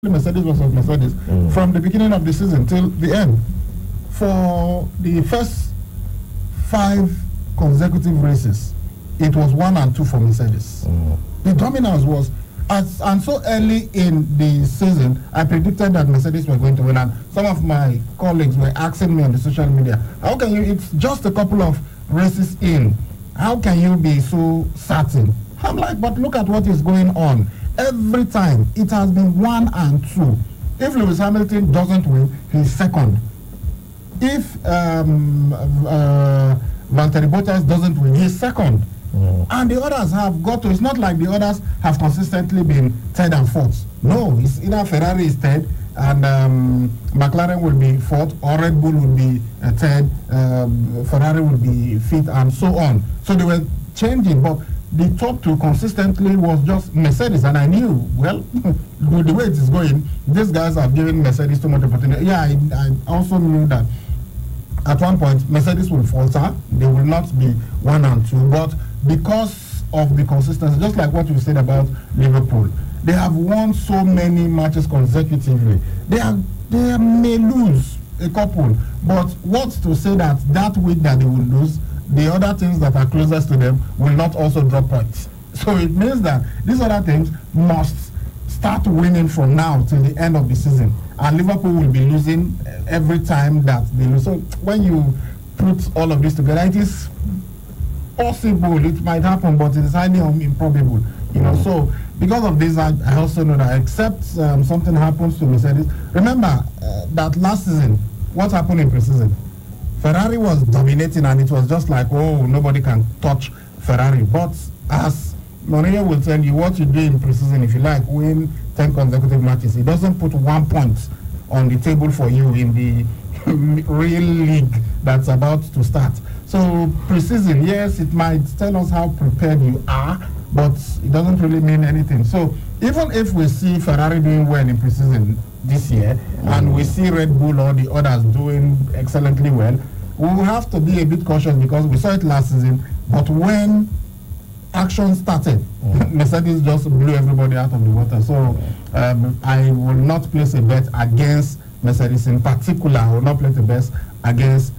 Mercedes versus Mercedes from the beginning of the season till the end. For the first 5 consecutive races, it was 1 and 2 for Mercedes. The dominance was, and so early in the season, I predicted that Mercedes were going to win. And some of my colleagues were asking me on the social media, how can you, it's just a couple of races in, how can you be so certain? I'm like, but look at what is going on. Every time it has been 1 and 2. If Lewis Hamilton doesn't win, he's second. If Valtteri Bottas doesn't win, he's second. And the others have got to, it's not like the others have consistently been third and fourth. No, it's either Ferrari is third and McLaren will be fourth, or Red Bull will be third, Ferrari will be fifth, and so on. So they were changing, but the top 2 consistently was just Mercedes, and I knew, well, with the way it is going, these guys have given Mercedes too much opportunity. Yeah, I also knew that at one point Mercedes will falter, they will not be 1 and 2, but because of the consistency, just like what you said about Liverpool, they have won so many matches consecutively. They may lose a couple, but what's to say that that week that they will lose, the other teams that are closest to them will not also drop points. So it means that these other teams must start winning from now till the end of the season. And Liverpool will be losing every time that they lose. So when you put all of this together, it is possible, it might happen, but it is highly improbable. You know, so because of this, I also know that except something happens to Mercedes. Remember that last season, what happened in pre-season? Ferrari was dominating, and it was just like, oh, nobody can touch Ferrari. But as Mourinho will tell you, what you do in preseason, if you like, win 10 consecutive matches, it doesn't put 1 point on the table for you in the real league that's about to start. So preseason, yes, it might tell us how prepared you are, but it doesn't really mean anything. So even if we see Ferrari doing well in preseason this year, and we see Red Bull or the others doing excellently well, we will have to be a bit cautious because we saw it last season, but when action started, Mercedes just blew everybody out of the water. So I will not place a bet against Mercedes in particular. I will not place a bet against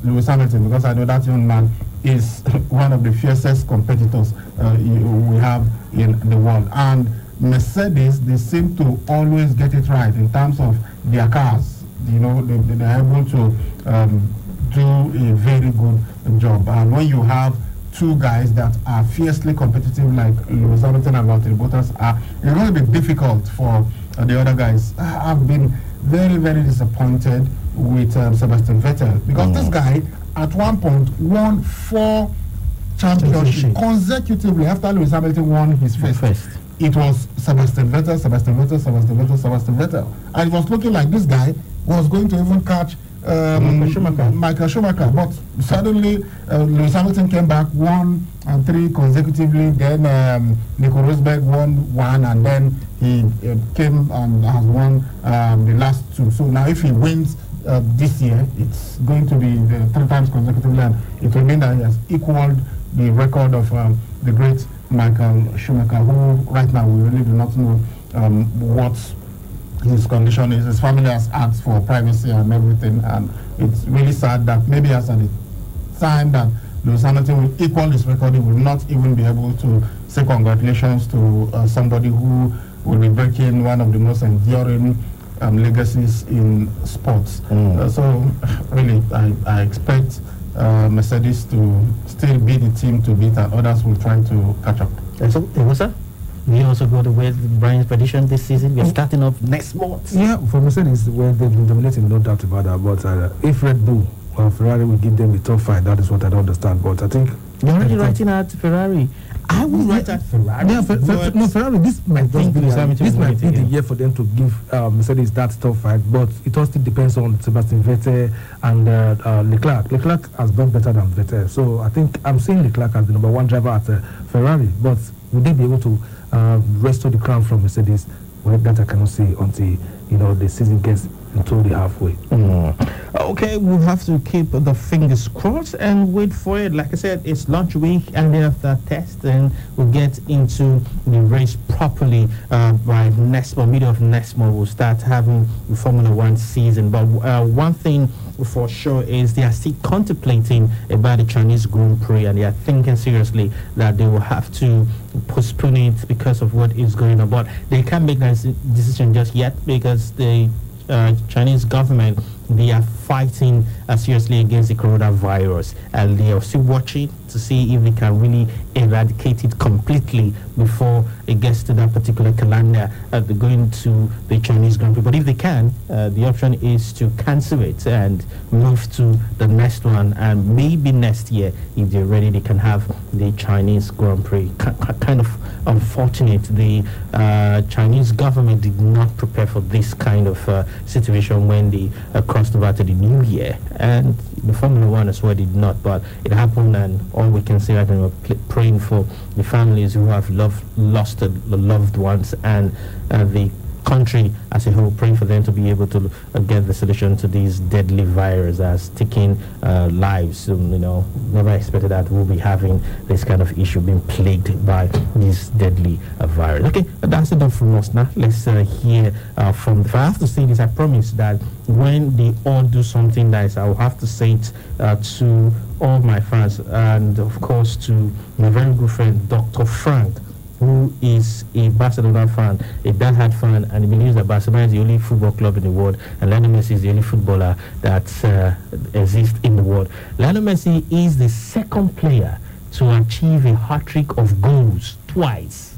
Lewis Hamilton, because I know that young man is one of the fiercest competitors we have in the world. And Mercedes, they seem to always get it right in terms of their cars. You know, they're able to do a very good job. And when you have 2 guys that are fiercely competitive like Lewis Hamilton and Valtteri Bottas, it's going to be difficult for the other guys. I've been very, very disappointed with Sebastian Vettel, because this guy at one point won 4 championships consecutively after Lewis Hamilton won his first. It was Sebastian Vettel, Sebastian Vettel, Sebastian Vettel, Sebastian Vettel. And it was looking like this guy was going to even catch Michael Schumacher. But suddenly Lewis Hamilton came back, 1 and 3 consecutively. Then Nico Rosberg won 1, and then he came and has won the last 2. So now if he wins this year, it's going to be 3 times consecutively, and it will mean that he has equaled the record of the great Michael Schumacher, who right now we really do not know what his condition is. His family has asked for privacy and everything, and it's really sad that maybe as at the time that Lewis Hamilton will equal his record, he will not even be able to say congratulations to somebody who will be breaking one of the most enduring legacies in sports. So really, I expect Mercedes to still be the team to beat, and others will try to catch up. So, sir, we also go to with Brian's prediction this season. We're starting off next month. Yeah, for Mercedes, well, they've been dominating, no doubt about that. But if Red Bull or Ferrari will give them the top 5, that is what I don't understand. But I think you're already writing out Ferrari. I will write out Ferrari. Yeah, Ferrari. This might just be the year for them to give Mercedes that top 5. But it all still depends on Sebastian Vettel and Leclerc. Leclerc has done better than Vettel, so I think I'm seeing Leclerc as the number 1 driver at Ferrari. But will they be able to restore the crown from Mercedes? Well, that I cannot say until the season gets into the halfway. Okay, we'll have to keep the fingers crossed and wait for it. Like I said, it's launch week, and then after that test, and we'll get into the race properly by next month, middle of next month. We'll start having the Formula One season. But one thing for sure is they are still contemplating about the Chinese Grand Prix, and they are thinking seriously that they will have to postpone it because of what is going on. But they can't make that decision just yet because the Chinese government, they are fighting seriously against the coronavirus, and they are still watching to see if they can really eradicate it completely before it gets to that particular calendar. They're going to the Chinese Grand Prix, but if they can, the option is to cancel it and move to the next one, and maybe next year, if they're ready, they can have the Chinese Grand Prix. Kind of unfortunate. The Chinese government did not prepare for this kind of situation when they crossed over to the new year, and the Formula One as well did not, but it happened, and all we can say right now, we're praying for the families who have lost the loved ones, and the country as a whole, praying for them to be able to get the solution to these deadly virus that's taking lives. Never expected that we'll be having this kind of issue, being plagued by this deadly virus. Okay, that's enough from us now. Let's hear from if I have to say this, I promise that when they all do something nice, I will have to say it to all my fans, and of course to my very good friend Dr. Frank, who is a Barcelona fan, a diehard fan, and he believes that Barcelona is the only football club in the world, and Lionel Messi is the only footballer that exists in the world. Lionel Messi is the second player to achieve a hat-trick of goals twice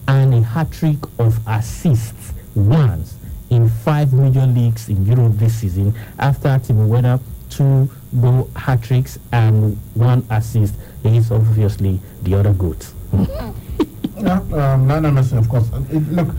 and a hat-trick of assists once in 5 major leagues in Europe this season, after Timo Werner 2 goal hat-tricks and 1 assist. He is obviously the other GOAT. Lionel Messi, of course. Look,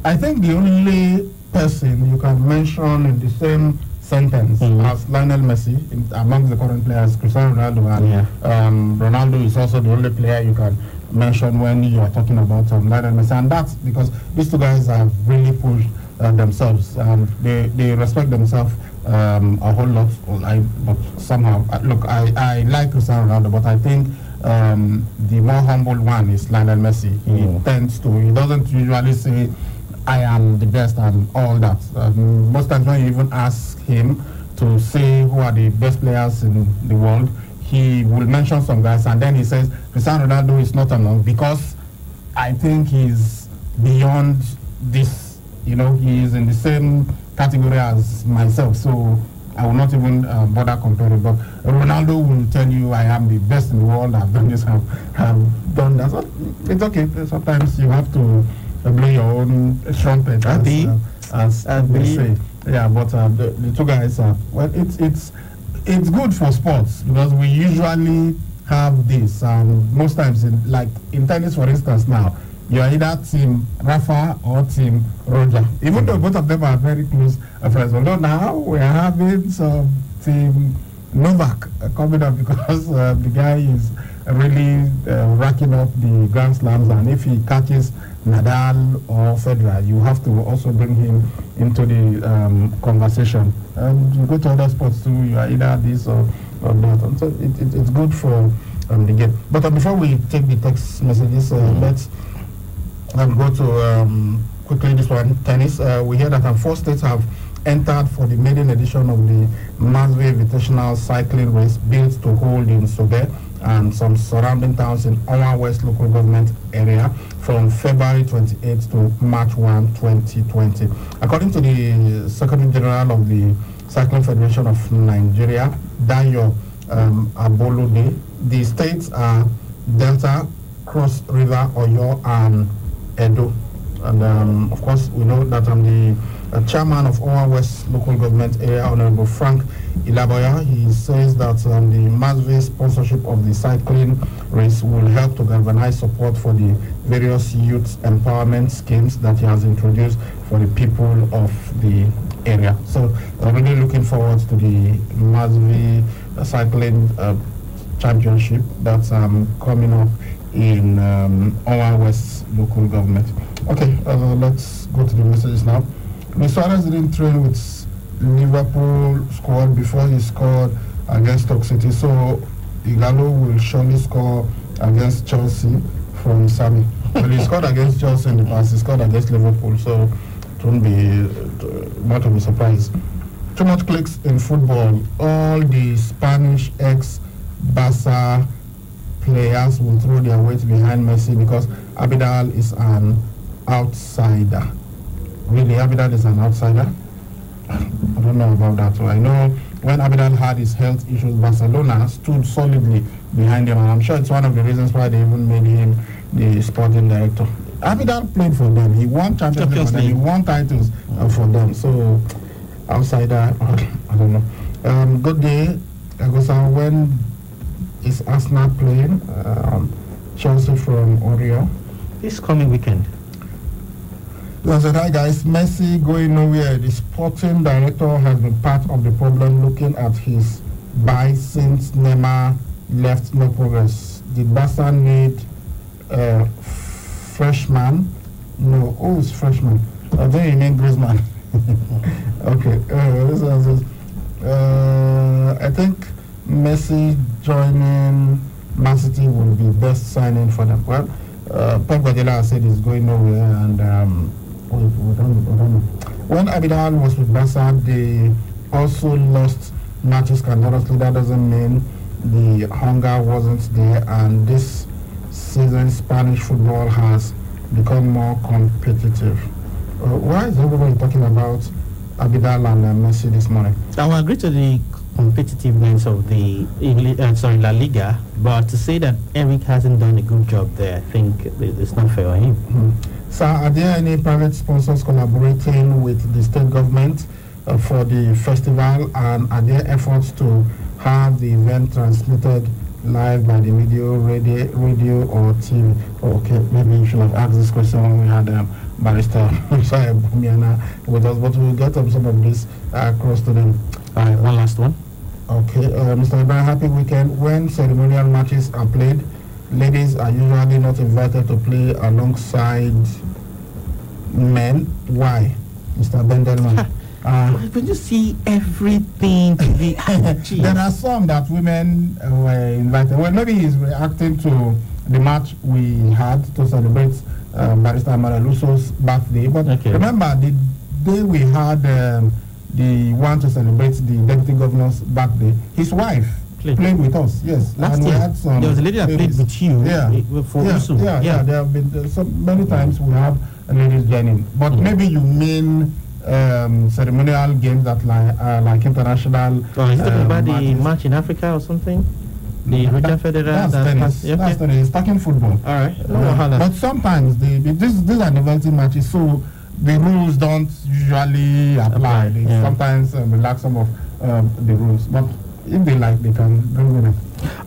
I think the only person you can mention in the same sentence as Lionel Messi among the current players, Cristiano Ronaldo, and Ronaldo is also the only player you can mention when you are talking about Lionel Messi, and that's because these two guys have really pushed themselves, and they respect themselves a whole lot. But somehow, look, I like Cristiano Ronaldo, but I think the more humble one is Lionel Messi. He doesn't usually say I am the best and all that. Most times when you even ask him to say who are the best players in the world, he will mention some guys, and then he says Cristiano Ronaldo is not among, because I think he's beyond this. He is in the same category as myself, so I will not even bother comparing. But Ronaldo will tell you, I am the best in the world, I've done this, have done that. So it's okay. Sometimes you have to blow your own trumpet, as they say. Yeah, but the two guys, well, it's good for sports, because we usually have this. Most times, in tennis, for instance, now, you are either team Rafa or team Roger, even though both of them are very close friends. Although now we are having some team Novak coming up, because the guy is really racking up the Grand Slams, and if he catches Nadal or Federer, you have to also bring him into the conversation. And you go to other sports too, you are either this or that. And so it's good for the game. But before we take the text messages, let's go to quickly this one, tennis. We hear that 4 states have entered for the maiden edition of the Masve Invitational Cycling Race, built to hold in Sobe and some surrounding towns in Owa West local government area from February 28 to March 1, 2020. According to the Secretary General of the Cycling Federation of Nigeria, Dayo Abolode, the states are Delta, Cross River, Oyo, and Edo. And of course, we know that I'm the chairman of Owa West local government area, Honorable Frank Ilaboya. He says that the Masve sponsorship of the cycling race will help to galvanize support for the various youth empowerment schemes that he has introduced for the people of the area. So I'm really looking forward to the Masve cycling championship that's coming up in Owa West local government. Okay, let's go to the messages now. Ms. Suarez didn't train with Liverpool scored before he scored against Stoke City. So Igalo will surely score against Chelsea from Sami. Well, he scored against Chelsea in the past. He scored against Liverpool, so it won't be much of a surprise. Too much clicks in football. All the Spanish ex-Barca players will throw their weight behind Messi because Abidal is an outsider. Really, Abidal is an outsider? I don't know about that. So I know when Abidal had his health issues, Barcelona stood solidly behind him, and I'm sure it's one of the reasons why they even made him the sporting director. Abidal played for them. He won Champions League for them. He won titles for them. So, outsider, I don't know. Good day, Agosa. When is Arsenal playing? Chelsea from Oreo. This coming weekend. I said, hi guys, Messi going nowhere. The sporting director has been part of the problem, looking at his buy since Neymar left, no progress. Did Barca need a freshman? No, who is freshman? I think you mean Griezmann. Okay, I think Messi joining Man City will be best signing for them. Well, Pep Guardiola said he's going nowhere, and we don't know. When Abidal was with Barca, they also lost matches continuously. That doesn't mean the hunger wasn't there, and this season Spanish football has become more competitive. Why is everybody talking about Abidal and Messi this morning? I will agree to the competitiveness of the La Liga, but to say that Eric hasn't done a good job there, I think it's not fair on him. So, are there any private sponsors collaborating with the state government for the festival, and are there efforts to have the event transmitted live by the radio or TV? Okay, maybe you should have asked this question when we had Barrister Bumiana with us, but we'll get some of this across to them. All right, one last one. Okay, Mr. Ibrahim, happy weekend. When ceremonial matches are played, ladies are usually not invited to play alongside men. Why, Mr. Bendelman? When you see everything to be there are some that women were invited. Well, maybe he's reacting to the match we had to celebrate Barrister Maraluso's birthday. But remember, the day we had the one to celebrate the deputy governor's birthday, his wife played with us. Yes, and we had some. There was a lady that played with you. Yeah, yeah. There have been so many times we have ladies joining. But maybe you mean ceremonial games that like international. Oh, is it talking about the match in Africa or something? The Roger Federer. That's tennis. That's tennis. It's talking football. All right. But sometimes these are novelty matches, so the rules don't usually apply. They sometimes relax some of the rules. But if they like, they can bring them in.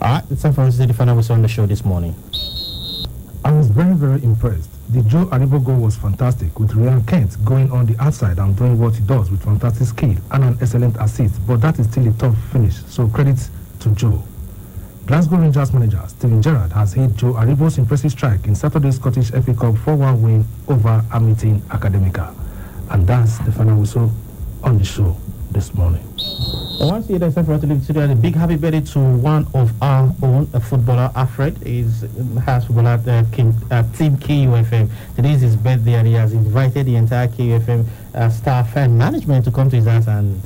All right. It's time for us to see the final whistle on the show this morning. I was very, very impressed. The Joe Aribo goal was fantastic, with Ryan Kent going on the outside and doing what he does with fantastic skill and an excellent assist, but that is still a tough finish, so credit to Joe. Glasgow Rangers manager Steven Gerrard has hit Joe Aribo's impressive strike in Saturday's Scottish FA Cup 4-1 win over Hamilton Academica. And that's the final whistle on the show this morning. I want to see that time for us to leave today. A big happy birthday to one of our own, a footballer, Alfred. Has footballer Team KUFM. Today is his birthday, and he has invited the entire KUFM staff and management to come to his house, and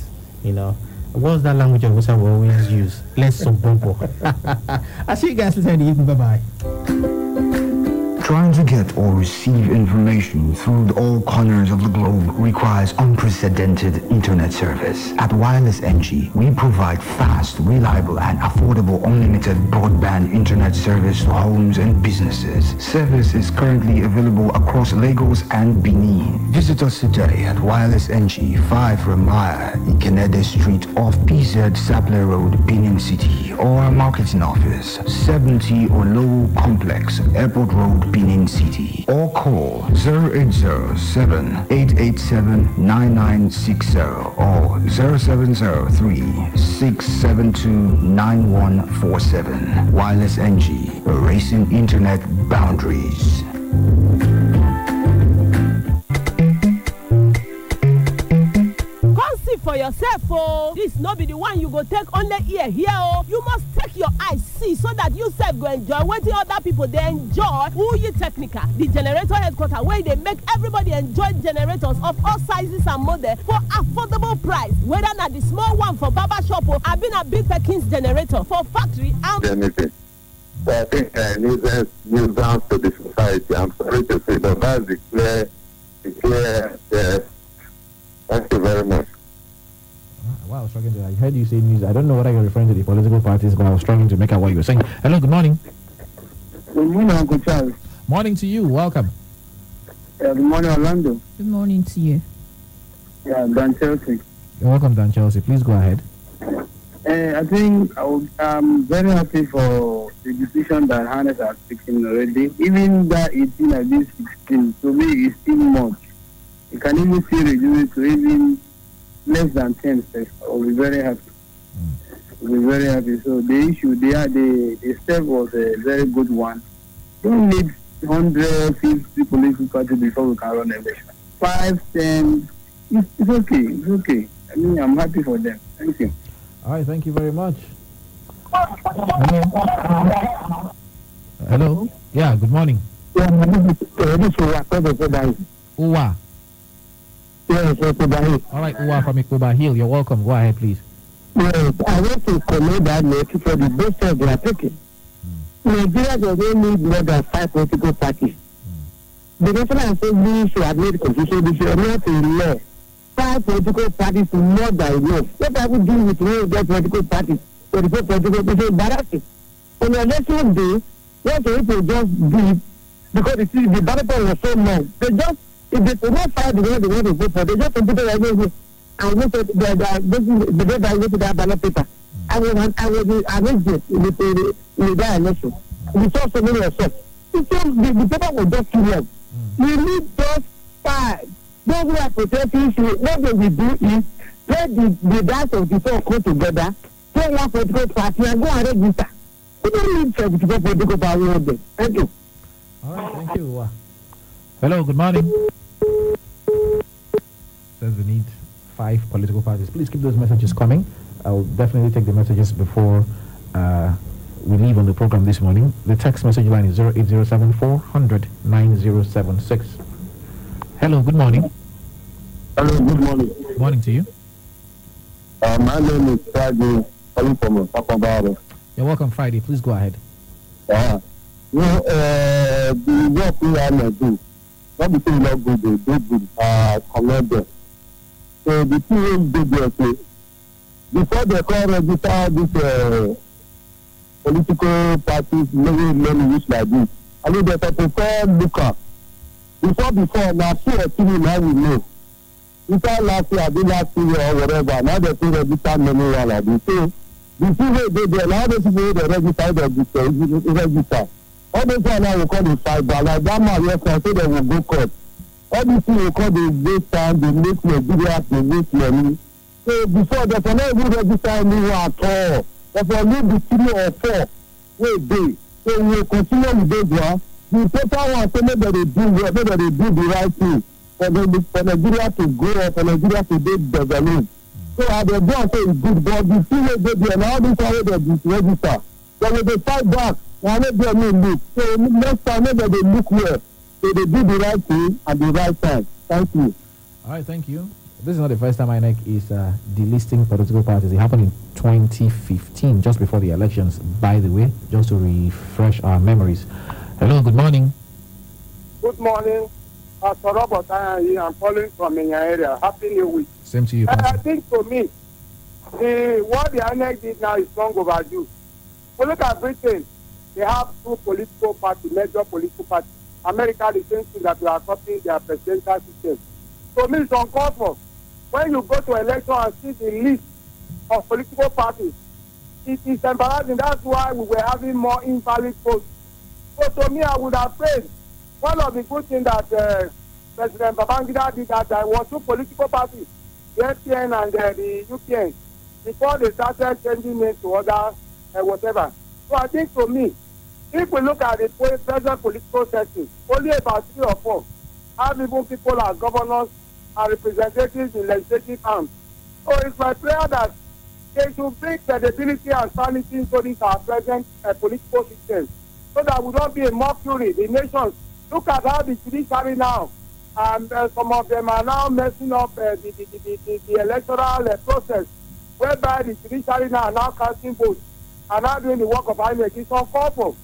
what's that language of Musa we always use? Let's sobompo. I'll see you guys later in the evening. Bye-bye. Trying to get or receive information through all corners of the globe requires unprecedented internet service. At Wireless NG, we provide fast, reliable, and affordable unlimited broadband internet service to homes and businesses. Service is currently available across Lagos and Benin. Visit us today at Wireless NG, 5 Ramaya, Ikenede Street off PZ Sapler Road, Benin City, or our marketing office, 70 Olowo Complex, Airport Road, Benin City, or call 0807-887-9960 or 0703-672-9147. Wireless NG, erasing internet boundaries. for yourself, oh. This no be the one you go take only here, oh. You must take your eyes see so that you self go enjoy what the other people they enjoy. Who you technical? The generator headquarters where they make everybody enjoy generators of all sizes and models for affordable price. Whether not the small one for barber shop or I've been a big Perkins generator for factory and anything. So I think nuisance to the society. I'm sorry to say, but that's the clear. Thank you very much. Wow, I was struggling to. I heard you say news. I don't know whether you're referring to the political parties, but I was struggling to make out what you were saying. Hello, good morning. Good morning, Uncle Charles. Morning to you. Welcome. Good morning, Orlando. Good morning to you. Yeah, Dan Chelsea. You're welcome, Dan Chelsea. Please go ahead. I think I'm very happy for the decision that Hannes has taken already. Even that 18 and this 16, to me, is still much. You can even see reduce it to even less than 10 steps. I'll be very happy. I'll be very happy. So the issue, the step was a very good one. Don't need 150 political parties before we can run election. 5, 10, it's okay. It's okay. I mean, I'm happy for them. Thank you. All right, thank you very much. Hello? Hello? Yeah, good morning. Yeah, this is Uwa. Yes, All right, Uwa from Ikuba Hill. You're welcome. Go ahead, please. Yes, I want to commend that nation for the best step they are taking. Nigeria doesn't need more than 5 political parties. The National Assembly should have made a constitution. They should not elect 5 political parties to more than enough. What are we doing with the political parties? 24 political parties, embarrassing. On the election day, what people just did, because the ballot was so long, they just, if they could not find the way they want to vote for, they just computed everything and went to the day that I went to that ballot paper. I was arranged it in that election. We saw so many of us. The paper was just too long. We need just 5. Those who are protesting, what they will do is let the guys of the talk go together, take one political party and go and register. We don't need 74 political parties. Thank you. All right, thank you. Hello, good morning. Says we need 5 political parties. Please keep those messages coming. I'll definitely take the messages before we leave on the program this morning. The text message line is 08074 100 9076. Hello, good morning. Hello, good morning. Good morning to you. My name is Friday, calling from Papambaro. You're welcome, Friday. Please go ahead. The work we are not do, not because not good, they do good, commend them. So the thing is good there, say, before they call register this political parties, many which like this, I mean, they prefer looker. Before, now, 2 or 3 now we know. Before last year, last year or whatever, now they say register many one like this. So, the thing they do, now those people they register. All those one now we call the fiber, like that man yesterday, so they will go court. All these things we call the waste time, they make Nigeria, they waste money. So, before, they cannot even register anyone at all. Therefore, leave the 3 or 4 wait day. So, we will continue with those ones. The total one say maybe they do the right thing for Nigeria to grow, for Nigeria to be developed. So I dey go and say it's good, but the thing wey dey there na all this one wey dey register. They will dey fight back. Na no dey no look. So next time maybe they look well. So they do the right thing at the right time. Thank you. All right, thank you. This is not the first time INEC is delisting political parties. It happened in 2015, just before the elections, by the way, just to refresh our memories. Hello, good morning. Good morning. Pastor Robert, I'm calling from Kufm Nigeria. Happy New Week. Same to you, I think for me, what the INEC did now is long overdue. So look at Britain. They have 2 political parties, major political parties. America, the same thing that we are copying their presidential system. So me, it's uncalled for. When you go to election and see the list of political parties, it is embarrassing. That's why we were having more invalid votes. So to me, I would have prayed. One of the good things that President Babangida did that there was 2 political parties, the FPN and the UPN, before they started changing names to other whatever. So I think to me, if we look at the present political setting, only about 3 or 4 have even people as governors and representatives in legislative arms. So it's my prayer that they should bring credibility and sanity into this our present political system, so that we don't be a mockery. The nations, look at how the judiciary now, and some of them are now messing up the electoral process, whereby the judiciary now are now casting votes and now doing the work of INEC. It's uncalled.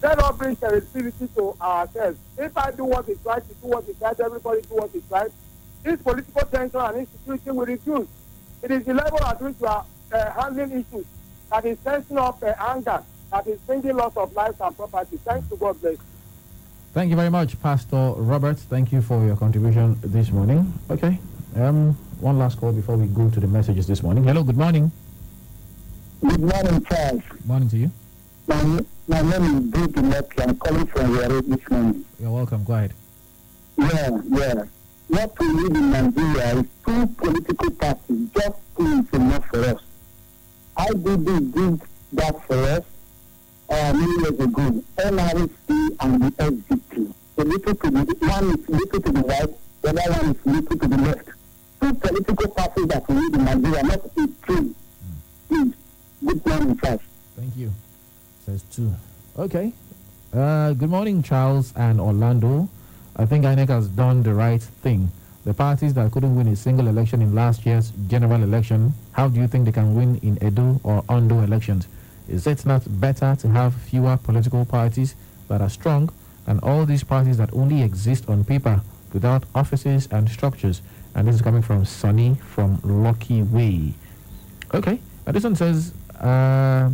Let us bring credibility to ourselves. If I do what is right, you do what is right, everybody do what is right, this political tension and insecurity will reduce. It is the level at which we are handling issues that is sensing up anger, that is bringing loss of lives and property. Thanks to God bless. Thank you very much, Pastor Robert. Thank you for your contribution this morning. Okay. One last call before we go to the messages this morning. Hello, good morning. Good morning, Charles. Morning to you. My name is Bruce Lucky. I'm calling from Riyadh this morning. You're welcome. Go ahead. Yeah. What we need in Nigeria is two political parties. Just two is enough for us. IDB did that for us many years ago. NRC and the SDP. So one is little to the right, the other one is little to the left. Two political parties that we need in Nigeria, not three. Please. Good morning, Charles. Thank you. Says two. Okay. Good morning, Charles and Orlando. I think INEC has done the right thing. The parties that couldn't win a single election in last year's general election, how do you think they can win in Edo or Ondo elections? Is it not better to have fewer political parties that are strong than all these parties that only exist on paper without offices and structures? And this is coming from Sonny from Lucky Way. Okay. And this one says, hi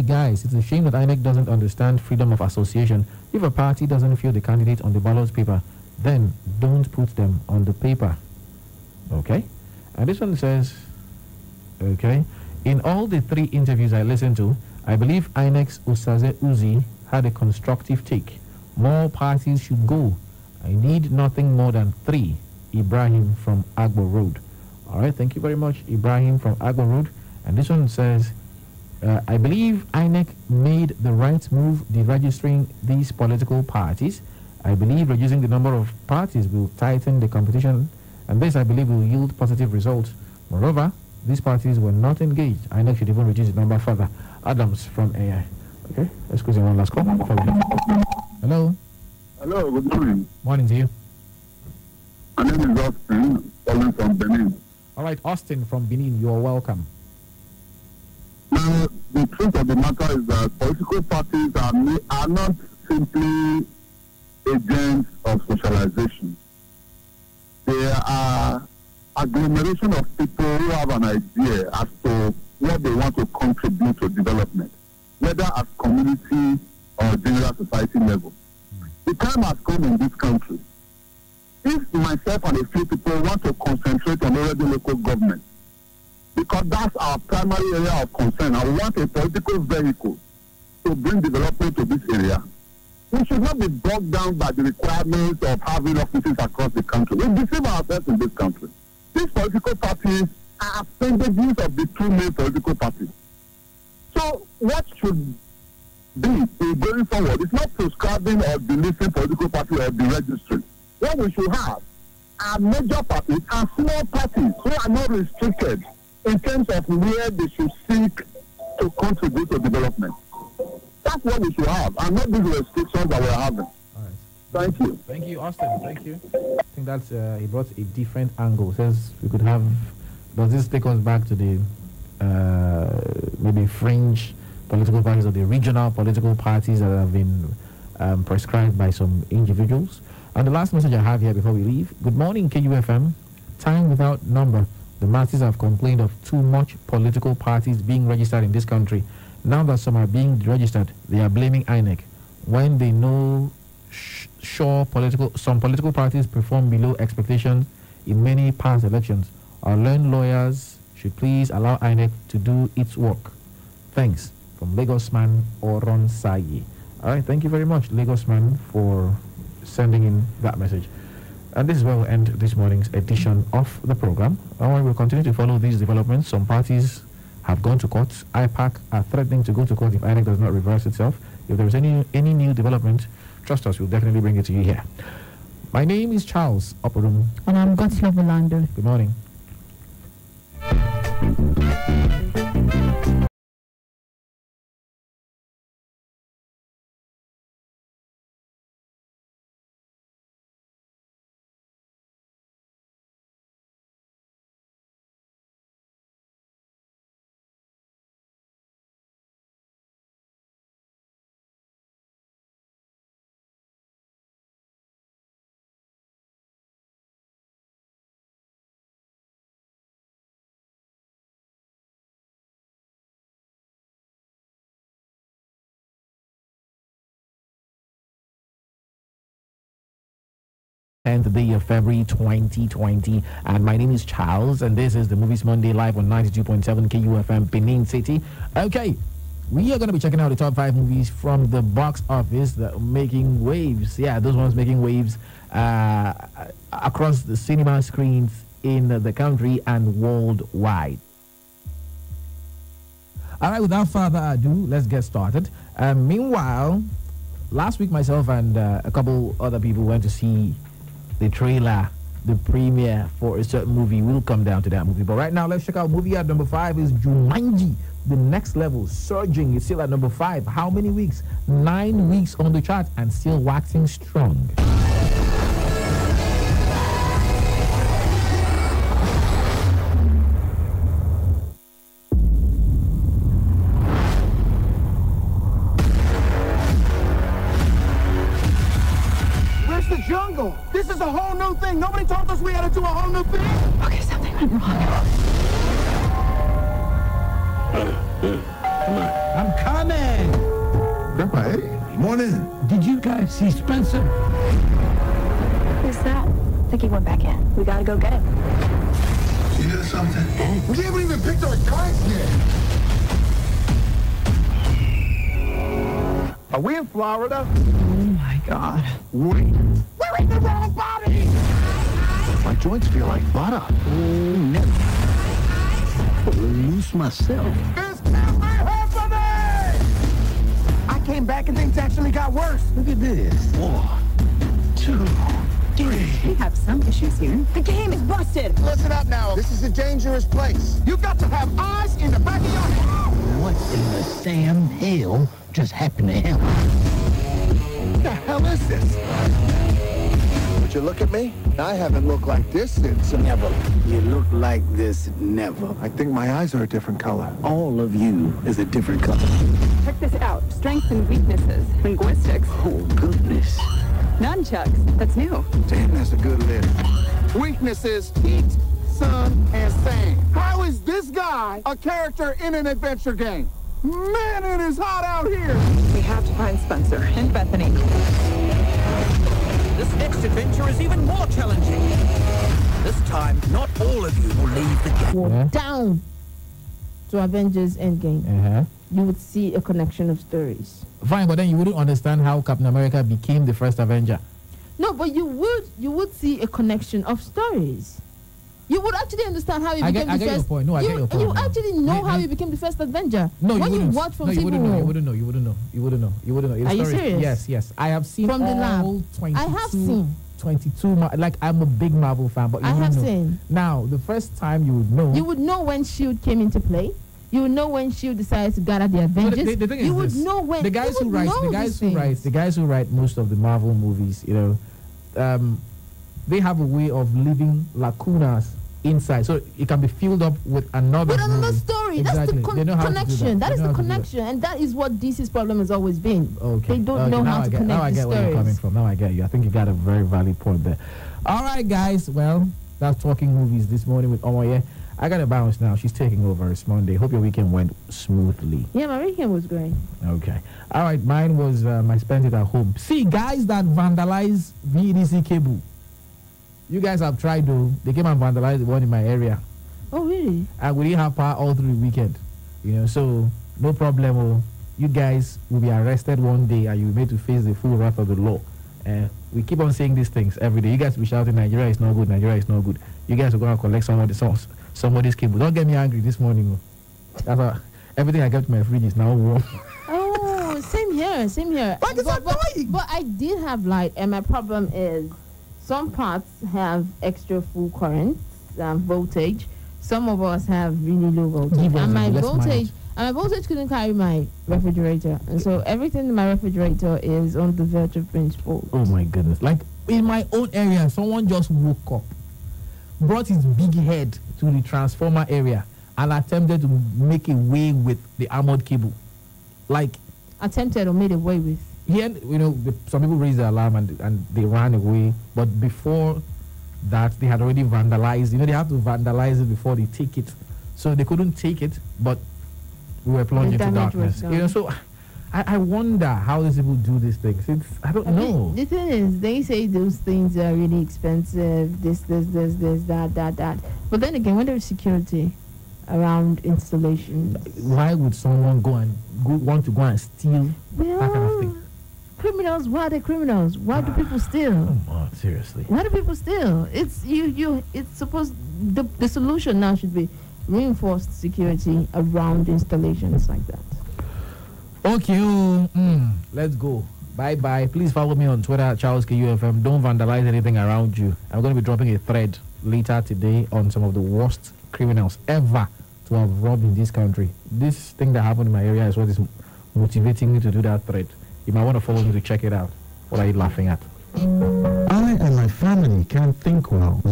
guys, it's a shame that INEC doesn't understand freedom of association. If a party doesn't feel the candidate on the ballot paper, then don't put them on the paper. Okay? And this one says, okay, in all the 3 interviews I listened to, I believe INEC's Usaze Uzi had a constructive take. More parties should go. I need nothing more than 3. Ibrahim from Agbo Road. All right, thank you very much, Ibrahim from Agbo Road. And this one says, I believe INEC made the right move deregistering these political parties. I believe reducing the number of parties will tighten the competition, and this, I believe, will yield positive results. Moreover, these parties were not engaged. INEC should even reduce the number further. Adams from AI. Okay, let's go to one last call. Hello. Hello, good morning. Morning to you. My name is Austin, calling from Benin. All right, Austin from Benin, you are welcome. Now, the truth of the matter is that political parties are not simply agents of socialization. They are agglomeration of people who have an idea as to what they want to contribute to development, whether at community or general society level. The time has come in this country. If myself and a few people want to concentrate on already local government, because that's our primary area of concern, and we want a political vehicle to bring development to this area, we should not be bogged down by the requirements of having offices across the country. We deceive ourselves in this country. These political parties are appendages of the 2 main political parties. So what should be going forward? It's not prescribing or delisting political parties or deregistering. What we should have are major parties and small parties who are not restricted in terms of where they should seek to contribute to development. That's what we should have, and not these restrictions that we're having. All right. Thank you. Thank you, Austin. Thank you. I think that's, he brought a different angle. Says we could have, does this take us back to the maybe fringe political parties or the regional political parties that have been prescribed by some individuals? And the last message I have here before we leave. Good morning, KUFM. Time without number. The masses have complained of too much political parties being registered in this country. Now that some are being deregistered, they are blaming INEC. When they know some political parties perform below expectations in many past elections, our learned lawyers should please allow INEC to do its work. Thanks. From Lagos man Oron Sayi. All right, thank you very much, Lagos man, for sending in that message. And this is where we'll end this morning's edition of the program. And we'll continue to follow these developments. Some parties have gone to court. IPAC are threatening to go to court if INEC does not reverse itself. If there is any new development, trust us, we'll definitely bring it to you here. My name is Charles Oporum. And I'm Gottlieb Orlando. Good morning. 10th day of February 2020. And my name is Charles, and this is the Movies Monday live on 92.7 KUFM, Benin City. Okay, we are going to be checking out the top 5 movies from the box office that are making waves. Yeah, those ones making waves across the cinema screens in the country and worldwide. All right, without further ado, let's get started. Meanwhile, last week myself and a couple other people went to see the trailer, the premiere for a certain movie. We'll come down to that movie. But right now, let's check out movie at number 5 is Jumanji, The Next Level, surging. It's still at number 5. How many weeks? 9 weeks on the chart and still waxing strong. Jungle. This is a whole new thing. Nobody told us we had to do a whole new thing. Okay, something went wrong. Come on. I'm coming. Grandpa Eddie, morning. Did you guys see Spencer? Who's that? I think he went back in. We gotta go get him. You hear something? We haven't even picked our cards yet. Are we in Florida? Oh my God. Wait. We're in the wrong body! My joints feel like butter. Oh, never. I'll lose myself. This can't be happening! I came back and things actually got worse. Look at this. 1, 2, 3. We have some issues here. The game is busted. Listen up now. This is a dangerous place. You got to have eyes in the back of your head. What in the damn hell just happened to him? What the hell is this? Would you look at me? I haven't looked like this since Never. You look like this never. I think my eyes are a different color. All of you is a different color. Check this out. Strengths and weaknesses. Linguistics. Oh, goodness. Nunchucks. That's new. Damn, that's a good list. Weaknesses, heat, sun, and sand. How is this guy a character in an adventure game? Man, it is hot out here. We have to find Spencer and Bethany. This next adventure is even more challenging. This time, not all of you will leave the game. Down to Avengers Endgame, you would see a connection of stories. Fine, but then you wouldn't understand how Captain America became the first Avenger. No, but you would see a connection of stories. You would actually understand how he became the first. I get your point. No, I get your point. You actually know how he became the first Avenger. No, when you wouldn't. You watch from you wouldn't know. War. You wouldn't know. Are you serious? Yes. I have seen from the lab. 22. I have seen 22. Like, I'm a big Marvel fan, but I have seen. Now, the first time you would know. You would know when S.H.I.E.L.D. came into play. You would know when S.H.I.E.L.D. decided to gather the Avengers. The thing you is would know when. The guys who write most of the Marvel movies, they have a way of leaving lacunas inside, so it can be filled up with another story. Exactly. That's the connection. That is the connection, and that is what DC's problem has always been. Okay. They don't know how to connect the stories. Now I get where you're coming from. Now I get you. I think you got a very valid point there. All right, guys. Well, that's talking movies this morning with Omoye. I got to bounce now. She's taking over. It's Monday. Hope your weekend went smoothly. Yeah, my weekend was great. Okay. All right. Mine was I spent it at home. See, guys that vandalize VDC cable. You guys have tried though. They came and vandalized the one in my area. Oh really? And we didn't have power all through the weekend. So no problem. You guys will be arrested one day and you'll be made to face the full wrath of the law. We keep on saying these things every day. You guys will be shouting, Nigeria is not good, Nigeria is not good. You guys are going to collect somebody's cable. Don't get me angry this morning. That's how everything I get to my fridge is now warm. Oh, same here. Like it's annoying. But I did have light, and my problem is some parts have extra full current voltage. Some of us have really low voltage. And my voltage couldn't carry my refrigerator. And so everything in my refrigerator is on the verge of being spoiled. Oh my goodness. Like in my own area, someone just woke up, brought his big head to the transformer area and attempted to make away with the armored cable. Like attempted or made away with. Here, some people raised the alarm and they ran away. But before that, they had already vandalized. They have to vandalize it before they take it. So they couldn't take it, but we were plunged into darkness. So I wonder how these people do these things. I don't know. The thing is, they say those things are really expensive, this, that. But then again, when there's security around installations, why would someone want to go and steal that kind of thing? Criminals, why are they criminals? Why do people steal? Come on, seriously. Why do people steal? It's it's supposed, the solution now should be reinforced security around installations like that. Okay, let's go. Bye. Please follow me on Twitter at CharlesKUFM. Don't vandalize anything around you. I'm going to be dropping a thread later today on some of the worst criminals ever to have robbed in this country. This thing that happened in my area is what is motivating me to do that thread. You might want to follow me to check it out. What are you laughing at? I and my family can't think well.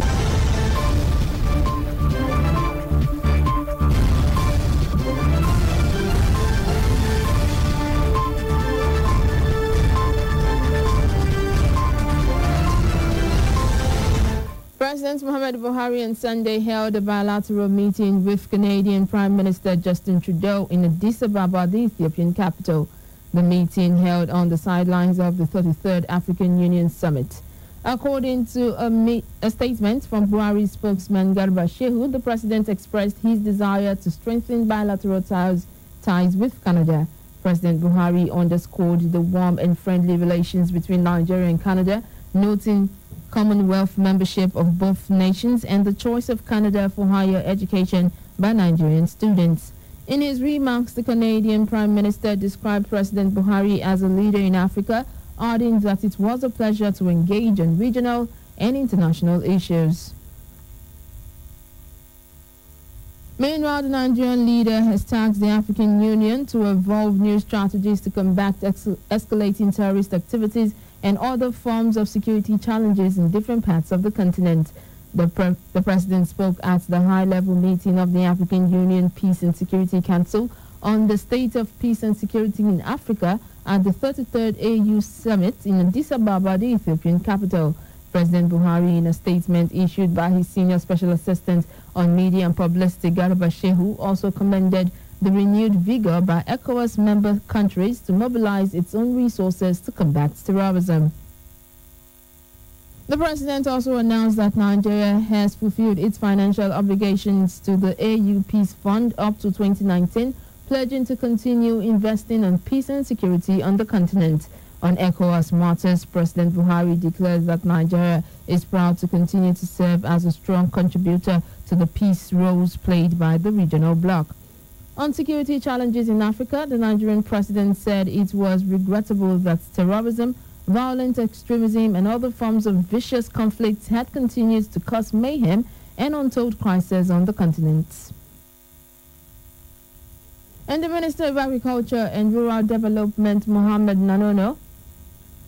President Muhammad Buhari on Sunday held a bilateral meeting with Canadian Prime Minister Justin Trudeau in Addis Ababa, the Ethiopian capital. The meeting held on the sidelines of the 33rd African Union Summit. According to a statement from Buhari's spokesman Garba Shehu, the president expressed his desire to strengthen bilateral ties with Canada. President Buhari underscored the warm and friendly relations between Nigeria and Canada, noting Commonwealth membership of both nations and the choice of Canada for higher education by Nigerian students. In his remarks, the Canadian Prime Minister described President Buhari as a leader in Africa, adding that it was a pleasure to engage on regional and international issues. Meanwhile, the Nigerian leader has tasked the African Union to evolve new strategies to combat escalating terrorist activities and other forms of security challenges in different parts of the continent. The president spoke at the high-level meeting of the African Union Peace and Security Council on the state of peace and security in Africa at the 33rd AU Summit in Addis Ababa, the Ethiopian capital. President Buhari, in a statement issued by his senior special assistant on media and publicity, Garba Shehu, also commended the renewed vigor by ECOWAS member countries to mobilize its own resources to combat terrorism. The president also announced that Nigeria has fulfilled its financial obligations to the AU Peace Fund up to 2019, pledging to continue investing in peace and security on the continent. On ECOWAS matters, President Buhari declares that Nigeria is proud to continue to serve as a strong contributor to the peace roles played by the regional bloc. On security challenges in Africa, the Nigerian president said it was regrettable that terrorism, violent extremism, and other forms of vicious conflicts had continued to cause mayhem and untold crises on the continent. And the Minister of Agriculture and Rural Development, Mohammed Nanono,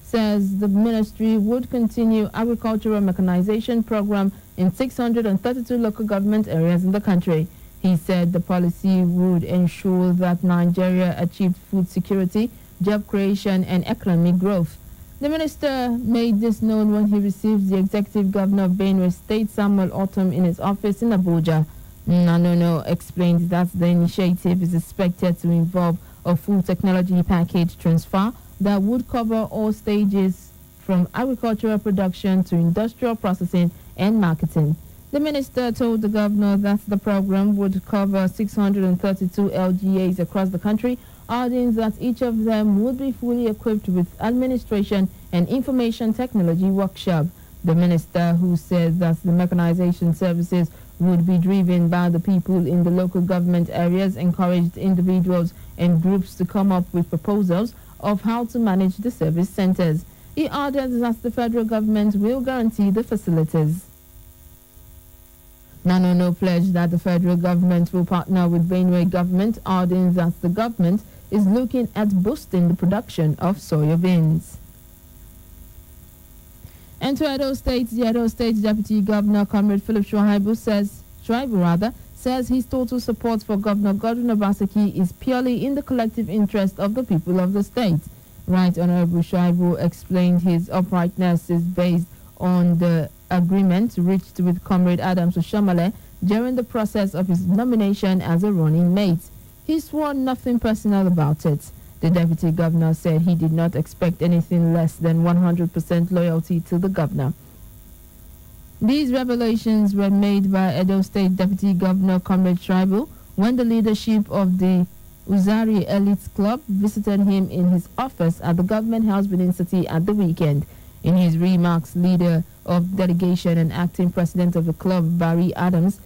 says the ministry would continue agricultural mechanization program in 632 local government areas in the country. He said the policy would ensure that Nigeria achieved food security, job creation, and economic growth. The minister made this known when he received the executive governor of Benue State, Samuel Autumn, in his office in Abuja. Nanono explained that the initiative is expected to involve a full technology package transfer that would cover all stages from agricultural production to industrial processing and marketing. The minister told the governor that the program would cover 632 LGAs across the country, adding that each of them would be fully equipped with administration and information technology workshop. The minister, who said that the mechanization services would be driven by the people in the local government areas, encouraged individuals and groups to come up with proposals of how to manage the service centers. He added that the federal government will guarantee the facilities. Nanono pledged that the federal government will partner with Benue government, adding that the government is looking at boosting the production of soybeans. And to Edo State, the Edo State Deputy Governor, Comrade Philip Shuaibu says his total support for Governor Godwin Obaseki is purely in the collective interest of the people of the state. Right Honorable Shuaibu explained his uprightness is based on the agreement reached with Comrade Adams Oshamale during the process of his nomination as a running mate. He swore nothing personal about it. The deputy governor said he did not expect anything less than 100% loyalty to the governor. These revelations were made by Edo State Deputy Governor Comrade Tribal when the leadership of the Uzari Elite Club visited him in his office at the Government House Benin City at the weekend. In his remarks, leader of delegation and acting president of the club, Barry Adams,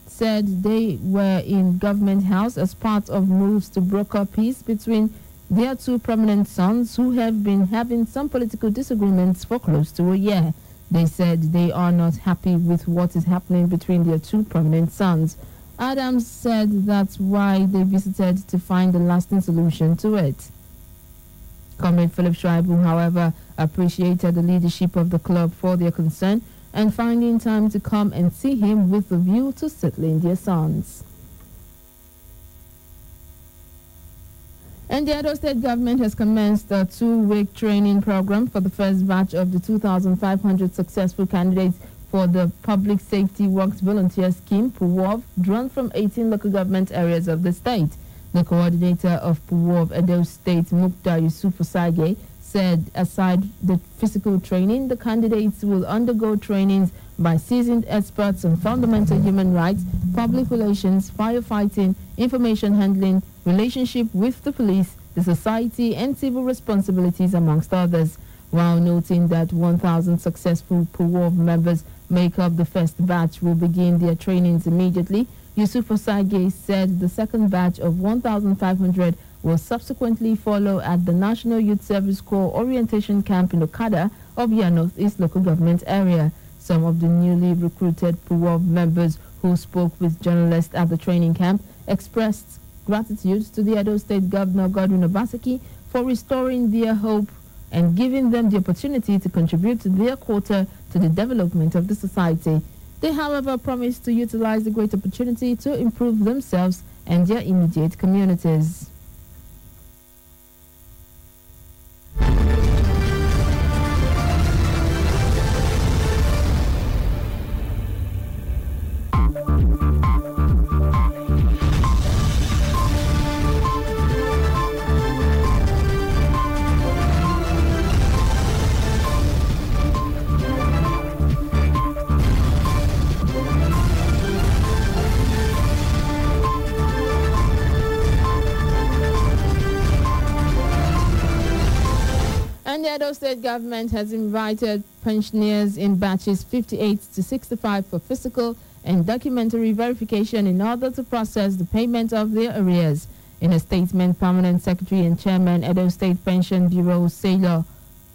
said they were in Government House as part of moves to broker peace between their two prominent sons who have been having some political disagreements for close to a year. They said they are not happy with what is happening between their two prominent sons. Adams said that's why they visited to find a lasting solution to it. Comrade Philip Schreiber, however, appreciated the leadership of the club for their concern and finding time to come and see him with the view to settling their sons. And the Edo State government has commenced a 2-week training program for the first batch of the 2,500 successful candidates for the Public Safety Works Volunteer Scheme, PUWOV, drawn from 18 local government areas of the state. The coordinator of PUWOV Edo State, Mukta Yusuf Osage, said aside the physical training, the candidates will undergo trainings by seasoned experts on fundamental human rights, public relations, firefighting, information handling, relationship with the police, the society, and civil responsibilities, amongst others. While noting that 1,000 successful PUWOV members make up the first batch will begin their trainings immediately, Yusuf Osage said the second batch of 1,500 will subsequently follow at the National Youth Service Corps Orientation Camp in Okada of your Northeast local government area. Some of the newly recruited PUWOV members who spoke with journalists at the training camp expressed gratitude to the Edo State Governor Godwin Obaseki for restoring their hope and giving them the opportunity to contribute to their quota to the development of the society. They, however, promised to utilize the great opportunity to improve themselves and their immediate communities. The Edo State government has invited pensioners in batches 58 to 65 for physical and documentary verification in order to process the payment of their arrears. In a statement, Permanent Secretary and Chairman Edo State Pension Bureau Sailor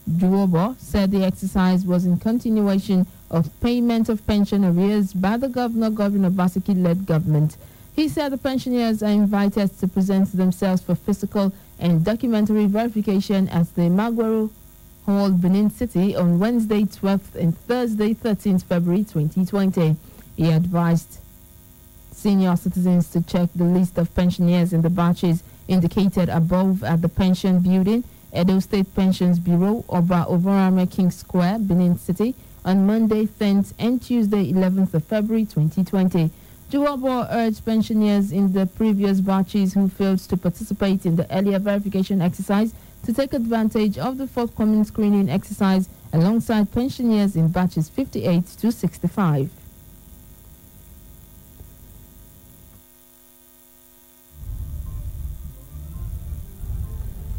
Juobo said the exercise was in continuation of payment of pension arrears by the Governor Obaseki-led government. He said the pensioners are invited to present themselves for physical and documentary verification at the Magwaro Hall, Benin City on Wednesday 12th and Thursday 13th February 2020. He advised senior citizens to check the list of pensioners in the batches indicated above at the Pension Building, Edo State Pensions Bureau, Oba Ovorame King Square, Benin City, on Monday 10th and Tuesday 11th of February 2020. Juwabo urged pensioners in the previous batches who failed to participate in the earlier verification exercise to take advantage of the forthcoming screening exercise alongside pensioners in batches 58 to 65.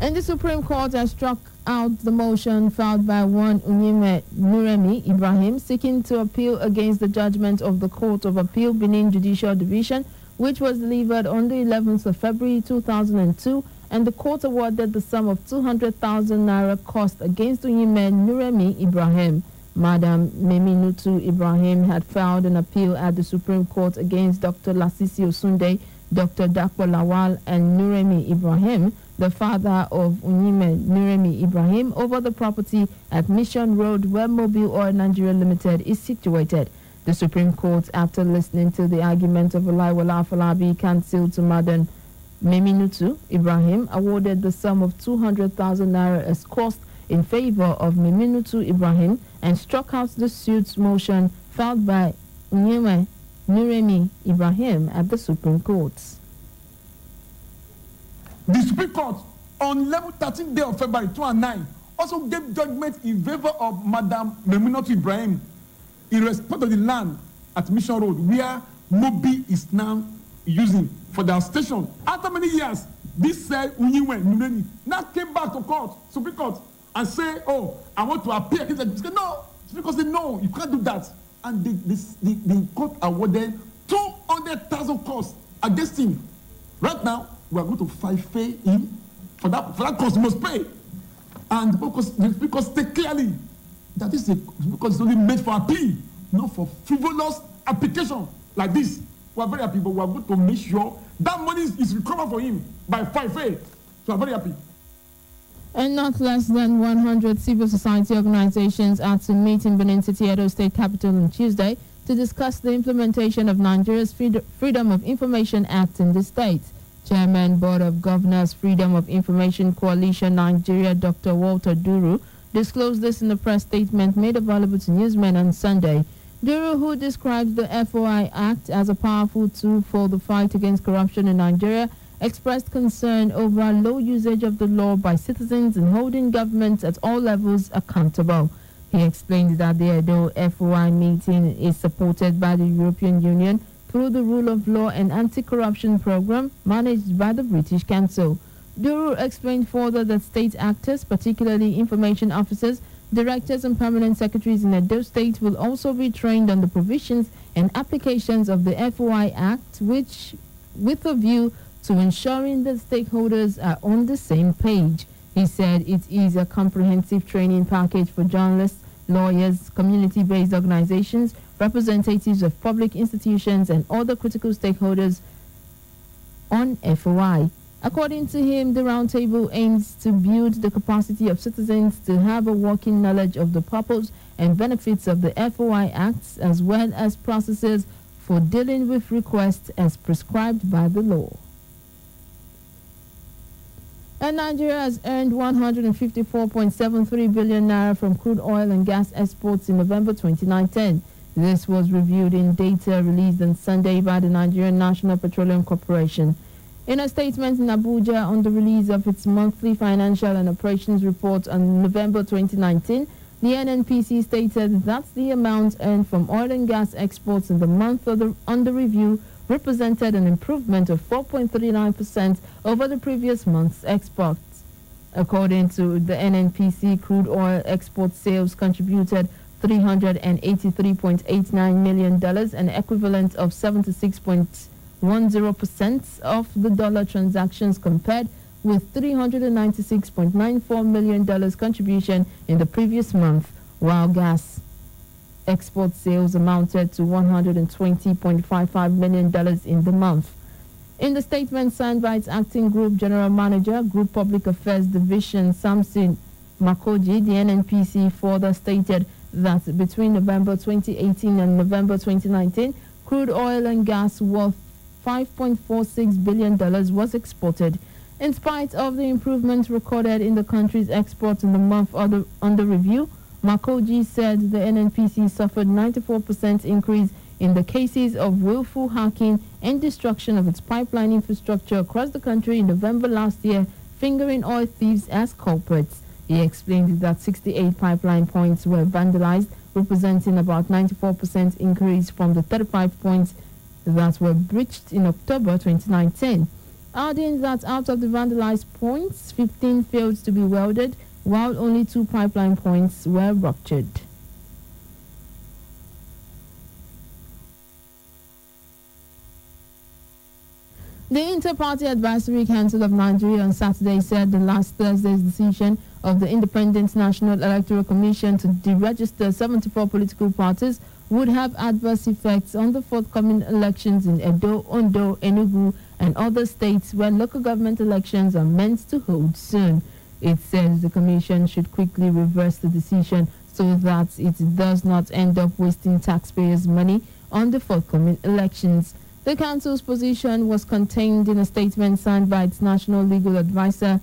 And the Supreme Court has struck out the motion filed by one Unyime Nuremi Ibrahim seeking to appeal against the judgment of the Court of Appeal Benin Judicial Division, which was delivered on the 11th of February 2002, and the court awarded the sum of 200,000 naira cost against Unyime Nuremi Ibrahim. Madam Meminutu Ibrahim had filed an appeal at the Supreme Court against Dr. Lasisi Osunde, Dr. Dakwa Lawal, and Nuremi Ibrahim, the father of Unyime Nuremi Ibrahim, over the property at Mission Road where Mobile Oil Nigeria Limited is situated. The Supreme Court, after listening to the argument of Olaiwola Afolabi, counsel to Madam Meminutu Ibrahim, awarded the sum of 200,000 naira as cost in favor of Meminutu Ibrahim and struck out the suit's motion filed by Unyime Nuremi Ibrahim at the Supreme Court. The Supreme Court on 13th day of February 2009, also gave judgment in favor of Madam Memunatu Ibrahim in respect of the land at Mission Road, where Mobi is now using for their station. After many years, this said Unyiwe Numeni now came back to court, Supreme Court, and say, oh, I want to appear. He said, no, it's because they know you can't do that. And the court awarded 200,000 costs against him. Right now, we are going to pay him for that cost he must pay. And because state clearly that is because it's only made for appeal, not for frivolous application like this. We are very happy, but we are going to make sure that money is recovered for him by 5A. So we are very happy. And not less than 100 civil society organizations are to meet in Benin City, Edo State capital on Tuesday to discuss the implementation of Nigeria's Freedom of Information Act in the state. Chairman, Board of Governors, Freedom of Information Coalition Nigeria, Dr. Walter Duru, disclosed this in a press statement made available to newsmen on Sunday. Duru, who describes the FOI Act as a powerful tool for the fight against corruption in Nigeria, expressed concern over low usage of the law by citizens in holding governments at all levels accountable. He explained that the Edo FOI meeting is supported by the European Union through the Rule of Law and Anti-Corruption Program managed by the British Council. Duru explained further that state actors, particularly information officers, directors and permanent secretaries in Edo State, will also be trained on the provisions and applications of the FOI Act, which with a view to ensuring that stakeholders are on the same page. He said it is a comprehensive training package for journalists, lawyers, community-based organizations, representatives of public institutions, and other critical stakeholders on FOI. According to him, the roundtable aims to build the capacity of citizens to have a working knowledge of the purpose and benefits of the FOI Acts, as well as processes for dealing with requests as prescribed by the law. And Nigeria has earned 154.73 billion naira from crude oil and gas exports in November 2019. This was reviewed in data released on Sunday by the Nigerian National Petroleum Corporation. In a statement in Abuja on the release of its monthly financial and operations report on November 2019, the NNPC stated that the amount earned from oil and gas exports in the month under review represented an improvement of 4.39% over the previous month's exports. According to the NNPC, crude oil export sales contributed $383.89 million, an equivalent of 76.10% of the dollar transactions, compared with $396.94 million contribution in the previous month, while gas export sales amounted to $120.55 million in the month. In the statement signed by its acting group general manager, Group Public Affairs Division, Samson Makoji, the NNPC further stated that between November 2018 and November 2019, crude oil and gas worth $5.46 billion was exported. In spite of the improvement recorded in the country's exports in the month under review, Makoji said the NNPC suffered 94% increase in the cases of willful hacking and destruction of its pipeline infrastructure across the country in November last year, fingering oil thieves as culprits. He explained that 68 pipeline points were vandalized, representing about 94% increase from the 35 points that were breached in October 2019. Adding that out of the vandalized points, 15 failed to be welded, while only 2 pipeline points were ruptured. The Inter-Party Advisory Council of Nigeria on Saturday said the last Thursday's decision of the Independent National Electoral Commission to deregister 74 political parties would have adverse effects on the forthcoming elections in Edo, Ondo, Enugu, and other states where local government elections are meant to hold soon. It says the Commission should quickly reverse the decision so that it does not end up wasting taxpayers' money on the forthcoming elections. The Council's position was contained in a statement signed by its National Legal Advisor,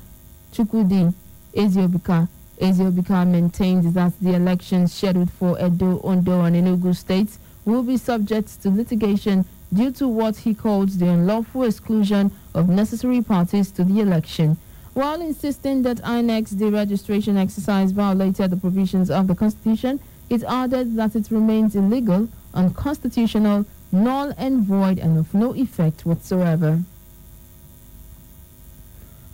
Chukwudi Eziobika. Eziobika maintained that the elections scheduled for Edo, Ondo, and Enugu states will be subject to litigation due to what he called the unlawful exclusion of necessary parties to the election. While insisting that INEC's deregistration exercise violated the provisions of the Constitution, it added that it remains illegal, unconstitutional, null and void, and of no effect whatsoever.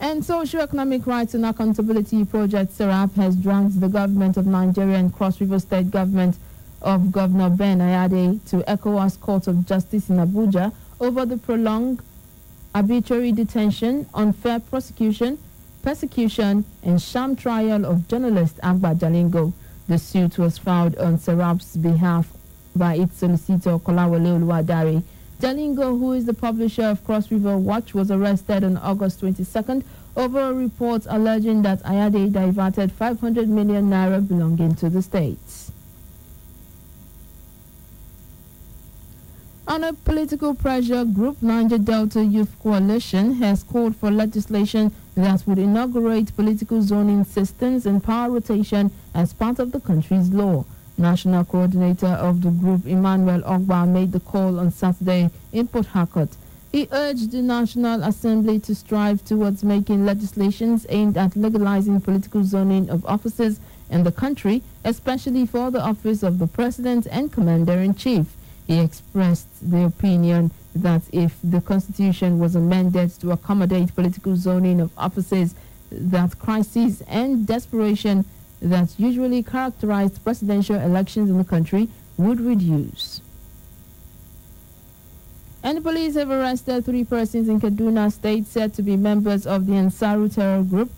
And Socio-Economic Rights and Accountability Project SERAP has dragged the government of Nigeria and Cross River State government of Governor Ben Ayade to ECOWAS Court of Justice in Abuja over the prolonged arbitrary detention, unfair prosecution, persecution, and sham trial of journalist Agba Jalingo. The suit was filed on SERAP's behalf by its solicitor Kolawole Oluwadare. Jalingo, who is the publisher of Cross River Watch, was arrested on August 22nd over a report alleging that Ayade diverted 500 million naira belonging to the states. On a political pressure group, Niger Delta Youth Coalition has called for legislation that would inaugurate political zoning systems and power rotation as part of the country's law. National coordinator of the group, Emmanuel Ogba, made the call on Saturday in Port Harcourt. He urged the National Assembly to strive towards making legislations aimed at legalizing political zoning of offices in the country, especially for the office of the President and Commander-in-Chief. He expressed the opinion that if the Constitution was amended to accommodate political zoning of offices, that crises and desperation that usually characterized presidential elections in the country would reduce. And the police have arrested 3 persons in Kaduna State said to be members of the Ansaru terror group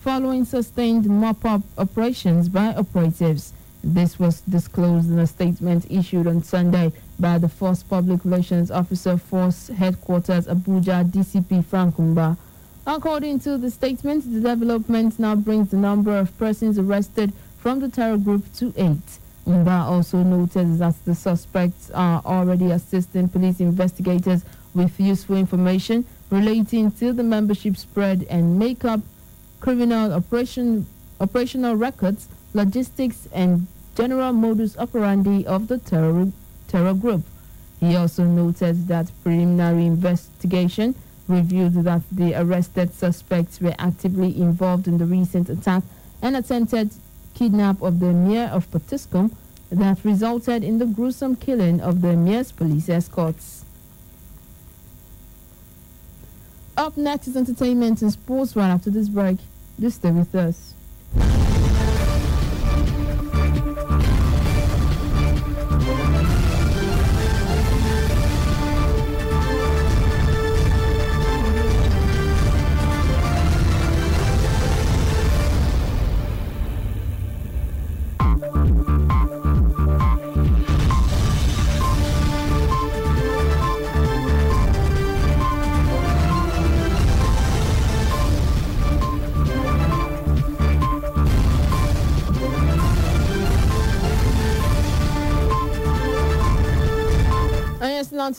following sustained mop-up operations by operatives. This was disclosed in a statement issued on Sunday by the Force Public Relations Officer Force Headquarters Abuja DCP Frank Umba. According to the statement, the development now brings the number of persons arrested from the terror group to 8. Umba also noted that the suspects are already assisting police investigators with useful information relating to the membership spread and make-up, criminal operational records, logistics, and general modus operandi of the terror group. He also noted that preliminary investigation revealed that the arrested suspects were actively involved in the recent attack and attempted kidnap of the Emir of Potiskum that resulted in the gruesome killing of the Emir's police escorts. Up next is entertainment and sports. Right after this break, do stay with us.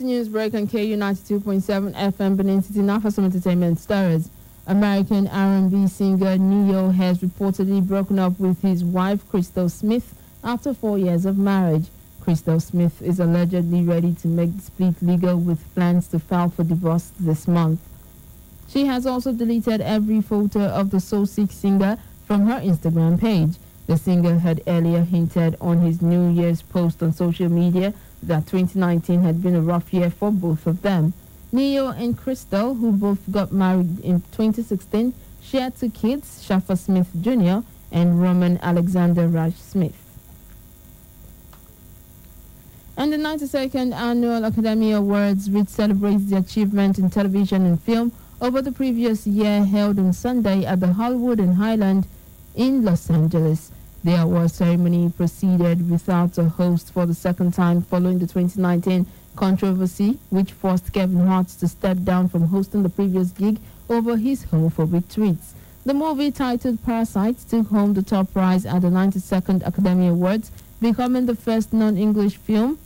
News break on KU 92.7 FM Benin City. Now for some entertainment stories. American R&B singer Ne-Yo has reportedly broken up with his wife Crystal Smith after 4 years of marriage. Crystal Smith is allegedly ready to make the split legal with plans to file for divorce this month. She has also deleted every photo of the Soul Sick singer from her Instagram page. The singer had earlier hinted on his New Year's post on social media that 2019 had been a rough year for both of them. Ne-Yo and Crystal, who both got married in 2016, shared 2 kids, Shafa Smith Jr. and Roman Alexander Raj Smith. And the 92nd Annual Academy Awards, which celebrates the achievement in television and film over the previous year, held on Sunday at the Hollywood and Highland in Los Angeles. The award ceremony proceeded without a host for the second time following the 2019 controversy, which forced Kevin Hart to step down from hosting the previous gig over his homophobic tweets. The movie, titled Parasite, took home the top prize at the 92nd Academy Awards, becoming the first non-English film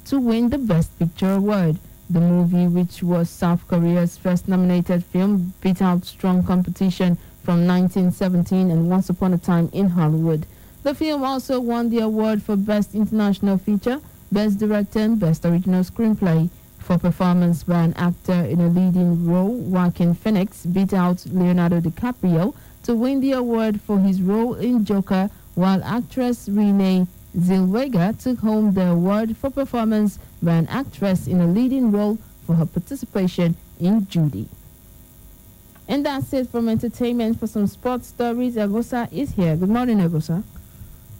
to win the Best Picture award. The movie, which was South Korea's first nominated film, beat out strong competition from 1917 and Once Upon a Time in Hollywood. The film also won the award for Best International Feature, Best Director, and Best Original Screenplay. for performance by an actor in a leading role. Joaquin Phoenix beat out Leonardo DiCaprio to win the award for his role in Joker, while actress Renee Zellweger took home the award for performance by an actress in a leading role for her participation in Judy. And that's it from entertainment. For some sports stories, Agosa is here. Good morning, Agosa.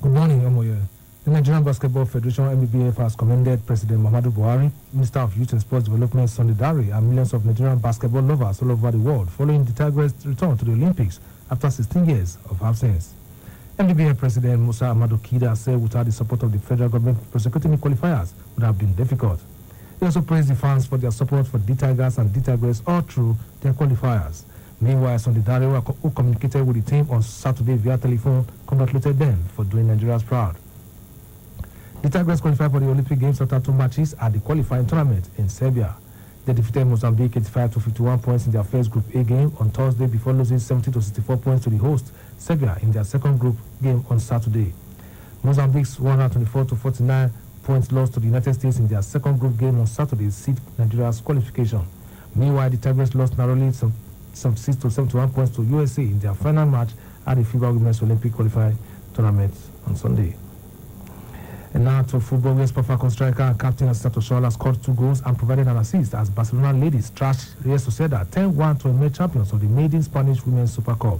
Good morning, Omoye. The Nigerian Basketball Federation (NBBF) has commended President Muhammadu Buhari, Minister of Youth and Sports Development Sunday Dare, and millions of Nigerian basketball lovers all over the world following the Tigers' return to the Olympics after 16 years of absence. NBBF President Musa Amadu Kida said without the support of the federal government, prosecuting the qualifiers would have been difficult. He also praised the fans for their support for the Tigers and the Tigers all through their qualifiers. Meanwhile, Sunday Dare, who communicated with the team on Saturday via telephone, congratulated them for doing Nigerians proud. The Tigers qualified for the Olympic Games after 2 matches at the qualifying tournament in Serbia. They defeated Mozambique 85 to 51 points in their first Group A game on Thursday before losing 70 to 64 points to the host, Serbia, in their second group game on Saturday. Mozambique's 124 to 49 points loss to the United States in their second group game on Saturday sealed Nigeria's qualification. Meanwhile, the Tigers lost narrowly some 6 to 71 points to USA in their final match at the FIBA Women's Olympic qualifying tournament on Sunday. And now to football, where Super Falcons striker and captain Sato Shola scored 2 goals and provided an assist as Barcelona ladies trashed Real Sociedad 10-1 to emerge champions of the maiden Spanish Women's Super Cup.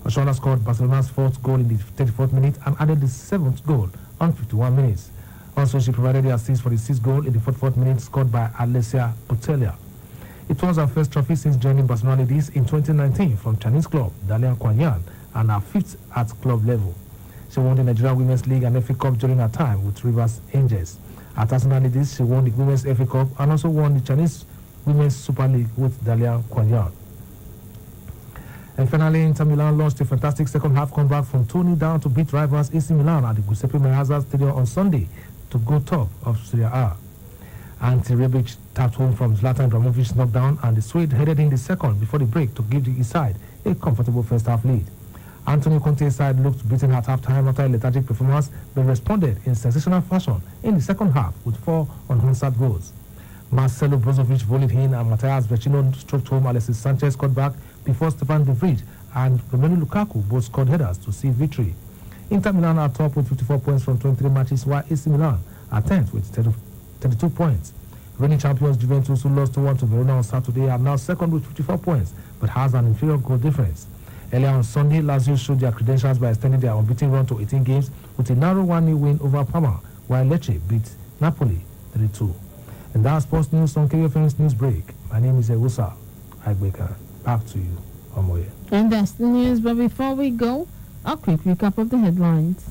Shola scored Barcelona's 4th goal in the 34th minute and added the 7th goal on 51 minutes. Also, she provided the assist for the 6th goal in the 44th minute scored by Alessia Putellas. It was her first trophy since joining Barcelona ladies in 2019 from Chinese club Dalian Quanyan and her 5th at club level. She won the Nigeria Women's League and FA Cup during her time with Rivers Angels. At Arsenal ladies, she won the Women's FA Cup and also won the Chinese Women's Super League with Dalian Quanyan. And finally, Inter Milan launched a fantastic second-half comeback from 2-0 down to beat rivals AC Milan at the Giuseppe Meazza Stadium on Sunday to go top of Serie A. Ante Rebic tapped home from Zlatan Ibrahimovic's knockdown, and the Swede headed in the second before the break to give the East side a comfortable first-half lead. Antonio Conte's side looked beaten at half-time after a lethargic performance, but responded in sensational fashion in the second half with 4 unanswered goals. Marcelo Brozovic volleyed in, and Matthias Vecino stroked home. Alexis Sanchez scored back before Stefan De Vrij and Romelu Lukaku both scored headers to see victory. Inter Milan are top with 54 points from 23 matches, while AC Milan are 10th with 32 points. Reigning champions Juventus, who lost 2-1 to Verona on Saturday, are now second with 54 points, but has an inferior goal difference. Earlier on Sunday, Lazio showed their credentials by extending their unbeaten run to 18 games with a narrow 1-0 win over Parma, while Lecce beat Napoli 3-2. And that's sports news on KFM's News Break. My name is Ewusa Agbeka. Back to you, Omoye. And that's the news, but before we go, a quick recap of the headlines.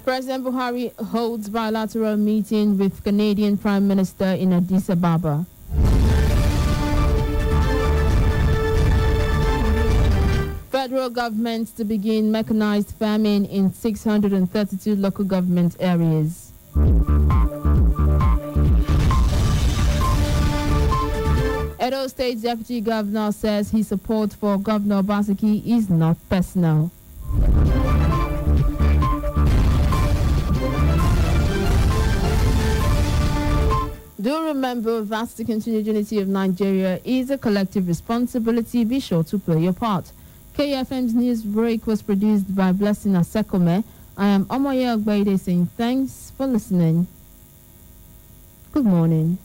President Buhari holds bilateral meeting with Canadian Prime Minister in Addis Ababa. Federal government to begin mechanized farming in 632 local government areas. Edo State Deputy Governor says his support for Governor Obaseki is not personal. Do remember that the continued unity of Nigeria is a collective responsibility. Be sure to play your part. KFM's News Break was produced by Blessing Asekome. I am Omoye Ogbeide saying thanks for listening. Good morning.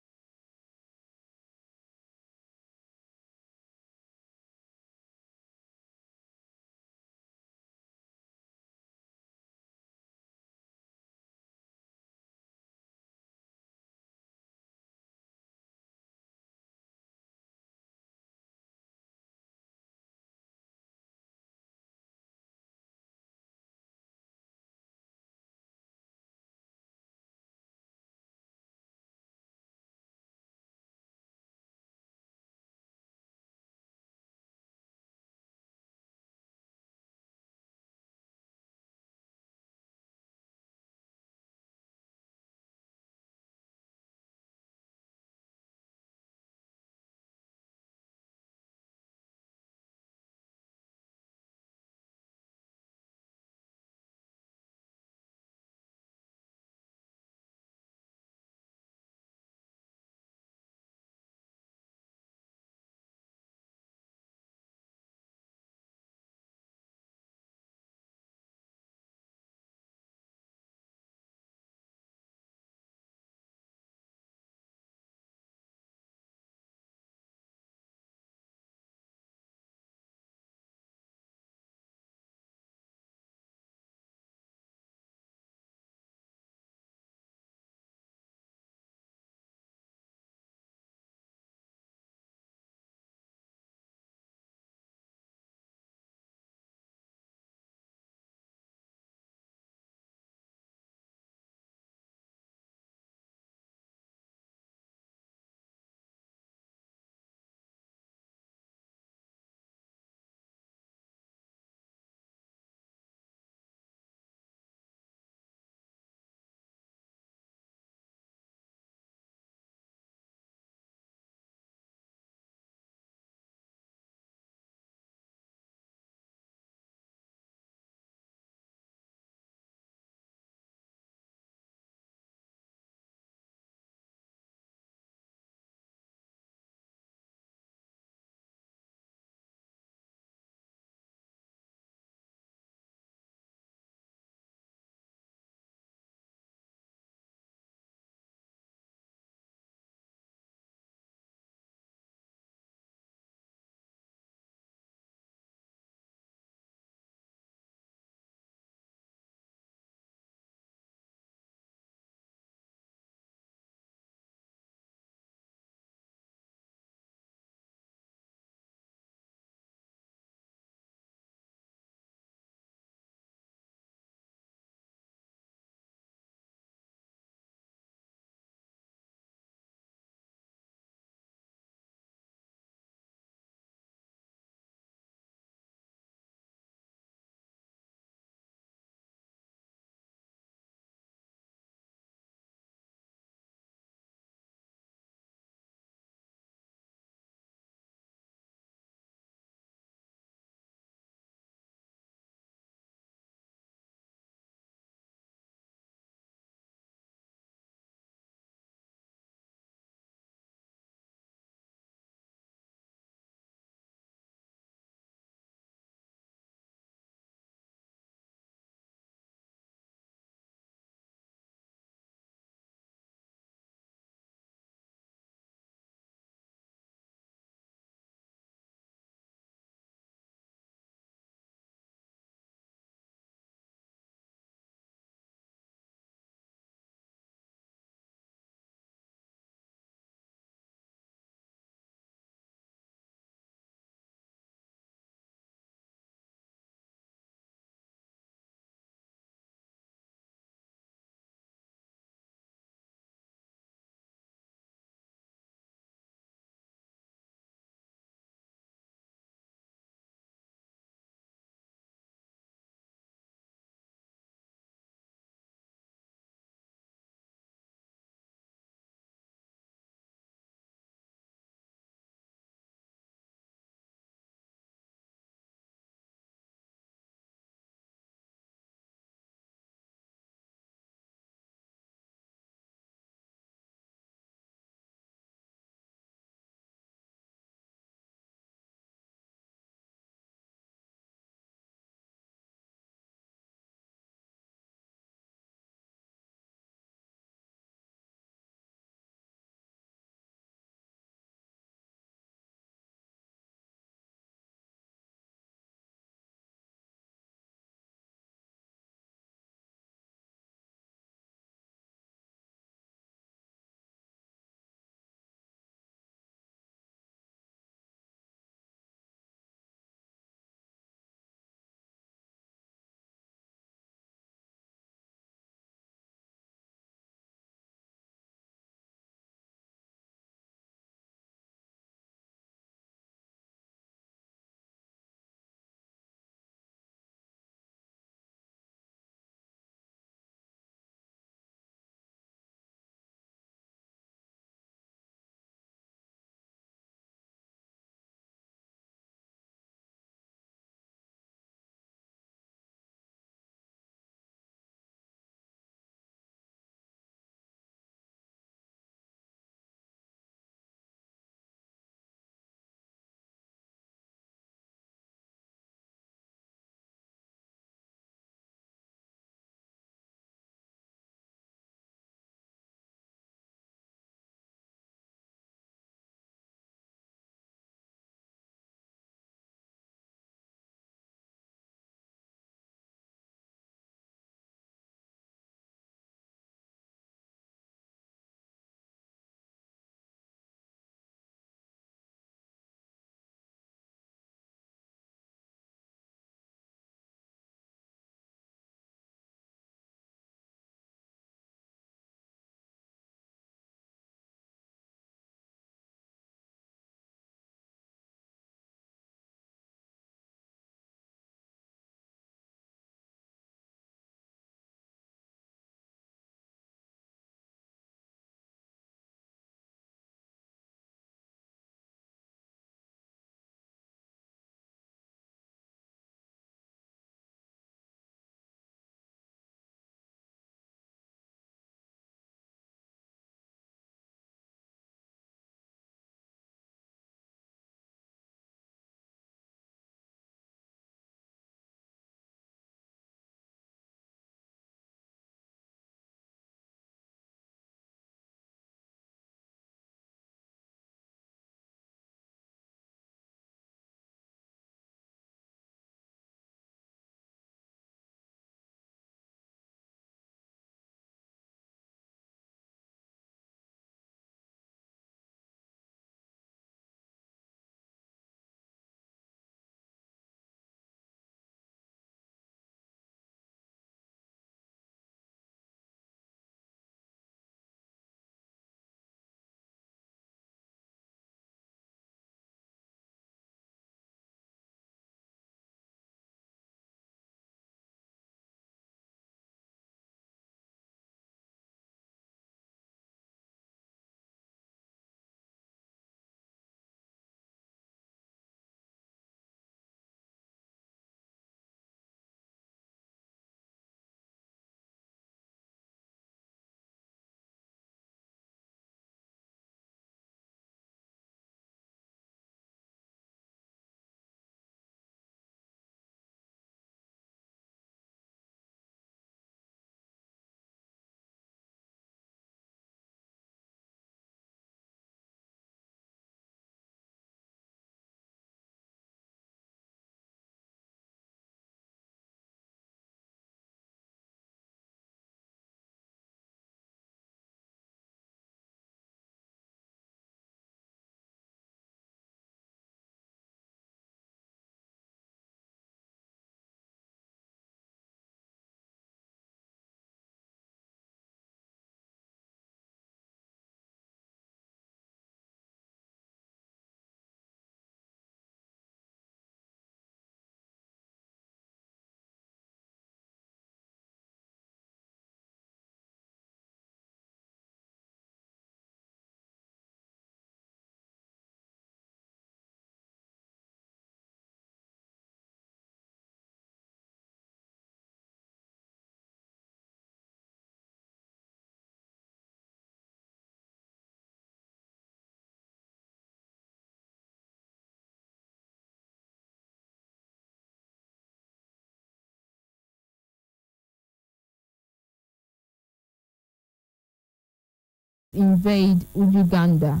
invade Uganda.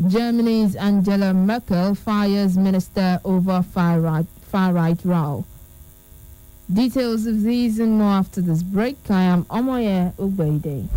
Germany's Angela Merkel fires minister over far-right row. Details of these and more after this break. I am Omoye Ugbede.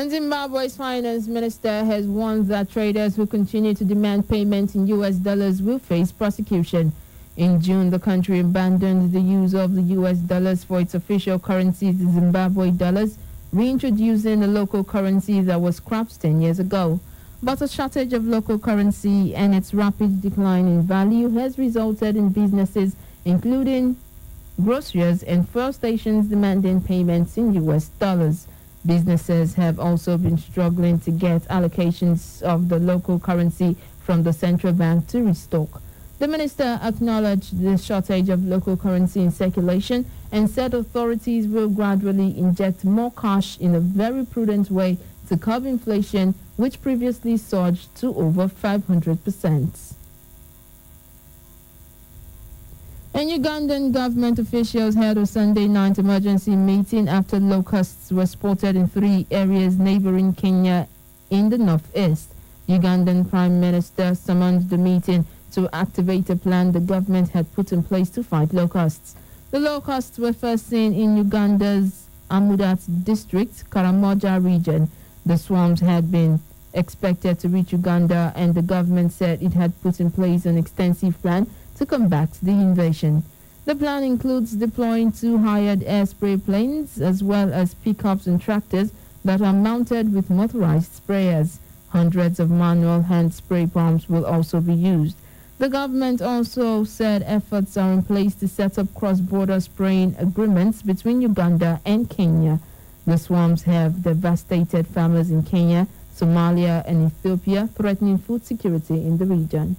Zimbabwe's finance minister has warned that traders who continue to demand payment in U.S. dollars will face prosecution. In June, the country abandoned the use of the U.S. dollars for its official currency, the Zimbabwe dollars, reintroducing a local currency that was scrapped 10 years ago. But a shortage of local currency and its rapid decline in value has resulted in businesses, including grocers and fuel stations, demanding payments in U.S. dollars. Businesses have also been struggling to get allocations of the local currency from the central bank to restock. The minister acknowledged the shortage of local currency in circulation and said authorities will gradually inject more cash in a very prudent way to curb inflation, which previously surged to over 500%. And Ugandan government officials held a Sunday night emergency meeting after locusts were spotted in 3 areas neighboring Kenya in the northeast. Ugandan Prime Minister summoned the meeting to activate a plan the government had put in place to fight locusts. The locusts were first seen in Uganda's Amudat district, Karamoja region. The swarms had been expected to reach Uganda, and the government said it had put in place an extensive plan to combat the invasion. The plan includes deploying 2 hired air spray planes as well as pickups and tractors that are mounted with motorized sprayers. Hundreds of manual hand spray pumps will also be used. The government also said efforts are in place to set up cross-border spraying agreements between Uganda and Kenya. The swarms have devastated farmers in Kenya, Somalia, and Ethiopia, threatening food security in the region.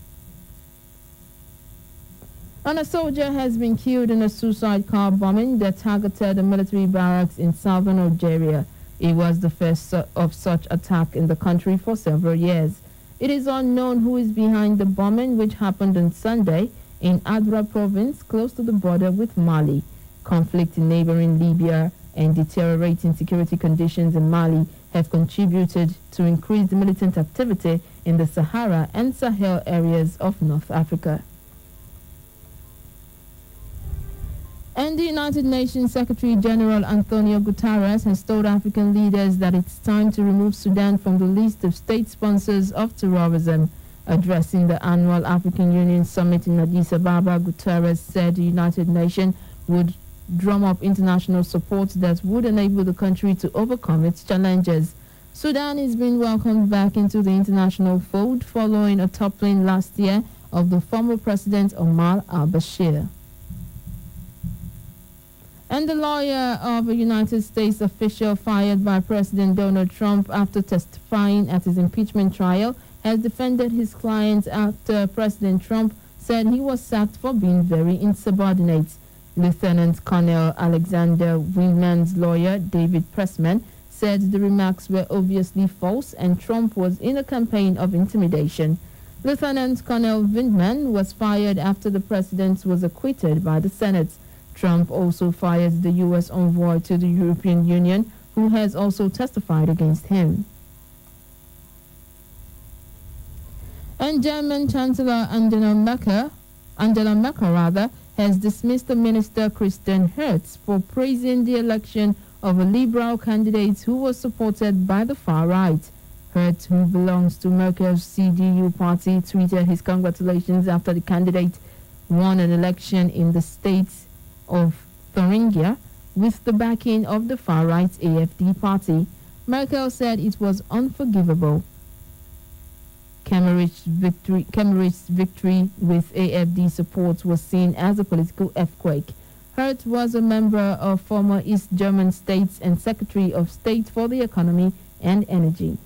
And a soldier has been killed in a suicide car bombing that targeted a military barracks in southern Algeria. It was the first of such attack in the country for several years. It is unknown who is behind the bombing, which happened on Sunday in Adra province, close to the border with Mali. Conflict in neighboring Libya and deteriorating security conditions in Mali have contributed to increased militant activity in the Sahara and Sahel areas of North Africa. And the United Nations Secretary General Antonio Guterres has told African leaders that it's time to remove Sudan from the list of state sponsors of terrorism. Addressing the annual African Union Summit in Addis Ababa, Guterres said the United Nations would drum up international support that would enable the country to overcome its challenges. Sudan is being welcomed back into the international fold following a toppling last year of the former President Omar al-Bashir. And the lawyer of a United States official fired by President Donald Trump after testifying at his impeachment trial has defended his client after President Trump said he was sacked for being very insubordinate. Lieutenant Colonel Alexander Windman's lawyer, David Pressman, said the remarks were obviously false and Trump was in a campaign of intimidation. Lieutenant Colonel Windman was fired after the president was acquitted by the Senate. Trump also fired the U.S. envoy to the European Union, who has also testified against him. And German Chancellor Angela Merkel has dismissed the minister Christian Hertz for praising the election of a liberal candidate who was supported by the far right. Hertz, who belongs to Merkel's CDU party, tweeted his congratulations after the candidate won an election in the state of Thuringia with the backing of the far-right AFD party. Merkel said it was unforgivable. Kemmerich's victory with AFD support was seen as a political earthquake. Hertz was a member of former East German states and Secretary of State for the Economy and Energy.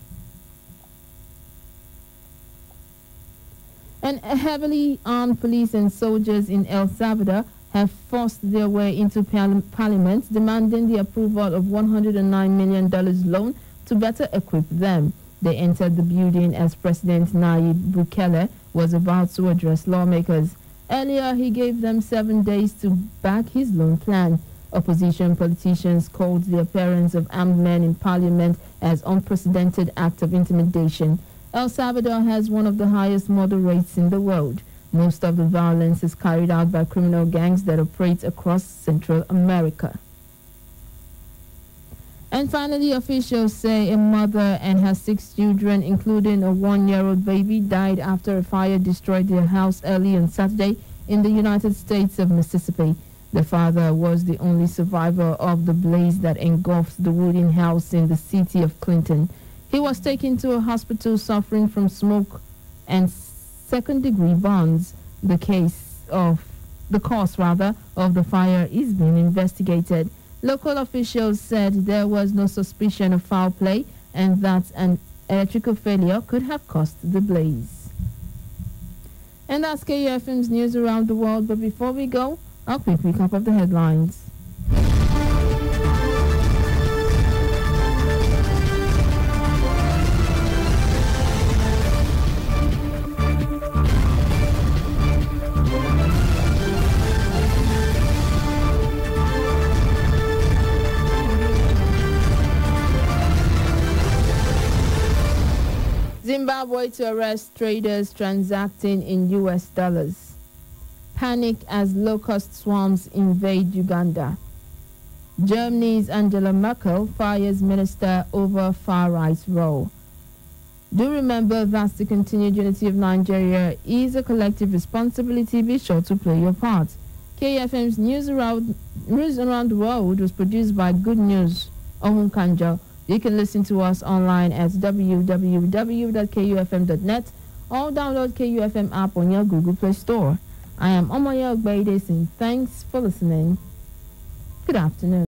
And heavily armed police and soldiers in El Salvador have forced their way into parliament, demanding the approval of $109 million loan to better equip them. They entered the building as President Nayib Bukele was about to address lawmakers. Earlier, he gave them 7 days to back his loan plan. Opposition politicians called the appearance of armed men in parliament as unprecedented act of intimidation. El Salvador has one of the highest murder rates in the world. Most of the violence is carried out by criminal gangs that operate across Central America. And finally, officials say a mother and her 6 children, including a 1-year-old baby, died after a fire destroyed their house early on Saturday in the United States of Mississippi. The father was the only survivor of the blaze that engulfed the wooden house in the city of Clinton. He was taken to a hospital suffering from smoke and second-degree burns. The cause of the fire is being investigated. Local officials said there was no suspicion of foul play and that an electrical failure could have caused the blaze. And that's KUFM's news around the world. But before we go, a quick recap of the headlines. Zimbabwe to arrest traders transacting in U.S. dollars. Panic as locust swarms invade Uganda. Germany's Angela Merkel fires minister over far-right role. Do remember that the continued unity of Nigeria is a collective responsibility. Be sure to play your part. KFM's news around the world was produced by Good News Ohunkanjo. You can listen to us online at www.kufm.net or download KUFM app on your Google Play Store. I am Omoyo Ogbeide saying thanks for listening. Good afternoon.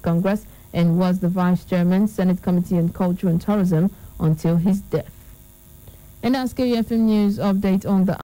Congress and was the Vice Chairman, Senate Committee on Culture and Tourism until his death. And that's KUFM News update on the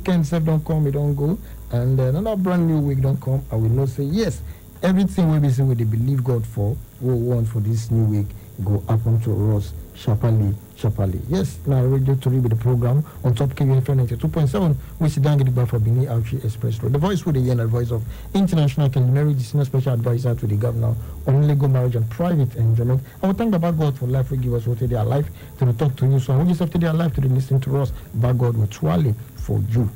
weekend self don't come, we don't go, and another brand new week don't come, I will not say yes. Everything we be say we dey believe God for, we want for this new week go happen to us sharply. Yes, now Radio Tori with the program on top KUFM 92.7. We sit down get back for Bini Auchi Express Road. The voice with the year, the voice of International Calimary, the senior special advisor to the governor on legal marriage and private enjoyment. I will thank Baba God for life. We give us what they are life to talk to you. So I want yourself to their life to listen to us. Baba God will twirly for you.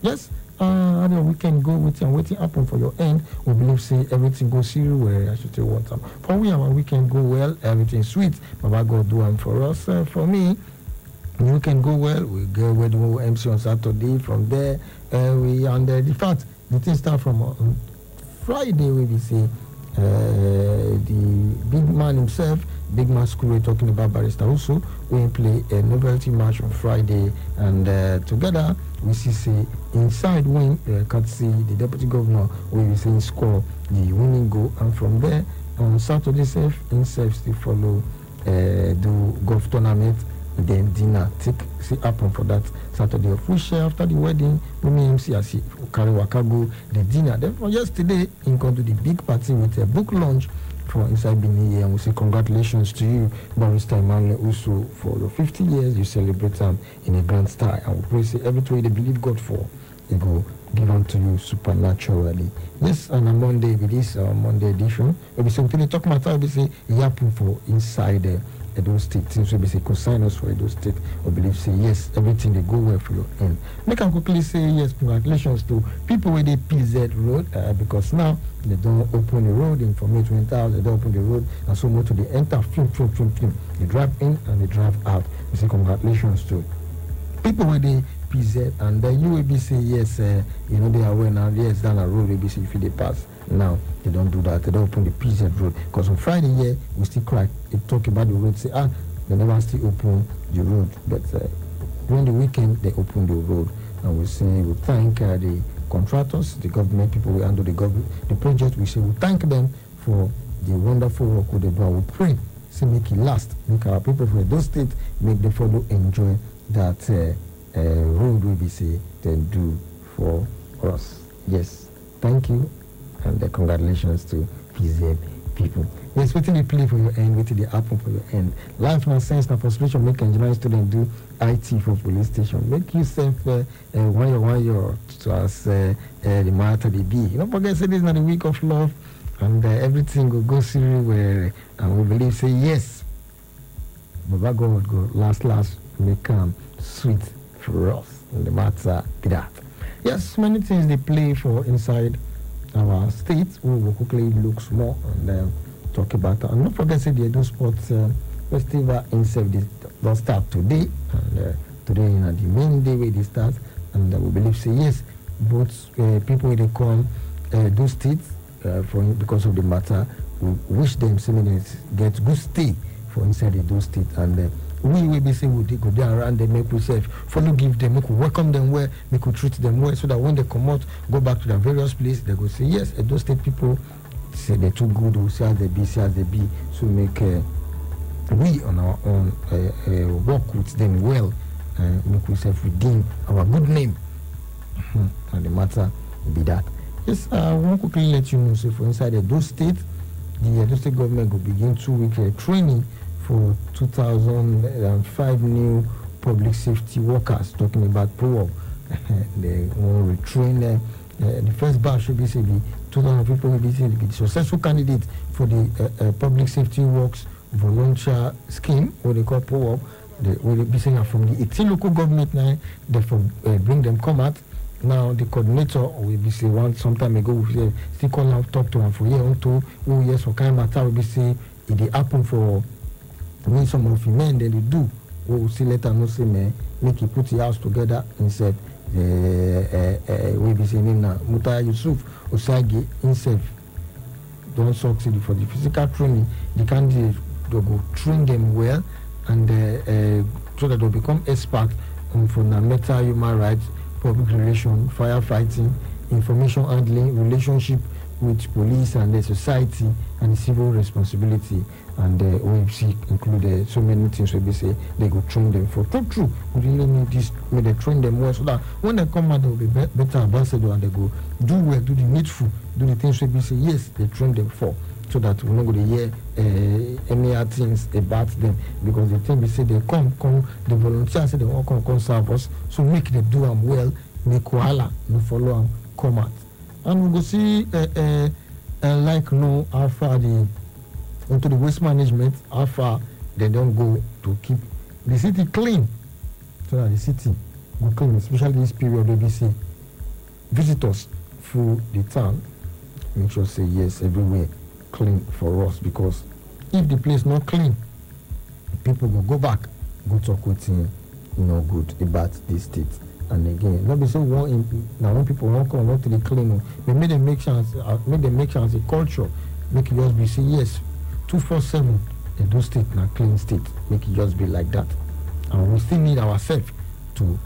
Yes. How the weekend go with and waiting happen for your end. We believe say everything goes serious where I should say one time. For we our weekend go well, everything sweet. Baba God do one for us. For me, the weekend go well. We go wedding MC on Saturday. From there, we and the fact the thing start from Friday. We say the big man himself. Big Masquerade talking about Barrister also. We play a novelty match on Friday, and together we say inside win courtesy the deputy governor we will say score the winning goal, and from there on Saturday himself still follow do golf tournament, then dinner take see happen for that Saturday of which after the wedding we may MC as carry waka go the dinner. Then for yesterday in come to the big party with a book launch for inside Bini, and we say congratulations to you, Barrister Emmanuel Uso, for your 50 years. You celebrate them in a grand style, and we pray say everything they believe God for, they go give unto you supernaturally. Yes, and on Monday with this Monday edition, we say we talk matter. We say it happen for inside Edo State. Since we say consign us for Edo State, we believe say yes, everything they go well for your end. Make I quickly say yes, congratulations to people with the PZ road because now they don't open the road. Information went out, they don't open the road, and so much to the enter, film. They drive in and they drive out. We say congratulations to people with the PZ, and then you will be say yes, you know they are aware now. Yes, down the road, they say if they pass. Now they don't do that. They don't open the PZ road because on Friday here we still crack. They talk about the road. Say they never still open the road, but during the weekend they open the road, and we say we thank the contractors, the government people who handle the project. We say we thank them for the wonderful work they do. We pray say make it last, make our people from those states make them follow enjoy that road we say they do for us. Yes, thank you. And congratulations to PZ people. Yes, waiting they play for your end, waiting they happen for your end. Life and sense and frustration make engineering students do IT for police station. Make yourself 1 year to us the matter they be. You don't forget, say this is not a week of love, and everything will go serious where, and we believe, say yes. Baba God go last, make come sweet for us. And the matter that. Yes, many things they play for inside our state. We will quickly look more and talk about that. And don't forget, say the Edo Sports Festival in will start today, and today is the main day where they start, and we believe say yes, both people they come those states because of the matter. We wish them minutes get good stay for inside those states, and we will be saying we go down around them, make we safe, follow, give them, make we welcome them well, make we treat them well, so that when they come out, go back to their various places, they go say yes, those state people say they're too good, or say as they be, so make we on our own work with them well, make we self redeem our good name, and the matter be that. Yes, I want to quickly let you know, so for inside those states, the Edo State government will begin 2-week training for 2,005 new public safety workers, talking about POWOP. They want to retrain the first batch should be say the 2,000 people will be the successful candidate for the public safety works volunteer scheme, what they call POWOP. They will be saying from the 18 local government now, they bring them come out. Now the coordinator will be say one sometime ago we say still call out talk to one for year on to yes for kind matter will be say it they happen for when some of the men then they do we will see later no say man make he put the house together instead we be saying him now Muta Yusuf Osagi himself don't succeed for the physical training. The candidate they go train them well and so that they'll become expert on fundamental human rights, public relations, firefighting, information handling, relationship with police and the society and the civil responsibility, and the OFC include so many things where they say they go train them for true. We really need this, may they train them well so that when they come out they will be better ambassador, and they go do well, do the needful, do the things where they say yes, they train them for, so that we're not going to hear any other things about them, because the thing we say they come, the volunteers say they won't come serve us, so make them do them well, make koala, no follow them, come out. And we go see like no how far into the waste management, how far they don't go to keep the city clean, so that the city will clean, especially this period where we see visitors through the town. Make sure say yes, everywhere clean for us, because if the place not clean, people will go back, go talk with him, good about this state. And again, not be so now when people won't come, not to the clean, they make them make chance a culture, make it just be say yes, 247 Edo state na clean state, make it just be like that. And we still need ourselves to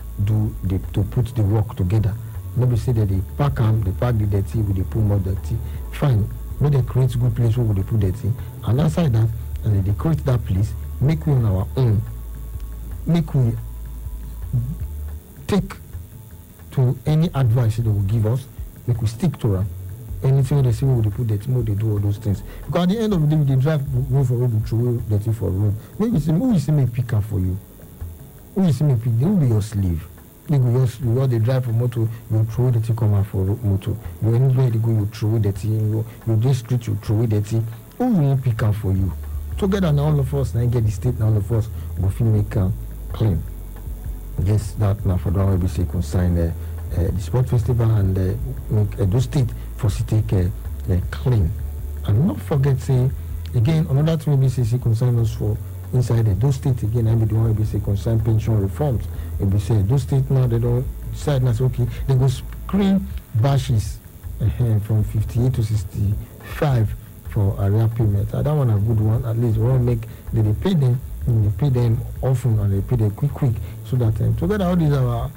put the work together. Nobody say that they pack the dirty, we they put more dirty. Fine, make they create good place where they put dirty, and outside that, and they create that place, make we on our own, make we take to any advice they will give us, make we stick to them. Anything they say we will put dirty, they do all those things. Because at the end of the day, they drive road for road, throw dirty for road. Maybe who you see me pick up for you? Who you see me pick? They will be your slave. They go they drive for motor, you throw dirty come out for motor. You anywhere they go, you throw dirty. You just street, you throw dirty. Who will pick up for you? Together now all of us, now get the state, now all of us go feel make clean. Yes, that now for the one we say consign the sport festival and make Edo state for city clean. And not forget say again another thing we say concern us for inside Edo state again. I be the one we say concern pension reforms. If we say Edo state now they don't decide now say okay they go screen bashes from 58 to 65 for area payment. I don't want a good one. At least we want to make they pay them. They pay them often and they pay them quick, so that together all these our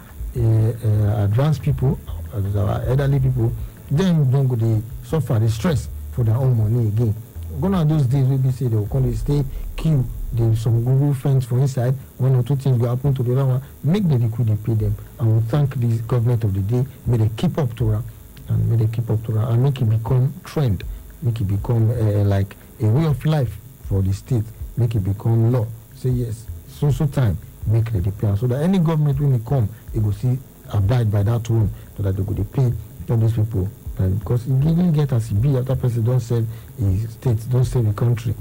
advanced people, our elderly people, then don't go they suffer the stress for their own money again. Gonna those days we say they will come, they stay queue, there's some Google friends for inside, one or two things will happen to the other one, make the liquid they pay them. And we thank this government of the day, may they keep up to her, and make it become trend, make it become like a way of life for the state, make it become law. Say yes, so time, make the pay, so that any government when it come, it will see abide by that one, so that they go to pay all these people. And because it didn't get as it be after president don't save his state, don't save the country.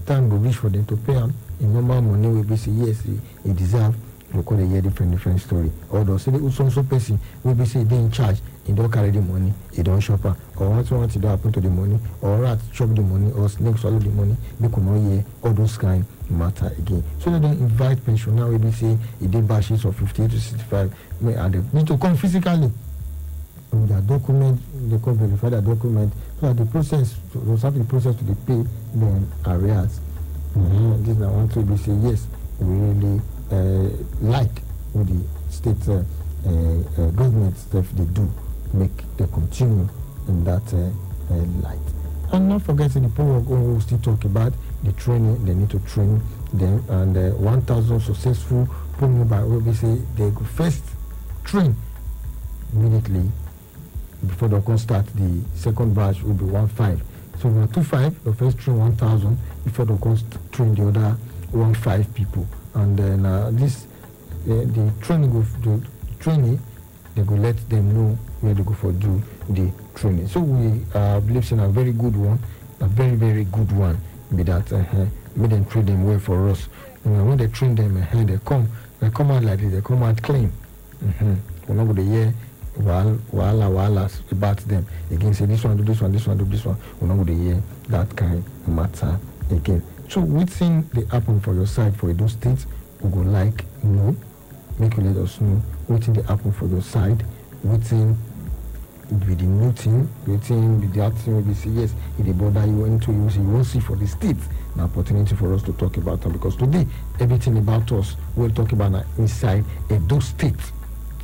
Time will reach for them to pay him in normal money. We be say yes, he deserve. We call a different story. Although say the person will be say they in charge, he don't carry the money, he don't shop her, or once it don't happen to the money, or rat chop the money, or snake swallow the money, they could not hear all those kind matter again. So they don't invite pensioner. We be say he did bashes of 58 to 65, and they need to come physically. With their document, they can verify their document, so that the process, to start the process to the pay them arrears. This is one to be say yes, we really like with the state government stuff they do, make they continue in that light. And not forgetting the power we still talk about the training. They need to train them, and 1,000 successful promo by we say they go first train immediately. Before they can start, the second batch will be 1,500. So we are 2,500, the first train 1,000 before they can train the other 1,500 people. And then the training, they go let them know where they go for do the training. So we believe in a very good one, a very, very good one. Be that make them train them well for us. And when they train them, they come out like this, they come out clean. We're not going to hear Wala about them again. Say this one do this one, this one do this one. We're not going to hear that kind of matter again. So within the happen for your side for those states, we go like no, make you let us know within the happen for your side, within with the new thing, within with the thing we say yes, if the border you went to use, you won't see for the state an opportunity for us to talk about them, because today everything about us we'll talk about now inside Edo State.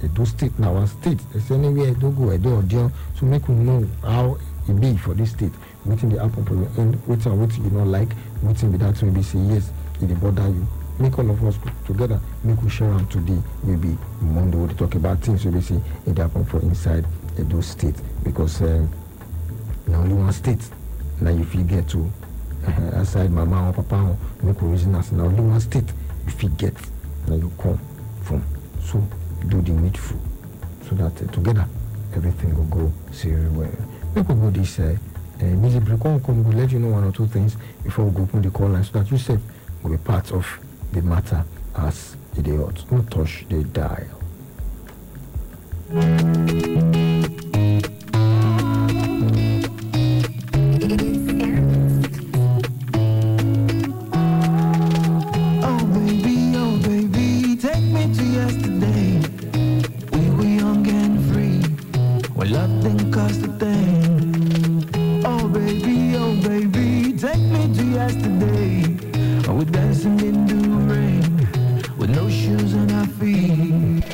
Edo State now one state. There's anywhere Edo go, Edo or Dion, so make we know how it be for this state, waiting the happen for your end, waiting you not like, waiting with that maybe say yes, it bother you. Make all of us together, make we share them today, maybe Monday we'll talk about things we see it happen for inside those states, because now only one state, now if you get to aside mama or papa, make a reason as now only one state, if you get, now you come from, so do the needful, so that together everything will go very well. We could go this busy break on, we'll let you know one or two things before we go open the call line, so that you said will be part of the matter as idiots. Don't touch the dial. Oh baby, take me to yesterday. We were young and free, when love didn't cost a thing. Oh baby, take me to yesterday. We're dancing in the rain, with no shoes on our feet.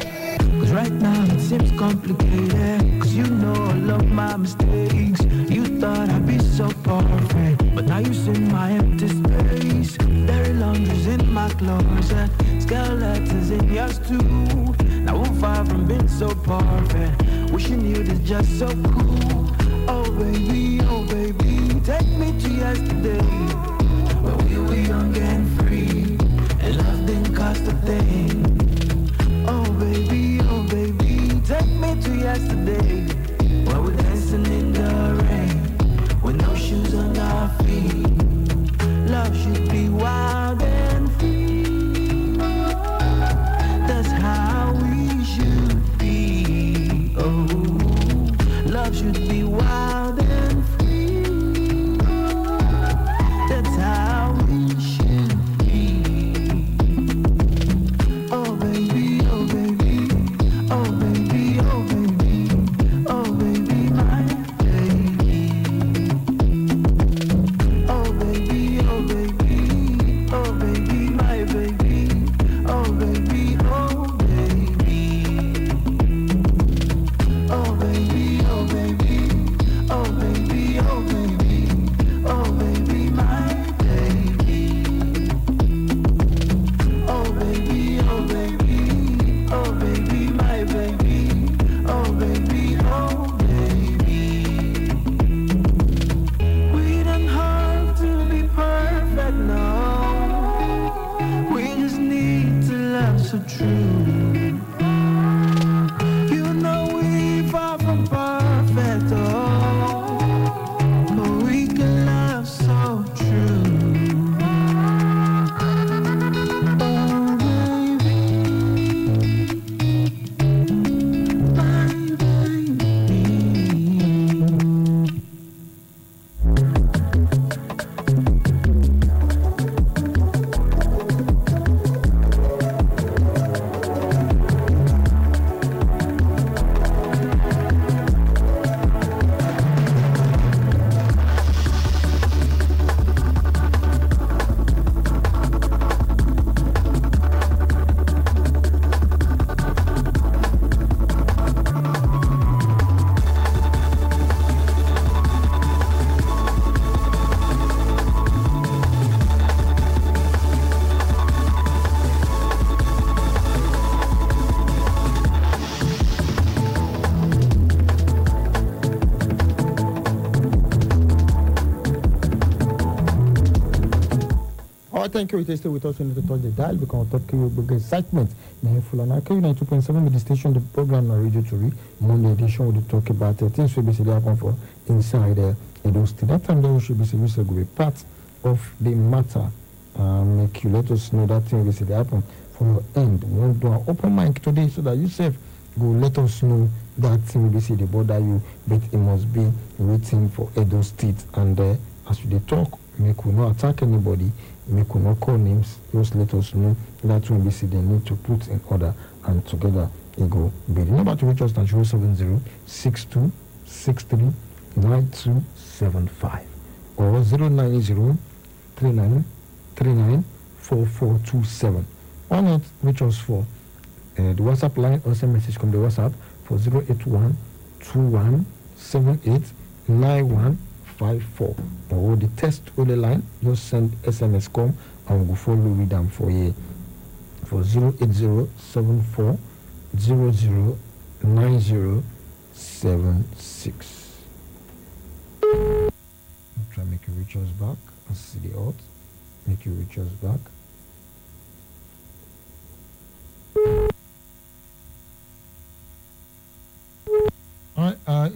Cause right now it seems complicated, cause you know all of my mistakes. You thought I'd be so perfect, but now you see my empty space. Dirty laundry's in my closet, skeletons in yours too. Now we're far from being so perfect, wishing you was just so cool. Oh baby, take me to yesterday, where we were young and free, and love didn't cost a thing. Oh baby, take me to yesterday, where we're dancing in the rain, with no shoes on our feet. Love should be wild and free, that's how we should be. Oh, love should be wild and free, that's how we should be. Oh baby, oh baby, oh baby, oh baby, oh baby, my baby. Oh baby, oh baby, oh baby, my baby. Oh baby, oh baby. Oh baby, oh baby, oh baby, oh baby, oh baby, my baby. Oh baby, oh baby, oh baby, my baby. Oh baby, oh baby. We don't have to be perfect, no. We just need to love so true. You know we far from perfect, oh, but we can love so true. Oh baby, my Thank you. Stay with us. We need to touch the dial because we'll talk about excitement. Now, full on KU92.7 with the station, the program, and Radio Tory. Monday edition, we'll talk about things we basically happen for inside Edo State. That time, we should be part of the matter. Make you let us know that thing basically happen for your end. We want to do an open mic today so that you self go let us know that thing basically bother you, but it must be waiting for Edo State. And as we talk, make we not attack anybody. Make we not call names, just let us know that will be see they need to put in order, and together it go be. The number to reach us at 070-6263-9275 or 090-3939-4427. Why not reach us for the WhatsApp line or send message from the WhatsApp for 081-2178 9154. Or the test only line, just send SMS come and we'll follow with them for you. For 08074 009076. Try make you reach us back and see the odds. Make you reach us back.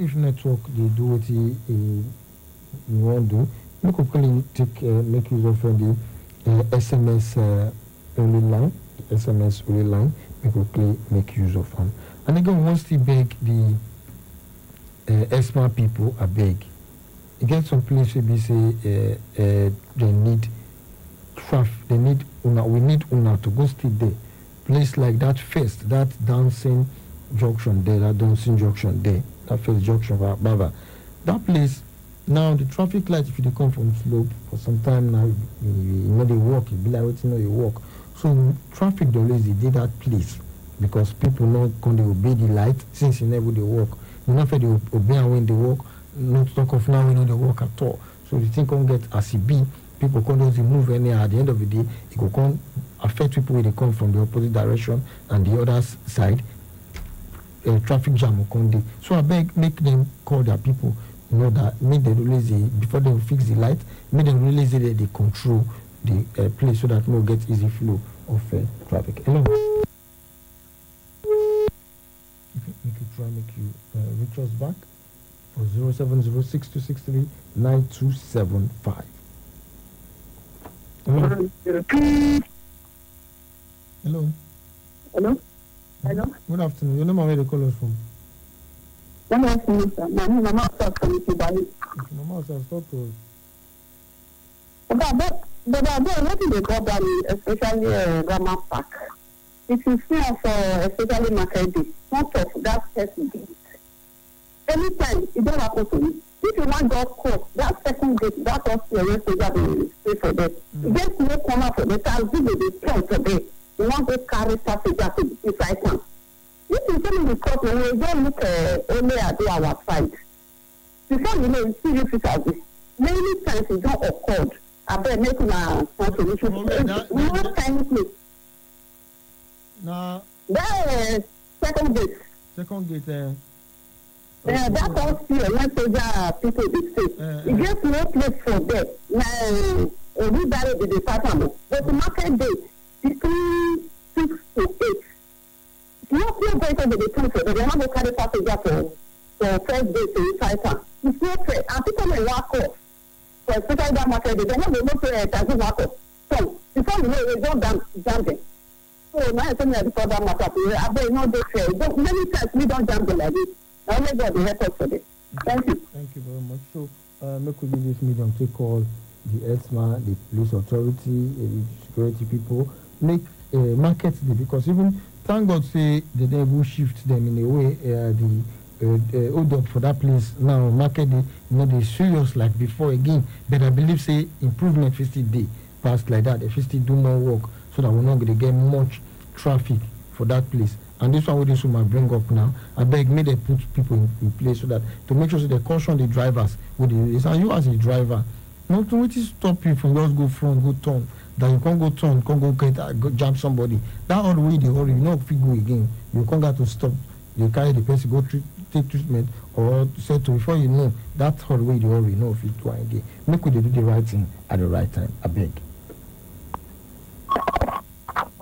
If network they do what you want to do, make quickly make use of the SMS only line. SMS only line. Make quickly make use of them. And again, once they beg the ESMA people, I beg. You get some place where they say they need traffic. They need una. We need una to go stay there. Place like that first, that dancing junction there, that dancing junction there, that first junction of Baba. That place, now the traffic light, if you come from slope for some time now, you know they walk, you be like waiting on you walk. So traffic they always did that place because people not going to obey the light since you never they walk. You know if they obey when they walk, not talk of now we know they walk at all. So the thing can get as it be, people can't just move anyhow. At the end of the day, it will come affect people when they come from the opposite direction and the other side. Traffic jam will come there. So I beg, make them call their people, you know that, make them release before they fix the light, make them release that they control the place so that no get easy flow of traffic. Hello. Make you try, make you reach us back for 0706-263-9275. Hello. Hello. Hello. Hello. Good afternoon. Your name and where they call us from? Good afternoon, sir. My name is Mama Osas from Ibadan. Mama Osas, talk to us. But what do they call that, especially Rama Park? It is fair for especially market day, not of that first gate. Anytime it don't happen to me. If you want that course, that second gate, that also your soldier will stay for them. You get no corner for the taxi will be strong for them. You want to carry passenger to the side town. This is only because when we don't look only at our side. Before you know, you see this service. Many times it don't occur. I bet making a solution. One tiny place. Now, that second gate. Second gate. That also when soldier people they say. It gets no place for them. Now, we bury the department. But the market day, between 6 to 8. No going to be the place for them. They have to carry passenger for first day to inside town. It's not fair. And people may walk off. So especially that market day, they're not going to taxi walk off. So before you know, they don't jam them. So now I tell me before that matter, I bet not they fair. Many times we don't jam them like this. Only God will help us for this. Thank you. Thank you very much. So make we give this medium take all the ESMA, the police authority, the security people, make market day because even thank God say the devil shift them in a way the hold up for that place now market day they serious like before again, but I believe say improvement 50 day past like that, they 50 do more work so that we're not going to get much traffic for that place. And this one with this woman bring up now, I beg me they put people in place so that to make sure that they caution the drivers with this. And you as a driver, not to wait to stop you from just go front, go turn. That you can't go turn, can't go get go jump somebody. That all the way they hurry, you know if you go again, you can't get to stop. You carry the person, go take treatment or say to before you know that all the way they hurry, you know if you go again. Make we do the right thing at the right time. I beg.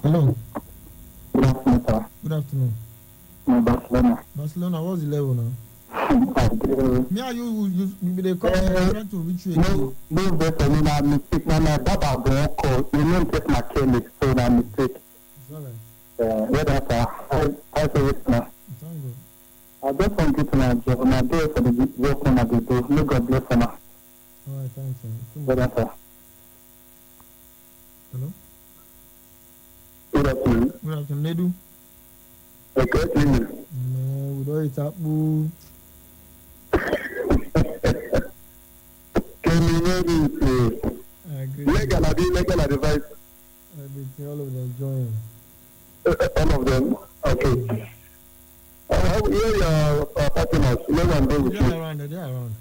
Hello. Good afternoon, sir. Good afternoon. Barcelona. Barcelona, what's the level now? Me and you be the call trying to reach you again. No, better me na mistake. Na my baba go call. You know take my clinic, so na mistake. It's alright. Where that I say it now. It's all good. I just want to get to my job. My day for the work on my day. May God bless you now. Alright, thanks, sir. Where that Hello. Good afternoon. Good afternoon, Nedu. Okay, please. No, we don't eat apple. Can you hear me? Legal advice. All of them join. All of them? Okay. Here your partners. No one there with you. They're around.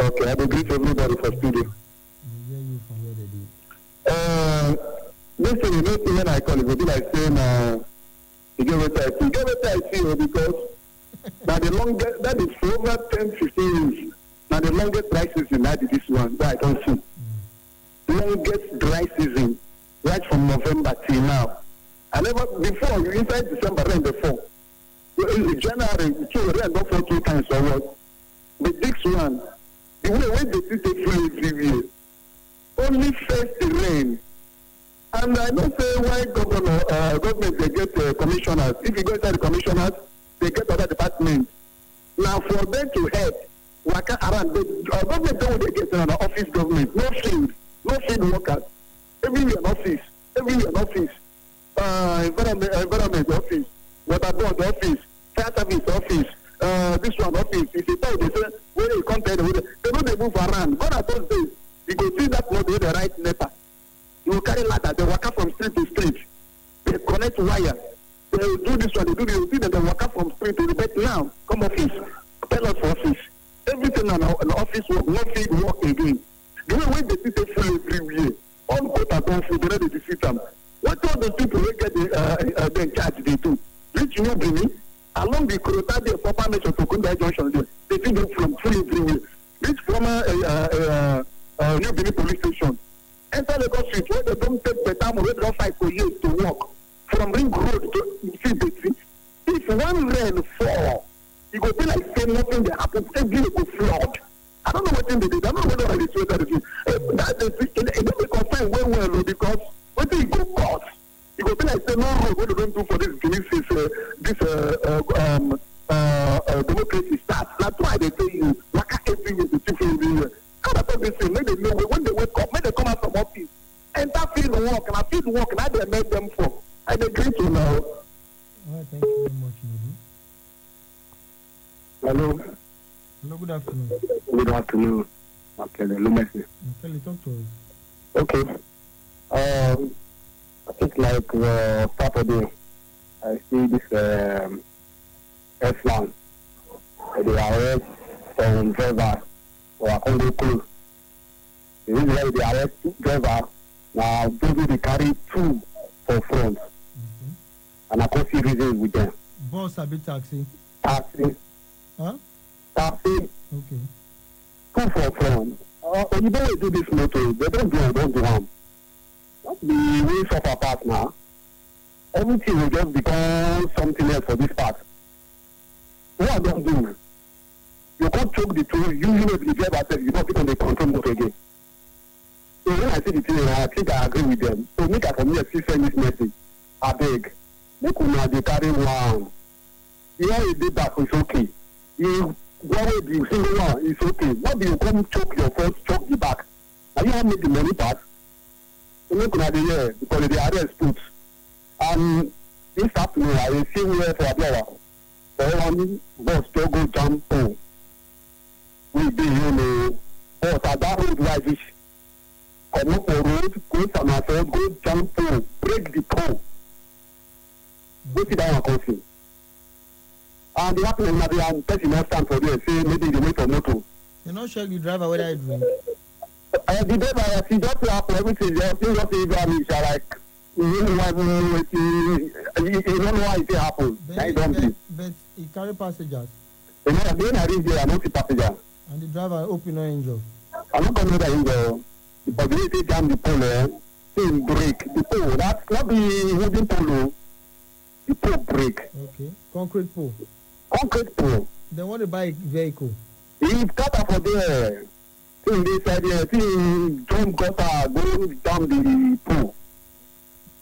Okay, I agree to everybody for studio. We hear you from where they did. This thing, when I call it, will be like saying, you get what I see, because now the longest, that is for over 10, 15 years. Now the longest dry season, that is this one, that I don't see. Longest dry season, right from November till now. I never, before, inside December, rain before. In January, rain don't fall 2 times or what. But this one, the way they see the flow every year, only first rain. And I don't say why government they get commissioners. If you go inside the commissioners, they get other departments. Now for them to help, work around, government don't they get an office government, no field workers. Everywhere an office, environment office, water board office, fire service office, this one office. If you tell they say, where you come tell them, they know they move around. But at those days, you go see that not the right NEPA. You will carry ladder, they walk up from street to street. They connect wire. They do this one, they do this, you see them, they walk up from street to the bed now. Come office, tell us for office. Everything on office work, no field work again. The way when they see they flow everywhere, all quota don't food, they know they defeat them. What all those people will get the charge they do? Reach New Guinea, along the Kurota, the proper nation to Kunda Junction there, they think they from free everywhere. Reach former New Guinea police station. Enter Lagos Street where they don't take the time where they don't fight for years to walk. From Ring Road to City. If one rain fall, it will be like saying nothing that happens. Every day will flood. I don't know what thing they did. I don't know whether they swear that it don't be concerned well because when they go court, it will be like saying no road what they don't do for this democracy starts. That's why they tell you waka everywhere to see everywhere. How about this thing? Make they know when they wake up, make they come out from office, enter field work, and I field work, and I they make them for. I agree to now. All right, thank you very much, Nudu. Hello. Hello, good afternoon. Good afternoon. Okay, Lumesi. Kelly, talk to us. Okay. I think like Saturday, I see this S1. They arrest some driver for a Congo crew. The reason why they arrest driver, now they carry 2 for front. And I can't see reasons with them. Bus a bit taxi. Taxi. Huh? Taxi. Okay. 2 for front. You don't do this motor. They don't do them. That's the ways of our part now. Everything will just become something else for this part. What I don't do, you can't choke the two, usually the driver says you don't fit on the control motor again. So when I see the thing, I think I agree with them. So make I for me a send this message. I beg. Make una dey carry one. Here you dey back is okay. You go with the single one is okay. Not be you come choke your front, choke the back. Now you have made the money back. So make una dey here because the arrest put. And this afternoon I will see where for Abiyawa. For one bus to go jump pole. We dey bus at that road like this. Come up for road, go Samaso, go jump pole, break the pole. Go sit down and coffee. And the happening na the person not stand for there say maybe they wait for motor. You not check the driver whether he drink. The driver he just happen everything just he just say me like you don't know why it happen. But he carry passengers. You know when I reach there I don't see passenger. And the driver open no injure. I don't know that injure. But they say jam the pole say break the pole. That's not the wooden pole. The pole break. Okay. Concrete pole. Concrete pole. They want to buy a vehicle. He cut for there. See they said there. See John Gutter go down the pole.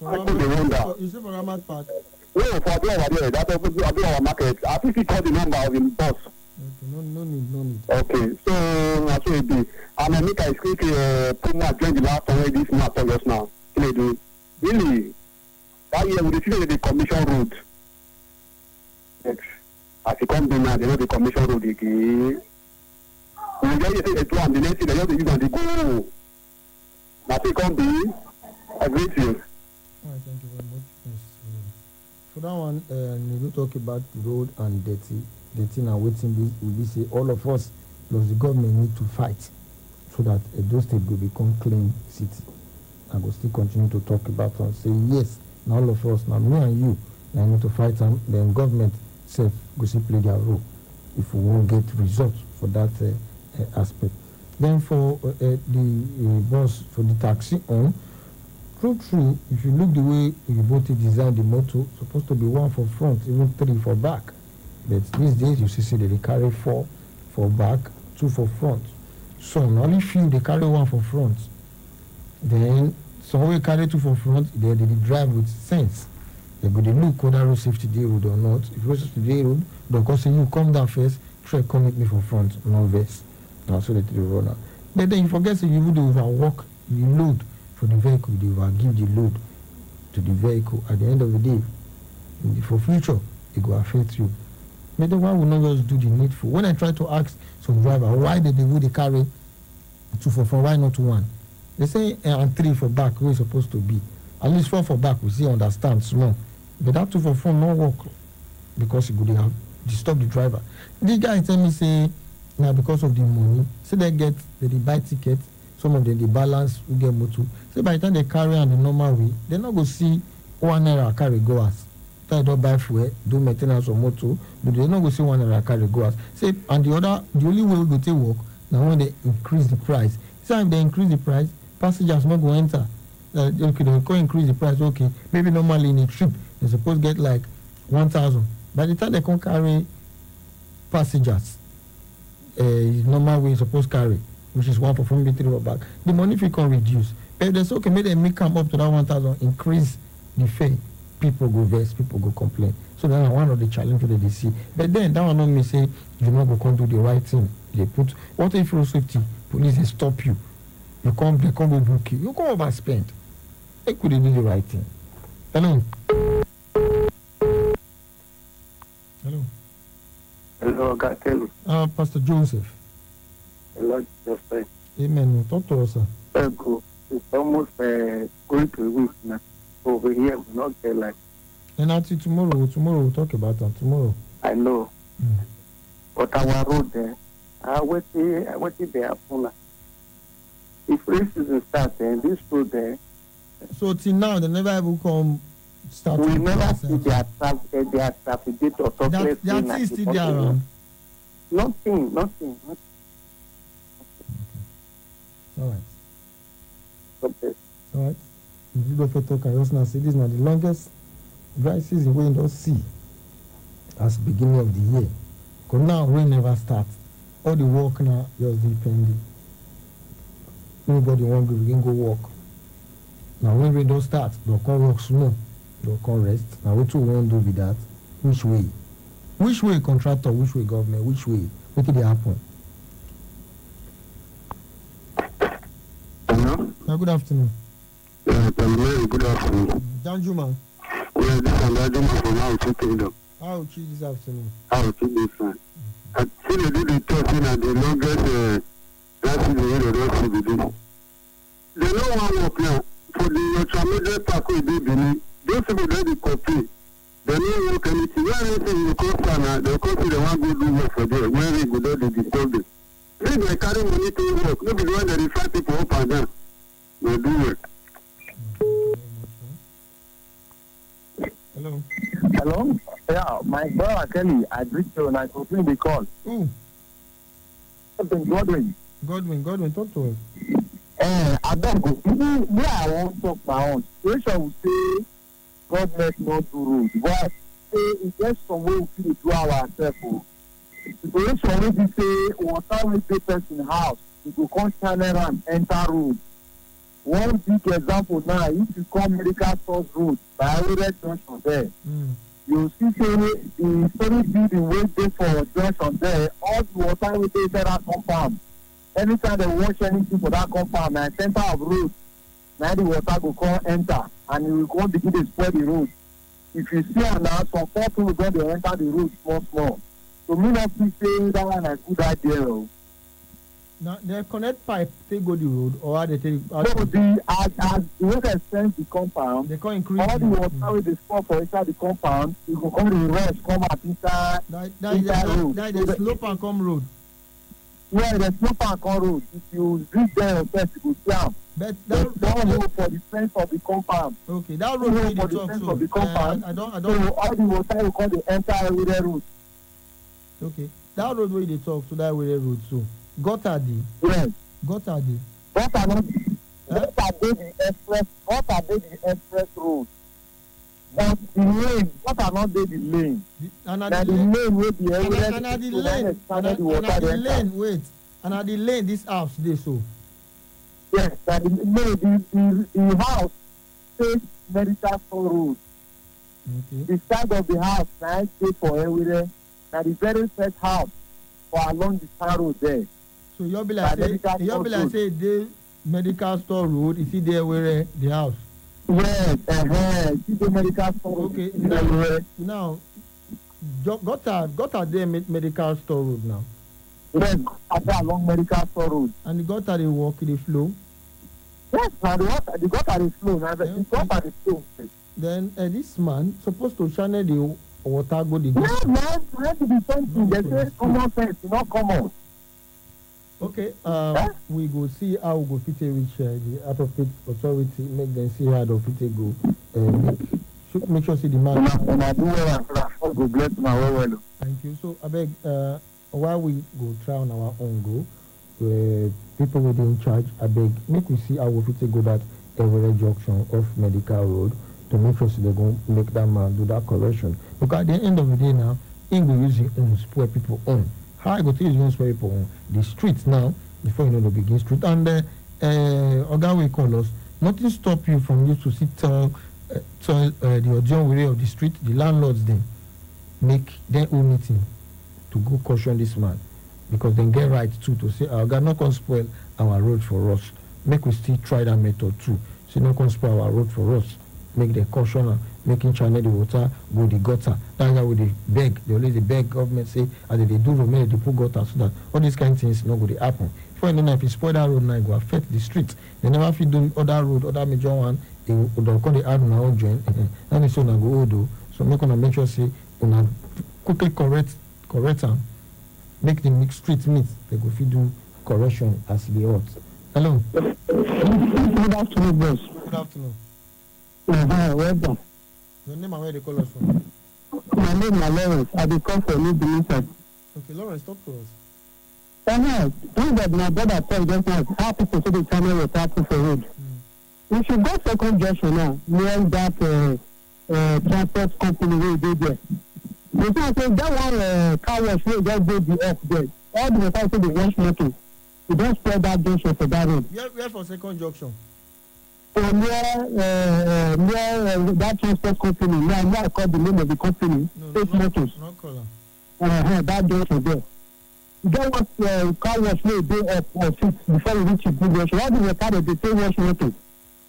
I put the wonder. You say for Ramat Park? No, for there over there. That's our market. I think he called the number of the boss. Okay, no need. Okay, so that's what it be. And I make I quick put my join the last one this matter just now. Can I do? Really? That year we see the commission road. Yes. As you come in now, they know the commission road again. We just say the two and the next thing they just use and they go. Now they come be. I greet you. Alright, thank you very much. Yes, for that one, we talk about road and dirty now waiting will be say all of us plus the government need to fight so that Edo State will become clean city. I will still continue to talk about and say yes, now all of us, now me and you, I need to fight them, then government self will still play their role if we won't get results for that aspect. Then for the bus, for the taxi on, true, if you look the way you both design the motor, supposed to be one for front, even 3 for back. But these days you see they carry 4 for back, 2 for front. So only few they carry 1 for front. Then some will carry 2 for front, they drive with sense. They go to look whether road safety day road or not. If road safety day road, because you come down first, try come with me for front, no vest. Now so they do run out. But then you forget that you would overwork the load for the vehicle, they will give the load to the vehicle. At the end of the day, for future, it will affect you. But then why would not just do the needful? When I try to ask some driver why they carry 2 for front, why not 1? They say and 3 for back, where it's supposed to be. At least 4 for back, we see understand small. But that 2 for front not work because it would have disturbed the driver. This guy tell me say now because of the money, say they buy tickets, some of them they balance we get motor. Say by the time they carry on the normal way, they're not going to see 1 naira carry go as. They don't buy fuel, do maintenance of motor, but they're not going to see 1 naira carry go as. Say and the only way we go to work now when they increase the price. Say if they increase the price, passengers not going to enter. Okay, they can increase the price. Okay, maybe normally in a trip they're supposed to get like 1,000. By the time they can carry passengers, normal way supposed to carry, which is 1 for front, 3 for back. The money if you can reduce, but they say okay, maybe they make come up to that 1,000, increase the fare. People go vex, people go complain. So that's one of the challenges that they see. But then that one not me say you not go come do the right thing. They put what if road safety police they stop you? They come go book you. You come overspend. They couldn't do the right thing. Hello. Hello, God tell me. Pastor Joseph. Hello, Joseph. Amen. Talk to us, sir. Very good. It's almost going to a week now. Over here, we not get like. And until tomorrow we'll talk about that tomorrow. I know. But our road there, I wait there full. If race season starts and this road there. So till now they never ever come start. We never see their traffic date or talk. That is still there around. Nothing. All right. Okay. All right. If you go for talk, I just now say this is not the longest dry season we don't see as beginning of the year. Because now rain never starts. All the work now just depending. Nobody want to begin go work. Now when rain don't start, they'll come work small. They'll come rest. Now what you want to do with that? Which way? Which way contractor? Which way government? Which way? What did it happen? Hello? Good afternoon. Good afternoon. Danjuma. Well, this is Danjuma from Auchi Kingdom. Auchi this afternoon. Auchi this one. I see they do the talking at the longest last season when they don't see the day. They know one work now. For the ultra-major park we do Benin, those people that they complain. They don't work anything. When anything you come from now, they'll come to the one go do work for them. When they go there, they disturb them. If they carry money to work, maybe the one that refer people up and down, they do work. Hello. Hello? Yeah, my brother Kelly, I reached you and I continue the call. Who? Godwin. Godwin, talk to us. I don't go. Even where I won't talk my own. Situation will say government not do rules. But it's just some way we feel do ourselves. Situation will be say water will take person house. We go come channel and enter road. One big example now, if you come medical source road by Red Junction there, you see say the story building wey dey for junction there, all the water wey dey inside that compound. Anytime they wash anything for that compound, na center of road, na the water go come enter and e will come begin dey spoil the road. If you see am now, some 4 people don dey enter the road small. So me not fit say that one na good idea o. Now they connect pipe take go the road or how they take. So as the way they sense the compound, they can increase all the water wey dey fall for inside the compound, e go come the rest come out inside road. That dey slope and come road. Yeah, the snow park on road. If you reach there yourself, you go see am. But that road for the fence of the compound. Okay, that road wey dey talk so. Of the compound. I don't. So all the water will come the enter everywhere road. Okay, that road wey dey talk so that way road so. Gutter dey. Yes. Gutter dey. Gutter no. Gutter dey the express. Gutter dey the express road. But the lane, gutter no dey the lane. Na the lane wey be everywhere. And na the lane. And na the lane. Wait. And na the lane this house dey so. Yes, that the house takes medical store road. Okay. The side of the house now stay for everywhere. Now the very first house for along the town road there. So you be like say the medical store road is it there where the house? Yes, see the medical store road. Okay, now gutter there medical store road now. Yes, along medical store road. And the gutter they walk, they flow? Yes, now the gutter is flow. Now the gutter is flow. Then this man supposed to channel the water go the gutter. No, have to be something. They say common sense, not common. Okay, we go see how we go fit reach the out of state authority, make them see how the fit go. Make sure see the man. Go bless my well. Thank you. So I beg. While we go try on our own go, people within charge, I beg, make we see how we fit go that every junction of medical road to make sure so they go make that man do that correction. Because at the end of the day now, he go use his own spoil people own. How I go to use his own spoil people own? The streets now, before you know the begin street. And other way call us, nothing stop you from you to sit tell the audience way of the street, the landlords then make their own meeting to go caution this man, because they get right too to say our God not gonna spoil our road for us. Make we still try that method too. So not gonna spoil our road for us. Make the caution, making channel the water go the gutter. That's how they beg. They always beg government say as they do road, they put gutter so that all these kind of things not going to happen. For you know, if you spoil that road now, it will affect the street. They never fit do other road, other major one. They will call the add now join. And it's gonna go do. So I'm not gonna make sure say una quickly correct them, make the mixed street meet. They go fit do correction as they ought. Hello. Good afternoon, boss. Good afternoon. Welcome. Your name and where they call us from? My name is Lawrence. I become for New Benin. Okay, Lawrence, talk to us. Think that my brother told just now how people say the channel was happen for road. We should go second junction now, near that transport company where they there. You see, I say that one car wash will just go the up there. All the water say they wash motor. You don't spread that junction for that road. Where for second junction? Near that transport company. Now I call the name of the company. State Motors. No color. That junction there. You get what car wash will go up or fix before you reach a good junction. All the water they say wash motor.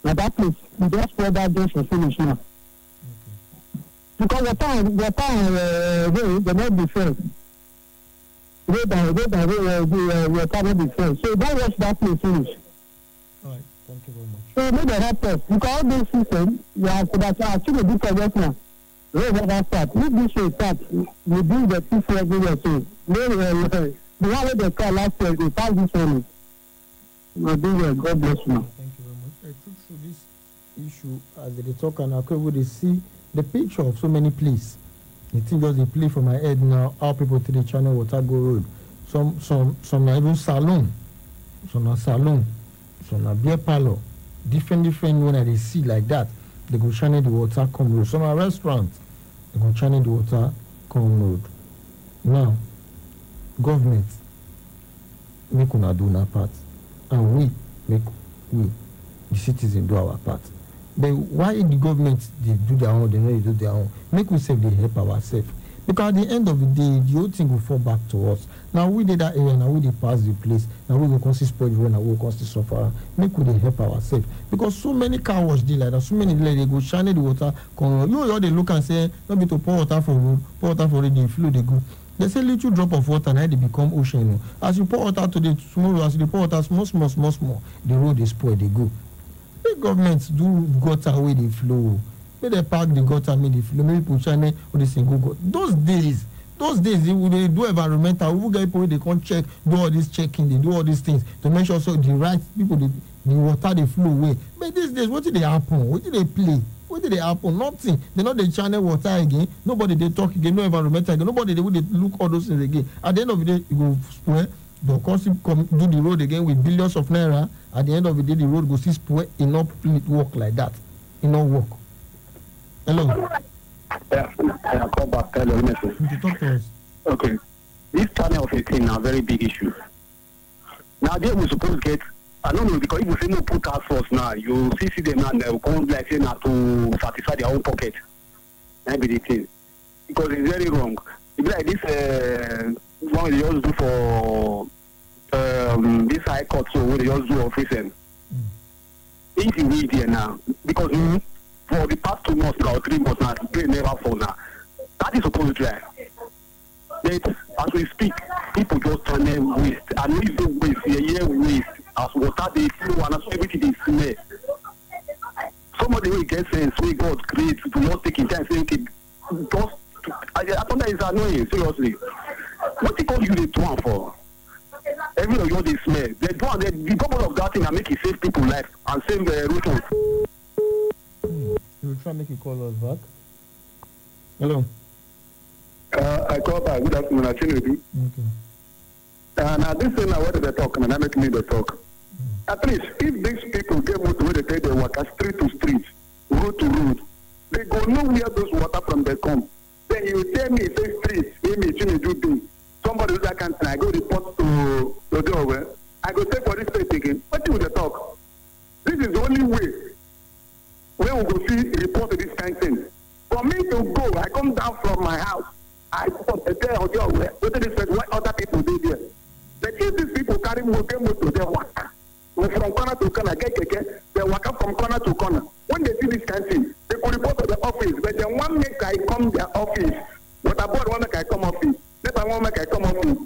Now that place, you just spread that junction finish now. Because water road, they not be fair. Road and water not be fair. So don't watch that place finish. All right, thank you very much. So make the help us. Because all these systems, you have to actually do correct now. Road never start. If this should start, we bring the people everywhere. So the one way they call last year, they pass this one. God bless you. Thank you very much. Through this issue, as they talk and I could see the picture of so many places. The thing just they play for my head now. How people to the channel water go road. Some are even salon. Some are salon. Some are beer parlor. Different when they see like that. They go channel the water come road. Some are restaurants. They go channel the water come road. Now, government make una do our part, and we make the citizens do our part. But why the government they do their own, they know they do their own? Make we save, they help ourselves. Because at the end of the day, the whole thing will fall back to us. Now we did that area, now we did pass the place, now we will constantly spoil the road, now we will constantly suffer. Make we they help ourselves. Because so many car wash deal like that, so many like they go shine the water, come you all they look and say, not be to pour water for road, pour water for road, they flow, they go. They say little drop of water, now they become ocean. As you pour water today, tomorrow, as you pour water small, the road is spoiled, they go. The government do gutter where they flow. May they park the gutter, may they flow. Maybe people channel or they say go. Those those days they do environmental, we get people they can't check, do all this checking, they do all these things to make sure so the right people, the water they flow away. But these days, what did they happen? What did they play? What did they happen? Nothing. They know they channel water again. Nobody they talk again. No environmental again. Nobody they look all those things again. At the end of the day, you go spoil. The council come do the road again with billions of naira. At the end of the day, the road go see spoil. It not work like that. It not work. Hello. Yeah, I call back. Hello, You talk to us. Okay. This channel of 18 is a very big issue. Now, they will suppose get, I don't know, because if you say no put task force now, you see them now, they will come like say now to satisfy their own pocket. That be the thing. Because it's very wrong. It's like this one they just do for this high court, so what they just do of recent. If you read here now, because for the past 2 months now, 3 months now, they never fall now. That is supposed to try. But as we speak, people just turn them waste. And if they waste, a waste, as water they flow and as everything they smell. Somebody will get sense, we God create to not take in time, say, okay, just, I thought that is annoying, seriously. What they call you the one for? Every of you they smell. They do the purpose of that thing and make it save people's life and save the routine. You will try to make a call us back. Hello. I call back. Good afternoon. I change you. Okay. Now this thing now what they talk, and I make me the talk. At least if these people get motor where they take their water street to street, road to road, they go know where those water from they come. Then you tell me say street, me do things. Somebody do that kind of thing. I go report to the over. I go say for this place again. What do they talk? This is the only way where we go see report to this kind of thing. For me to go, I come down from my house. I go to the hotel where what other people do there. But if these people carry more to their water, from corner to corner, they walk up from corner to corner. When they see this kind of thing, they could report to the office. But then one make I come their office. What about one make I come office? Never one make I come office.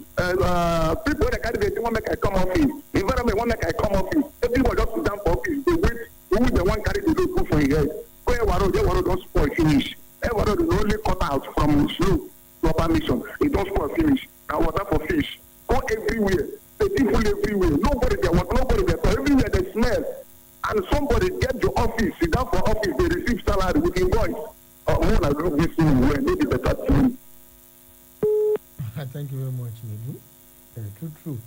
People that carry the one make I come office. Environment one make I come office. Everybody just sit down for office. They wait. Who the one carry the load for your head? Where they don't spoil finish. Everybody is only cut out from slow proper mission. It don't spoil finish. And water for fish. Go everywhere. The people everywhere. Nobody there work. Nobody there. So everywhere they smell. And somebody get the office. Sit down for office. They receive salary with invoice. More than group this thing. Where maybe better thing. Thank you very much, Nebu. True.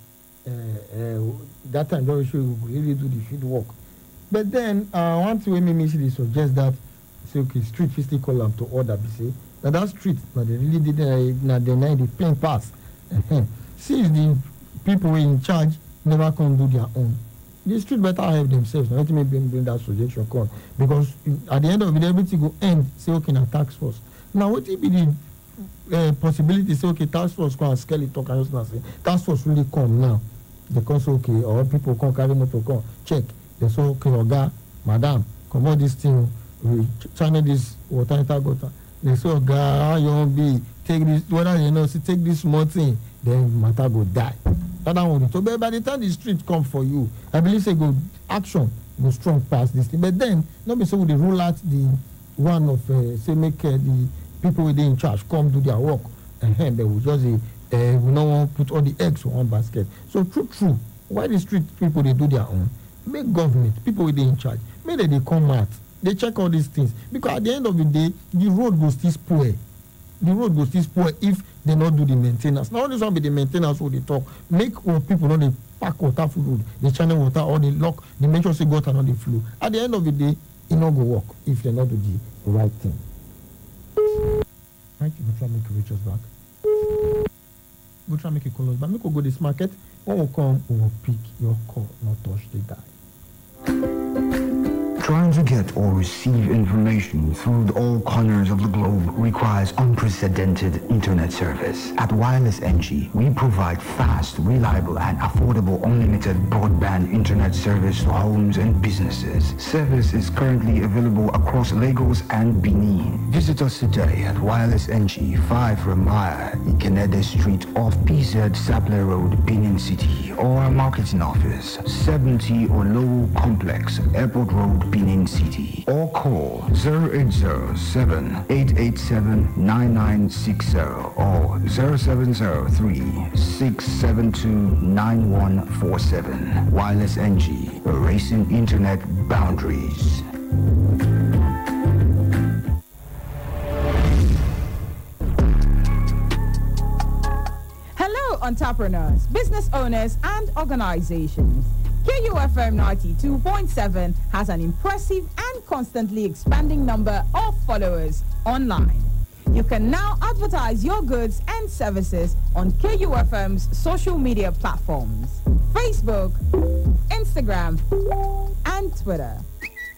That time, don't show you really do the field work. But then, one thing we may suggest that, say, okay, street fiscal column to order, see, now that street, but they really didn't, now they need the plain pass. Since the people in charge never can do their own, the street better help themselves. Now, let me bring that suggestion call. Because at the end of it, everything will end, say, okay, now tax force. Now, what if the possibility say okay task force come and scale it talk and just say task force really come now because okay or people come carry motor come check they say okay oga madam comot this thing we channel this water enter gutter they say oga how you wan be take this whether you know say take this small thing then matter go die that one so but by the time the street come for you I believe say go action go strong pass this thing but then no be say we dey rule out the one of say make the people within in charge come do their work and they will just we no want put all the eggs in one basket. So true. Why the street people they do their own? Make government, people within in charge, maybe they come out, they check all these things. Because at the end of the day, the road goes still spoil. The road goes still spoil if they not do the maintenance. Now this one be the maintenance what they talk. Make people not they pack water for road, they channel water or they lock, they make sure say gutter not they flow. At the end of the day, it not go work if they not do the right thing. Right, you go try make you reach us back. Go try make you call us back. Make we go this market. When we come, we will pick your call, not touch the die. Trying to get or receive information through all corners of the globe requires unprecedented internet service. At Wireless NG, we provide fast, reliable, and affordable unlimited broadband internet service to homes and businesses. Service is currently available across Lagos and Benin. Visit us today at Wireless NG, 5 Ramaya, Ikenede Street off PZ Sapler Road, Benin City, or our marketing office, 70 Olowo Complex, Airport Road, Benin Benin City. Or call 0807-887-9960 or 0703-672-9147. Wireless NG, erasing internet boundaries. Hello, entrepreneurs, business owners, and organizations. KUFM 92.7 has an impressive and constantly expanding number of followers online. You can now advertise your goods and services on KUFM's social media platforms, Facebook, Instagram, and Twitter.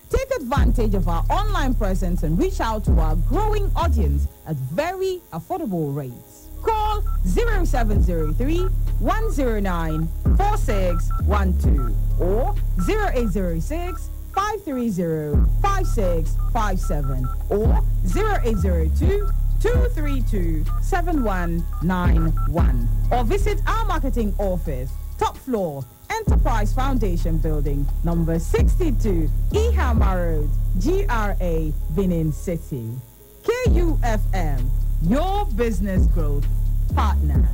Take advantage of our online presence and reach out to our growing audience at very affordable rates. Call 0703 109 4612 or 0806 530 5657 or 0802 232 7191 or visit our marketing office, top floor, Enterprise Foundation Building, number 62, Ihama Road, GRA, Benin City. KUFM, your business growth partner.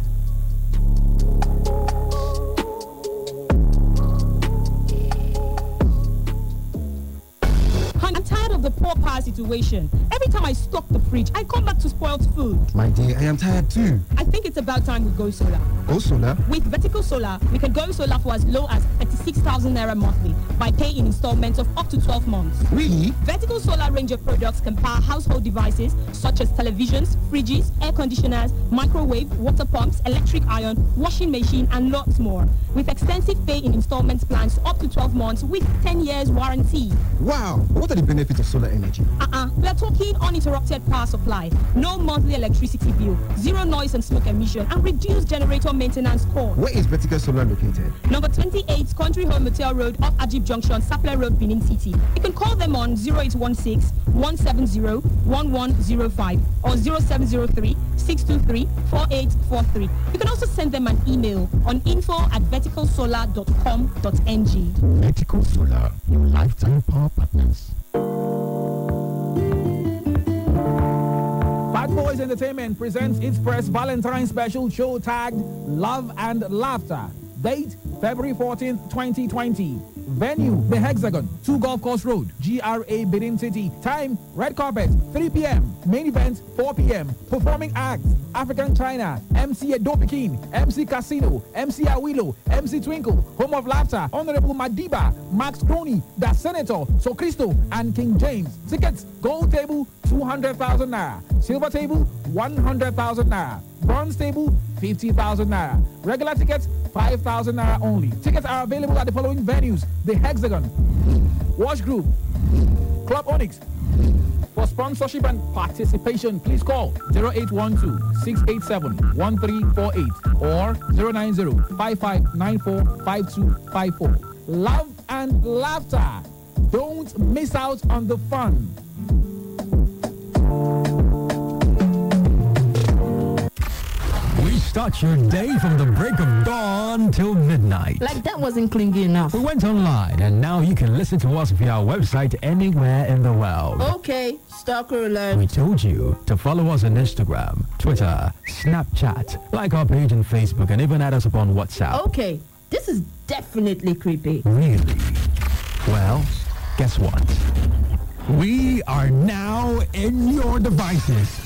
I'm tired of the poor power situation. Every time I stock the fridge, I come back to spoiled food. My dear, I am tired too. I think it's about time we go solar. Go solar? With Vertical Solar, we can go solar for as low as 36,000 naira monthly by paying in installments of up to 12 months. Really? Vertical Solar range of products can power household devices such as televisions, fridges, air conditioners, microwave, water pumps, electric iron, washing machine, and lots more. With extensive pay in installments plans up to 12 months with 10 years warranty. Wow! What are the benefits of solar energy? We are talking uninterrupted power supply, no monthly electricity bill, zero noise and smoke emission, and reduced generator maintenance cost. Where is Vertical Solar located? Number 28, Country Home Motel Road, off Ajib Junction, Sapele Road, Benin City. You can call them on 0816 170 1105 or 0703 623 4843. You can also send them an email on info@verticalsolar.com.ng. Vertical Solar, your lifetime power partners. Bad Boys Entertainment presents its first Valentine's special show tagged Love and Laughter. Date, February 14th, 2020. Venue, The Hexagon, 2 Golf Course Road, GRA, Benin City. Time, red carpet, 3 p.m. Main event, 4 p.m. Performing acts, African China, MC Edopikin, MC Casino, MC Awilo, MC Twinkle, Home of Laughter, Honorable Madiba, Max Crony, The Senator, So Cristo, and King James. Tickets, gold table, 200,000 naira. Silver table, 100,000 naira. Bronze table, 50,000 naira. Regular tickets, 5,000 naira only. Tickets are available at the following venues: The Hexagon, Wash Group, Club Onyx. For sponsorship and participation, please call 0812-687-1348 or 090-5594-5254. Love and laughter. Don't miss out on the fun. Start your day from the break of dawn till midnight. Like that wasn't clingy enough. We went online and now you can listen to us via our website anywhere in the world. Okay, stalker alert. We told you to follow us on Instagram, Twitter, Snapchat, like our page on Facebook, and even add us upon WhatsApp. Okay, this is definitely creepy. Really? Well, guess what? We are now in your devices.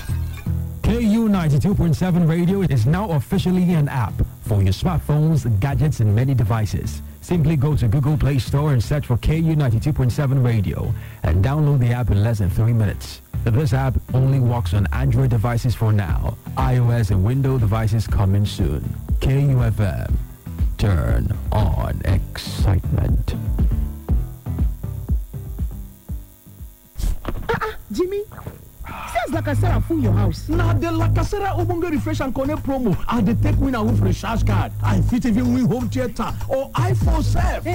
KU 92.7 Radio is now officially an app for your smartphones, gadgets, and many devices. Simply go to Google Play Store and search for KU 92.7 Radio and download the app in less than 3 minutes. This app only works on Android devices for now. iOS and Windows devices coming soon. KUFM. Turn on excitement. Jimmy, does Lacasera fool your house? Now the Lacasera Obonga Refresh and Connect promo and they take win away for a recharge card. I fit even win home theater or iPhone self.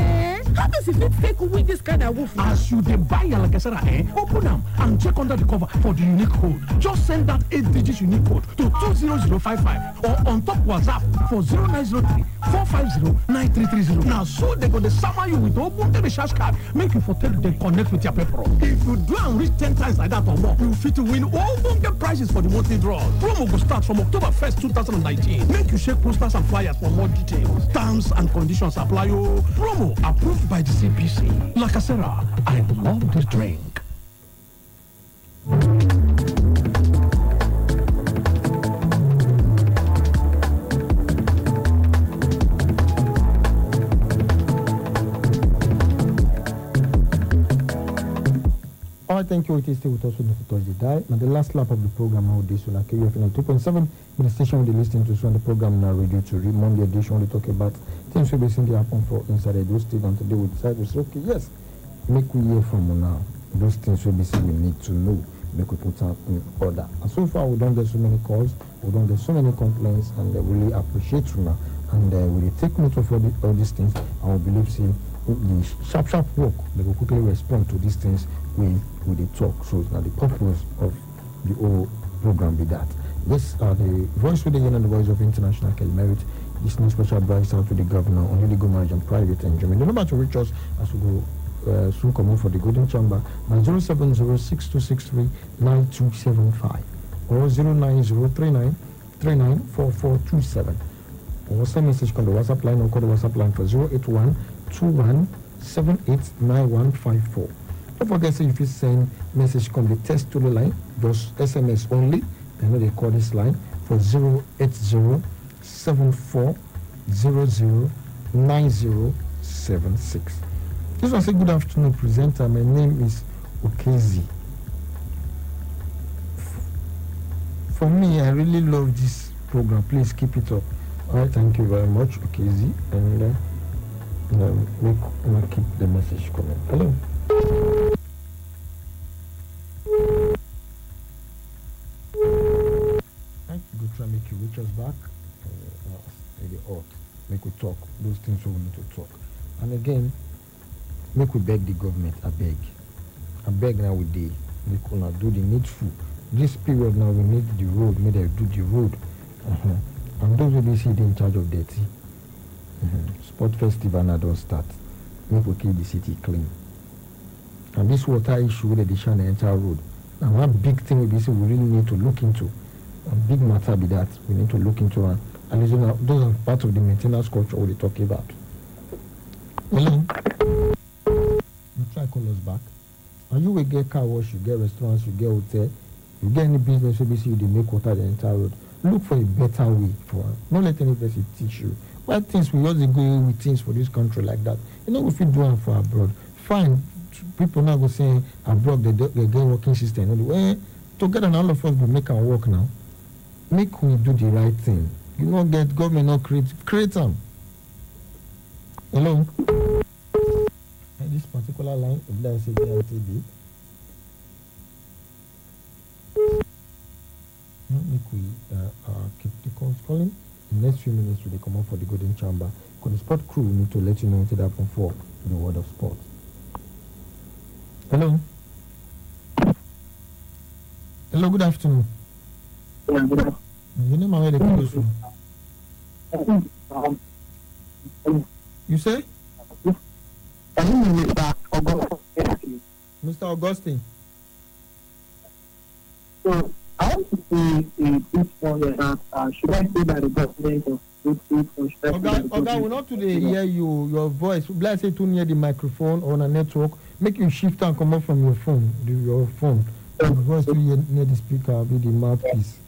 How does it take win this kind of woof? As you dey buy your Lacasera, open them and check under the cover for the unique code. Just send that 8-digit unique code to 20055 or on top WhatsApp for 0903 450 9330. Now so they go to summer you with Obonga recharge card. Make you for take the connect with your paper. If you do and reach 10 times like that or more, you fit to win Obonga prizes for the monthly draw. Promo will start from October 1st, 2019. Make you check posters and flyers for more details. Terms and conditions apply. Promo approved by the CPC. Lacasera, I love this drink. All right, thank you. It is still with us with Thursday die. Now the last lap of the program nowadays on KUFM 2.7 with the station we're listening to so on the program now radio to read Monday edition. We talk about things we basically happen for inside those states, and today we decide to say, okay, yes, make we hear from you now. Those things we basically need to know, make we put them in order. And so far we don't get so many calls, we don't get so many complaints, and they really appreciate you now. And we take note of all these things, and we believe see the sharp work, they will quickly respond to these things with the talk. So now the purpose of the whole program be that. This are the voice with the union, the voice of international merit. This new special advice out to the governor on illegal marriage and private enjoyment. The number to reach us as we go soon come on for the golden chamber now 07062639275 or 09039394427 or send message on the WhatsApp line or call the WhatsApp line for 08121789154. Don't forget, so if you send message come the text to the line, just SMS only. I know they call this line for 08074009076. This one say good afternoon, presenter. My name is Okezi. For me, I really love this program. Please keep it up. All right, thank you very much, Okezi, and we'll keep the message coming. Hello. Good try make you reach us back. Maybe make we talk those things we need to talk. And again, make we beg the government. I beg now with the make we not do the needful. This period now we need the road. May they do the road. And those will be sitting in charge of dirty. Sport festival now don't start. Make we keep the city clean. And this water issue that they shall enter road. And one big thing we really need to look into. A big matter be that we need to look into, and those are part of the maintenance culture we're talking about. Hello? You try call us back. And you will get car wash, you get restaurants, you get hotel, you get any business, obviously they make water the entire road. Look for a better way for it. Don't let any person teach you. Why things we always go with things for this country like that? You know, if you do it for abroad, fine. People now go saying abroad they get working system. Well, together all of us will make our work now. Make we do the right thing. You not get government not create them. Hello. And this particular line, if that is a LTD. Make we keep the calls calling. In the next few minutes, we come up for the golden chamber. Because the sport crew need to let you know what it happened for the world of sport. Hello. Hello, good afternoon. Your name and where they close from? You say? Mr. Augustine. So I want to see this one that should I say that the government of Oga, we not today hear your voice. Let's say too near the microphone on a network. Make you shift and come up from your phone. Your voice too near the speaker, be the mouthpiece.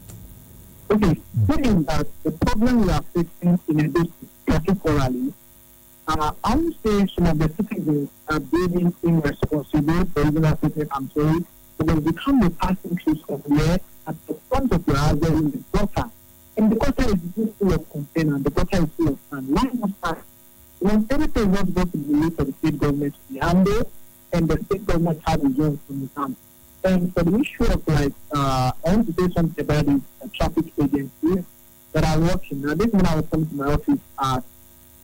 Okay, saying that the problem we are facing in a particularly, I would say some of the citizens are being irresponsible for even African employees because they come with passing through somewhere at the front of your house there in the gutter. And the gutter is full of container, the gutter is full of sand. Why not start? When everything is not going to be for the state government to be handled, and the state government has its own from the town. And for the issue of I want to say something about the traffic agency that are working. Now, this when I was coming to my office at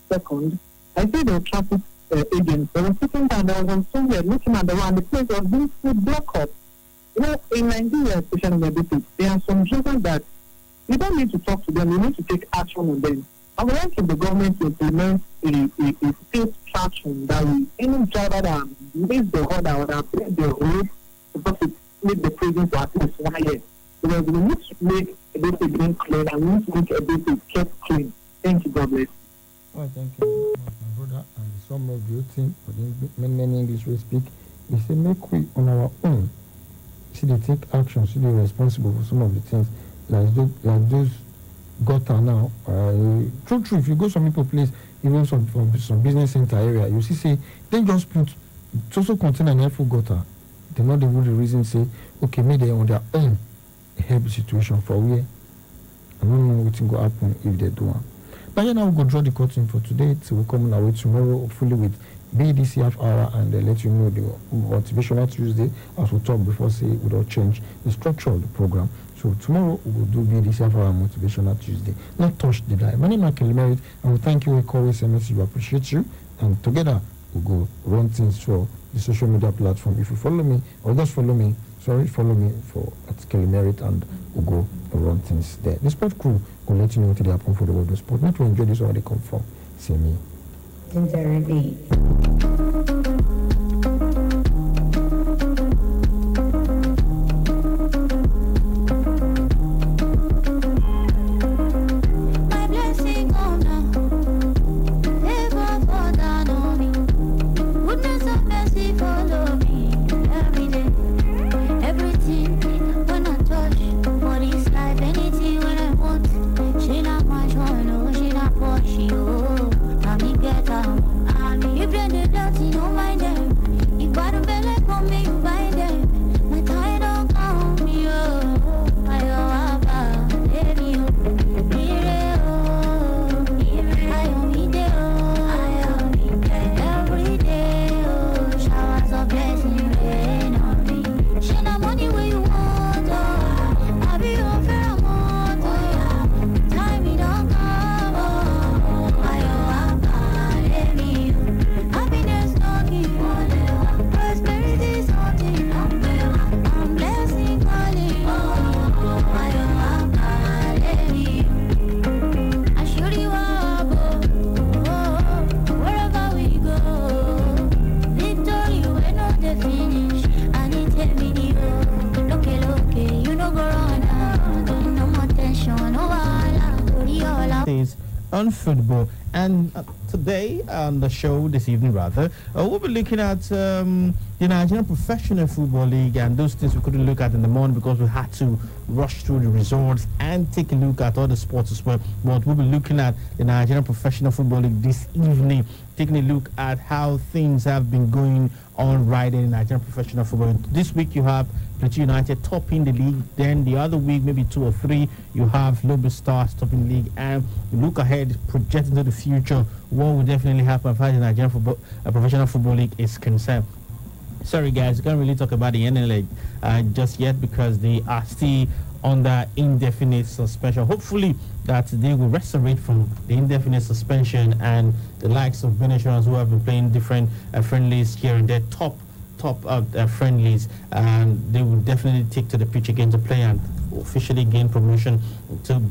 second, I see the traffic agents. They were sitting down, there was on somewhere looking at the road, and the place was being full block up. You know, in Nigeria, especially in the district, there are some drivers that you don't need to talk to them, you need to take action on them. I would like the government to implement a state traction that will any driver that makes the order or that breaks the road supposed to make the prison for at least 1 year. Because we need to make a bit of green clean and we need to make a bit of kept clean. Thank you, God bless. Well, thank you, my brother. And some of you think, many English will speak, they say, make we on our own. See, they take action, see, they're responsible for some of the things. Like those gutter now. True, if you go some people place, even some business center area, you see, say, they just put, it also contain an helpful gutter. They're not even the reason say, okay, maybe they on their own help the situation for where. I don't know what will happen if they do. But now we'll go draw the curtain for today. So we'll come on our way tomorrow, hopefully with BDC half hour, and let you know the motivational Tuesday, as we talked before, say, without change the structure of the program. So tomorrow we will do BDC half hour motivational Tuesday. Not touch the dial. My name is Kelimerit, and we thank you. We always SMS. We appreciate you, and together we'll go run things for the social media platform. If you follow me, or just follow me, follow me for at Kelimerit, and we'll go run things there. The sport crew will let you know what they happen for the world of sport. Not to enjoy this already come from. See me. On football, and today on the show this evening rather we'll be looking at the Nigerian Professional Football League, and those things we couldn't look at in the morning because we had to rush through the results and take a look at other sports as well. But we'll be looking at the Nigerian Professional Football League this evening, taking a look at how things have been going on right in Nigerian Professional Football. This week you have Plateau United topping the league, then the other week, maybe 2 or 3, you have Lobby Stars topping the league, and you look ahead, project into the future, what will definitely happen as far as the Nigerian Professional Football League is concerned. Sorry guys, we can't really talk about the NLA just yet because they are still under indefinite suspension. Hopefully that they will resurrect from the indefinite suspension, and the likes of Venezuelans who have been playing different friendlies here and there, top friendlies, and they will definitely take to the pitch again to play and officially gain promotion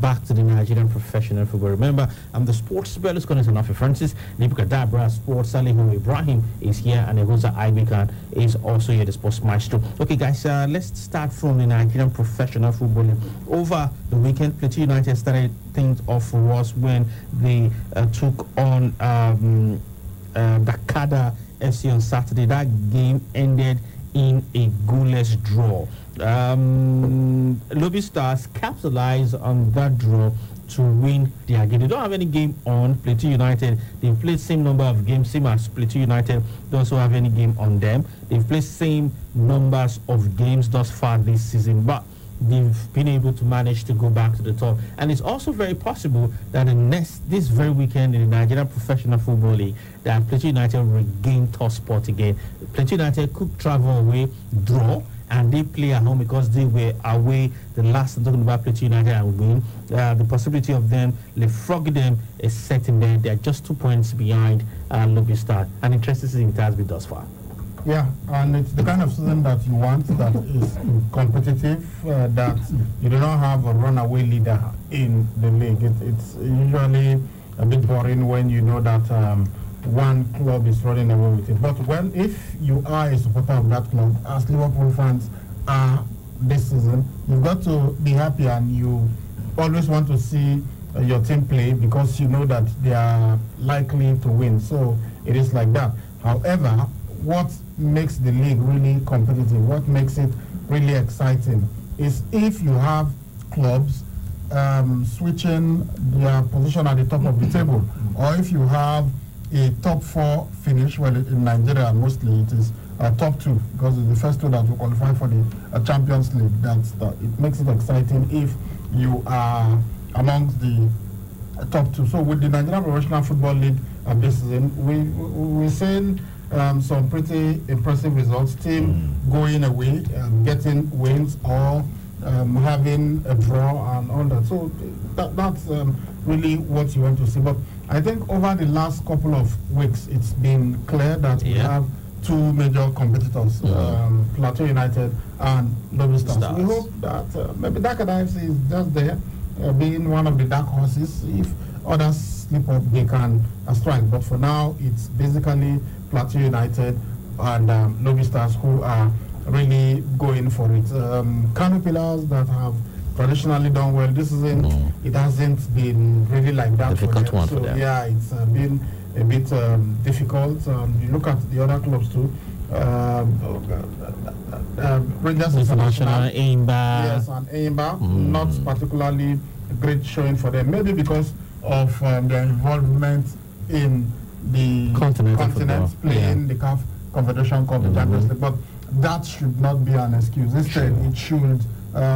back to the Nigerian Professional Football. Remember, I'm the sports Berlusconi is Anafi Francis, Nibuka Dabra Sports, Salihu Ibrahim is here, and Egoza Ibikan is also here, the sports maestro. Okay guys, let's start from the Nigerian Professional Football League. Over the weekend, Plateau United started things off for us when they took on Dakada FC on Saturday. That game ended in a goalless draw. Lobby Stars capitalized on that draw to win their game. They don't have any game on Plateau United. They've played same number of games, same as Plateau United. They also have any game on them. They've played same numbers of games thus far this season, but they've been able to manage to go back to the top. And it's also very possible that this very weekend in the Nigerian Professional Football League, that Plateau United will regain top spot again. Plateau United could travel away, draw, and they play at home because they were away the last, I'm talking about Plateau United and win, the possibility of them leapfrogging them is certain. There. They're just 2 points behind Lobby Star. An interesting season it has been thus far. Yeah, and it's the kind of season that you want, that is competitive, that you do not have a runaway leader in the league. It's usually a bit boring when you know that one club is running away with it. But well, if you are a supporter of that club, as Liverpool fans are this season, you've got to be happy, and you always want to see your team play because you know that they are likely to win. So it is like that. However, what makes the league really competitive, what makes it really exciting, is if you have clubs switching their position at the top of the table, or if you have a top 4 finish. Well, in Nigeria mostly it is top 2, because it's the first 2 that will qualify for the Champions League. It makes it exciting if you are amongst the top 2. So with the Nigerian Professional Football League this season, we're seeing some pretty impressive results. Team going away, getting wins, or having a draw and all that. So that's really what you want to see. But I think over the last couple of weeks, it's been clear that we have 2 major competitors, Plateau United and Lobby Stars. We hope that maybe Dakar FC is just there, being one of the dark horses. If others slip up, they can strike. But for now, it's basically Plateau United and Lobby Stars who are really going for it. Kano Pillars that have traditionally done well this season, it hasn't been really like that difficult for them. So yeah, it's been a bit difficult. You look at the other clubs too. Rangers International, Aimba. Yes, and Aimba, not particularly great showing for them. Maybe because of their involvement in the continent playing the CAF Confederation Cup, the Champions League. But that should not be an excuse. Instead, it should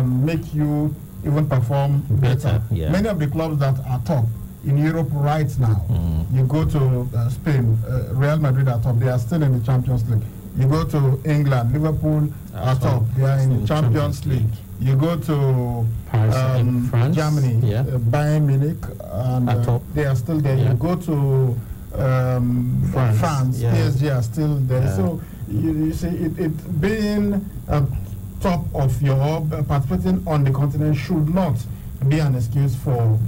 make you even perform better. Yeah. Many of the clubs that are top in Europe right now, you go to Spain, Real Madrid are top, they are still in the Champions League. You go to England, Liverpool are top, they are in the Champions League. You go to France, Germany, Bayern Munich, and they are still there. You go to France, PSG are still there. So you see, it being top of your participating on the continent should not be an excuse for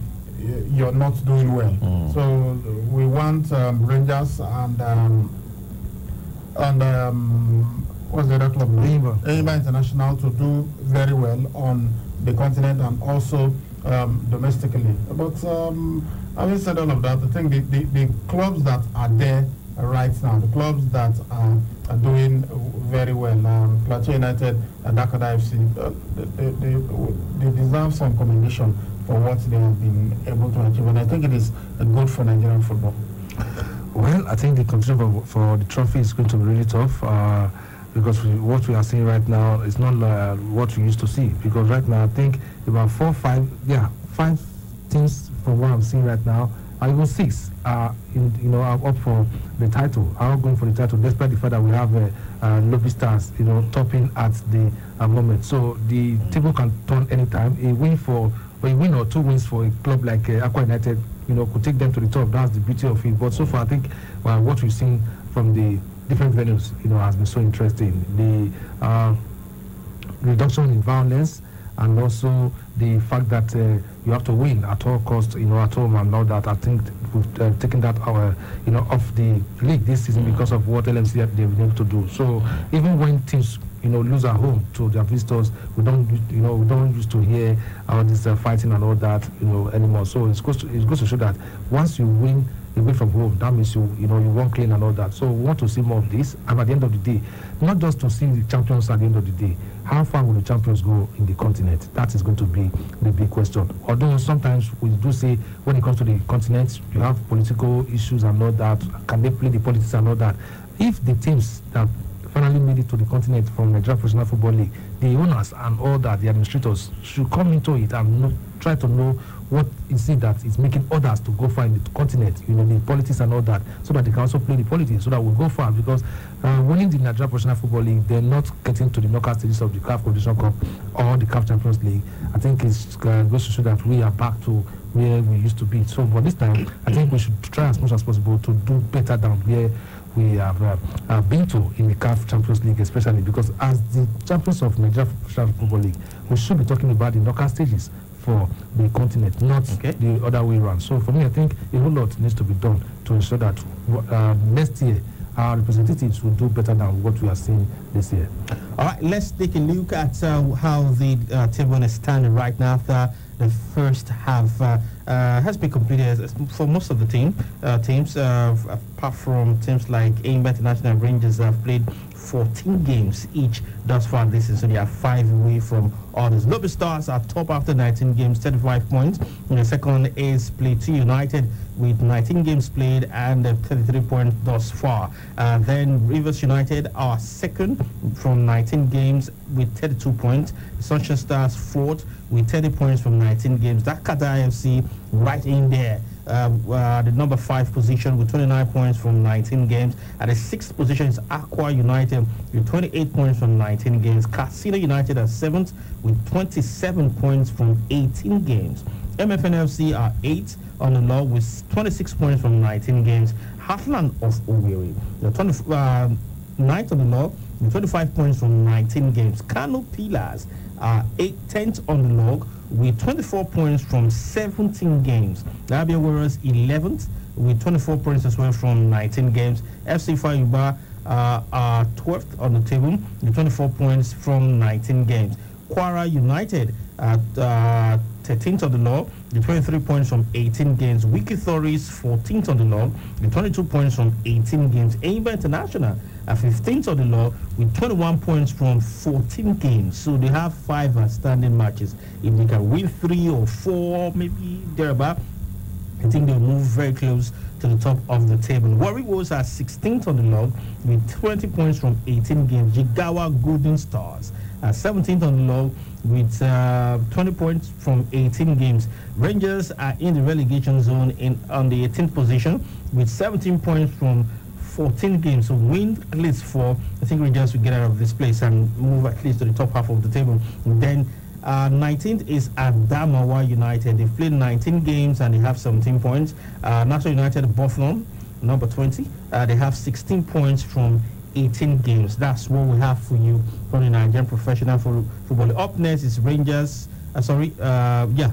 you're not doing well. So we want Rangers and what's the other club? Aimba International to do very well on the continent and also domestically. But having said all of that, I think the clubs that are there right now, the clubs that are doing very well, Plateau United and Dakar FC, they deserve some commendation for what they have been able to achieve, and I think it is good for Nigerian football. Well, I think the competition for the trophy is going to be really tough because what we are seeing right now is not what we used to see. Because right now, I think about 5 teams from what I'm seeing right now, or even 6 are up for the title, are going for the title, despite the fact that we have Lobby Stars, topping at the moment. So the table can turn anytime. A win or 2 wins for a club like Aqua United, could take them to the top. That's the beauty of it. But so far, I think what we've seen from the different venues, has been so interesting. The reduction in violence, and also the fact that you have to win at all costs, at home and all that. I think we've taken that off the league this season because of what LMC they've been able to do. So even when teams lose at home to their visitors, we don't used to hear all this fighting and all that anymore. So it goes to show that once you win away from home, that means you won clean and all that. So we want to see more of this, and at the end of the day, not just to see the champions at the end of the day, how far will the champions go in the continent? That is going to be the big question. Although sometimes we do say when it comes to the continent, you have political issues and all that. Can they play the politics and all that? If the teams that finally made it to the continent from Nigeria Professional Football League, the owners and all that, the administrators should come into it and try to know what is it that is making others to go far in the continent, the politics and all that, so that they can also play the politics, so that we go far. Because winning the Nigeria Professional Football League, they're not getting to the knockout stages of the CAF Confederation Cup or the CAF Champions League. I think it's goes to show that we are back to where we used to be. So for this time, I think we should try as much as possible to do better than where we have been to in the CAF Champions League, especially because as the champions of Nigeria Professional Football League, we should be talking about the knockout stages for the continent, not the other way around. So for me, I think a whole lot needs to be done to ensure that next year our representatives will do better than what we are seeing this year. All right, let's take a look at how the table is standing right now after the first half has been completed for most of the teams, apart from teams like Aimba International and Rangers have played 14 games each thus far this season. So they are 5 away from others. Lobby Stars are top after 19 games, 35 points. And the second is Plateau United with 19 games played and 33 points thus far. Then Rivers United are second from 19 games with 32 points. Sunshine Stars fourth with 30 points from 19 games. Dakota IFC right in there. The number 5 position with 29 points from 19 games. At the 6th position is Aqua United with 28 points from 19 games. Casino United at 7th with 27 points from 18 games. MFNFC are 8th on the log with 26 points from 19 games. Heartland of Owerri, 9th on the log with 25 points from 19 games. Kano Pillars are 10th on the log with 24 points from 17 games. Abia Warriors 11th with 24 points as well from 19 games. FC Fayuba are 12th on the table with 24 points from 19 games. Kwara United at 13th on the log with 23 points from 18 games. Wiki Thoris 14th on the log with 22 points from 18 games. Aimba International at 15th on the log with 21 points from 14 games. So they have 5 outstanding matches. If they can win 3 or 4, maybe thereabout, I think they'll move very close to the top of the table. Warri Wolves are 16th on the log with 20 points from 18 games. Jigawa Golden Stars are 17th on the log with 20 points from 18 games. Rangers are in the relegation zone on the 18th position with 17 points from 14 games. So win at least 4. I think Rangers will get out of this place and move at least to the top half of the table. And then 19th is Adamawa United. They've played 19 games and they have 17 points. National United Buffalo, number 20. They have 16 points from 18 games. That's what we have for you from the Nigerian Professional Football. Up next is Rangers.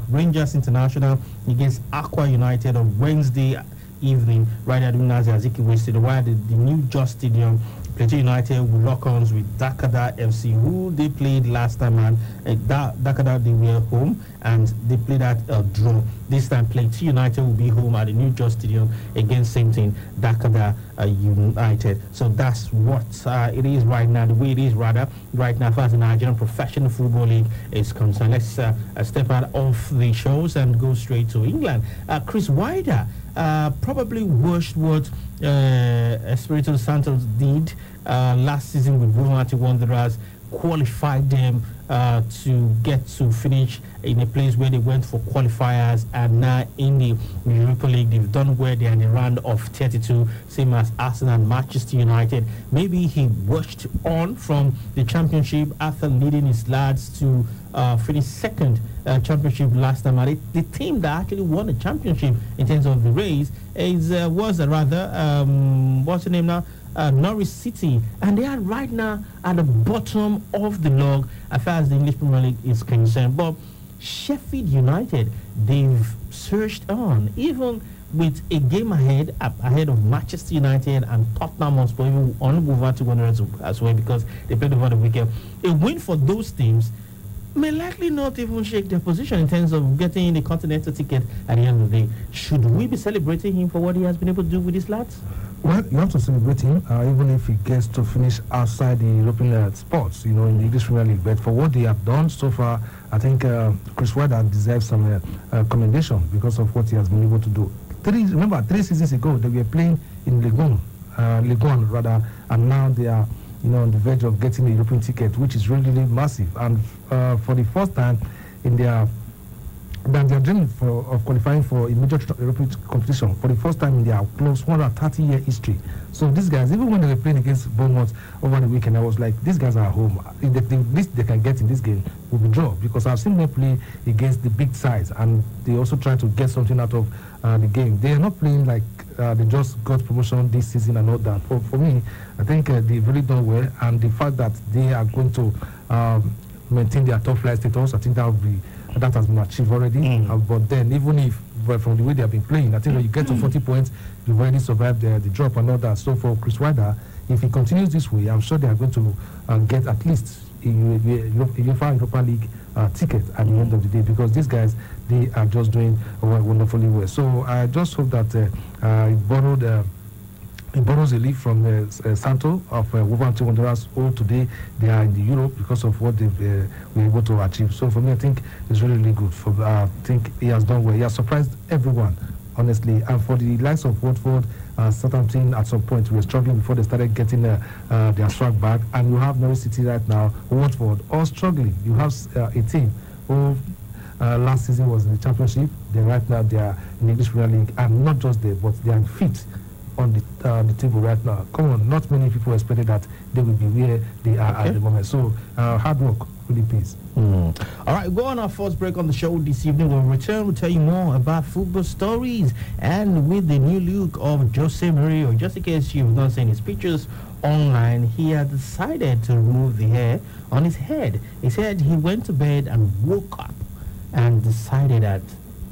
Rangers International against Aqua United on Wednesday evening, right at Unazi Aziki Wasted, while the new Just Stadium, Plateau United will lock arms with Dakada FC, who they played last time, and Dakada they were home and they played at a draw. This time Plateau United will be home at the new Just Stadium against same thing, Dakada United. So that's what it is right now, the way it is rather right now as far as the Nigerian Professional Football League is concerned. Let's step out of the shows and go straight to England. Chris Wilder probably worst what Espirito Santos did last season with Wolverhampton Wanderers, qualified them to get to finish in a place where they went for qualifiers, and now in the Europa League they've done well. They're in the round of 32, same as Arsenal and Manchester United. Maybe he watched on from the championship after leading his lads to finish second championship last time. The team that actually won the championship in terms of the race was what's the name now? Norwich City, and they are right now at the bottom of the log as far as the English Premier League is concerned. But Sheffield United, they've surged on, even with a game ahead of Manchester United and Tottenham Hotspur, even on Wolverhampton Wanderers as well, because they played over the weekend. A win for those teams may likely not even shake their position in terms of getting the continental ticket at the end of the day. Should we be celebrating him for what he has been able to do with his lads? Well, you have to celebrate him, even if he gets to finish outside the European spots, in the English Premier League. But for what they have done so far, I think Chris Wilder deserves some commendation because of what he has been able to do. 3 seasons ago, they were playing in Ligue 1, and now they are on the verge of getting the European ticket, which is really, really massive. And for the first time in their than their dream of qualifying for a major European competition for the first time in their close 130-year history. So these guys, even when they were playing against Bournemouth over the weekend, I was like, these guys are at home. The least they can get in this game will be draw, because I've seen them play against the big sides, and they also try to get something out of the game. They are not playing like they just got promotion this season and all that. For me, I think they've really done well, and the fact that they are going to maintain their top flight status, I think that has been achieved already. But then, even if from the way they have been playing, I think when you get to 40 points, you've already survived the drop and all that. So for Chris Wilder, if he continues this way, I'm sure they are going to get at least a UEFA Europa League ticket at the end of the day, because these guys, they are just doing wonderfully well. So I just hope that he borrows a leaf from Santo of Wolverhampton Wanderers. Today they are in the Europe because of what they've were able to achieve. So for me, I think it's really, really good. I think he has done well. He has surprised everyone, honestly. And for the likes of Watford, Southampton, at some point, we were struggling before they started getting their swag back. And you have Norwich City right now, Watford, all struggling. You have a team who last season was in the Championship. Right now they are in the English Premier League, and not just there, but they are fit on the table right now. Come on, not many people expected that they will be where they are at the moment. So hard work really pays. All right, go on our first break on the show this evening. When we return, we'll tell you more about football stories, and with the new look of Jose Mourinho. Just in case you've not seen his pictures online, he had decided to remove the hair on his head. He said he went to bed and woke up and decided that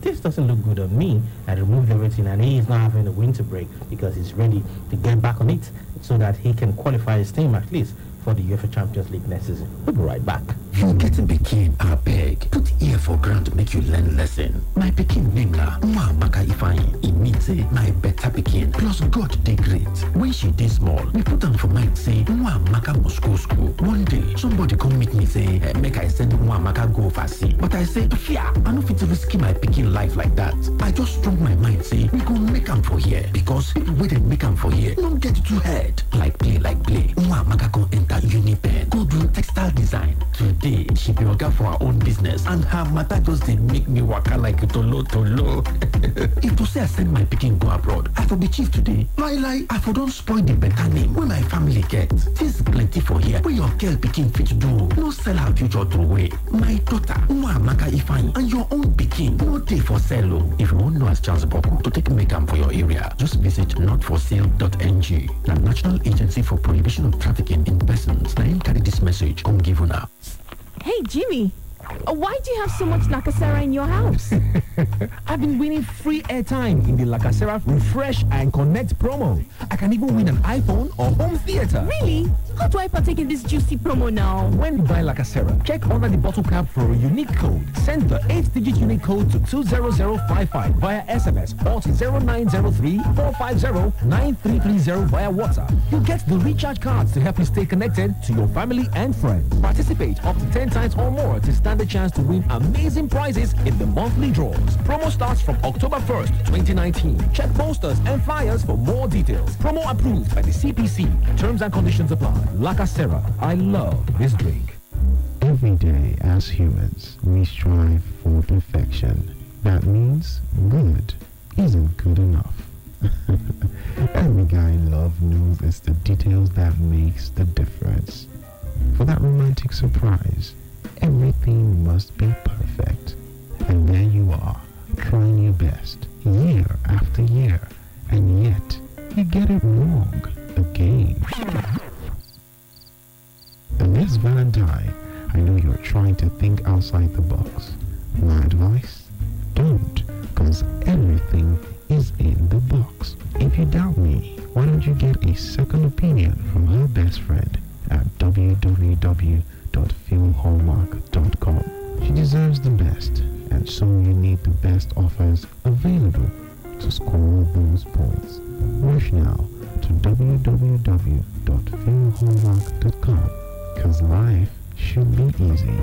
this doesn't look good on me, and removed everything, and he is now having a winter break because he's ready to get back on it so that he can qualify his team at least for the UEFA Champions League next season. We'll be right back. You getting pikin, I beg. Put ear for ground to make you learn lesson. My pikin name na Mwamaka Ifeanyi. It means say my better pikin. Plus God dey great. When she dey small, we put am for mind say Mwamaka must go school. One day, somebody come meet me say make I send Mwamaka go overseas. But I say, yeah, I no fit risky my pikin life like that. I just strong my mind say we go make am for here, because people wey dey make am for here don't get too head. Like play. Mwamaka go enter Unipen, go do textile design. Today, she be oga for her own business, and her matter just dey make me waka like a tolo. If to say I send my pikin go abroad, I for be chief today. Lie, I for don't spoil the better name wey my family get. Things plenty for here where your girl pikin fit do. No sell her future throw away. My daughter, Mwamaka Ifeanyi, and your own pikin no dey for sale. If you want know as Charles Boku to take make am for your area, just visit notforsale.ng. The National Agency for Prohibition of Trafficking in Persons. Now him carry this message, come give you now. Hey, Jimmy, why do you have so much Lakasera in your house? I've been winning free airtime in the Lakasera Refresh and Connect promo. I can even win an iPhone or home theater. Really? How do I partake in this juicy promo now? When you buy Lakasera, check under the bottle cap for a unique code. Send the 8-digit unique code to 20055 via SMS or to 0903-450-9330 via WhatsApp. You get the recharge cards to help you stay connected to your family and friends. Participate up to 10 times or more to stand a chance to win amazing prizes in the monthly draws. Promo starts from October 1st, 2019. Check posters and flyers for more details. Promo approved by the CPC. Terms and conditions apply. Lakasera, I love this drink. Every day as humans, we strive for perfection. That means good isn't good enough. Every guy in love knows it's the details that makes the difference. For that romantic surprise, everything must be perfect. And there you are, trying your best, year after year, and yet you get it wrong again. And this Valentine, I know you're trying to think outside the box. My advice? Don't, because everything is in the box. If you doubt me, why don't you get a second opinion from her best friend at www.filmhallmark.com. She deserves the best, and so you need the best offers available to score those points. Rush now to www.filmhallmark.com, because life should be easy.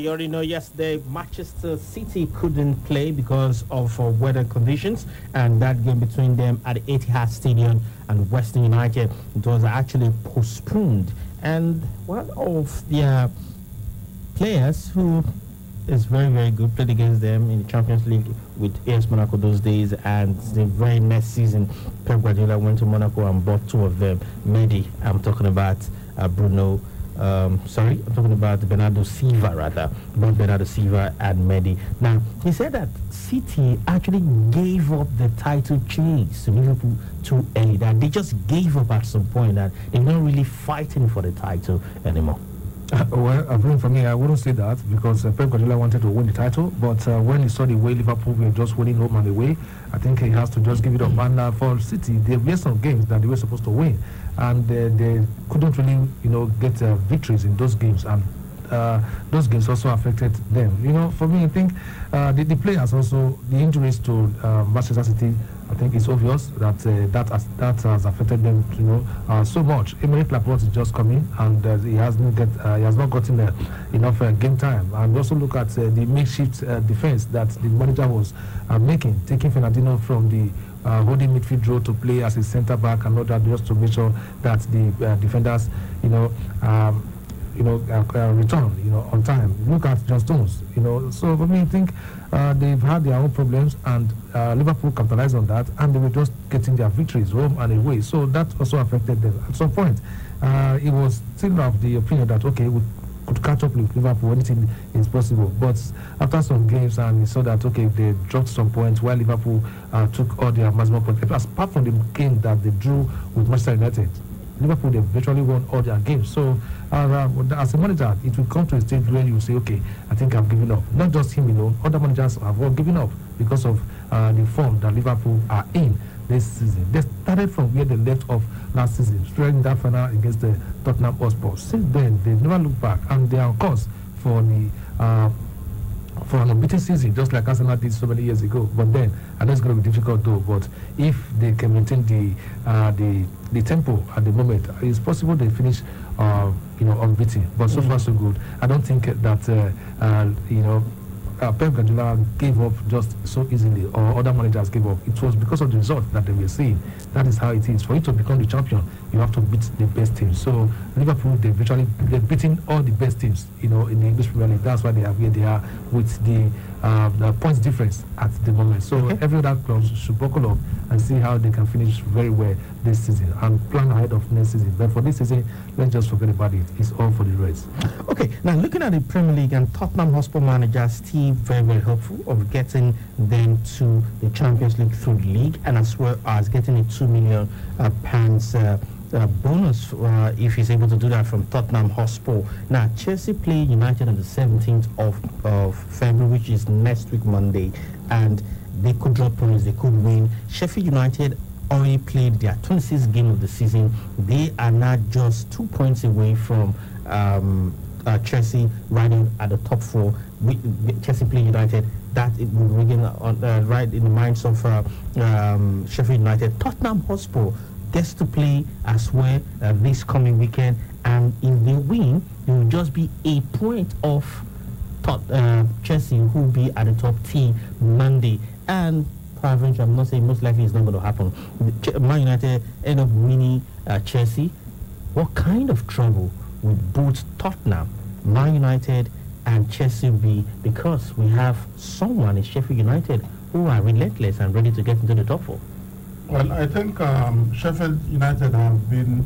you already know yesterday Manchester City couldn't play because of weather conditions, and that game between them at the Etihad Stadium and Western United, it was actually postponed. And one of their players who is very, very good, played against them in the Champions League with AS Monaco those days, and the very next season Pep Guardiola went to Monaco and bought two of them. Mendy, I'm talking about I'm talking about Bernardo Silva, rather. Both Bernardo Silva and Mendy. Now, he said that City actually gave up the title chase to Liverpool too early, that they just gave up at some point, that they're not really fighting for the title anymore. Well, for me, I wouldn't say that, because Pep Guardiola wanted to win the title, but when he saw the way Liverpool were just winning home and away, I think he has to just give it up. And for City, they were some games that they were supposed to win, and they couldn't really, get victories in those games, and those games also affected them. For me, I think the players also, the injuries to Manchester City, I think it's obvious that that has affected them, so much. Emerick Laporte is just coming, and he has not gotten enough game time. And also look at the makeshift defense that the manager was making, taking Fernandinho from the holding midfield role to play as a centre back and all that, just to make sure that the defenders, return, on time. Look at John Stones, So for me, I think they've had their own problems, and Liverpool capitalized on that, and they were just getting their victories home and away. So that also affected them. At some point, it was still of the opinion that, okay, we could catch up with Liverpool, anything is possible. But after some games, and we saw that, okay, they dropped some points while Liverpool took all their maximum points. Apart from the game that they drew with Manchester United, Liverpool, they virtually won all their games. So, as a manager, it will come to a stage where you say, okay, I think I've given up. Not just him, other managers have all given up because of the form that Liverpool are in this season. They started from where they left off last season, straight that final against the Tottenham Hotspur. Since then, they never looked back, and they are on course for an unbeaten season, just like Arsenal did so many years ago. But then, I know it's going to be difficult though, but if they can maintain the tempo at the moment, it's possible they finish unbeaten. But so far so good. I don't think that Pep Guardiola gave up just so easily, or other managers gave up. It was because of the result that they were seeing. That is how it is. For you to become the champion, you have to beat the best teams. So Liverpool, they're beating all the best teams, in the English Premier League. That's why they are where they are with the points difference at the moment. So every other club should buckle up and see how they can finish very well this season and plan ahead of next season. But for this season, let's just forget about it. It's all for the Reds. Okay, now looking at the Premier League, and Tottenham Hotspur manager Steve, very, very hopeful of getting them to the Champions League through the league, and as well as getting a £2 million bonus if he's able to do that from Tottenham Hotspur. Now, Chelsea play United on the 17th of February, which is next week Monday, and they could drop points, they could win. Sheffield United already played their 26th game of the season. They are now just 2 points away from Chelsea riding at the top four. Chelsea play United. That it will begin right in the minds of Sheffield United. Tottenham Hotspur gets to play as well this coming weekend, and if they win, they will just be a point off Chelsea, who will be at the top team Monday. And peradventure, I'm not saying most likely it's not going to happen. Man United end up winning Chelsea. What kind of trouble would both Tottenham, Man United, and Chelsea be, because we have someone in Sheffield United who are relentless and ready to get into the top four? Well, I think Sheffield United have been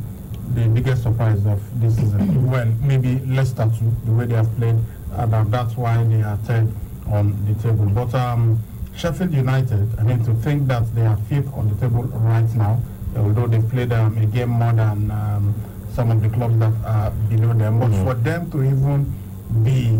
the biggest surprise of this season. Well, maybe Leicester too, the way they have played, and that's why they are third on the table. But Sheffield United, I mean, to think that they are fifth on the table right now, although they've played a game more than some of the clubs that are below them, but for them to even be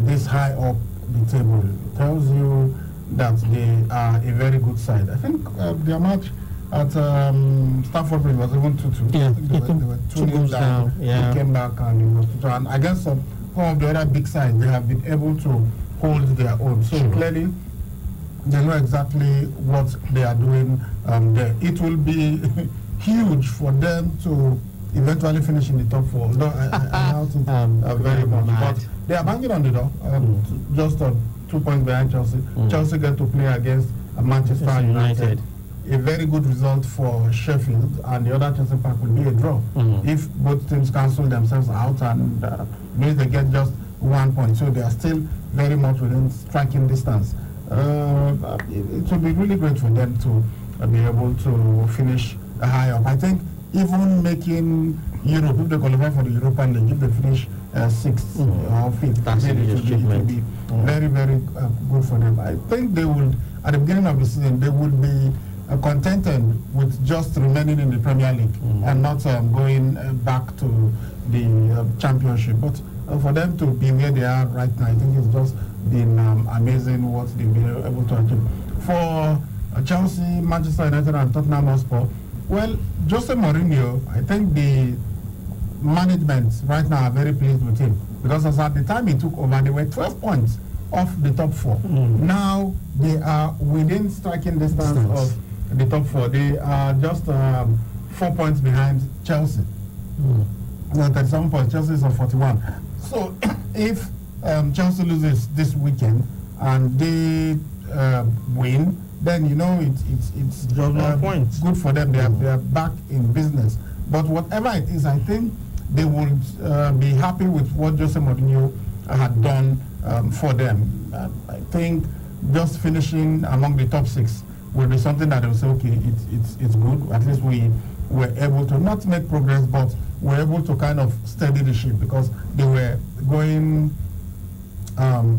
this high up the table tells you that they are a very good side. I think their match at Stamford Bridge was even 2-2. Yeah, they were 2 games down. Yeah. They came back and it was 2-2. And against some of the other big sides, they have been able to hold their own. So clearly, they know exactly what they are doing there. It will be huge for them to eventually finish in the top four. Although I doubt it very much. But They are banging on the door, just 2 points behind Chelsea. Chelsea get to play against Manchester United. A very good result for Sheffield, and the other Chelsea pack will be a draw. If both teams cancel themselves out and means they get just 1 point, so they are still very much within striking distance. It will be really great for them to be able to finish high up. I think even making Europe, if they qualify for the European League, if they finish 6th or 5th, it will be very, very good for them. I think they would, at the beginning of the season, they would be contented with just remaining in the Premier League and not going back to the Championship. But for them to be where they are right now, I think it's just been amazing what they've been able to achieve. For Chelsea, Manchester United and Tottenham Hotspur, well, Jose Mourinho, I think the management right now are very pleased with him, because as at the time he took over, they were 12 points off the top 4. Now they are within striking distance of the top 4. They are just 4 points behind Chelsea. 37 points. Chelsea is on 41. So if Chelsea loses this weekend and they win, then you know it's good for them. They are back in business. But whatever it is, I think they would be happy with what Jose Mourinho had done for them. I think just finishing among the top 6 will be something that they will say, okay, it's good. At least we were able to not make progress, but were able to kind of steady the ship, because they were going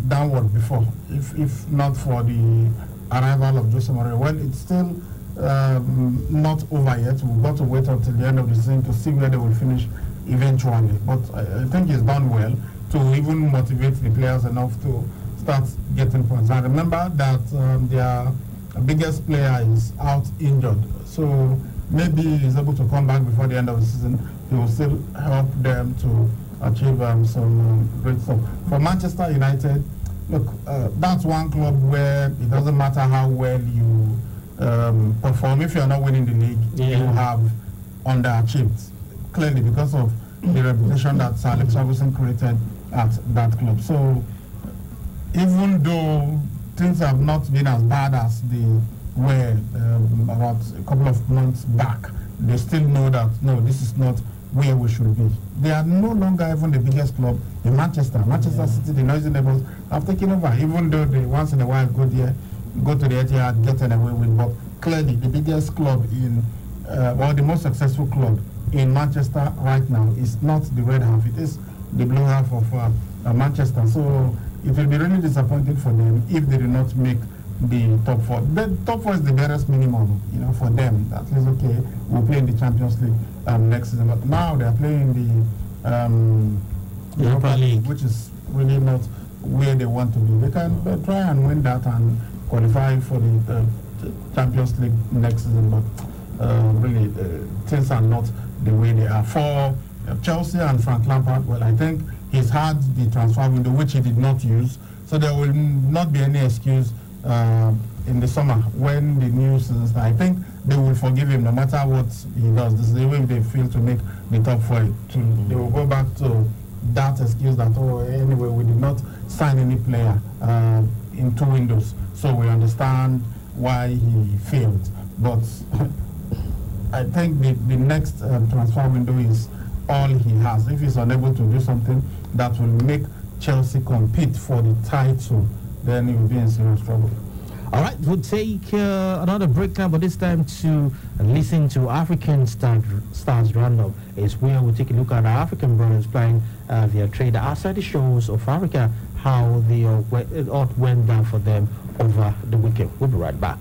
downward before, if not for the arrival of Jose Mourinho. Well, it's still not over yet. We've got to wait until the end of the season to see where they will finish eventually. But I think he's done well to even motivate the players enough to start getting points. I remember that their biggest player is out injured, so maybe he's able to come back before the end of the season. He will still help them to achieve some great stuff. For Manchester United, look, that's one club where it doesn't matter how well you perform. If you're not winning the league, you have underachieved, clearly, because of the reputation that Sir Alex Ferguson created at that club. So even though things have not been as bad as they were about a couple of months back, they still know that, no, this is not where we should be. They are no longer even the biggest club in Manchester. Manchester City, the noisy neighbors, have taken over, even though they once in a while go to the Etihad, get an away with. But clearly, the biggest club in, or the most successful club in Manchester right now is not the red half, it is the blue half of Manchester. So it will be really disappointing for them if they do not make the top 4. The top 4 is the barest minimum, you know, for them. At least, okay, we'll play in the Champions League next season. But now they are playing the Europa League, which is really not where they want to be. They can try and win that and qualify for the Champions League next season, but really things are not the way they are. For Chelsea and Frank Lampard, well, I think he's had the transfer window, which he did not use, so there will not be any excuse in the summer when the new season starts. I think they will forgive him no matter what he does. This is the way they feel to make the top 4. They will go back to that excuse that, oh, anyway, we did not sign any player in 2 windows, so we understand why he failed. But I think the next transfer window is all he has. If he's unable to do something that will make Chelsea compete for the title, then he will be in serious trouble. All right, we'll take another break now, but this time to listen to African Stars Roundup. Is where we'll take a look at our African brothers playing their trade outside the shores of Africa, how the it all went down for them over the weekend. We'll be right back.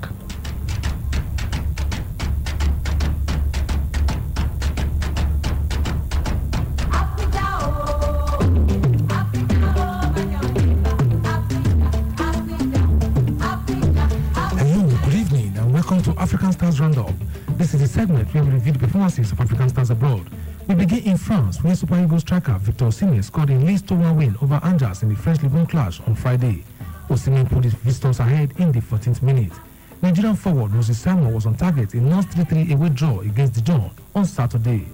African Stars Roundup. This is a segment where we review the performances of African stars abroad. We begin in France, where Super Eagles striker Victor Osimhen scored a late 2-1 win over Angers in the French Ligue 1 clash on Friday. Osimhen put his visitors ahead in the 14th minute. Nigerian forward Moses Simon was on target in a 3-3 away draw against Dijon on Saturday.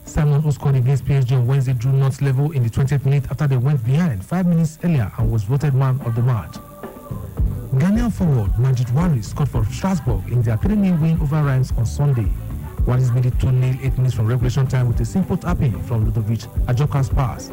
Simon, who scored against PSG on Wednesday, drew not level in the 20th minute after they went behind 5 minutes earlier and was voted man of the match. Ghanaian forward Majid Waris scored for Strasbourg in their 3-0 win over Reims on Sunday. Waris made it 2-0 8 minutes from regulation time with a simple tapping from Ludovic Ajoka's pass.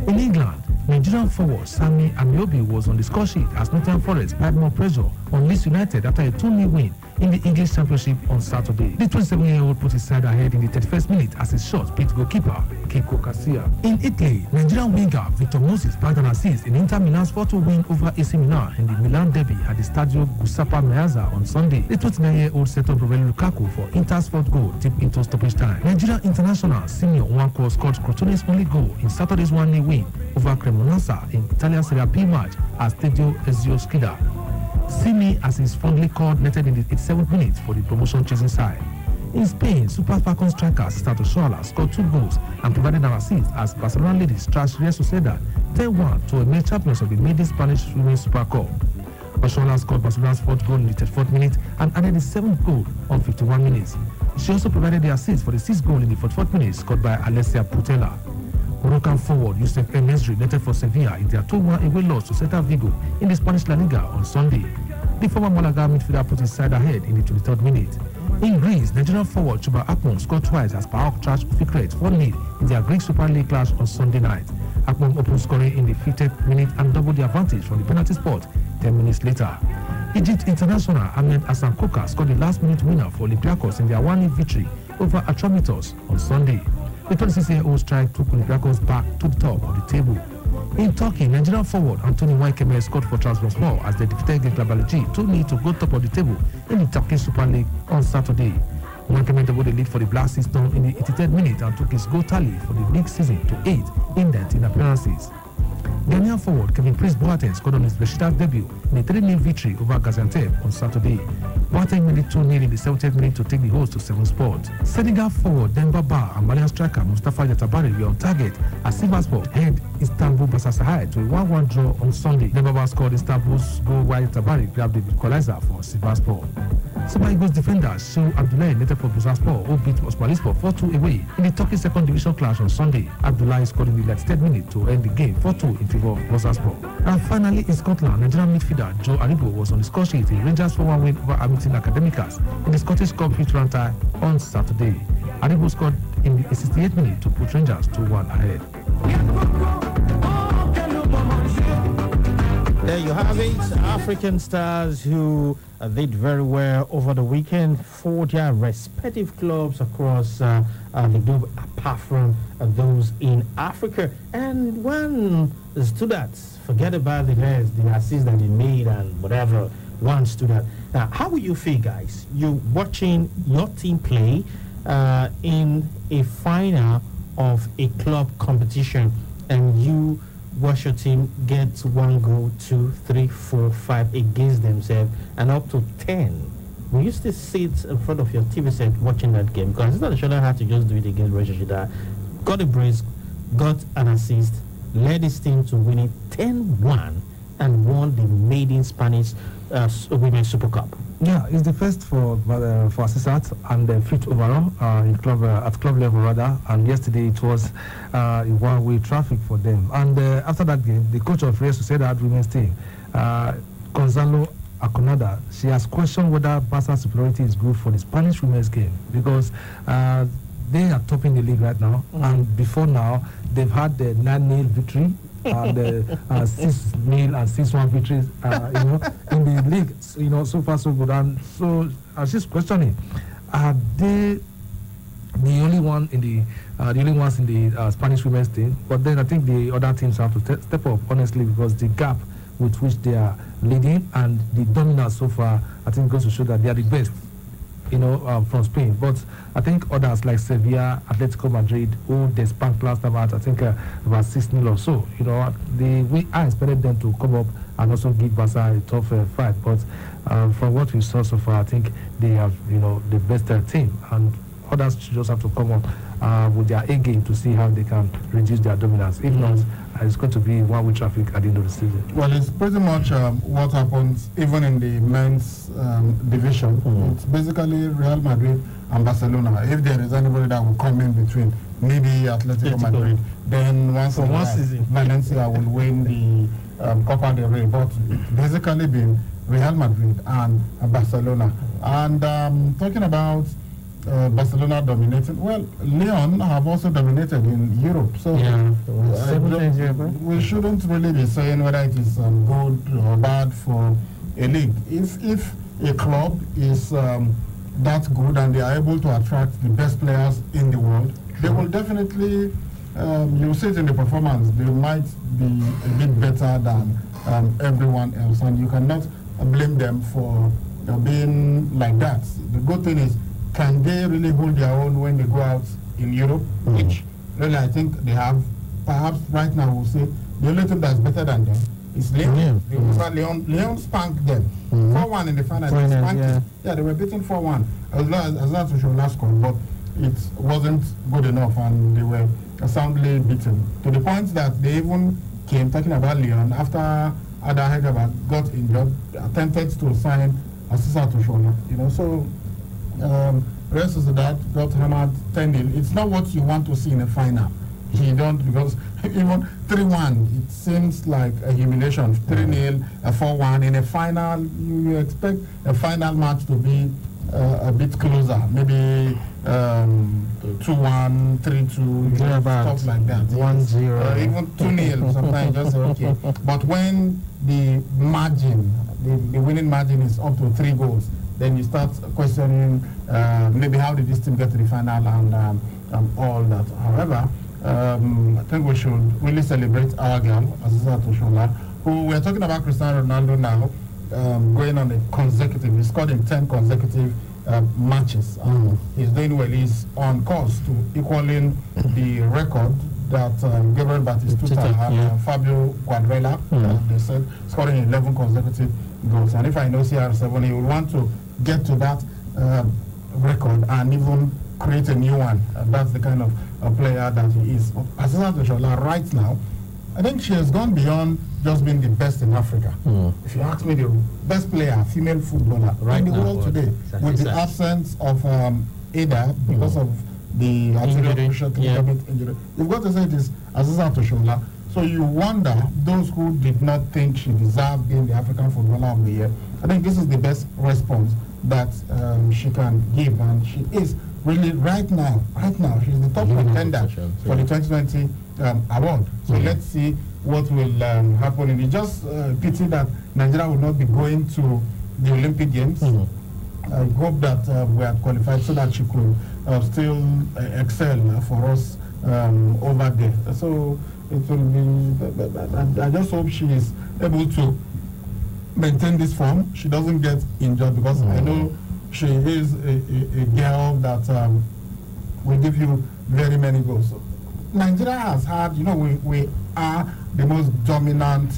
In England, Nigerian forward Sami Amiobi was on the score sheet as Nottingham Forest applied more pressure on Leeds United after a 2-0 win in the English Championship on Saturday. The 27-year-old put his side ahead in the 31st minute as his shot beat goalkeeper Keiko Casilla. In Italy, Nigerian winger Victor Moses bagged an assist in Inter Milan's 4-2 win over AC Milan in the Milan derby at the Stadio Giuseppe Meazza on Sunday. The 29-year-old set up Romelu Lukaku for Inter's fourth goal deep into stoppage time. Nigerian international Senior Nwankwo scored Crotone's only goal in Saturday's 1-0 win over Cremonese in Italian Serie B match at Stadio Ezio Schida. Simi, as is fondly called, netted in the 87th minute for the promotion-chasing side. In Spain, Super Falcons striker Cesar Oshoala scored 2 goals and provided an assist as Barcelona ladies trashed Real Sociedad 10-1 to emerge champions of the maiden Spanish Women's Super Cup. Oshoala scored Barcelona's 4th goal in the 34th minute and added his 7th goal on 51 minutes. She also provided the assist for the 6th goal in the 44th minute scored by Alessia Putella. Moroccan forward Youssef El-Nesri netted for Sevilla in their 2-1 away loss to Celta Vigo in the Spanish La Liga on Sunday. The former Malaga midfielder put his side ahead in the 23rd minute. In Greece, Nigerian forward Chuba Akpom scored twice as PAOK trashed Fikret 4-0 in their Greek Super League clash on Sunday night. Akpom opened scoring in the 50th minute and doubled the advantage from the penalty spot 10 minutes later. Egypt international Ahmed Hassan Koka scored the last-minute winner for Olympiacos in their 1-0 victory over Atromitos on Sunday. The 26-year-old strike took Olympiacos back to the top of the table. In Turkey, Nigerian forward Anthony Waikeme scored for Trabzonspor as they defeated Gençlerbirliği 2-0 to go top of the table in the Turkish Super League on Saturday. Waikeme doubled the lead for the Black System in the 83rd minute and took his goal tally for the league season to 8 in appearances. Ghanaian forward Kevin Prince Boateng scored on his Besiktas debut in a 3-0 victory over Gaziantep on Saturday. Boateng made it 2-0 in the 70th minute to take the host to 7 Sport. Senegal forward Demba Ba and Malian striker Mustafa Yatabari were on target as Sivasspor head Istanbul Basaksehir to a 1-1 draw on Sunday. Demba Ba scored Istanbul's goal while Yatabari grabbed the equalizer for Sivasspor. Super Eagles defender Shehu Abdullahi netted for Bursaspor, who beat Osmalispor 4-2 away in the Turkish second division clash on Sunday. Abdullahi scored in the 93rd minute to end the game 4-2 in favour of Bursaspor. And finally in Scotland, Nigerian midfielder Joe Aribo was on the score sheet in Rangers 4-1 win over Hamilton Academicals in the Scottish Cup feature tie on Saturday. Aribo scored in the 68th minute to put Rangers 2-1 ahead. There you have it, African stars who did very well over the weekend for their respective clubs across the globe, apart from those in Africa. And one stood out, forget about the rest, the assists that they made and whatever, one stood out. Now, how will you feel, guys? You're watching your team play in a final of a club competition and you watch your team get 1 goal, 2, 3, 4, 5 against themselves and up to 10. Will you still sit in front of your TV set watching that game? Because it's not sure had to just do it against Real Sociedad. Got a brace, got an assist, led his team to winning 10-1 and won the maiden Spanish Women's Super Cup. Yeah, it's the first for Assisat and the fifth overall in club at club level rather. And yesterday it was a one-way traffic for them. And after that game, the coach of Real Sociedad women's team, Gonzalo Aconada, she has questioned whether Barca's superiority is good for the Spanish women's game because they are topping the league right now. And before now, they've had the 9-0 victory. And 6-0 and 6-1 victories, in the league, so far so good. And so I was just questioning, are they the only one in the only ones in the Spanish women's team? But then I think the other teams have to step up, honestly, because the gap with which they are leading and the dominance so far, I think goes to show that they are the best. From Spain. But I think others like Sevilla, Atletico Madrid, who they spanked last time out, I think about 6-0 or so. I expected them to come up and also give Barca a tough fight. But from what we saw so far, I think they have, the best team. And others just have to come up with their A game to see how they can reduce their dominance. If not, it's going to be one-way traffic at the end of the season. Well, it's pretty much what happens even in the men's division. It's basically Real Madrid and Barcelona. If there is anybody that will come in between, maybe Atletico Madrid, then once in a while, Valencia will win the Copa del Rey. But it's basically been Real Madrid and Barcelona. And talking about Barcelona dominating, well, Lyon have also dominated in Europe. So we shouldn't really be saying whether it is good or bad for a league. If a club is that good and they are able to attract the best players in the world, they will definitely, you see it in the performance, they might be a bit better than everyone else, and you cannot blame them for being like that. The good thing is, can they really hold their own when they go out in Europe, which really I think they have. Perhaps right now we'll say the only team that's better than them is Lyon. Lyon spanked them 4-1 in the final. They were beaten 4-1 as that was your last score, but it wasn't good enough and they were soundly beaten to the point that they even came talking about Lyon after Ada Hegerberg got injured, attempted to sign Asisa Toshola, so rest of that got hammered 10-0. It's not what you want to see in a final. You don't, because even 3-1, it seems like a humiliation. 3-0, a 4-1 in a final. You expect a final match to be a bit closer, maybe 2-1, 3-2, stuff like that. 1-0, even 2-0. Sometimes just say okay. But when the margin, the winning margin is up to 3 goals, then you start questioning maybe how did this team get to the final and all that. However, I think we should really celebrate our girl, Asisa Toshola, who we're talking about Cristiano Ronaldo now, going on a consecutive, he scored in 10 consecutive matches. He's doing well. He's on course to equaling the record that Gabriel Batistuta and Fabio Quadrella, they said, scoring 11 consecutive goals. And if I know CR7, he will want to get to that record and even create a new one. That's the kind of player that he is. Asisa Toshola right now, I think she has gone beyond just being the best in Africa. If you ask me, the best player, female footballer in the world today, with the absence of Ada because of the arterial cruciate ligament injury, you've got to say it is Asisa Toshola. So you wonder, those who did not think she deserved being the African Footballer of the Year, I think this is the best response that she can give, and she is really right now, she's the top contender for the 2020 award. So let's see what will happen. And it's just pity that Nigeria will not be going to the Olympic Games. I hope that we are qualified so that she could still excel for us over there. So it will be, I just hope she is able to maintain this form. She doesn't get injured, because I know she is a girl that will give you very many goals. So Nigeria has had, we are the most dominant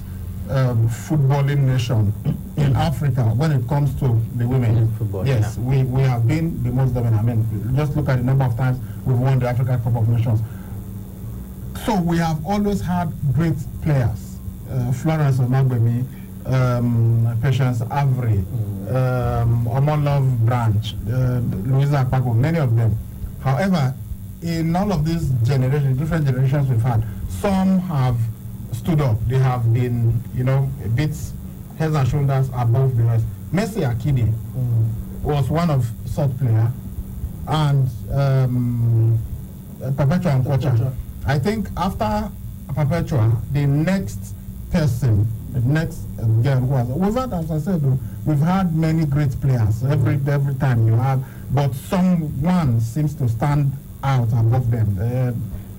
footballing nation in Africa when it comes to the women. Football, yes, we have been the most dominant. I mean, just look at the number of times we've won the African Cup of Nations. So we have always had great players. Florence Omagbemi, Patience Avery, Omolov Branch, Louisa Akpako, many of them. However, in all of these generations, different generations we've had, some have stood up. They have been, a bit heads and shoulders above the rest. Messi Akide was one of such player, and Perpetua and Kocha. I think after Perpetua, the next person, the next girl who was, without, as I said, we've had many great players every time you have, but someone seems to stand out above them.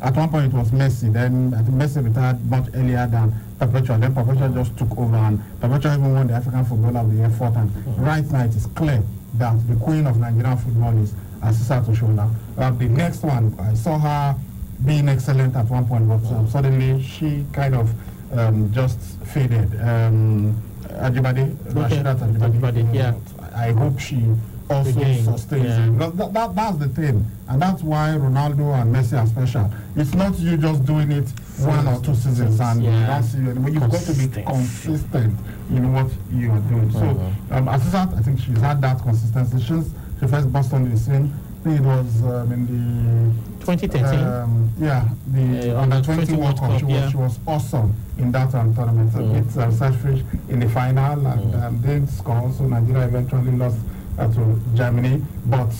At one point it was Messi, then I think Messi retired much earlier than Perpetua, then Perpetua just took over, and Perpetua even won the African Footballer of the Year 4 times. Right now it is clear that the queen of Nigerian football is Asisa Toshola. The next one, I saw her being excellent at one point, but suddenly she kind of just faded. Ajibade, Rashidat Ajibade, yeah. I hope she also Again, sustains yeah. it. Because that's the thing. And that's why Ronaldo and Messi are special. It's not you just doing it 1 or 2 seasons and you don't see you anymore. You've got to be consistent in what you are doing. So, Asisat, I think she's had that consistency since she first burst on the scene. I think it was in the 2013. The under 20 World Cup. She was awesome in that tournament. Beat Selfish in the final and did score. So Nigeria eventually lost to Germany. But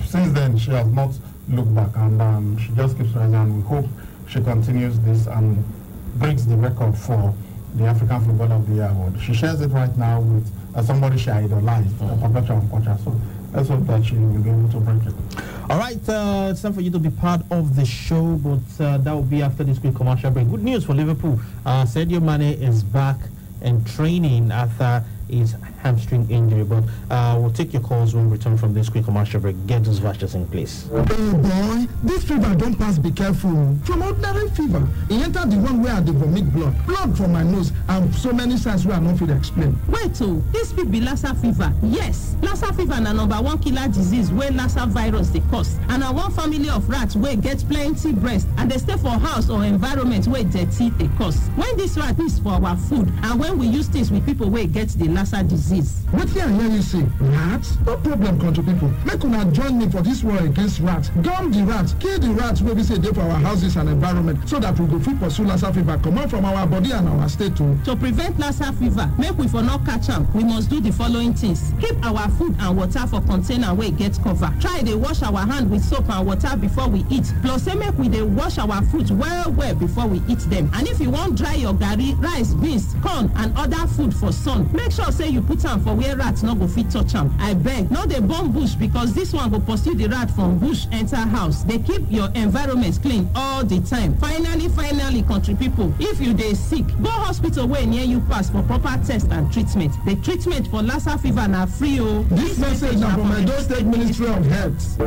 since then, she has not looked back, and she just keeps rising. And we hope she continues this and breaks the record for the African Footballer of the Year award. She shares it right now with somebody she idolized, Perpetual Unculture. So let's hope that she will be able to break it. All right, it's time for you to be part of the show, but that will be after this quick commercial break. Good news for Liverpool. Sadio Mane is back and training after his hamstring injury, but we'll take your calls when we return from this quick commercial break. Get those vouchers in place. Oh boy, this fever don't pass, be careful. From ordinary fever, it entered the one where I vomit blood from my nose, and so many signs where I don't feel explain. Wait, this fit be Lassa fever. Yes, Lassa fever na #1 killer disease where Lassa virus dey cause, and na one family of rats wey get plenty breast and they stay for house or environment where dirty dey cause. When this rat is for our food, and when we use things with people wey get the Lassa disease. What I hear you say? Rats? No problem, country people. Make una join me for this war against rats. Gum the rats, kill the rats wey we say dey for our houses and environment, so that we go fit pursue Lassa fever comot from our body and our state too. To prevent Lassa fever, make we for not catch am, we must do the following things. Keep our food and water for container wey get cover. Try dey wash our hand with soap and water before we eat. Plus say make we dey wash our fruit well before we eat them. And if you wan dry your garri, rice, beans, corn and other food for sun, make sure say you put am for where rats no go fit touch am. I beg, no dey burn bush, because this one go pursue the rat from bush enter house. Dey keep your environment clean all the time. Finally, country people, if you dey sick, go hospital wey near you pass for proper test and treatment. The treatment for Lassa fever na free o. This message na from Edo State Ministry of Health.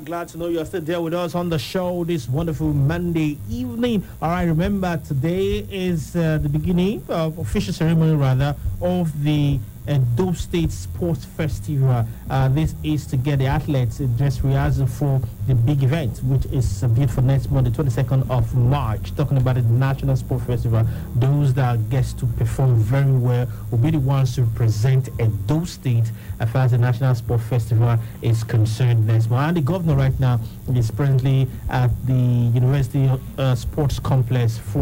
Glad to know you're still there with us on the show this wonderful Monday evening. All right, remember today is the beginning of official ceremony of the Edo State Sports Festival. This is to get the athletes dress rehearsal for the big event, which is built for next month, the 22nd of March. Talking about the National Sports Festival, those that get to perform very well will be the ones to represent Edo State as far as the National Sports Festival is concerned next month. And the governor right now is presently at the University Sports Complex to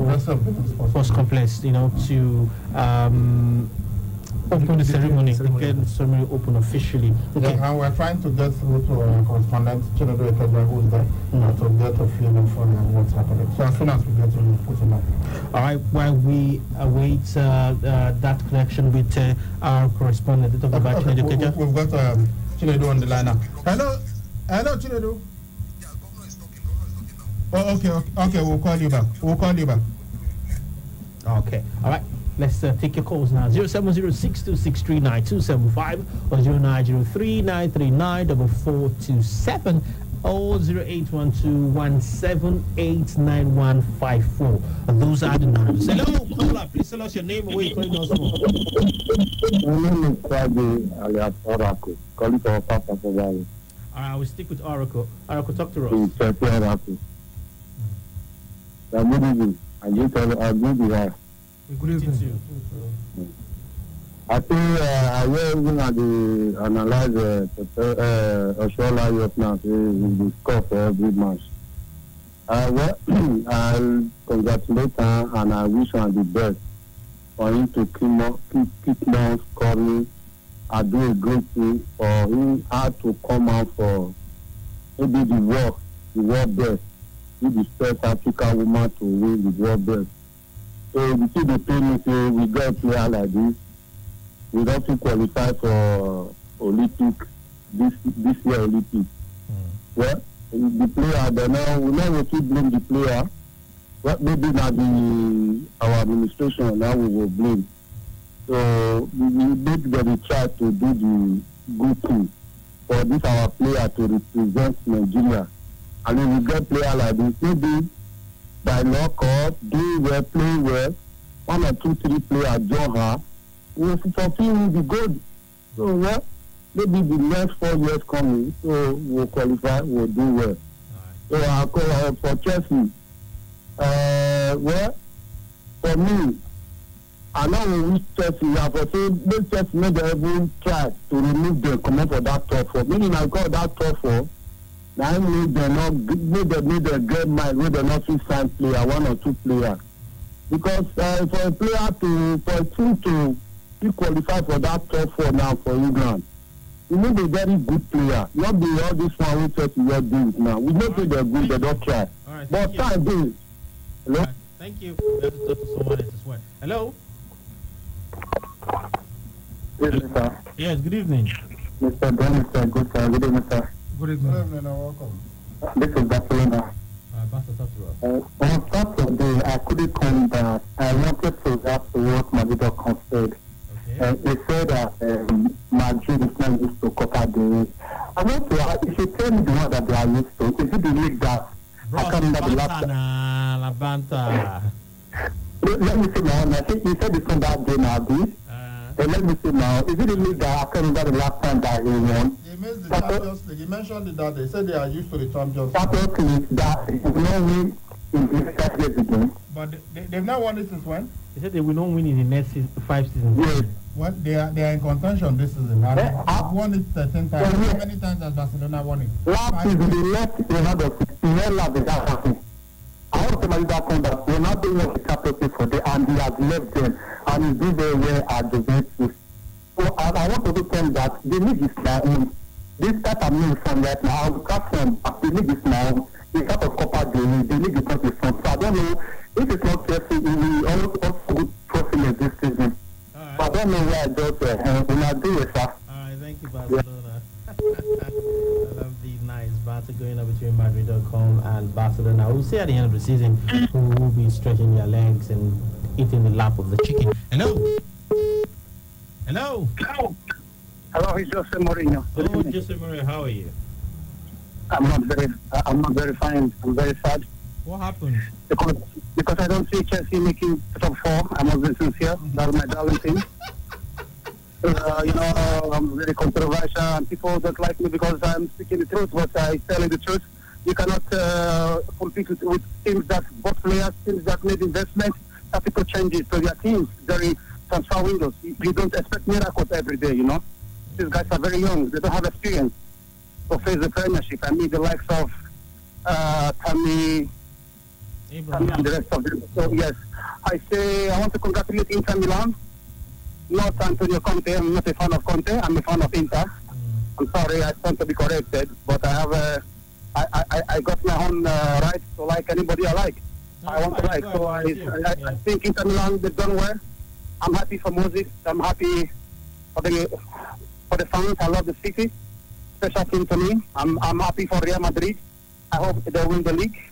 open the ceremony, get the ceremony open officially. Okay. Yeah, and we're trying to get through to our correspondent, Chinedu Ekedra, who's there, to get a feeling for what's happening. So as soon as we get to him, put him up. All right, while we await that connection with our correspondent, we've got Chinedu on the line now. Hello, Chinedu. Oh, okay, we'll call you back. Okay, all right. Let's take your calls now. 07062639275 or 0903-939-4427 or 0812-178-9154. Those are the numbers. Hello, caller. Please tell us your name and where you're calling us from. My name is Friday alias Oracle. Calling for Papa for Valley. All right, we'll stick with Oracle. Oracle, talk to us. It's Oracle. Good evening. I just tell you, I'm going to be Good evening. I think I will even analyze Australia youth now the score for every match. Well, I'll congratulate her and I wish her the best for him to keep on scoring and do a great thing for him. Had to come out for maybe the world best be the first African woman to win the world best. So you see the pain say we got a player like this. We don't qualify for Olympic this year Olympics. Well, the player, they know we never keep blame the player. But maybe not our administration now we will blame. So we make them try to do the good thing for this our player to represent Nigeria. And if we get player like this, maybe by luck or do well, play well, 1 or 2, 3 players join her, we fulfill the goal. So well, maybe the next 4 years coming, so we'll qualify, we'll do well. So I call for Chelsea. Well, for me, I know we reach Chelsea. I for say make Chelsea make them even try to remove them, come up for that top 4. Meaning I call that top 4. Now I need them not make them get mind where they not fit sign player, 1 or 2 players. Because for a player for a team to be qualified for that top 4 now for England, you need a very good player. Not be all this one we Chelsea are doing now. We know they're good, they don't try. All right, but time being. Hello? Right, thank you. Let's talk to someone else as well. Hello? Yes, sir. Yes, good evening. Mr. Dennis, good evening, sir. Good evening. Good evening and welcome. This is Barcelona. Pastor, talk to us. On Saturday, I couldn't come back. I wanted to react to what Madrid said. They said that Madrid is not used to Copa del Rey. I want to ask, if you tell me the one that they are used to, is it the league that I can't remember the last time? La Banta. Let me see now. I think you said it's on that day now, this. Let me see now. Is it the league that I can't remember the last time that he won? He missed the Champions League. He mentioned it that they said they are used to the Champions League. Champions League that he will not win in the first place again. But they've not won it since when? They said they will not win in the next 5 seasons. Yes. Well, they are in contention this season. They've won it 13 times. How many times has Barcelona won it? Last season, they left Ronaldo 16 years left without happening. I want to tell you that that Ronaldo was the captain for them and he has left them and he's doing very well at Juventus. So I want to tell you that the league is my own. This that I'm moving from right now, I will cut from the league is my own. It's out of Copa del Rey, the league is not his own. So I don't know if it's not Chelsea, he will also good profile this season. Right. I don't know where I just when I do it, sir. Alright, thank you, Barcelona. I love the nice battle going on between Madrid.com and Barcelona. We'll see at the end of the season who will be stretching their legs and eating the lap of the chicken. Hello? Hello? Hello, it's Jose Mourinho. Hello, Jose Mourinho, how are you? I'm not very fine. I'm very sad. What happened? Because I don't see Chelsea making top 4. I must be sincere. That's my darling team. I'm very controversial and people don't like me because I'm speaking the truth, but I'm telling the truth. You cannot compete with teams that bought players, teams that made investments, tactical changes to their teams during transfer windows. You don't expect miracles every day, you know. These guys are very young. They don't have experience to face the Premiership. I mean, the likes of Tammy and the rest of them. So, yes, I want to congratulate Inter Milan. Not Antonio Conte. I'm not a fan of Conte. I'm a fan of Inter. I'm sorry, I want to be corrected, but I have I got my own right to like anybody I like. I want to like. So I think Inter Milan, they've done well. I'm happy for Moses. I'm happy for the fans. I love the city. Special team to me. I'm happy for Real Madrid. I hope they win the league.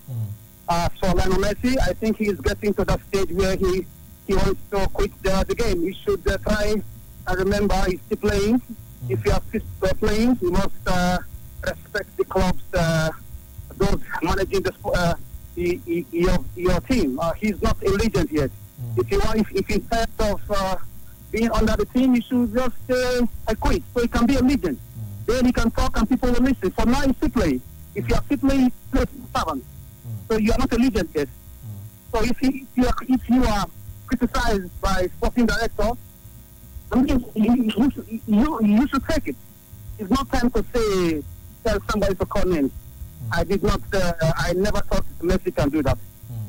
So Lionel Messi, I think he is getting to that stage where he wants to quit the game. He should try and remember he's still playing. If you are still playing, you must respect the clubs, those managing your team. He's not a legend yet. If instead of being under the team, he should just quit so he can be a legend. Then he can talk and people will listen. For now, he's still playing. If you are still playing, play servant. So you are not a legend yet. So if you are criticized by sporting director, I mean, you should take it. It's not time to tell somebody to come in. I never thought Messi can do that.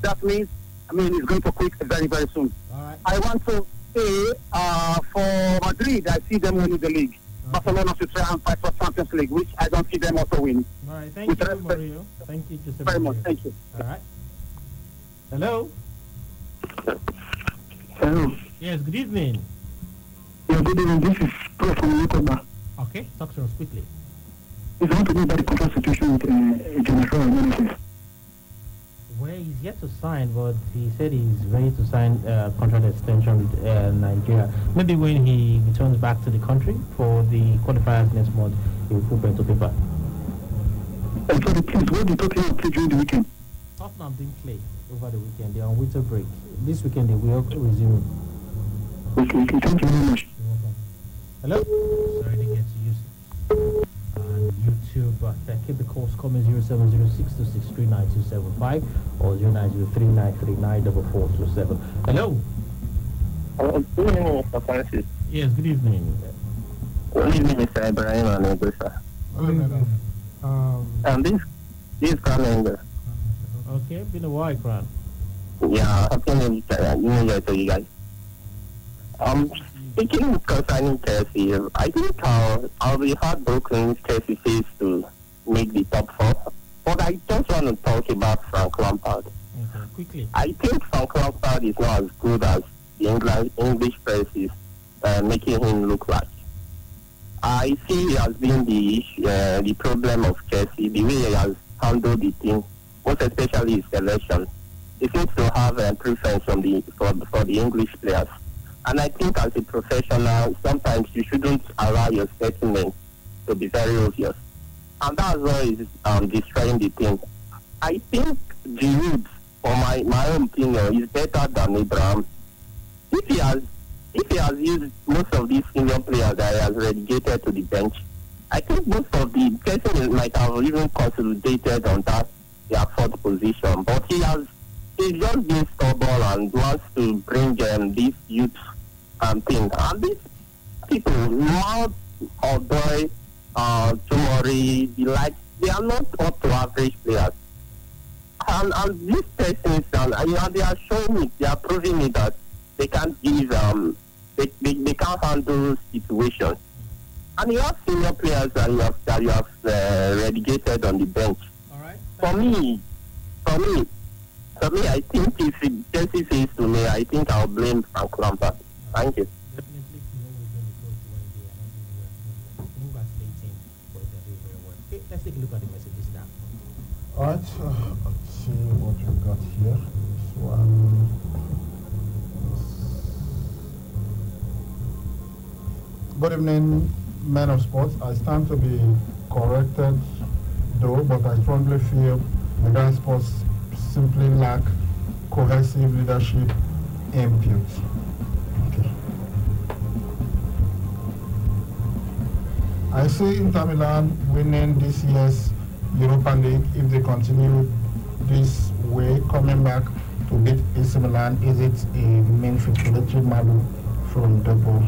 That means, he's going to quit very, very soon. I want to say for Madrid, I see them winning the league. Barcelona to try and fight for Champions League, which I don't see them also win. All right, thank you, Mario. Thank you, Joseph. Very much, thank you. All right. Hello. Hello. Yes, good evening. Yeah, good evening. This is Pro from Nicoba. Okay, talk to us quickly. If you want to know about the contract situation with General Manager. Well, he's yet to sign, but he said he's ready to sign a contract extension with Nigeria. Maybe when he returns back to the country for the qualifiers next month, he will put pen to paper. And for the teams, what did Tottenham play during the weekend? Tottenham didn't play over the weekend. They're on winter break. This weekend they will resume. Okay, thank you very much. Hello? Sorry to get to use on YouTube. Keep the calls coming 0706-263-9275 or 0903-939-4427. Hello? Good evening, Mr. Francis. Yes, good evening. Good evening, Mr. Ibrahim and Egusa. This is Kran. Okay, been a while, Kran. Yeah, happy New Year to you guys. Speaking concerning Chelsea, I think I'll be heartbroken if Chelsea fails to make the top four. But I just want to talk about Frank Lampard. Okay, quickly. I think Frank Lampard is not as good as the English press is making him look like. I see he has been the problem of Chelsea, the way he has handled the team, most especially his selection. He seems to have a preference for the English players. And I think as a professional, sometimes you shouldn't allow your statements to be very obvious. And that's why is destroying the team. I think Giroud, for my own opinion, is better than Abraham. If he has used most of these senior players that he has relegated to the bench, I think most of the person might have even consolidated on that their fourth position. But he's just been stubborn and wants to bring this youth thing. And these people, Mount, Odoi, Tomori, they are not up to average players. And these persons, they are showing it, they are proving it that they can't give, they can't handle situations. And you have senior players that you have relegated on the bench. All right. For me, I think if Chelsea says to me, I think I'll blame Frank Lampard. Thank you. Let's take a look at the messages now. Alright, let's see what we got here. This one. Good evening, men of sports. I stand to be corrected though, but I strongly feel the Ghana sports simply lack cohesive leadership input. Okay. I see Inter Milan winning this year's Europa League if they continue this way, coming back to beat AC Milan. Is it a main calculatory model from Depo?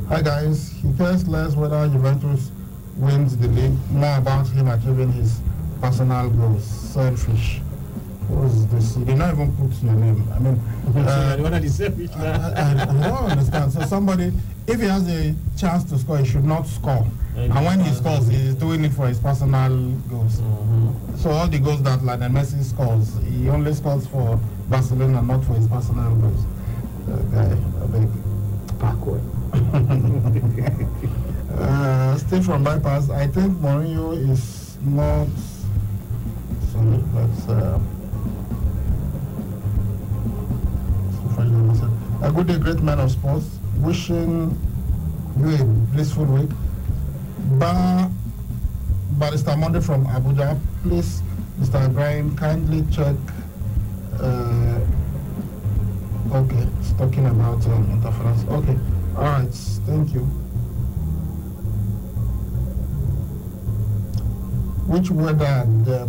Hi guys, he cares less whether Juventus wins the league, more about him achieving his personal goals. Selfish. What is this? You did not even put your name. I mean, I don't understand. So somebody, if he has a chance to score, he should not score. And when he scores, he's doing it for his personal goals. So all the goals that Lionel Messi scores, he only scores for Barcelona, not for his personal goals. Guy, a big backward. Still from bypass, I think Mourinho is not. Sorry, let's. A good day, great man of sports. Wishing you a blissful week. Barrister Monday from Abuja. Please, Mr. Ibrahim, kindly check. Okay, it's talking about interference. Okay, all right, thank you. Which weather the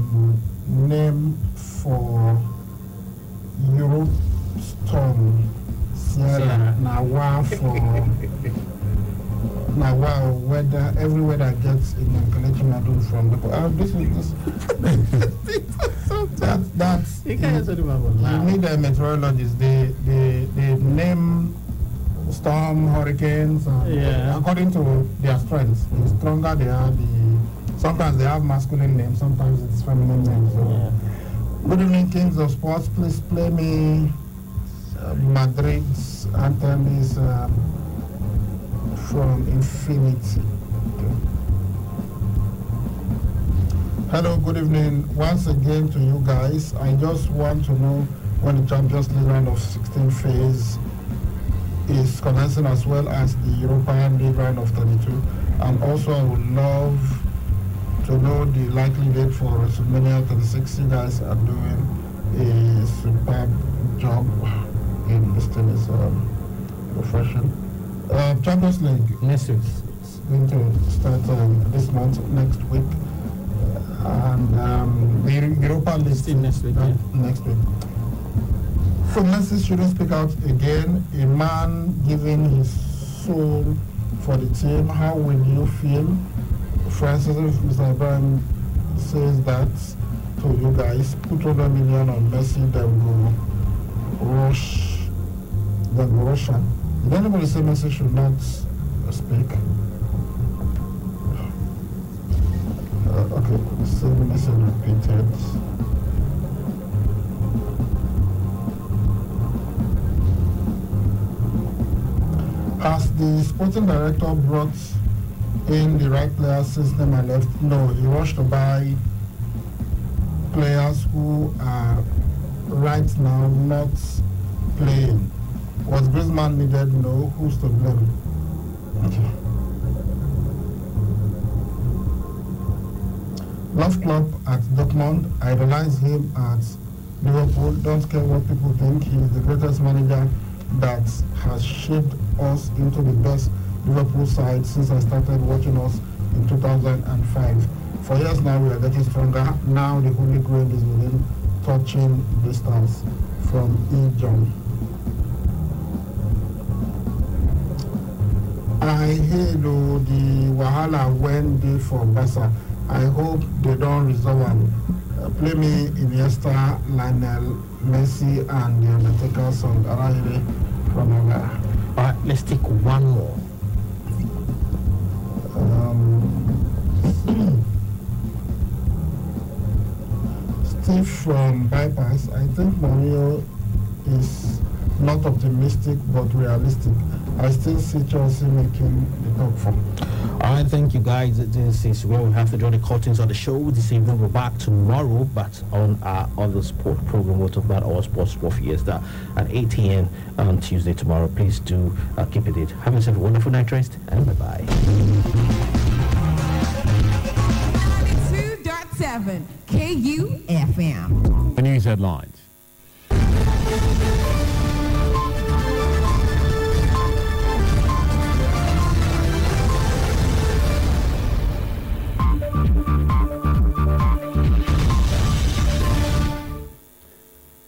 name for Europe storm? Sierra Nawa for Nawa weather. Every weather gets a calculation model from the. This is that's you can't sort of you need a meteorologist. They name storm, hurricanes, according to their strengths. The stronger they are, sometimes they have masculine names, sometimes it's feminine names. So. Good evening, Kings of Sports. Please play me Madrid's anthem is from Infinity. Okay. Hello, good evening. Once again to you guys. I just want to know when the Champions League round of 16 phase is commencing, as well as the European League round of 32. And also I would love to know the likely date for WrestleMania 36. You guys are doing a superb job in this tennis profession. Champions League next week. It's going to start this month, next week. And the Europa League next week. Next week. So Messi shouldn't speak out again. A man giving his soul for the team. How will you feel? For instance, if Mr. Ibrahim says that to you guys, put 100 million on Messi, then go Russia. Did anybody say Messi should not speak? Okay, same message repeated. Has the sporting director brought in the right players since Neymar left? No, he rushed to buy players who are right now not playing. Was Griezmann needed? No. Who's to blame? Okay. Love Club at Dortmund. Idolize him at Liverpool. Don't care what people think. He is the greatest manager that has shaped us into the best Liverpool side since I started watching us in 2005. For years now we are getting stronger. Now the Holy Grail is within touching distance. From E. John. I hear though the Wahala when they for Barca. I hope they don't resolve them. Play me Iniesta, Lionel, Messi, and the Undertaker song Arahire from Angola. Alright, let's take one more. Steve from Bypass. I think Mourinho is not optimistic but realistic. I still see Chelsea making the top four. Alright, thank you guys. This is where we have to draw the curtains on the show. This evening we're back tomorrow, but on our other sport program we'll talk about our sport fiesta at 8 a.m. on Tuesday tomorrow. Please do keep it in. Have yourself a wonderful night rest and bye-bye. 92.7 KUFM. The news headlines.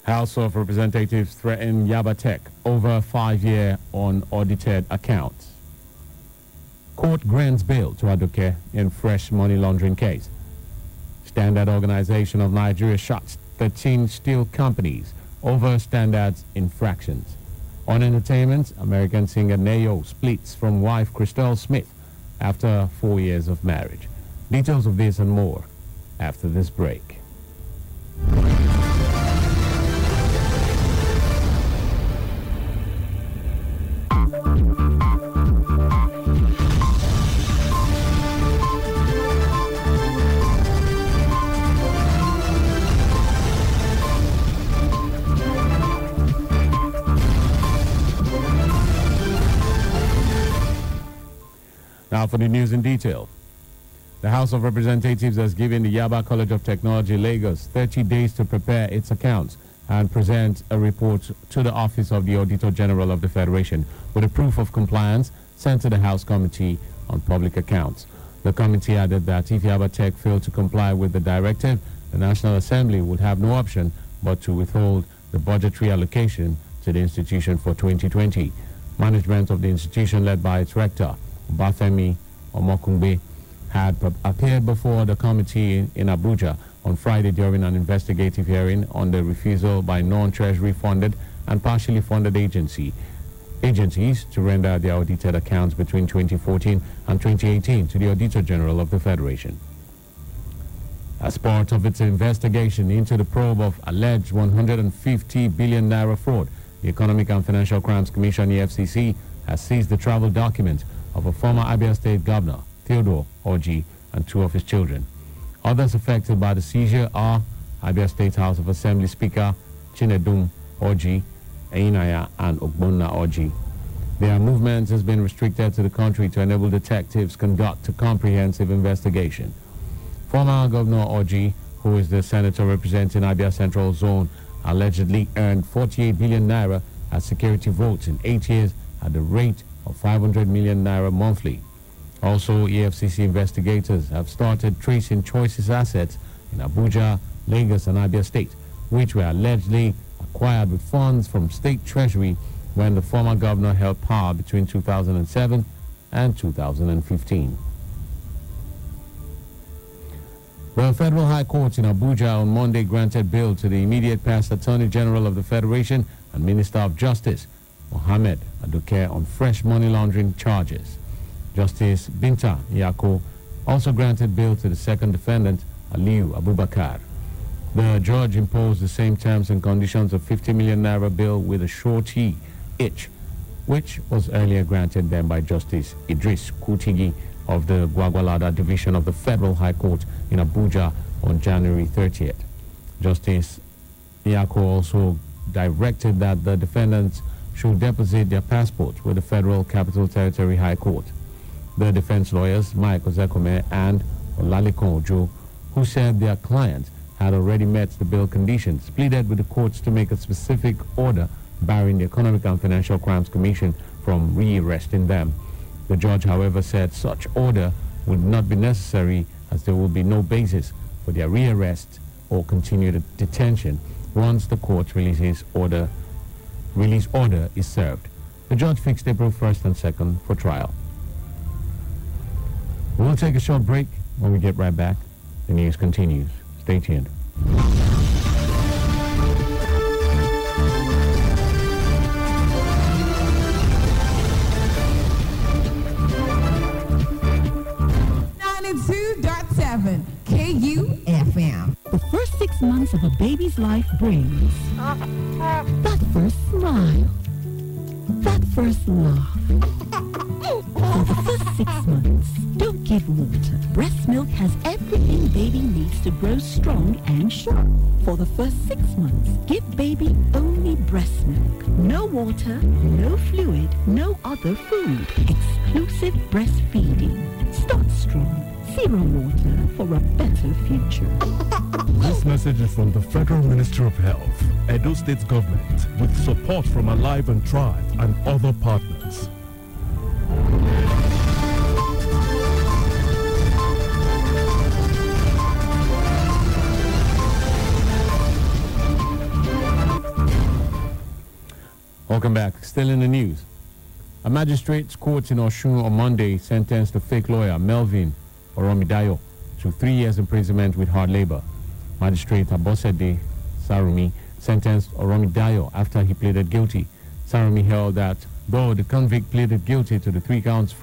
House of Representatives threaten Yaba Tech over 5-year unaudited accounts. Court grants bail to Aduke in fresh money laundering case. Standard Organization of Nigeria shuts 13 steel companies over standards infractions. On entertainment, American singer Neo splits from wife Christelle Smith after 4 years of marriage. Details of this and more after this break. Now for the news in detail. The House of Representatives has given the Yaba College of Technology, Lagos, 30 days to prepare its accounts and present a report to the Office of the Auditor General of the Federation with a proof of compliance sent to the House Committee on Public Accounts. The committee added that if Yaba Tech failed to comply with the directive, the National Assembly would have no option but to withhold the budgetary allocation to the institution for 2020. Management of the institution, led by its rector, Bafemi Omokungbe, had appeared before the committee in Abuja on Friday during an investigative hearing on the refusal by non-treasury funded and partially funded agency agencies to render their audited accounts between 2014 and 2018 to the Auditor General of the Federation. As part of its investigation into the probe of alleged 150 billion naira fraud, the Economic and Financial Crimes Commission, EFCC, has seized the travel documents of a former Abia State Governor, Theodore Orji, and 2 of his children. Others affected by the seizure are Abia State House of Assembly Speaker Chinedum Orji, Einaya, and Ogbonna Orji. Their movement has been restricted to the country to enable detectives conduct a comprehensive investigation. Former Governor Orji, who is the senator representing Abia Central Zone, allegedly earned 48 billion naira as security votes in 8 years at the rate of 500 million naira monthly. Also, EFCC investigators have started tracing Choice's assets in Abuja, Lagos, and Abia State, which were allegedly acquired with funds from state treasury when the former governor held power between 2007 and 2015. The Federal High Court in Abuja on Monday granted bail to the immediate past Attorney General of the Federation and Minister of Justice, Mohammed Aduke, on fresh money laundering charges. Justice Binta Yako also granted bail to the second defendant, Aliyu Abubakar. The judge imposed the same terms and conditions of 50 million naira bail with a surety each, which was earlier granted them by Justice Idris Kutigi of the Gwagwalada Division of the Federal High Court in Abuja on January 30th. Justice Yako also directed that the defendants should deposit their passports with the Federal Capital Territory High Court. The defense lawyers, Mike Ozekome and Olalikon Ojo, who said their clients had already met the bail conditions, pleaded with the courts to make a specific order barring the Economic and Financial Crimes Commission from rearresting them. The judge, however, said such order would not be necessary as there would be no basis for their rearrest or continued detention once the court release order is served. The judge fixed April 1st and 2nd for trial. We'll take a short break. When we get right back, the news continues. Stay tuned. KUFM. The first 6 months of a baby's life brings that first smile, that first laugh. For the first 6 months, don't give water. Breast milk has everything baby needs to grow strong and sharp. For the first 6 months, give baby only breast milk. No water, no fluid, no other food. Exclusive breastfeeding. Start strong. Zero water for a better future. This message is from the Federal Ministry of Health, Edo State Government, with support from Alive and Thrive and other partners. Welcome back. Still in the news. A magistrate's court in Osun on Monday sentenced the fake lawyer Melvin Oromidayo to 3 years imprisonment with hard labor. Magistrate Abosede Sarumi sentenced Oromidayo after he pleaded guilty. Sarumi held that though the convict pleaded guilty to the 3 counts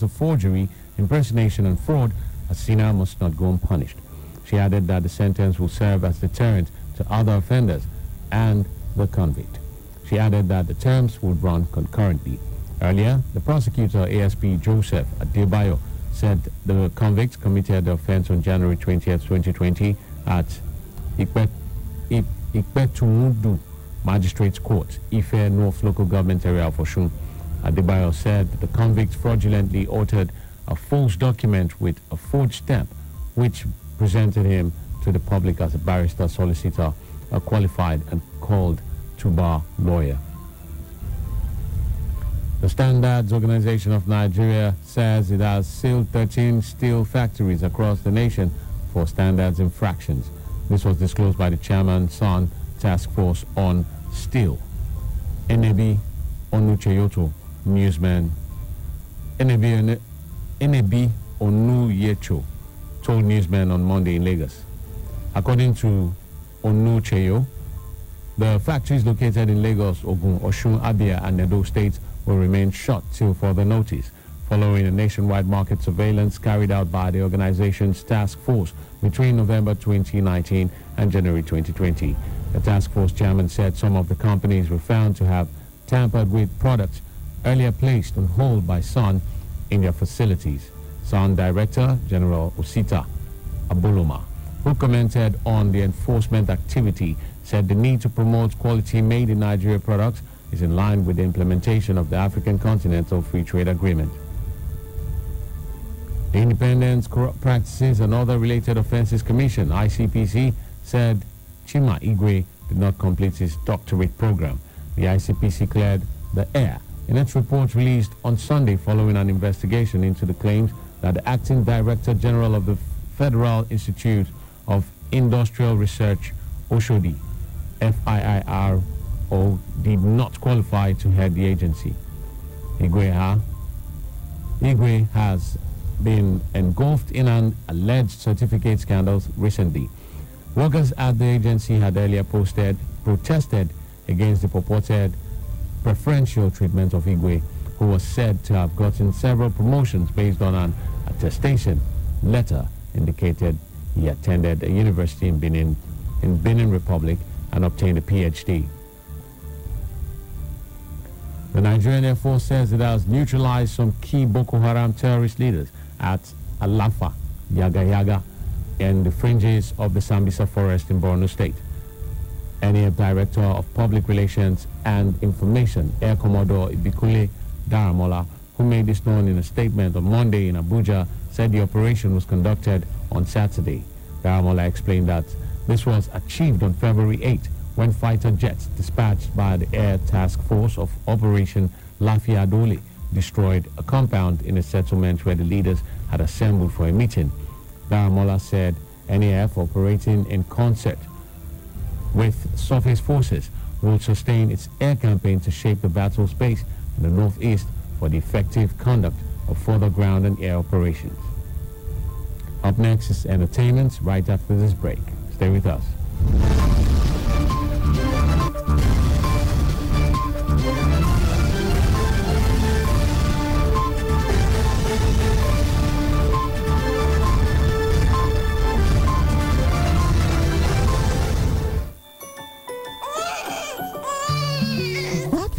of forgery, impersonation, and fraud, a sinner must not go unpunished. She added that the sentence will serve as deterrent to other offenders and the convict. She added that the terms would run concurrently. Earlier, the prosecutor, ASP Joseph Adebayo, said the convict committed the offense on January 20th, 2020 at Ikpetumudu Magistrates Court, Ife North Local Government Area of Osun. Adebayo said the convict fraudulently altered a false document with a forged stamp, which presented him to the public as a barrister solicitor, a qualified and called to bar lawyer. The Standards Organization of Nigeria says it has sealed 13 steel factories across the nation for standards infractions. This was disclosed by the chairman, Son Task Force on Steel. Enebi Onucheyoto, newsman. Enebi Onuyecho told newsmen on Monday in Lagos. According to Onucheyo, The factories located in Lagos, Ogun, Osun, Abia, and Edo states will remain shut till further notice, following a nationwide market surveillance carried out by the organization's task force between November 2019 and January 2020. The task force chairman said some of the companies were found to have tampered with products earlier placed on hold by Sun in their facilities. Sun Director General Osita Aboloma, who commented on the enforcement activity, said the need to promote quality made in Nigeria products is in line with the implementation of the African Continental Free Trade Agreement. The Independent Corrupt Practices and Other Related Offences Commission, ICPC, said Chima Igwe did not complete his doctorate program. The ICPC cleared the air in its report released on Sunday following an investigation into the claims that the Acting Director General of the Federal Institute of Industrial Research, Oshodi, FIIRO, did not qualify to head the agency. Igwe has been engulfed in an alleged certificate scandal recently. Workers at the agency had earlier protested against the purported preferential treatment of Igwe, who was said to have gotten several promotions based on an attestation letter indicated he attended a university in Benin Republic and obtained a PhD. The Nigerian Air Force says it has neutralized some key Boko Haram terrorist leaders at Alafa, Yaga, and the fringes of the Sambisa forest in Borno State. NAF Director of Public Relations and Information, Air Commodore Ibikule Daramola, who made this known in a statement on Monday in Abuja, said the operation was conducted on Saturday. Daramola explained that this was achieved on February 8, when fighter jets dispatched by the Air Task Force of Operation Lafia Dole destroyed a compound in a settlement where the leaders had assembled for a meeting. Daramola said NAF, operating in concert with surface forces, will sustain its air campaign to shape the battle space in the northeast for the effective conduct of further ground and air operations. Up next is entertainment right after this break. Stay with us.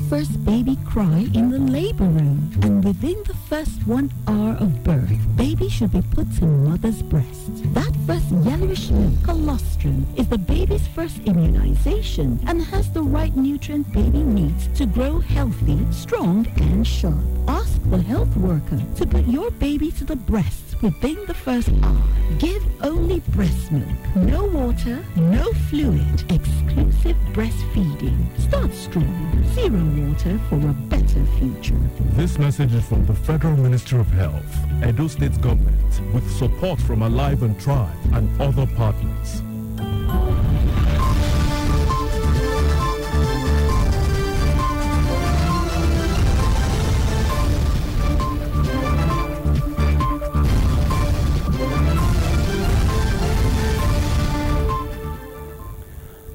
First baby cry in the labor room, and within the first 1 hour of birth, baby should be put in mother's breast. That first yellowish milk, colostrum, is the baby's first immunization and has the right nutrient baby needs to grow healthy, strong, and sharp. Ask the health worker to put your baby to the breast within the first hour. Give only breast milk, no water, no fluid, exclusive breastfeeding. Start strong, zero water for a better future. This message is from the Federal Ministry of Health, Edo State Government, with support from Alive and Thrive and other partners.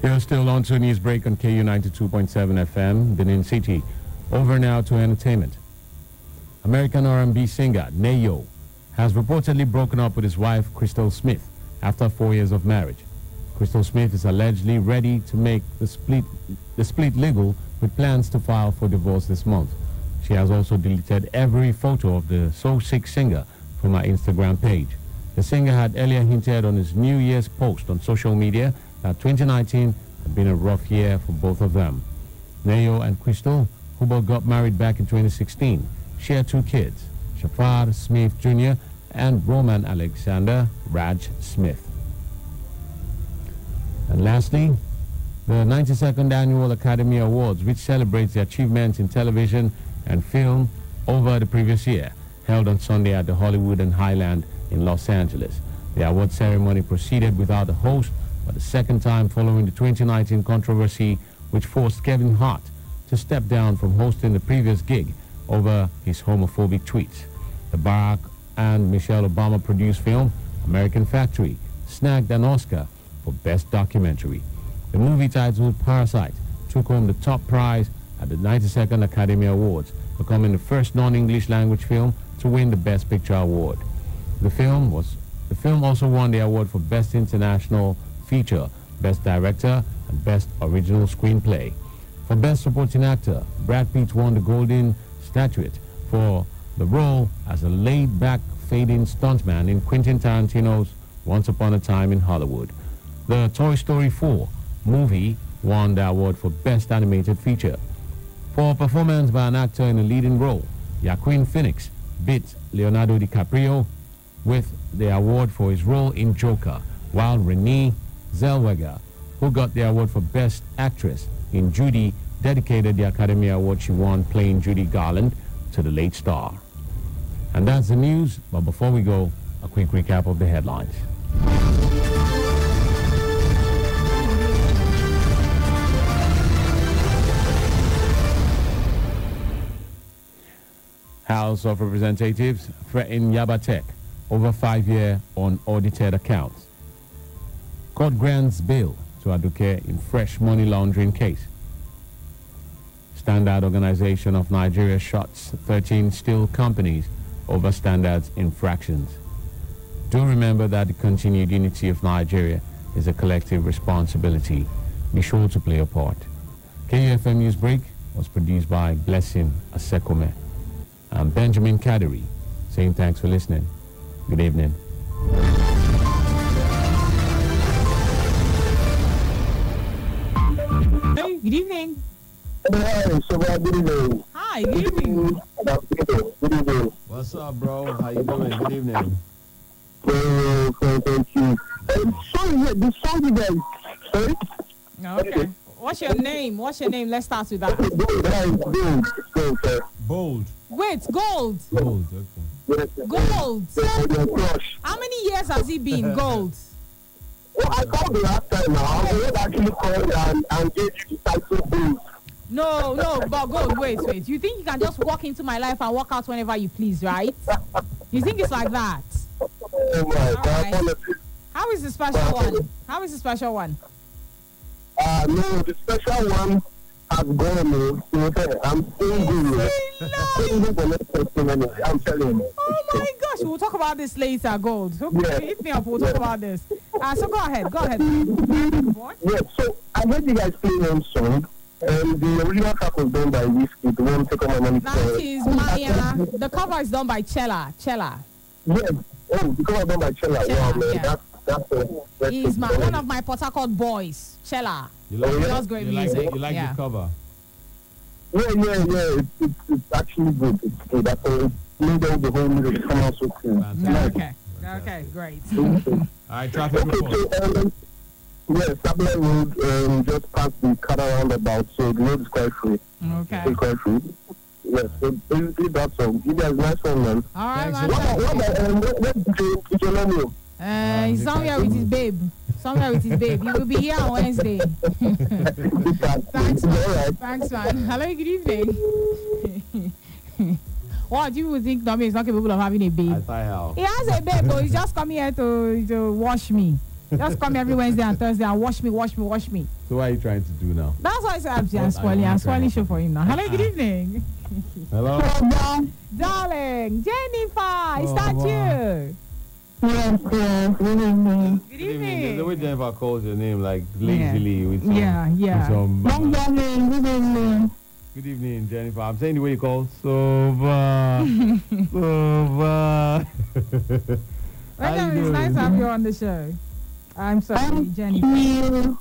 You're still on to a news break on KU 92.7 FM, Benin City. Over now to entertainment. American R&B singer Neyo has reportedly broken up with his wife Crystal Smith after 4 years of marriage. Crystal Smith is allegedly ready to make the split legal, with plans to file for divorce this month. She has also deleted every photo of the So Sick singer from her Instagram page. The singer had earlier hinted on his New Year's post on social media that 2019 had been a rough year for both of them. Neyo and Crystal, who both got married back in 2016, share 2 kids, Shafar Smith Jr. and Roman Alexander Raj Smith. And lastly, the 92nd Annual Academy Awards, which celebrates the achievements in television and film over the previous year, held on Sunday at the Hollywood and Highland in Los Angeles. The award ceremony proceeded without a host for the second time following the 2019 controversy, which forced Kevin Hart to step down from hosting the previous gig over his homophobic tweets. The Barack and Michelle Obama produced film American Factory snagged an Oscar for Best Documentary. The movie titled Parasite took home the top prize at the 92nd Academy Awards, becoming the first non-English language film to win the Best Picture award. The film also won the award for Best International Feature, Best Director, and Best Original Screenplay. For Best Supporting Actor, Brad Pitt won the Golden Statuette for the role as a laid-back, fading stuntman in Quentin Tarantino's Once Upon a Time in Hollywood. The Toy Story 4 movie won the award for Best Animated Feature. For performance by an actor in a leading role, Joaquin Phoenix beat Leonardo DiCaprio with the award for his role in Joker, while Renée Zellweger, who got the award for Best Actress in Judy, dedicated the Academy Award she won playing Judy Garland to the late star. And that's the news, but before we go, a quick recap of the headlines. House of Representatives threaten Yabatech over 5-year unaudited accounts. Court grants bail to Aduke in fresh money laundering case. Standard Organization of Nigeria shuts 13 steel companies over standards infractions. Do remember that the continued unity of Nigeria is a collective responsibility. Be sure to play a part. KUFM News Break was produced by Blessing Asekome. I'm Benjamin Kadiri, saying thanks for listening. Good evening. Hey, good evening. Hi, good evening. Hi, good evening. Good evening. What's up, bro? How you doing? Good evening. Thank you. Sorry, the song you guys. Sorry? Okay. What's your name? Let's start with that. Bold. Wait, Gold. Gold, okay. Gold. How many years has he been, Gold? Well, I called the last time now. I would actually call and gave you the title Gold. No, but Gold, wait. You think you can just walk into my life and walk out whenever you please, right? You think it's like that? Oh my God. How is the special one? No, the special one has gone. I'm single. I'm telling you. Oh my gosh, we'll talk about this later, Gold. So hit me up, we'll talk about this. So go ahead. Yeah, so I heard you guys play one song. And the original track was done by Whiskey, the one Take On My Money. That is Maya. The cover is done by Chella. Yeah. Oh, the cover is done by Chella. Wow, man. Yeah. That's He's one of my Port Harcourt boys, Chella. He does great music. You like the cover? Yeah. It's actually good. It's good. That's all. The whole music come out so cool. Okay, great. All right, traffic report. Sabla Road just past the Kada roundabout, so the road is quite free. Okay. It's quite free. Yes, so basically that's all. You guys, nice one, man. All right, man. What's your name? He's somewhere with his babe. He will be here on Wednesday. Thanks, man. Hello, good evening. What do you think Tommy is not capable of having a babe? He has a babe, but he's just coming here to wash me. Just come every Wednesday and Thursday and wash me. So what are you trying to do now? That's why I said I'm spoiling show for him now. Hello, good evening. Hello. Darling, Jennifer, is that you? Yes, good evening. Good evening. The way Jennifer calls your name, like lazily with some... Good evening. Good evening, Jennifer. I'm saying the way you call Soba. It's nice to have you on the show. I'm sorry, Jennifer.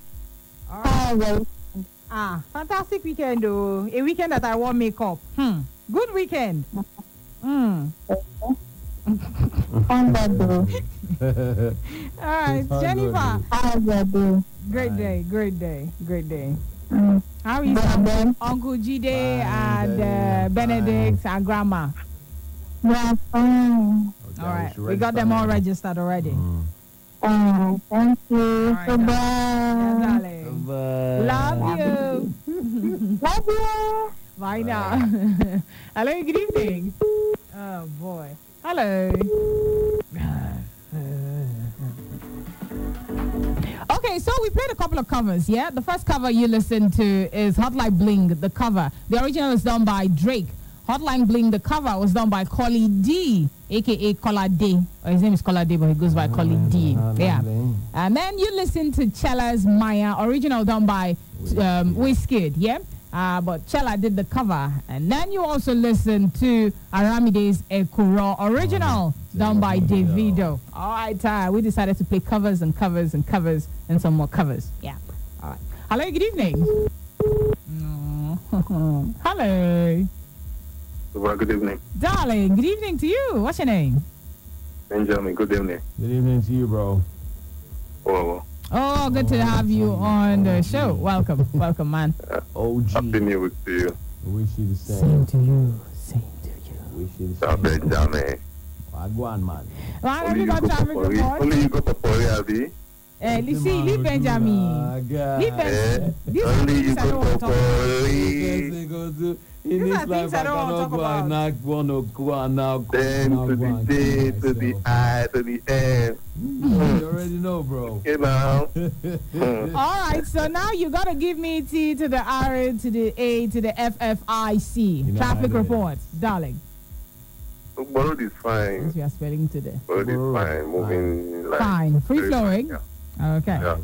Fantastic weekend, though. A weekend that I wore makeup. Good weekend. All right, Jennifer. Great day. How is Uncle Jide and Benedict and Grandma? Yeah, fine. All right, we got them all registered already. Thank you. Right, darling. Love you. Love you. Bye now. Hello, good evening. Oh boy. Hello. Okay, so we played a couple of covers, yeah? The first cover you listened to is Hotline Bling, the cover. The original is done by Drake. Hotline Bling, the cover was done by Collie D, a.k.a. Collar D. His name is Collar D, but he goes by Collie D. Yeah. And then you listened to Chella's Maya, original done by Wizkid, yeah? But Chella did the cover. And then you also listened to Aramide's Ekuro, original done by Davido. All right, we decided to play covers and covers and covers and some more covers. Yeah. All right. Hello, good evening. Hello. Well, good evening. Darling, good evening to you. What's your name? Benjamin, good evening. Good evening to you, bro. Oh, good to have you on the show. Welcome, welcome, man. OG. Happy New Week to you. Wish you the same. Same to you. Same to you. Wish you the same. Benjamin. Wagwan, man. Only you go for Pori, Abi. Leave Benjamin. Leave Benjamin. Only you go for Pori. In this life, I cannot go and knock one or go and knock. Then to the D, to the I, to the N. You already know, bro. You know. All right, so now you got to give me T to the R to the A to the FFIC. Traffic reports, darling. Borrowed is fine. We are spelling today. Borrowed is fine. Moving like fine. Free flowing. Yeah. Okay. Yeah.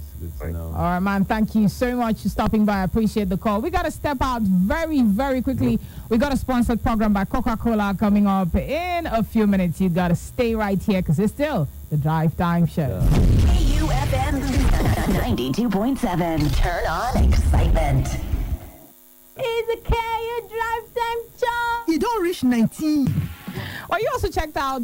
All right, man. Thank you so much for stopping by. I appreciate the call. We got to step out very, very quickly. We got a sponsored program by Coca-Cola coming up in a few minutes. You got to stay right here because it's still the Drive Time Show. KUFM 92.7. Turn on excitement. It's a KU Drive Time Show. You don't reach 19. Well, you also checked out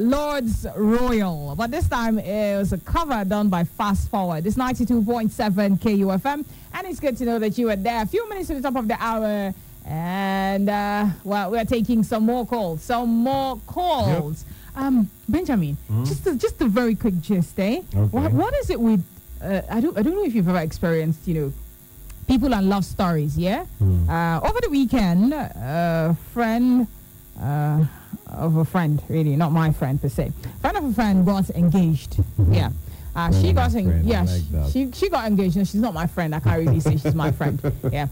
Lord's Royal, but this time it was a cover done by Fast Forward. It's 92.7 KUFM, and it's good to know that you were there. A few minutes to the top of the hour, and well, we're taking some more calls. Yep. Benjamin, just a very quick gist, eh? Okay. What is it with? I don't know if you've ever experienced, people and love stories. Yeah. Over the weekend, a friend. Of a friend, really, not my friend per se. Friend of a friend got engaged. Yeah. She got she got engaged. No, she's not my friend. I can't really say she's my friend. Yeah.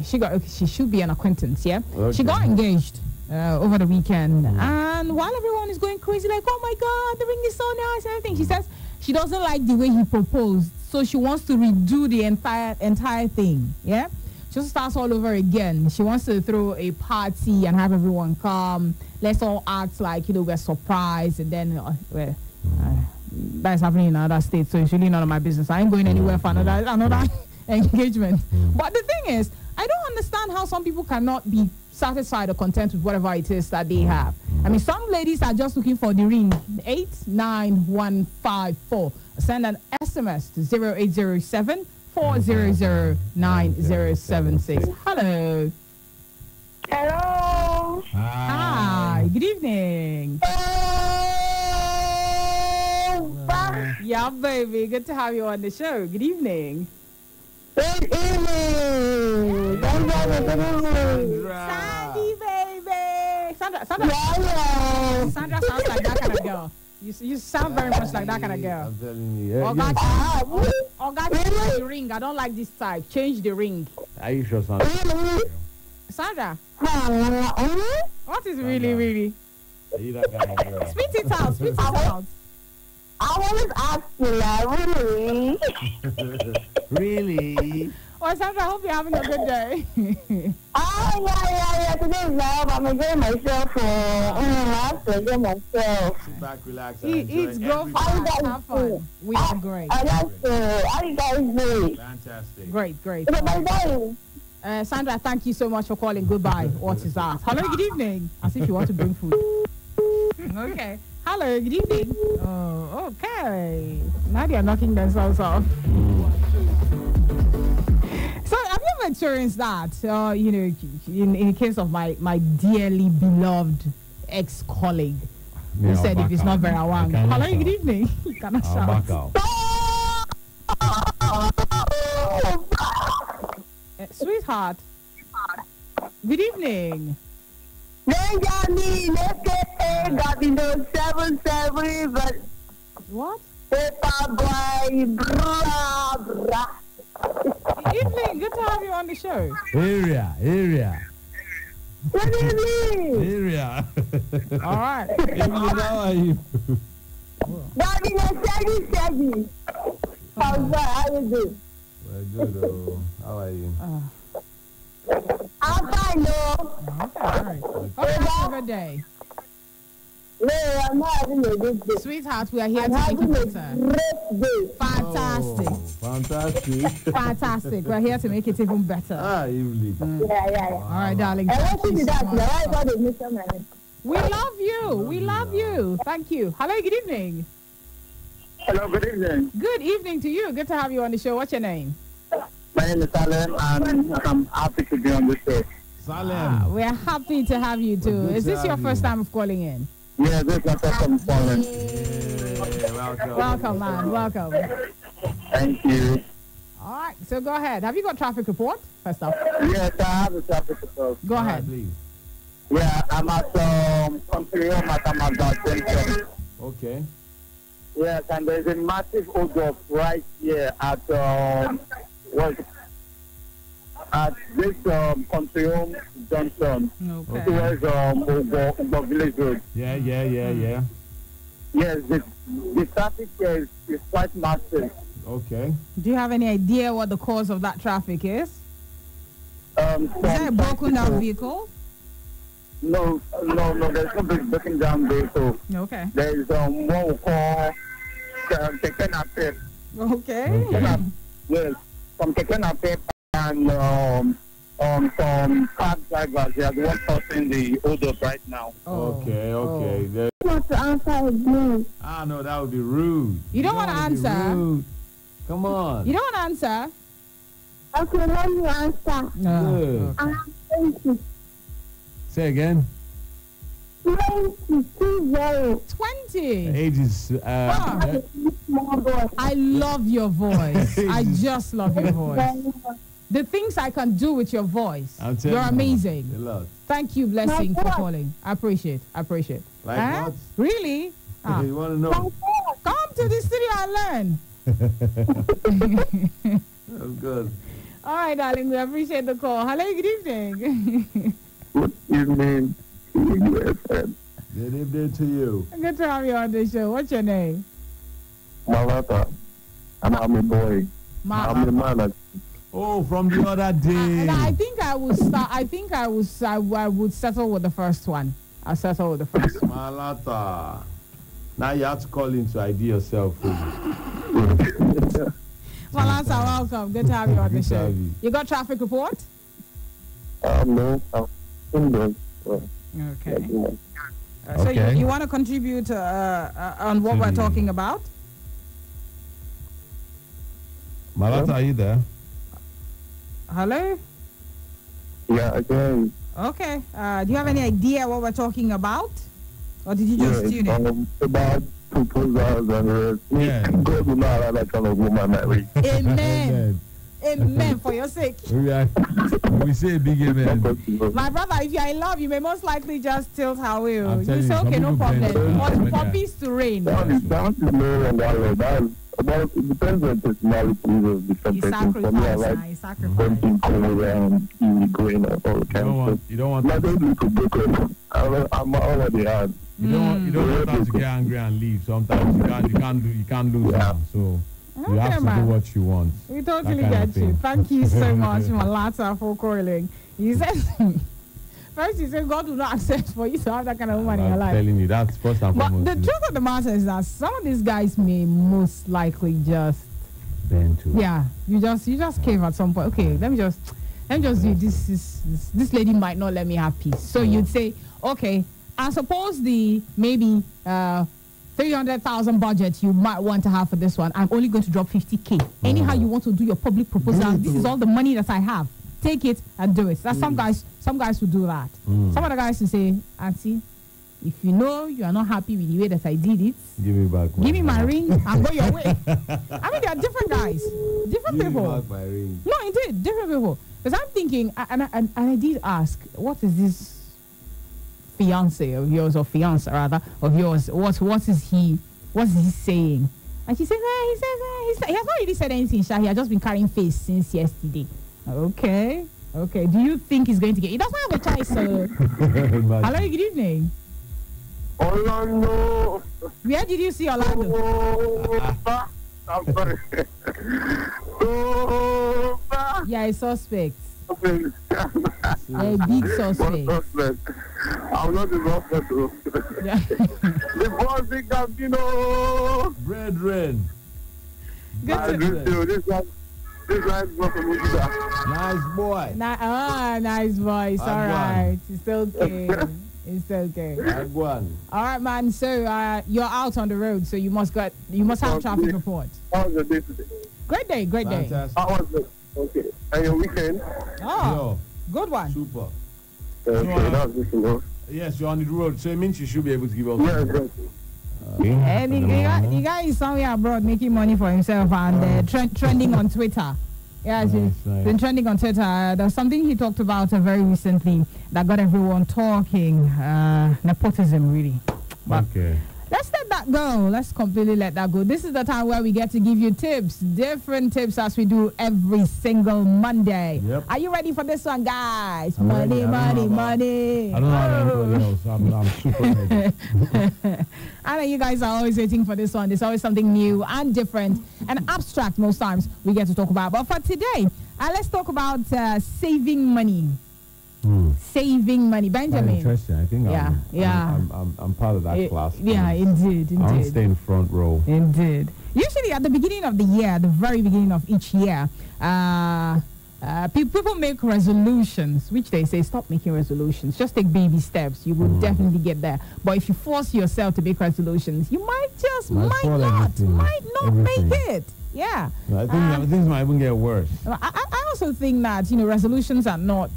She should be an acquaintance, yeah. Okay. She got engaged over the weekend. And while everyone is going crazy, like, oh my god, the ring is so nice and everything, she says she doesn't like the way he proposed. So she wants to redo the entire thing. Yeah. Just starts all over again. She wants to throw a party and have everyone come. Let's all act like, we're surprised. And then that's happening in another state. So it's really none of my business. I ain't going anywhere for another engagement. But the thing is, I don't understand how some people cannot be satisfied or content with whatever it is that they have. I mean, some ladies are just looking for the ring. 89154. Send an SMS to 0807 4009076. Hello. Hello. Hi. Good evening. Yeah, baby. Good to have you on the show. Good evening. Good evening. Sandy, baby. Sandra sounds like that kind of girl. You sound very much like that kind of girl. I'm telling you. Change the ring. I don't like this type. Change the ring. Are you sure, Sandra? Sandra. What is really? Are you that kind of girl? Spit it out. I always ask you, like, really? Really? Well, Sandra, I hope you're having a good day. Yeah. Today is love. I'm enjoying myself. I have to enjoy myself. Sit back, relax. Eat, go fast, have fun. We are great. I like to. How you guys doing? Fantastic. Great. Bye. Sandra, thank you so much for calling. Goodbye. What is that? Hello, good evening. As if you want to bring food. Okay. Hello, good evening. Oh, okay. Now they are knocking themselves off. So, have you ever experienced that? In the case of my dearly beloved ex-colleague, who said if it's not very awang. Hello, good evening. You cannot shout. Sweetheart. Good evening. Benjamin, aka Gabino 77, but what? Paper boy, bra, bra. Evening, good to have you on the show. Area. Good evening. Area. All right. Evening, how are you? Daddy, Shaggy. How you doing? Well, good. How are you? I'm fine, though. Okay, all right. Okay, have a good day. No, I'm not having a good day. Sweetheart, we are here I'm to make it having better. a great day. Fantastic. Oh, fantastic. Fantastic. We're here to make it even better. Evening. Yeah. All right, darling. I Thank want you to do so that. much. Why got a mission, man? We love you. We love you. Thank you. Hello, good evening. Hello, good evening. Good evening to you. Good to have you on the show. What's your name? My name is Salem, and I'm happy to be on this show. Salem. We're happy to have you too. good Is to this your have first you. time of calling in? Yeah, this is my first time calling. Welcome, man. Welcome. Thank you. All right. So go ahead. Have you got traffic report? First off. Yes, I have a traffic report. Go ahead. Yeah, I'm at country home at Amazon Junction. Okay. Yes, and there's a massive hold-up right here at at this country home junction. Okay. Towards Ugo Village Road. Yeah. Yes, the traffic here is quite massive. Okay. Do you have any idea what the cause of that traffic is? Is Is there a broken down vehicle? No, there's no big breaking down vehicle. Okay. There's what we call Keke Napep. Okay. Yes, some Keke Napep and some cab drivers. They are the ones causing the hold up right now. Okay. There- I want to answer again. no, that would be rude. You don't want to wanna be answer? rude. Come on. You don't want to answer? Okay, let me answer. Good. I have 20. Say again. 20. 20. Age is. Yeah. Small boy. I love your voice. I just love your voice. The things I can do with your voice. I'm telling You're you, amazing. a lot. Thank you, Blessing, for what? calling. I appreciate. Like Huh? what? Really? Ah. You want to know? Come to the studio and learn. That's good. All right, darling. We appreciate the call. Hello, good evening. Good evening, UFM. Good evening to you. Good to have you on the show. What's your name? Malata. And I'm a boy. I'm a man. Oh, from the other day. I think I would start. I would settle with the first one. I'll settle with the first one. Malata. Now you have to call in to ID yourself. Malata, welcome. Good to have you on the Good to show. have you. You got traffic report? No, I'm in there. Okay. So Okay. you want to contribute on what we're talking about? Malata, are you there? Hello? Yeah, again. Okay. Do you have any idea what we're talking about? Or did you just tune in? About proposals and Yeah. God will not allow that kind of woman marry. Amen. Amen, for your sake. We say big amen. My brother, if you're in love, you may most likely just tilt her way. I'm You telling say, you, some okay, no people bend problem. down For when puppies to rain. That is lower and that way. That's about, it depends on personalities of different You persons. For me, I sacrifice, like you sacrifice. something cool and easy going and all kinds of stuff. You don't want Not only to break up. I'm already hard. You don't want them to get angry and leave. Sometimes you can't lose them. So you have to do man. what you want. We totally That kind of get you. thing. Thank you so much, Malata, for calling. You said, first you said God will not accept for you to have that kind of woman in your I'm life. telling you, that's first and But foremost. the truth of the matter is that some of these guys may most likely just, bend to it. yeah, you just cave at some point. Okay, let me just do this. This lady might not let me have peace. So you'd say, okay, I suppose the maybe 300,000 budget you might want to have for this one, I'm only going to drop 50K. Anyhow you want to do your public proposal, this is all the money that I have. Take it and do it. That's some guys will do that. Some other guys will say, Auntie, if you know you are not happy with the way that I did it, Give me back. give me my ring and go your way. I mean, there are different guys, different Give me people. back my ring. No, indeed, different people. Because I'm thinking, and I did ask, what is this fiance of yours, or fiance rather, of yours? What is he saying? And she said, he has not really said anything, Sha. He has just been carrying face since yesterday. Okay. Do you think he's going to get? He doesn't have a choice, so. Hello, good evening. Orlando. Where did you see Orlando? I'm sorry. Yeah, a suspect. A big suspect. I'm not the suspect. Yeah. The boss in Gambino. Brethren. This guy's nice boy. Nice boy. It's all right. It's okay. It's okay. All right, man. So you're out on the road, so you must have traffic report. How was the day today? Great day. Fantastic. How was it? Okay. And your weekend? Oh, good one. Super. Okay, that's good to know. Yes, you're on the road, so it means you should be able to give us. Yes. And the guy is somewhere abroad making money for himself and trending on Twitter. Yeah, he's been trending on Twitter. There's something he talked about very recently that got everyone talking. Nepotism, really. But okay. Let's let that go. Let's completely let that go. This is the time where we get to give you tips, different tips as we do every single Monday. Yep. Are you ready for this one, guys? I'm Money. I don't know about anybody else. I'm super ready. I know you guys are always waiting for this one. There's always something new and different and abstract most times we get to talk about. But for today, let's talk about saving money. Saving money. Benjamin. Interesting. I think I'm part of that class. Yeah, indeed. I'll stay in front row. Indeed. Usually at the beginning of the year, the very beginning of each year, people make resolutions, which they say, stop making resolutions. Just take baby steps. You will definitely get there. But if you force yourself to make resolutions, you might not make it. Yeah. I think things might even get worse. I also think that, resolutions are not...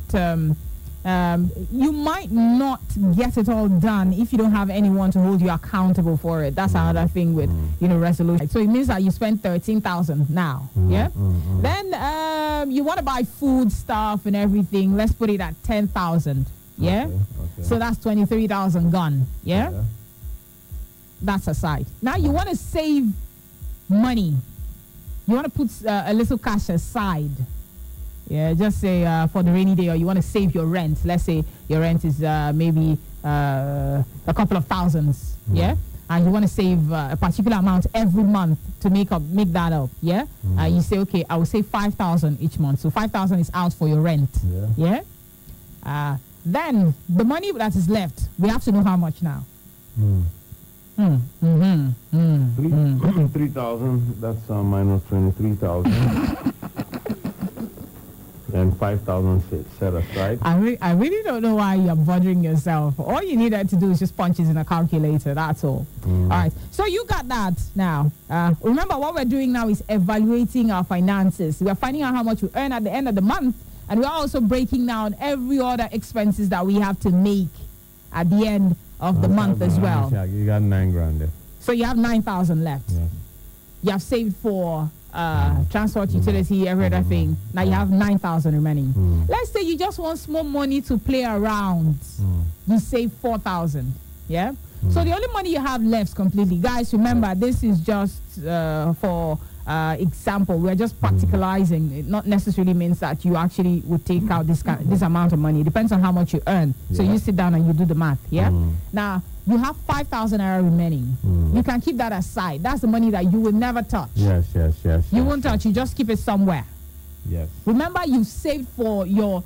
you might not get it all done if you don't have anyone to hold you accountable for it. That's another thing with, resolution. So it means that you spend 13,000 now, yeah? Then you want to buy food stuff and everything. Let's put it at 10,000, yeah? Okay. So that's 23,000 gone, yeah? That's aside. Now you want to save money. You want to put a little cash aside. Yeah, just say for the rainy day, or you want to save your rent. Let's say your rent is maybe a couple of thousands, yeah? And you want to save a particular amount every month to make that up, yeah? You say, okay, I will save 5,000 each month. So 5,000 is out for your rent, yeah? Then the money that is left, we have to know how much now. 3,000, that's minus 23,000. And 5,000 set aside. I really don't know why you're bothering yourself. All you needed to do is just punch it in a calculator. That's all. All right. So you got that now. Remember, what we're doing now is evaluating our finances. We're finding out how much we earn at the end of the month, and we're also breaking down every other expenses that we have to make at the end of the month as well. You got 9 grand there. So you have 9,000 left. Yeah. You have saved for transport, utility, every other thing. Now you have 9,000 remaining. Let's say you just want small money to play around. You save 4,000. Yeah. So the only money you have left completely, guys. Remember, this is just for example. We're just practicalizing. It not necessarily means that you actually would take out this amount of money. It depends on how much you earn. So you sit down and you do the math. Yeah. Now you have 5,000 naira remaining. You can keep that aside. That's the money that you will never touch. Yes. You won't touch. You just keep it somewhere. Yes. Remember, you've saved for your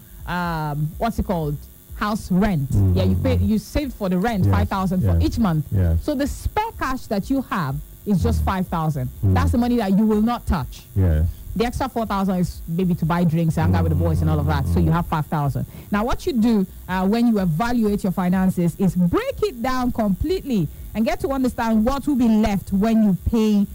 what's it called? House rent. Yeah, you saved for the rent 5,000 for each month. So the spare cash that you have is just 5,000. That's the money that you will not touch. Yes. The extra 4,000 is maybe to buy drinks, hang out with the boys and all of that. So you have 5,000. Now what you do when you evaluate your finances is break it down completely and get to understand what will be left when you pay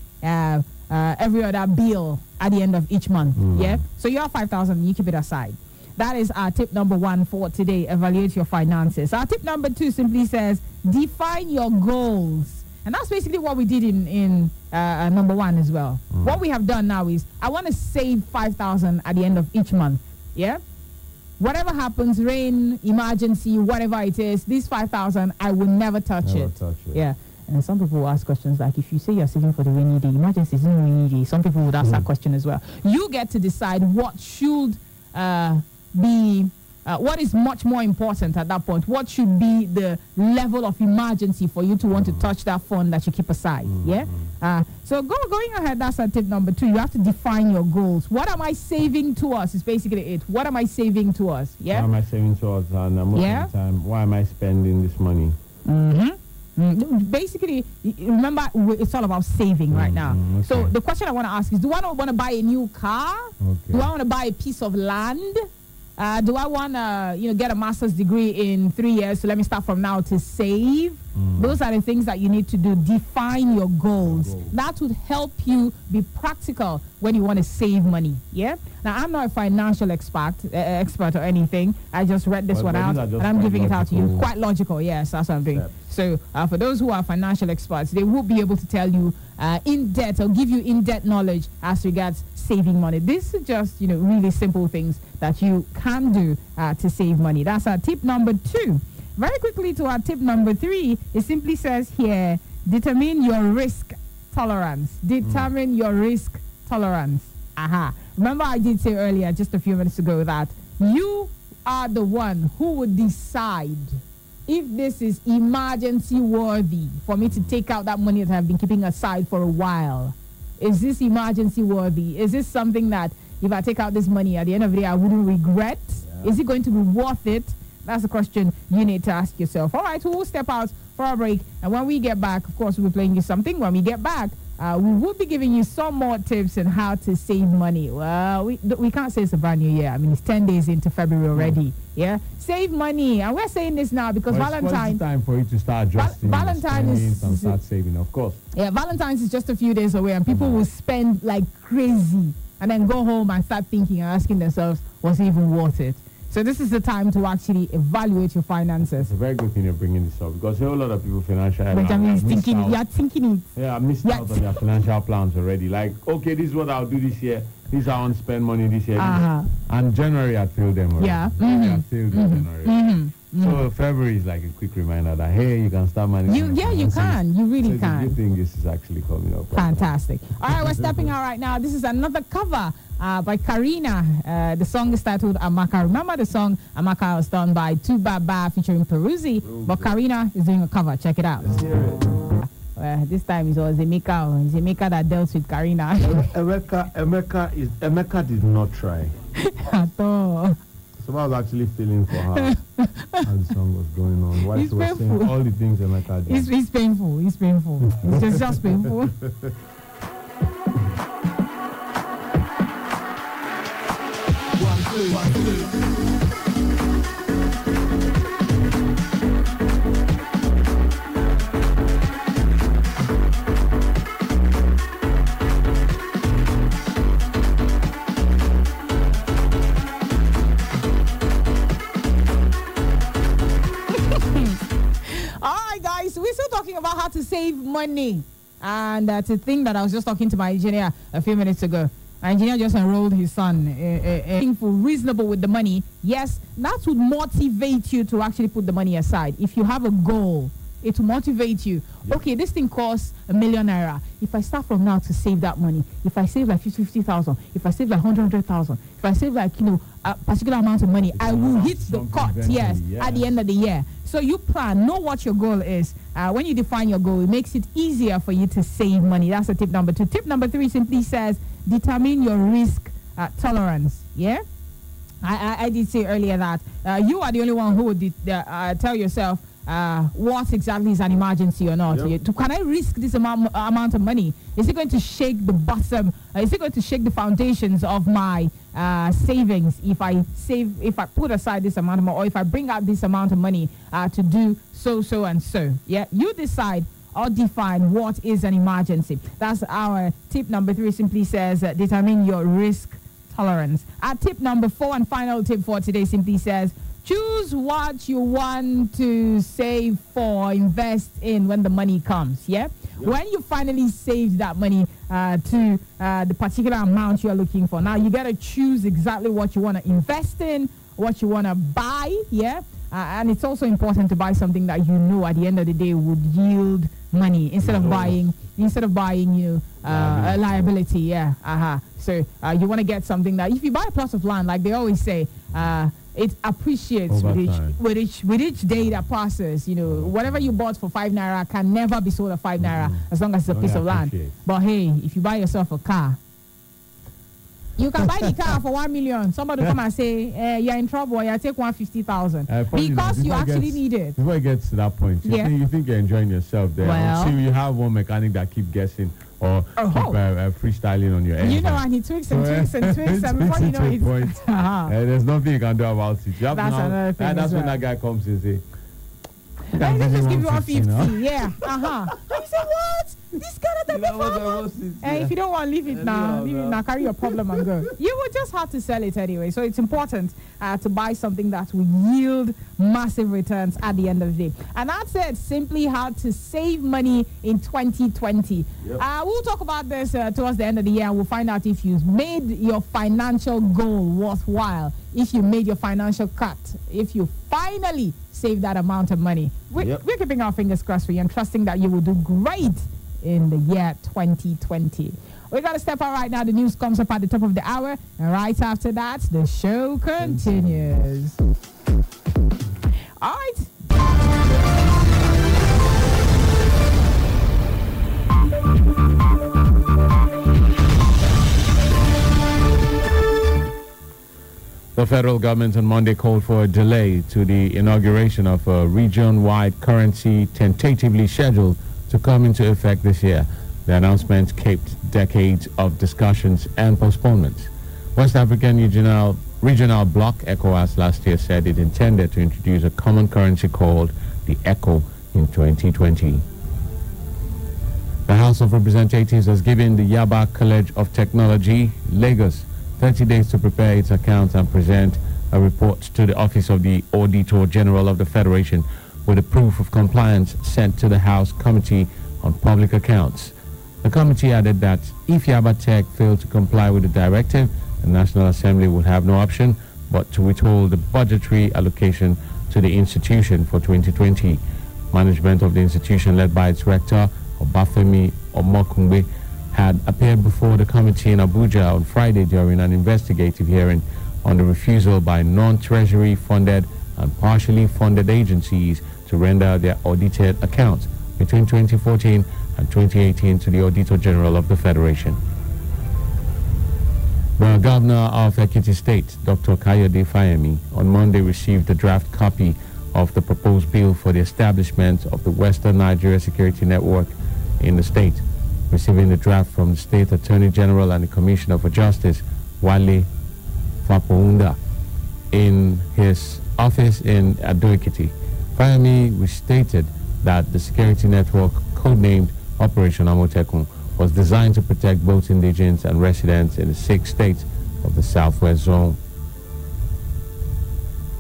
every other bill at the end of each month. Yeah. So you have 5,000. You keep it aside. That is our tip number 1 for today. Evaluate your finances. Our tip number 2 simply says define your goals. And that's basically what we did in number 1 as well. What we have done now is I want to save 5,000 at the end of each month. Yeah. Whatever happens, rain, emergency, whatever it is, this 5,000, I will never touch it. Yeah. And some people will ask questions like, if you say you're saving for the rainy day, emergency is in rainy day. Some people would ask that question as well. You get to decide what should be. What is much more important at that point? What should be the level of emergency for you to want to touch that fund that you keep aside? Yeah. So going ahead. That's our tip number 2. You have to define your goals. What am I saving towards? Is basically it. What am I saving towards? Yeah. What am I saving towards? And most of the time, why am I spending this money? Basically, remember, it's all about saving right now. Okay. So the question I want to ask is: do I want to buy a new car? Okay. Do I want to buy a piece of land? Do I want to, get a master's degree in 3 years? So let me start from now to save. Those are the things that you need to do. Define your goals. That would help you be practical when you want to save money. Yeah. Now, I'm not a financial expert or anything. I just read this one out and I'm giving it out to you. Quite logical. Yes, that's what I'm doing. So for those who are financial experts, they will be able to tell you in depth or give you in-depth knowledge as regards saving money. This is just, really simple things that you can do to save money. That's our tip number 2. Very quickly to our tip number 3, it simply says here, determine your risk tolerance. Determine your risk tolerance. Remember I did say earlier, just a few minutes ago, that you are the one who would decide if this is emergency worthy for me to take out that money that I've been keeping aside for a while. Is this emergency worthy? Is this something that if I take out this money at the end of the day I wouldn't regret? Is it going to be worth it? That's the question you need to ask yourself. All right, we'll step out for a break. And when we get back, of course, we'll be playing you something. When we get back, we will be giving you some more tips on how to save money. Well, we can't say it's a brand new year. I mean, it's 10 days into February already. Yeah, save money. And we're saying this now because Valentine's... It's time for you to start adjusting Valentine's and start saving, of course. Yeah, Valentine's is just a few days away and people will spend like crazy and then go home and start thinking and asking themselves, was it even worth it? So this is the time to actually evaluate your finances. It's a very good thing you're bringing this up because a whole lot of people financially... Benjamin is thinking it. You are thinking it. Yeah, I missed out on their financial plans already. Like, okay, this is what I'll do this year. This is how I want to spend money this year. And January, I failed them already. Yeah. I failed in January. So February is like a quick reminder that, hey, you can start managing. You can. You really can. It's a good thing this is actually coming up. Fantastic. All right, we're stepping out right now. This is another cover by Karina. The song is titled Amaka. Remember the song Amaka was done by Tubaba featuring Peruzzi, but Karina is doing a cover. Check it out. Let's hear it. This time it was Emeka that dealt with Karina. Emeka did not try. At all. So I was actually feeling for her as the song was going on. While she was saying all the things Emeka did. It's painful. It's painful. It's just painful. One, two. We're still talking about how to save money. And that's a thing that I was just talking to my engineer a few minutes ago. My engineer just enrolled his son for reasonable with the money. Yes, that would motivate you to actually put the money aside. If you have a goal, it will motivate you. Yep. Okay, this thing costs ₦1 million. If I start from now to save that money, if I save like 50,000, if I save like 100,000, if I save like, a particular amount of money, I will hit the cut, yes, at the end of the year. So you plan, know what your goal is. When you define your goal, it makes it easier for you to save money. That's the tip number 2. Tip number 3 simply says, determine your risk tolerance. Yeah? I did say earlier that you are the only one who would tell yourself what exactly is an emergency or not. Yep. Can I risk this amount of money? Is it going to shake the bottom? Is it going to shake the foundations of my savings if I put aside this amount of money, or if I bring out this amount of money to do so and so? Yeah, you decide or define what is an emergency. That's our tip number 3. Simply says determine your risk tolerance. Our tip number 4 and final tip for today simply says, choose what you want to save for, invest in when the money comes. Yeah? Yep. When you finally save that money to the particular amount you're looking for, now you got to choose exactly what you want to invest in, what you want to buy. Yeah? And it's also important to buy something that you know at the end of the day would yield money instead of buying a liability. Yeah. So you want to get something that if you buy a plot of land, like they always say, it appreciates with each day that passes. Whatever you bought for 5 naira can never be sold at 5 naira as long as it's a piece of land. But hey, if you buy yourself a car, you can buy the car for 1 million. Somebody will come and say, you're in trouble, you take 150,000 because you actually need it. Before it gets to that point, you think you're enjoying yourself there. Well, you have one mechanic that keep guessing or keep freestyling on your end. And he tweaks and tweaks and tweaks, and before you know it, there's nothing you can do about it. That's another thing. That's when that guy comes and say, let me just give you 150. Yeah. And you say, what? This cannot be farmer. And if you don't want to leave it now, carry your problem and go. You will just have to sell it anyway. So it's important to buy something that will yield massive returns at the end of the day. And that's it. Simply how to save money in 2020. Yep. We'll talk about this towards the end of the year, and we'll find out if you've made your financial goal worthwhile, if you made your financial cut, if you finally save that amount of money. We're keeping our fingers crossed for you and trusting that you will do great in the year 2020. We got to step out right now. The news comes up at the top of the hour, and right after that, the show continues. All right. The federal government on Monday called for a delay to the inauguration of a region-wide currency tentatively scheduled to come into effect this year. The announcement capped decades of discussions and postponements. West African Regional Bloc ECOWAS last year said it intended to introduce a common currency called the ECO in 2020. The House of Representatives has given the Yaba College of Technology, Lagos, 30 days to prepare its accounts and present a report to the Office of the Auditor General of the Federation with a proof of compliance sent to the House Committee on Public Accounts. The committee added that if Yaba Tech failed to comply with the directive, the National Assembly would have no option but to withhold the budgetary allocation to the institution for 2020. Management of the institution, led by its rector, Obafemi Omokungbe, had appeared before the committee in Abuja on Friday during an investigative hearing on the refusal by non-treasury funded and partially funded agencies to render their audited accounts between 2014 and 2018 to the Auditor General of the Federation. The Governor of Ekiti State, Dr. Kayode Fayemi, on Monday received a draft copy of the proposed bill for the establishment of the Western Nigeria Security Network in the state. Receiving the draft from the State Attorney General and the Commissioner for Justice, Wale Fapounda, in his office in Ado-Ekiti, Fayemi restated that the security network, codenamed Operation Amotekun, was designed to protect both indigents and residents in the 6 states of the Southwest Zone.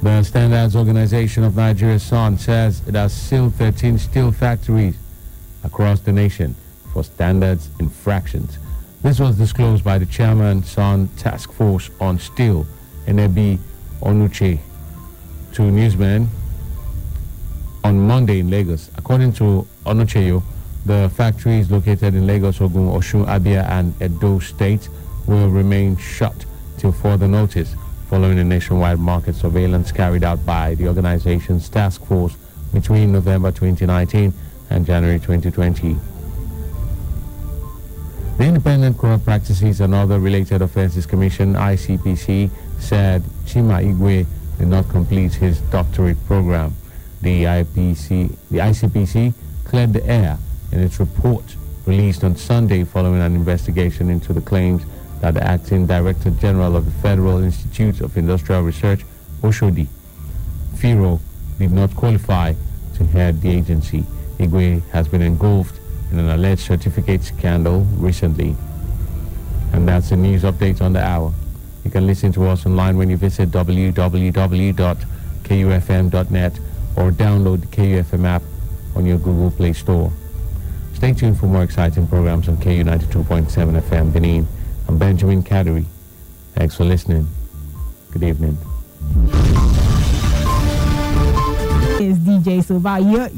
The Standards Organization of Nigeria, SON, says it has sealed 13 steel factories across the nation for standards infractions. This was disclosed by the chairman, SON Task Force on Steel, Enebi Onuche, to newsmen on Monday in Lagos. According to Onucheyo, the factories located in Lagos, Ogun, Osun, Abia, and Edo states will remain shut till further notice, following a nationwide market surveillance carried out by the organization's task force between November 2019 and January 2020. The Independent Corrupt Practices and Other Related Offences Commission, ICPC, said Chima Igwe did not complete his doctorate program. The ICPC cleared the air in its report released on Sunday following an investigation into the claims that the Acting Director General of the Federal Institute of Industrial Research, Oshodi, FIRO, did not qualify to head the agency. Igwe has been engulfed in an alleged certificate scandal recently. And that's the news update on the hour. You can listen to us online when you visit www.kufm.net or download the KUFM app on your Google Play Store. Stay tuned for more exciting programs on KU 92.7 FM Benin. I'm Benjamin Kaduri. Thanks for listening. Good evening. is DJ Soba. Yeah.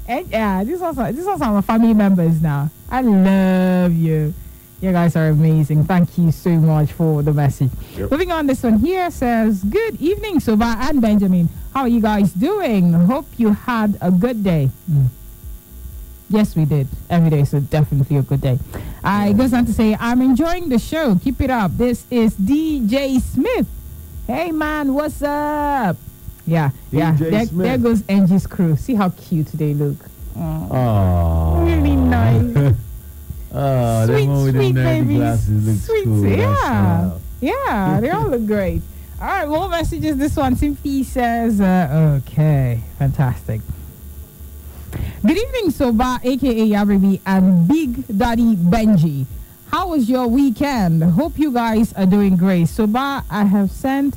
And these are some family members now. I love you. You guys are amazing. Thank you so much for the message. Yep. Moving on, this one here says, good evening, Soba and Benjamin. How are you guys doing? Hope you had a good day. Yes, we did. Every day, so definitely a good day. I goes on to say, I'm enjoying the show. Keep it up. This is DJ Smith. Hey, man, what's up? Yeah. There goes Angie's crew. See how cute they look. Oh, really nice. Sweet babies. Glasses looks Sweet. cool. Yeah, they all look great. All right, more messages. This one, Simpy says, okay, fantastic. Good evening, Soba, aka Yabribi, and Big Daddy Benji. How was your weekend? Hope you guys are doing great. Soba, I have sent.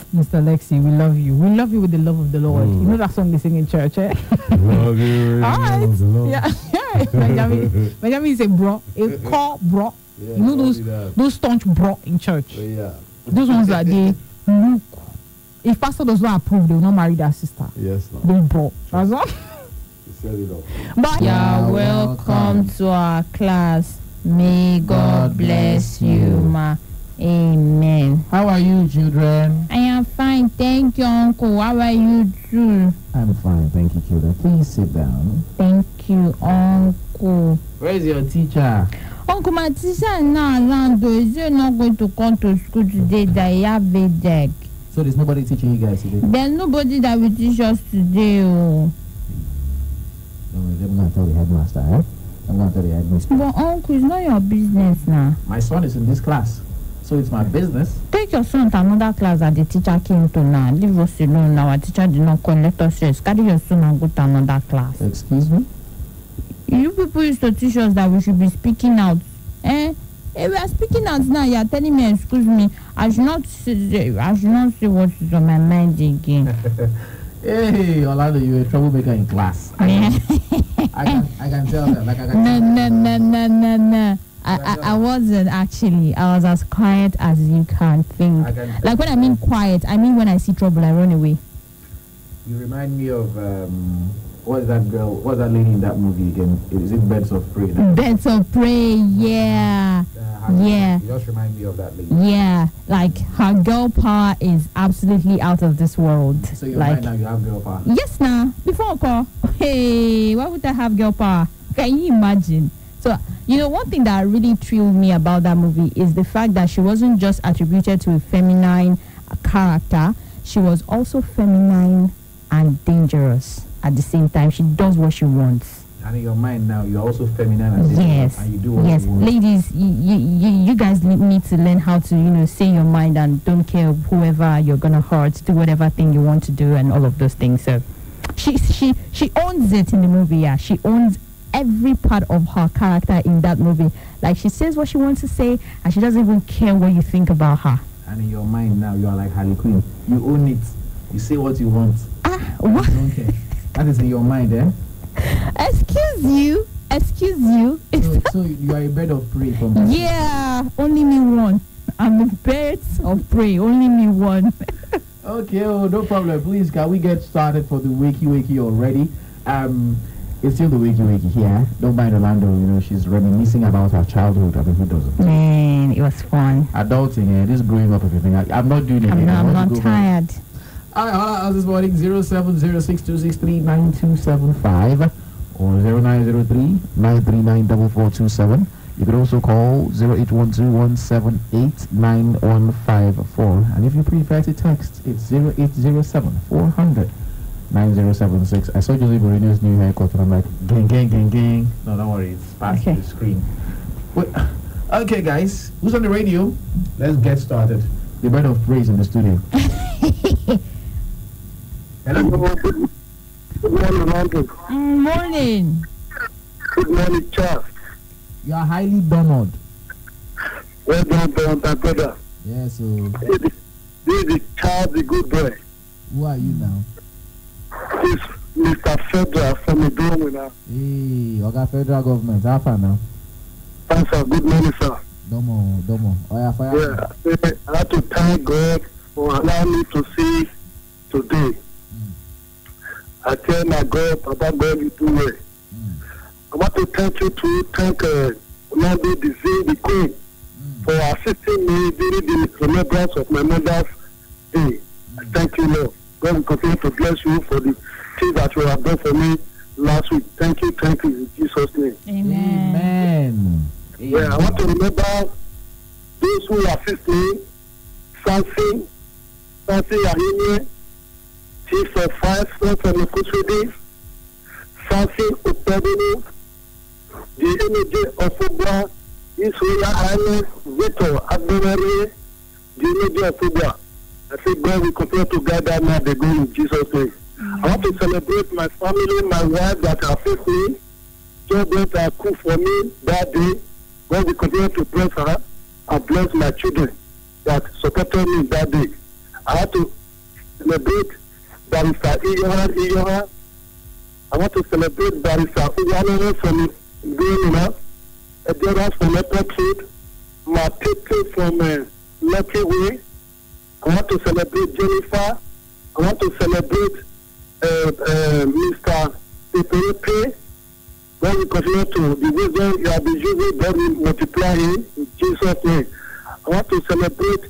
Mr. Lexi, we love you. We love you with the love of the Lord. You know that song they sing in church, eh? Love you with all right. the love. Yeah. Benjamin is a bro, a core bro. Yeah, you know those staunch bro in church. Yeah. Those ones that they look. If pastor does not approve, they will not marry their sister. Yes, no. They bro. That's all. Set it up. But you're welcome to our class. May God bless you, ma. Amen. How are you, children? I am fine, thank you, Uncle. How are you too? I'm fine, thank you, children. Please sit down. Thank you, Uncle. Where is your teacher? Uncle, my teacher is not around. Is he not going to come to school today? That he have a deck. So there's nobody teaching you guys today? There's nobody that will teach us today. Oh. I'm going to tell the headmaster, eh? I'm going to tell the headmaster. But Uncle, it's not your business now. My son is in this class. So it's my business. Take your son to another class that the teacher came to now. Leave us alone now. Our teacher did not collect us stress. Carry your son and go to another class. Excuse me? You people used to teach us that we should be speaking out. Eh? If we are speaking out now, you are telling me, excuse me, I should not say what is on my mind again. Hey, Orlando, you're a troublemaker in class. I can tell that. Like, No. I wasn't actually. I was as quiet as you can think. Like when I mean quiet, I mean when I see trouble, I run away. You remind me of what's that girl? What's that lady in that movie again? Is it Birds of Prey? Birds of Prey, yeah. You just remind me of that lady. Yeah, like her girl power is absolutely out of this world. So you're like, right now you have girl power. Yes, now before I call. Hey, why would I have girl power? Can you imagine? So, you know, one thing that really thrilled me about that movie is the fact that she wasn't just attributed to a feminine character. She was also feminine and dangerous at the same time. She does what she wants. And in your mind now, you're also feminine and dangerous. And you do what you want. Ladies, you guys need to learn how to, say your mind and don't care whoever you're going to hurt. Do whatever thing you want to do and all of those things. So, she owns it in the movie, yeah. She owns every part of her character in that movie. Like, she says what she wants to say and she doesn't even care what you think about her. And in your mind now, you are like Harley Quinn. You own it. You say what you want. What? You don't care. That is in your mind, eh? Excuse you. So you are a bird of prey from that. Yeah, only me one. I'm a bird of prey. Only me one. Okay, no problem. Please, can we get started for the wakey already? It's still the wakey here. Don't mind Orlando, she's reminiscing about her childhood. I mean, who doesn't? Man, it was fun. Adulting, this growing up everything. I'm not doing it. I'm not tired. Alright, this morning 0706263925 or 0903-939-4427. You can also call 0812-178-9154. And if you prefer to text, it's 0807-400-9076. I saw Jose Mourinho's new haircut and I'm like, gang. No, don't worry, it's past the screen. Wait, okay, guys, who's on the radio? Let's get started. The bird of praise in the studio. Hello. Good morning, Uncle. Morning. Good morning, Charles. You are highly honored. Well done, brother. Yes, so. This is Charles, the good boy. Who are you now? This is Mr. Federal from the Dome now. Hey, Oga Federal Government. How far now? Thanks, sir. Good morning, sir. Domo. Oh, yeah, fire. Yeah, I have to thank God for allowing me to see today. I tell my God, Papa God, you do well. I want to thank you to thank Lady the Queen for assisting me during the remembrance of my mother's day. I thank you, Lord. God will continue to bless you for the things that you have done for me last week. Thank you in Jesus' name. Amen. Yeah, I want to remember those who assist me, Sansi Ahine, Chief of Five, Sons of Nekusude, Sansi Opedini, the Energy of Obra, His Royal Highness Victor Adonari, the Energy of Obra. I say God will continue to guide them now they go in Jesus' name. I want to celebrate my family, my wife that assist me, just that cook for me that day. God will continue to bless her and bless my children that supported me that day. I want to celebrate Barista Iyoha. I want to celebrate Barista Uyanere from Greenina, Edera from Airport Road, Matete from Lucky Way. I want to celebrate Jennifer. I want to celebrate Mr. Pepe. God will continue to the wisdom you have been using, God will multiply in Jesus' name. I want to celebrate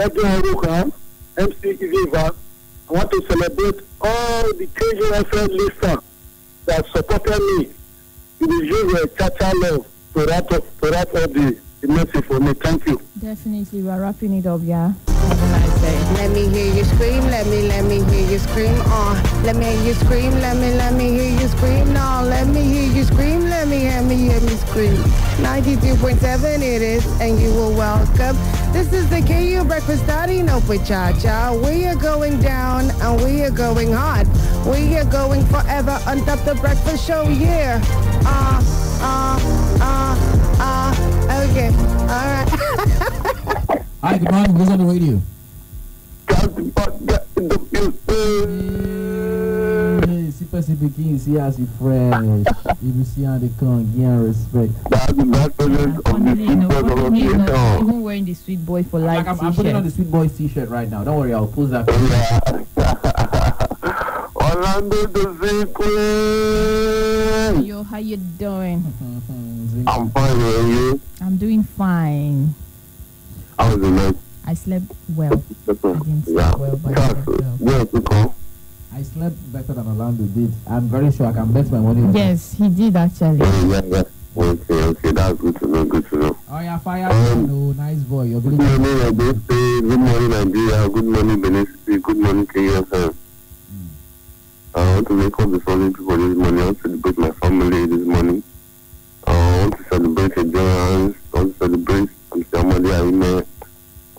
Odo Aruka, MC Viva. I want to celebrate all the KJFL listeners that supported me. It is your Chacha love to wrap up the message for me. Thank you. Definitely, we're wrapping it up, yeah. Have a nice day. Let me hear you scream, let me hear you scream, let me hear you scream, let me hear you scream, no, let me hear you scream, let me hear me scream. 92.7 it is, and you are welcome. This is the KU Breakfast starting up with Cha-Cha. We are going down, and we are going hard. We are going forever on top the breakfast show, yeah. Okay, alright. Hi, good morning. Who's on the radio? Super King, see as you fresh. If you see how they come, give respect. Even wearing the sweet boy for life. I'm putting on the sweet boy t-shirt right now. Don't worry, I'll post that. Orlando the Queen. Yo, how you doing? I'm fine, and you? I'm doing fine. How was the night? I slept well. I didn't sleep well, but I slept well. I slept better than Orlando did. I'm very sure I can bet my money on Yes, he did actually. Yeah. Okay, that's good to know, Oh yeah, fire. Nice boy. You're good morning, good morning, Nigeria. Good morning, Benin City. Good morning, KFM. I want to make up the following people this morning. I want to celebrate my family this morning. I want to celebrate endurance. I want to celebrate Amadi Aime.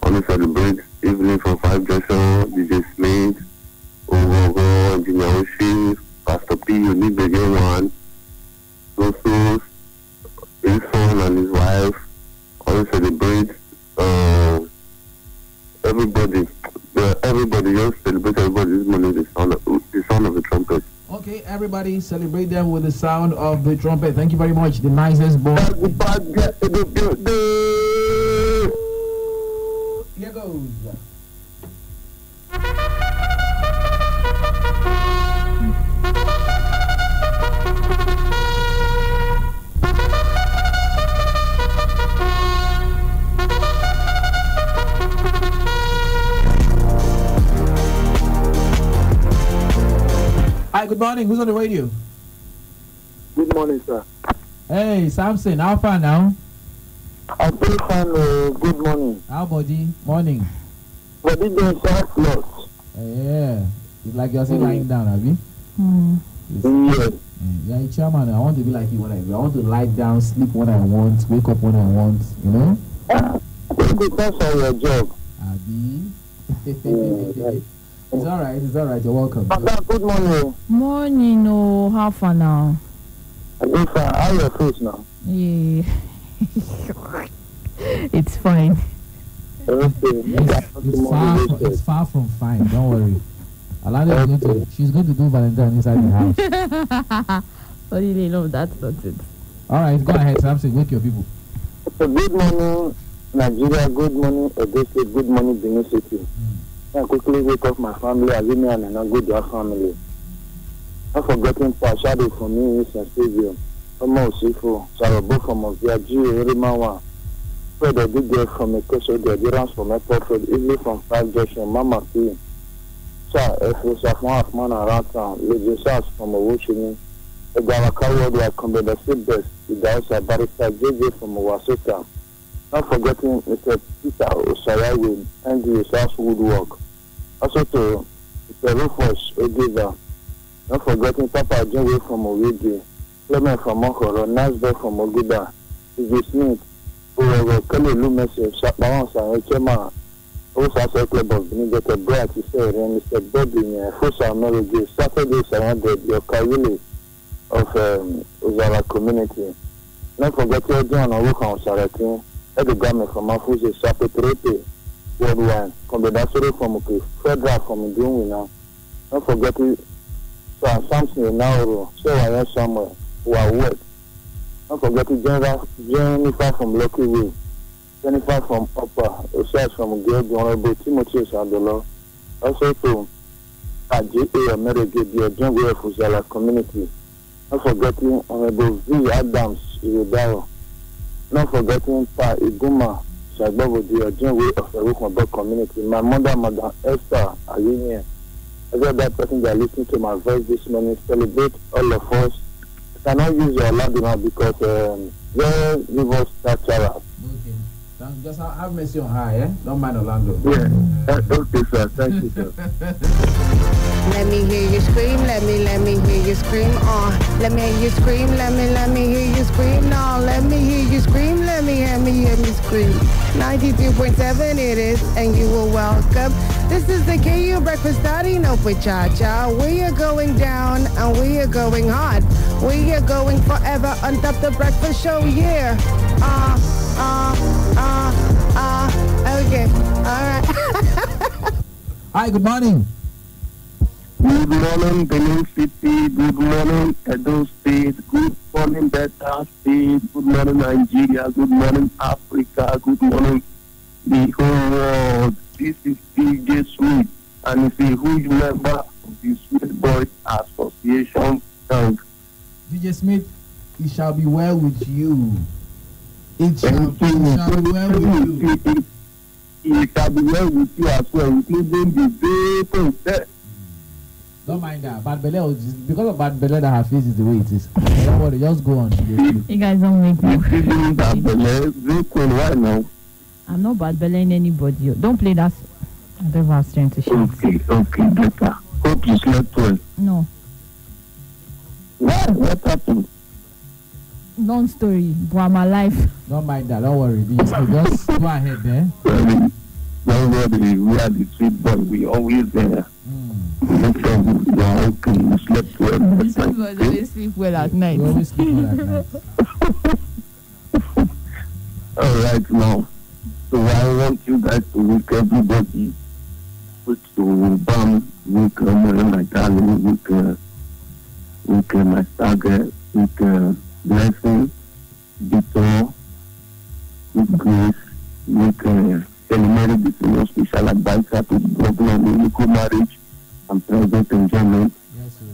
I want to celebrate evening from 5 Junction, DJ Smith, Ogogo, Engineer Oshi, Pastor P, Unique Begin One, Sosos, his son and his wife. I want to celebrate everybody. Everybody just celebrate everybody this morning, the sound of the trumpet. Okay, everybody celebrate them with the sound of the trumpet. Thank you very much. The nicest boy. Here goes. Hi, good morning. Who's on the radio? Good morning, sir. Hey, Samson. How far now? I'm very fine. Good morning. How body? Morning. But it don't sound lost. Yeah. It's like you're still lying down, have you? Yes. Yeah, chairman. I want to be like you when I do. I want to lie down, sleep when I want, wake up when I want, you know? That's all your job. Abi. It's alright, you're welcome. Good morning. Morning, oh, how far now? Yes, sir. How are your face now? Yeah. It's fine. It's far from fine, don't worry. Alana she's going to do Valentine inside the house. Only no, that's not it. Alright, go ahead, Samson, wake your people. So good morning, Nigeria. Good morning, Edo State. Good morning, Benin City. I quickly wake up my family, I me and I go to our family. Not forgetting Pashado for me in Stadium. Almost Sifu, Sarabo from Oviaji, Rimawa. Where the big girl from a coast of the adherence from airport road, easily from 5 Junction, Mama Queen. Sir, if you have one of man around town, Legend Sars from Owuchini, a Gawaka World where I come to the seatbest, with the outside barrister JJ from Owasota. Not forgetting Mr. Peter Osaya with NDA South Woodwork. Also to Mr. Rufus Ogeva. Not forgetting Papa Jenwe from Owidi, Clement from Mokoro, Nasber from Oguda, T.J. Smith, Kelly Lumese, Shapawan and Echema, also Club of Benedict Bright, he said, and Mr. Bobby, Fosa Melody, Saturday surrounded your Kayili of Uzara community. Not forgetting John Owuka Sarakin, Eddie Garment from Mafuzi, Sapetrete, Worldwide, Combedasori from Federal from Dunwina. Not forgetting Samson Nauru, so I am somewhere who are wet. Not forgetting Jennifer from Lucky Way, Jennifer from Upper, Osas from Gay, Honorable Timothy Sadolo. Also to J.A. America, the Jungle of Uzala community. Not forgetting Honorable V. Adams, Iridao. Not forgetting Pa Iguma, Shagbabu, the Jungle of the Rukmabel community. My mother, Madam Esther Alinia. Every other person that listening to my voice this morning, celebrate all of us. I cannot use your loud enough because they give us that child. Okay. Just have mercy on her, yeah? Don't mind Orlando. Yeah. Okay, sir. Thank you, sir. Let me hear you scream, let me hear you scream, let me hear you scream, let me hear you scream, no, let me hear you scream, let me hear me scream. 92.7 it is, and you are welcome. This is the KU Breakfast starting up with Cha-Cha. We are going down and we are going hard. We are going forever on top the breakfast show, yeah. Okay, all right. Hi, good morning. Good morning, Benin City. Good morning, Edo State. Good morning, Delta State. Good morning, Nigeria. Good morning, Africa. Good morning, the whole world. This is DJ Smith, and it's a huge member of the Sweet Boys Association. Thanks. DJ Smith, it shall be well with you. It shall be well with you. It shall be well with you as well, including the day. Don't mind that. Bad Belle, because of Bad Belle that her face is the way it is. Don't worry, just go on. You guys don't make me. Bad Belle, right now. I'm not bad bellying anybody. Don't play that. I don't have strength to shout. Okay, better. Hope you slept well. No. What happened? Long story, but I'm alive. Don't mind that. Don't worry. Just go ahead there. Don't worry. We are the Sweet Boy. We always there. No problem. You are okay. You slept well. The Sweet Boys always sleep well at night. You always sleep well at night. All right, now. So I want you guys to wake everybody. To Bam, wake my darling, wake my target, wake Blessing, Victor, wake Grace, wake Elimary, the senior special advisor to the governor on Unico marriage and present enjoyment.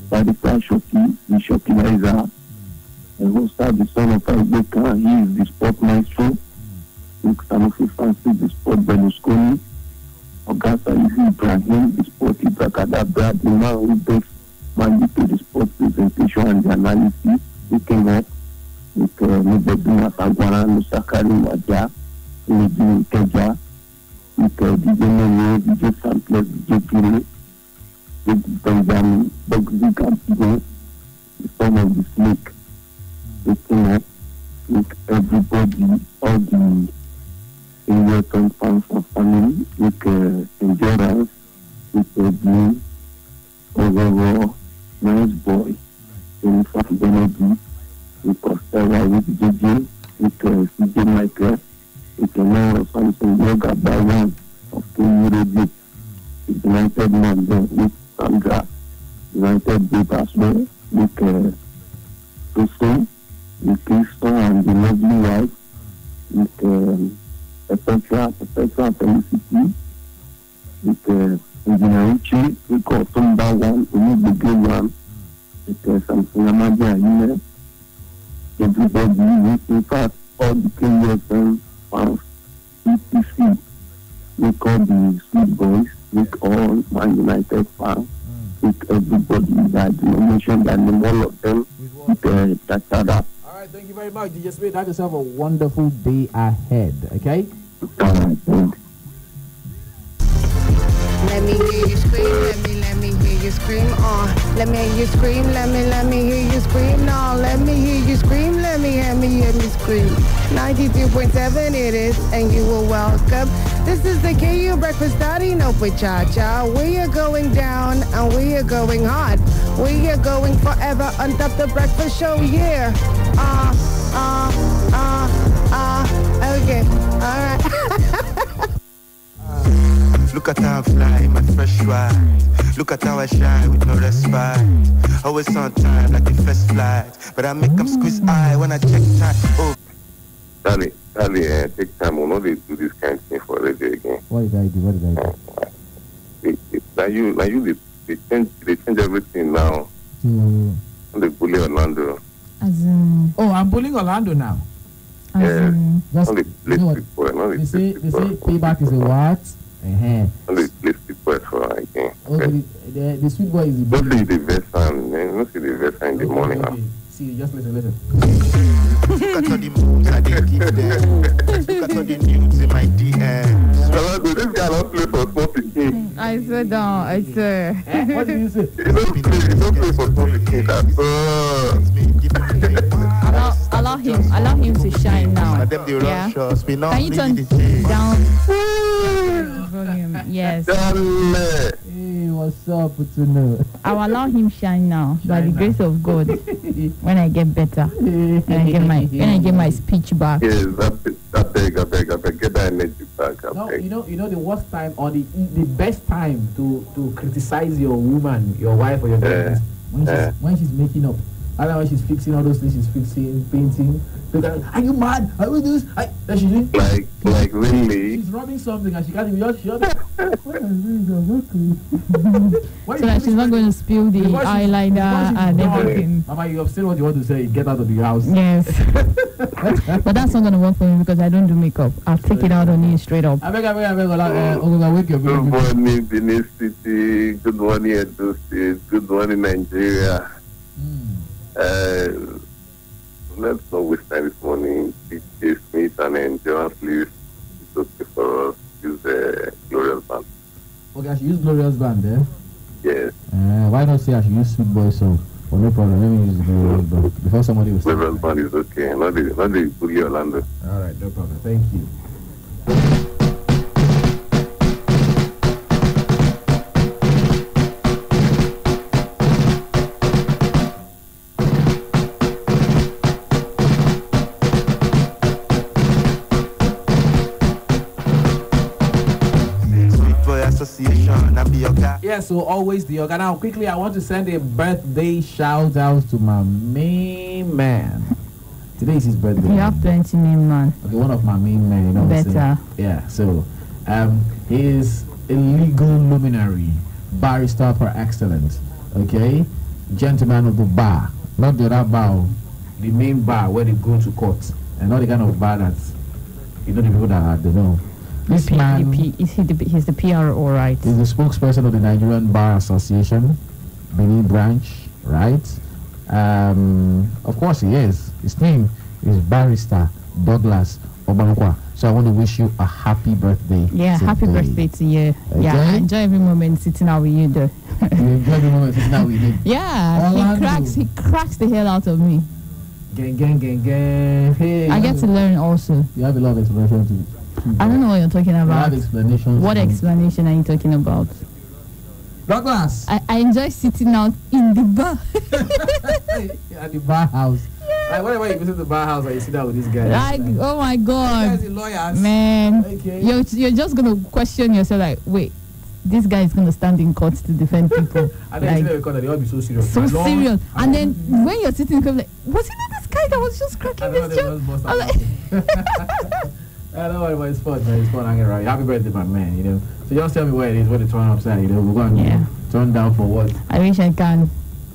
By the time Shoki, the Shoki Liza, and who start the son of Albeka, he is the sport maestro. Sanofi Fancy, the sport Berlusconi, Augusta Ibrahim, the sport Ibrakadabra, the man who takes money to the sport presentation and the analysis, looking at with Nubeduna Sagwana, Nusakari Waja, Lady Keja, with DJ Nene, DJ Samples, DJ Pire, with Benjamin, Bogzi Campigo, the son of the snake, looking at with everybody, all the American fans of family, with endurance, with dream, overall, nice boy, Jennifer Benedict, with Costello, with JJ, with CJ Michael, with Emmanuel Samson Yoga by one of KU Radio, with United Man, with Sandra, United Group as well, with Toso, with Cristo and the lovely wife, with Perpetua Felicity, with Engineer Richie, we call Tumba one, we need the good one, with Samson Amadia, everybody, in fact, all the KUFM fans, ETC, we call the Sweet Boys, with all Man United fans, with everybody that you mentioned, and all of them, with Tachada. All right, thank you very much. DJ Smith, have yourself a wonderful day ahead, okay? All right, thank you. Let me hear you scream, let me hear you scream, let me hear you scream, let me hear you scream, no, let me hear you scream, let me hear me scream. 92.7 it is, and you are welcome. This is the KU Breakfast Starting Up with Cha-Cha. We are going down and we are going hard. We are going forever on top the breakfast show, yeah. Okay, alright. Look at how I fly, my fresh ride. Look at how I shine with no respite. Always on time like the first flight. But I make them squeeze eye when I check time. Oh. Charlie, take time. We'll not do this kind of thing for radio again. What did I do? They change everything now. They bully Orlando. Oh, I'm bullying Orlando now. Yeah. Just, Only place people. They say payback is a what? Only place people for again. Okay, the sweet boy is the don't see the vessel, don't see the vessel in the morning. Okay. See, just listen. Look at all the moves I did give them. Look at all the news in my DMs. This guy don't play for small picking. I said down, I swear. What did you say? He don't play for small picking. Allow him to shine now. Yeah. Can you turn down volume? Yes. Hey, what's up? I'll allow him shine now by the grace of God. When I get better, when I get my speech back. Yes, I beg, get that energy back. No, you know the worst time or the best time to criticize your woman, your wife or your girlfriend when she's making up. I don't know, she's fixing all those things, she's fixing, painting. Are you mad? Are we this? Then she's doing like really? She's rubbing something and she can't even just shut up. So that she's not going to spill the eyeliner and everything. Mama, you have said what you want to say. Get out of the house. Yes. But that's not going to work for me because I don't do makeup. I'll take it out on you straight up. I beg. Wake up. Good morning, Benin City. Good morning, Edo State. Good morning, Nigeria. Let's not waste time this morning. DJ Smith and Endurance, please. It's okay for us. Use Glorious Band. Okay, I should use Glorious Band, eh? Yes. Why not say I should use Sweet Boy song? Oh, no problem. Let me use Glorious Band. Before somebody will say. Glorious Band is okay. Not the Bully Orlando. Alright, no problem. Thank you. Yeah, so always the Yoga. Now, quickly, I want to send a birthday shout out to my main man. Today is his birthday. You have plenty main man. Okay, one of my main men, you know. Better. Yeah, so he is a legal luminary, barrister per excellence. Okay, gentleman of the bar, not the other bar, the main bar where they go to court, and not the kind of bar that the people that are, they know. This man, he's the PRO, right? He's the spokesperson of the Nigerian Bar Association, Benin branch, right? Of course he is. His name is Barrister Douglas Obankwa. So I want to wish you a happy birthday. Yeah, today. Happy birthday to you. Okay? Yeah, I enjoy every moment sitting out with you though. You enjoy every moment sitting out with him? Yeah, he cracks the hell out of me. Gang. Hey, I get to learn also. You have a lot of explanation too. I don't know what you're talking about. What explanation are you talking about? Douglas! I enjoy sitting out in the bar. At the bar house. Yeah. Like, whenever you visit the bar house and you sit down with this guy. Like, oh my God. These guys are lawyers. Man. Okay. You're just going to question yourself like, wait, this guy is going to stand in court to defend people. And then you record that they all be so serious. So serious. And then when you're sitting in court, like, was it not this guy that was just cracking this joke? Don't worry about it's fun, man. It's fun hanging around. Happy birthday, my man, you know. So just tell me where it is, where the turn upside, you know. We're going to turn down for what? I wish I can.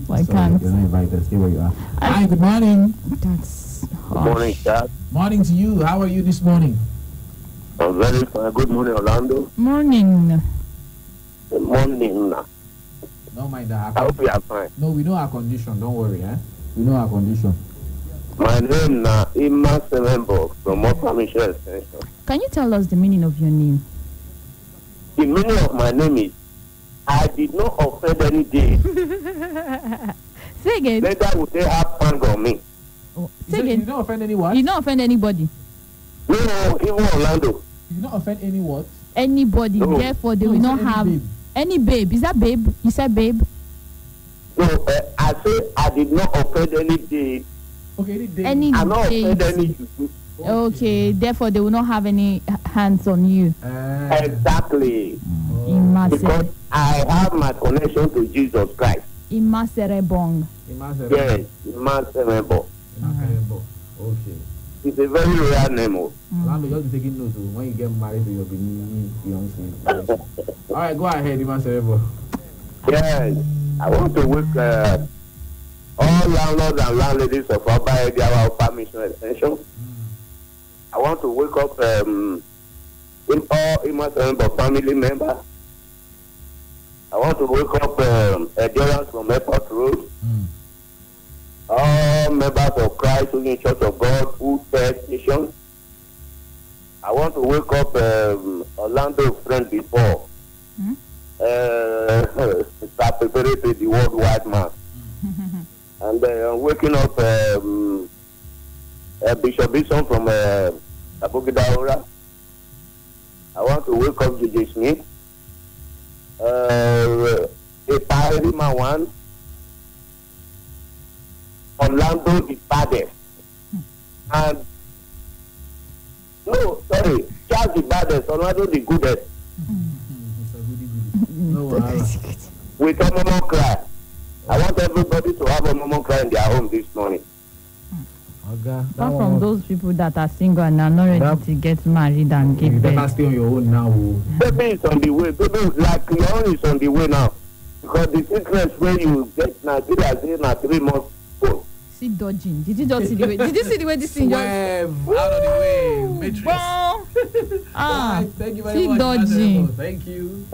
I can't. You're not invited. Stay where you are. Hi, good morning. That's Good morning, Dad. Morning to you. How are you this morning? I'm very fine. Good morning, Orlando. Morning. Good morning. Don't mind that. I hope you are fine. No, we know our condition. Don't worry, eh? We know our condition. My name is Ima Semenbo from Upper Mission Extension. Can you tell us the meaning of your name? The meaning of my name is I did not offend any day. Say again. Later would they have fun on me? Say again. You don't offend anyone? You don't offend anybody? No, even Orlando. You do not offend any what? Anybody. No. Therefore, they will not have any babe. Is that babe? You said babe? No, I say I did not offend any day. Okay, any day. Any I not day. offend any. Okay, therefore they will not have any hands on you. Exactly. Because I have my connection to Jesus Christ. Imaserebong. Yes, Imaserebong. Okay. It's a very rare name. I'm just taking note when you get married to your fiancé. All right, go ahead, Imaserebo. Yes, I want to wish all landlords and landladies of Upper area our permission extension. I want to wake up in all Imaserebo family members. I want to wake up adherents from Airport Road. All members of Christ in Church of God, Food Fair Station. I want to wake up Orlando friend before. Preparatory the worldwide man. And waking up Bishop Bison from Abugidaura. I want to wake up JJ Smith. Eparima one. Orlando the baddest. And no, sorry, Charles the baddest, Orlando the goodest. With a moment cry. I want everybody to have a moment cry in their home this morning. Apart from those people that are single and are not ready to get married and give birth. You better stay on your own now. Baby is on the way. Baby is like your own is on the way now. Because the sickness where you get Nigeria is in 3 months old. See dodging. Did you just see the way? Did you see the way this thing just out of the way? Matrix. Ah, thank you very see much. dodging. Thank you.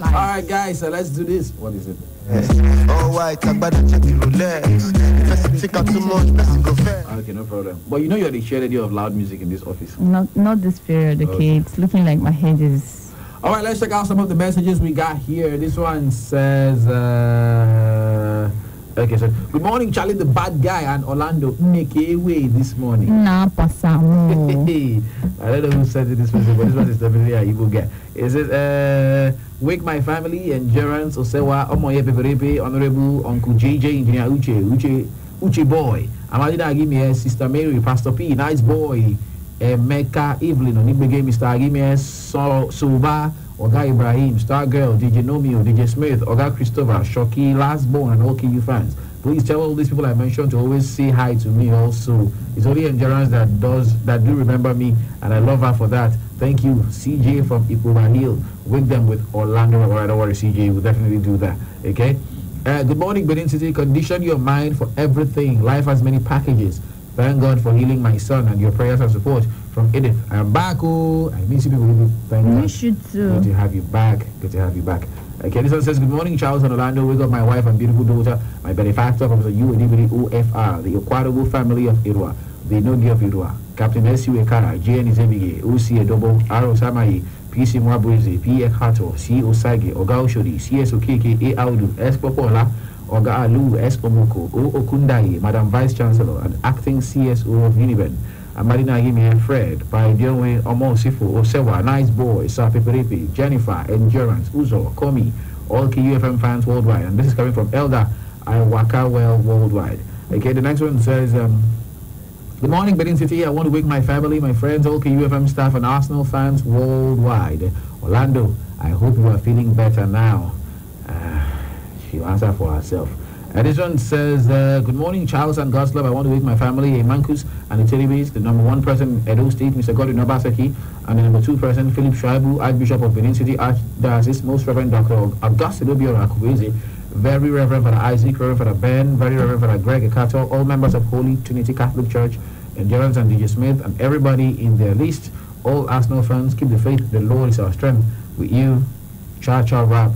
All right, guys, so let's do this. What is it? Oh, white, I'm about to check the Rolex. Think out too much, let's go fair. Okay, no problem. But you know you're the chair lady of loud music in this office. Not this period, okay? It's looking like my head is... All right, let's check out some of the messages we got here. This one says... Okay, so good morning, Charlie, the bad guy, and Orlando. Make a way this morning. Nah, pasamo. I don't know who said it this message, but this one is definitely a evil guy. It says, wake my family, endurance, Osewa, Omoye Peperepe, Honorable Uncle JJ, Engineer Uche Boy. Amadina Agime, Sister Mary, Pastor P, nice boy. Mecca Evelyn, Onibege, Mr. Agime, Suba, Oga Ibrahim, Star Girl, DJ Nomio, DJ Smith, Oga Christopher, Shoki, Last Born, and all KU fans. Please tell all these people I mentioned to always say hi to me also. It's only Endurance that do remember me, and I love her for that. Thank you, CJ from Ipuma Hill. Wake them with Orlando. All right, don't worry, CJ, we'll definitely do that. Okay? Good morning, Benin City. Condition your mind for everything. Life has many packages. Thank God for healing my son and your prayers and support from Edith. I am back. Oh, I miss you people. Thank God. You should too. Good to have you back. Good to have you back. Okay, this one says, good morning, Charles and Orlando. Wake up my wife and beautiful daughter, my benefactor from the UNDBD OFR, the Aquadable family of Irwa, the Nogi of Irwa, Captain S.U. Ekara, J.N. Izebige, O.C. Edobo, R. Osamayi, P.C. Mwabuize, P. Ekhato, C. Osage, Oga Oshodi, C.S. Okeke, A. Audu, S. Popola, Oga Alu, S. Omoko, O. Okundayi, Madam Vice Chancellor, and Acting CSO of Uniben, Amadina Agime, Fred, by Dionwe, Omo Sifu, Osewa, Nice Boy, Sa Peperepe, Jennifer, Endurance, Uzo, Komi, all KUFM fans worldwide. And this is coming from Elder Iwaka Well worldwide. Okay, the next one says, Good morning, Benin City. I want to wake my family, my friends, all KUFM staff, and Arsenal fans worldwide. Orlando, I hope you are feeling better now. She'll answer for herself. Edison says, good morning, Charles and God's love. I want to wake my family, a Mankus and the Telebase, the number 1 person in Edo State, Mr. Godwin Obaseki, and the number 2 person, Philip Shaibu, Archbishop of Benin City, Archdiocese, Most Reverend Dr. Augustine Obiora Akubeze, Very Reverend Father Isaac, Reverend Father Ben, Very Reverend Father Greg Ekato, all members of Holy Trinity Catholic Church, Endurance and DJ Smith, and everybody in their list. All Arsenal fans, keep the faith. The Lord is our strength. With you, Cha Cha Rap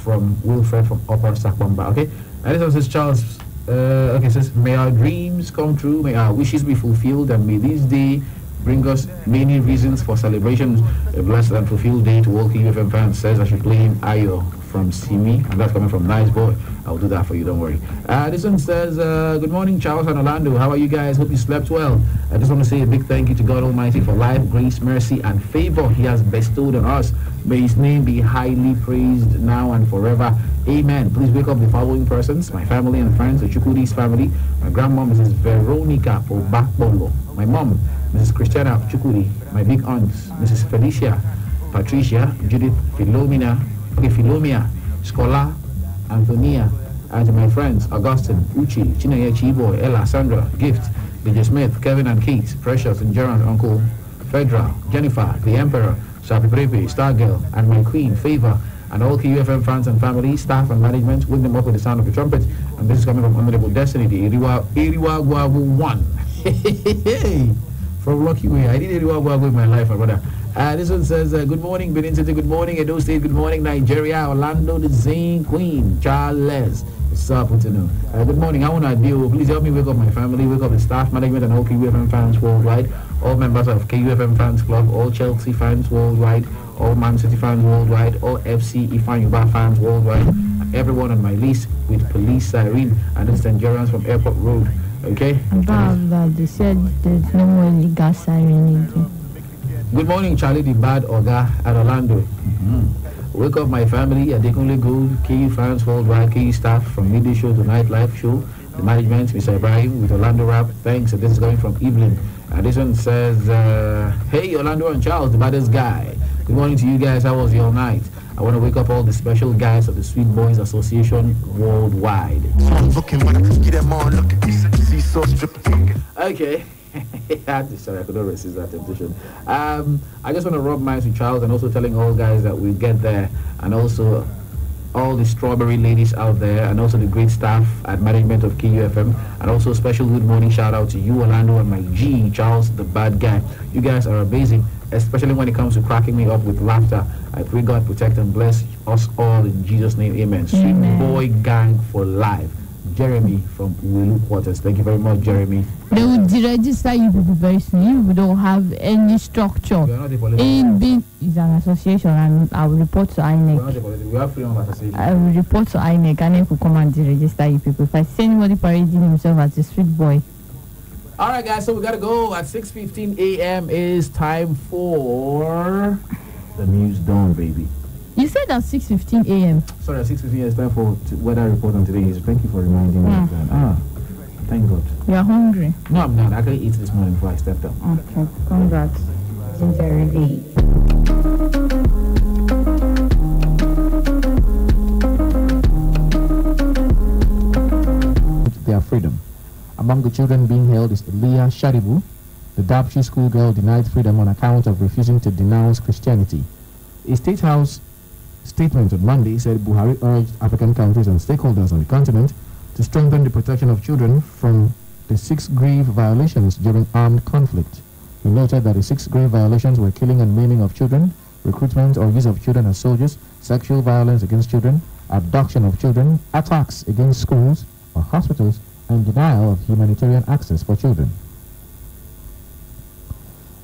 from Wilfred from Upper Sakwamba. Okay, and this one says Charles. Okay, says may our dreams come true, may our wishes be fulfilled, and may this day bring us many reasons for celebrations. A blessed and fulfilled day to all KUFM fans. Says I should play him Ayo from Simi, and that's coming from Nice Boy. I'll do that for you, don't worry. This one says, good morning, Charles and Orlando. How are you guys? Hope you slept well. I just want to say a big thank you to God Almighty for life, grace, mercy, and favor He has bestowed on us. May His name be highly praised now and forever. Amen. Please wake up the following persons, my family and friends, the Chukwudi's family, my grandma, Mrs. Veronica Obakbolo, my mom, Mrs. Christiana Chukwudi, my big aunts, Mrs. Felicia, Patricia, Judith, Philomena, Scholar, Antonia, and my friends, Augustine, Uchi, Chinaya Chiboy, Ella, Sandra, Gift, DJ Smith, Kevin and Kate, Precious and Gerard, Uncle Fedra, Jennifer, the Emperor, Sapi Prepe, Stargirl, and my queen, Favor, and all KUFM fans and family, staff and management. Wake them up with the sound of the trumpet. And this is coming from Honorable Destiny, the Iriwa Gwabu 1. From Lucky Way. I did Iriwa Gwabu in my life, my brother. This one says, good morning, Benin City, good morning, Edo State, good morning, Nigeria, Orlando, the Zane Queen, Charles. What's up, what to know? Good morning, I want to deal. Please help me wake up my family, wake up the staff, management, and all KUFM fans worldwide, all members of KUFM Fans Club, all Chelsea fans worldwide, all Man City fans worldwide, all FC Ifan fans worldwide, and everyone on my list with police siren and this endurance from Airport Road. Okay? About that, they said there's no more illegal siren again. Good morning, Charlie the Bad Oga at Orlando. Wake up my family, Adekunle Gold, KU fans worldwide, KU staff from midday show to nightlife show, the management, Mr. Ibrahim with Orlando Rap. Thanks. And this is going from Evelyn. And this one says, hey, Orlando and Charles, the baddest guy. Good morning to you guys. How was your night? I want to wake up all the special guys of the Sweet Boys Association worldwide. Okay. Sorry, I could not resist that temptation. I just want to rub minds with Charles and also telling all guys that we get there, and also all the strawberry ladies out there, and also the great staff at management of KUFM, and also special good morning shout out to you, Orlando, and my G, Charles, the bad guy. You guys are amazing, especially when it comes to cracking me up with laughter. I pray God protect and bless us all in Jesus' name. Amen. Sweet Boy Gang for life. Jeremy from Uwelu Quarters. Thank you very much, Jeremy. They will deregister you people very soon. You don't have any structure. It's an association, and I will report to INEC. We have freedom of association. I will report to INEC. INEC will come and deregister you people. If I see anybody parading himself as a street boy. All right, guys. So we gotta go. At 6:15 a.m. is time for the news dawn, baby. You said at 6:15 a.m. Sorry, at 6:15 is time for weather report on today. Thank you for reminding me of that. Thank God. You are hungry? No, I'm not. I actually ate this morning before I stepped up. Okay, congrats. Ginger ready. Their freedom. Among the children being held is Elia Sharibu. The Dapchi schoolgirl denied freedom on account of refusing to denounce Christianity. A State House statement on Monday said Buhari urged African countries and stakeholders on the continent to strengthen the protection of children from the 6 grave violations during armed conflict. He noted that the 6 grave violations were killing and maiming of children, recruitment or use of children as soldiers, sexual violence against children, abduction of children, attacks against schools or hospitals, and denial of humanitarian access for children.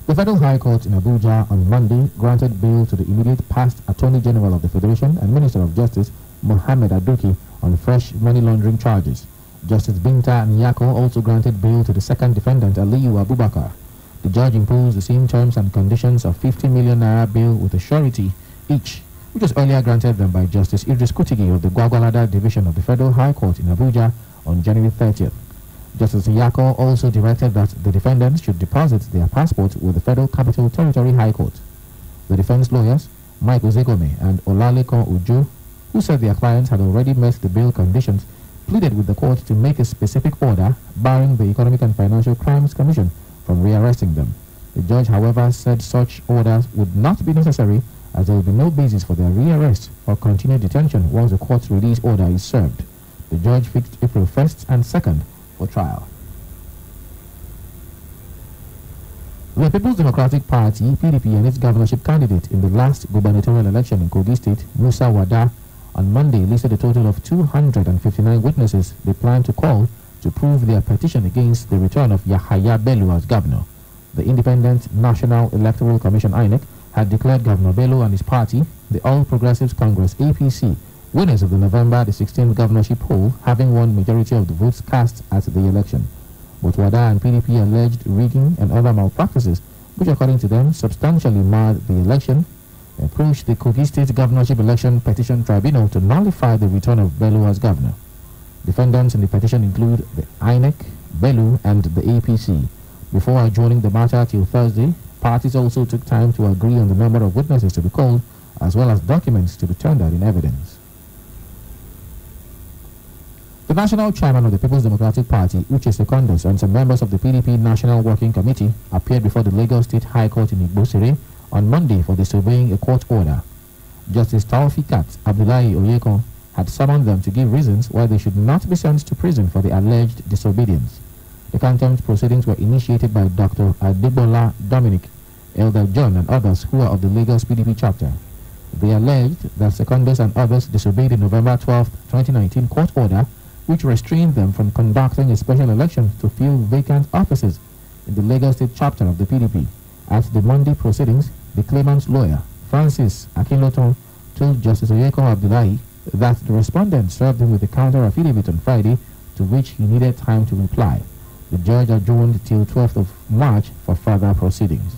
The Federal High Court in Abuja on Monday granted bail to the immediate past Attorney General of the Federation and Minister of Justice, Mohammed Adoki, on fresh money laundering charges. Justice Binta Nyako also granted bail to the second defendant, Aliyu Abubakar. The judge imposed the same terms and conditions of 50 million naira bail with a surety each, which was earlier granted them by Justice Idris Kutigi of the Gwagwalada Division of the Federal High Court in Abuja on January 30th. Justice Yako also directed that the defendants should deposit their passports with the Federal Capital Territory High Court. The defense lawyers, Mike Ozegome and Olaleko Uju, who said their clients had already met the bail conditions, pleaded with the court to make a specific order barring the Economic and Financial Crimes Commission from rearresting them. The judge, however, said such orders would not be necessary as there will be no basis for their rearrest or continued detention once the court's release order is served. The judge fixed April 1st and 2nd for trial. The People's Democratic Party, PDP, and its governorship candidate in the last gubernatorial election in Kogi State, Musa Wada, on Monday listed a total of 259 witnesses they plan to call to prove their petition against the return of Yahaya Bello as governor. The Independent National Electoral Commission, INEC, had declared Governor Bello and his party, the All Progressives Congress, APC, winners of the November the 16th governorship poll, having won majority of the votes cast at the election. But Wada and PDP alleged rigging and other malpractices, which according to them substantially marred the election, approached the Kogi State Governorship Election Petition Tribunal to nullify the return of Bello as governor. Defendants in the petition include the INEC, Bello, and the APC. Before adjourning the matter till Thursday, parties also took time to agree on the number of witnesses to be called, as well as documents to be turned out in evidence. The national chairman of the People's Democratic Party, Uche Secondus, and some members of the PDP National Working Committee appeared before the Lagos State High Court in Igbosere on Monday for disobeying a court order. Justice Taufikat Abdullahi Oyekon had summoned them to give reasons why they should not be sent to prison for the alleged disobedience. The contempt proceedings were initiated by Dr. Adebola Dominic, Elder John, and others who are of the Lagos PDP chapter. They alleged that Secondus and others disobeyed the November 12, 2019 court order which restrained them from conducting a special election to fill vacant offices in the Lagos State chapter of the PDP. At the Monday proceedings, the claimant's lawyer, Francis Akinloton, told Justice Oyeko Abdullahi that the respondent served him with a counter affidavit on Friday, to which he needed time to reply. The judge adjourned till 12th of March for further proceedings.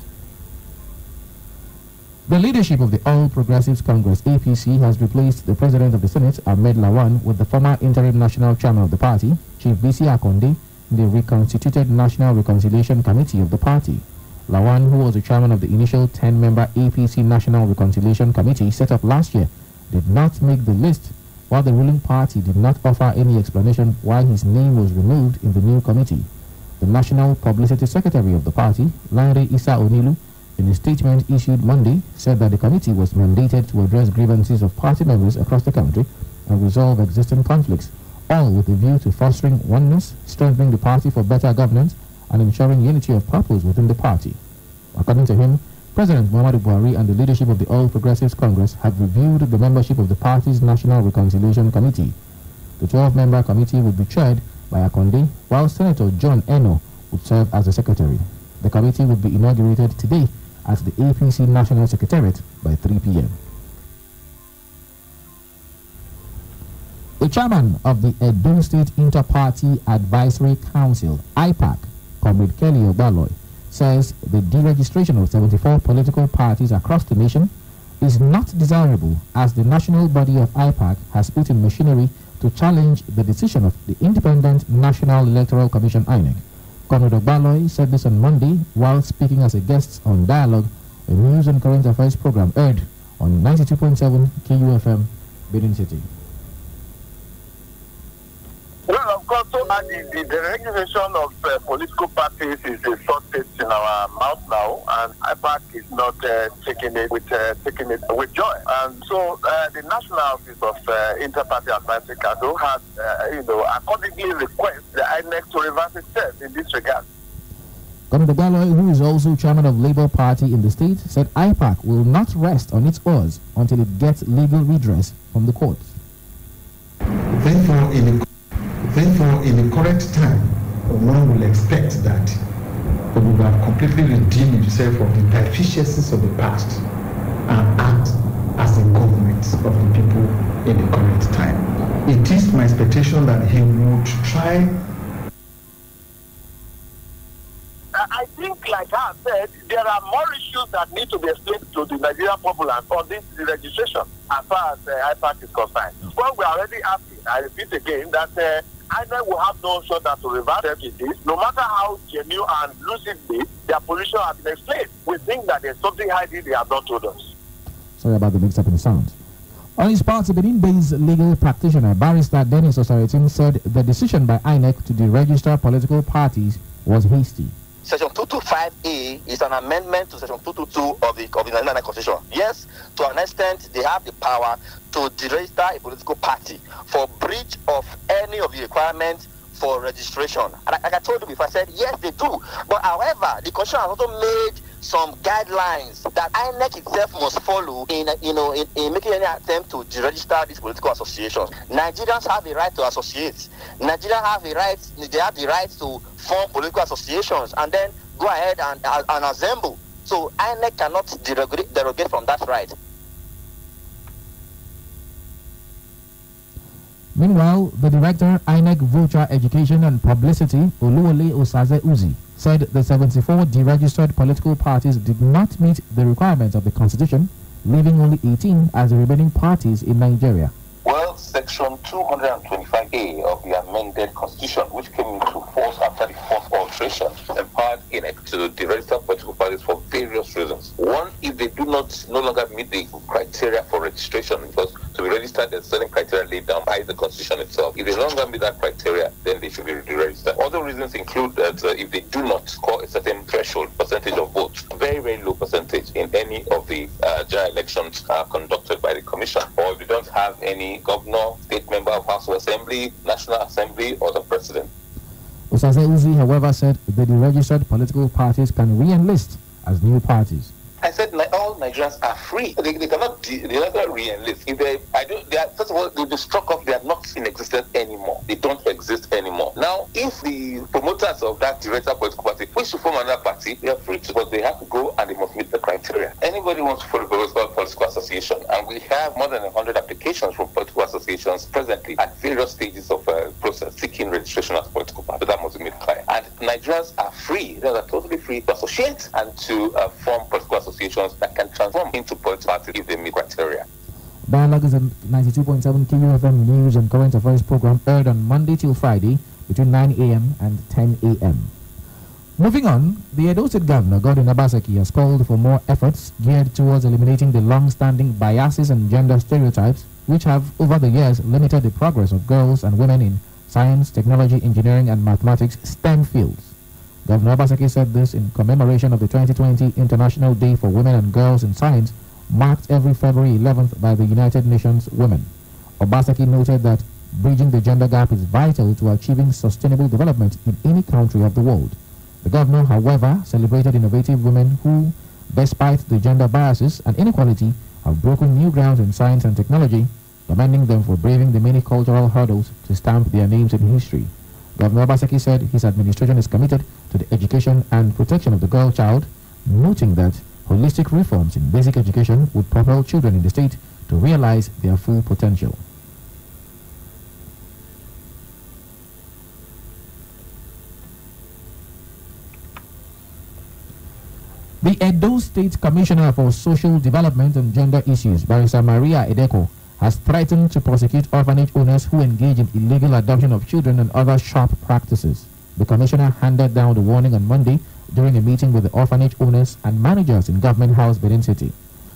The leadership of the All Progressives Congress, APC, has replaced the President of the Senate, Ahmed Lawan, with the former interim national chairman of the party, Chief Bisi Akonde, in the reconstituted National Reconciliation Committee of the party. Lawan, who was the chairman of the initial 10-member APC National Reconciliation Committee set up last year, did not make the list, while the ruling party did not offer any explanation why his name was removed in the new committee. The National Publicity Secretary of the party, Lanre Issa Onilu, in a statement issued Monday, said that the committee was mandated to address grievances of party members across the country and resolve existing conflicts, all with a view to fostering oneness, strengthening the party for better governance, and ensuring unity of purpose within the party. According to him, President Muhammadu Buhari and the leadership of the All Progressives Congress have reviewed the membership of the party's National Reconciliation Committee. The 12-member committee would be chaired by Akonde, while Senator John Eno would serve as the secretary. The committee would be inaugurated today at the APC National Secretariat by 3 p.m. The chairman of the Edo State Inter-Party Advisory Council, IPAC, Comrade Kelly Obaloy, says the deregistration of 74 political parties across the nation is not desirable, as the national body of IPAC has put in machinery to challenge the decision of the Independent National Electoral Commission, INEC. Comrade Obaloy said this on Monday while speaking as a guest on Dialogue, a news and current affairs program aired on 92.7 KUFM, Benin City. Well, of course, so the regulation of political parties is a sore taste in our mouth now, and IPAC is not taking it with joy. And so the National Office of Inter-Party Advisory Council has, accordingly request the INEC to reverse itself in this regard. Comrade Obaloy, who is also chairman of Labour Party in the state, said IPAC will not rest on its oars until it gets legal redress from the courts. Therefore, in the correct time, one will expect that it will have completely redeemed itself from the deficiencies of the past and act as a government of the people in the current time. It is my expectation that he would try. I think, like I said, there are more issues that need to be explained to the Nigerian populace on this registration as far as IPAC is concerned. Well, we are already asking, I repeat again, that INEC will have no option than to reverse them in this. No matter how genuine and lucidly their position has been explained, we think that there's something hiding they have not told us. Sorry about the mix-up in the sound. On his part, the Benin-based legal practitioner, Barrister Dennis Osaritin, said the decision by INEC to deregister political parties was hasty. Section 225A is an amendment to Section 222 of the Nigerian Constitution. Yes, to an extent, they have the power to deregister a political party for breach of any of the requirements for registration. And like I told you before, I said, yes, they do. But however, the Constitution has also made some guidelines that INEC itself must follow in making any attempt to deregister these political associations. Nigerians have the right to associate. Nigerians have the right, to form political associations and then go ahead and assemble. So INEC cannot derogate from that right. Meanwhile, the director, INEC Vulture Education and Publicity, Oluwole Osaze Uzi, said the 74 deregistered political parties did not meet the requirements of the Constitution, leaving only 18 as the remaining parties in Nigeria. Well, Section 225A of the amended Constitution, which came into force after the fourth alteration, empowered INEC to deregister political parties for various reasons. One, if they do no longer meet the criteria for registration, because to be registered, there's certain criteria laid down by the Constitution itself. If they no longer meet that criteria, then they should be deregistered. Other reasons include that if they do not score a certain threshold percentage of votes, very, very low percentage in any of the general elections conducted by the Commission, or if they don't have any governor, state member of House of Assembly, National Assembly, or the President. Osaze Uzi, however, said the deregistered political parties can re-enlist as new parties. I said all Nigerians are free. They cannot re-enlist. If first of all, they'll be struck off. They are not in existence anymore. They don't exist anymore. Now, if the promoters of that director political party wish to form another party, they are free to, but they have to go and they must meet the criteria. Anybody wants to form a political association, and we have more than 100 applications from political associations presently at various stages of process seeking registration as political party. That must be made clear. And Nigerians are free. They are totally free to associate and to form political associations that can transform into political parties if they meet criteria. Dialogue is a 92.7 KUFM news and current affairs program aired on Monday till Friday between 9 a.m. and 10 a.m. Moving on, the Edo State Governor, Godwin Obaseki, has called for more efforts geared towards eliminating the long-standing biases and gender stereotypes which have, over the years, limited the progress of girls and women in science, technology, engineering, and mathematics STEM fields. Governor Obaseki said this in commemoration of the 2020 International Day for Women and Girls in Science, marked every February 11th by the United Nations Women. Obaseki noted that bridging the gender gap is vital to achieving sustainable development in any country of the world. The governor, however, celebrated innovative women who, despite the gender biases and inequality, have broken new ground in science and technology, commending them for braving the many cultural hurdles to stamp their names in history. Governor Obaseki said his administration is committed to the education and protection of the girl child, noting that holistic reforms in basic education would propel children in the state to realize their full potential. The Edo State Commissioner for Social Development and Gender Issues, Barrister Maria Edeko, has threatened to prosecute orphanage owners who engage in illegal adoption of children and other sharp practices. The commissioner handed down the warning on Monday during a meeting with the orphanage owners and managers in Government House, Benin City.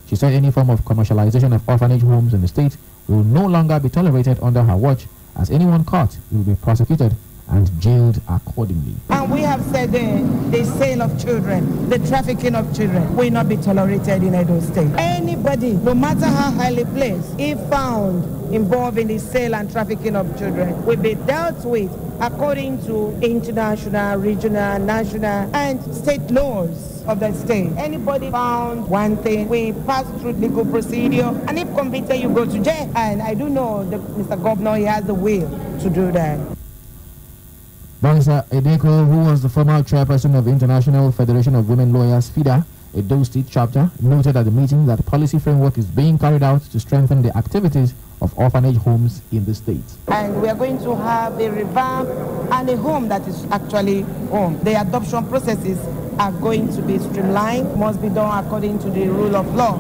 She said any form of commercialization of orphanage homes in the state will no longer be tolerated under her watch, as anyone caught will be prosecuted and jailed accordingly. And we have said the sale of children, the trafficking of children will not be tolerated in Edo State. Anybody, no matter how highly placed, if found involved in the sale and trafficking of children, will be dealt with according to international, regional, national, and state laws of the state. Anybody found wanting, we pass through legal procedure, and if convicted, you go to jail. And I do know that Mr. Governor, he has the will to do that. Barrister Edeko, who was the former chairperson of the International Federation of Women Lawyers, FIDA, Edo State chapter, noted at the meeting that policy framework is being carried out to strengthen the activities of orphanage homes in the state. And we are going to have a revamp and a home that is actually home. The adoption processes are going to be streamlined, must be done according to the rule of law.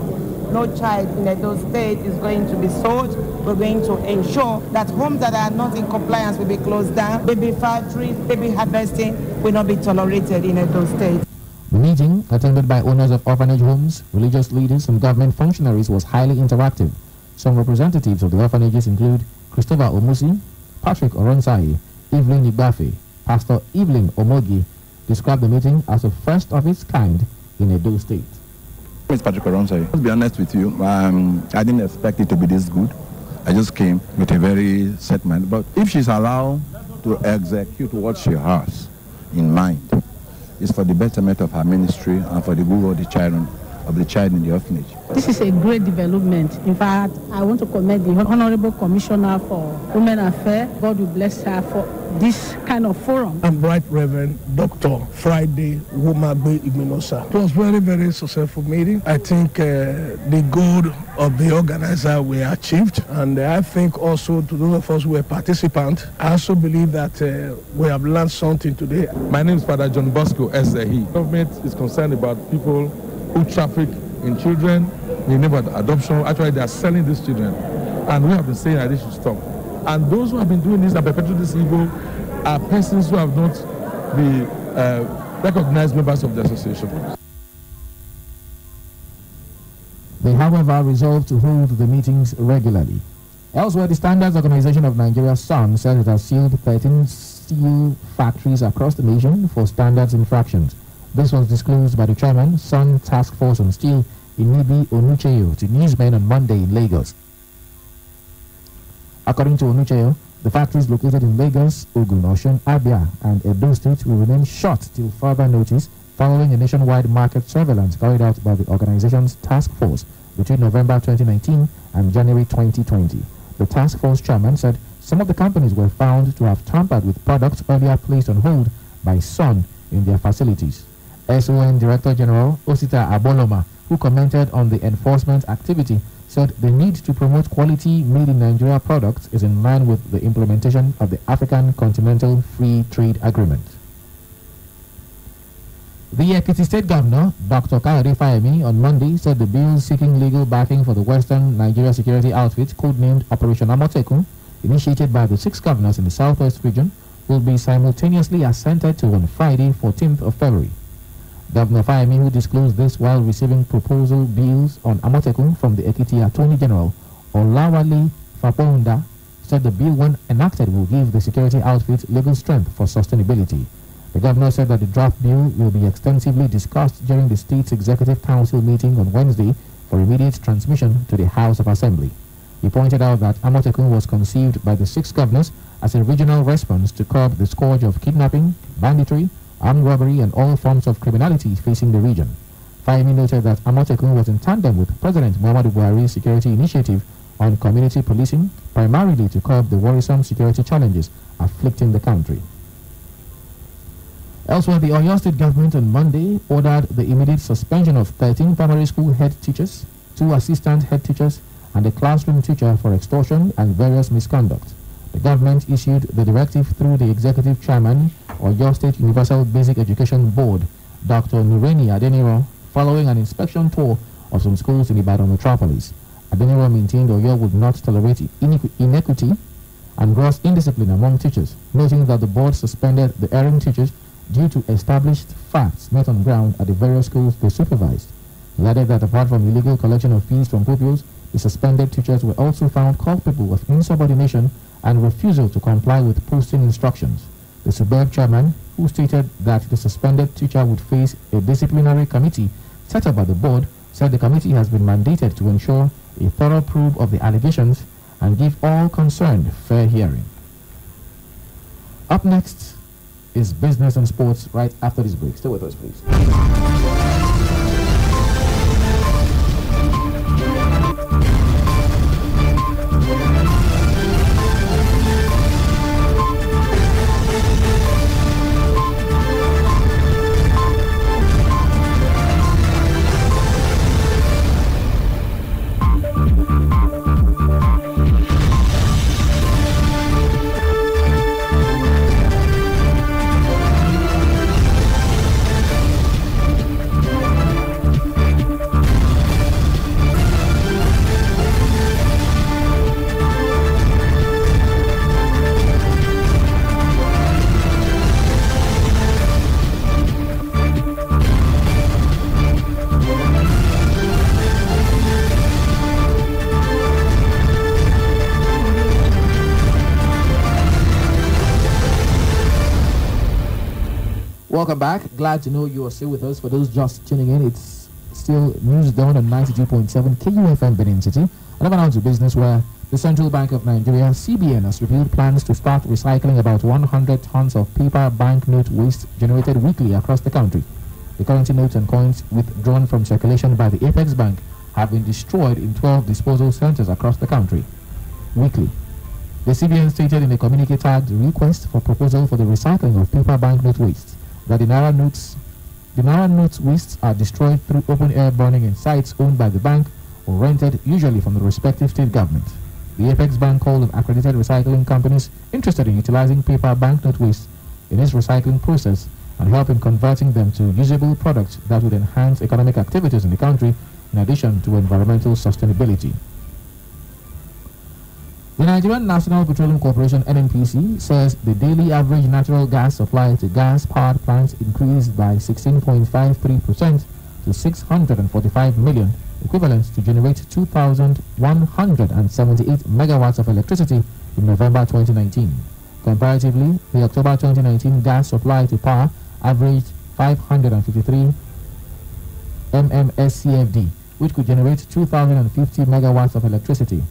no child in Edo State is going to be sold. We're going to ensure that homes that are not in compliance will be closed down. Baby factories, baby harvesting will not be tolerated in Edo State. The meeting, attended by owners of orphanage homes, religious leaders, and government functionaries, was highly interactive. Some representatives of the orphanages include Christopher Omusi, Patrick Oronsai, Evelyn Igbafe, Pastor Evelyn Omogi, described the meeting as the first of its kind in Edo State. It's Patrick Oronsai. To be honest with you, I didn't expect it to be this good. I just came with a very set mind. But if she's allowed to execute what she has in mind, it's for the betterment of her ministry and for the good of the child in the orphanage. This is a great development. In fact, I want to commend the Honorable Commissioner for Women Affairs. God will bless her for this kind of forum. I'm Right Reverend Dr. Friday Womagbe Igminosa. It was very, very successful meeting. I think the goal of the organizer were achieved, and I think also to those of us who were participants, I also believe that we have learned something today. My name is Father John Bosco Ezehi. Government is concerned about people who traffic in children, in name of adoption. Actually, they are selling these children, and we have been saying that they should stop. And those who have been doing this and perpetrating this evil are persons who have not been recognized members of the association. They, however, resolved to hold the meetings regularly. Elsewhere, the Standards Organization of Nigeria, SON, said it has sealed 13 steel factories across the nation for standards infractions. This was disclosed by the chairman, SON Task Force on Steel, Inibi Onucheyo, to newsmen on Monday in Lagos. According to Onucheyo, the factories located in Lagos, Ogun, Osun, Abia, and Edo State will remain shut till further notice following a nationwide market surveillance carried out by the organization's task force between November 2019 and January 2020. The task force chairman said some of the companies were found to have tampered with products earlier placed on hold by SON in their facilities. SON Director General Osita Aboloma, who commented on the enforcement activity, said the need to promote quality made in Nigeria products is in line with the implementation of the African Continental Free Trade Agreement. The Ekiti State Governor, Dr. Kayode Fayemi, on Monday said the bill seeking legal backing for the Western Nigeria security outfit, codenamed Operation Amotekun, initiated by the 6 governors in the Southwest region, will be simultaneously assented to on Friday, 14th of February. Governor Fayemi, who disclosed this while receiving proposal bills on Amotekun from the Ekiti Attorney General, Olawale Faponda, said the bill, when enacted, will give the security outfit legal strength for sustainability. The governor said that the draft bill will be extensively discussed during the state's Executive Council meeting on Wednesday for immediate transmission to the House of Assembly. He pointed out that Amotekun was conceived by the 6 governors as a regional response to curb the scourge of kidnapping, banditry, armed robbery, and all forms of criminality facing the region. Fayemi noted that Amotekun was in tandem with President Muhammadu Buhari's security initiative on community policing, primarily to curb the worrisome security challenges afflicting the country. Elsewhere, the Oyo State government on Monday ordered the immediate suspension of 13 primary school head teachers, 2 assistant head teachers, and a classroom teacher for extortion and various misconduct. The government issued the directive through the executive chairman of Oyo State Universal Basic Education Board, Dr. Nureni Adeniro, following an inspection tour of some schools in Ibadan metropolis. Adeniro maintained Oyo would not tolerate inequity and gross indiscipline among teachers, noting that the board suspended the erring teachers due to established facts met on ground at the various schools they supervised. He added that apart from illegal collection of fees from pupils, the suspended teachers were also found culpable of insubordination and refusal to comply with posting instructions. The superb chairman, who stated that the suspended teacher would face a disciplinary committee set up by the board, said the committee has been mandated to ensure a thorough probe of the allegations and give all concerned fair hearing. Up next is business and sports right after this break. Stay with us, please. Welcome back. Glad to know you are still with us. For those just tuning in, it's still News Dawn on 92.7 KUFM Benin City. Another round of business where the Central Bank of Nigeria, CBN, has revealed plans to start recycling about 100 tons of paper banknote waste generated weekly across the country. The currency notes and coins withdrawn from circulation by the Apex Bank have been destroyed in 12 disposal centers across the country weekly. The CBN stated in a communique tagged request for proposal for the recycling of paper banknote waste that the Naira notes wastes are destroyed through open-air burning in sites owned by the bank or rented, usually from the respective state government. The Apex Bank called on accredited recycling companies interested in utilizing paper banknote waste in its recycling process and help in converting them to usable products that would enhance economic activities in the country in addition to environmental sustainability. The Nigerian National Petroleum Corporation (NNPC) says the daily average natural gas supply to gas-powered plants increased by 16.53% to 645 million, equivalent to generate 2,178 megawatts of electricity in November 2019. Comparatively, the October 2019 gas supply to power averaged 553 MMSCFD, which could generate 2,050 megawatts of electricity.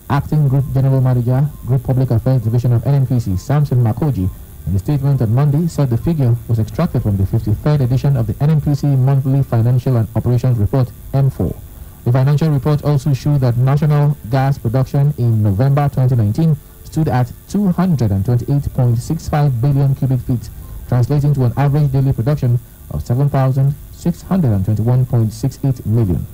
Acting Group General Manager, Group Public Affairs Division of NNPC, Samson Makoji, in a statement on Monday, said the figure was extracted from the 53rd edition of the NNPC Monthly Financial and Operations Report, M4. The financial report also showed that national gas production in November 2019 stood at 228.65 billion cubic feet, translating to an average daily production of 7,621.68 million.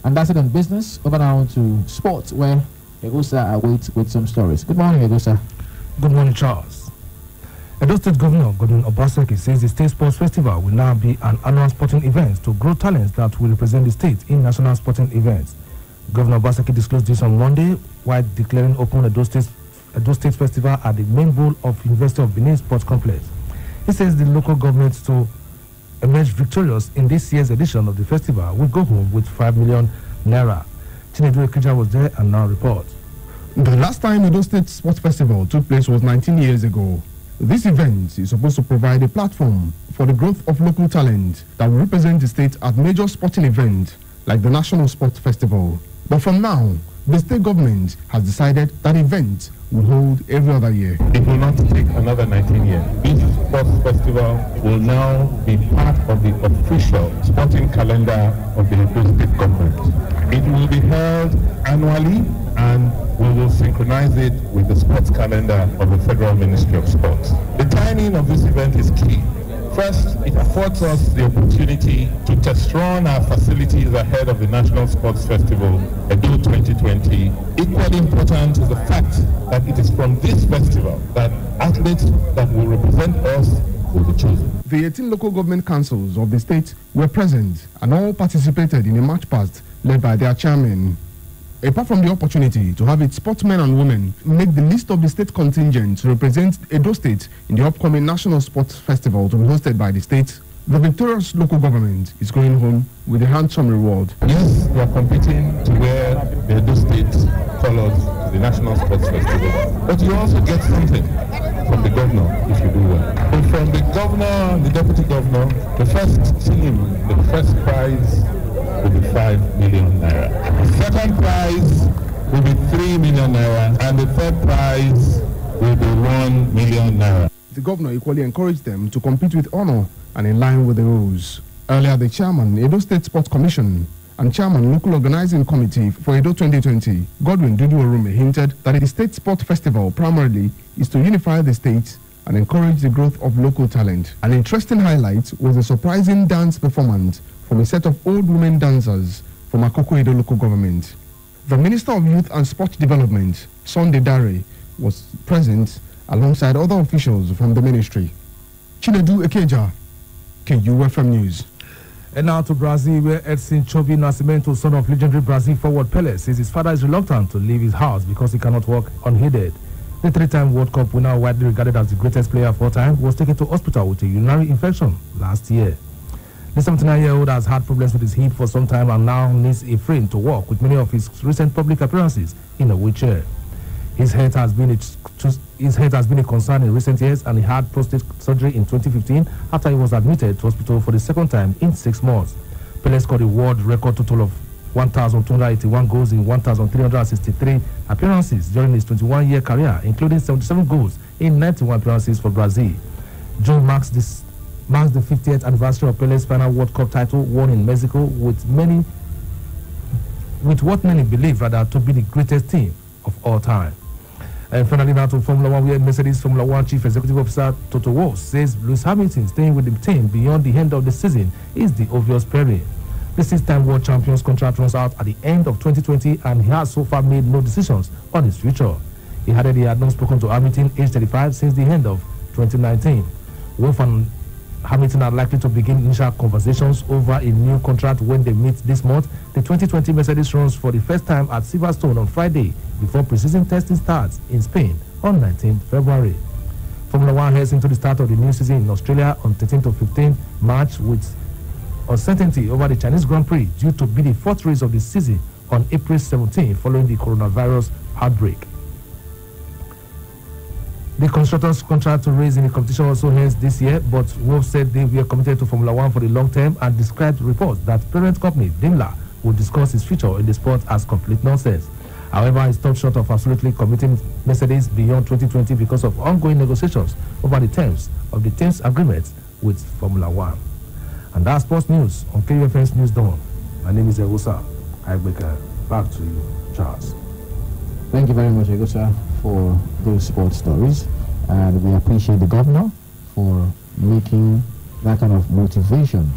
And that's it on business. Over now to sports, where Egosa awaits with some stories. Good morning, Egosa. Good morning, Charles. Edo State Governor Godwin Obaseki says the State Sports Festival will now be an annual sporting event to grow talents that will represent the state in national sporting events. Governor Obaseki disclosed this on Monday while declaring open Edo State Festival at the main bowl of University of Benin Sports Complex. He says the local government to emerge victorious in this year's edition of the festival will go home with 5 million naira. Chinedu Ekija was there and now reports. The last time Edo State Sports Festival took place was 19 years ago. This event is supposed to provide a platform for the growth of local talent that will represent the state at major sporting events like the National Sports Festival. But from now, the state government has decided that event will hold every other year. It will not take another 19 years. This sports festival will now be part of the official sporting calendar of the Edo State government. It will be held annually, and we will synchronize it with the sports calendar of the Federal Ministry of Sports. The timing of this event is key. First, it affords us the opportunity to test run our facilities ahead of the National Sports Festival, Edo 2020. Equally important is the fact that it is from this festival that athletes that will represent us will be chosen. The 18 local government councils of the state were present and all participated in a march past led by their chairman. Apart from the opportunity to have its sportsmen and women make the list of the state contingent to represent Edo State in the upcoming National Sports Festival to be hosted by the state, the victorious local government is going home with a handsome reward. Yes, we are competing to wear the Edo State colors to the National Sports Festival. But you also get something from the governor if you do well. So from the governor and the deputy governor, the first team, the first prize will be 5 million naira. The second prize will be 3 million naira, and the third prize will be 1 million naira. The governor equally encouraged them to compete with honor and in line with the rules. Earlier, the chairman, Edo State Sports Commission, and chairman, Local Organizing Committee for Edo 2020, Godwin Dudu Orume, hinted that the State Sport Festival primarily is to unify the state and encourage the growth of local talent. An interesting highlight was a surprising dance performance from a set of old women dancers from Akoko Edo local government. The Minister of Youth and Sport Development, Sunday Dare, was present alongside other officials from the ministry. Chinedu Ekeja, KUFM News. And now to Brazil, where Edson Chobi Nascimento, son of legendary Brazil forward Pelé, says his father is reluctant to leave his house because he cannot walk unaided. The three-time World Cup winner, widely regarded as the greatest player of all time, was taken to hospital with a urinary infection last year. The 79-year-old has had problems with his hip for some time and now needs a frame to walk, with many of his recent public appearances in a wheelchair. His health has been a concern in recent years, and he had prostate surgery in 2015 after he was admitted to hospital for the second time in 6 months. Pele scored a world record total of 1,281 goals in 1,363 appearances during his 21-year career, including 77 goals in 91 appearances for Brazil. June marks the 50th anniversary of Pele's final World Cup title won in Mexico with what many believe to be the greatest team of all time. And finally now to Formula 1, where Mercedes Formula 1 Chief Executive Officer Toto Wolff says Lewis Hamilton staying with the team beyond the end of the season is the obvious pairing. The 6-time world champion's contract runs out at the end of 2020, and he has so far made no decisions on his future. He added he had not spoken to Hamilton, age 35, since the end of 2019. Wolff and Hamilton are likely to begin initial conversations over a new contract when they meet this month. The 2020 Mercedes runs for the first time at Silverstone on Friday before preseason testing starts in Spain on 19th February. Formula 1 heads into the start of the new season in Australia on 13th to 15th March with uncertainty over the Chinese Grand Prix due to be the 4th race of the season on April 17 following the coronavirus outbreak. The constructors' contract to race in the competition also ends this year, but Wolff said they were committed to Formula 1 for the long term and described reports that parent company Daimler would discuss its future in the sport as complete nonsense. However, he stopped short of absolutely committing Mercedes beyond 2020 because of ongoing negotiations over the terms of the team's agreement with Formula 1. And that's sports news on KUFM's News Dawn. My name is Egusa Aigbeka. Back to you, Charles. Thank you very much, Egusa, for those sports stories. And we appreciate the governor for making that kind of motivation.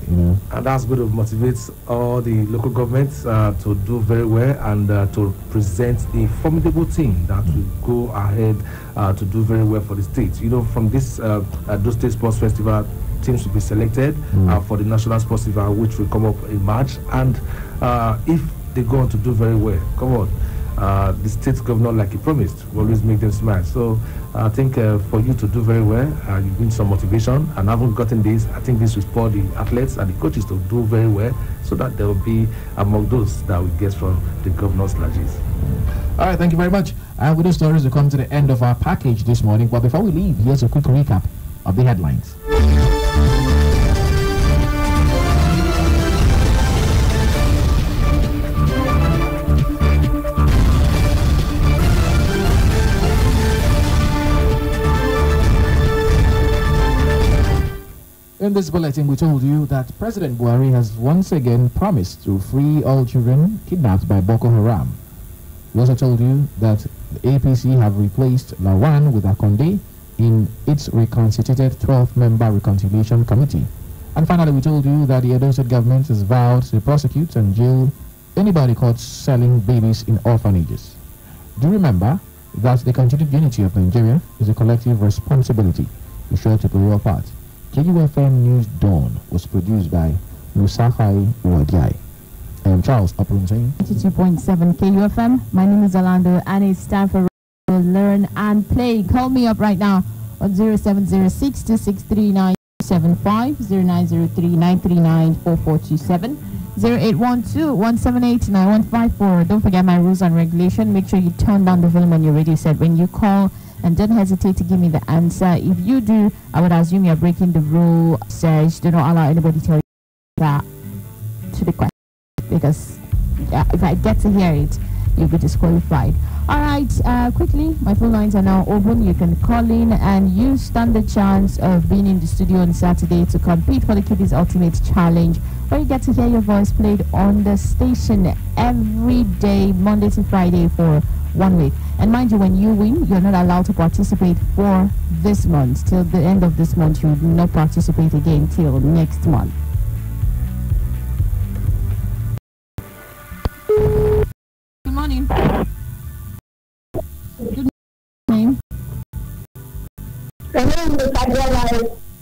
You know. And that's going to motivate all the local governments to do very well and to present a formidable team that will go ahead to do very well for the state. You know, from this those State Sports Festival, teams will be selected for the National Sports Festival, which will come up in March. And if they go on to do very well, come on, the state governor, like he promised, will always make them smile. So I think for you to do very well, you need some motivation, and haven't gotten this. I think this will spur the athletes and the coaches to do very well, so that they will be among those that we get from the governor's largesse. All right, thank you very much. And with those stories, we come to the end of our package this morning. But before we leave, here's a quick recap of the headlines. In this bulletin, we told you that President Buhari has once again promised to free all children kidnapped by Boko Haram. We also told you that the APC have replaced Lawan with Akonde in its reconstituted 12-member reconciliation committee. And finally, we told you that the Edo State government has vowed to prosecute and jail anybody caught selling babies in orphanages. Do remember that the continued unity of Nigeria is a collective responsibility. Be sure to play your part. KUFM News Dawn was produced by Musafai Uwadiai. I am Charles Aprunzane. 92.7 KUFM. My name is Orlando, and it's time for Learn and Play. Call me up right now on 0706 263 975, 0903 939 4427, 0812 178 9154. Don't forget my rules and regulation. Make sure you turn down the volume on your radio set when you call, and don't hesitate to give me the answer. If you do, I would assume you're breaking the rule. Says do not allow anybody to tell you that to the question, because if I get to hear it, you'll be disqualified. All right, quickly, my phone lines are now open. You can call in, and you stand the chance of being in the studio on Saturday to compete for the Kiddies Ultimate Challenge, where you get to hear your voice played on the station every day, Monday to Friday, for 1 week. And mind you, when you win, you're not allowed to participate for this month. Till the end of this month, you will not participate again till next month. Good morning. Good morning.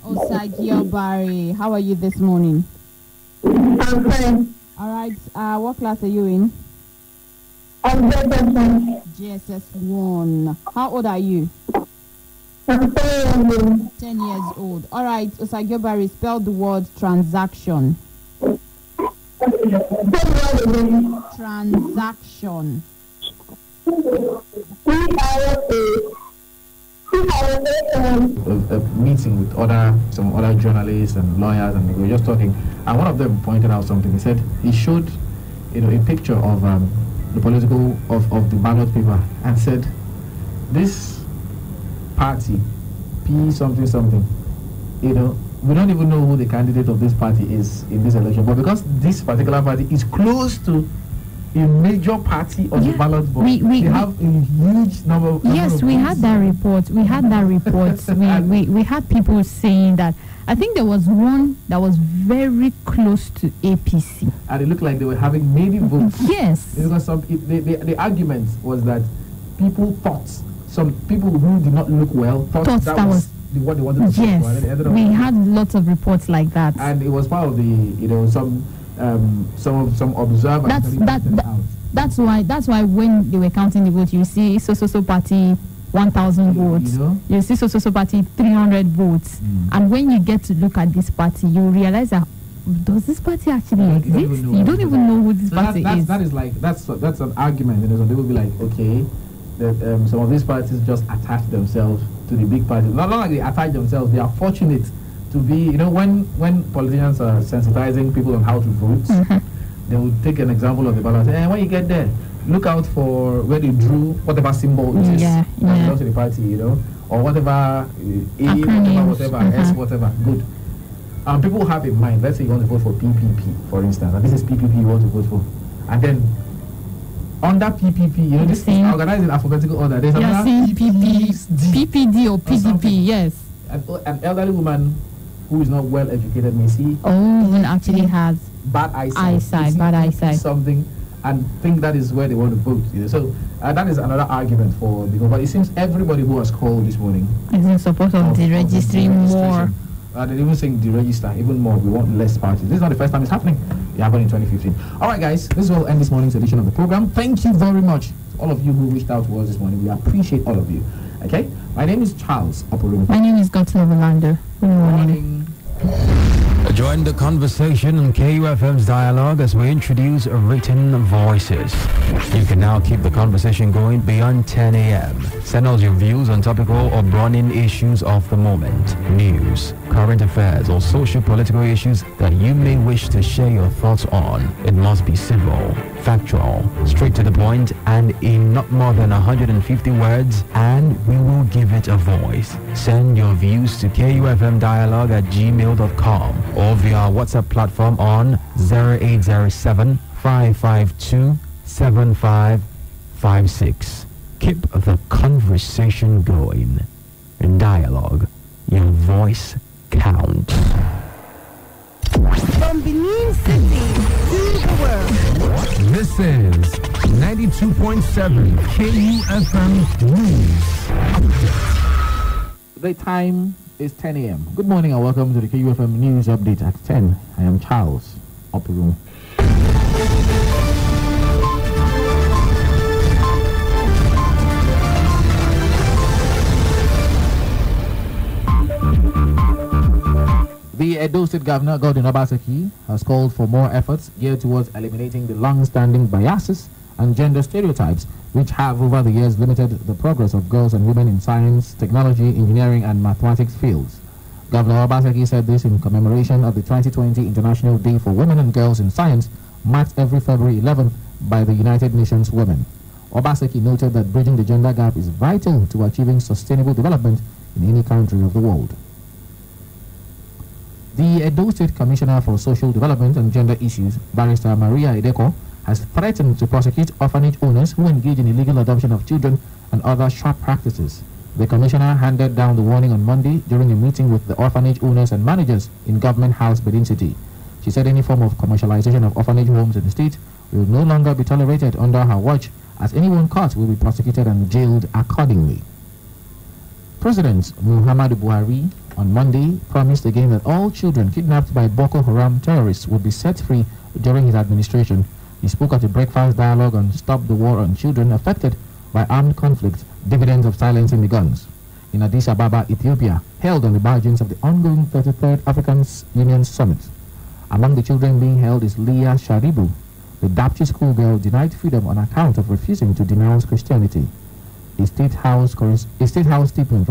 Osagio Barry, how are you this morning? I'm fine. All right, what class are you in? I'm GSS 1. How old are you? I'm 10 years old. All right, Osagio Barry, spell the word transaction. Transaction. A meeting with some other journalists and lawyers, and we were just talking, and one of them pointed out something. He said he showed, a picture of the political of the ballot paper, and said, this party, P something something, we don't even know who the candidate of this party is in this election, but because this particular party is close to a major party on the ballot box, we have a huge number of Yes, we had that report. We had that report. we had people saying that. I think there was one that was very close to APC. And it looked like they were having maybe votes. Yes. Because the argument was that people thought, some people who did not look well thought that was what they wanted to do. Yes, we had lots of reports like that. And it was part of the, some observers. That's why when they were counting the votes, you see so party 1,000 votes. You see so party 300 votes. And when you get to look at this party, you realize that does this party actually exist? You don't even know who this party is. That's an argument. Some people be like, okay, that some of these parties just attach themselves to the big parties. Not like they attach themselves, they are fortunate to be, when politicians are sensitizing people on how to vote, they will take an example of the ballot and say, when you get there, look out for where they drew whatever symbol it is that belongs to the party, or whatever, whatever, S, whatever. Good. People have in mind, let's say you want to vote for PPP, for instance, and this is PPP you want to vote for. And then, under PPP, this is organized in alphabetical order. There's another PPD or PDP, yes. An elderly woman who is not well educated may see. Woman actually has bad eyesight. Something, and think that is where they want to vote. So that is another argument for but it seems everybody who was called this morning is in support of the registering more. They're even saying deregister even more. We want less parties. This is not the first time it's happening. It happened in 2015. All right, guys, this will end this morning's edition of the program. Thank you very much to all of you who reached out to us this morning. We appreciate all of you. Okay, my name is Charles Oporum. My name is Gottlieb Olander. Good morning. Join the conversation on KUFM's dialogue as we introduce written voices. You can now keep the conversation going beyond 10 a.m. Send us your views on topical or burning issues of the moment, news, current affairs, or social-political issues that you may wish to share your thoughts on. It must be civil, factual, straight to the point, and in not more than 150 words, and we will give it a voice. Send your views to kufmdialogue@gmail.com or via our WhatsApp platform on 0807-552-7556. Keep the conversation going. In dialogue, your voice counts. From Benin City to the world. This is 92.7 KUFM News. The time is 10 a.m. Good morning and welcome to the KUFM News Update at 10. I am Charles Oporum. The Edo State Governor, Godwin Obaseki, has called for more efforts geared towards eliminating the long-standing biases and gender stereotypes which have over the years limited the progress of girls and women in science, technology, engineering and mathematics fields. Governor Obaseki said this in commemoration of the 2020 International Day for Women and Girls in Science, marked every February 11th by the United Nations Women. Obaseki noted that bridging the gender gap is vital to achieving sustainable development in any country of the world. The Edo State Commissioner for Social Development and Gender Issues, Barrister Maria Edeko, has threatened to prosecute orphanage owners who engage in illegal adoption of children and other sharp practices. The Commissioner handed down the warning on Monday during a meeting with the orphanage owners and managers in Government House, Benin City. She said any form of commercialization of orphanage homes in the state will no longer be tolerated under her watch, as anyone caught will be prosecuted and jailed accordingly. President Muhammadu Buhari on Monday promised again that all children kidnapped by Boko Haram terrorists would be set free during his administration. He spoke at a breakfast dialogue on Stop the War on Children Affected by Armed Conflict, Dividends of Silencing the Guns, in Addis Ababa, Ethiopia, held on the margins of the ongoing 33rd African Union Summit. Among the children being held is Leah Sharibu. The Dapchi schoolgirl denied freedom on account of refusing to denounce Christianity. a state house statement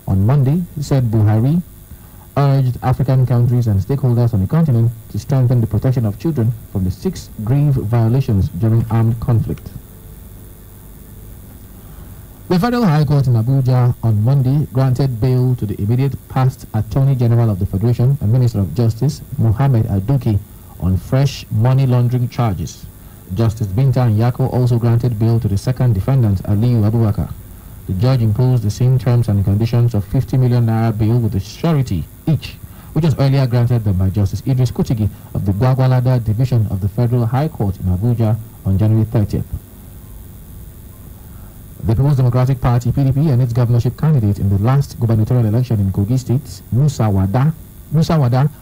on Monday said Buhari urged African countries and stakeholders on the continent to strengthen the protection of children from the 6 grave violations during armed conflict. The Federal High Court in Abuja on Monday granted bail to the immediate past Attorney General of the Federation and Minister of Justice, Mohammed Aduki, on fresh money laundering charges. Justice Binta Nyako also granted bail to the second defendant, Aliyu Abubakar. The judge imposed the same terms and conditions of 50 million naira bail with a surety each, which was earlier granted them by Justice Idris Kutigi of the Gwagwalada Division of the Federal High Court in Abuja on January 30th. The People's Democratic Party, PDP, and its governorship candidate in the last gubernatorial election in Kogi State, Musa Wada,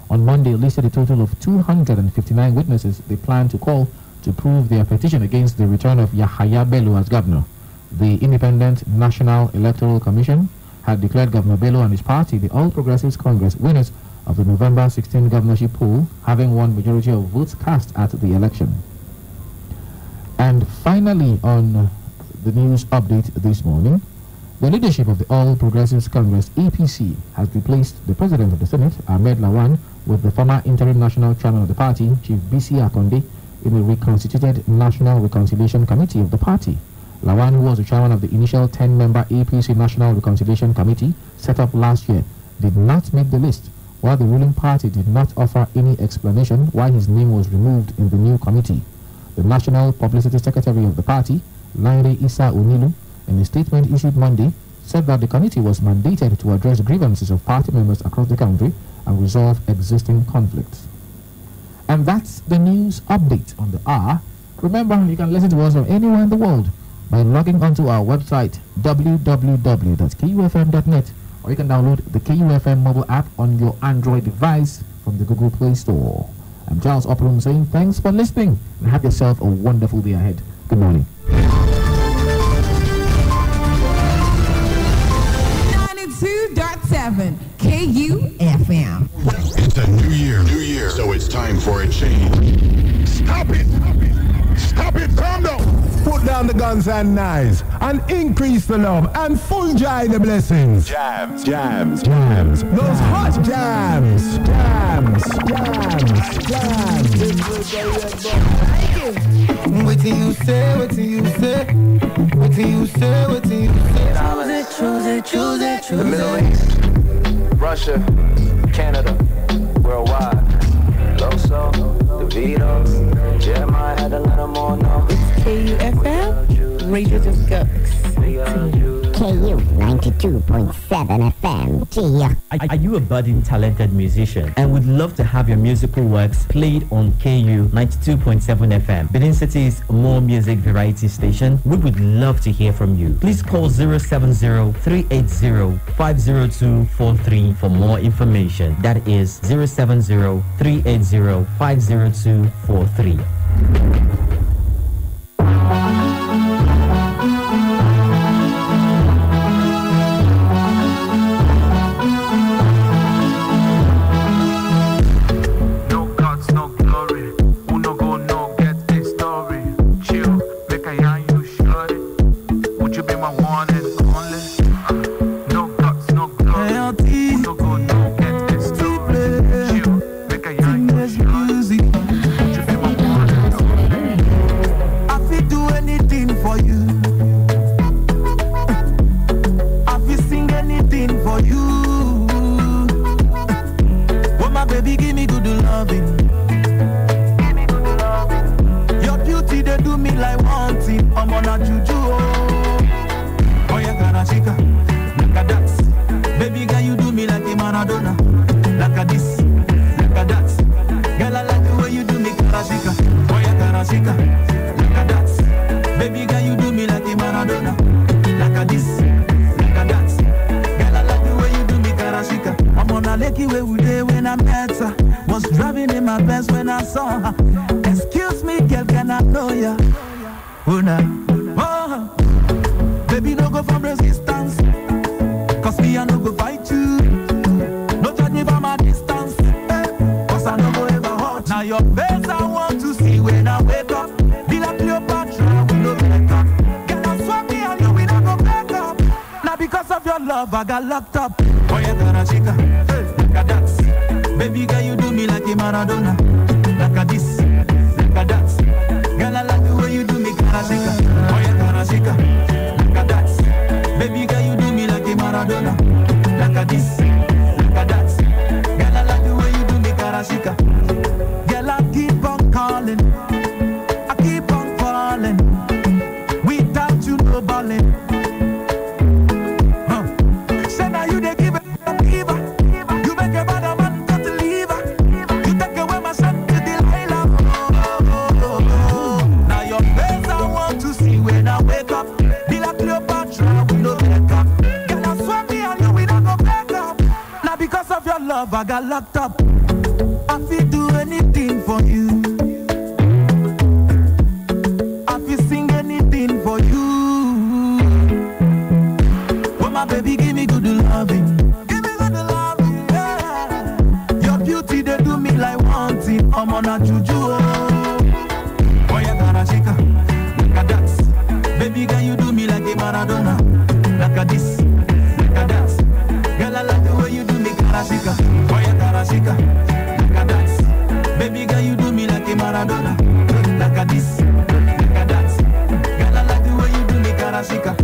on Monday listed a total of 259 witnesses they plan to call to prove their petition against the return of Yahaya Bello as governor. The Independent National Electoral Commission had declared Governor Bello and his party the All Progressives Congress winners of the November 16 governorship poll, having won majority of votes cast at the election. And finally, on the news update this morning, the leadership of the All Progressives Congress, APC, has replaced the President of the Senate, Ahmed Lawan, with the former interim national chairman of the party, Chief B.C. Akonde, in the reconstituted National Reconciliation Committee of the party. Lawan, who was the chairman of the initial 10-member APC National Reconciliation Committee set up last year, did not make the list, while the ruling party did not offer any explanation why his name was removed in the new committee. The National Publicity Secretary of the party, Lanre Issa Onilu, in a statement issued Monday, said that the committee was mandated to address grievances of party members across the country and resolve existing conflicts. And that's the news update on the hour. Remember, you can listen to us from anywhere in the world by logging onto our website www.kufm.net, or you can download the KUFM mobile app on your Android device from the Google Play Store. I'm Charles Opperum saying thanks for listening and have yourself a wonderful day ahead. Good morning. 92.7 KUFM. It's a new year, so it's time for a change. Stop it! Calm down! Put down the guns and knives and increase the love and full joy the blessings. Jams. Those hot jams. What do you say? Choose it. The Middle East, Russia, Canada, worldwide. Loso, DeVito, Jeremiah had to let them all know. KUFM, Radio Discovery. KU 92.7 FM. Are you a budding talented musician and would love to have your musical works played on KU 92.7 FM, Benin City's more music variety station? We would love to hear from you. Please call 070-380-50243 for more information. That is 070-380-50243. Cleopatra, we no better. Can I swap me and you, we not go back. love, I got locked up. Oh, yeah, Karashika, like a dance. Baby girl, you do me like a Maradona. Like a this, like a dance. Girl, I like the way you do me, Karashika. Oh, yeah, Karashika, like a dance. Baby girl, you do me like a Maradona. Like a this, like a dance. Girl, I like the way you do me, Karashika. Girl, I keep on calling. I keep on falling. Without you, no balling. Say now you they give it a fever. You make a bad man got to leave her. You take away my son to Delilah. Now your face I want to see when I wake up. Be like Cleopatra, we no back up. Girl, I swear me and you, we not go back up. Now because of your love, I got locked up. I feel do anything for you. I feel sing anything for you. Oh my baby, give me good loving. Give me good loving, yeah. Your beauty, they do me like wanting. I'm on a juju. Oh yeah, Karashika, like a dance. Baby, girl, you do me like a Maradona. Like a this, like a dance. Girl, I like the way you do me, Karashika. Oh yeah, Karashika, like a dance. Baby, girl, you do me like a Maradona. Like a this, like a dance. Girl, I like the way you do me, Karashika.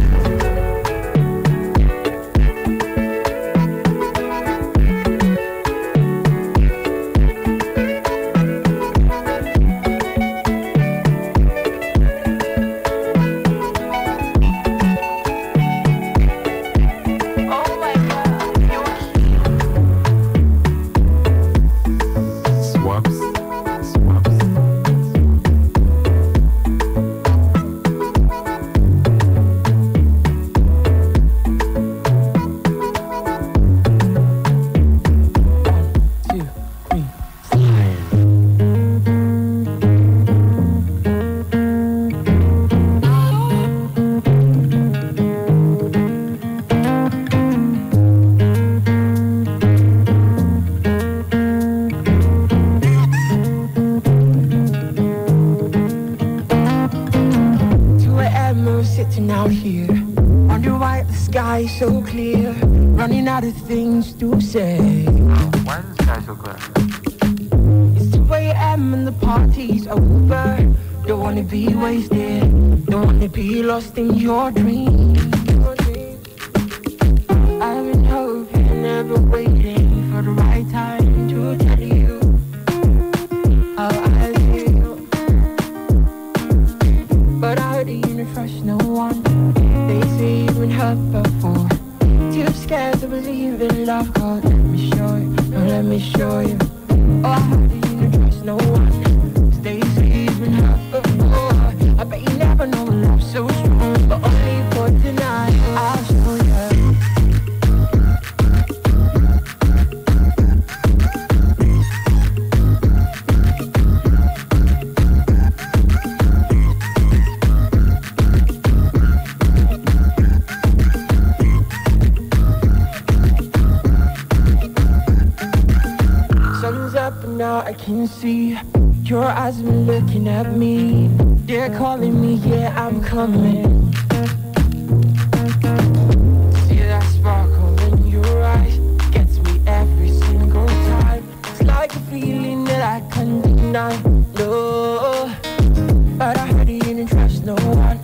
So clear, running out of things to say. Why is the sky so clear? It's 2 a.m. and the party's over. Don't wanna be wasted, don't wanna be lost in your dreams. I've been hoping, never waiting for the right time to tell you how I feel. But I didn't trust no one. They say you've been hurt before. Too scared to believe in love, God, let me show you, oh, let me show you. Oh, I didn't trust no one. They say you've been hurt before. I bet you never know love so strong, but only for tonight, I'll show you. Now I can see your eyes have been looking at me. They're calling me, yeah, I'm coming. See that sparkle in your eyes, gets me every single time. It's like a feeling that I can't deny, no. But I heard you didn't trust no one.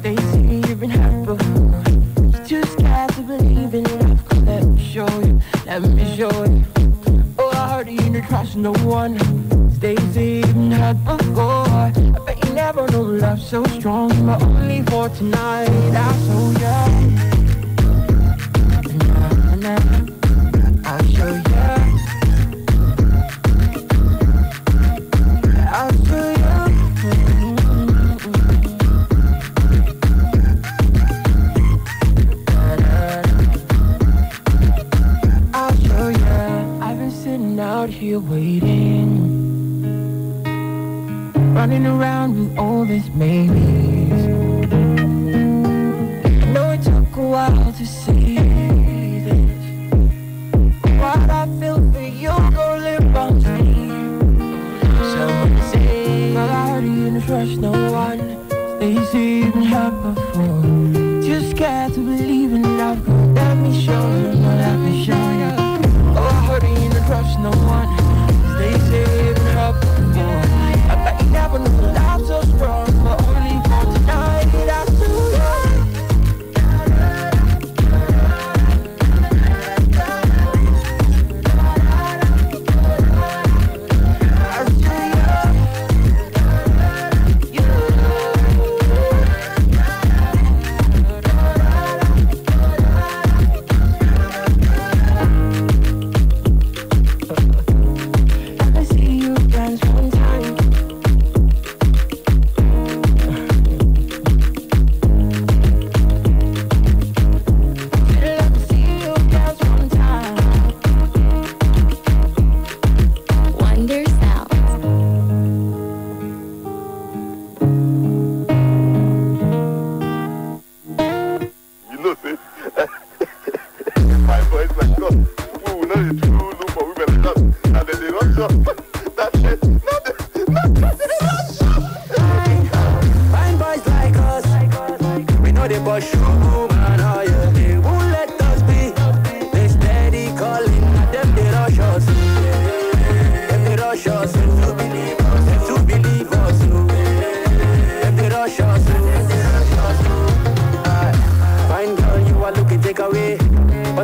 They say you've been hurt before. You're too scared to believe in love. Let me show you, let me show you. Oh, I heard you didn't trust no one. They say you've been hurt before. I bet you never know love so strong, but only for tonight. I'll show you. I'll show you. I'll show you. I'll show you. I've been sitting out here waiting, running around with all these maybes. I know it took a while to say this. What I feel for you, go live on me. Someone say, well, I heard you didn't trust no one. They say you've been hurt before. Too scared to believe in love, girl, let me show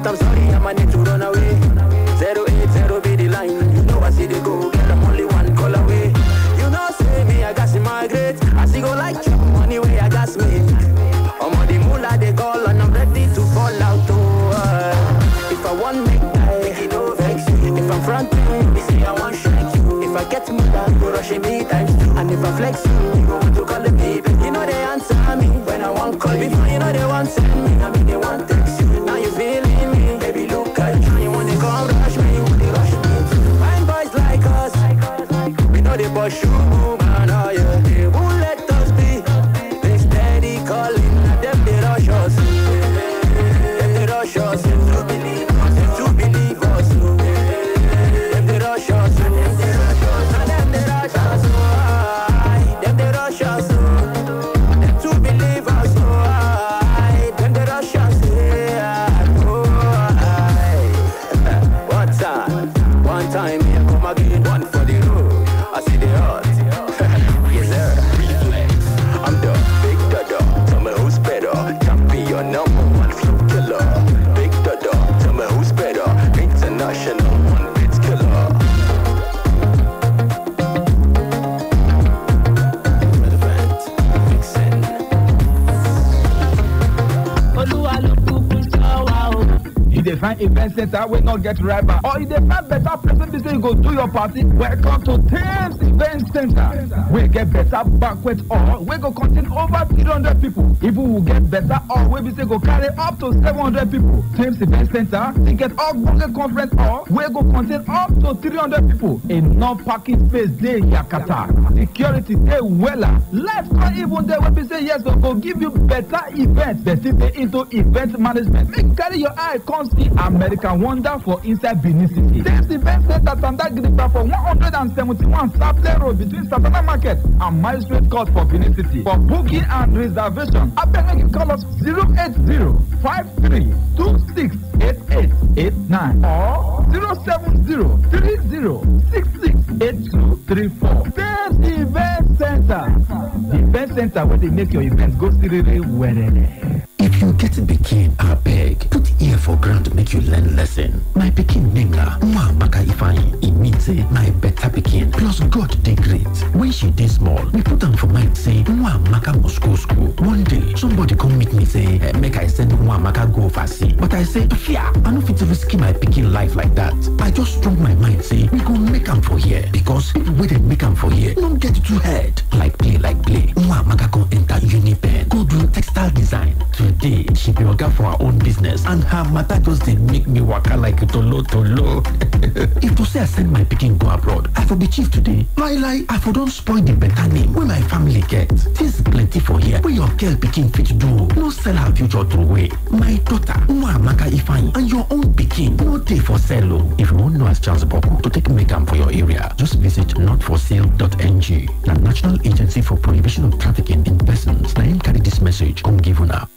but I'm sorry, I might need to run away. 080 be the line. You know I see they go, get them only one call away. You know, say me, I got to migrate. I see go like you, money way I got me. I'm on the moolah, they call, and I'm ready to fall out. If I want make die, you know, vex you. If I'm fronting, you see I want shank you. If I get moolah, go rushing me times two. And if I flex you go want to call me, baby. You know they answer me when I want call me. You know they want send me, I mean they want text you. Now you feeling me, baby look at you. You want to come rush me, you want to rush me. Fine boys like us, we know they push you, man, oh yeah. They won't let us be, they steady calling, and them they rush us. Them they rush us, them to believe us, them they rush us, and them they rush us, and them they rush us, them they rush us, them to believe us, them they rush us, one time, here come again, one for the road. I see the heart. Yes, sir. Reflex. I'm the big dada. Tell me who's better. Champion number one flow killer. Big dada. Tell me who's better. International one beats killer. Relevant. Vixen. You define event center will not get rival, or you define better place to say you go do your party. Welcome to Thames Event Center. We get better banquet hall. We go contain over 300 people. If we will get better hall, we be say go carry up to 700 people. Thames Event Center, they get all good conference hall. We go contain up to 300 people. Enough parking space there, Yakata. Security there, wella. Let's not even there. We be say yes, we go give you better events. They still dey into event management. Make carry your eye, come see American Wonder for inside Benin City. Thames Event Center Tandagripa for 171 Saple Road between Satana Market and Magistrate Court for Benin City. For booking and reservation, I beg you call us 080-5326-8889 or 070-3066-8234. Thames Event Center. The event center where they make your events go seriously well. If you get a pikin, I beg, put ear for ground make you learn lesson. My pikin name na Maka Ifeanyi. It means say my better pikin. Plus God dey great. When she dey small, we put am for mind say Maka must go school. One day, somebody come meet me say make I send Maka go overseas. But I say, fear, I no fit risky my pikin life like that. I just strong my mind say we go make am for here because people wey dey make am for here no get too head. Like play. Maka go enter Unipen, go do textile design. Today, she be oga for her own business and her matter just dey make me waka like tolo. If to say I send my pikin go abroad, I for be chief today. Lie, I for don't spoil the better name wey my family get. Things plenty for here wey your girl pikin fit do. No sell her future throw away. My daughter, Maka Ifeanyi, and your own pikin no dey for sale. If you wan know as Charles Boku to take make am for your area, just visit notforsale.ng. Na National Agency for Prohibition of Trafficking in Persons. Na him carry this message come give una.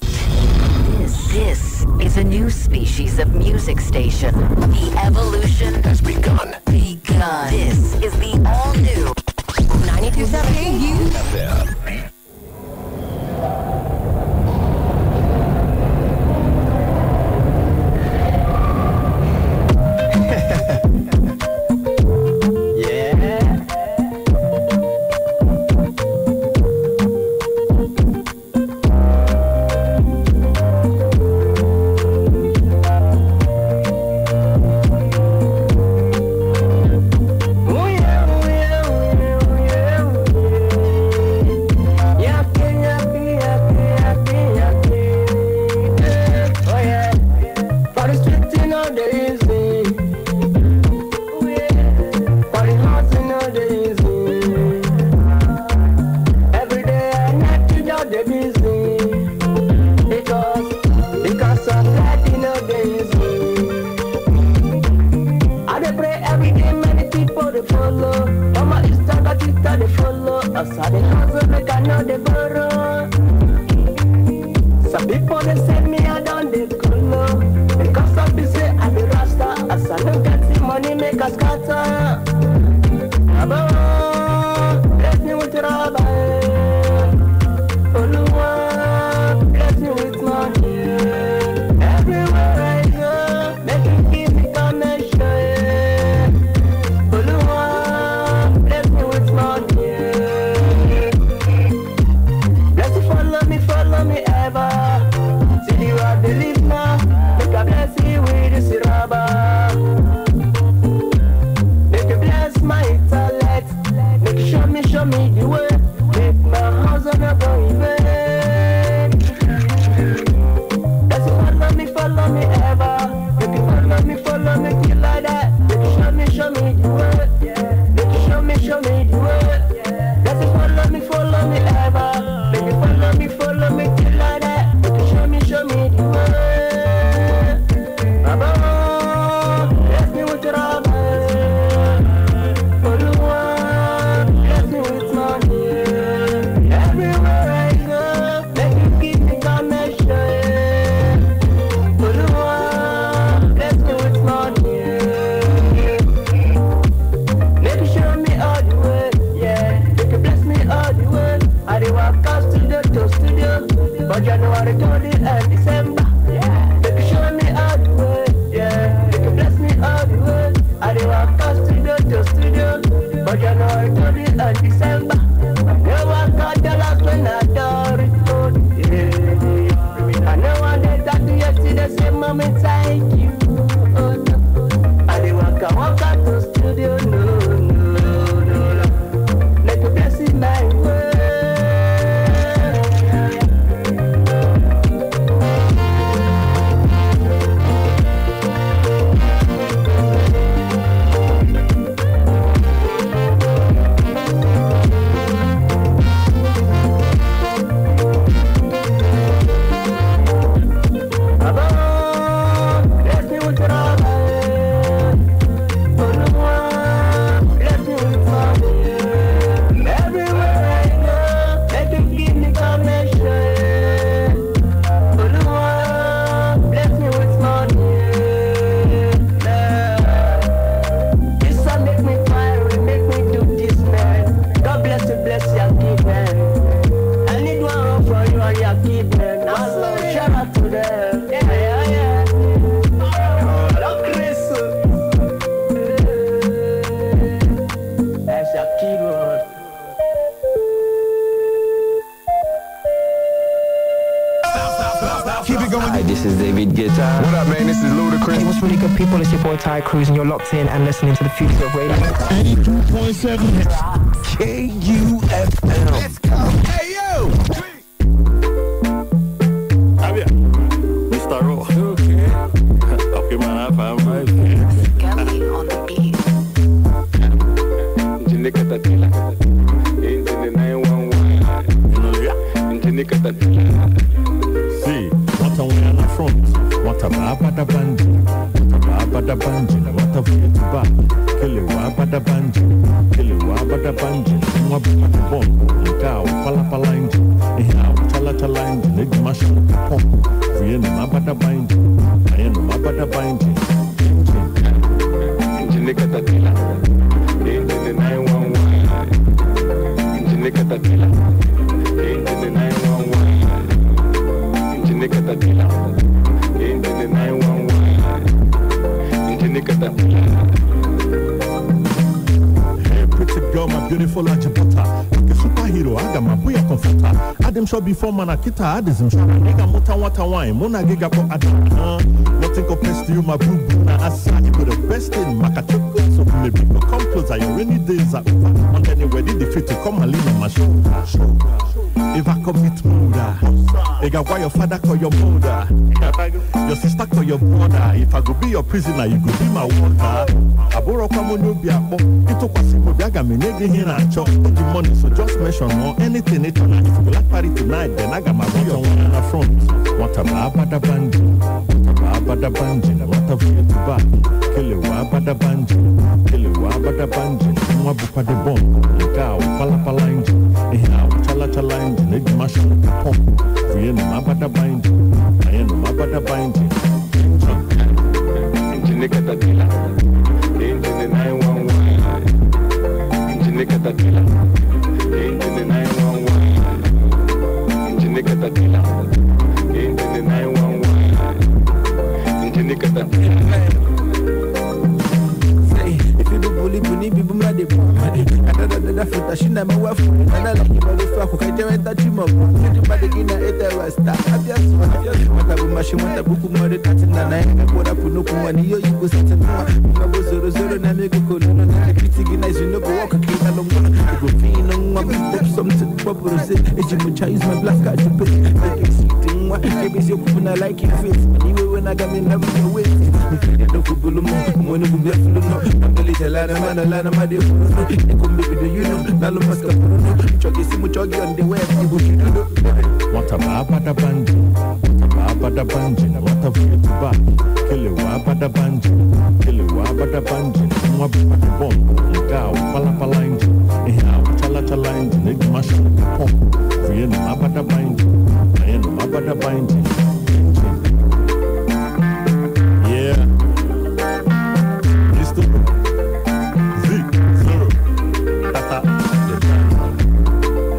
This is a new species of music station. The evolution has begun. This is the all-new 92.7 FM. Some people they send me I don't they color because some people say I be rasta. As I don't get the money make us scatter. Bless me with rubber. Oluwa, bless me with money. Everywhere I go. what's really good, people? It's your boy Ty Cruz, and you're locked in and listening to the future of radio. 82.7 KUFM. Let's go. Hey, yo! Abia, Mr. Ro. Okay, man, I'm Gummy on the beat. See, what a way on the front. What a baba band. What a baba band. What a way to back. Kill it, wabada band. Kill it, wabada band. What a bomb. Cow, palapaland. How, talataland. Leg machine. Pump. We in the mabada bind. I am the mabada bind. Engine Catatilla. Engine 911. Engine Catatilla. Engine 911. Engine Catatilla. Engine 911. Engine Catatilla. Hey, pretty girl, my beautiful Ajibota. Like a superhero, I got my booyah comforter. Adam shall be for Manakita, Adism shall nigga Mota Wata wine, Mona Giga for Adam. Nothing compares to you, my boo boo. Now, I saw you the best in Makachuku. So, maybe you come closer. Your rainy days are over. And then you're ready to come and lean on my shoulder. If I commit murder, I got why your father call your mother. Your sister call your brother. If I go be your prisoner, you go be my warder. I borrow come on you be a boy. It took us to Biaga, me nigga here and chop the money. So just mention or anything. If you like party tonight, then I got my boy on one in the front. What a baba band. Wabada banji, what a way to back. Kill it, wabada banji. Kill it, wabada banji. Mwabupa de bomb. Cow, palapalanji. How, talatalanji. Leg machine, pump. We in the mabada banji. I am the mabada banji. Engine Catatilla. Engine 911. Engine Catatilla. Engine 911. Engine Catatilla. Engine 911. Say, if you do bully, bunny, be mad. I don't she never work. And I like you, but if I could get that you up, anybody in a rasta. I just want to machine, want a book of mother, that's in the night. And what I put no money, you go set and I was 0 and I make a call on a pretty nice, you know, walk a kid along. You go feeling on one something proper. Say, it's my child, my black card to pay. Maybe you couldn't like your face. Anyway, when I got me love your way, don't go below when you be a fool. I'm the little lad, man, a lad of my dear. You know, Nalo Masca, Choggy Simuchogi on the web. What a baba band. What a baba band. What a way to back. Kill it, wabada band. Kill it, wabada band. Mwabupa de bomb. Cow, palapalanji. How, talatalanji. Leg machine, pump. We in the mabada bind. I am the mabada bind. Yeah. Mr. Z0. Tata.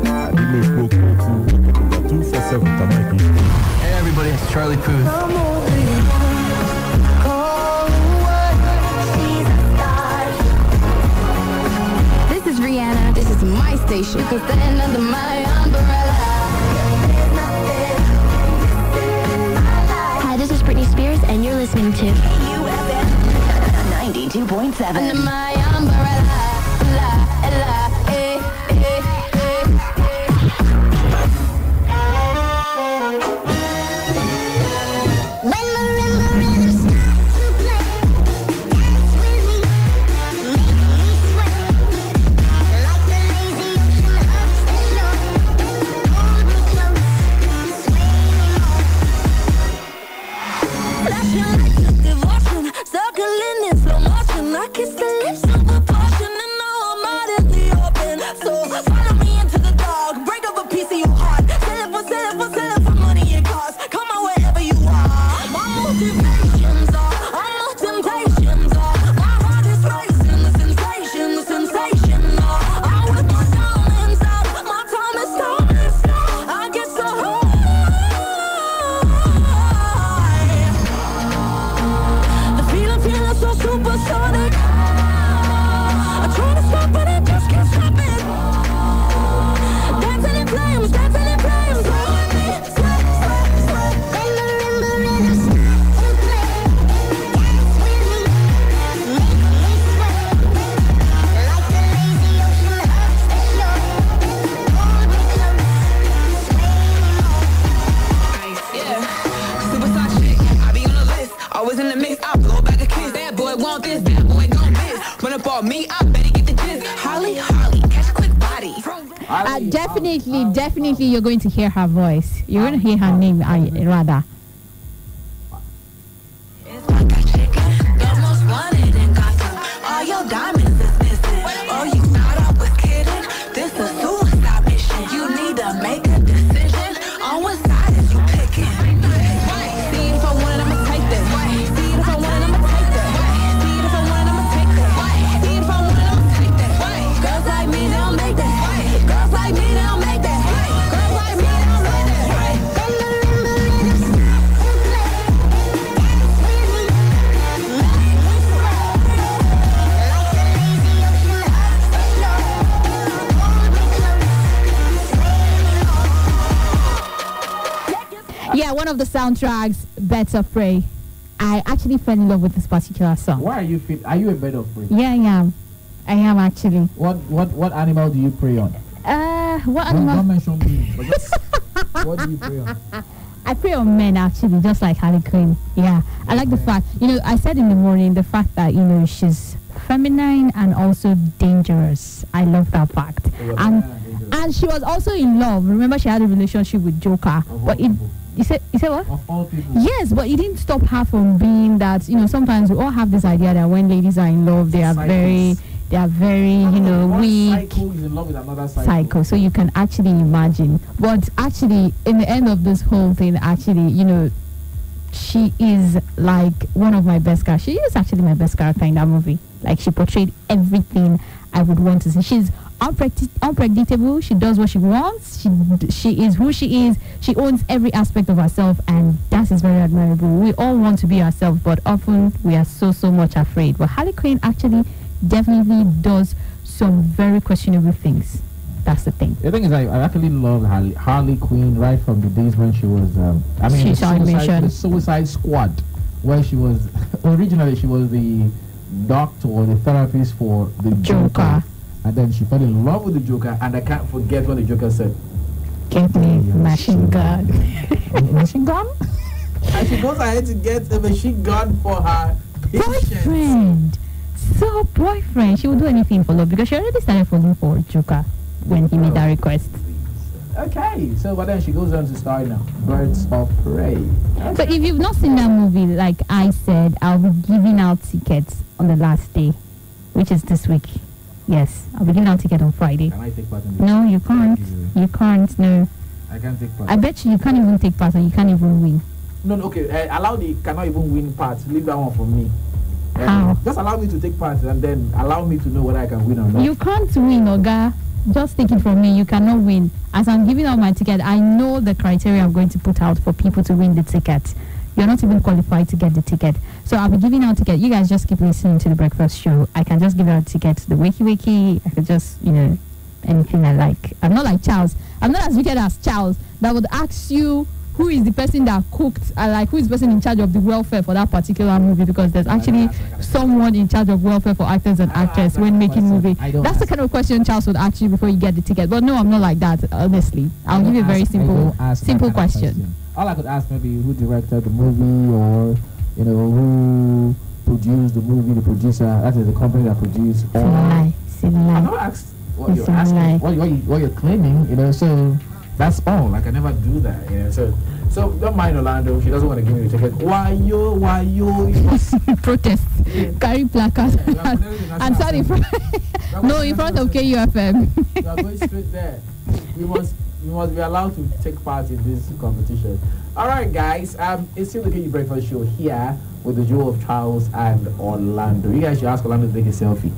I didn't make book. 247 Tamaki. Hey everybody, it's Charlie Puth. This is Rihanna. This is my station. You can stand under my umbrella. Hi, this is Britney Spears, and you're listening to KUFM 92.7. Under my umbrella, la, la, eh, eh, eh. When marimba rhythms start to play, dance with me, make me sweat, like the lazy ocean ups and down. Hold me close, sway me more. Flashing lights of devotion, circling in slow motion. I kiss the lips of a passion. this. Run up on me, I better get the gist. Holly, catch a quick body. Definitely, you're going to hear her voice. You're going to hear her name, rather. The most wanted in gossip. All your diamonds is missing. Oh, you thought I was kidding? This a suicide mission. You need to make a decision on what side is you picking. See if I want it, I'ma take that. See if I want it, I'ma take that. See if I want it, I'ma take that. See if I want it, I'ma take that. Girls like me, they'll make that. Girls like me, they'll make that. Girls like me, they'll make that. Yeah, one of the soundtracks, Birds of Prey. I actually fell in love with this particular song. Why are you fit? Are you a bird of prey? Yeah, I am actually. What animal do you prey on? What animal? Don't mention me. But just, what do you prey on? I prey on men actually, just like Harley Quinn. Yeah, I like the fact. I said in the morning the fact that she's feminine and also dangerous. I love that fact. And she was also in love. Remember, she had a relationship with Joker, but You said what? Of all people. Yes, but it didn't stop her from being that. Sometimes we all have this idea that when ladies are in love, they are very, weak. Psycho is in love with another psycho. So you can actually imagine. But actually, in the end of this whole thing, she is like one of my best characters. She is actually my best character in that movie. Like, she portrayed everything I would want to see. She's unpredictable. She does what she wants. She is who she is. She owns every aspect of herself, and that is very admirable. We all want to be ourselves, but often we are so much afraid. But Harley Quinn actually definitely does some very questionable things. That's the thing. The thing is, I actually love Harley Quinn right from the days when she was the Suicide Squad, where she was originally she was the doctor or the therapist for the Joker. And then she fell in love with the Joker, and I can't forget what the Joker said. Get me machine gun. Machine gun? And she goes ahead to get a machine gun for her boyfriend. So boyfriend. She would do anything for love, because she already started falling for Joker when he made that request. Okay, but then she goes on to star in Birds of Prey. Okay. So if you've not seen that movie, like I said, I'll be giving out tickets on the last day, which is this week. Yes, I'll be giving out ticket on Friday. Can I take part in this? No, you can't. You can't, no. I can't take part. I bet you can't even take part, and you can't even win. No, okay. Allow the cannot even win part. Leave that one for me. How? Just allow me to take part, and then allow me to know whether I can win or not. You can't win, Oga. Just take it from me. You cannot win. As I'm giving out my ticket, I know the criteria I'm going to put out for people to win the ticket. You're not even qualified to get the ticket. So I'll be giving out ticket. You guys just keep listening to the breakfast show. I can just give out tickets to the Wakey. I could just, anything I like. I'm not like Charles. I'm not as wicked as Charles that would ask you who is the person that cooked, who is the person in charge of the welfare for that particular movie, because there's actually someone in charge of welfare for actors and actresses when making movie. That's the kind of question Charles would ask you before you get the ticket. But no, I'm not like that, honestly. I'll give you a very simple question. All I could ask maybe who directed the movie, or who produced the movie, the producer, that is the company that produced. I never asked what you're asking, what you're claiming, so that's all. I can never do that, So don't mind Orlando. She doesn't want to give me the ticket. Why you? Protest. Carry placards. I'm sorry. In front of KUFM. We are going straight there. We must be allowed to take part in this competition. All right, guys. It's still the KU Breakfast Show here with the duo of Charles and Orlando. You guys should ask Orlando to take a selfie.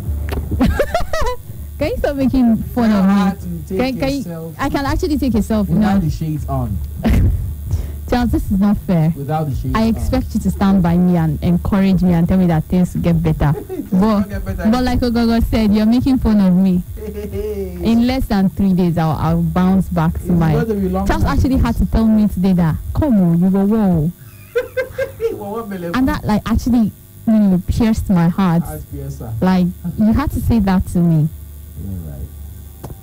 Can you stop making fun of me? I can actually take a selfie now. Without the shades on. Charles, this is not fair. Without the shades I expect you to stand by me and encourage me and tell me that things get better. but like Ogogo said, you're making fun of me. In less than 3 days, I'll bounce back to my... Charles actually had to tell me today that, come on, you go, whoa. And that, actually, pierced my heart. You had to say that to me. Yeah, right.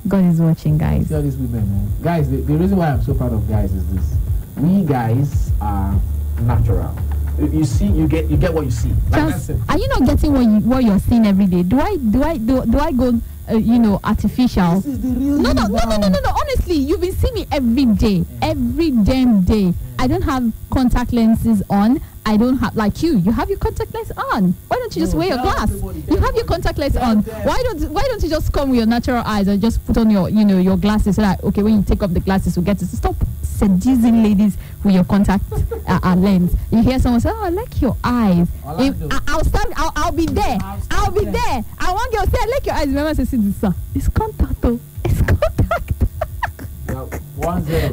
God is watching, guys. See all these women, man. Guys, the reason why I'm so proud of guys is this. We guys are natural. you see, you get what you see. Like Just, are you not getting what you're seeing every day? Do I go artificial? No. Honestly, you've been seeing me every day, every damn day. I don't have contact lenses on. I don't have, like you have your contact lens on. Why don't you just wear your glass? You have your contact lens on. Why don't you just come with your natural eyes and just put on your glasses so that, okay, when you take off the glasses, you get to stop seducing ladies with your contact lens. You hear someone say, "Oh, I like your eyes." I'll be there. I'll be there. I want girl say, "I like your eyes." Remember, say, "See this, sir. It's contact, though. It's contact."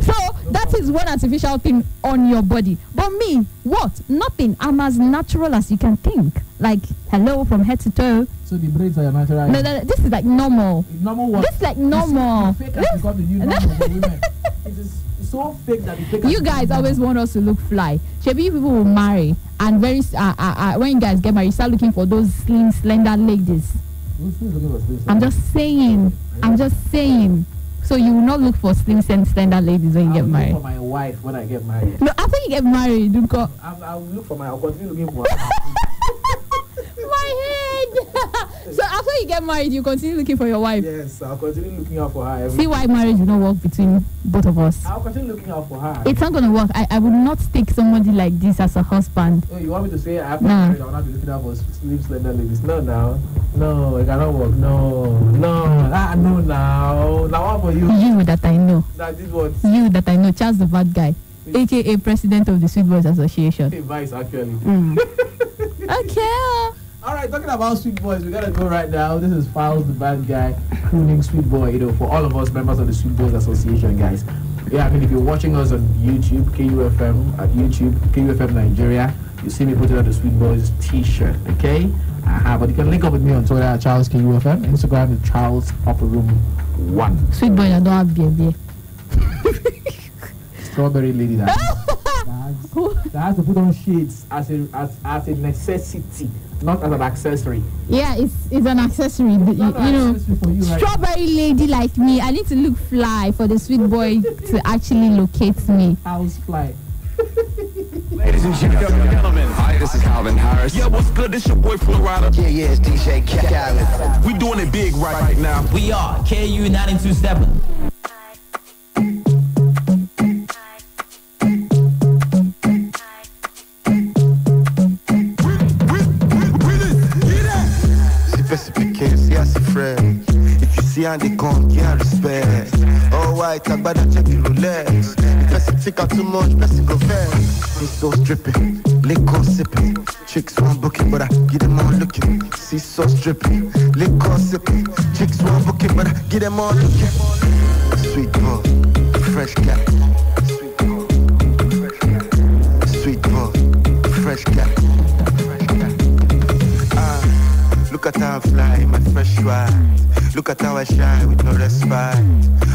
So that is one artificial thing on your body. But me, what? Nothing. I'm as natural as you can think. Like, hello from head to toe. So the braids are your natural. No, this is like normal. Normal what? This is like normal. Fake has become the new normal for women. It's so fake that the fake. You guys always want us to look fly. Maybe people will marry, and very when you guys get married, you start looking for those slim, slender ladies. I'm just saying. So you will not look for slim, slender ladies when you get married. Look for my wife when I get married. No, after you get married, you go. I'll look for I'll continue looking for her. My head. So after you get married, you continue looking for your wife. Yes, I'll continue looking out for her. See why marriage will not work between both of us. I'll continue looking out for her. It's not gonna work. I would not take somebody like this as a husband. Oh, you want me to say after marriage I will not be looking out for slim, slender ladies? No, it cannot work. No. Now what for you? You that I know. That is what. You that I know. Charles the bad guy, aka president of the Sweet Boys Association. Vice actually. Okay. All right, talking about Sweet Boys, we gotta go right now. This is Files the Bad Guy, crooning Sweet Boy, for all of us members of the Sweet Boys Association, guys. Yeah, I mean, if you're watching us on YouTube, KUFM at YouTube, KUFM Nigeria, you see me putting on the Sweet Boys t-shirt, okay? But you can link up with me on Twitter at Charles KUFM, Instagram at Charles Upper Room 1. Sweet Boy, I don't have beer. Strawberry lady that has to put on shades as a necessity, not as an accessory. Yeah, it's an accessory. Accessory for you, right? Strawberry lady like me, I need to look fly for the Sweet Boy to actually locate me. House fly. Ladies and gentlemen, hi, this is Calvin Harris. Yeah, what's good? This your boy Flo Rida. Yeah, it's DJ Khaled. We doing it big right now. We are KU 927. If you see how they come, get respect. Oh, white, I better check your Rolex. If person take out too much, person go fast. He's so stripping, liquor sipping. Chicks want booking, but I get them all looking. See so stripping, liquor sipping. Chicks want booking, but I get them all looking. Sweet boy, fresh cat. Sweet boy, fresh cat. Look at how I fly in my fresh ride. Look at how I shine with no respite.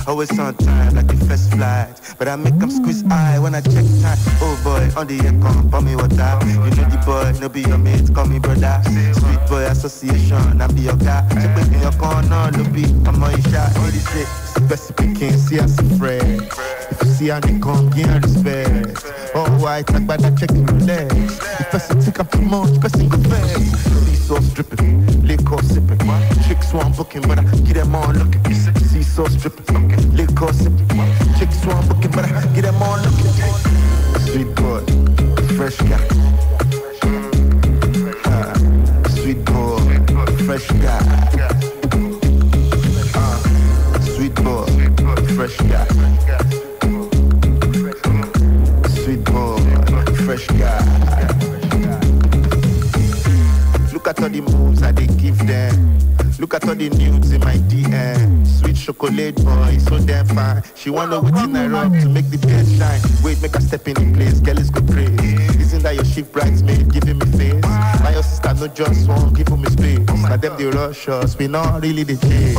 Always on time like the first flight. But I make them squeeze eye when I check time. Oh boy, on the air come, pour me water. You know the boy, no be your mate, call me brother. Sweet boy association, I be your guy. Check me in your corner, no be, I'm on your shot. What is it? Specific king, see us a friend. If you see how they come, give respect. Oh white, like by that check the Rolex. The person take up too much, person go fast. See so stripping, liquor sipping. Chicks want booking, but I get them all looking. See so stripping, liquor sipping. Chicks want booking, but I get them all looking. Sweet boy, fresh guy. Sweet boy, fresh guy. Sweet boy, fresh guy. Sweet boy, fresh guy. Look at all the moves I they give them. Look at all the nudes in my DM. Sweet chocolate boy, so damn fine. She wanna wait in I rub to make the bed shine. Wait, make her step in the place, girl, let's go crazy. Isn't that your shift bridesmaid giving me face? My your sister no just one, give me space. Now them they rush us, we not really the chase.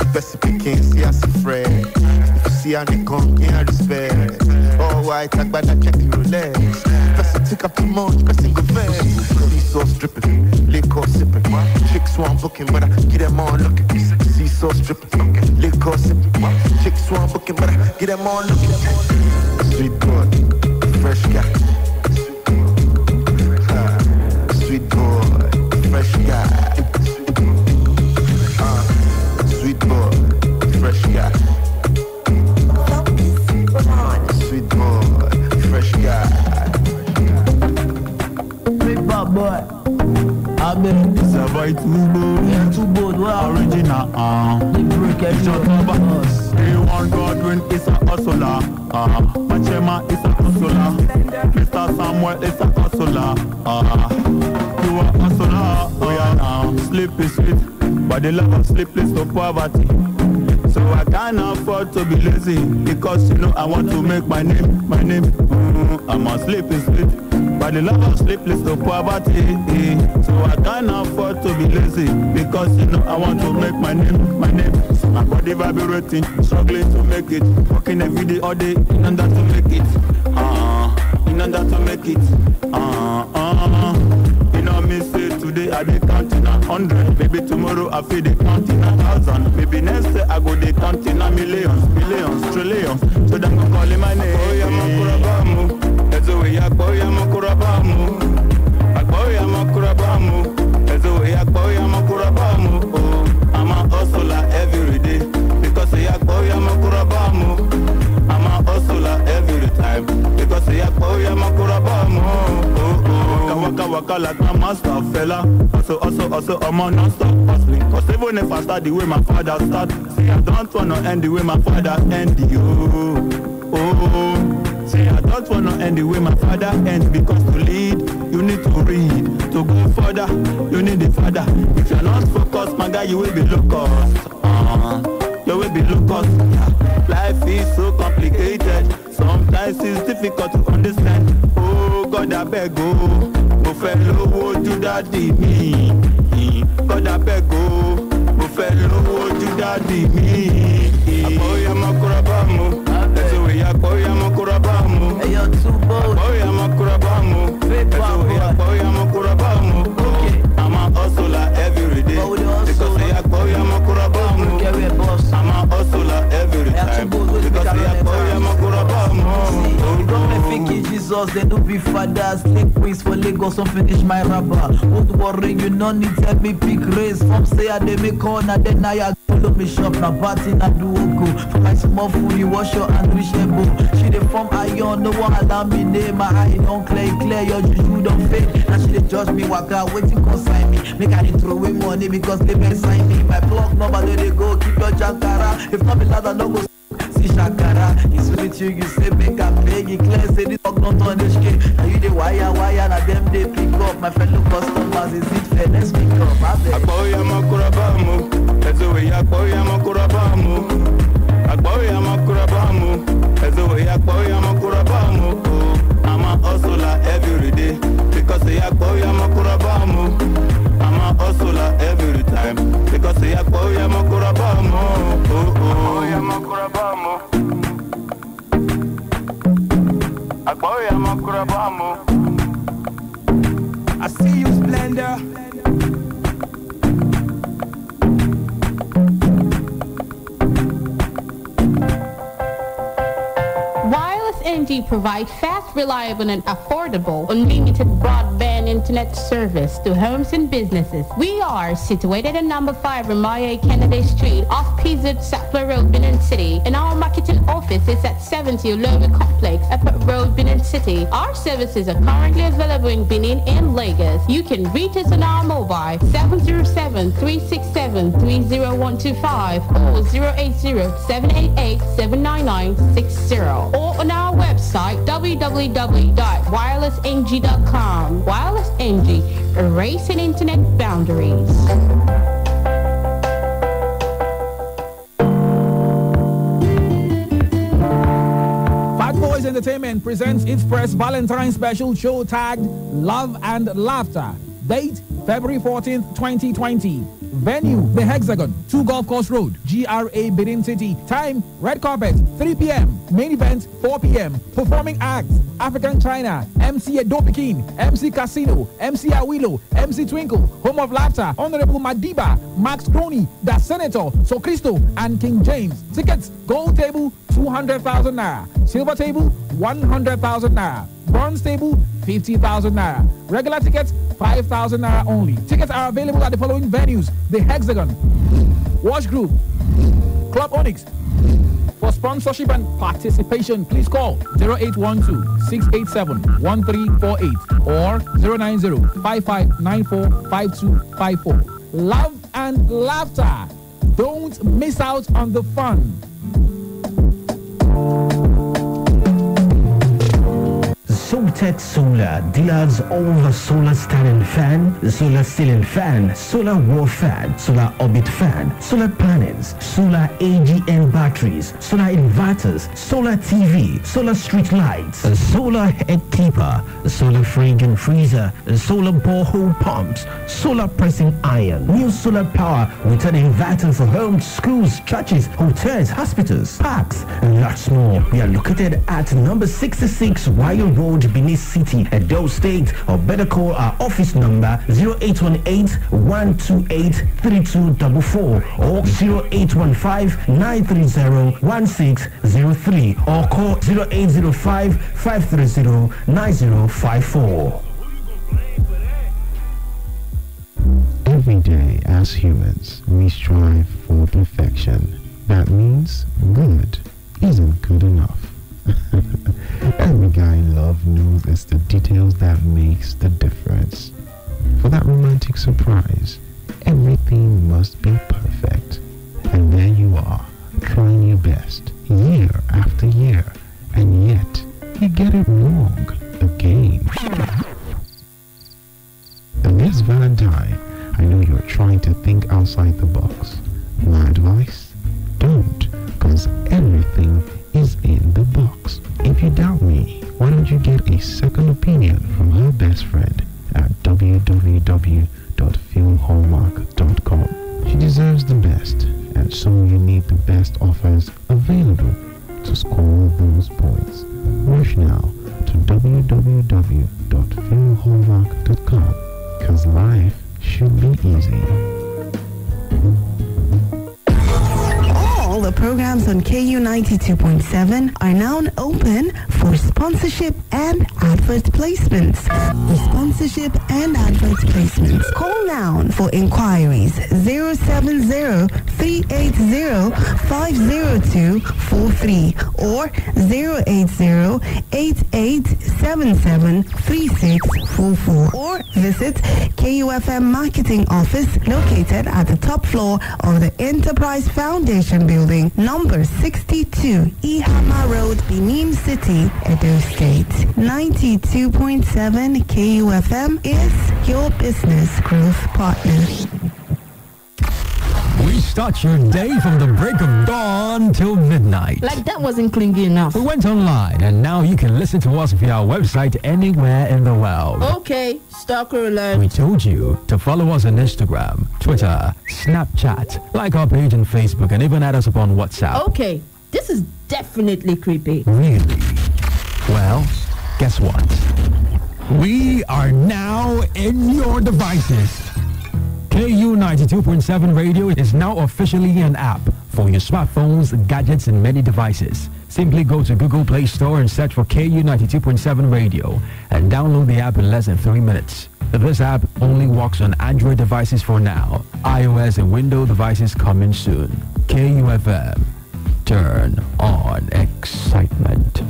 Specific king, see us a friend. If you see how they come, get respect. Oh, white, I better check the Rolex. Person take up too much, person go fast. See so stripping, liquor sipping. Chicks want booking, but I get them all looking. See so stripping, liquor sipping. Chicks want booking, but I get them all looking. Sweet boy, fresh guy. sweet boy, fresh guy. Sweet boy, fresh guy. Sweet boy, fresh guy. Sweet boy. I been Survive too bold. Yeah, too bold. Well, Original, the break It's your number. A1 Godwin is a hustler. Machema is a hustler. Mr. Samuel is a hustler. You are hustler. Oh yeah, now sleep is sweet, but the love of sleep leads to poverty. So I can't afford to be lazy because you know I want to make my name. I must sleep is sweet, but the love of sleep leads to poverty. So I can't afford to be lazy because you know I want to make my name. So my body vibrating, struggling to make it, working every day all day in order to make it. In order to make it. You know me say today I dey counting 100, maybe tomorrow I feel they counting 1,000, maybe next day I go they counting millions, trillions. So them go calling my name. Boya makurabamu, that's the way I boya makurabamu. Boya makurabamu, that's the way I boya makurabamu. Oh, I'm a hustler every day because I boya makurabamu. I'm a hustler every time because I boya makurabamu. Waka like my master fella. Also, I'm on non-stop hustling. Cause even if I start the way my father start, see I don't wanna end the way my father end. See I don't wanna end the way my father ends. Because to lead, you need to read. To go further, you need the father. If you're not focused, my guy, you will be lost. You will be lost. Life is so complicated. Sometimes it's difficult to understand. Oh God, I beg oh. Mo fẹ́ lówó ojú dádì mi. God I beg oh. Mo fẹ́ lówó ojú dádì mi. Àgbóyá makurabamu. Ẹ̀sùn ìyá àgbóyá makurabamu. Ẹ̀yọ̀ too bold. Àgbóyá makurabamu. Ẹ̀sùn ìyá àgbóyá makurabamu. I'm a hustler every day. Because ìyá àgbóyá makurabamu. I'm a hustler every time. Because ìyá àgbóyá makurabamu. Jesus, they do be fathers. Take quiz for Lagos, don't finish my rapper. Don't worry, you no need tell me pick race. From say I they make corner, then I follow me shop. Now party na do oko. For my small food, you wash your hand, reach the bowl. She dey form iron, no one allow me name. My eye don't clear, your juju don't fade. Now she dey judge me, waka, waiting consign me. Make I dey throw away money because they may sign me. My block number, they go, keep your jankara. If not be ladder, no go. See Shakara, it's with you say make a beg it clear, say this fuck not on the scale. Now you the wire, now them they pick up. My fellow customers, is it fair? Let's pick up, I beg. Àgbóyá makurabamu, that's the way àgbóyá makurabamu. Àgbóyá makurabamu, that's the way àgbóyá makurabamu. I'm a hustler every day, because àgbóyá makurabamu. I'm a hustler every time, because àgbóyá makurabamu. Àgbóyá makurabamu. Àgbóyá makurabamu. I see you, Splendor. Wireless NG provides fast, reliable, and affordable unlimited broadband internet service to homes and businesses. We are situated at number 5 Ramaya Kennedy Street, off PZ Sackler Road, Benin City, and our marketing office is at 70 Lowe Complex, Upper Road, Benin City. Our services are currently available in Benin and Lagos. You can reach us on our mobile 707-367-30125 or 080-788-79960 or on our website www.wirelessng.com. Wireless NG, erasing internet boundaries. Fat Boys Entertainment presents its first Valentine's special show tagged Love and Laughter. Date February 14th, 2020. Venue, The Hexagon, 2 Golf Course Road, GRA, Benin City. Time, Red Carpet, 3 p.m. Main event, 4 p.m. Performing acts, African China, MC Edopikin, MC Casino, MC Awilo, MC Twinkle, Home of Laughter, Honorable Madiba, Max Crony, The Senator, So Cristo, and King James. Tickets, gold table, 200,000 naira. Silver table, 100,000 naira. Bronze table, 50,000 naira. Regular tickets, 5,000 naira only. Tickets are available at the following venues: the Hexagon, Wash Group, Club Onyx. For sponsorship and participation, please call 0812-687-1348 or 090-5594-5254. Love and laughter. Don't miss out on the fun. Soltech Solar dealers over solar standing fan, solar ceiling fan, solar wall fan, solar orbit fan, solar panels, solar AGM batteries, solar inverters, solar TV, solar street lights, a solar head keeper, a solar fridge and freezer, a solar borehole pumps, solar pressing iron, new solar power with an inverter for homes, schools, churches, hotels, hospitals, parks, and lots more. We are located at number 66 Wire Road, Benin City, Edo State, or better call our office number 0818-128-3244 or 0815-930-1603 or call 0805-530-9054. Every day as humans, we strive for perfection. That means good isn't good enough. Every guy in love knows it's the details that makes the difference. For that romantic surprise, everything must be perfect. And there you are, trying your best, year after year, and yet you get it wrong again. And this Valentine, I know you're trying to think outside the box. My advice? Don't, because everything is in the box. If you doubt me, why don't you get a second opinion from her best friend at www.filmhallmark.com. She deserves the best, and so you need the best offers available to score those points. Rush now to www.filmhallmark.com, because life should be easy. All the programs on KU 92.7 are now open for sponsorship and advert placements. For sponsorship and advert placements, call now for inquiries 070-380-50243 or 080-8877-3644 or visit KUFM Marketing Office located at the top floor of the Enterprise Foundation Building, number 62, Ihama Road, Benin City, Edo State. 92.7 KUFM is your business growth partner. We start your day from the break of dawn till midnight. Like that wasn't clingy enough. We went online and now you can listen to us via our website anywhere in the world. Okay, stalker alert. We told you to follow us on Instagram, Twitter, Snapchat, like our page on Facebook, and even add us up on WhatsApp. Okay, this is definitely creepy. Really? Well, guess what? We are now in your devices. KU 92.7 Radio is now officially an app for your smartphones, gadgets, and many devices. Simply go to Google Play Store and search for KU 92.7 Radio and download the app in less than 3 minutes. This app only works on Android devices for now. iOS and Windows devices coming soon. KUFM. Turn on excitement.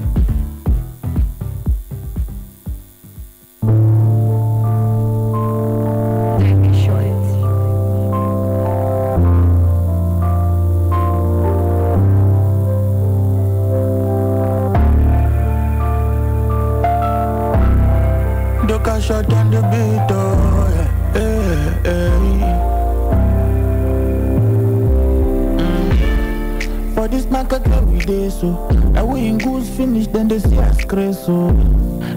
Shut down the beat, oh, For this market every day, so now we in goods finish, then they see us crazy, so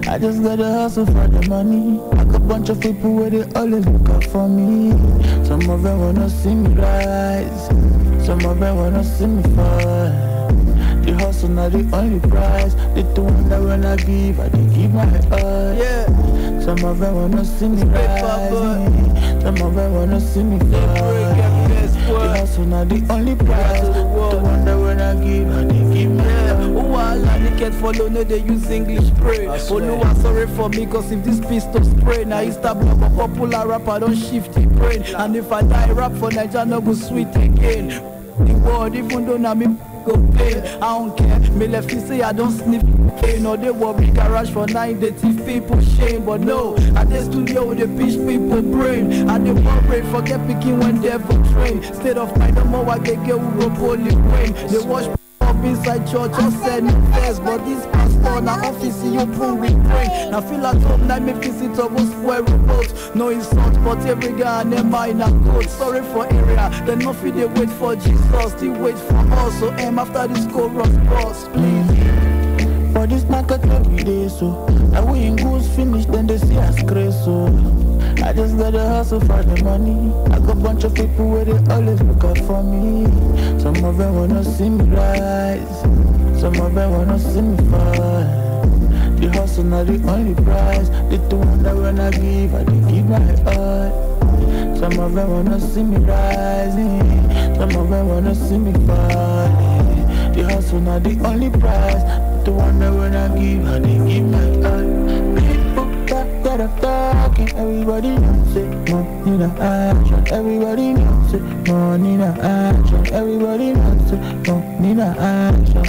I just gotta hustle for the money. Like a bunch of people where they always look out for me. Some of them wanna see me rise, some of them wanna see me fall. The hustle not the only prize. The one that when I give my all. Yeah. Some of them wanna see me rise. Some of them wanna see me fall. The hustle hustle not the only prize. The wonder when I give, I dey give me. Oh, I like get follow, no, they use English pray. Oh, no, I'm sorry for me, cause if this pistol spray, now it's a popular rapper, don't shift the brain. And if I die, rap for Nigeria, no go sweet again. The world, even though now me go pay, I don't care. Me left you say I don't sniff pain. Or they worry garage for 9 they thief people shame. But no, at the studio with the bitch people brain. And they worry forget picking when devil train. State of mind, no more I get who go poly brain. They watch up inside church or send first. But this pastor now office you prove with brain. Now feel at home like me visit of us square remote. No insult but every guy and their mind are good. Sorry for area, then nothing they wait for Jesus. They wait for us, so aim after this chorus boss, please. For this market every day, so and we in goals finish, then they see us crazy, so I just gotta hustle for the money. I got a bunch of people where they always look out for me. Some of them wanna see me rise, some of them wanna see me fall. The hustle not the only prize. The one that when I give, I dey give my all. Some of them wanna see me rising, some of them wanna see me falling. The hustle not the only prize. The one that when I give, I dey give my all. People that are talking, everybody knows it. Money in action, everybody knows it. Money in action, everybody knows it. Money in action.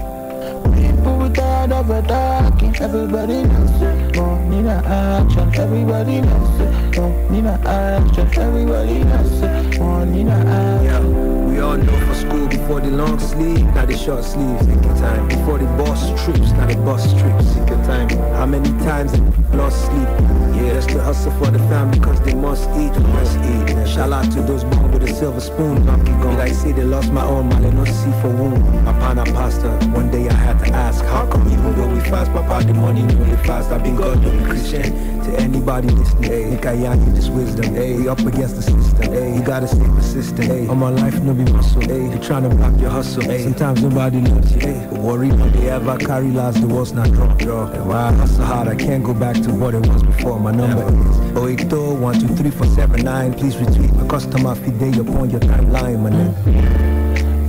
People without overtalking, everybody knows it. Money in action, everybody knows it. Money in action, everybody knows it. Money in action. We all know for school before the long sleeve, now the short sleeves, take your time. Before the boss trips, now the bus trips, take your time. How many times lost sleep? Yeah, that's the hustle for the family, cause they must eat, we must eat. Shout out to those born with a silver spoon, don't keep going. Like say they lost my own, man, they no see for wound. Upon a pasta, one day I had to ask, how come even though we fast, Papa, the money no they fast? I've been God, don't be Christian. To anybody listening, hey, Nick I you this wisdom, hey, we up against the system, hey, you gotta stay persistent, hey, on my life no be muscle, hey, they tryna block your hustle, hey, sometimes nobody loves you, hey, but worry when they ever carry last, the world's not drunk, yo, and why I hustle hard, I can't go back to what it was before, my number is 080-123-479, please retweet, my customer feed day upon your timeline, my name.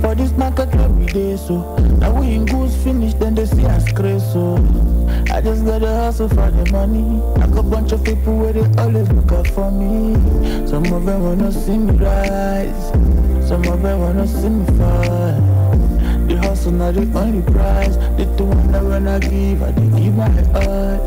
For this market every day, so now we in goals finish, then they see us crazy, so I just gotta hustle for the money. I got a bunch of people where they always look out for me. Some of them wanna see me rise, some of them wanna see me fall. The hustle not the only prize. The one that when I give, I dey give my all.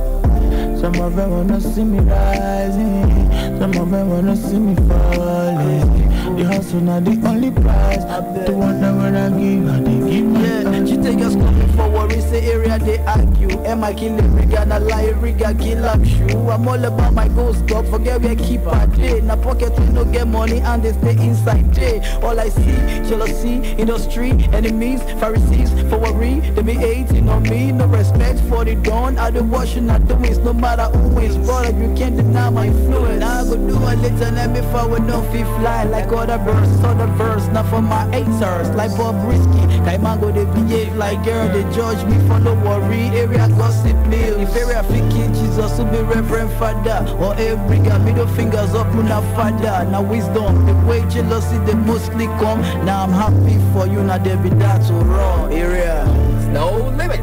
Some of them wanna see me rising, some of them wanna see me falling. The hustle not the only prize. The one that when I give, I dey give my all. She take us coming forward, it's the area they argue. Am I killing Riga, na lie Riga, kill up shoe. I'm all about my ghost dog, forget where keep a day. Na pocket we no get money and they stay inside day. All I see, jealousy, industry, enemies, Pharisees, for worry, they be hating on me. No respect for the dawn, I do washing, I do waste, no matter who wins. Brother, you can't deny my influence. I go do a little and before we no fit fly like other verse, not for my haters, like Bob Risky. Kaimango, they behave like girl, they judge me for no worry. Area gossip mills. If area fiki, Jesus will be Reverend Father. Or every guy, middle fingers up, Luna Father. Now wisdom, the way jealousy, they mostly come. Now I'm happy for you, now they be that so raw. Area, no limits.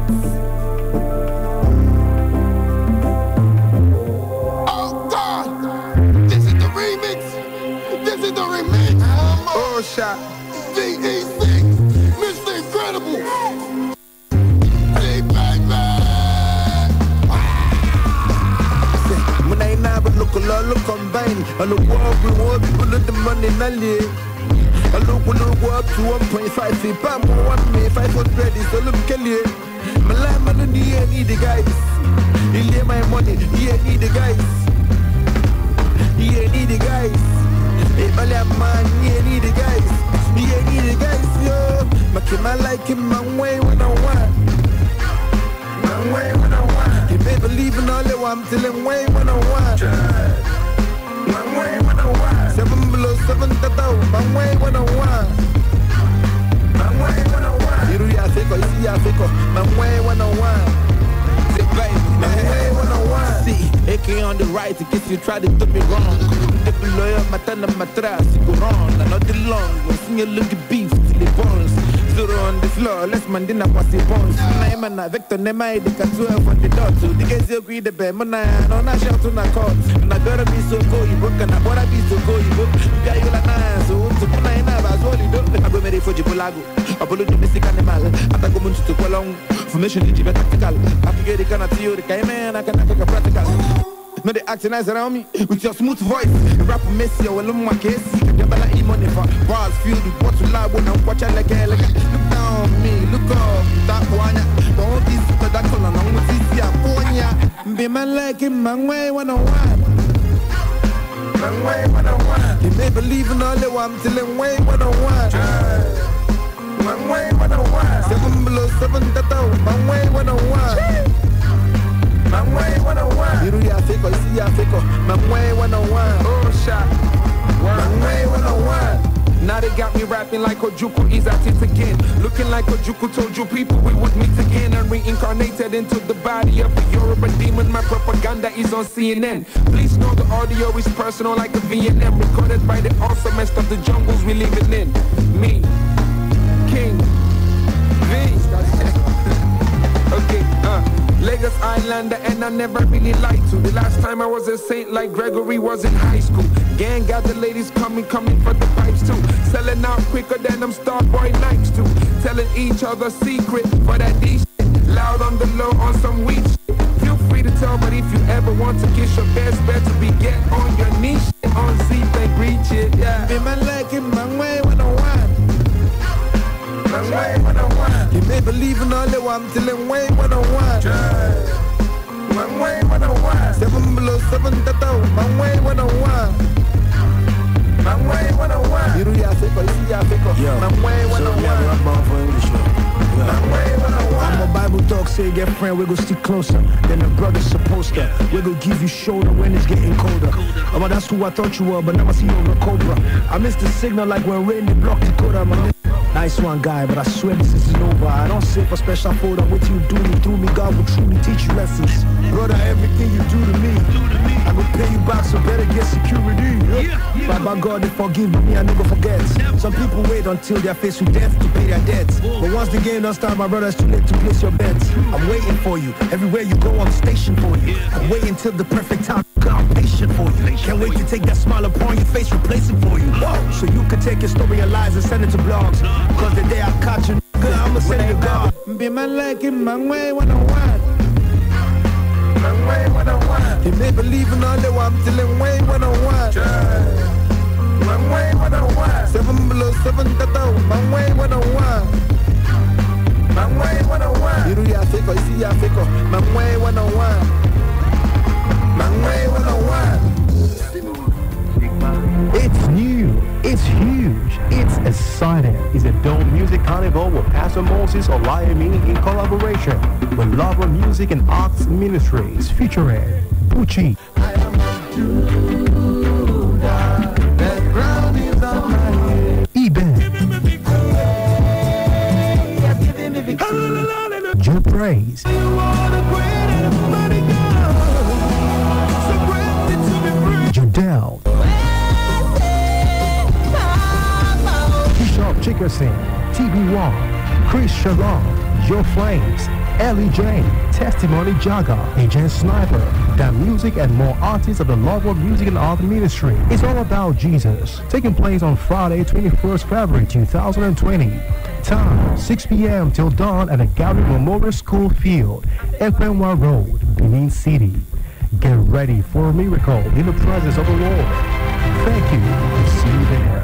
Oh God, this is the remix. This is the remix. Oh shot. VE6, Mr. Incredible. When I never look a lot, look combine. I look what we want, people look the money in a lay. I look when I go up to 1.5 feet, but I'm 1 me, 500 so look Kelly. My life, man, I need the guys. He lay my money, he need the guys. He need the guys. Hey, man, he need the guys. He need the guys, yo. My like him, my way when I want. My way when I want. He may believe in all the one till him way when I want. My way when I want. 7 below 7 tatao, my way when I want. My way when I want. You see ya fake, my way when I want. Say baby, my way when I want. See, AK on the right in case you try to do me wrong. The lawyer, my turn, my trash, go wrong. I know the long, when sing a look at beat. flawless man dinner was the bones. I man a Victor Nema the Katua for the dot. The guys agree the bear man no na shout to na call. Na gotta be so go you book and I gotta be so go you book. Yeah you la na so to put na ina ba so li do. I go ready for Jibulago. Apollo domestic animal. Ata go muntu to kolong. Formation digital tactical. Applique the kana theory kai man I can practical. No, they acting nice around me with your smooth voice. Rap messy, or my case. You better eat money for bars filled with bottle lab when I'm watching like a look down on me, look up, that one. Don't this, but that color, no, what's this here? Ponya, be man like him, man, way 101. Man, way 101. You may believe in all the one till I'm way 101. Man, way 101. 7 below 7, man, way 101. Man way 101. You ya fake, see ya fake. Man way 101. Oh shot. Man way 101. Now they got me rapping like Ojuku is at it again. Looking like Ojuku told you people we would meet again and reincarnated into the body of a Yoruba demon. My propaganda is on CNN. Please know the audio is personal like a VNM. Recorded by the awesomest of the jungles we living in. Me, King V. Okay, Lagos Islander and I never really lied to. The last time I was a saint like Gregory was in high school. Gang got the ladies coming for the pipes too. Selling out quicker than them Starboy Nikes too. Telling each other secret for that D shit. Loud on the low on some weed shit. Feel free to tell, but if you ever want to kiss your best bet to be get on your knee shit. On Z, think reach it, yeah. Be man like him, man way 101. Man way 101. You may believe in all the one till I'm way 101. Man way 101. 7 below 7 man way 101. Man way 101. You ya fake, see ya fake. Man way 101. Man way 101. I'm a Bible talk, say get friend, we go stick closer than the brother's supposed to. We go give you shoulder when it's getting colder. Oh, that's who I thought you were, but now I see you on the Cobra. I missed the signal like when rain they blocked the coda. Nice one, guy, but I swear this isn't over. I don't sit for special photo. What you do me through me, God will truly teach you lessons. Brother, everything you do to me, I will pay you back, so better get security. By God, they forgive me, I never forget. Some people wait until they're faced with death to pay their debts. But once the game don't start, my brother, it's too late to place your bets. I'm waiting for you. Everywhere you go, I'm stationed for you. I'm waiting till the perfect time. I'm patient for you. Can't wait to take that smile upon your face, replace it for you. So you can take your story and lies and send it to blogs. Cause the day I catch you, I'ma send it to God. Be man like him, man way 101. Man way 101. He may believe in all the one till him way 101. Man way 101. 7 below 7 man way 101. Man way 101. You ya fake, see ya fake. Man way 101. Man way 101. It's new, it's huge, it's exciting. It's a Dome Music Carnival with Pastor Moses Olayemi in collaboration with Love of Music and Arts Ministries featuring Pucci, Eben, Joe Praise, Jadel, Bishop Chickerson, TB1, Chris Shalom, Joe Flames, Ellie Jane, Testimony Jaga, Agent Sniper, The Music and more artists of the Love of Music and Art Ministry. It's all about Jesus. Taking place on Friday, 21st February 2020. Time, 6 p.m. till dawn at the Gary Memorial School Field, Ekwenwa Road, Benin City. Get ready for a miracle in the presence of the Lord. Thank you. See you there.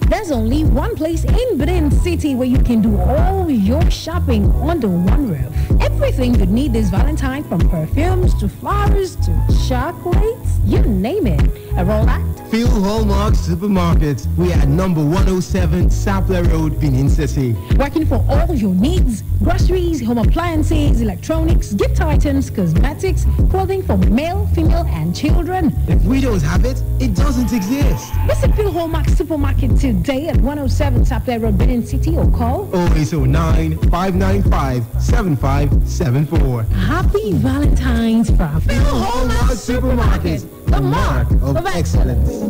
There's only one place in Benin City where you can do all your shopping under one roof. Everything you need this Valentine, from perfumes to flowers to chocolates, you name it. A Rolex. Feel Hallmark Supermarket. We are number 107 Sapler Road, Benin City. Working for all your needs: groceries, home appliances, electronics, gift items, cosmetics, clothing for male, female, and children. If we don't have it, it doesn't exist. Visit Phil Hallmark Supermarket today at 107 Sapler Road, Benin City, or call 0809 595 7574. Happy Valentine's from Phil Hallmark Supermarket, the mark of excellence.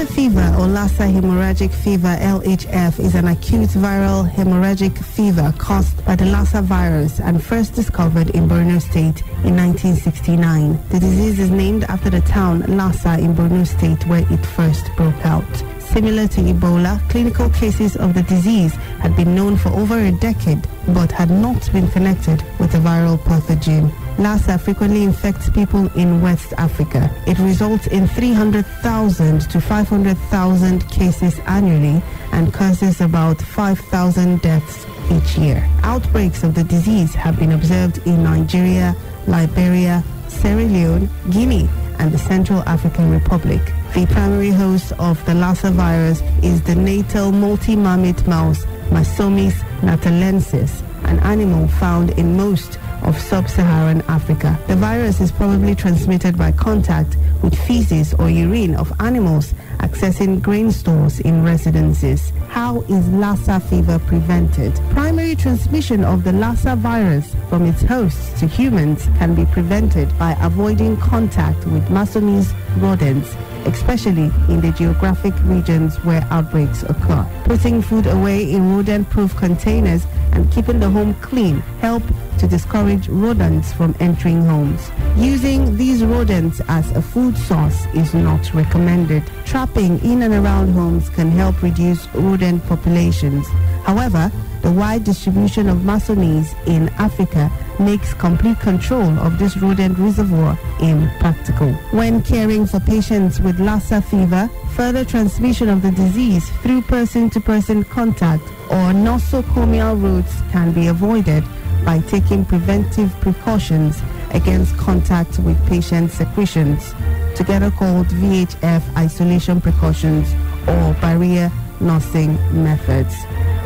Lassa fever or Lassa hemorrhagic fever (LHF) is an acute viral hemorrhagic fever caused by the Lassa virus and first discovered in Borno State in 1969. The disease is named after the town Lassa in Borno State where it first broke out. Similar to Ebola, clinical cases of the disease had been known for over a decade but had not been connected with a viral pathogen. Lassa frequently infects people in West Africa. It results in 300,000 to 500,000 cases annually and causes about 5,000 deaths each year. Outbreaks of the disease have been observed in Nigeria, Liberia, Sierra Leone, Guinea, and the Central African Republic. The primary host of the Lassa virus is the natal multi-mammate mouse Mysomis natalensis, an animal found in most of sub-Saharan Africa. The virus is probably transmitted by contact with feces or urine of animals accessing grain stores in residences. How is Lassa fever prevented? Primary transmission of the Lassa virus from its hosts to humans can be prevented by avoiding contact with Mysomis rodents, especially in the geographic regions where outbreaks occur. Putting food away in rodent-proof containers and keeping the home clean help to discourage rodents from entering homes. Using these rodents as a food source is not recommended. Trapping in and around homes can help reduce rodent populations. However, the wide distribution of Mysomis in Africa makes complete control of this rodent reservoir impractical. When caring for patients with Lassa fever, further transmission of the disease through person-to-person contact or nosocomial routes can be avoided by taking preventive precautions against contact with patient secretions, together called VHF isolation precautions or barrier nursing methods.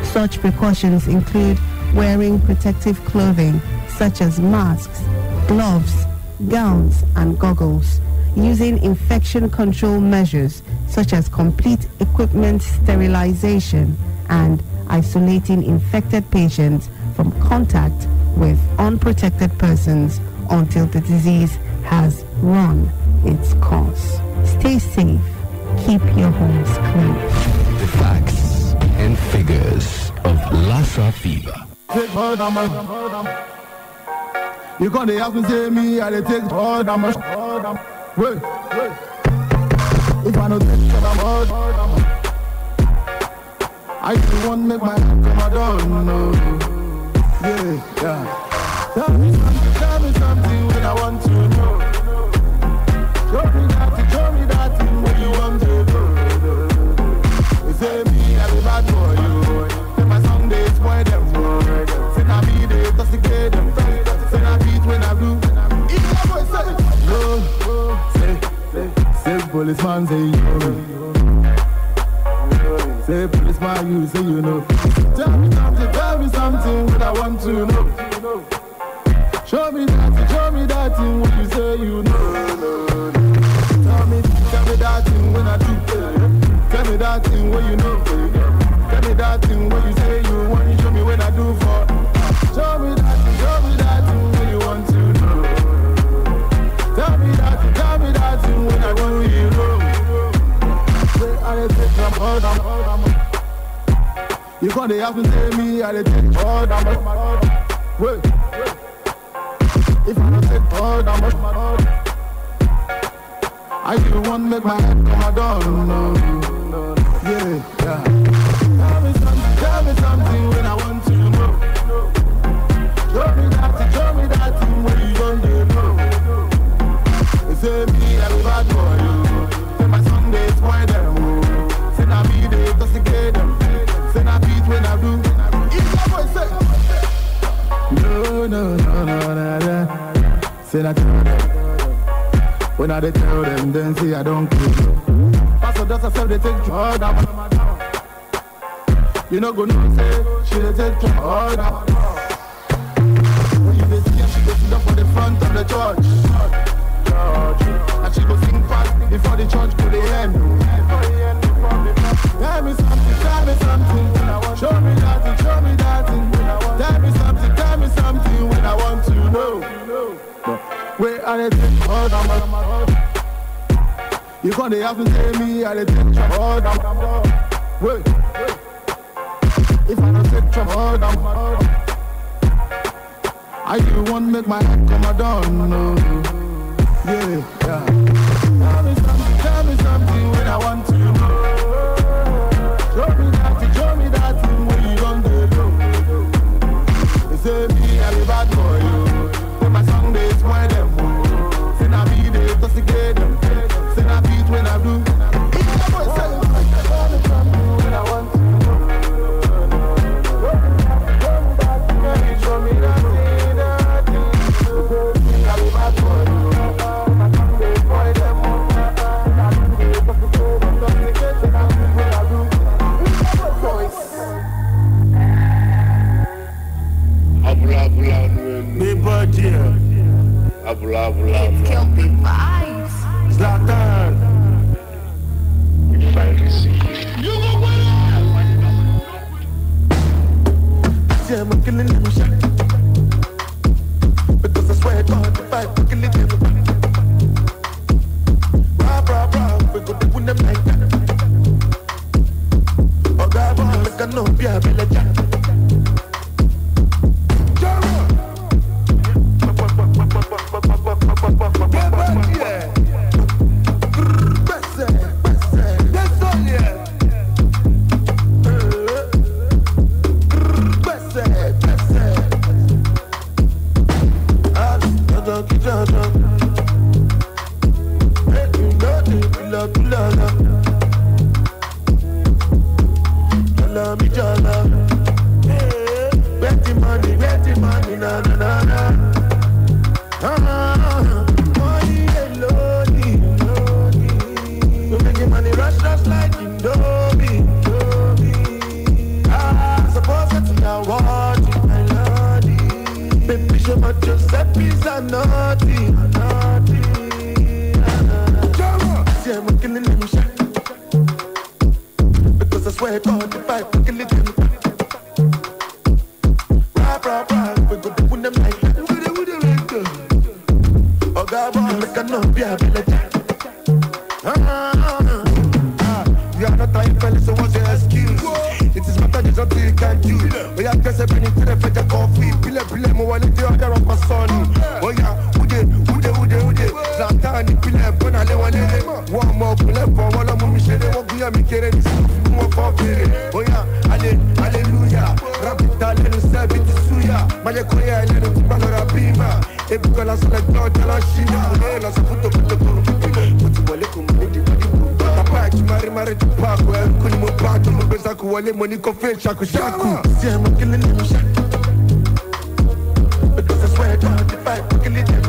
Such precautions include wearing protective clothing such as masks, gloves, gowns, and goggles, using infection control measures such as complete equipment sterilization, and isolating infected patients from contact with unprotected persons until the disease has run its course. Stay safe. Keep your homes clean. The facts and figures of Lassa fever. You can't have to say me, I take all that much. Wait. If I don't take it, I'm hard. I just want to make my head come down. No. Yeah. Tell me something when I want to know. Show me that thing when you want to do. You say me, I be bad for you. Say my Sundays spoil them. Say I be the intoxicate them. Say I beat when I do. If I boy say, say policeman say you know. Say policeman you say you know. Tell me something when I want to know. Show me that thing when you say you know. Tell me that thing when I do. Tell me that thing when you know. Tell me that thing when you say you want. You show me when I do for. Show me that thing when you want to know. Tell me that thing when I do you know. Say I take from all them. You can't have to say me, I take all them. Wait. If I don't take all that, I still want to make my head come down. No. Yeah. Tell me something when I want to know. Show me that thing when you don't know. They say me, I be bad for you. Say my Sundays spoil them. Say I be the intoxicate them. Say I beat when I do. If that boy say no. Say that tell them. When I tell them, then say I don't care. Pastor does herself, they take all that. You know, go no say, she they take all that. When you they see her, she go sit up for the front of the church. And she go sing fast before the church go the end. Tell me something. Show me that thing. Tell me something when I want to know. Where are they take all that? You can't have to say me, I take trouble down. Wait. If I don't take trouble down, I do want make my head come down. No. Yeah. Tell me something when I want to know. Show me that thing when you don't do. They say me, I be bad boy. When my song they spoil them. Say na me they toxicate them. Say na beat when I do. When I want to know. Show me that thing. I be bad boy. My song they spoil them. It's Kelpie vibes. Zlatan. If I receive you go yeah, I'm killing them shot. Because I swear God, if I kill it, them. We go to win them like that. Oh God, like I know, yeah, be like that. Money coffee, shaku shaku. Yeah, I'm killing them shot. Because I swear God, if I kill it, them.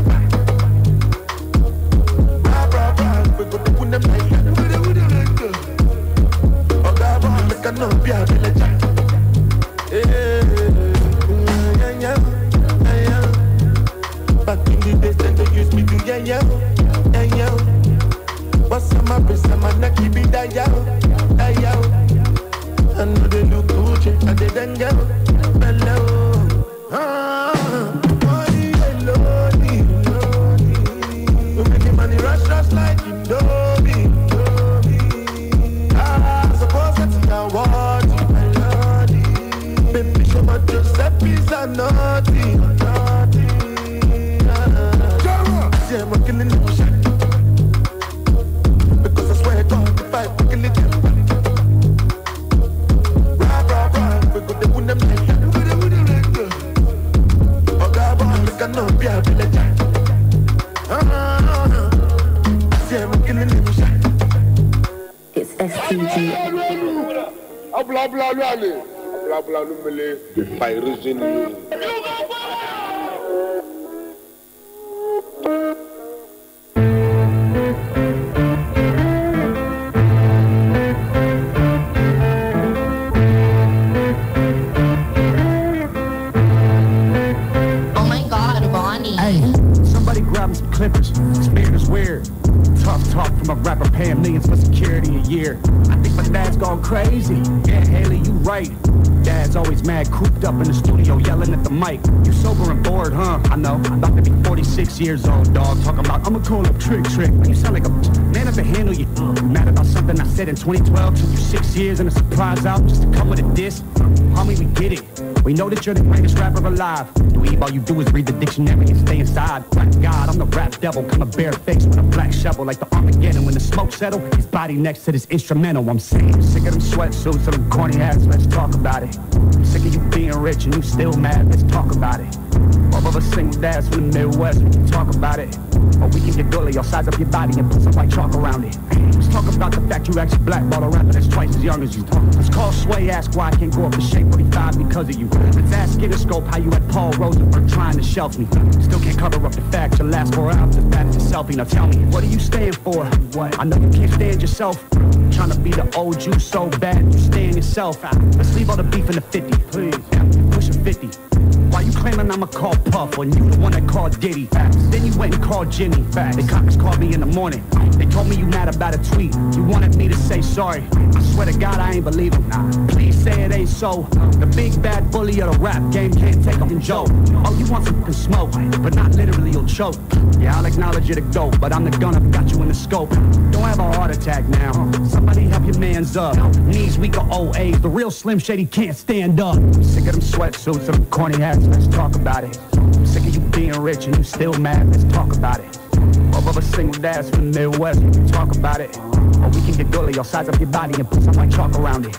We go to win them like that. Oh God, make a no be a village. Yeah. Back in the days, then they used me to yeah. But some of us, I'm not keeping that yeah. I know they look good, and they don't go below. Money, lonely. We make the money rush like Indomie. Suppose that's your word, my lordy. Baby, show my Giuseppe's a naughty. Yeah, I'm killing them shit. Because I swear God, if I kill it, it's STG. Clippers, spirit is weird. Tough talk from a rapper paying millions for some security a year. I think my dad's gone crazy. Yeah, Haley, you right. Dad's always mad, cooped up in the studio, yelling at the mic. You sober and bored, huh? I know. I'm about to be 46 years old, dog. Talking about, I'ma call up Trick. You sound like a man at the handle. You mad about something I said in 2012. Took you 6 years and a surprise out just to come with a diss. Homie, we get it. We know that you're the greatest rapper alive. Dweeb, all you do is read the dictionary and stay inside. Black God, I'm the rap devil. Coming barefaced with a black shovel like the Armageddon. When the smoke settle, his body next to this instrumental. I'm saying, I'm sick of them sweatsuits and them corny hats. Let's talk about it. I'm sick of you being rich and you still mad. Let's talk about it. Both of us single dads from the Midwest. We can talk about it. Or we can get gully or size up your body and put some white chalk around it. Let's talk about the fact you actually blackball a rapper that's twice as young as you. Let's call Sway, ask why I can't go up to Shape 45 because of you. Let's ask Interscope how you had Paul Rosenberg trying to shelf me. Still can't cover up the fact your last 4 hours is bad as a selfie. Now tell me, what do you stand for? What? I know you can't stand yourself. Trying to be the old you so bad you stand yourself. Let's leave all the beef in the 50, please. Push a 50. Why you claiming I'ma call Puff when you the one that called Diddy? Then you went and called Jimmy. The cops called me in the morning. They told me you mad about a tweet. You wanted me to say sorry. I swear to God I ain't believe him. Please say it ain't so. The big bad bully of the rap game can't take a joke. Oh, you want some smoke, but not literally you'll choke. Yeah, I'll acknowledge you to go, but I'm the gunner, got you in the scope. Don't have a heart attack now. Somebody help your mans up. Knees weak or old age. The real Slim Shady can't stand up. I'm sick of them sweatsuits and them corny hats. Let's talk about it. I'm sick of you being rich and you still mad. Let's talk about it. Both of us single dads from the Midwest. We can talk about it. Or we can get gully or size up your body and put some white chalk around it.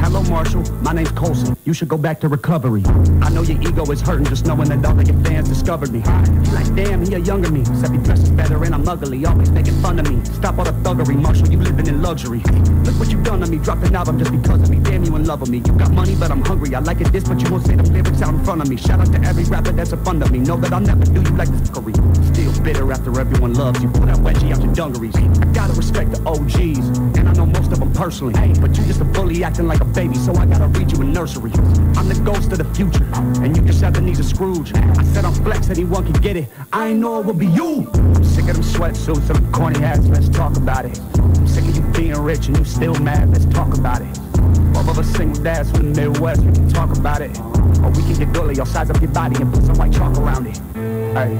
Hello, Marshall. My name's Colson. You should go back to recovery. I know your ego is hurting just knowing that all of your fans discovered me. You like, damn, he a younger me. Except he dresses better and I'm ugly. Always making fun of me. Stop all the thuggery, Marshall. You living in luxury. Look what you done to me. Dropped an album just because of me. Damn, you in love with me. You got money, but I'm hungry. I like it this, but you won't say the lyrics out in front of me. Shout out to every rapper that's a fun of me. Know that I'll never do you like this fuckery. Still bitter after everyone loves you. Pull that wedgie out your dungarees. I gotta respect the OGs, and I know most of them personally. But you just a bully acting like a baby, so I gotta read you in nursery. I'm the ghost of the future, and you just have the knees of Scrooge. I said I'm flex, anyone can get it. I ain't know it would be you. I'm sick of them sweatsuits and them corny hats. Let's talk about it. I'm sick of you being rich and you still mad. Let's talk about it. Both of us single dads from the Midwest. We can talk about it. Or we can get gully or size up your body and put some white chalk around it. Hey,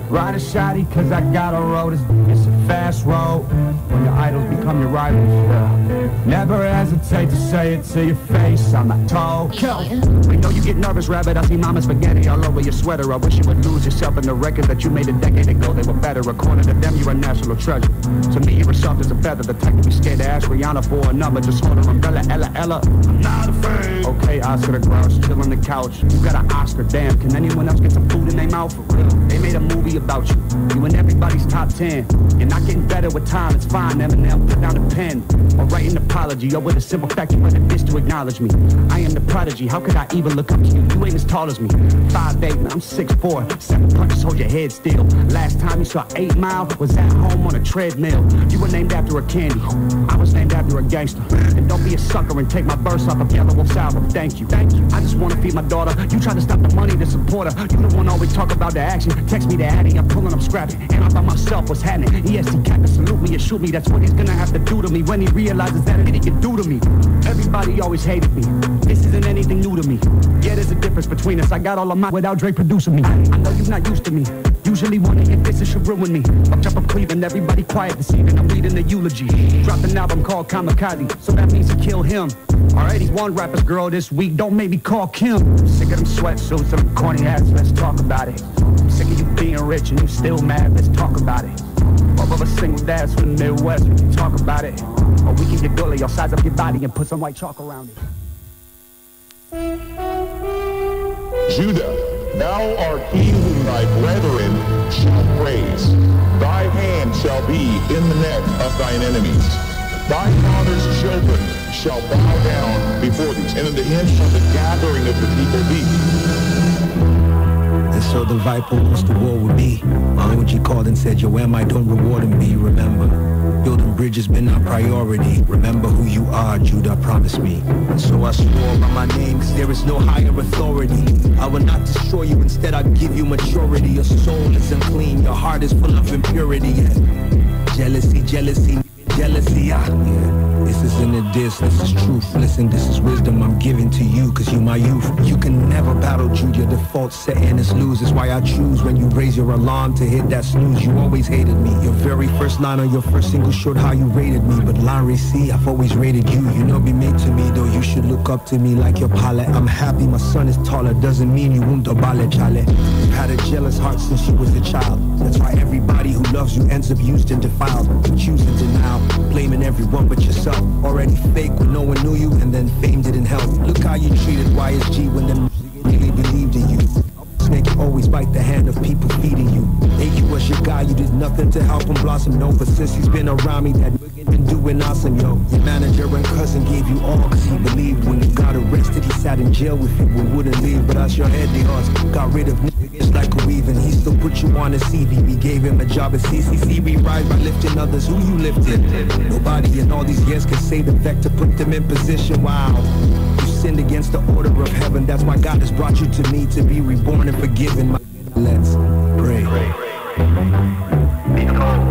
ride a shotty cause I got a road. It's a fast road when your idols become your rivals. Yeah. Never hesitate to say it to your face. I'm not told. Kill. We know you get nervous, rabbit. I see mama spaghetti all over your sweater. I wish you would lose yourself in the records that you made a decade ago. They were better. According to them, you're a national treasure. To me, you're soft as a feather. The type to be scared to ask Rihanna for a number. Just hold her umbrella, Ella. I'm not afraid. Okay, Oscar the Grouch, chill on the couch. You got an Oscar, damn. Can anyone else get some food in their mouth for real? They made a movie about you. You in everybody's top 10. You're not getting better with time. It's fine, Eminem. Put down the pen. Or write an apology. Or with a simple fact, you went a dish to acknowledge me. I am the prodigy. How could I even look up to you? You ain't as tall as me. 5'8", I'm 6'4". 7 punches, hold your head still. Last time you saw 8 Mile was at home on a treadmill. You were named after a candy. I was named after a gangster. And don't be a sucker and take my verse off of Yellow Wolf's album. Thank you. I just want to feed my daughter. You try to stop the money to support her. You the one always talk about the action. Text me the addy, I'm pulling, I'm scrapping. And I by myself, what's happening? EST cat to salute me and shoot me. That's what he's gonna have to do to me when he realizes that he can do to me. Everybody always hated me. This isn't anything new to me. Yeah, there's a difference between us. I got all of mine without Drake producing me. I know you're not used to me. Usually one of your disses should ruin me. Fucked up of Cleveland, everybody quiet this evening. I'm reading the eulogy. Dropped an album called Kamikaze, so that means to kill him. Alright, he's one rapper's girl this week. Don't make me call Kim. I'm sick of them sweatsuits and them corny hats. Let's talk about it. I'm sick of you being rich and you still mad. Let's talk about it. Both of us single dads from the Midwest. We can talk about it. Or we can get gully or size up your body and put some white chalk around it. Judah, thou art he whom thy brethren shall praise. Thy hand shall be in the neck of thine enemies. Thy father's children shall bow down before thee, and in the end shall the gathering of the people be. And so the viper wants to war with me. My OG called and said, yo, am I don't reward him, be remember. Building bridges been our priority. Remember who you are, Judah, promise me. And so I swore by my name, cause there is no higher authority. I will not destroy you, instead I give you maturity. Your soul is unclean, your heart is full of impurity. Jealousy, jealousy, yeah. This isn't a diss, this is truth. Listen, this is wisdom I'm giving to you, cause you my youth. You can never battle Jude, your default setting is lose. That's why I choose when you raise your alarm to hit that snooze. You always hated me. Your very first line on your first single showed how you rated me. But Larry C, I've always rated you. You know be made to me, though you should look up to me like your pilot. I'm happy my son is taller, doesn't mean you won't abale chale. You've had a jealous heart since you was a child. That's why everybody who loves you ends up used and defiled. Choosing denial, blaming everyone but yourself. Already fake when no one knew you, and then fame didn't help. Look how you treated YSG when them really believed in you. Snake always bite the hand of people feeding you. AQ was your guy, you did nothing to help him blossom. No, but since he's been around me, that been doing awesome, yo. Your manager and cousin gave you all cause he believed. When you got arrested, he sat in jail with you and wouldn't leave. But us, your head, the odds got rid of niggas like a weave. And he still put you on a CV. We gave him a job at CCC. We rise by lifting others. Who you lifted? Nobody in all these years can say the vector put them in position. Wow. You sinned against the order of heaven. That's why God has brought you to me to be reborn and forgiven. Let's pray. Behold,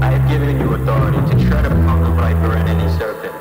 I have given you authority to tread upon the viper and any serpent,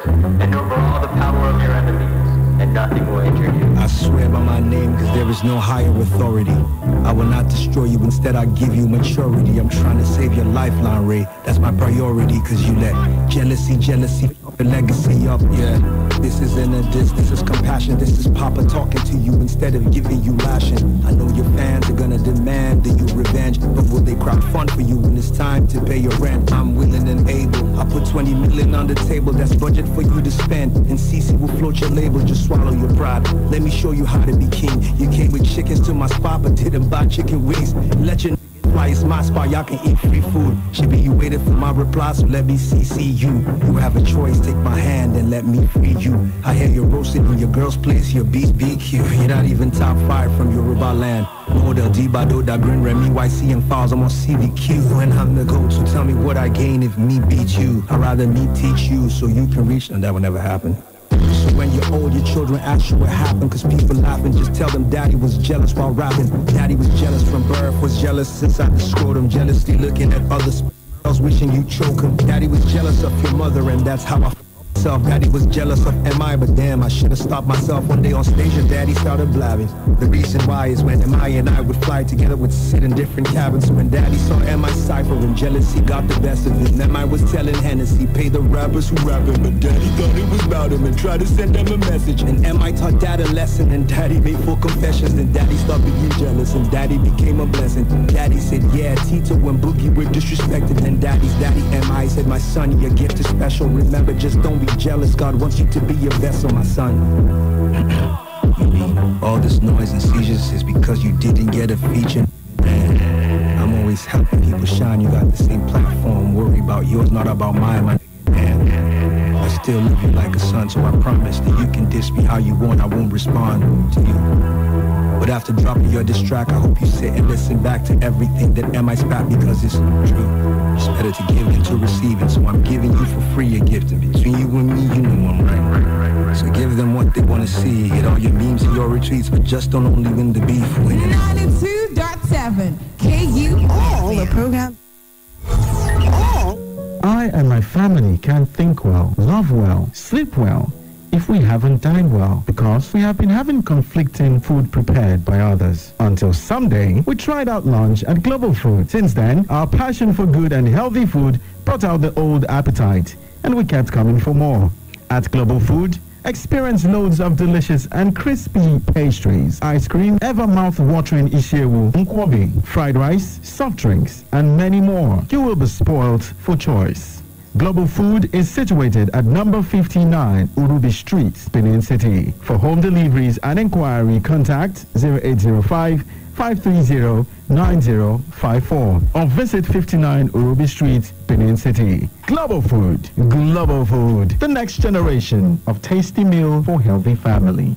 and over all the power of your enemies, and nothing will injure you. I swear by my name, cause there is no higher authority. I will not destroy you, instead I give you maturity. I'm trying to save your lifeline, Ray. That's my priority, cause you let jealousy, the legacy up, yeah. This isn't a diss, this is compassion. This is Papa talking to you instead of giving you lashing. I know your fans are gonna demand that you revenge, but will they crowd fund for you when it's time to pay your rent? I'm willing and able. I put 20 million on the table, that's budget for you to spend. And CC will float your label, just swallow your pride. Let me show you how to be king. You came with chickens to my spot, but didn't buy chicken wings. Let your fly, it's my spot, y'all can eat free food. Should you waited for my reply, so let me CC you. You have a choice, take my hand and let me free you. I hear you're roasted in your girl's place, your beast BQ. You're not even top 5 from Yoruba land. Model D Bado, Da Green Remy, YC and Files, I'm on CVQ. And I'm the GOAT, so tell me what I gain if me beat you. I'd rather me teach you so you can reach, and that will never happen. So when you're old, your children ask you what happened, cause people laughing, just tell them daddy was jealous while rapping. Daddy was jealous from birth, was jealous inside the scrotum, jealously looking at others, wishing you choke him. Daddy was jealous of your mother, and that's how I myself. Daddy was jealous of MI, but damn, I should have stopped myself. One day on stage, your daddy started blabbing. The reason why is when MI and I would fly together, would sit in different cabins. So when daddy saw MI ciphering, jealousy got the best of it. MI was telling Hennessy, pay the rappers who rapping, but daddy thought it was about him and tried to send them a message. And MI taught dad a lesson, and daddy made full confessions. And daddy stopped being jealous, and daddy became a blessing. Daddy said, yeah, Tito and Boogie were disrespected. And daddy's daddy MI said, my son, your gift is special. Remember, just don't be jealous. God wants you to be your vessel, my son. All this noise and seizures is because you didn't get a feature. I'm always helping people shine. You got the same platform. Worry about yours, not about mine, my man. I still love you like a son, so I promise that you can diss me how you want. I won't respond to you. But after dropping your diss track, I hope you sit and listen back to everything that MI spat, because it's true. It's better to give than to receive, and so I'm giving you for free a gift. And between you and me, you know I'm right. So give them what they want to see. Get all your memes and your retweets, but just don't only win the beef. 92.7 KU. All the program. I and my family can think well, love well, sleep well, if we haven't dined well, because we have been having conflicting food prepared by others. Until someday, we tried out lunch at Global Food. Since then, our passion for good and healthy food brought out the old appetite, and we kept coming for more. At Global Food, experience loads of delicious and crispy pastries, ice cream, ever mouth-watering ishewu, nkwobi, fried rice, soft drinks, and many more. You will be spoiled for choice. Global Food is situated at number 59 Urubi Street, Benin City. For home deliveries and inquiry, contact 0805-530-9054 or visit 59 Urubi Street, Benin City. Global Food, the next generation of tasty meal for healthy family.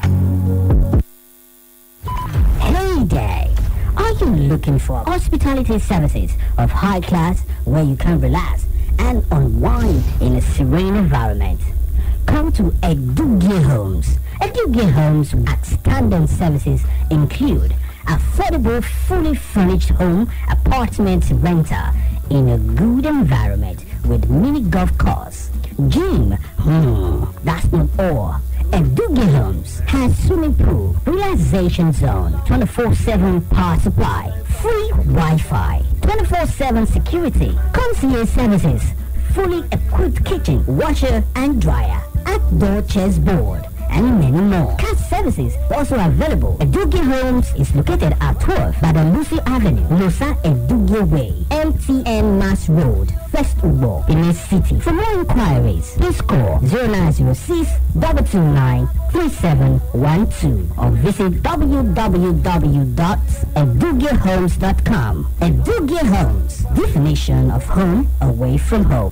Hey there! Are you looking for hospitality services of high class where you can relax and unwind in a serene environment? Come to Edugie Homes. Edugie Homes' outstanding services include affordable, fully furnished home apartment rental in a good environment with mini golf course. Gym, that's not all. Eduge Homes has swimming pool, relaxation zone, 24/7 power supply, free Wi-Fi, 24/7 security, concierge services, fully equipped kitchen, washer and dryer, outdoor chessboard, and many more. Car services also available. Eduge Homes is located at 12 Badalusi Avenue, Losa Eduge Way, MTN Mass Road, First Ubo, Benin City. For more inquiries, please call 0906 229 3712 or visit www.edugehomes.com. Eduge Homes, definition of home away from home.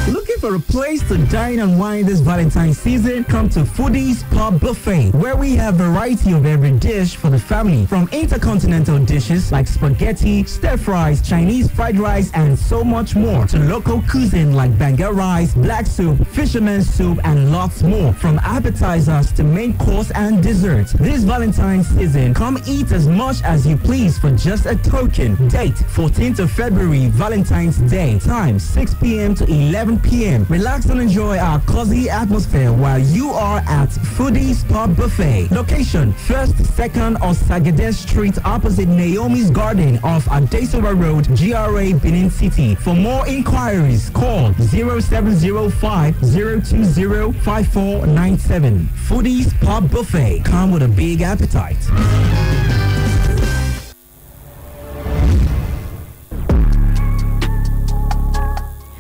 Looking for a place to dine and wine this Valentine's season? Come to Foodies Pub Buffet, where we have variety of every dish for the family, from intercontinental dishes like spaghetti, stir fries, Chinese fried rice, and so much more, to local cuisine like banga rice, black soup, fisherman's soup, and lots more, from appetizers to main course and desserts. This Valentine's season, come eat as much as you please for just a token. Date 14th of February, Valentine's Day. Time 6 p.m. to 11 p.m. Relax and enjoy our cozy atmosphere while you are at Foodies Pub Buffet. Location: 1st, 2nd or Sagade Street opposite Naomi's Garden off Adesua Road, GRA, Benin City. For more inquiries, call 0705 020 5497. Foodies Pub Buffet. Come with a big appetite.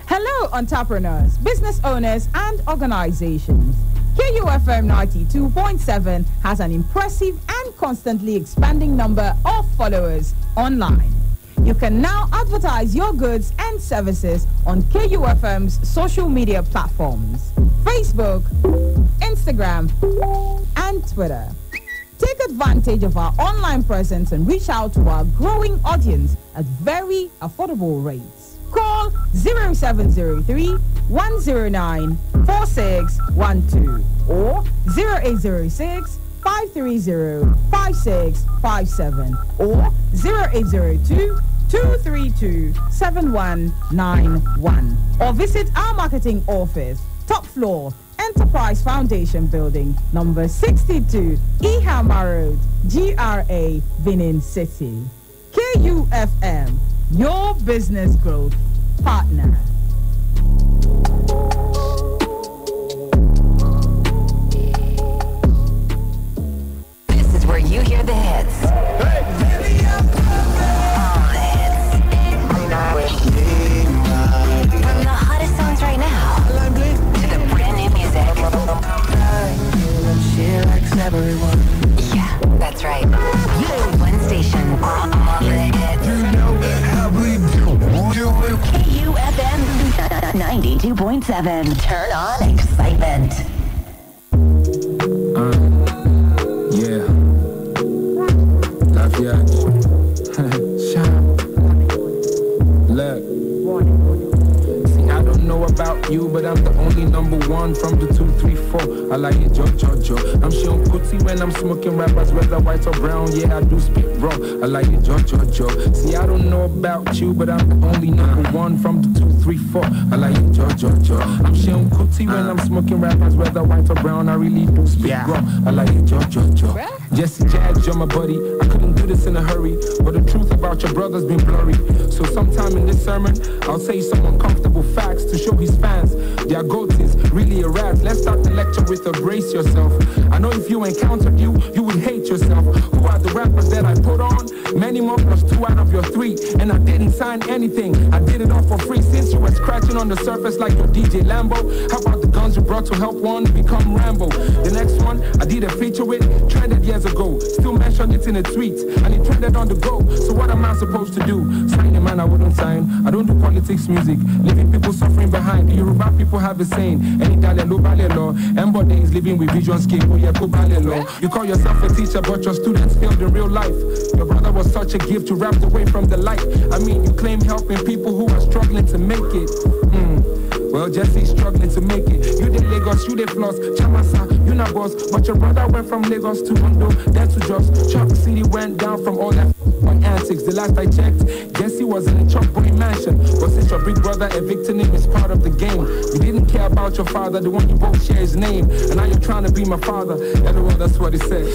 Hello, entrepreneurs, business owners, and organizations. KUFM 92.7 has an impressive and constantly expanding number of followers online. You can now advertise your goods and services on KUFM's social media platforms: Facebook, Instagram, and Twitter. Take advantage of our online presence and reach out to our growing audience at very affordable rates. Call 0703 109 4612 or 0806 530 5657 or 0802 232 7191 or visit our marketing office, top floor, Enterprise Foundation Building, number 62, Ihama Road, GRA, Benin City. KUFM, your business growth partner. This is where you hear the hits. All the hits. From the hottest songs right now to the brand new music. She likes everyone. Yeah, that's right. One station. All the hits. You know how we do it. KUFM 92.7. Turn on excitement. Yeah. Lafayette. Look. See, I don't know about you, but I'm the only number one from the 2, 3, 4. I like it, jo. I'm showing putty when I'm smoking rappers, whether white or brown. Yeah, I do spit raw. I like it, jo. See, I don't know about you, but I'm the only number one from the 2, 3, 4. I like it, jo. I'm showing putty when I'm smoking rappers, whether white or brown. I really do spit raw. I like it, jo. Jesse Jags, you're my buddy. I couldn't do this in a hurry, but the truth about your brother's been blurry. So sometime in this sermon, I'll say some uncomfortable facts to show his fans their goat is really a rat. Let's start the lecture with a brace yourself. I know if you encountered you would hate yourself. Who are the rappers that I put on? Many more plus 2 out of your 3. And I didn't sign anything. I did it all for free since you were scratching on the surface like your DJ Lambo. How about the guns you brought to help one become Rambo? The next one I did a feature with, trended years ago. Still mentioned it in a tweet, and it trended on the go. So what am I supposed to do? Sign a man I wouldn't sign. I don't do politics music, leaving people suffering behind. The Yoruba people have a saying, any dale lo bale lo. Everybody is living with vision scheme, oh yeah, go bale lo. You call yourself a teacher, but your students failed in real life. Your brother was such a gift, you wrapped away from the light. I mean, you claim helping people who are struggling to make it. Well, Jesse's struggling to make it. You did Lagos, you did Floss, Chamasa, you not boss. But your brother went from Lagos to Ondo, then to Jos. Chopper City went down from all that boy antics. The last I checked, Jesse was in a chop boy mansion. But since your big brother evicted him is part of the game. You didn't care about your father, the one you both share his name. And now you're trying to be my father. Well, that's what he said.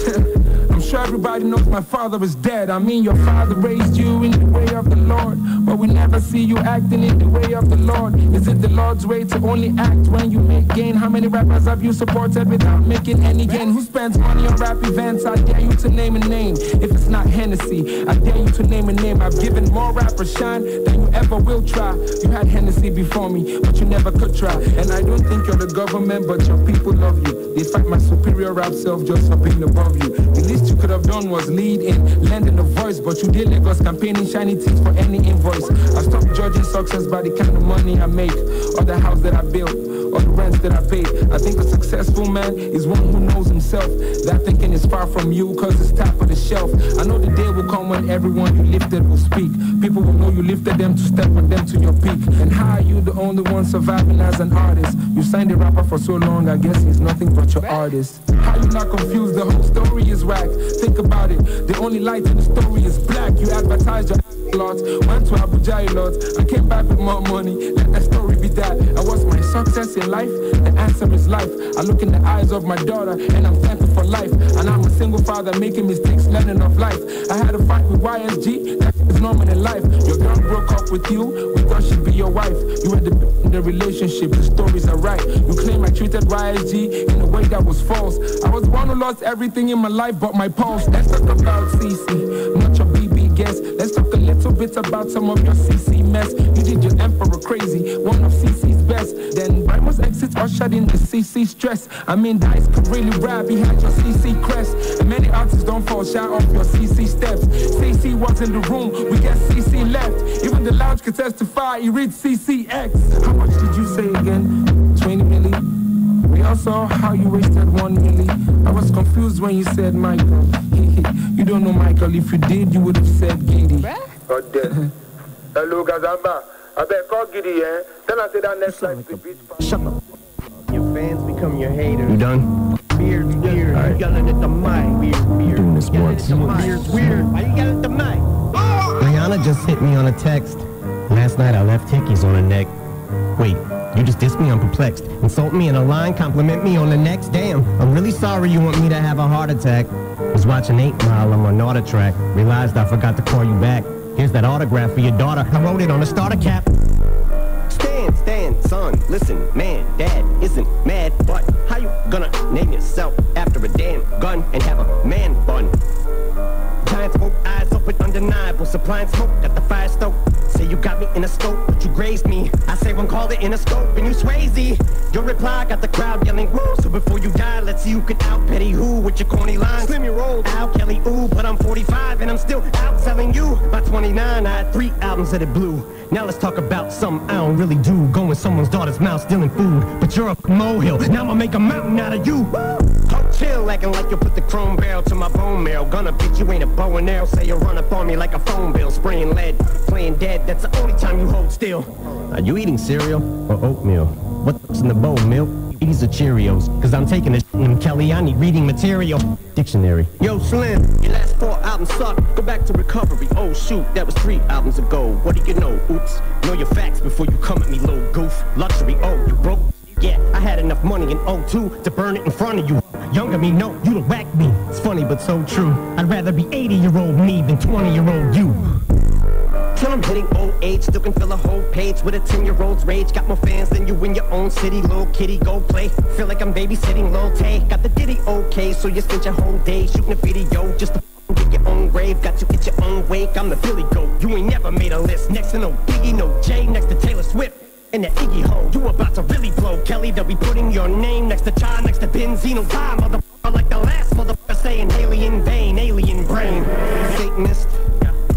I'm sure everybody knows my father is dead. I mean, your father raised you in the way of the Lord, but we never see you acting in the way of the Lord. Is it the Lord's way to only act when you make gain? How many rappers have you supported without making any gain? Who spends money on rap events? I dare you to name a name. If it's not Hennessy, I dare you to name a name. I've given more rappers shine than you ever will try. You had Hennessy before me, but you never could try. And I don't think you're the government, but your people love you. They fight my superior rap self just for being above you. The least you could have done was lead in, lending a voice, but you did Lagos campaigning shiny teeth for any invoice. I stopped judging success by the kind of money I make, or the house that I built, or the rents that I paid. I think a successful man is one who knows himself. That thinking is far from you, cause it's top of the shelf. I know the day will come when everyone you lifted will speak. People will know you lifted them to step on them to your peak. And how are you the only one surviving as an artist? You signed a rapper for so long, I guess he's nothing but your artist. How you not confused? The whole story is whack. Think about it, the only light in the story is black. You advertised your lot, went to Abuja a lot, I came back with more money. Let that story be that. And what's my success in life? The answer is life. I look in the eyes of my daughter and I'm thankful for life. And I'm a single father making mistakes, learning of life. I had a fight with YSG, that is normal in life. Your girl broke up with you, we thought she'd be your wife. You had the relationship, the stories are right. You claim I treated YSG in a way that was false. I was one who lost everything in my life but my pulse. Let's talk about CC, not your BB guest. Let's talk a little bit about some of your CC mess. You did your emperor crazy, one of CC's best. Then Ramos exits ushered in the CC stress. I mean, Dice could really rap, he had your CC crest. And many artists don't fall shy off your CC steps. CC was in the room, we get CC left. Even the lounge could testify, he reads CCX. How much did you say again? 20 milli? We all saw how you wasted 1 milli. I was confused when you said Michael. You don't know Michael, if you did, you would have said Giddy. God damn. Hello, Gazamba. I bet call Giddy, eh? Then I say that next line to beach. Shut up. Your fans become your haters. You done? Beard. Right. You yelling at the mic. Beard. Doing this once. Beard's weird. Why you yelling at the mic? Rihanna just hit me on a text. Last night I left hickeys on her neck. Wait, you just dissed me? I'm perplexed. Insult me in a line, compliment me on the next. Damn, I'm really sorry you want me to have a heart attack. Was watching 8 Mile on my Naughter track. Realized I forgot to call you back. Here's that autograph for your daughter. I wrote it on a starter cap. Stand, son, listen, man, dad isn't mad, but how you gonna name yourself after a damn gun and have a man bun? Giant smoke, eyes open, undeniable, supplying smoke at the fire stove. Say you got me in a scope, but you grazed me. I say one call it in a scope, and you swayzy. Your reply got the crowd yelling, woo. So before you die, let's see who can out petty who with your corny lines. Slim your roll, Al Kelly, ooh, but I'm 45 and I'm still out selling you. By 29, I had 3 albums that it blew. Now let's talk about something I don't really do. Go in someone's daughter's mouth stealing food, but you're a molehill. Now I'ma make a mountain out of you. Talk chill, acting like you put the chrome barrel to my bone marrow. Gonna bitch, you ain't a bow and arrow. Say you run up on me like a phone bill, spraying lead, playing dead. That's the only time you hold still. Are you eating cereal or oatmeal? What's in the bowl, milk? These are Cheerios, cause I'm taking this in Kelly, I need reading material. Dictionary. Yo, Slim, your last 4 albums suck. Go back to recovery. Oh, shoot, that was 3 albums ago. What do you know? Oops. Know your facts before you come at me, little goof. Luxury, oh, you broke? Yeah, I had enough money in 02 to burn it in front of you. Younger me, no, you'd whack me. It's funny, but so true. I'd rather be 80-year-old me than 20-year-old you. Till I'm hitting old age, still can fill a whole page with a 10-year-old's rage. Got more fans than you in your own city, little kitty, go play. Feel like I'm babysitting Lil Tay. Got the ditty okay, so you spent your whole day shooting a video just to get your own grave. Got you at your own wake, I'm the Billy Goat. You ain't never made a list, next to no Biggie, no Jay, next to Taylor Swift. And the Iggy Ho, you about to really blow. Kelly, they'll be putting your name next to Chai, next to Benzino. Die, motherfucker, like the last motherfucker saying Haley in vain, alien brain. Satanist.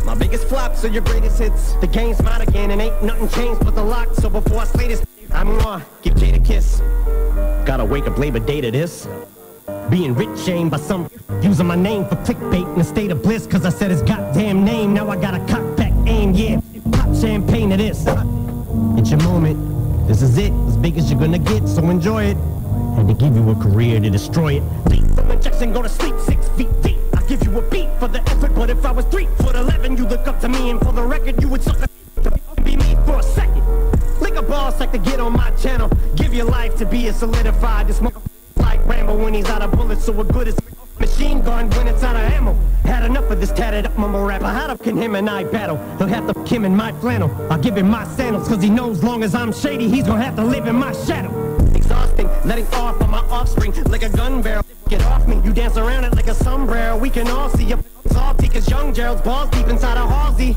My biggest flops are your greatest hits. The game's mine again and ain't nothing changed but the lock. So before I slay this, I'm gonna give Jade a kiss. Gotta wake up Labor Day to this. Being rich shamed by some using my name for clickbait in a state of bliss. Cause I said his goddamn name, now I got a cock back aim, yeah. Pop champagne to this. It's your moment, this is it, as big as you're gonna get, so enjoy it. Had to give you a career to destroy it. Leap from injection, go to sleep 6 feet deep. I give you a beat for the effort, but if I was 3'11", you look up to me, and for the record, you would suck to be me for a second. Lick a boss like to get on my channel. Give your life to be a solidified. This like Rambo when he's out of bullets, so what good is machine gun when it's out of ammo? Had enough of this tatted up mumble rapper. How the can him and I battle? He'll have to him in my flannel. I'll give him my sandals, cause he knows long as I'm shady, he's gonna have to live in my shadow. Exhausting, letting off on my offspring like a gun barrel. Get off me, you dance around it like a sombrero. We can all see you salty, cause young Gerald's balls deep inside a Halsey.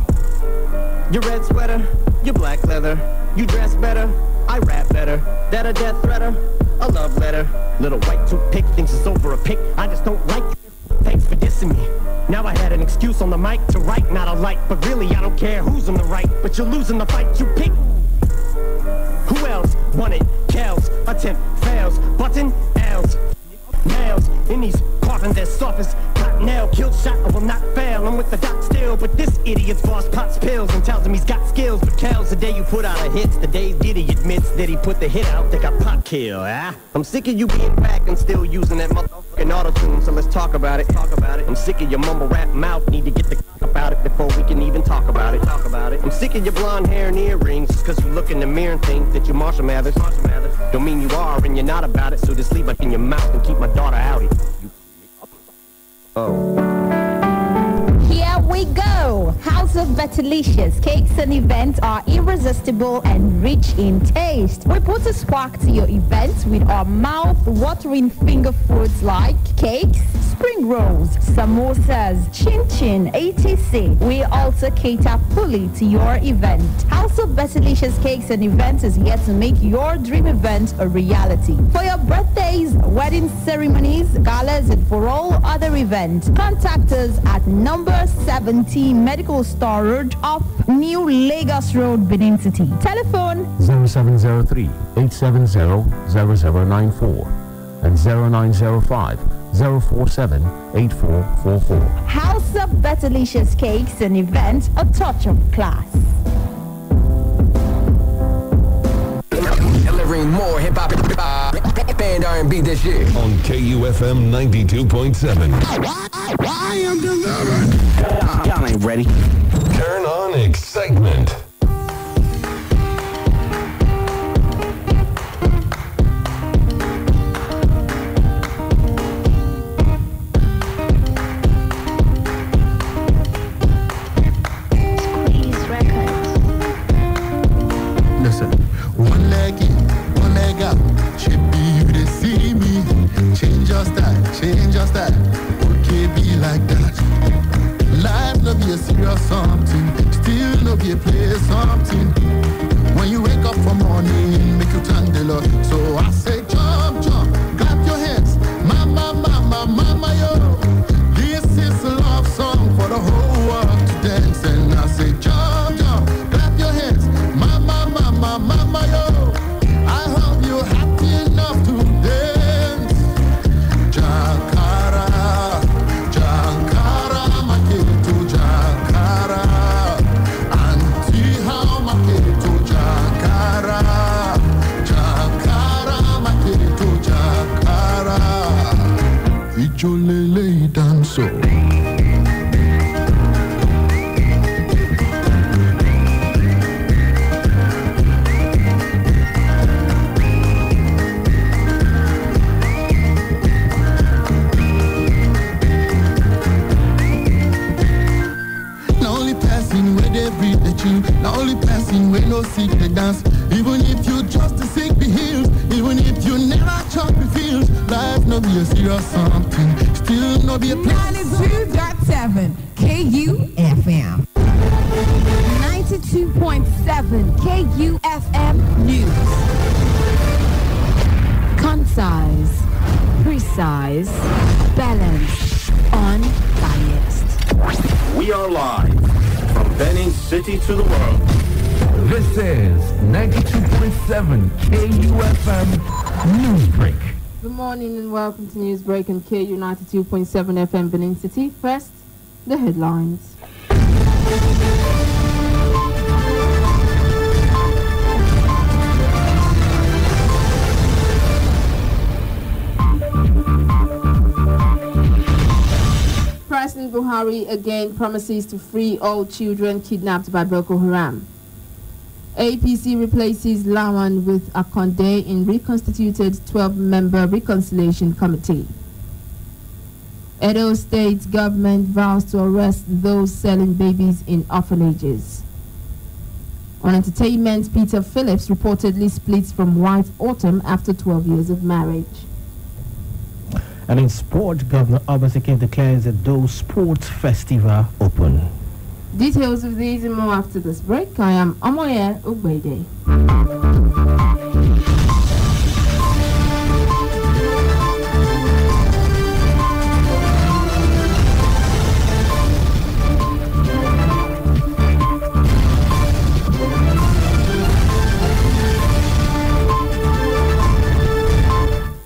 Your red sweater, your black leather. You dress better, I rap better. That a death threater, a love letter. Little white toothpick thinks it's over a pick. I just don't like it. Thanks for dissing me. Now I had an excuse on the mic to write, not a light. But really I don't care who's on the right. But you're losing the fight you pick. Who else won it? Kells, attempt fails. Button L's, nails in these coffins that's soft as cottonelle. Kill shot, I will not fail. I'm with the doc still, but this idiot's boss pops pills and tells him he's got skills. But tells the day you put out a hit, the day Diddy admits that he put the hit out, they got pop kill. I'm sick of you being back and still using that motherfucking auto-tune, so let's talk about it. I'm sick of your mumble rap mouth, need to get the about it before we can even talk about it. I'm sick of your blonde hair and earrings, just cause you look in the mirror and think that you're Marshall Mathers. Don't mean you are and you're not about it, so just leave it in your mouth and keep my daughter out of it. Here we go. House of Bettelicious cakes and events are irresistible and rich in taste. We put a spark to your events with our mouth-watering finger foods like cakes, spring rolls, samosas, chin-chin, etc. We also cater fully to your event. House of Bettelicious cakes and events is here to make your dream event a reality. For your birthdays, wedding ceremonies, galas, and for all other events, contact us at number 17 Medical Store Road off New Lagos Road, Benin City. Telephone 0703-870-0094 and 0905-047-8444. House of Bettelicious cakes and events, a touch of class. Delivering more hip-hop and R&B this year. On KUFM 92.7. I am delivered. Y'all ain't ready. Turn on excitement. Listen, one leg in, one leg out. Chippy, you they see me. Change your style. Okay, be like that. Life no be a serious something. Still no be a play something. When you wake up for morning, make you thank the Lord. So I say jump, jump, clap your hands. Mama, mama, mama, yo. This is a love song for the whole world to dance. And I say jump, jump, clap your hands. Mama, mama, mama, yo. I hope you're happy enough to dance. Jankara, Jankara, maketo Jankara. Auntie, how maketo Jankara. Jankara, maketo Jankara. Ijolele danso. Not only passing when no seek the dance. Even if you just to seek the hills, even if you never chop the fields, life no be a serious something. Still no be a place. 92.7 KUFM. 92.7 KUFM News. Concise, precise, balanced, unbiased. We are live from Benin City to the world. This is 92.7 KUFM Newsbreak. Good morning and welcome to Newsbreak on KU 92.7 FM Benin City. First, the headlines. Buhari again promises to free all children kidnapped by Boko Haram. APC replaces Lawan with Akonde in reconstituted 12-member reconciliation committee. Edo State government vows to arrest those selling babies in orphanages. On entertainment, Peter Phillips reportedly splits from wife Autumn after 12 years of marriage. And in sport, Governor Obaseki declares the Edo Sports Festival open. Details of these and more after this break. I am Amoye Ugbede.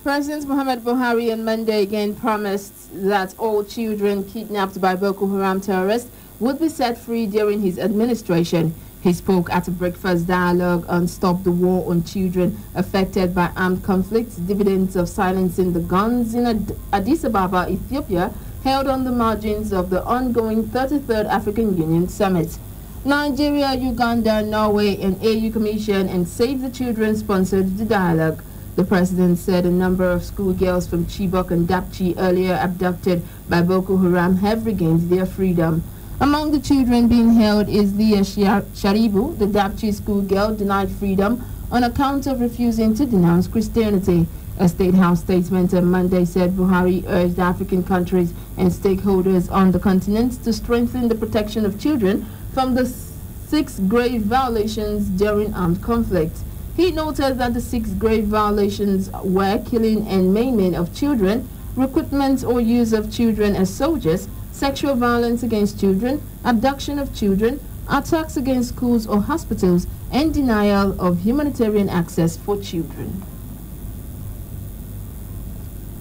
President Muhammad Buhari on Monday again promised that all children kidnapped by Boko Haram terrorists would be set free during his administration. He spoke at a breakfast dialogue on Stop the War on Children Affected by Armed Conflicts, Dividends of Silencing the Guns in Addis Ababa, Ethiopia, held on the margins of the ongoing 33rd African Union Summit. Nigeria, Uganda, Norway, and AU Commission and Save the Children sponsored the dialogue. The president said a number of schoolgirls from Chibok and Dapchi, earlier abducted by Boko Haram, have regained their freedom. Among the children being held is Leah Sharibu, the Dapchi schoolgirl denied freedom on account of refusing to denounce Christianity. A State House statement on Monday said Buhari urged African countries and stakeholders on the continent to strengthen the protection of children from the 6 grave violations during armed conflict. He noted that the 6 grave violations were killing and maiming of children, recruitment or use of children as soldiers, sexual violence against children, abduction of children, attacks against schools or hospitals, and denial of humanitarian access for children.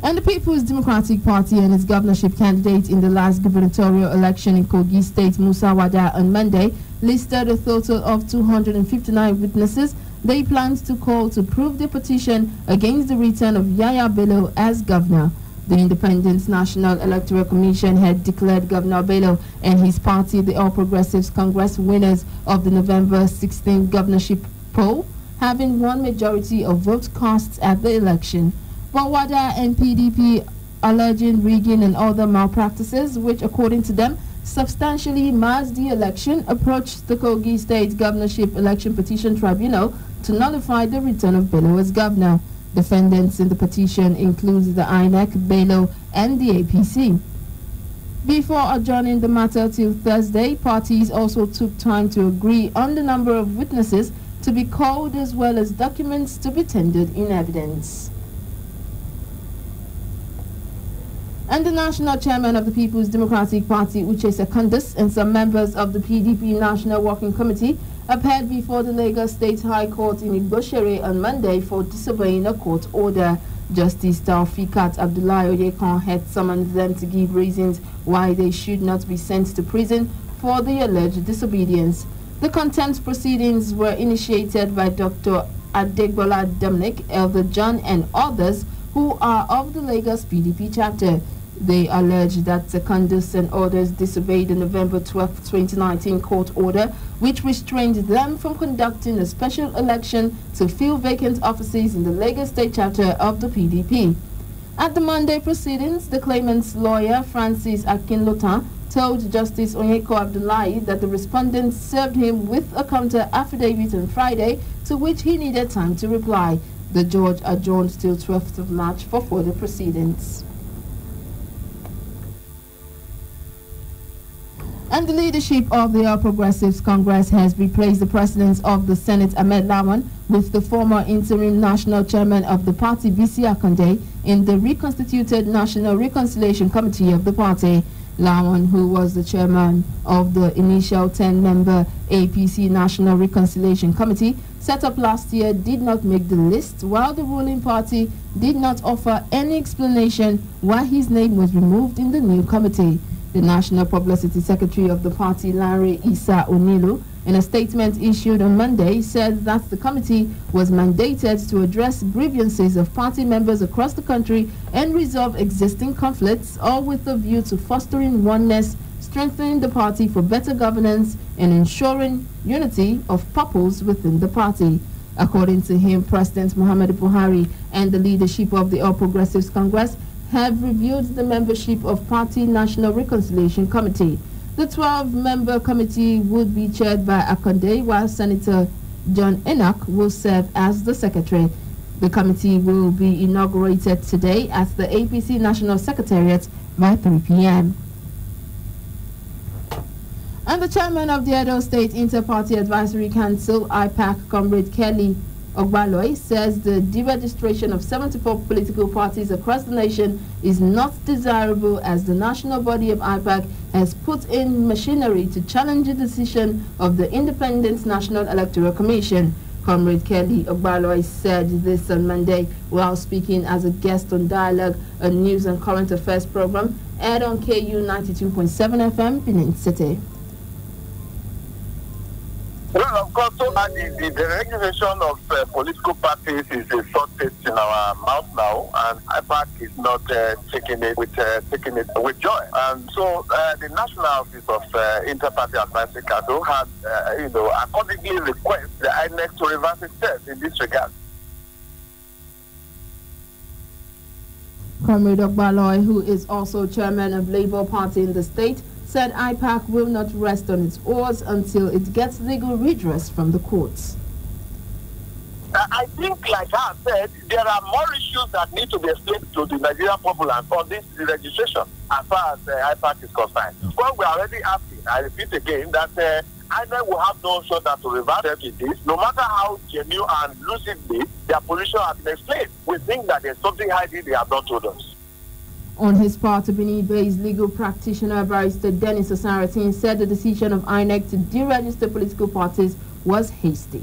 And the People's Democratic Party and its governorship candidate in the last gubernatorial election in Kogi State, Musa Wada, on Monday, listed a total of 259 witnesses they planned to call to prove their petition against the return of Yaya Bello as governor. The Independent National Electoral Commission had declared Governor Bello and his party the All Progressives Congress winners of the November 16 governorship poll, having won majority of votes cast at the election. But Wada and PDP alleging rigging and other malpractices, which according to them substantially marred the election, approached the Kogi State Governorship Election Petition Tribunal to nullify the return of Bello as governor. Defendants in the petition include the INEC, Bello, and the APC. Before adjourning the matter till Thursday, parties also took time to agree on the number of witnesses to be called as well as documents to be tendered in evidence. And the national chairman of the People's Democratic Party, Uche Secondus, and some members of the PDP National Working Committee appeared before the Lagos State High Court in Igboshere on Monday for disobeying a court order. Justice Taufikat Abdullahi Oyekan had summoned them to give reasons why they should not be sent to prison for the alleged disobedience. The contempt proceedings were initiated by Dr. Adegbola Dominic, Elder John, and others who are of the Lagos PDP chapter. They allege that Secondus and others disobeyed the November 12, 2019 court order, which restrained them from conducting a special election to fill vacant offices in the Lagos State chapter of the PDP. At the Monday proceedings, the claimant's lawyer, Francis Akinlota, told Justice Onyeko Abdullahi that the respondents served him with a counter affidavit on Friday, to which he needed time to reply. The judge adjourned till 12th of March for further proceedings. And the leadership of the All Progressives Congress has replaced the president of the Senate, Ahmed Lawan, with the former interim national chairman of the party, Bisi Akande, in the reconstituted National Reconciliation Committee of the party. Lawan, who was the chairman of the initial 10-member APC National Reconciliation Committee, set up last year, did not make the list, while the ruling party did not offer any explanation why his name was removed in the new committee. The National Publicity Secretary of the party, Larry Issa Onilu, in a statement issued on Monday, said that the committee was mandated to address grievances of party members across the country and resolve existing conflicts, all with a view to fostering oneness strengthening the party for better governance and ensuring unity of purpose within the party. According to him, President Muhammadu Buhari and the leadership of the All Progressives Congress have reviewed the membership of Party National Reconciliation Committee. The 12-member committee would be chaired by Akande, while Senator John Enoch will serve as the secretary. The committee will be inaugurated today at the APC National Secretariat by 3 p.m. And the chairman of the Edo State Inter-Party Advisory Council, IPAC, Comrade Kelly Ogbaloy, says the deregistration of 74 political parties across the nation is not desirable, as the national body of IPAC has put in machinery to challenge the decision of the Independent National Electoral Commission. Comrade Kelly Ogbaloy said this on Monday while speaking as a guest on Dialogue, a news and current affairs program aired on KU 92.7 FM, Benin City. Well, of course, so the regulation of political parties is a sore taste in our mouth now, and IPAC is not taking it with joy. And so the National Office of Inter-Party Advisory Council had, accordingly request the INEC to reverse its steps in this regard. Comrade Ogbaloy, who is also chairman of Labour Party in the state, said IPAC will not rest on its oars until it gets legal redress from the courts. I think, like I said, there are more issues that need to be explained to the Nigerian populace on this registration as far as IPAC is concerned. Well, we are already asking, I repeat again, that INEC will have no option than to reverse them in this, no matter how genuine and lucidly their position has been explained. We think that there's something hiding they have not told us. On his part, a Benin-based legal practitioner, Barrister Dennis Osaratin, said the decision of INEC to deregister political parties was hasty.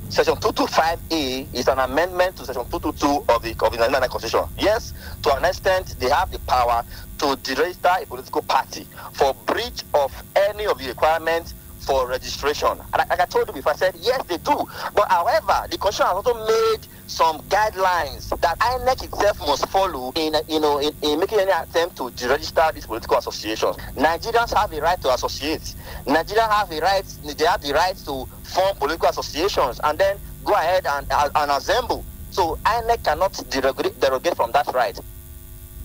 Section 225A is an amendment to Section 222 of the Nigerian Constitution. Yes, to an extent, they have the power to deregister a political party for breach of any of the requirements for registration. And like I told you before, I said, yes, they do. But however, the Constitution has also made some guidelines that INEC itself must follow in making any attempt to deregister these political associations. Nigerians have a right to associate. Nigerians have the right to form political associations and then go ahead and assemble. So INEC cannot derogate from that right.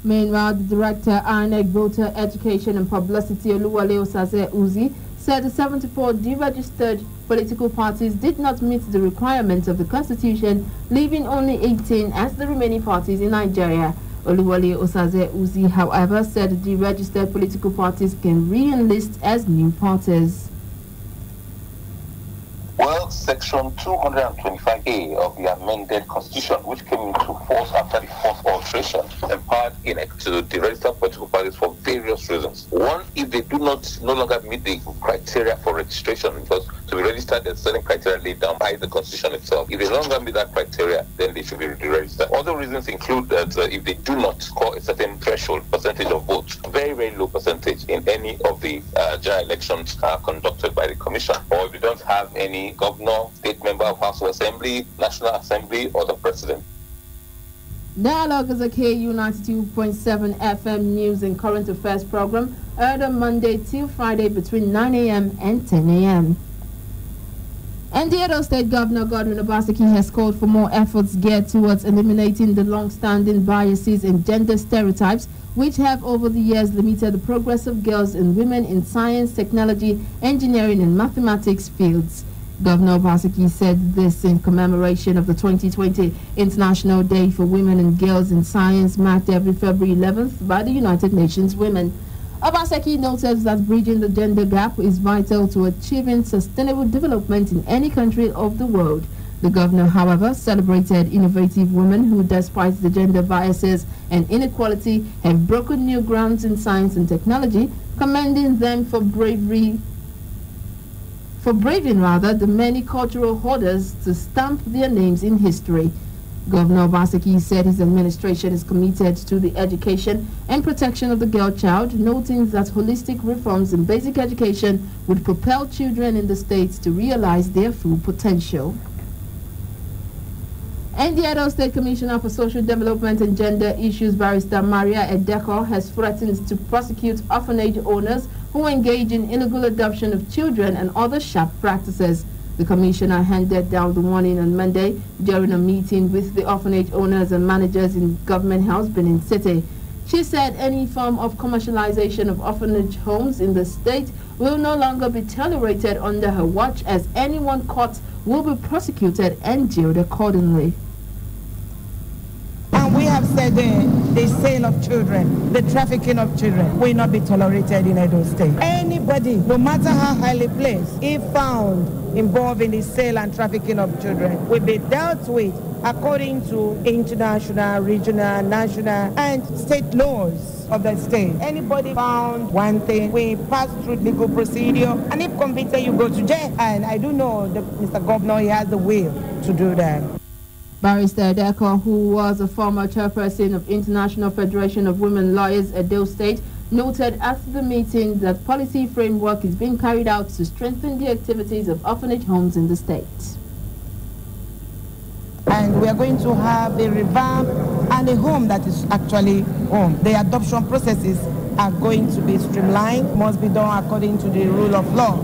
Meanwhile, the Director, INEC Voter Education and Publicity, Oluwale Osaze Uzi, said the 74 deregistered political parties did not meet the requirements of the Constitution, leaving only 18 as the remaining parties in Nigeria. Oluwale Osaze Uzi, however, said deregistered political parties can re-enlist as new parties. Well, Section 225A of the amended Constitution, which came into force after the fourth alteration, empowered INEC to deregister political parties for various reasons. One, if they do no longer meet the criteria for registration, because to be registered, there's certain criteria laid down by the Constitution itself. If they no longer meet that criteria, then they should be deregistered. Other reasons include that if they do not score a certain threshold percentage of votes, very, very low percentage in any of the general elections conducted by the Commission, or if they don't have any governor, state member of House of Assembly, National Assembly, or the President. Dialogue is a KU 92.7 FM news and current affairs program, aired on Monday till Friday between 9 a.m. and 10 a.m. And the Edo State Governor Godwin Obaseki has called for more efforts geared towards eliminating the long-standing biases and gender stereotypes which have over the years limited the progress of girls and women in science, technology, engineering, and mathematics fields. Governor Obaseki said this in commemoration of the 2020 International Day for Women and Girls in Science, marked every February 11th by the United Nations Women. Obaseki noted that bridging the gender gap is vital to achieving sustainable development in any country of the world. The governor, however, celebrated innovative women who, despite the gender biases and inequality, have broken new grounds in science and technology, commending them for braving the many cultural hoarders to stamp their names in history. Governor Obaseki said his administration is committed to the education and protection of the girl child, noting that holistic reforms in basic education would propel children in the state to realize their full potential. And the Edo State Commissioner for Social Development and Gender Issues, Barrister Maria Edeko, has threatened to prosecute orphanage owners who engage in illegal adoption of children and other sharp practices. The commissioner handed down the warning on Monday during a meeting with the orphanage owners and managers in Government House, Benin City. She said any form of commercialization of orphanage homes in the state will no longer be tolerated under her watch, as anyone caught will be prosecuted and jailed accordingly. And we have said the sale of children, the trafficking of children will not be tolerated in Edo State. Anybody, no matter how highly placed, if found involved in the sale and trafficking of children, will be dealt with according to international, regional, national, and state laws of the state. Anybody found wanting, we pass through legal procedure, and if convicted, you go to jail. And I do know that Mr. Governor, he has the will to do that. Barrister Edeko, who was a former chairperson of International Federation of Women Lawyers at Edo State, noted after the meeting that policy framework is being carried out to strengthen the activities of orphanage homes in the state. And we are going to have a revamp and a home that is actually home. The adoption processes are going to be streamlined, must be done according to the rule of law.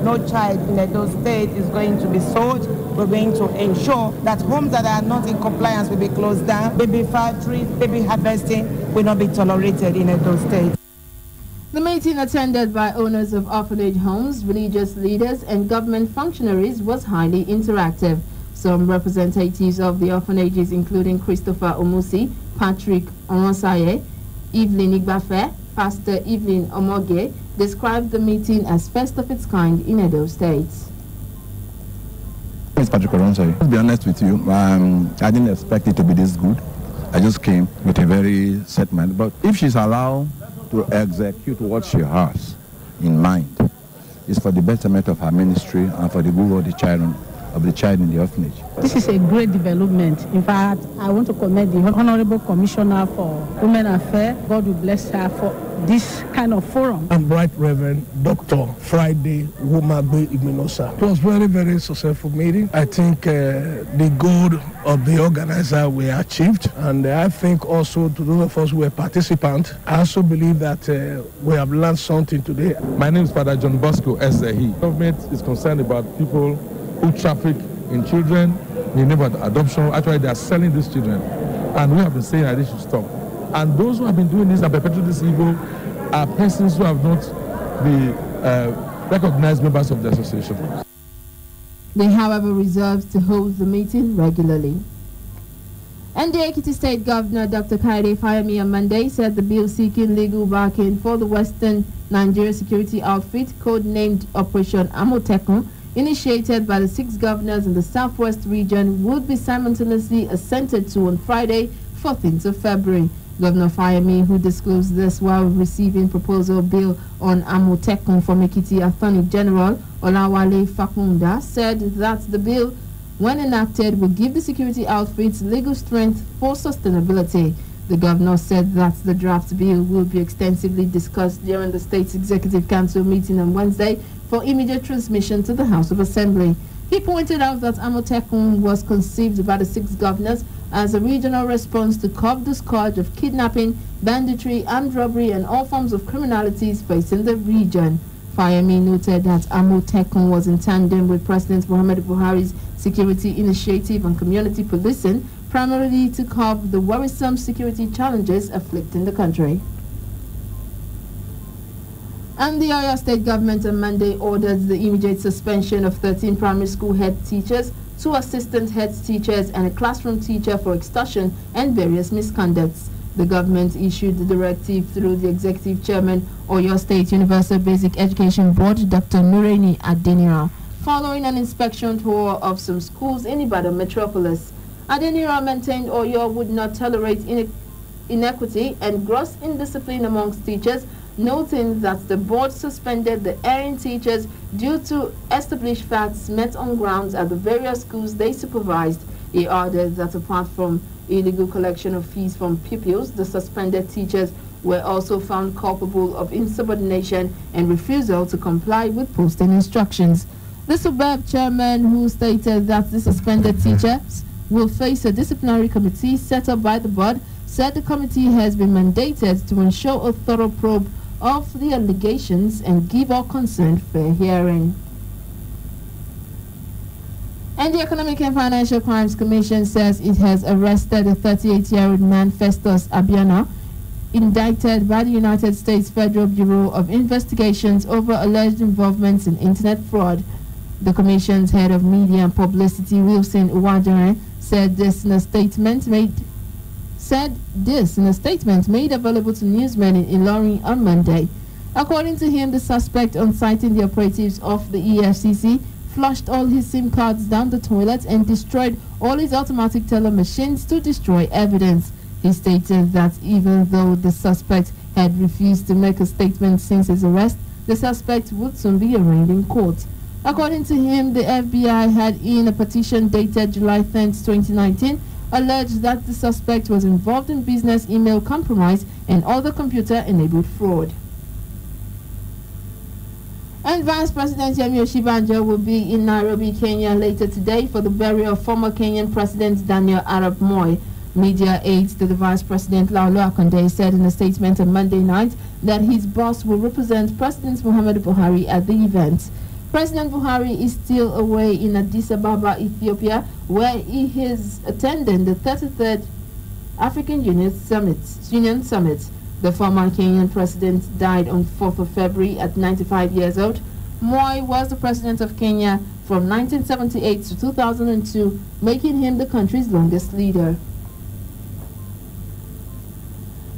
No child in Edo State is going to be sold. We're going to ensure that homes that are not in compliance will be closed down. Baby factories, baby harvesting will not be tolerated in Edo State. The meeting, attended by owners of orphanage homes, religious leaders, and government functionaries, was highly interactive. Some representatives of the orphanages, including Christopher Omusi, Patrick Oronsaye, Evelyn Igbafe, Pastor Evelyn Omoge, described the meeting as first of its kind in Edo State. It's Patrick Oronsaye. To be honest with you, I didn't expect it to be this good. I just came with a very set mind. But if she's allowed to execute what she has in mind, it's for the betterment of her ministry and for the good of the child in the orphanage. This is a great development. In fact, I want to commend the Honorable Commissioner for Women Affairs. God will bless her for this kind of forum. I'm Right Reverend Dr. Friday Womagbe Igminosa. It was very, very successful meeting. I think the goal of the organizer were achieved, and I think also to those of us who were participants, I also believe that we have learned something today. My name is Father John Bosco Ezehi. Government is concerned about people who traffic in children, in name of adoption. Actually, they are selling these children, and we have been saying that they should stop. And those who have been doing this and perpetrating this evil are persons who have not been recognized members of the association. They, however, reserves to hold the meeting regularly. And the Ekiti State Governor, Dr. Kaide Fayemi, on Monday said the bill seeking legal backing for the Western Nigeria security outfit, codenamed Operation Amotekun, initiated by the 6 governors in the Southwest region, would be simultaneously assented to on Friday, 14th of February. Governor Fayemi, who disclosed this while receiving proposal bill on Amotekun from Ekiti Attorney General Olawale Fakunda, said that the bill, when enacted, will give the security outfits legal strength for sustainability. The governor said that the draft bill will be extensively discussed during the state's Executive Council meeting on Wednesday for immediate transmission to the House of Assembly. He pointed out that Amotekun was conceived by the 6 governors as a regional response to curb the scourge of kidnapping, banditry, armed robbery, and all forms of criminalities facing the region. Fayemi noted that Amotekun was in tandem with President Muhammadu Buhari's security initiative on community policing, primarily to curb the worrisome security challenges afflicting the country. And the Oyo State government on Monday ordered the immediate suspension of 13 primary school head teachers, 2 assistant head teachers, and a classroom teacher for extortion and various misconducts. The government issued the directive through the executive chairman, Oyo State Universal Basic Education Board, Dr. Nureni Adenira, following an inspection tour of some schools in Ibadan metropolis. Adenira maintained Oyo would not tolerate inequity and gross indiscipline amongst teachers, noting that the board suspended the erring teachers due to established facts met on grounds at the various schools they supervised. He ordered that apart from illegal collection of fees from pupils, the suspended teachers were also found culpable of insubordination and refusal to comply with posting instructions. The SUBEB chairman, who stated that the suspended teachers will face a disciplinary committee set up by the board, said the committee has been mandated to ensure a thorough probe of the allegations and give all concerned fair hearing. And the Economic and Financial Crimes Commission says it has arrested a 38-year-old man, Festus Abiana, indicted by the United States Federal Bureau of Investigations over alleged involvements in internet fraud. The Commission's head of media and publicity, Wilson Uwadere, said this in a statement made available to newsmen in Ilorin on Monday. According to him, the suspect, on citing the operatives of the EFCC, flushed all his SIM cards down the toilet and destroyed all his automatic teller machines to destroy evidence. He stated that even though the suspect had refused to make a statement since his arrest, the suspect would soon be arraigned in court. According to him, the FBI had, in a petition dated July 10, 2019, alleged that the suspect was involved in business email compromise and other computer-enabled fraud. And Vice President Yemi Osinbajo will be in Nairobi, Kenya later today for the burial of former Kenyan President Daniel Arap Moi. Media aides to the Vice President Laolo Akonde said in a statement on Monday night that his boss will represent President Muhammadu Buhari at the event. President Buhari is still away in Addis Ababa, Ethiopia, where he is attending the 33rd African Union Summit. The former Kenyan president died on 4th of February at 95 years old. Moi was the president of Kenya from 1978 to 2002, making him the country's longest leader.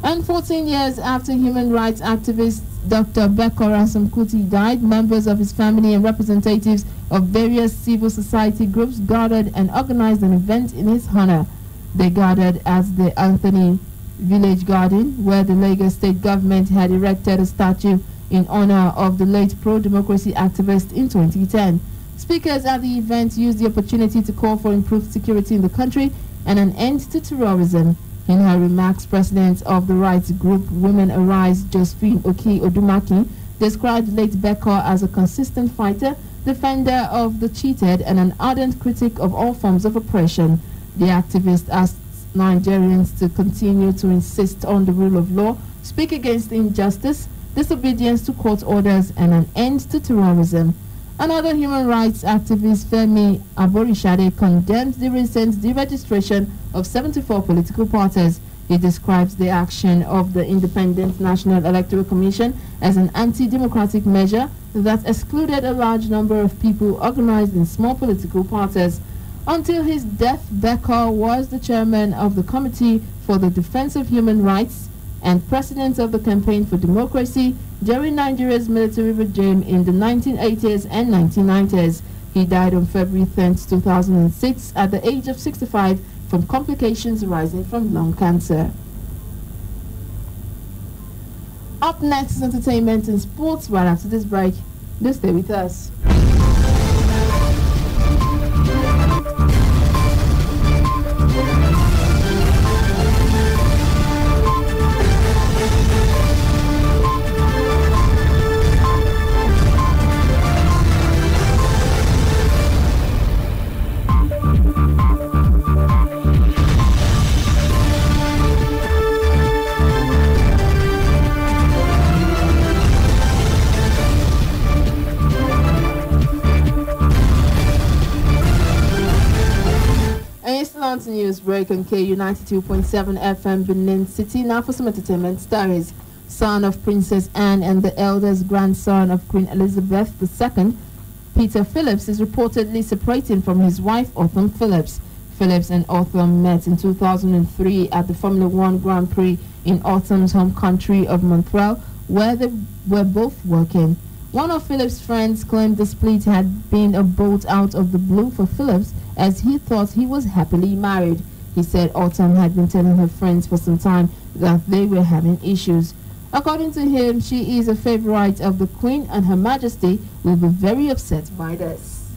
And 14 years after human rights activist Dr. Beko Ransom Kuti died, members of his family and representatives of various civil society groups gathered and organized an event in his honor. They gathered at the Anthony Village Garden, where the Lagos state government had erected a statue in honor of the late pro-democracy activist in 2010. Speakers at the event used the opportunity to call for improved security in the country and an end to terrorism. In her remarks, President of the rights group Women Arise, Josephine Oki Odumaki, described late Beko as a consistent fighter, defender of the cheated, and an ardent critic of all forms of oppression. The activist asked Nigerians to continue to insist on the rule of law, speak against injustice, disobedience to court orders, and an end to terrorism. Another human rights activist, Femi Aborishade, condemned the recent deregistration of 74 political parties. He describes the action of the Independent National Electoral Commission as an anti-democratic measure that excluded a large number of people organized in small political parties. Until his death, Beko was the chairman of the Committee for the Defense of Human Rights and president of the Campaign for Democracy during Nigeria's military regime in the 1980s and 1990s. He died on February 10, 2006 at the age of 65 from complications arising from lung cancer. Up next is entertainment and sports. Right after this break, do stay with us. News break on KU 92.7 FM Benin City. Now for some entertainment stories. Son of Princess Anne and the eldest grandson of Queen Elizabeth II, Peter Phillips, is reportedly separating from his wife Autumn Phillips. Phillips and Autumn met in 2003 at the Formula One Grand Prix in Autumn's home country of Montreal, where they were both working. One of Phillips' friends claimed the split had been a bolt out of the blue for Phillips, as he thought he was happily married. He said Autumn had been telling her friends for some time that they were having issues. According to him, she is a favorite of the Queen and Her Majesty will be very upset by this.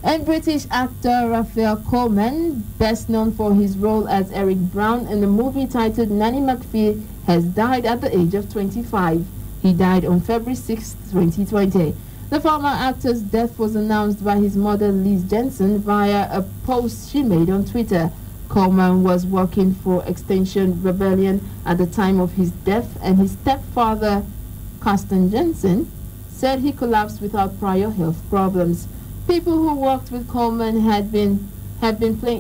And British actor Raphael Coleman, best known for his role as Eric Brown in the movie titled Nanny McPhee, has died at the age of 25. He died on February 6, 2020. The former actor's death was announced by his mother, Liz Jensen, via a post she made on Twitter. Coleman was working for Extinction Rebellion at the time of his death, and his stepfather, Carsten Jensen, said he collapsed without prior health problems. People who worked with Coleman have been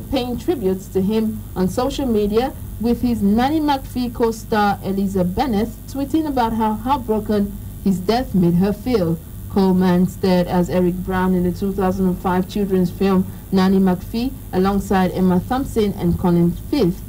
paying tributes to him on social media, with his Nanny McPhee co-star Eliza Bennett tweeting about how heartbroken his death made her feel. Coleman starred as Eric Brown in the 2005 children's film Nanny McPhee alongside Emma Thompson and Colin Firth,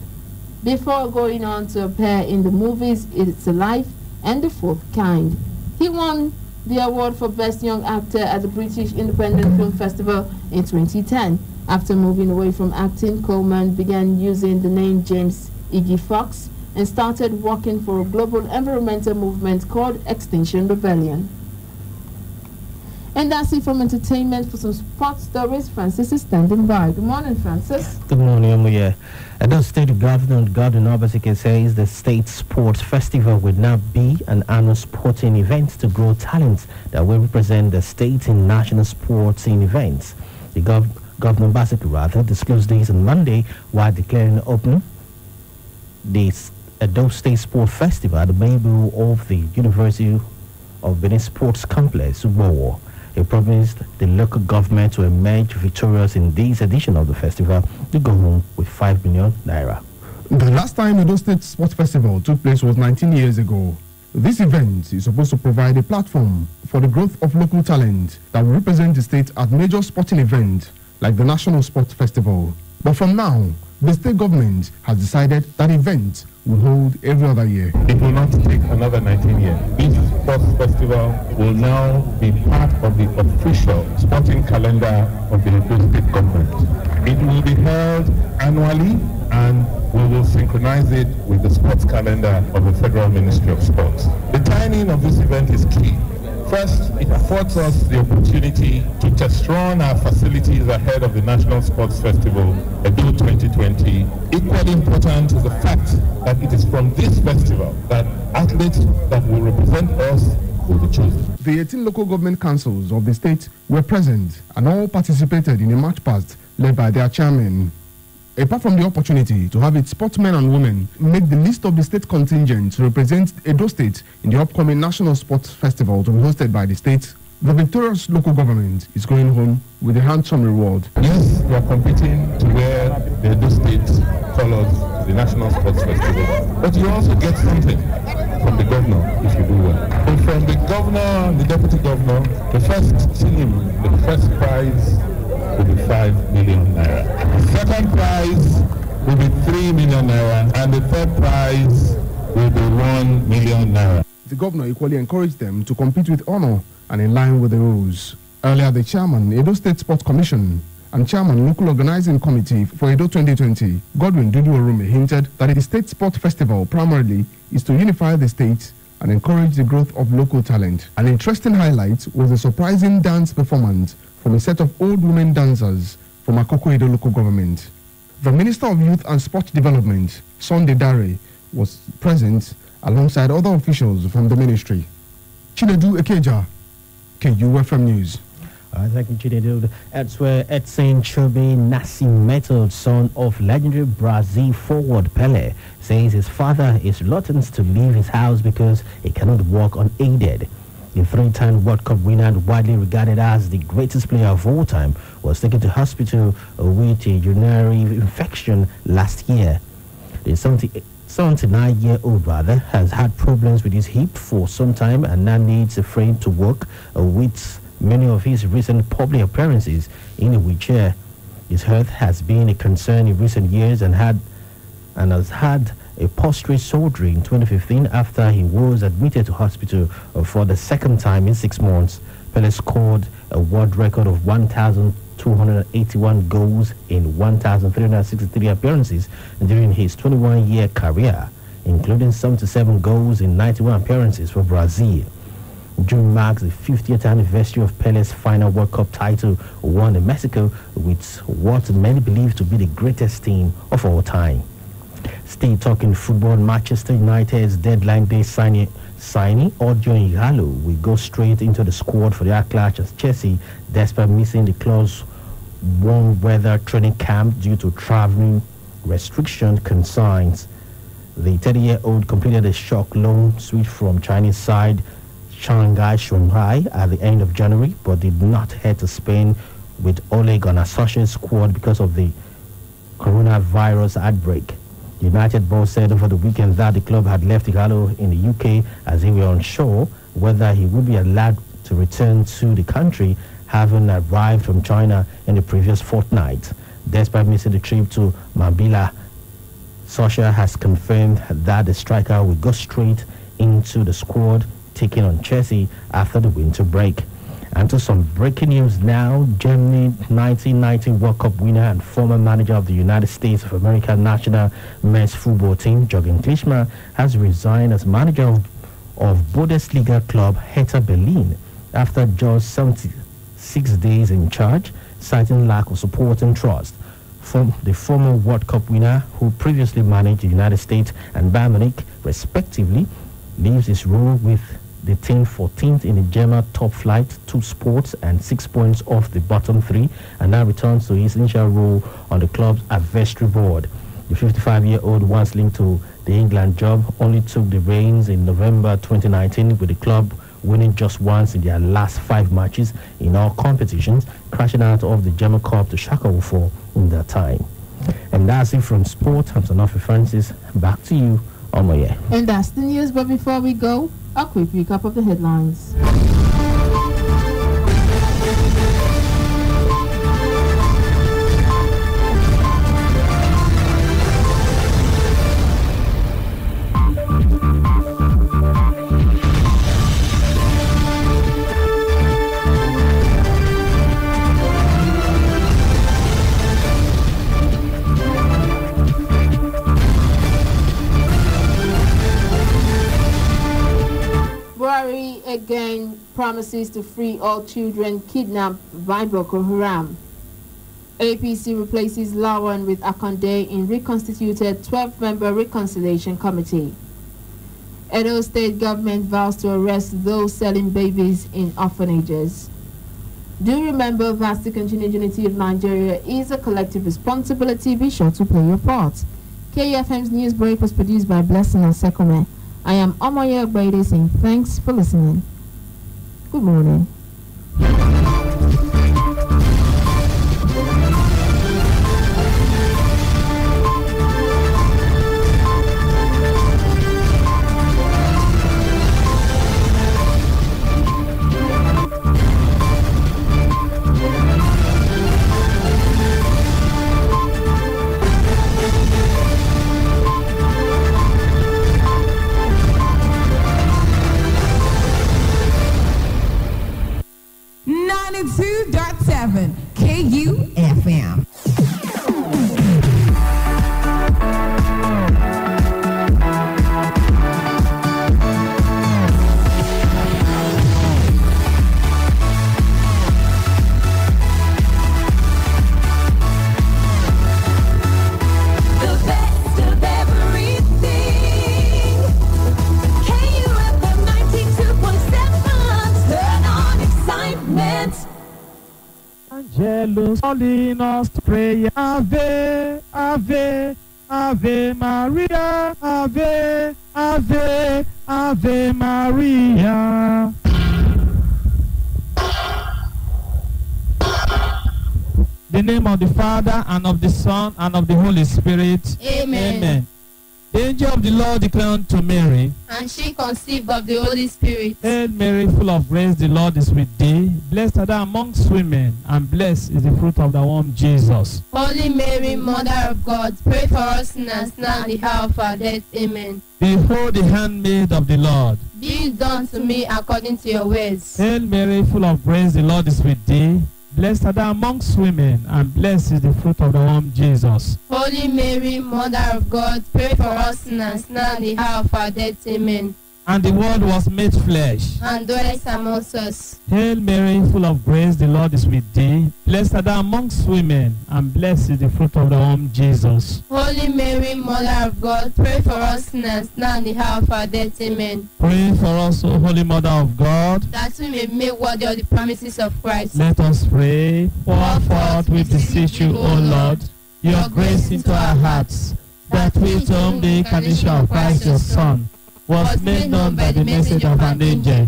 before going on to appear in the movies It's a Life and The Fourth Kind. He won the award for Best Young Actor at the British Independent Film Festival in 2010. After moving away from acting, Coleman began using the name James Iggy Fox and started working for a global environmental movement called Extinction Rebellion. And that's it from entertainment. For some sports stories, Francis is standing by. Good morning, Francis. Good morning, Omoye. Edo State Governor Gordon Obaseki says the State Sports Festival will now be an annual sporting event to grow talents that will represent the state in national sporting events. The Governor Obaseki disclosed this on Monday while declaring open the Edo State Sports Festival at the main building of the University of Benin Sports Complex, Ubowo. He promised the local government to emerge victorious in this edition of the festival to go home with 5 million naira. The last time Edo State Sports Festival took place was 19 years ago. This event is supposed to provide a platform for the growth of local talent that will represent the state at major sporting events like the National Sports Festival. But from now, the state government has decided that event will hold every other year. It will not take another 19 years. This sports festival will now be part of the official sporting calendar of the Edo State government. It will be held annually, and we will synchronize it with the sports calendar of the Federal Ministry of Sports. The timing of this event is key. First, it affords us the opportunity to test run our facilities ahead of the National Sports Festival, Edo 2020. Equally important is the fact that it is from this festival that athletes that will represent us will be chosen. The 18 local government councils of the state were present and all participated in a march past led by their chairman. Apart from the opportunity to have its sportsmen and women make the list of the state contingent to represent Edo State in the upcoming National Sports Festival to be hosted by the state, the victorious local government is going home with a handsome reward. Yes, we are competing to wear the Edo State colors to the National Sports Festival. But you also get something from the governor if you do well. And from the governor and the deputy governor, the first team, the first prize will be 5 million naira. The second prize will be 3 million naira, and the third prize will be 1 million naira. The governor equally encouraged them to compete with honor and in line with the rules. Earlier, the chairman, Edo State Sports Commission, and chairman, Local Organizing Committee for Edo 2020, Godwin Dudu Orume, hinted that the State Sports Festival primarily is to unify the state and encourage the growth of local talent. An interesting highlight was a surprising dance performance from a set of old women dancers from Akoko Edo local government. The Minister of Youth and Sport Development, Sunday Dare, was present alongside other officials from the ministry. Chinedu Ekeja, KUFM News. Thank you, Chinedu. Elsewhere, Edson Chobe Nascimento, son of legendary Brazil forward Pele, says his father is reluctant to leave his house because he cannot walk unaided. The three-time World Cup winner and widely regarded as the greatest player of all time was taken to hospital with a urinary infection last year. The 79-year-old brother has had problems with his hip for some time and now needs a frame to walk with many of his recent public appearances in a wheelchair. His health has been a concern in recent years and has had a prostate surgery in 2015 after he was admitted to hospital for the second time in 6 months. Pele scored a world record of 1,281 goals in 1,363 appearances during his 21-year career, including 77 goals in 91 appearances for Brazil. June marks the 50th anniversary of Pele's final World Cup title won in Mexico with what many believe to be the greatest team of all time. Still talking football, Manchester United's deadline day signing signing Audio Ighalo will go straight into the squad for their clash as Chelsea, despite missing the club's warm weather training camp due to traveling restriction concerns. The 30-year-old completed a shock loan switch from Chinese side Shanghai at the end of January, but did not head to Spain with Ole Gunnar Solskjaer's squad because of the coronavirus outbreak. The United boss said over the weekend that the club had left Ighalo in the UK as he was unsure whether he would be allowed to return to the country, having arrived from China in the previous fortnight. Despite missing the trip to Mambila, Solskjaer has confirmed that the striker will go straight into the squad, taking on Chelsea after the winter break. And to some breaking news now, Germany 1990 World Cup winner and former manager of the United States of America national men's football team, Jürgen Klinsmann, has resigned as manager of Bundesliga club Hertha Berlin after just 76 days in charge, citing lack of support and trust. From the former World Cup winner, who previously managed the United States and Bayern Munich, respectively, leaves his role with the team 14th in the German top flight, 2 spots and 6 points off the bottom 3, and now returns to his initial role on the club's advisory board. The 55-year-old, once linked to the England job, only took the reins in November 2019, with the club winning just once in their last 5 matches in all competitions, crashing out of the German Cup to Schalke 04 in that time. And that's it from sport. I'm Sanofi Francis. Back to you, Omoye. And that's the news, but before we go, a quick recap of the headlines. Again promises to free all children kidnapped by Boko Haram. APC replaces Lawan with Akande in reconstituted 12-member reconciliation committee. Edo State government vows to arrest those selling babies in orphanages. Do remember that to continue unity of Nigeria is a collective responsibility. Be sure to play your part. KFM's news break was produced by Blessing and Sekome. I am Omoye Ogbede saying thanks for listening. Good morning. KUFM. Angelus calling us to prayer. Ave, Ave, Ave Maria, Ave, Ave, Ave Maria. In the name of the Father, and of the Son, and of the Holy Spirit. Amen. Amen. The angel of the Lord declared unto Mary, and she conceived of the Holy Spirit. Hail Mary, full of grace, the Lord is with thee. Blessed art thou amongst women, and blessed is the fruit of thy womb, Jesus. Holy Mary, Mother of God, pray for us sinners now and the hour of our death. Amen. Behold the handmaid of the Lord. Be it done to me according to your words. Hail Mary, full of grace, the Lord is with thee. Blessed art thou amongst women, and blessed is the fruit of thy womb, Jesus. Holy Mary, Mother of God, pray for us sinners now and the hour of our death. Amen. And the Word was made flesh. and dwelt amongst us. Hail Mary, full of grace, the Lord is with thee. Blessed art thou amongst women, and blessed is the fruit of thy womb, Jesus. Holy Mary, Mother of God, pray for us sinners, now and the hour of our death. Amen. Pray for us, O Holy Mother of God. That we may make worthy of the promises of Christ. Let us pray. Pour forth, we beseech you, O Lord, your grace into our hearts, that we, to whom the incarnation of Christ your Son was made known by the message of an angel,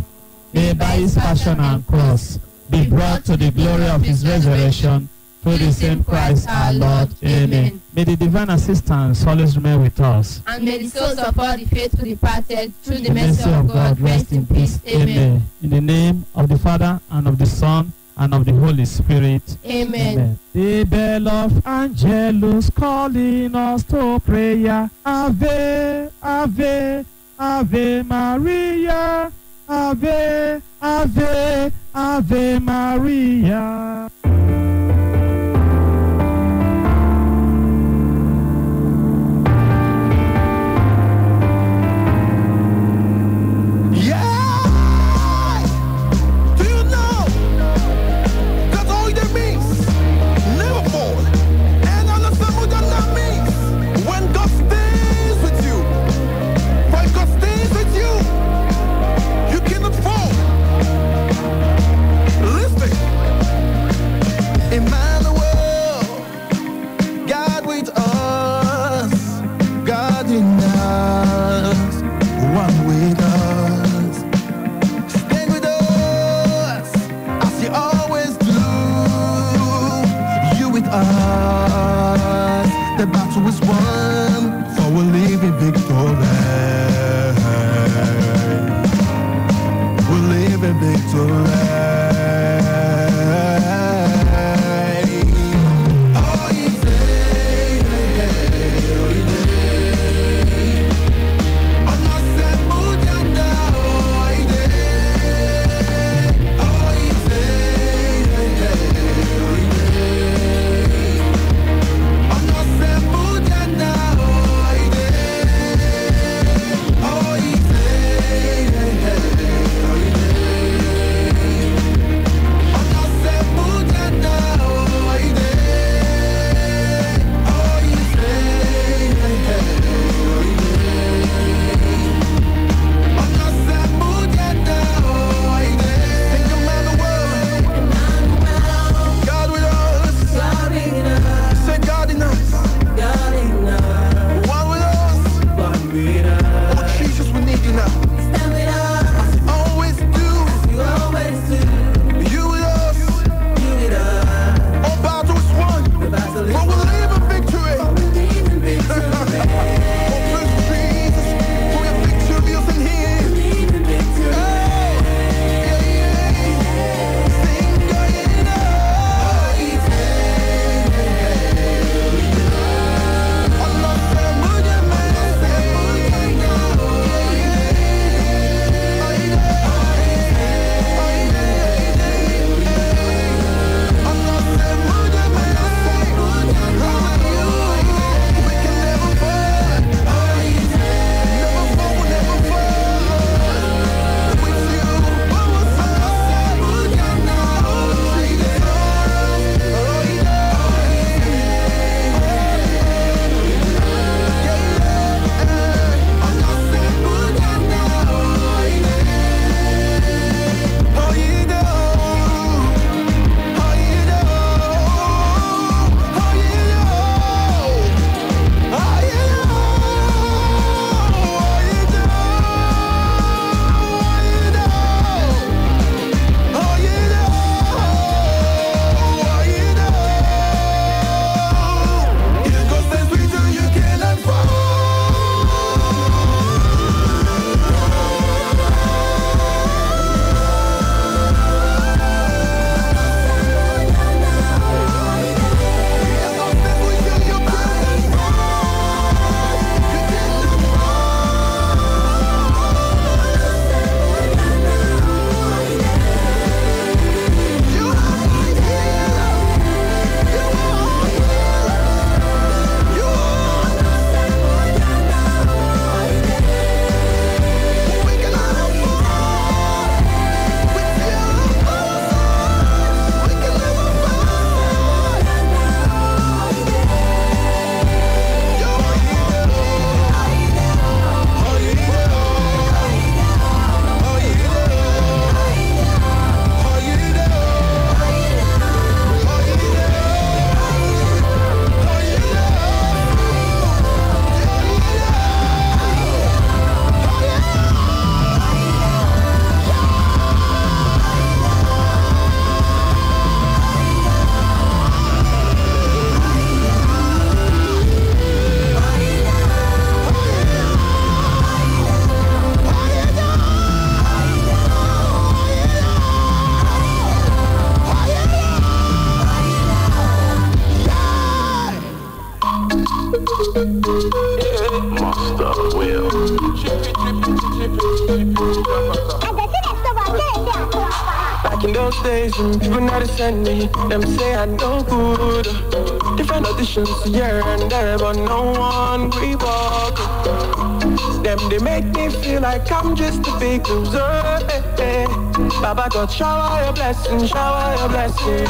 may by his passion and cross be brought to the glory of his resurrection, through the same Christ our Lord. Amen. May the divine assistance always remain with us. And may the souls of all the faithful departed, through the mercy of God, rest in peace. Amen. In the name of the Father, and of the Son, and of the Holy Spirit. Amen. The bell of Angelus calling us to prayer. Ave, Ave, Ave Maria. Ave, Ave, Ave Maria. The battle is won, for we're living victorious. We're living victorious. Oh, now Master Will. Back in those days when people not to send me, them say I no good. Different auditions here and there, but no one we walk. Them they make me feel like I'm just a big loser. Baba God, shower your blessing, shower your blessing.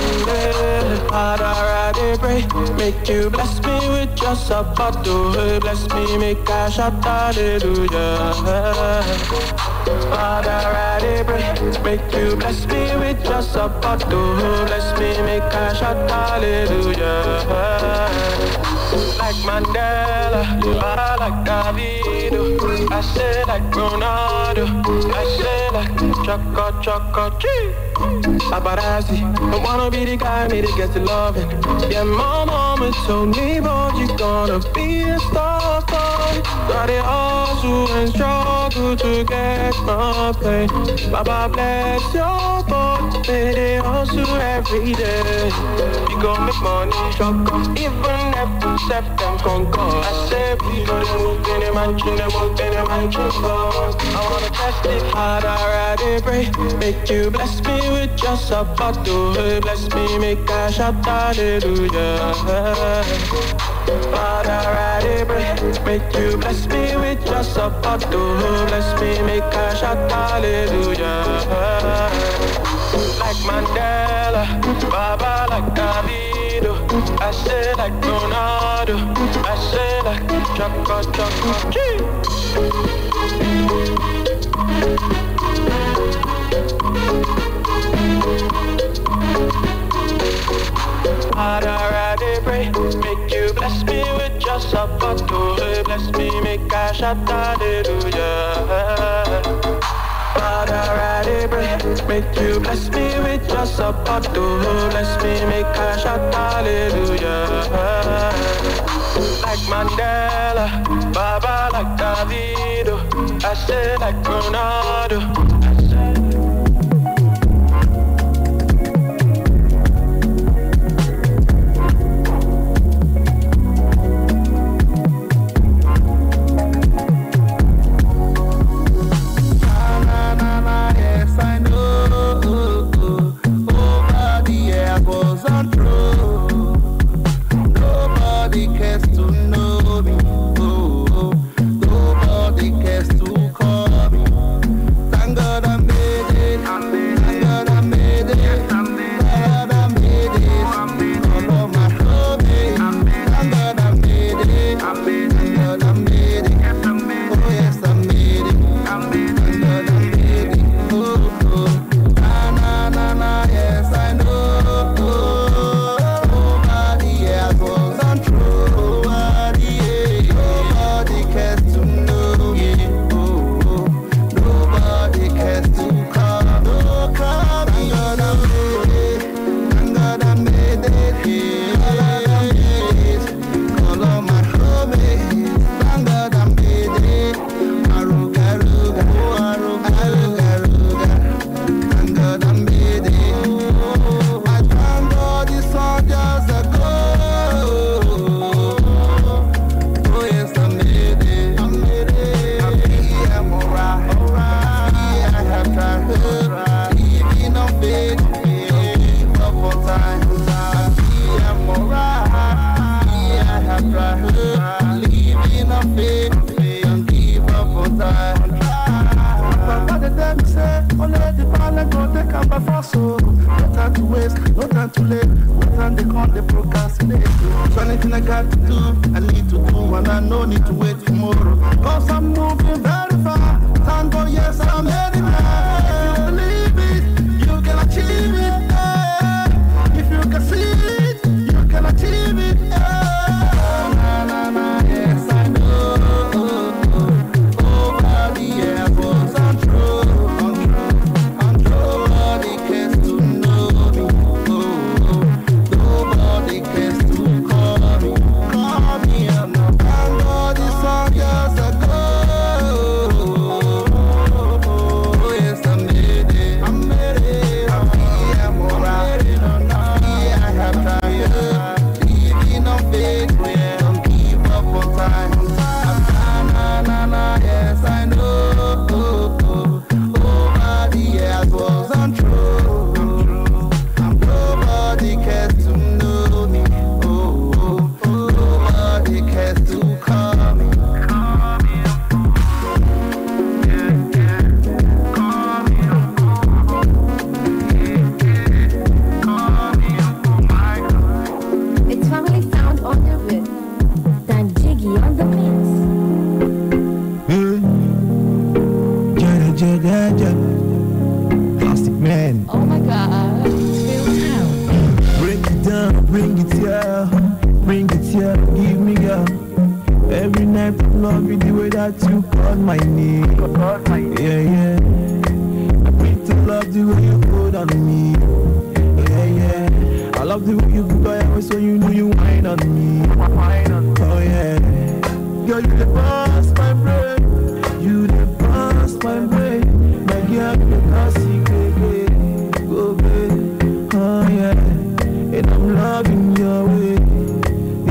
Father, I dey pray, make you bless me with your support. Bless me, make I shout hallelujah. Father, I dey pray, make you bless me with your support. Bless me, make I shout hallelujah. Like Mandela, I like Davido, I say like Ronaldo, I say like Choco Tree. Paparazzi, I wanna be the guy, need to get to loving. Yeah, my mama told me, boy, you gonna be a star boy. Gotta hustle and struggle to get my pay. Baba bless your boy, may they hustle every day. You gon' make money, struggle, even if step them conquer. I say we know they move in the mansion, they move in the mansion for. I wanna test it harder, I dey pray, make you bless me with your support. Bless me, make I shout hallelujah. Father, I dey pray, make you bless me with your support. Bless me, make I shout hallelujah. Like Mandela, Baba like Davido, I say like Ronaldo, I say like Choco Tree. Father, I dey pray, make you bless me with your support. Bless me, make I shout hallelujah. Father, I dey pray, make you bless me with your support. Bless me, make I shout hallelujah. Like Mandela, Baba like Davido, I say like Ronaldo. here, bring it here, give me girl. Every night I love you the way that you call my name. Yeah, yeah. I need to love the way you put on me. Yeah, yeah. I love the way you put on me, so you know you whine on me. Oh yeah. Girl, you the boss, my brain. You the boss, my brain. My girl, you the secret. Go baby. Oh yeah. And I'm loving your way.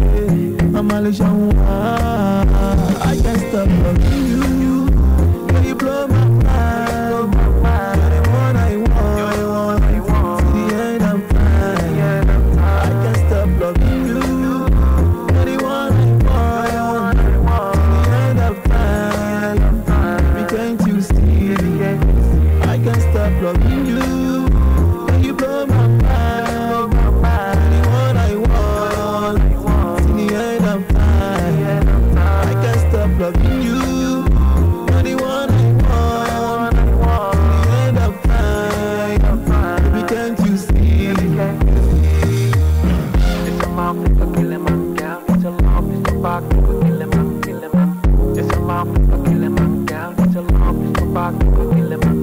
Yeah. I'm Malaysian. I can't stop loving you. Girl, you blow my mind. You're the one I want. To the end of time. I can't stop loving you. You're the one I want. To the end of time. Baby, can't you see? I can't stop loving you. Girl, you blow my mind. You're the one I want. To the end of time. I can't stop loving you. You're the one I want. To the end of time. Baby, can't you see? It's a mouth for killing man, girl. It's a love, it's a back for killing man, killing man. It's a mouth for killing man, girl. It's a love, it's a back for killing man.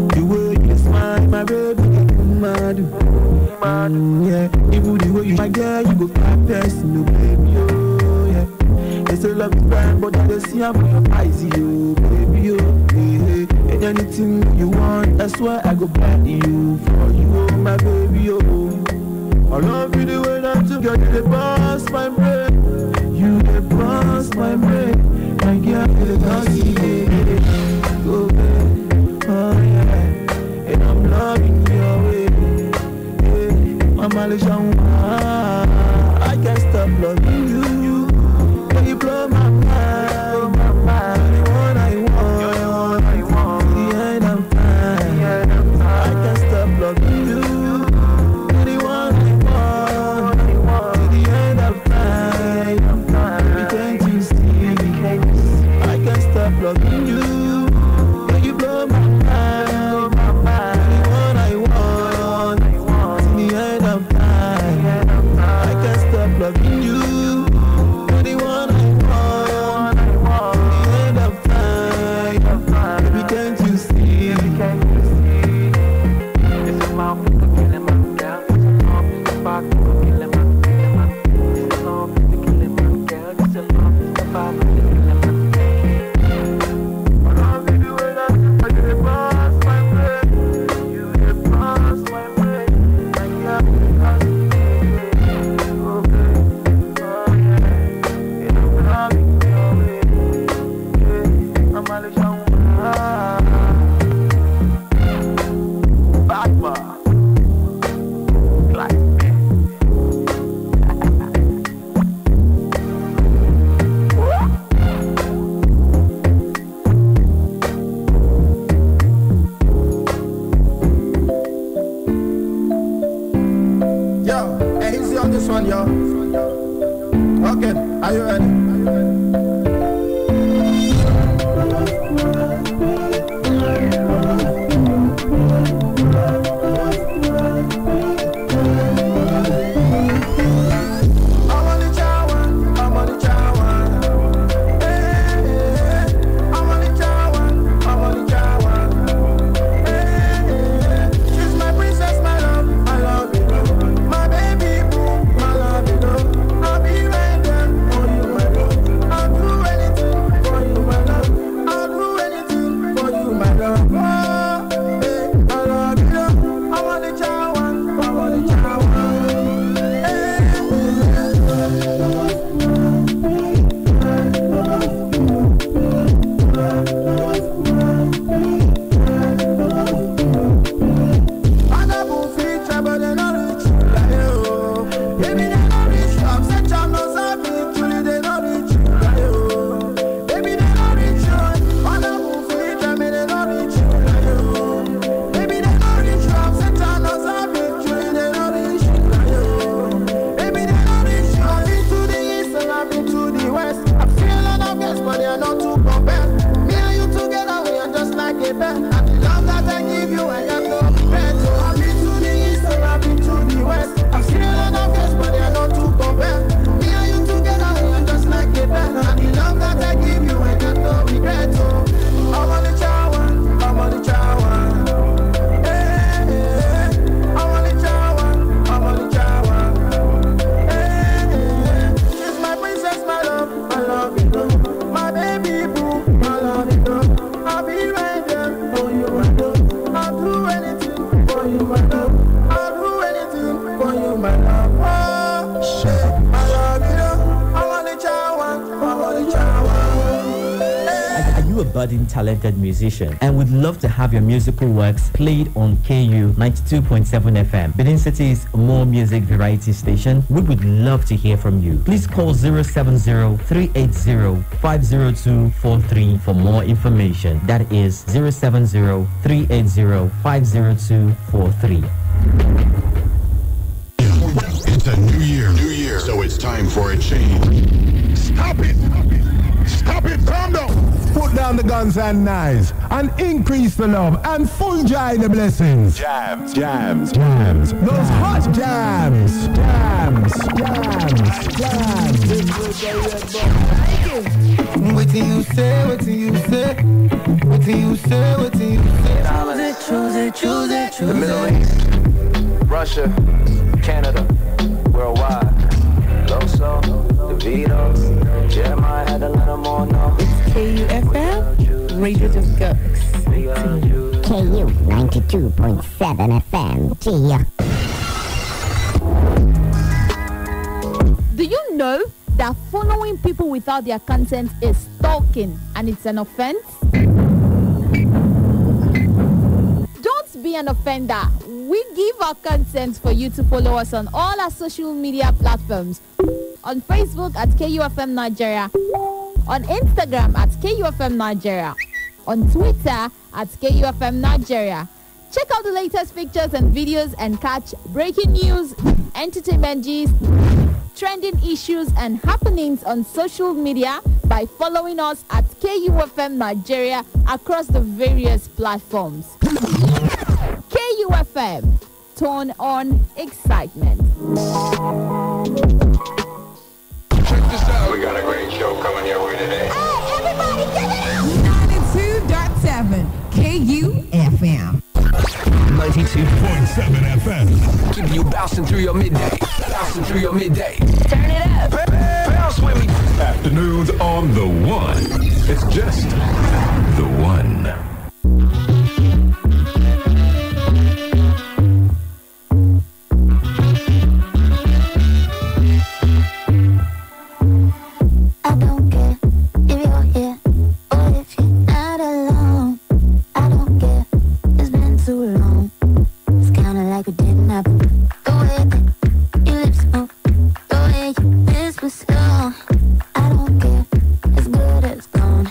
The way you smile, my baby, get mad. Yeah, even the way you my girl, you go fly person, no baby, oh yeah. They say love is blind, but they see I'm for your eyes, yo, baby, oh yeah. And anything you want, that's why I go buy you for you, oh my baby, oh. I love you the way that you get the boss, my brain. You the boss, my brain. My girl, you the boss, yeah. Go baby, oh yeah. And I'm loving your way. I'm Malaysian. I can't stop loving you. When you blow my mind, you're the one I want. To the end of time. I can't stop loving you. You're the one I want. To the end of time. Baby, can't you see? I can't stop loving you. When you blow my mind, you're the one I want. To the end of time. I can't stop loving you. You're the one I want. To the end of time. Baby, can't you see? It's a mouth for killing man, girl. It's a love, it's a back for killing man, killing man. It's a love, it's a killing man, girl. It's a love, it's a back for killing man. I love you the way that you the boss, my brain. You the boss, my brain. My girl, you the boss, oh baby, oh yeah. And I'm loving your way, yeah. I'm Malaysian. Bad boy, like me. Yo, hey, easy on this one, yo. Okay, are you ready? I'm on the chow, I'm on the chow. Hey, I'm on the chow, I'm on the chow. Hey, she's my princess, my love, I love you. My baby boo, my love you. I'll be right there for you, my love. budding talented musician and would love to have your musical works played on KU 92.7 FM, Benin City's more music variety station. We would love to hear from you. Please call 070-380-50243 for more information. That is 070-380-50243. It's a new year, so it's time for a change. Stop it! Stop it! Calm down! Put down the guns and knives and increase the love and full joy the blessings. Jams. Those hot jams. What do you say? What do you say? What do you say? What do you say? Choose it. The Middle East, Russia, Canada, worldwide. Loso, DeVito, Jeremiah had to let them all know. It's KUFM, Radio Discuss. KU 92.7 FM. Do you know that following people without their consent is stalking and it's an offense? Don't be an offender. We give our consent for you to follow us on all our social media platforms. On Facebook at KUFM Nigeria, on Instagram at KUFM Nigeria, on Twitter at KUFM Nigeria. Check out the latest pictures and videos and catch breaking news, entertainment gist, trending issues and happenings on social media by following us at KUFM Nigeria across the various platforms. KUFM, turn on excitement. Check this out. We got a great show coming your way today. Hey, everybody, give it up! 92.7 KUFM. 92.7 FM. Keep you bouncing through your midday. Turn it up. Bounce with me. Afternoons on the one. It's just the one. I don't care if you're here or if you're not alone. I don't care, it's been too long. It's kinda like it didn't happen. The way that your lips move, the way you whisper slow. I don't care, it's good as gone.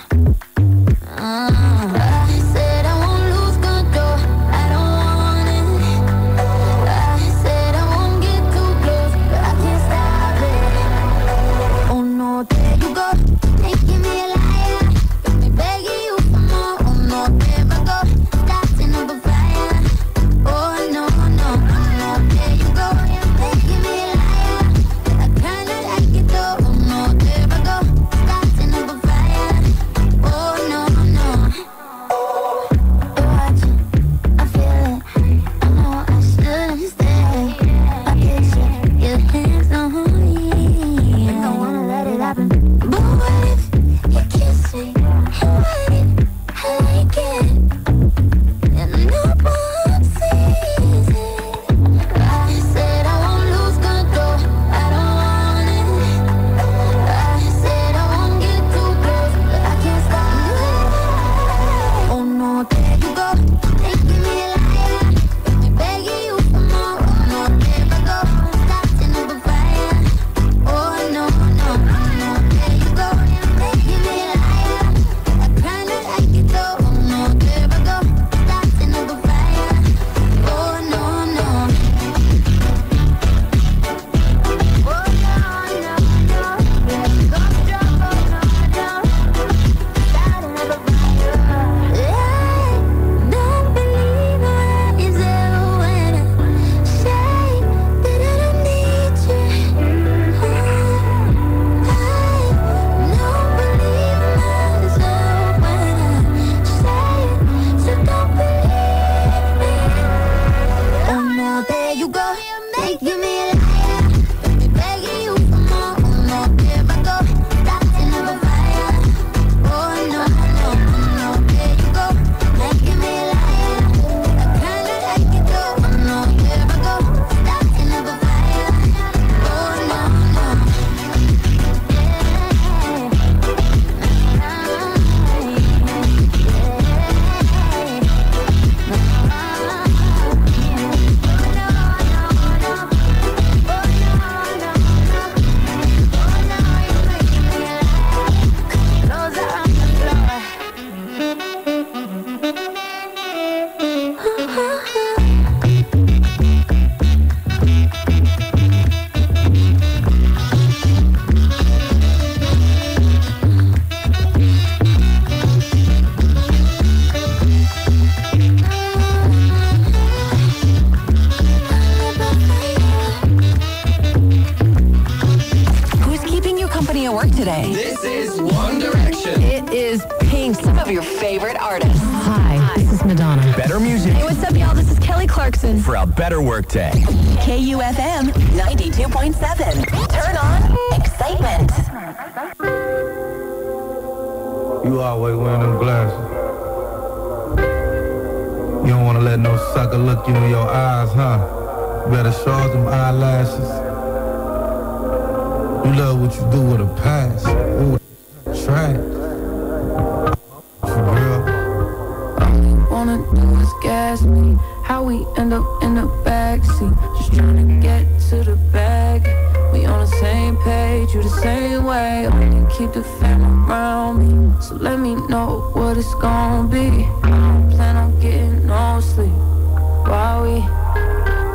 work today? This is One Direction. It is Pink, some of your favorite artists. Hi, this is Madonna. Better music. Hey, what's up, y'all? This is Kelly Clarkson. For a better work day. KUFM 92.7. Turn on excitement. You always wearing them glasses. You don't want to let no sucker look you in your eyes, huh? Better charge them eyelashes. You love what you do with a pass. Ooh, trash. For real. All you wanna do is gas me. How we end up in the backseat. Just trying to get to the bag. We on the same page, you the same way. Only keep the fam around me. So let me know what it's gonna be. I don't plan on getting no sleep. While we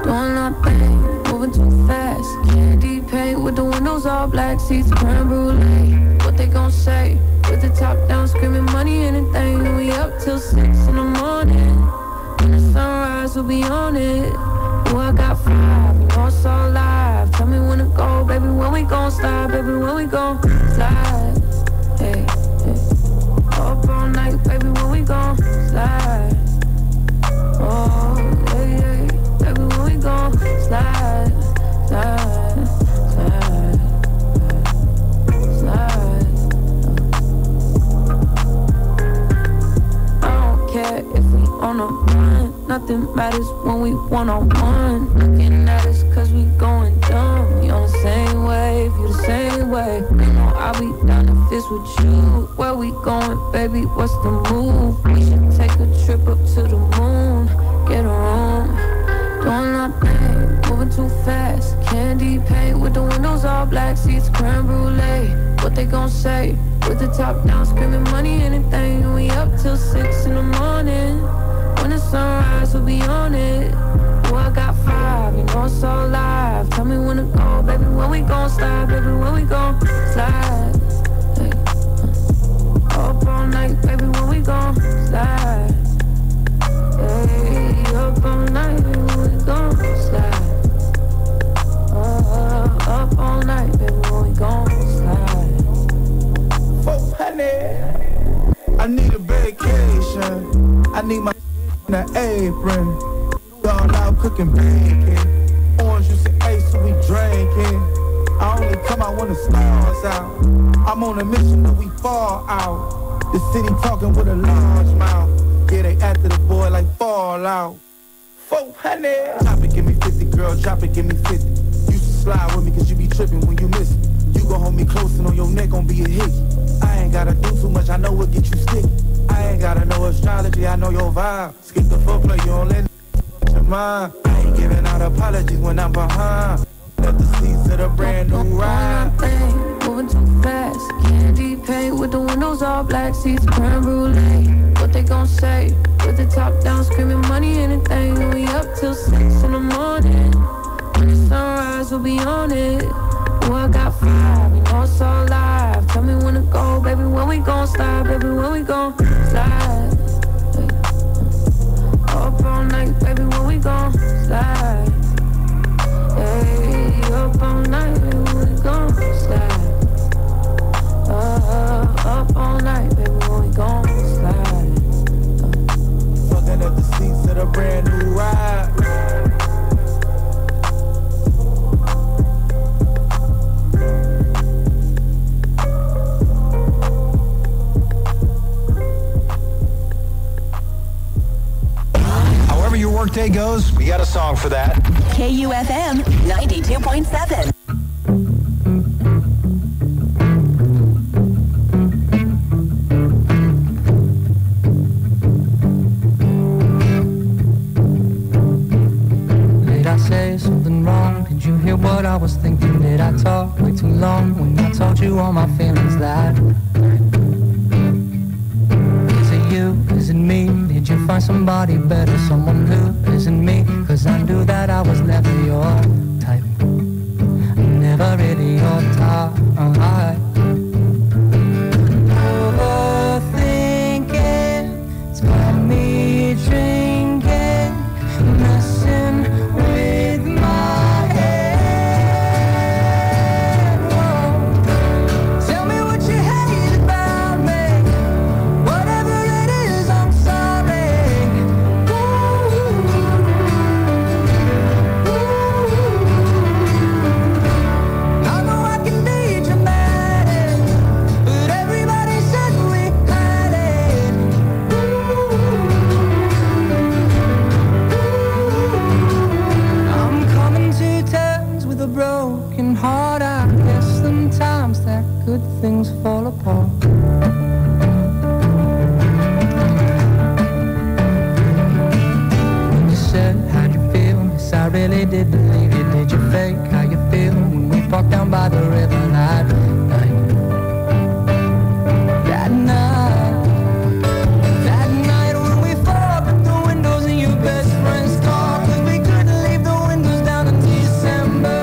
doing our thing, moving too fast. Candy paint with the windows all black, seats creme brulee. What they gon' say? With the top down, screaming money, anything. We up till 6 in the morning. When the sunrise, we'll be on it. Oh, I got 5, you know it's all live. Tell me when to go, baby, when we gon' slide, baby, when we gon' slide. Hey, hey. Up all night, baby, when we gon' slide. Oh, yeah, yeah, baby, when we gon' slide, slide, slide, slide. I don't care if we on a run. Nothing matters when we one-on-one. Looking at us cause we going dumb. We on the same wave, you the same way. You know I'll be down to fist with you. Where we going, baby, what's the move? We should take a trip up to the moon. Get a room, doing our thing, moving too fast. Candy paint with the windows all black, seats creme brulee. What they gon' say? With the top down, screaming money, anything. We up till 6 in the morning. When the sunrise, we'll be on it. Oh, I got 5, you know it's all live. Tell me when to go, baby, when we gon' slide, baby, when we gon' slide. Hey. Up all night, baby, when we gon' slide. Hey, up all night, baby, when we gon' slide. Up all night, baby, when we gon' slide. $400. I need a vacation. I need my in an apron. Y'all out cooking bacon. Orange juice and ace, so we drinking. I only come out when the stars out. I'm on a mission, but we fall out. The city talking with a large mouth. Yeah, they after the boy like Fallout. 400. Drop it, give me 50, girl, drop it, give me 50. You should slide with me, cause you be tripping when you miss it. You gon' hold me close and on your neck gon' be a hit. I ain't gotta do too much, I know what get you sticky. I ain't gotta know astrology, I know your vibe. Skip the foreplay, you don't let your mind. I ain't giving out apologies when I'm behind. Let the seats of the brand new ride. Moving too fast, candy paint with the windows all black, seats creme brulee. What they gon' say? With the top down, screaming money, anything. We up till 6 in the morning. When the sunrise, we'll be on it. Oh, I got 5, you know it's all live. Tell me when to go, baby, when we gon' slide, baby, when we gon' slide. Hey. Up all night, baby, when we gon' slide. Hey, up all night, baby, when we gon' slide. Up all night, baby, when we gon' slide. Fucking up the seats of the brand new ride. However your workday goes, we got a song for that. KUFM 92.7. Did I say something wrong? Did you hear what I was thinking? Did I talk way too long when I told you all my feelings that night? Is it you? Is it me? Did you find somebody better? Someone who isn't me? Cause I knew that I was never your type. Never really your type. Overthinking, it's got me drinking, messing with my head. Whoa. sometimes that good things fall apart. When you said, how'd you feel? Yes, I really did believe you. Did you fake how you feel when we walked down by the river that night? That night when we fought with the windows in your best friend's car, 'cause we couldn't leave the windows down in December.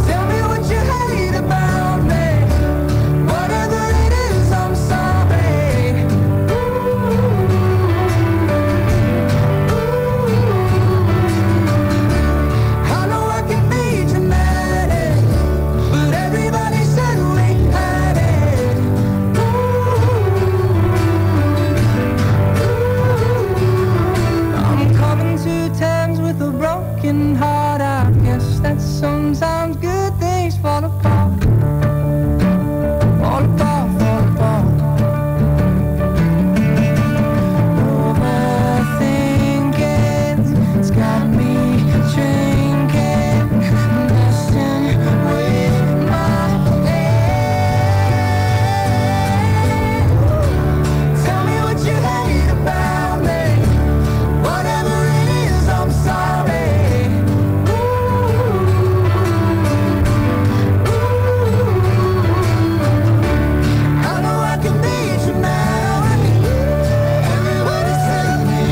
Tell me what you hate about me. Whatever it is, I'm sorry. I know I can be dramatic, but everybody said we had it. I'm coming to terms with a broken heart. I guess that sometimes good things fall apart. Fall apart, fall apart. Overthinking's got me drinking, messing with my head. Tell me what you hate about me. Whatever it is, I'm sorry. I know I can be dramatic. Everybody said me.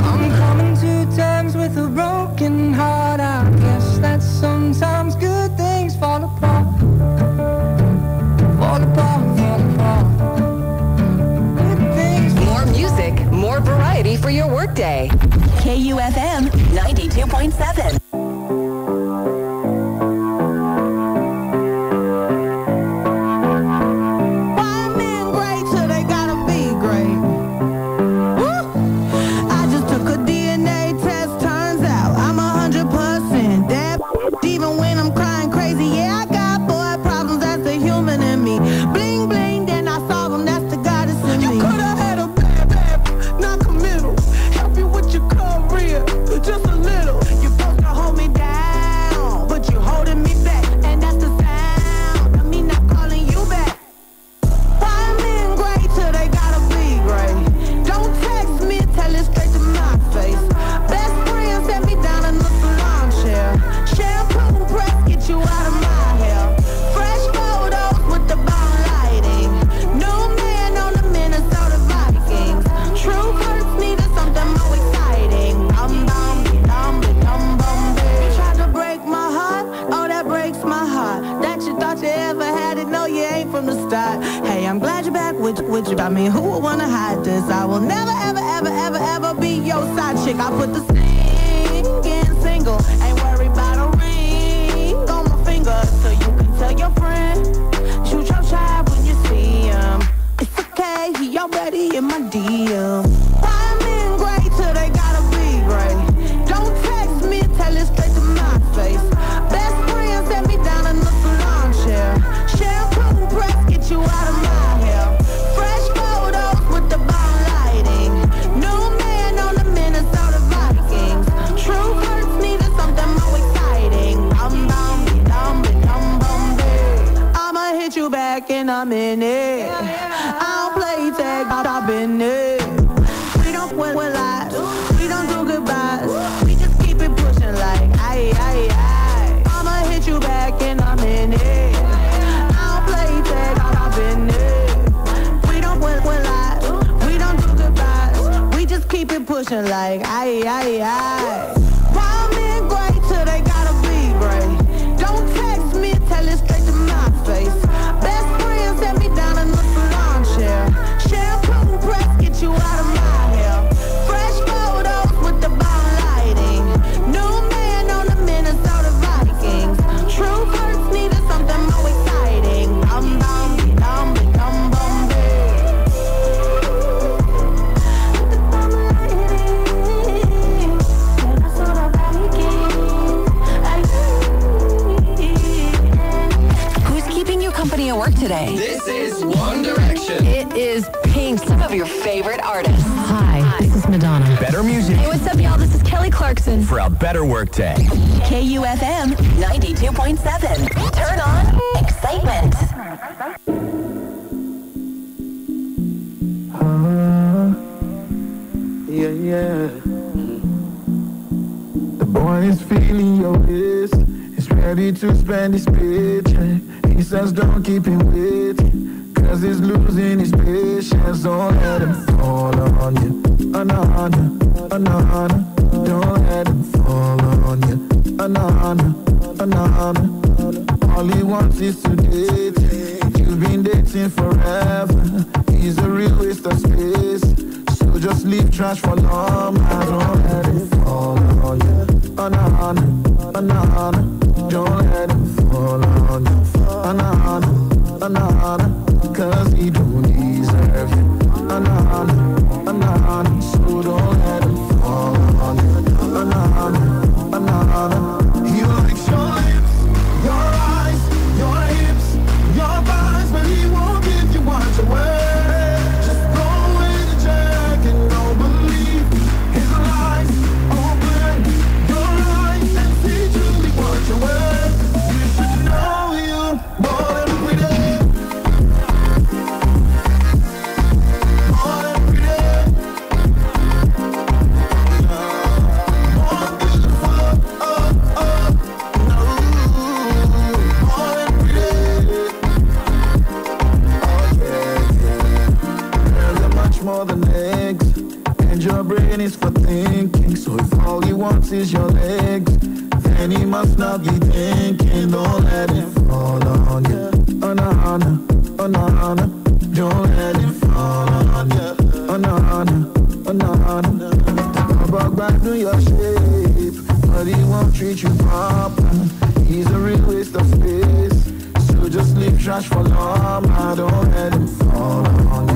I'm coming to terms with a broken heart. I guess that sometimes good things fall apart. Fall apart, fall apart. Good things. More music, more variety for your workday. KUFM 92.7. Great till they gotta be great. Woo! I just took a DNA test, turns out I'm 100% that. Even when I'm crying crazy, yeah, I got boy problems, that's the human in me. Bling bling, then I solve them, that's the goddess in me. You could've had a bad, non-committal. Help you with your career, just a little. You're supposed to hold me down, but you're holding me back. And that's the sound of me not calling you back. Why men great till they gotta be great? Don't text me, tell it straight to my face. Best friend set me down in the salon chair. Shampoo press, get you out of my hair. Fresh photos with the bomb lighting. New man on the Minnesota Vikings. True hurts needed something more exciting. Tried to break my heart, oh that breaks my heart. That you thought you ever had it, no you ain't from the start. Hey, I'm glad you're back with you. I mean, who would wanna hide this? I will never, ever, ever, ever, ever be your side chick. I put the singing single, ain't worried about a ring on my finger, so you can tell your friend, shoot your shot when you see him. It's okay, he already in my DM. Why men great till they gotta be great? Don't text me, tell it straight to my face. Best friend set me down in the salon chair. Shampoo press, get you out of my hair. Fresh photos with the bomb lighting. New man on the Minnesota Vikings. True hurts needed something more exciting. I'ma hit you back in a minute. I don't play tag, I've been it. We don't quit with lies, we don't do goodbyes. We just keep it pushing like aye, aye, aye. I'ma hit you back in a minute. I don't play tag, I've been it. We don't quit with lies, we don't do goodbyes. We just keep it pushing like aye, aye, aye. Why men great till they gotta be great? Don't text me, tell it straight to my face. Best friend set me down in the salon chair. Shampoo press, get you out of my hair. Fresh photos with the bomb lighting. New man on the Minnesota Vikings. True hurts needed something more exciting. work today. This is One Direction. It is Pink. Some of your favorite artists. Hi, this is Madonna. Better music Hey, what's up, y'all? This is Kelly Clarkson. for a better workday. KUFM 92.7. Turn on excitement. Yeah. The boy is feeling your waist. He's ready to spend his paycheck. He says don't keep him waiting, cause he's losing his patience. Don't let him fall on you. Don't let him fall on you. All he wants is to date. You've been dating forever. He's a real waste of space. So just leave trash for long. Don't let him fall on you. Don't let him fall on you. Cause he don't deserve you. So don't let him fall on you. He likes your lips, your eyes, your hips, your thighs, but he won't give you what you wear. Just throw away the check and don't believe his lies. Open your eyes and see truly what you wear. You should know you more than pretty. More than pretty. More beautiful. No. More than pretty. Girls are much more than legs, and your brain is for thinking. So if all he wants is your legs, then he must not be thinking. Don't let it fall on you. Don't let it fall on you. Talk about back to your shape, but he won't treat you proper. He's a real waste of space. So just leave trash for long. Don't let him fall on you.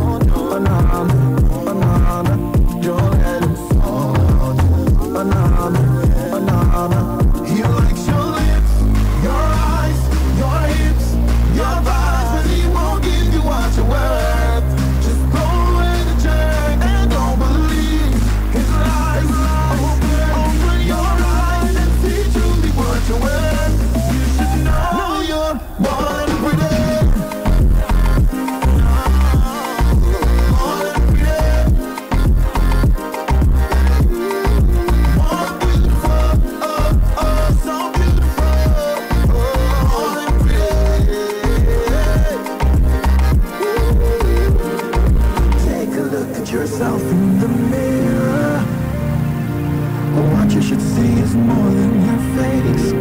Don't let him fall on you. He likes your lips, your eyes, your hips, your thighs, but he won't give you what you're worth. Just throw away the check and don't believe his lies. Open your eyes and see truly what you're worth. You should know you're more than pretty. More than pretty. More beautiful. So beautiful. More than pretty. Take a look at yourself in the mirror. What you should see is more than your face.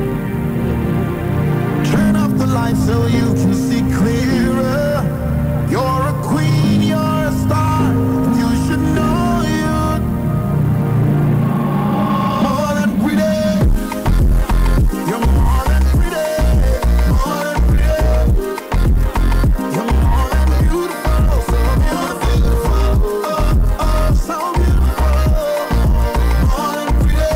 Turn off the lights so you can see clearer. You're a queen, you're a star, and you should know you're more than pretty. You're more than pretty. More than pretty. You're more than beautiful. So beautiful. So beautiful. More than pretty.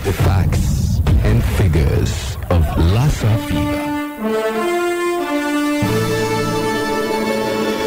The facts and figures of Lassa fever.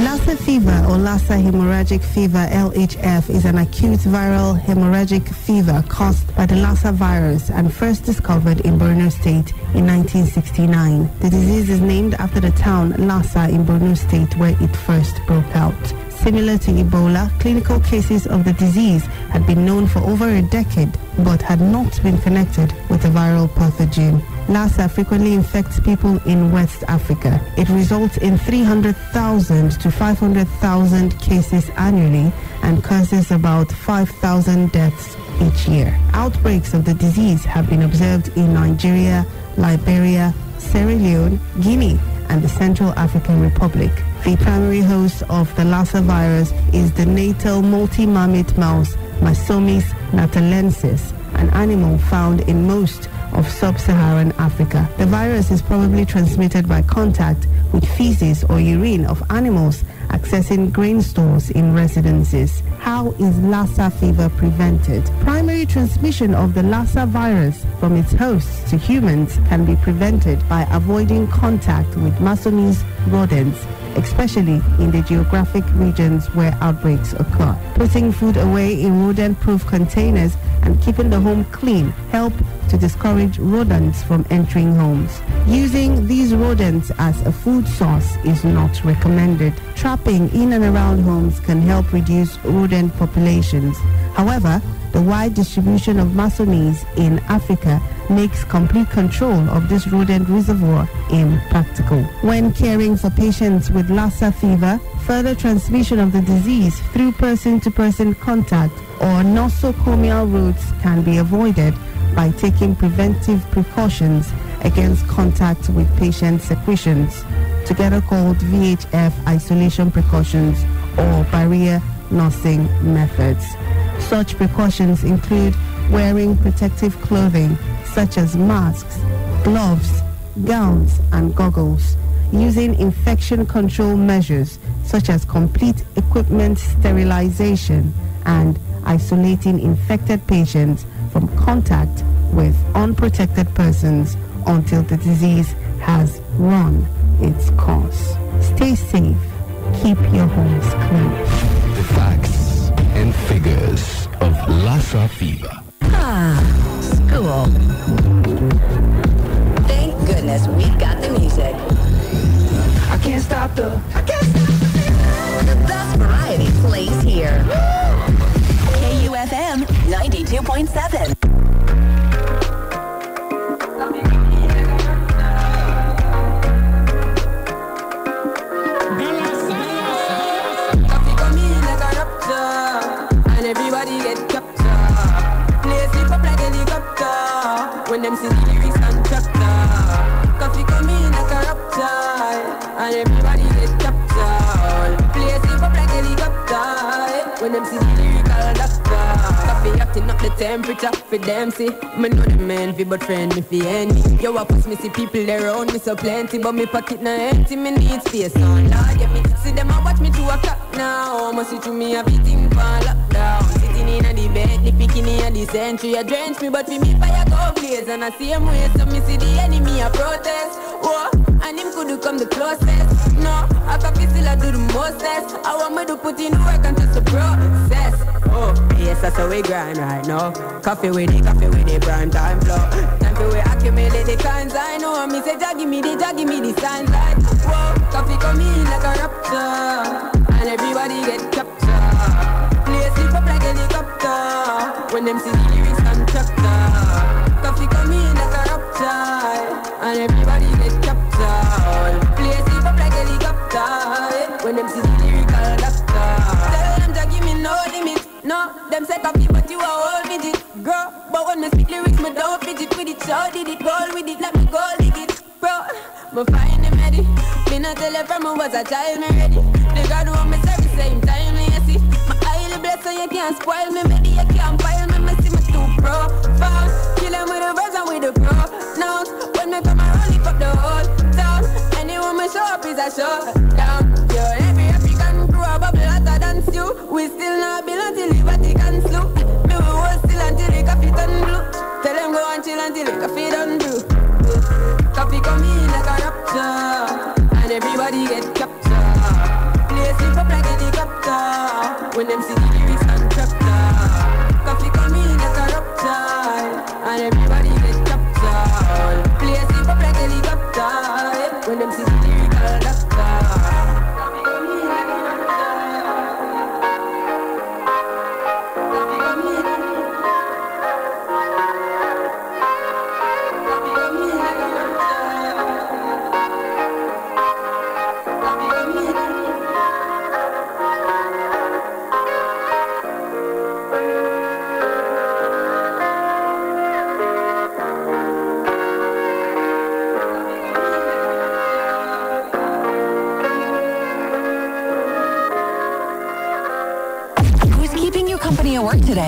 Lassa fever or Lassa hemorrhagic fever (LHF) is an acute viral hemorrhagic fever caused by the Lassa virus and first discovered in Borno State in 1969. The disease is named after the town Lassa in Borno State where it first broke out. Similar to Ebola, clinical cases of the disease had been known for over a decade but had not been connected with a viral pathogen. Lassa frequently infects people in West Africa. It results in 300,000 to 500,000 cases annually and causes about 5,000 deaths each year. Outbreaks of the disease have been observed in Nigeria, Liberia, Sierra Leone, Guinea, and the Central African Republic. The primary host of the Lassa virus is the natal multi-mammoth mouse Masomys natalensis, an animal found in most of sub-Saharan Africa. The virus is probably transmitted by contact with feces or urine of animals accessing grain stores in residences. How is Lassa fever prevented? Primary transmission of the Lassa virus from its hosts to humans can be prevented by avoiding contact with Masomys rodents, especially in the geographic regions where outbreaks occur. Putting food away in rodent-proof containers and keeping the home clean help to discourage rodents from entering homes. Using these rodents as a food source is not recommended. Trapping in and around homes can help reduce rodent populations. However, the wide distribution of Masomys in Africa makes complete control of this rodent reservoir impractical. When caring for patients with Lassa fever, further transmission of the disease through person-to-person contact or nosocomial routes can be avoided by taking preventive precautions against contact with patient secretions, together called VHF isolation precautions or barrier nursing methods. Such precautions include wearing protective clothing such as masks, gloves, gowns, and goggles, using infection control measures such as complete equipment sterilization, and isolating infected patients from contact with unprotected persons until the disease has run its course. Stay safe. Keep your homes clean. The facts and figures of Lassa fever. School. Thank goodness we got the music. I can't stop the The best variety plays here. KUFM 92.7. Everybody get captured. Play sleep up like helicopter. When them see the lyrics and chapter. Coffee come in like a rapture. And everybody get captured. Play sleep up like helicopter. When them see the lyrical doctor. Coffee acting up the temperature for them see. Me know the man fi but friend me fi enemy. Yo I pass me see people around me so plenty. But me pocket na empty, me need space on. Lord yeah me see them a watch me to a clock now. Must see to me a beating for lockdown. Sitting in a the bed, the bikini and the century a drench me. But for me fire go blaze and I see him way. So me see the enemy a protest. Whoa, and him could come the closest. No, I coffee still I do the mostest. I want me to put in work and just the process. Oh, yes, that's how we grind right now. Coffee with the prime time flow. Time for we accumulate the kinds I know. Me say, give me the signs like, whoa, coffee come in like a rapture. And everybody get captured. Play sleep up like helicopter. When them see the lyrics and chapter. Coffee come in like a rapture. And everybody get captured. Play sleep up like helicopter. When them see the lyrical doctor. Tell them to give me no limit. No, them say copy, but you are all with it, girl. But when me speak lyrics, me don't fidget with it. So did it, goal with it, let me go dig it, bro. Me find them ready. Me not tell you from I was a child, me ready. They got to want me service same time, me you see. My highly blessed, so you can't spoil me, baby. You can't file me, me see me too profound. Kill them with the verse and with the pronouns. When me come around, lift up the whole town. Anyone me show up is a showdown. Yo, every African crew a bubble hotter than stew. We still not build until liberty can slew. Me will hold still until the coffee turn blue. Tell them go and chill until the coffee done brew. Coffee come in like a rapture. And everybody get captured. Play sleep up like a helicopter. When them see the lyrics and chapter. Coffee come in like a rapture. And everybody get captured. Play sleep up like a helicopter. When them see the lyrical doctor.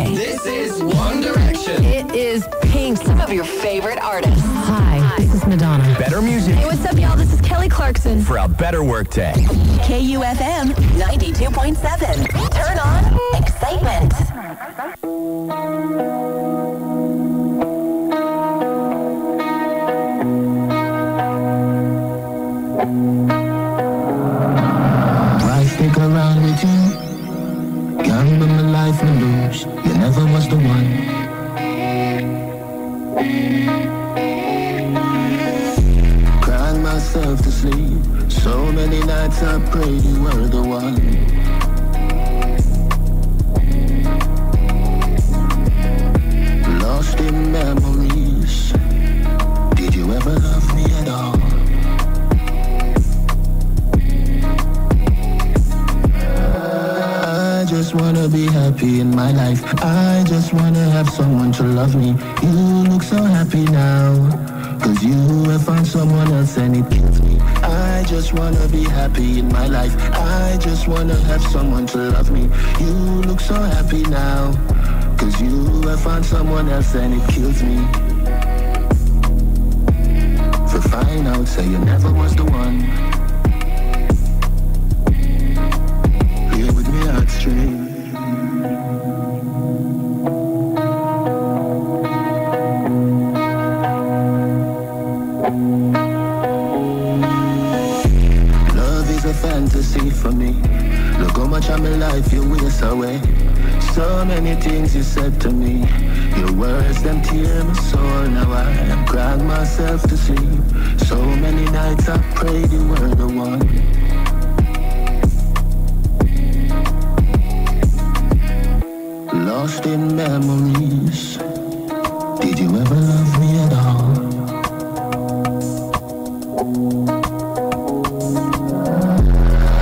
workday. This is One Direction. It is Pink. Some of your favorite artists. Hi, this is Madonna. Better music Hey, what's up, y'all? This is Kelly Clarkson. for a better workday. KUFM 92.7. Turn on excitement. Why stick around with you? Gamble my life and lose. You never was the one. Crying myself to sleep. So many nights I prayed you were the one. Lost in memories. Did you ever love me at all? I just wanna be happy in my life. I just wanna have someone to love me. You look so happy now, 'cause you have found someone else and it kills me. I just wanna be happy in my life. I just wanna have someone to love me. You look so happy now, 'cause you have found someone else and it kills me. For find out, say you never was the one. Play with me heartstring. Love is a fantasy for me. Look how much of my life you waste away. So many things you said to me. Your words them tear my soul. Now I am crying myself to sleep. So many nights I prayed you were the one. Lost in memories. Did you ever love me at all?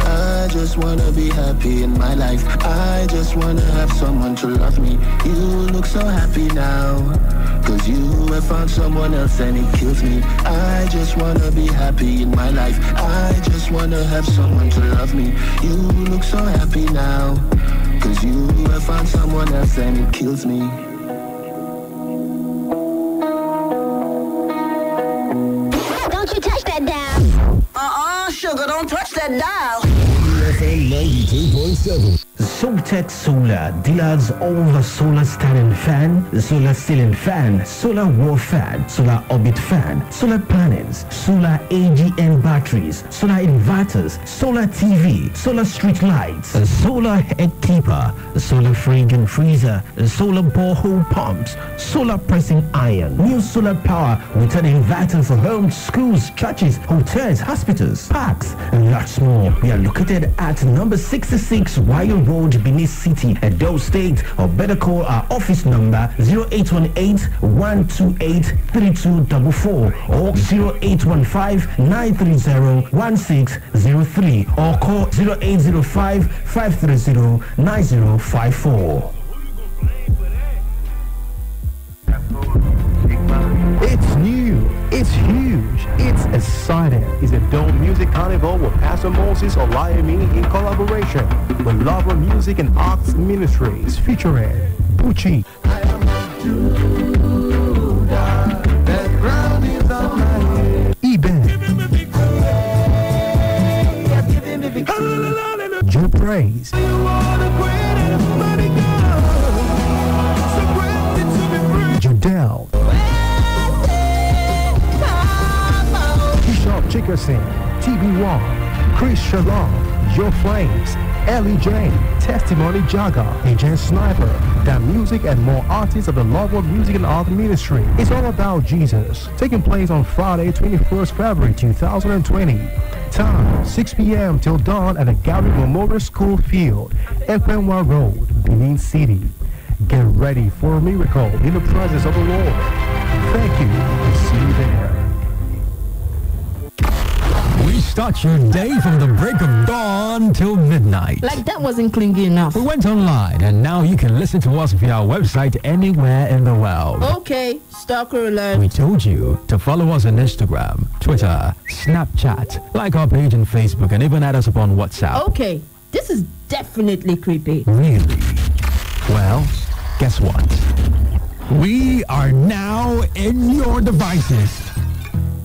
I just wanna be happy in my life. I just wanna have someone to love me. You look so happy now, 'cause you have found someone else and it kills me. I just wanna be happy in my life. I just wanna have someone to love me. You look so happy now, 'cause you have found someone else and it kills me. Don't you touch that dial. Sugar, don't touch that dial. FM 92.7. Soltech Solar, dealers of the solar standing fan, solar ceiling fan, solar wall fan, solar orbit fan, solar panels, solar AGM batteries, solar inverters, solar TV, solar street lights, solar head keeper, solar fridge and freezer, solar borehole pumps, solar pressing iron, new solar power with an inverter for homes, schools, churches, hotels, hospitals, parks, and lots more. We are located at number 66 Wire Road, Benin City, Edo State, or better call our office number 0818-128-3244 or 0815-930-1603 or call 0805-530-9054. It's new, it's huge, it's exciting. It's a Dome Music Carnival with Pastor Moses Olayemi in collaboration with Love of Music and Arts Ministries featuring Pucci, Eben, Joe Praise, Jadel, Bishop Chickerson, TB1, Chris Shalom, Joe Flames, Ellie Jane, Testimony Jaga, Agent Sniper, The Music and more artists of the Love of Music and Art Ministry. It's all about Jesus. Taking place on Friday, 21st February 2020. Time, 6 p.m. till dawn at the Gary Memorial School Field, FNY Road, Benin City. Get ready for a miracle in the presence of the Lord. Thank you. See you there. We start your day from the break of dawn till midnight. Like that wasn't clingy enough. We went online and now you can listen to us via our website anywhere in the world. Okay, stalker alert. We told you to follow us on Instagram, Twitter, Snapchat, like our page on Facebook, and even add us up on WhatsApp. Okay, this is definitely creepy. Really? Well, Guess what? We are now in your devices.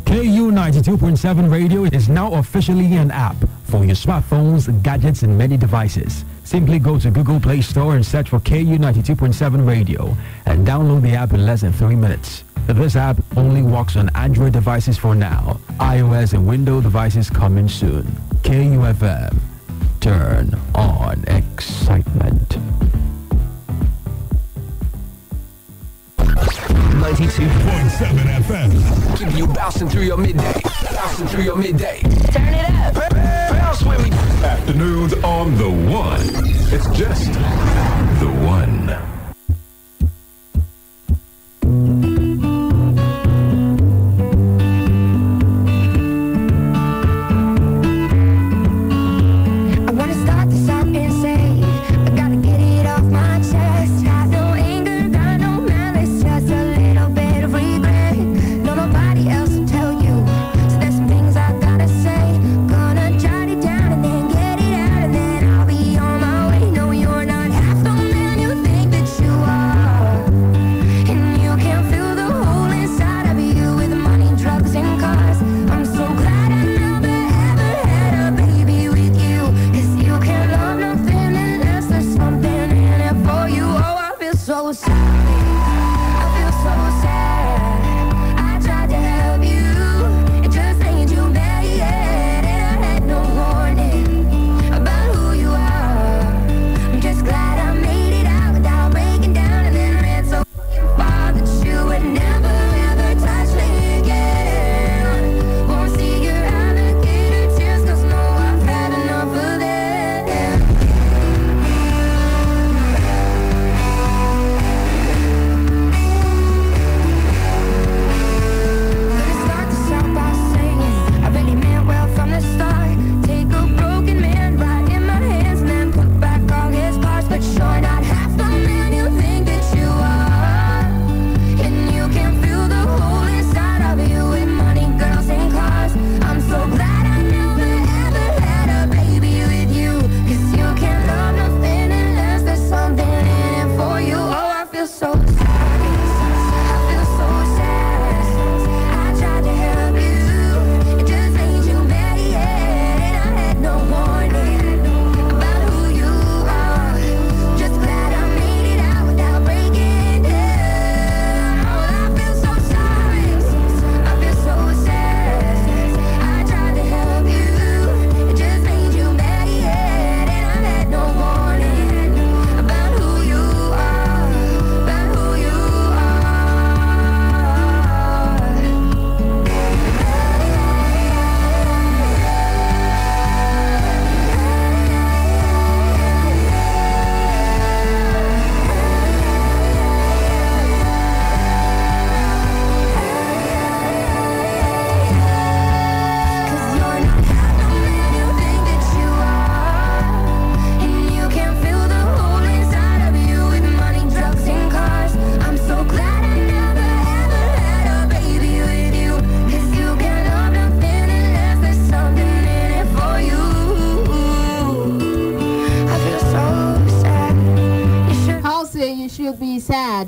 KU 92.7 Radio is now officially an app for your smartphones, gadgets, and many devices. Simply go to Google Play Store and search for KU 92.7 Radio and download the app in less than 3 minutes. This app only works on Android devices for now. iOS and Windows devices coming soon. KUFM. Turn on excitement. 92.7 FM. Keep you bouncing through your midday. Bouncing through your midday. Turn it up. Bounce with me. Afternoons on the one. It's just the one.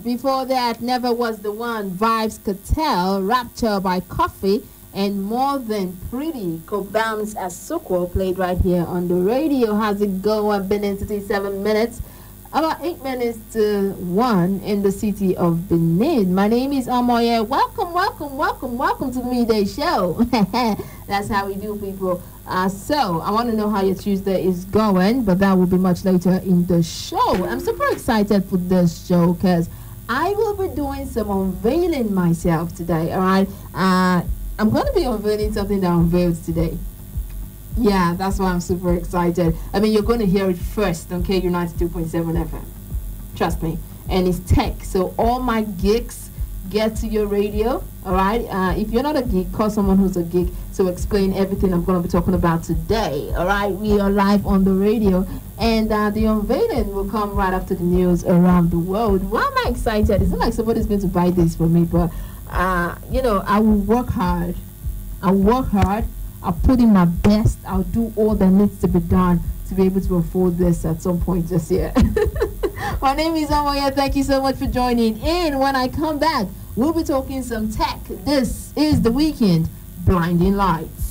Before that, Never Was the One, Vibes Cartel, Rapture by Coffee, and More Than Pretty, Kobam's Asukwo, played right here on the radio. How's it going? Been in 7 minutes, about 8 minutes to 1 in the city of Benin. My name is Amoye. Welcome to the Midday Show. That's how we do, people. So, I want to know how your Tuesday is going, but that will be much later in the show. I'm super excited for this show because I will be doing some unveiling myself today, all right? I'm going to be unveiling something that unveils today. Yeah, that's why I'm super excited. I mean, you're going to hear it first on KU 92.7 FM. Trust me. And it's tech. So all my geeks get to your radio, all right? If you're not a geek, call someone who's a geek to explain everything I'm going to be talking about today, all right? We are live on the radio. And the unveiling will come right after the news around the world. Why am I excited? It's not like somebody's going to buy this for me, but, you know, I will work hard. I'll put in my best. I'll do all that needs to be done to be able to afford this at some point this year. My name is Amoya. Thank you so much for joining in. When I come back, we'll be talking some tech. This is The Weekend, Blinding Lights.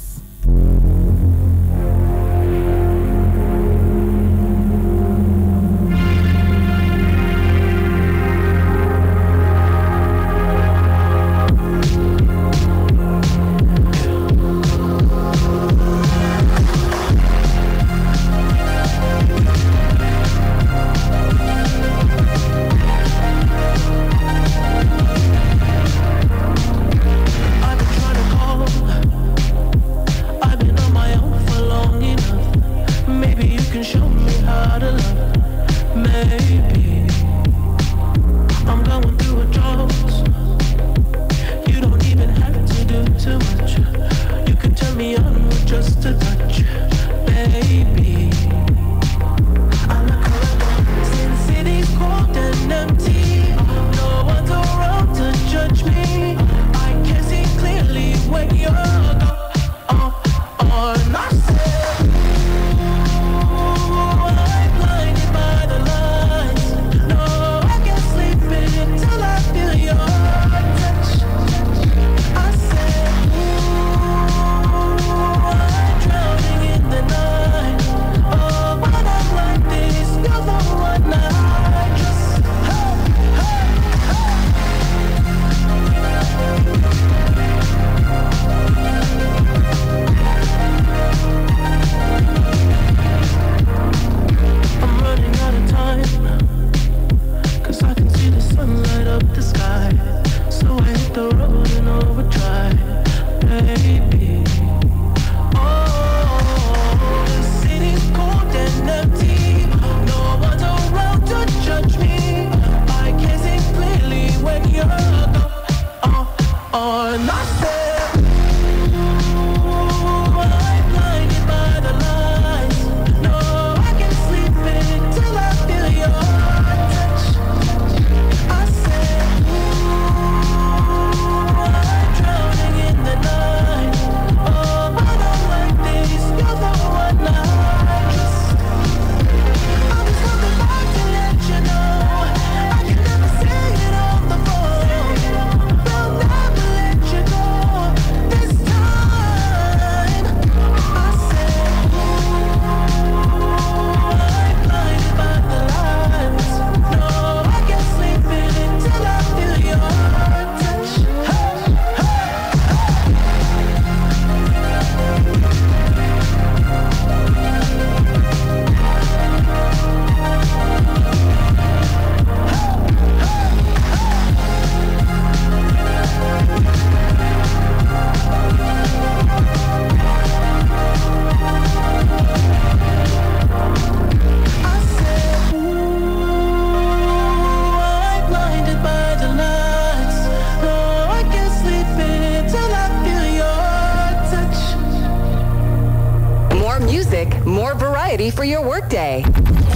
For your workday.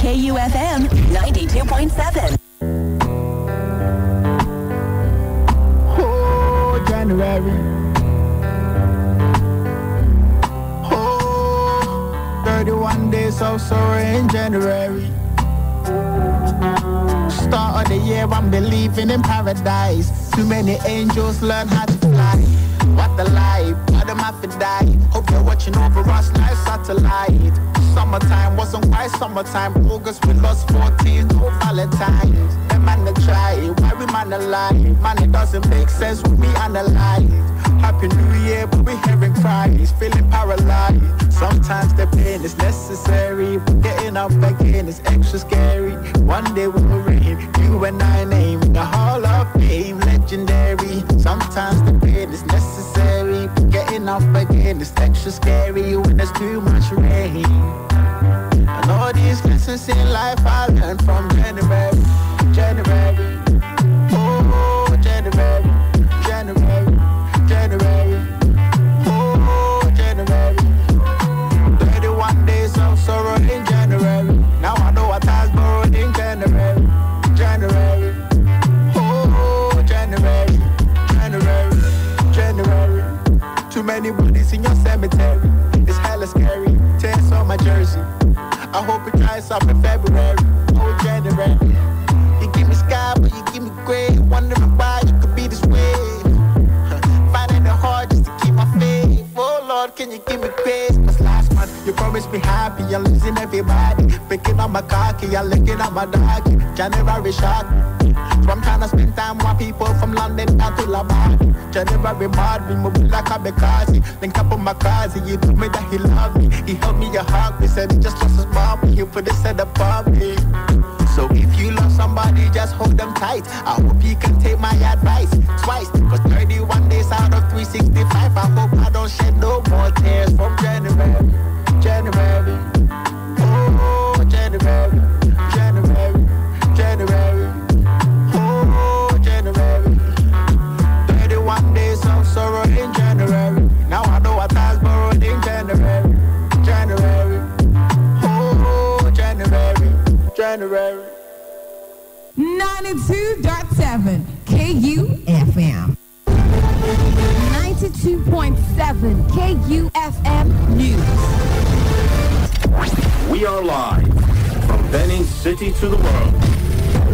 KUFM 92.7. Oh, January. Oh, 31 days of sorrow in January. Start of the year, I'm believing in paradise. Too many angels learn how to fly. What the life, what am I for die? Hope you're watching over us like satellite. Summertime wasn't quite summertime. August we lost 14, no Valentine's. Them man to try, why we man alive? Man, it doesn't make sense when we analyze. Happy New Year, but we hearing cries, feeling paralyzed. Sometimes the pain is necessary, but getting up again is extra scary. One day we'll reign, you and I name the Hall of Fame, legendary. Sometimes the pain is necessary, but getting up again is extra scary when there's too much rain. And all these lessons in life I learned from January. Oh, January. Oh, January. 31 days of sorrow in January. Now I know what I was borrowed in January. Oh, January. Too many bodies in your cemetery. It's hella scary. Tears on my jersey. I hope it dries up in February. Oh, January. me happy, you're losing everybody. Picking up my cocky, you're licking up my doggy. January shock. So I'm trying to spend time with people from London down to Labadi. January mad me, move like a Bekasi. Link up on my cousin, he told me that he loved me. He held me a hug, he said he just lost his mom. He put his head above me. So if you love somebody, just hold them tight. I hope you can take my advice twice. Cause 31 days out of 365, I hope I don't shed no more tears from January. January. Oh, January. January. January. Oh, January. 31 days of sorrow in January. Now I know what I was borrowed in January. January. Oh, January. January. 92.7 KUFM. 92.7 KUFM News. We are live from Benin City to the world.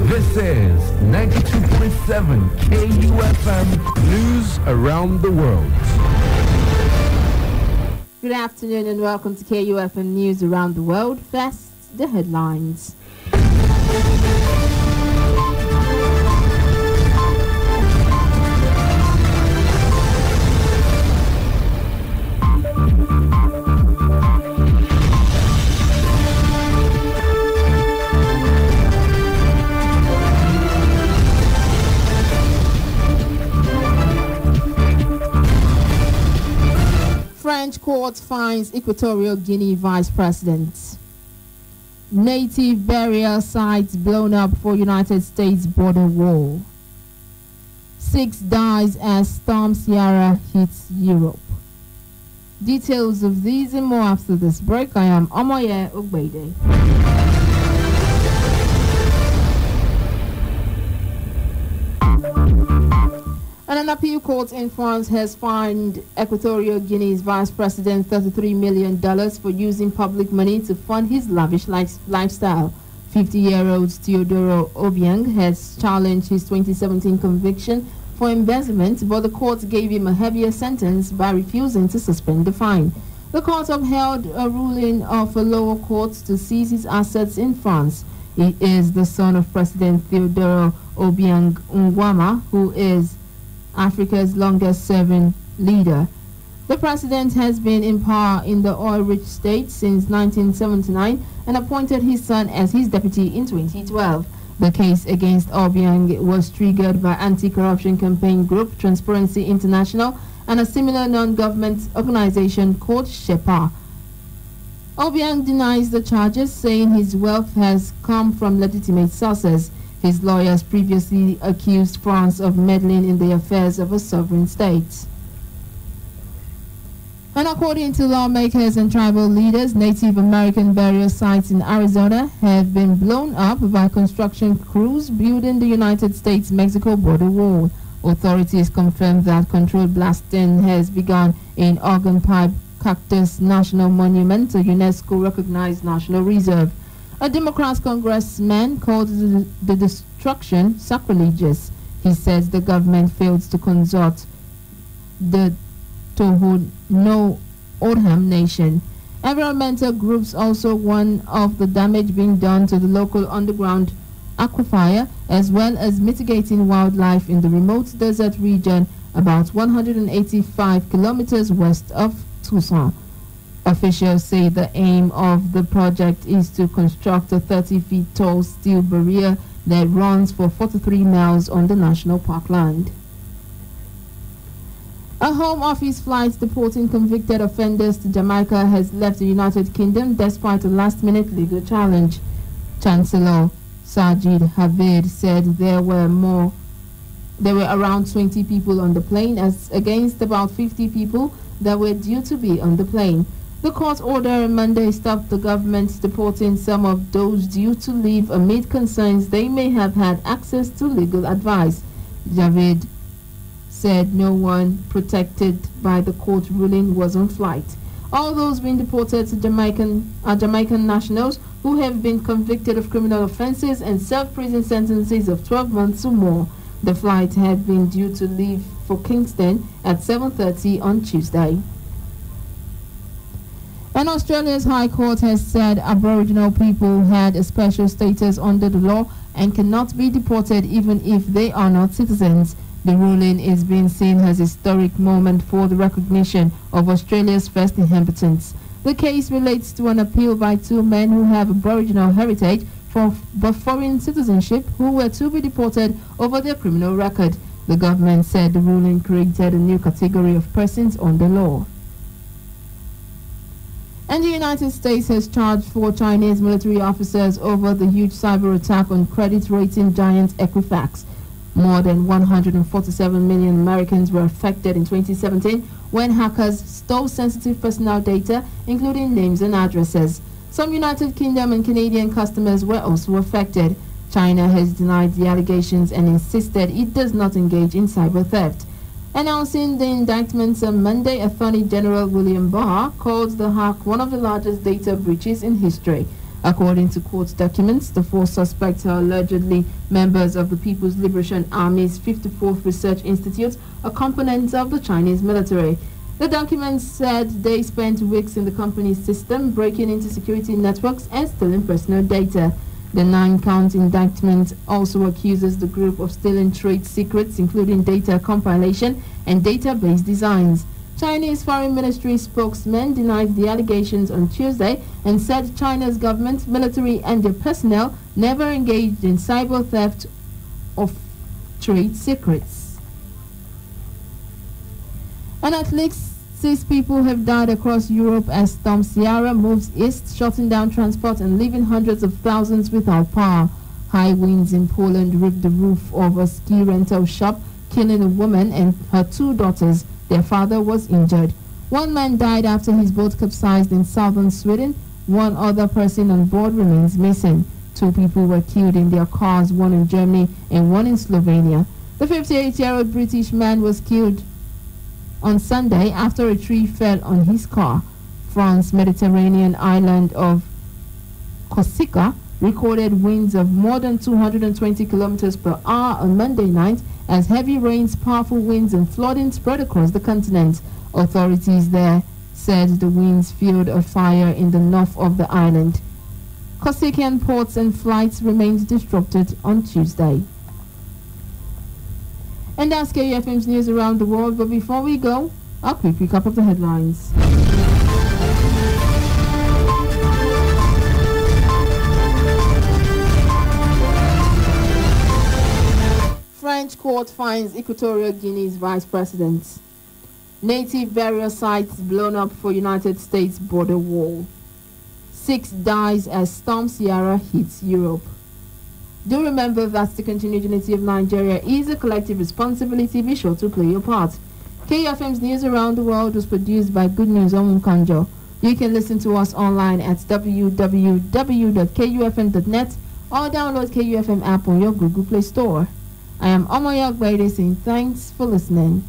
This is 92.7 KUFM News Around the World. Good afternoon and welcome to KUFM News Around the World. First, the headlines. French court finds Equatorial Guinea vice president. Native burial sites blown up for United States border wall. 6 dies as Storm Ciara hits Europe. Details of these and more after this break. I am Omoye Ogbede. An appeal court in France has fined Equatorial Guinea's vice president $33 million for using public money to fund his lavish lifestyle. 50-year-old Teodoro Obiang has challenged his 2017 conviction for embezzlement, but the court gave him a heavier sentence by refusing to suspend the fine. The court upheld a ruling of a lower court to seize his assets in France. He is the son of President Teodoro Obiang Nguema, who is Africa's longest-serving leader. The president has been in power in the oil-rich state since 1979 and appointed his son as his deputy in 2012. The case against Obiang was triggered by anti-corruption campaign group Transparency International and a similar non-government organization called SHEPA. Obiang denies the charges, saying his wealth has come from legitimate sources. His lawyers previously accused France of meddling in the affairs of a sovereign state. And according to lawmakers and tribal leaders, Native American burial sites in Arizona have been blown up by construction crews building the United States-Mexico border wall. Authorities confirmed that controlled blasting has begun in Organ Pipe Cactus National Monument, a UNESCO-recognized national reserve. A Democrat congressman called the destruction sacrilegious. He says the government failed to consult the Tohono O'odham Nation. Environmental groups also warn of the damage being done to the local underground aquifer, as well as mitigating wildlife in the remote desert region about 185 kilometers west of Tucson. Officials say the aim of the project is to construct a 30-feet tall steel barrier that runs for 43 miles on the national parkland. A Home Office flight deporting convicted offenders to Jamaica has left the United Kingdom despite a last-minute legal challenge. Chancellor Sajid Javid said there were around 20 people on the plane as against about 50 people that were due to be on the plane. The court order on Monday stopped the government deporting some of those due to leave amid concerns they may have had access to legal advice. Javid said no one protected by the court ruling was on flight. All those being deported to are Jamaican nationals who have been convicted of criminal offenses and served prison sentences of 12 months or more. The flight had been due to leave for Kingston at 7:30 on Tuesday. And Australia's High Court has said Aboriginal people had a special status under the law and cannot be deported even if they are not citizens. The ruling is being seen as a historic moment for the recognition of Australia's first inhabitants. The case relates to an appeal by two men who have Aboriginal heritage but foreign citizenship who were to be deported over their criminal record. The government said the ruling created a new category of persons under law. And the United States has charged 4 Chinese military officers over the huge cyber attack on credit rating giant Equifax. More than 147 million Americans were affected in 2017 when hackers stole sensitive personal data, including names and addresses. Some United Kingdom and Canadian customers were also affected. China has denied the allegations and insisted it does not engage in cyber theft. Announcing the indictments on Monday, Attorney General William Barr called the hack one of the largest data breaches in history. According to court documents, the 4 suspects are allegedly members of the People's Liberation Army's 54th Research Institute, a component of the Chinese military. The documents said they spent weeks in the company's system, breaking into security networks and stealing personal data. The 9-count indictment also accuses the group of stealing trade secrets, including data compilation and database designs. Chinese Foreign Ministry spokesman denied the allegations on Tuesday and said China's government, military and their personnel never engaged in cyber theft of trade secrets. And at least 6 people have died across Europe as Storm Ciara moves east, shutting down transport and leaving hundreds of thousands without power. High winds in Poland ripped the roof of a ski rental shop, killing a woman and her 2 daughters. Their father was injured. 1 man died after his boat capsized in southern Sweden. 1 other person on board remains missing. 2 people were killed in their cars, 1 in Germany and 1 in Slovenia. The 58-year-old British man was killed on Sunday after a tree fell on his car. France's Mediterranean island of Corsica recorded winds of more than 220 kilometers per hour on Monday night as heavy rains, powerful winds and flooding spread across the continent. Authorities there said the winds fueled a fire in the north of the island. Corsican ports and flights remained disrupted on Tuesday. And that's KUFM's news around the world. But before we go, a quick recap of the headlines. French court finds Equatorial Guinea's vice president. Native burial sites blown up for United States border wall. 6 dies as Storm Ciara hits Europe. Do remember that the continued unity of Nigeria is a collective responsibility. Be sure to play your part. KUFM's News Around the World was produced by Good News Omunkanjo. You can listen to us online at www.kufm.net or download KUFM app on your Google Play Store. I am Omoyok Baide saying thanks for listening.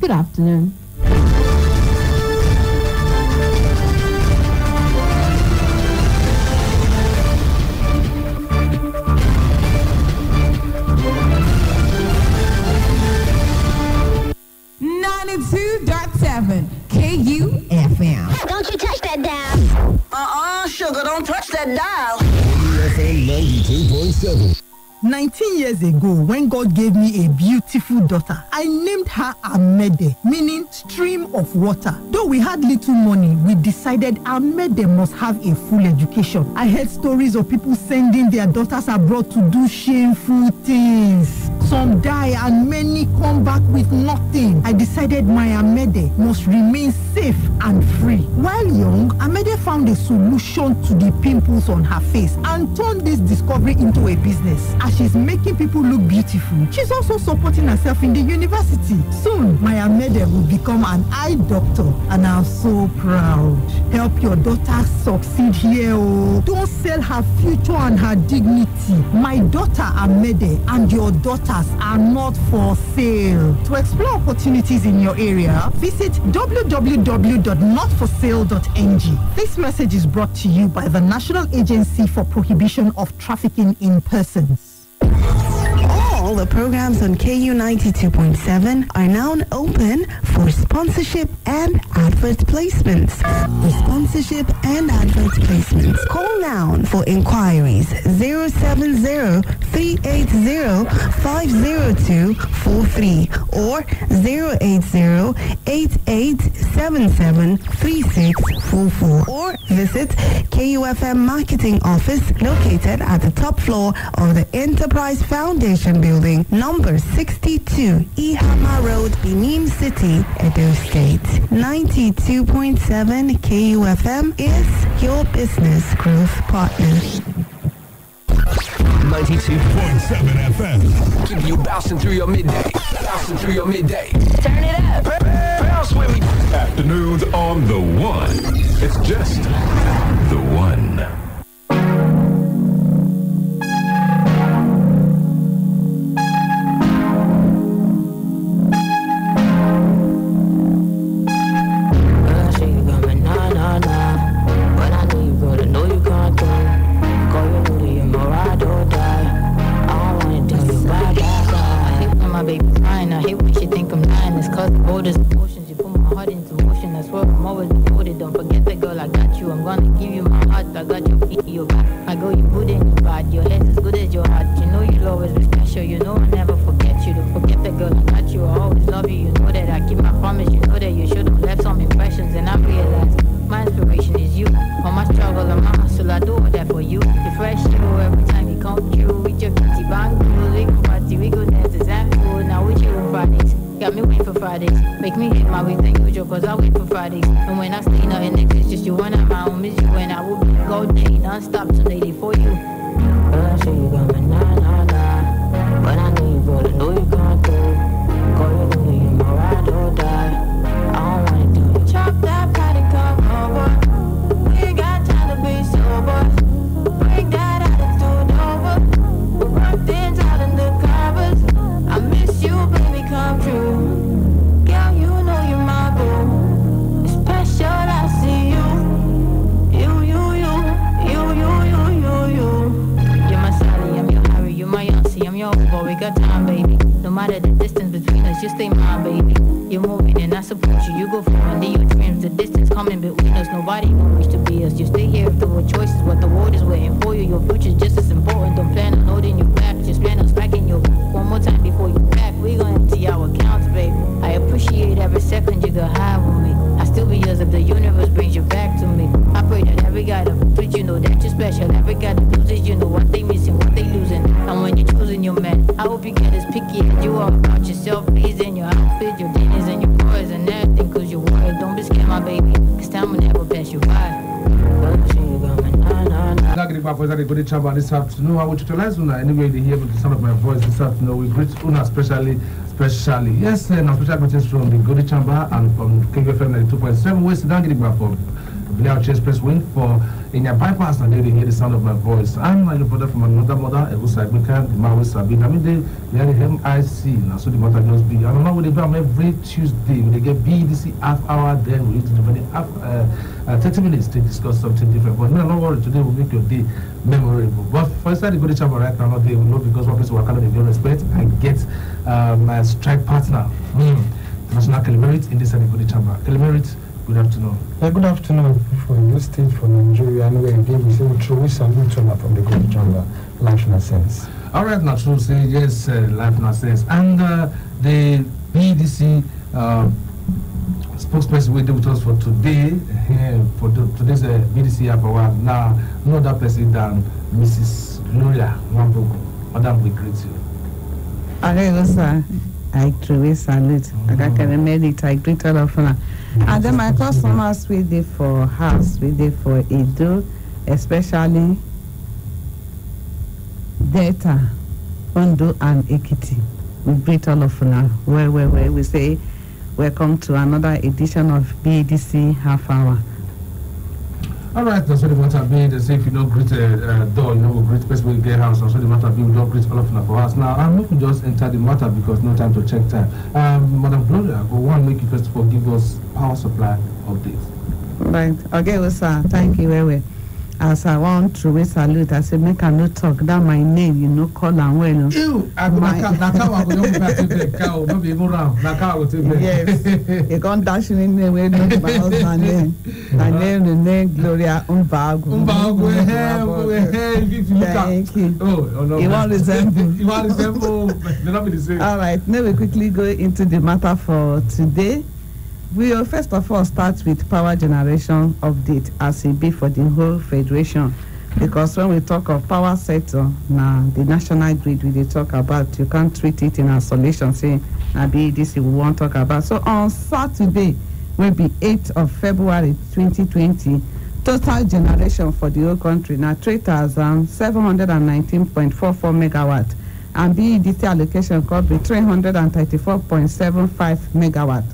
Good afternoon. KUFM. Don't you touch that dial. Sugar, don't touch that dial. KUFM 92.7. 19 years ago, when God gave me a beautiful daughter, I named her Amede, meaning stream of water. Though we had little money, we decided Amede must have a full education. I heard stories of people sending their daughters abroad to do shameful things. Some die and many come back with nothing. I decided my Amede must remain safe and free. While young, Amede found a solution to the pimples on her face and turned this discovery into a business. As she's making people look beautiful, she's also supporting herself in the university. Soon, my Amede will become an eye doctor, and I'm so proud. Help your daughter succeed here. Oh. Don't sell her future and her dignity. My daughter Amede and your daughters are not for sale. To explore opportunities in your area, visit www.notforsale.ng. This message is brought to you by the National Agency for Prohibition of Trafficking in Persons. All the programs on KU 92.7 are now open for sponsorship and advert placements. For sponsorship and advert placements, call now for inquiries 070-380-50243 or 080-8877-3644 or visit KUFM Marketing Office located at the top floor of the Enterprise Foundation Building, number 62, Ihama Road, Benin City, Edo State. 92.7 KUFM is your business growth partner. 92.7 FM. Keep you bouncing through your midday. Bouncing through your midday. Turn it up. Bounce with me. Afternoons on the one. It's just the one. Chamba this afternoon. I will utilize Una anyway they hear with the sound of my voice this afternoon. We greet Una especially. Yes, and special greetings from the Godi Chamba and from KFM 92.7 West Dangirigba for Blair Chase Press Wing for in your bypass and they hear the sound of my voice. I'm my brother from another mother, Egusa Gbeka, the Maui Sabine. I mean they are the MIC now, so the matter just be. I don't know what they do every Tuesday when they get BDC half hour, then we need to do 30 minutes to discuss something different. But no, don't worry, today will make your day memorable. But for instance, the Godi Chamba right now, they will know because one person will call them respect and get my strike partner, National Kelimerit in this Godi Chamba. Kelimerit, good afternoon. Good afternoon. For your state, for Nigeria, and we again we say we truly salute from the Godi Chamba, life in a sense. All right, now true say yes, life in a sense. And the BDC spokesperson will do with us for today, today's BDC hour. Now, no other person than Mrs. Gloria Wambogo. Madam, we greet you. Okay, sir. I truly salute. I can meditate. I greet all of you. And then my customers we did for house, we did for Edo, especially Delta, Ondo, and Ekiti. We greet all of you. Where we say welcome to another edition of BDC Half Hour. All right, that's what the matter be. They say if you don't greet a door, you know, we'll greet person will get house. That's what the matter be. We don't greet all of them for us. Now, I'm not going to just enter the matter because no time to check time. Madam Gloria, go on, make you first of all give us power supply updates. Right. Okay, well, sir. Thank you very well. as I want to raise salute, I say make I no talk. That my name, you know, call and well. Ew, Nakawa go don't back to the cow, not be even round. Nakawa will take Yes, you can't dash in the way, no, my husband name. My name, the name, Gloria Umbago. Thank you. Oh, no. You want resemble. You want resemble. They're not be the same. All right, now we quickly go into the matter for today. We will first of all start with power generation update as it be for the whole federation, because when we talk of power sector, now the national grid we dey talk about, you can't treat it in isolation, say maybe this we won't talk about. So on Saturday will be 8th of February 2020, total generation for the whole country now 3,719.44 megawatt, and BEDC allocation could be 334.75 megawatt.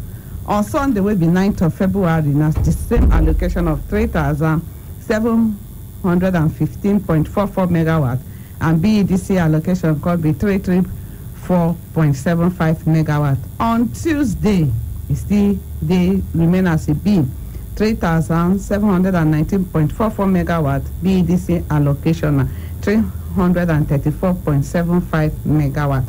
On Sunday will be 9th of February, now the same allocation of 3,715.44 megawatt, and BEDC allocation could be 334.75 megawatt. On Tuesday, still they remain as a B, 3,719.44 megawatt, BEDC allocation 334.75 megawatt.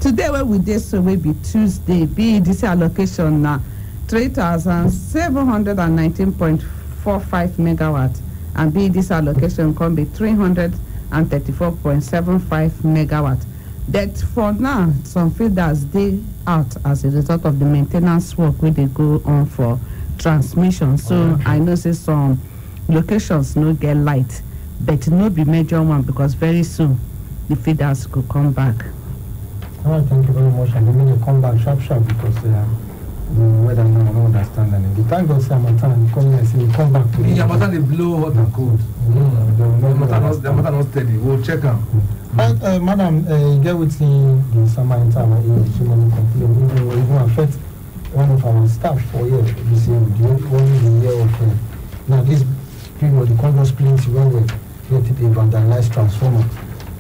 Today where we did so will be Tuesday, BEDC allocation now 3,719.45 megawatt, and BEDC allocation can be 334.75 megawatt. That for now, some feeders they out as a result of the maintenance work where they go on for transmission. So I know say some locations no get light, but no be major one because very soon the feeders could come back. All right, thank you very much. And they need to come back sharp because the weather now I don't understand anything. The time God say Hamatan come here and say come back to the Hamatan they blow hot and cold. The Hamatan not steady. We'll check them. Madam, you get with the summer in time and so many complaints. It will even affect one of our staff for years. This year, only the year of now this people the Congress plenty when we get the vandalized transformer.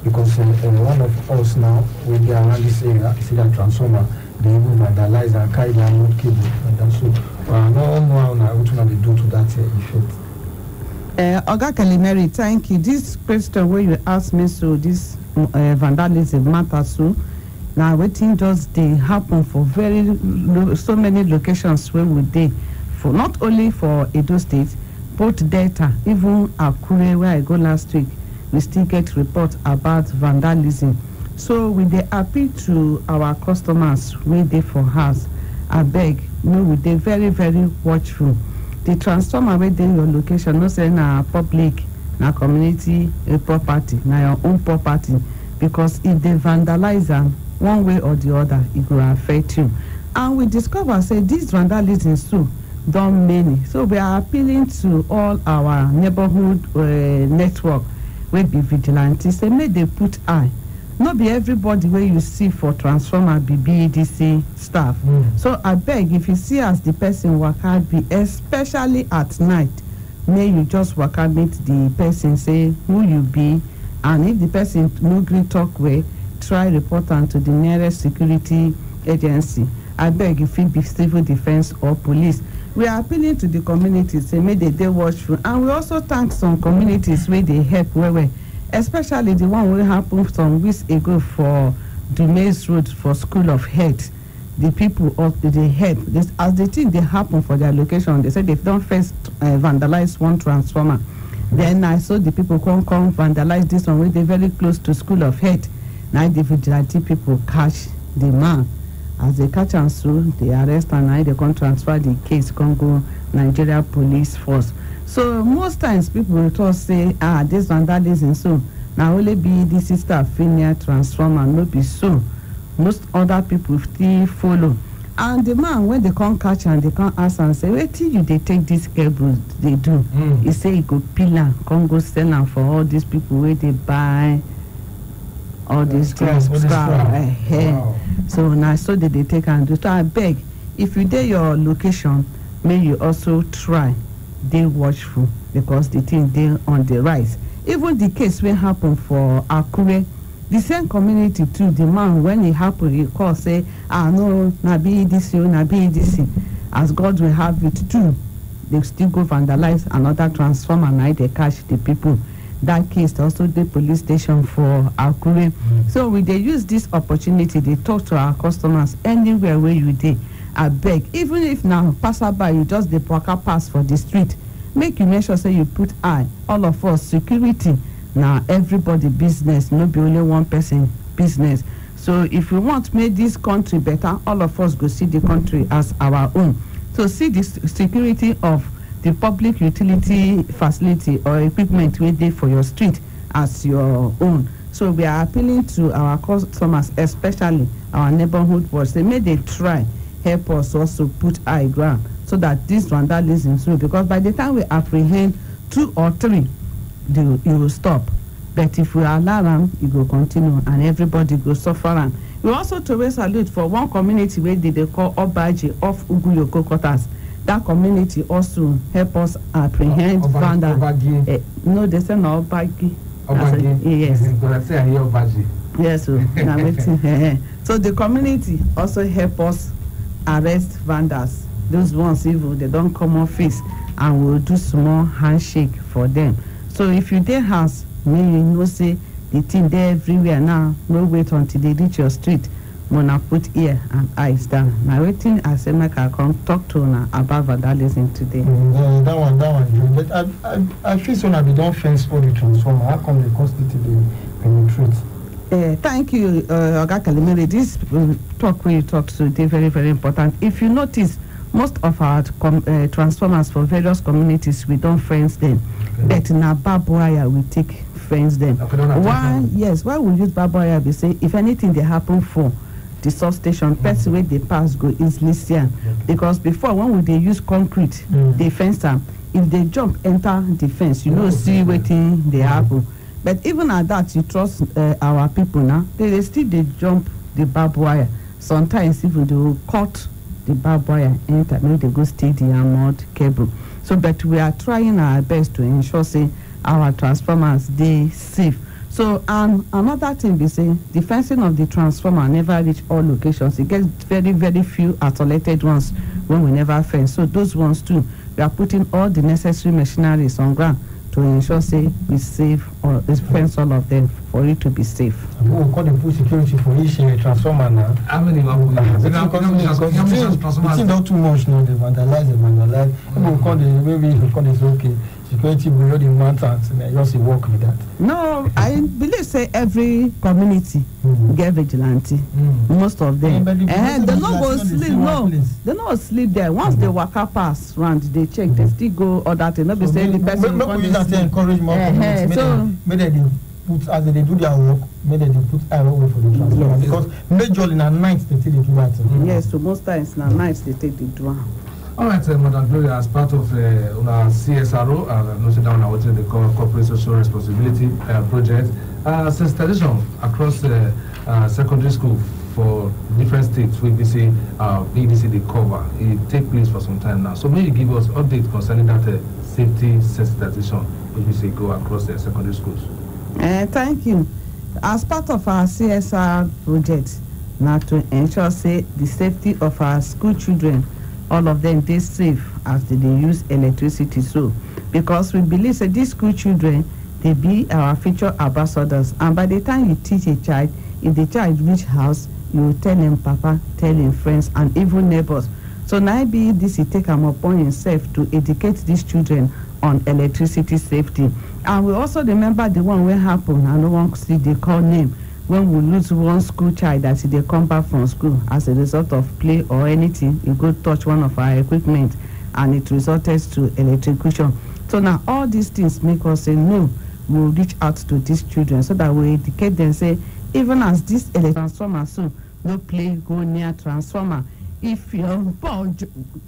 Because one of us now, when they are around this area, see that transformer, they even vandalize and carry their own cable. And that's so. I don't know what they do to that effect. Oga Kalimeri, thank you. This question where you asked me, so this vandalism matter, so now waiting just they happen for so many locations where we dey for not only for Edo State, both Delta, even Akure where I go last week. We still get reports about vandalism. So we dey appeal to our customers wey dey for house. Abeg, no, we dey very, very watchful. The transformer wey dey your location, no say na public, na community property, na your own property. Because if they vandalize am, one way or the other, it will affect you. And we discover say this vandalism too don many. So we are appealing to all our neighborhood network. Wey be vigilante, say make they put eye. No be everybody wey you see for transformer be BEDC staff. So I beg, if you see as the person waka be, especially at night, may you just waka meet the person, say who you be, and if the person no gree talk way, try report am to the nearest security agency. I beg, if it be civil defense or police. We are appealing to the communities, say make they watchful, and we also thank some communities where they help well, especially the one wey happen some weeks ago for Dumaze Road for School of Health. The people of the help this, as the thing they happen for their location, they said they don't first vandalize one transformer. Then I saw the people come vandalize this one where they very close to School of Health. Now the vigilante people catch the man. As they catch and so they arrest and now they can transfer the case Congo Nigeria Police Force. So most times people will just say, this vandalism so now only be the sister near transformer, no be so. Most other people still follow. And the man when they come catch and they come ask and say, wait till you they take this cable they do. He say he go pillar, come go sell them for all these people where they buy all these things. Wow. So now so that they take and do. So I beg, if you dey your location, may you also try dey watchful because the thing dey on the rise. Even the case wey happen for Akure, the same community too, the man when it happen, he call say, no, na BEDC, na BEDC. As God will have it too. they still go vandalize another transformer. Now they catch the people. That case also the police station for Akure. So we they use this opportunity. They talk to our customers anywhere where you dey. I beg, even if now passerby you just the waka pass for the street, make you make sure say you put eye. All of us security. Now everybody business, not be only one person business. So if we want to make this country better, all of us go see the country as our own. So see the security of the public utility facility or equipment waiting for your street as your own. So we are appealing to our customers, especially our neighborhood watch. They may they try help us also put eye ground so that this vandalism will, because by the time we apprehend 2 or 3, it will stop. But if we allow them, it will continue and everybody will suffer. And we also to raise salute for one community where they call Obaji off Uguyoko quarters. That community also help us apprehend vandal. No, they say no Obagi. Yes. I hear Obaji. Yes, so the community also help us arrest vandals. Those ones evil, they don't come off face, and we'll do small handshake for them. So if you there has, may you know say the thing there everywhere now. No wait until they reach your street. Mona put ear and eyes down. Now waiting I say make I come talk to her about vandalism today. That one. But I feel so now they don't fence all the transformer. How come they constantly penetrate? Thank you, Oga Kalimere. This talk where you talk today very, very important. If you notice, most of our transformers for various communities, we don't fence them. Okay. But in our barbed wire, we take fence them. Okay, why we use barbed wire? We say if anything they happen for the substation, person where they pass go easily see. Okay. Because before when they use concrete, they fence them. If they jump, enter the fence, you know, see waiting they happen. But even at that, you trust our people now. They still jump the barbed wire. Sometimes even they will cut the barbed wire, enter, maybe they go stay the armored cable. So, but we are trying our best to ensure say our transformers they safe. So, another thing we say, the fencing of the transformer never reach all locations. It gets very, very few isolated ones when we never fence. So those ones too, we are putting all the necessary machineries on ground to ensure say we save or fence all of them for it to be safe. We call the put security for each transformer now. How many it's not too much now. They vandalize. We call this okay. Security will already mountains and just work with that. No, I believe say every community get vigilante. Most of them. They not go sleep. No, they not sleep there. Once they walk up past round, they check. They still go other thing. Not be saying the person. Maybe that encourage more communities. So maybe they put as they do their work. Maybe they put arrow away for the transformer because majorly na night they take the do that. Yes, so most times na night they take the do. All right, Madam Gloria, as part of our CSRO, noted down what they call Corporate Social Responsibility project, sensitization across secondary school for different states, we see EDC they cover. It take place for some time now. So maybe give us update concerning that safety sensitization we see go across the secondary schools. Thank you. As part of our CSR project, now to ensure say the safety of our school children, all of them they safe as they use electricity. So because we believe that these school children they be our future ambassadors, and by the time you teach a child, if the child reach house, you will tell him papa, tell him friends and even neighbors. So now be this he take him upon himself to educate these children on electricity safety. And we also remember the one where happened, and no one see they call name, when we lose one school child that they come back from school as a result of play or anything, you go touch one of our equipment and it resulted to electrocution. So now all these things make us say no, we'll reach out to these children so that we educate them, say even as this transformer soon, no play go near transformer. If your ball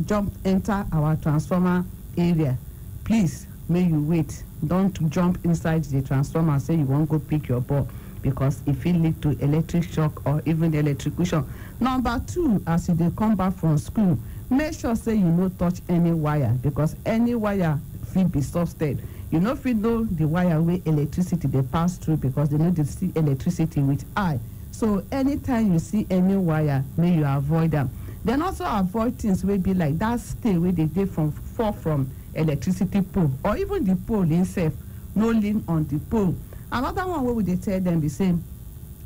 jump enter our transformer area, please may you wait. Don't jump inside the transformer, say you won't go pick your ball, because if it lead to electric shock or even electrocution. Number 2, as they come back from school, make sure say you no touch any wire, because any wire will be substituted. You know if you know the wire where electricity they pass through, because they know they see electricity with eye. So anytime you see any wire, may you avoid them. Then also avoid things wey be like that stay wey dey dey far from electricity pole, or even the pole itself, no lean on the pole. Another one wey we dey tell them be say,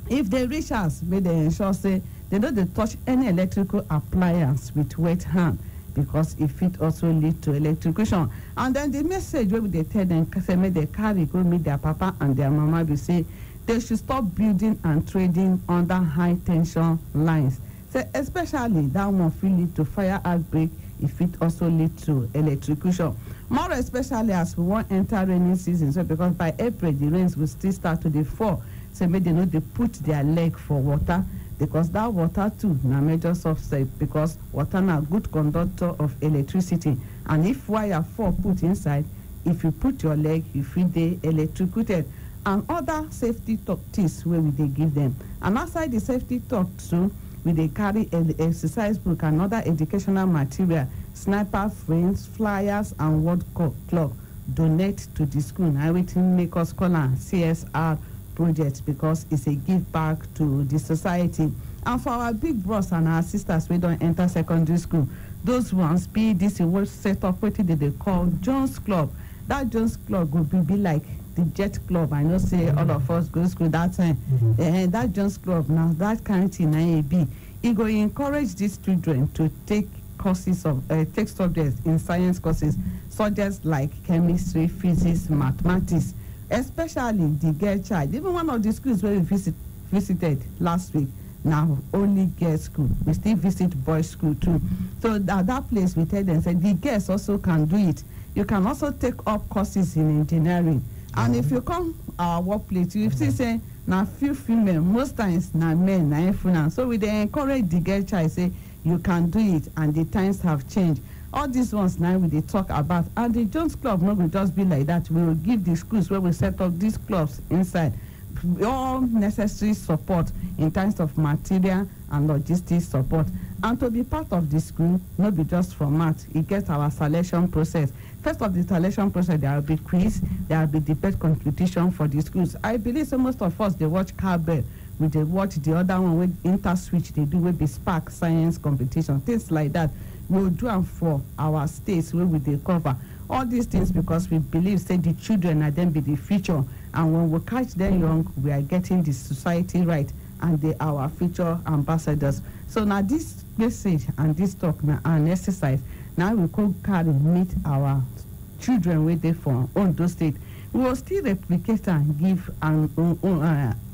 if they reach house, make they ensure say they no dey touch any electrical appliance with wet hand, because e fit also lead to electrocution. And then the message wey we dey tell them say make they carry go meet their papa and their mama be say they should stop building and trading under high tension lines. Say especially that one fit lead to fire outbreak. It fit also lead to electrocution. More especially as we wan enter rainy season, so because by April the rains will still start to dey fall. So make they no dey put their leg for water, because that water too na major subject, because water na good conductor of electricity, and if wire fall put inside, if you put your leg, you fit dey electrocuted. And other safety tips wey we dey give them. And outside the safety talk too, we dey carry exercise book and other educational material, sniper frames, flyers and word clock donate to the school. Na wetin make us call am CSR project, because it's a give back to the society. And for our big bros and our sisters wey don enter secondary school, those ones PDC will set up wetin they call Jones Club. That Jones Club go be like the Jet Club. I know say all of us go to school that time. That Jones Club, now that kind of thing na be. It go encourage these children to take courses of take subjects in science courses, subjects like chemistry, physics, mathematics, especially the girl child. Even one of the schools where we visited last week, now only girls school. We still visit boys school too. So that place we tell them, say the girls also can do it. You can also take up courses in engineering. And if you come our workplace, you see say na few female, most times na men na influence. So we dey encourage the girl child say you can do it, and the times have changed. All these ones now we dey talk about. And the Jones Club no will just be like that. We will give the schools where we set up these clubs inside all necessary support in terms of material and logistics support. And to be part of the school, no be just for math, it gets our selection process. First of the selection process, there will be quiz, there will be debate competition for the schools. I believe so most of us, they watch Cowbell, we dey watch the other one with Interswitch, they do will be Spark Science competition, things like that. We'll do them for our states where we dey cover. All these things because we believe, say the children are then be the future, and when we catch them young, we are getting the society right, and they are our future ambassadors. So now this message and this talk now an exercise. Now we could carry meet our children with they for Ondo State. We will still replicate and give an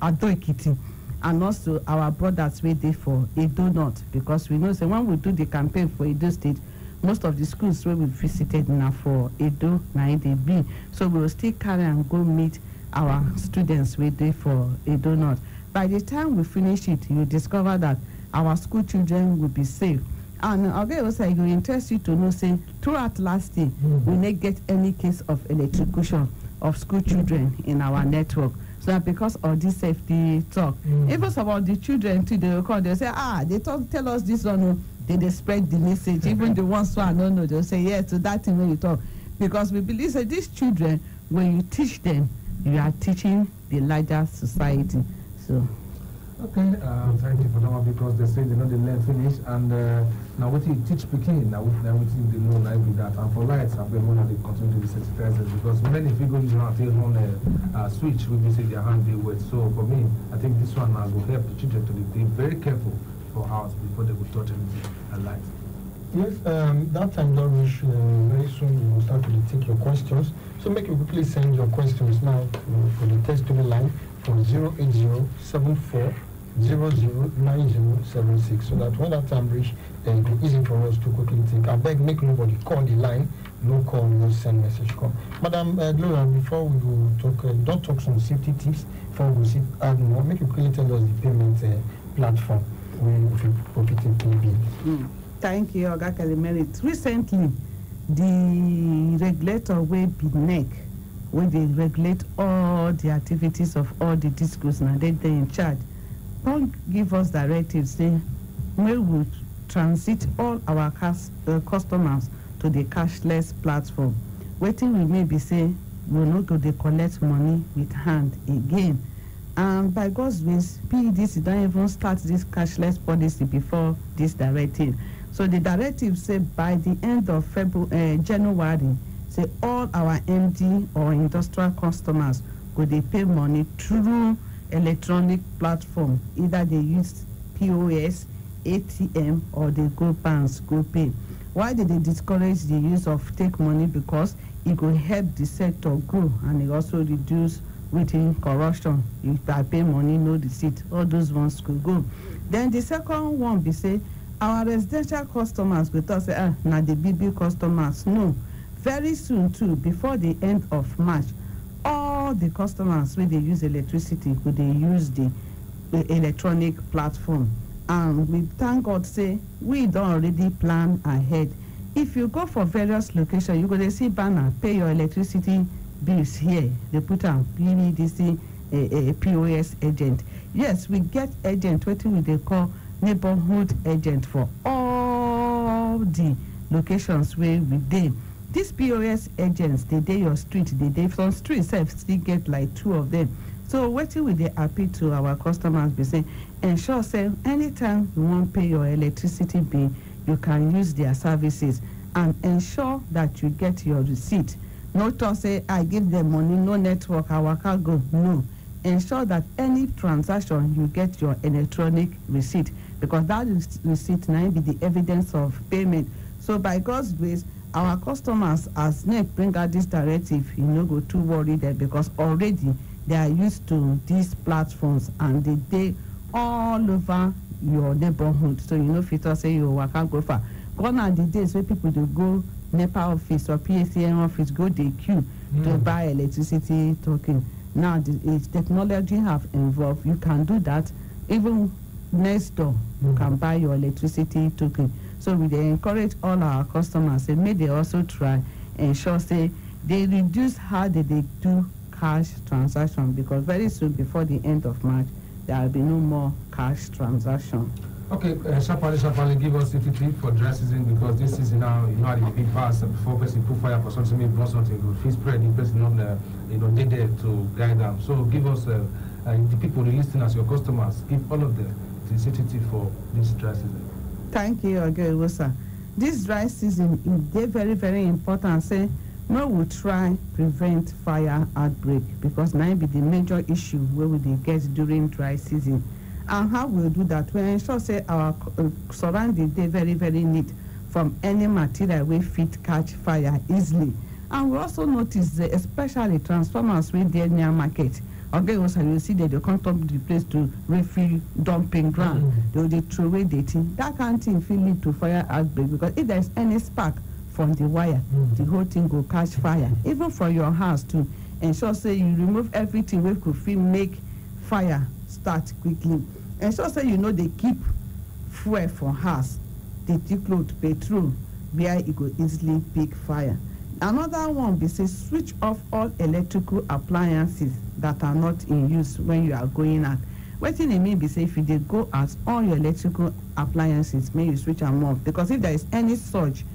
Ado Ekiti, and also our brothers with they for Edo North, because we know say when we do the campaign for Edo State, most of the schools where we visited now for Edo na they be. So we will still carry and go meet our students with they for Edo North. By the time we finish it, you discover that our school children will be safe. And okay, also it will interest you to know, say throughout last year, we didn't get any case of electrocution of school children in our network. So because of this safety talk, even about the children too, they will call, they say, they tell us this one, they spread the message. Even the ones who I don't know, they'll say yes to that thing when you talk. Because we believe that these children, when you teach them, you are teaching the larger society. So okay, thank you for that one, because they say they know the learn finish, and now what you teach Peking, now what they know like with that. And for lights, I've been one of the continue to be sensitizers, because many people use around take on a switch when we say their hand they wet. So for me, I think this one will help the children to be very careful for hours before they will touch anything and light. Yes, that time don't reach very soon. We will start to take your questions. So make you quickly send your questions now for the text to the line for 08074009076, so that when that time reach, it will be easy for us to quickly take. I beg, make nobody call the line. No call, no send message call. Madam Gloria, before we go talk, don't talk some safety tips. Before we see add more, make you quickly tell us the payment platform where we profiting be. Thank you, Oga Kalimerit. Recently, the regulator will be NEC, where they regulate all the activities of all the discos, and they're in charge. Don't give us directives saying we will transit all our customers to the cashless platform. Waiting we may be say we'll not go to collect money with hand again. And by God's grace, PEDC don't even start this cashless policy before this directive. So the directive say by the end of January, say all our MD or industrial customers go dey pay money through electronic platform. Either they use POS, ATM, or they go banks, go pay. Why did they discourage the use of take money? Because it will help the sector grow and it also reduce within corruption. If I pay money, no receipt, all those ones could go. Then the second one be say our residential customers go talk say na the BB customers. No, very soon too, before the end of March, all the customers wey dey use electricity go dey use the electronic platform. And we thank God say we don already plan ahead. If you go for various locations, you go dey see banner, pay your electricity bills here. They put am BBDC POS agent. Yes, we get agent, wetin we dey call neighborhood agent for all the locations where we dey. These POS agents, they dey your street, they dey some street sef still get like 2 of them. So wetin we dey appeal to our customers be say, ensure say anytime you wan pay your electricity bill, you can use their services and ensure that you get your receipt. No talk say I give them money, no network, I waka go. No. Ensure that any transaction you get your electronic receipt, because that receipt now be the evidence of payment. So by God's grace, our customers, as NEC bring out this directive, you no go too worried there, because already they are used to these platforms and they dey all over your neighborhood. So you know, fit say you waka go far. Gone are the days where people dey go NEPA office or PACN office, go dey queue to buy electricity token. Now the technology have evolved. You can do that even next door. You can buy your electricity token. So we dey encourage all our customers say may they also try ensure say they reduce how they do cash transaction, because very soon before the end of March there will be no more cash transaction. Okay, sharply give us a tip for dry season, because this season now, you know, the big pass before person put fire for something, maybe burn something, good feel spread, the person not they there to guide them. So give us the people who listen as your customers, give all of them the sensitivity for this dry season. Thank you, Ogewosa. This dry season is very, very important. Say no, we try prevent fire outbreak, because now be the major issue where we get during dry season. And how we'll do that? We ensure say our surrounding dey very, very neat from any material we fit catch fire easily. And we also notice that especially transformers wey dey near market. Okay, also you see that they come to the place to refill dumping ground. They will throw away the thing. That kind of thing will lead to fire outbreak, because if there's any spark from the wire, the whole thing will catch fire. Even for your house too, ensure say you remove everything wey could fit make fire start quickly. Ensure say you know they keep fuel for house, they decload petrol where it go easily pick fire. Another one be say switch off all electrical appliances that are not in use when you are going out. Wetin e mean be say if you dey go out, all your electrical appliances, may you switch them off, because if there is any surge,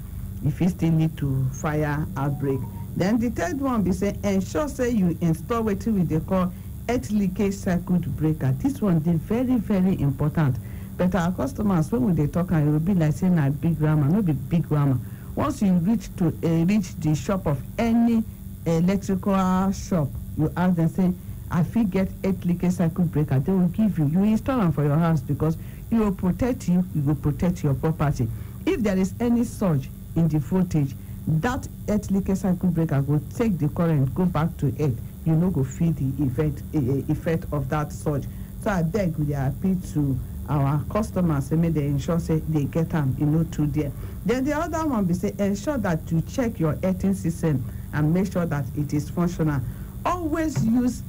you fit still lead to fire outbreak. Then the third one be say ensure say you install wetin we dey call earth leakage circuit breaker. This one dey very, very important. But our customers, when we dey talk, and it will be like saying na big grammar, no be big grammar. Once you reach the shop of any electrical shop, you ask them, say, I fit get earth leakage circuit breaker. They will give you. You install them for your house, because it will protect you. It will protect your property. If there is any surge in the voltage, that earth leakage circuit breaker will take the current, go back to earth. You no go feel the effect of that surge. So I beg with the appeal to our customers, say may they ensure say they get them, too there. Then the other one be say ensure that you check your earthing system and make sure that it is functional. Always use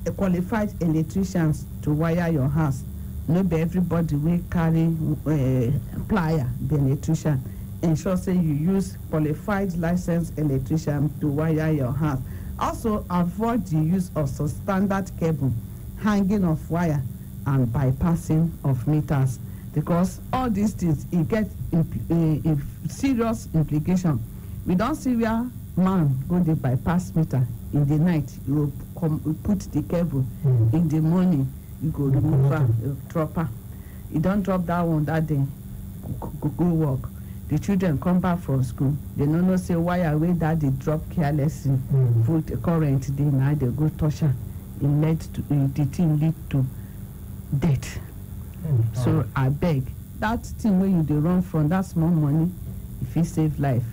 a qualified electricians to wire your house. No be everybody will carry plier the electrician. Ensure say you use qualified licensed electrician to wire your house. Also avoid the use of substandard cable, hanging of wire, and bypassing of meters, because all these things it get a serious implication. We don't see where man go dey bypass meter in the night. You put the cable in the morning, you go remove her, drop her. You don't drop that one that day, go work. the children come back from school, they no know say wire wey that they drop carelessly, put current dey now they go touch am, the thing lead to death. So I beg, that thing where you dey run from, that small money, if you save life.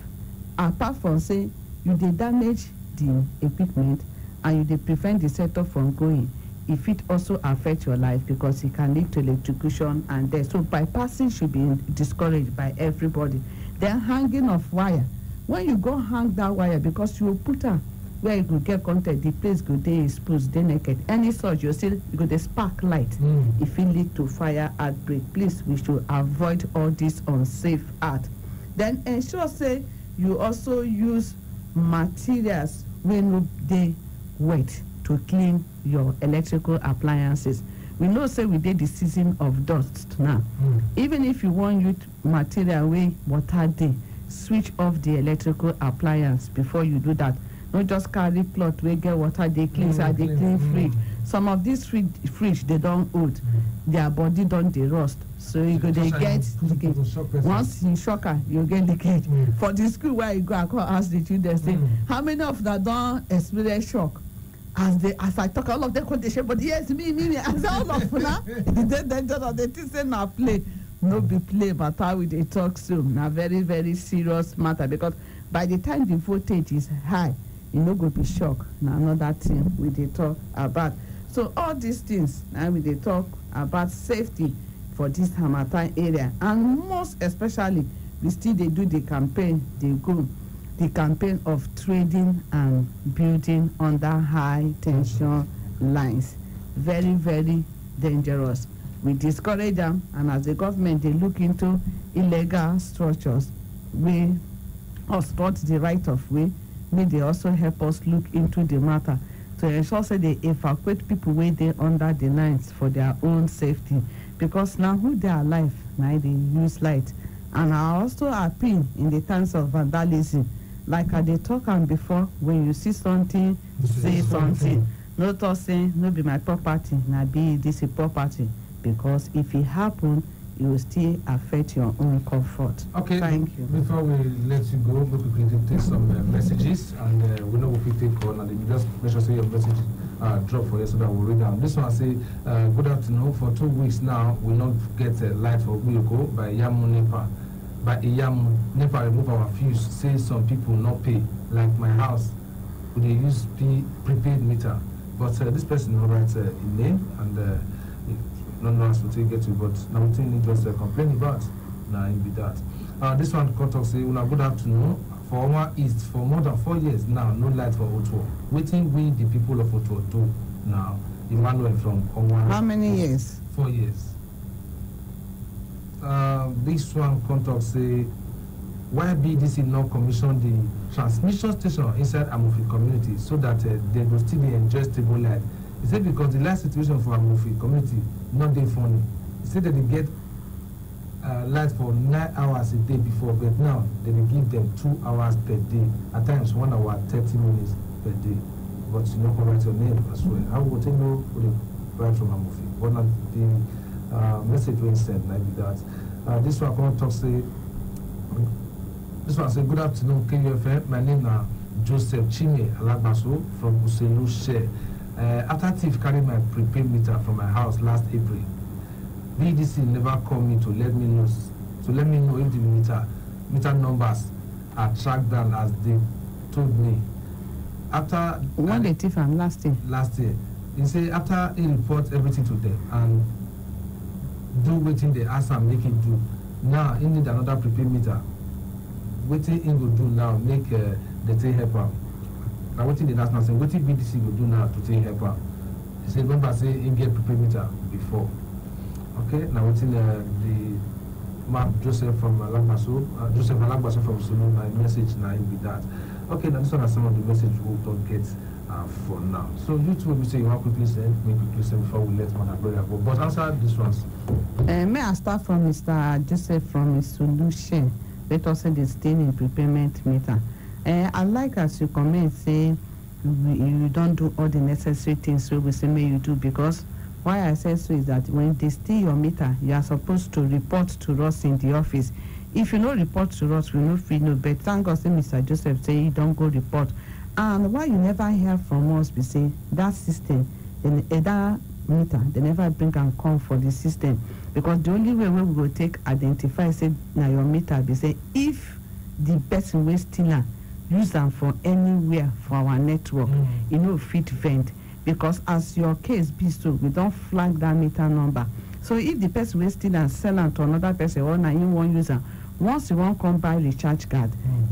Apart from say you dey damage the equipment and you dey prevent the setup from going, if it also affect your life because it can lead to electrocution and death. So bypassing should be discouraged by everybody. Then hanging of wire. When you go hang that wire, because you will put am where you go get contact, the place go dey exposed, dey naked. Any such, you go dey spark light. If it lead to fire outbreak, please, we should avoid all this unsafe act. Then ensure say you also use materials wey no dey wet to clean your electrical appliances. We know say we dey the season of dust now. Even if you wan use material wey water dey, switch off the electrical appliance before you do that. No just carry plot wey get water dey clean, so dey clean fridge. Some of these fridge they don old, their body don dey rust, so you go dey get leakage. Once you shock am, you get leakage. For the school where you go, I come ask the children say, how many of them don experience shock? As I talk, all of them come dey shake body. Yes, me. As all of una, they think say na play. No be play matter we dey talk so. Na very, very serious matter, because by the time the voltage is high, you no go be shock. Na another thing we dey talk about. So all these things now we dey talk about safety for this Harmattan area, and most especially we still dey do the campaign. The campaign of trading and building under high tension lines. Very, very dangerous. We discourage them, and as the government they look into illegal structures, we obstruct the right of way. May they also help us look into the matter to ensure say they evacuate people where they under the lines for their own safety, because now who they are alive now they use light. And I also appeal in the times of vandalism, like I dey talk am before, when you see something, say something. No talk say no be my property, na be this a property, because if it happen, it will still affect your own comfort. Okay, thank you. Before we let you go, we quickly take some messages, and we know we quickly take call, and then you just make sure say your message drop for you so that we'll read down. This one say, good afternoon. For 2 weeks now, we not get a light for Uyoko by Yamu Nepa. By Yamu Nepa remove our fuse. Say some people not pay, like my house, they use prepaid meter. But this person not write a name, and not know us to get to, but now we need just complain about. Now it be that. This one contact say, good afternoon. For Oma East, for more than 4 years now, no light for Otuo. Waiting we the people of Otuo do now. Emmanuel from Oma. How many years? 4 years. This one contact say, why BDC not commission the transmission station inside Amofi community so that they will still be enjoy stable light? He said because the light situation for Amofi community not very funny. He said that they get light for 9 hours a day before, but now they will give them 2 hours per day. At times 1 hour 30 minutes per day. But you know, write your name as well. How would they know who they write from Amofi? One of the message we sent like that. This one come talk say. This one say, good afternoon, KUFM. My name is Joseph Chime Alagbaso from Uselu Share. After thief carried my prepaid meter from my house last April, BDC never called me to let me know if the meter numbers are tracked down as they told me. After when they thief from last year. Last year, he say after he report everything to them and do waiting they ask and make it do. Now he need another prepaid meter. Waiting he will do now make the thing help out. Now waiting the last man say waiting BDC will do now to take help out. He say remember say he get prepaid meter before. Okay, now waiting the Mark Joseph from Alagbaso, Joseph Alagbaso from Sulu. My message now will be that. Okay, now this one is some of the message we don't get for now. So you two will say you want quickly say, make quickly say before we let my brother go. But answer this one. May I start from Mr. Joseph from Solution? Let us say the staying in prepayment meter. I like as you comment say you don't do all the necessary things so we say may you do, because why I say so is that when they steal your meter, you are supposed to report to us in the office. if you no report to us, we no fit know. But thank God say Mr. Joseph say you don't go report. And why you never hear from us, we say that system, that meter, they never bring and come for the system. Because the only way we will take identify, say, now your meter, be say, if the person will steal use them for anywhere for our network, you know, fit vent. Because as your case be so, we don't flag that meter number. So if the person will steal and sell them to another person, or now you won't use them, once you won't come buy recharge card,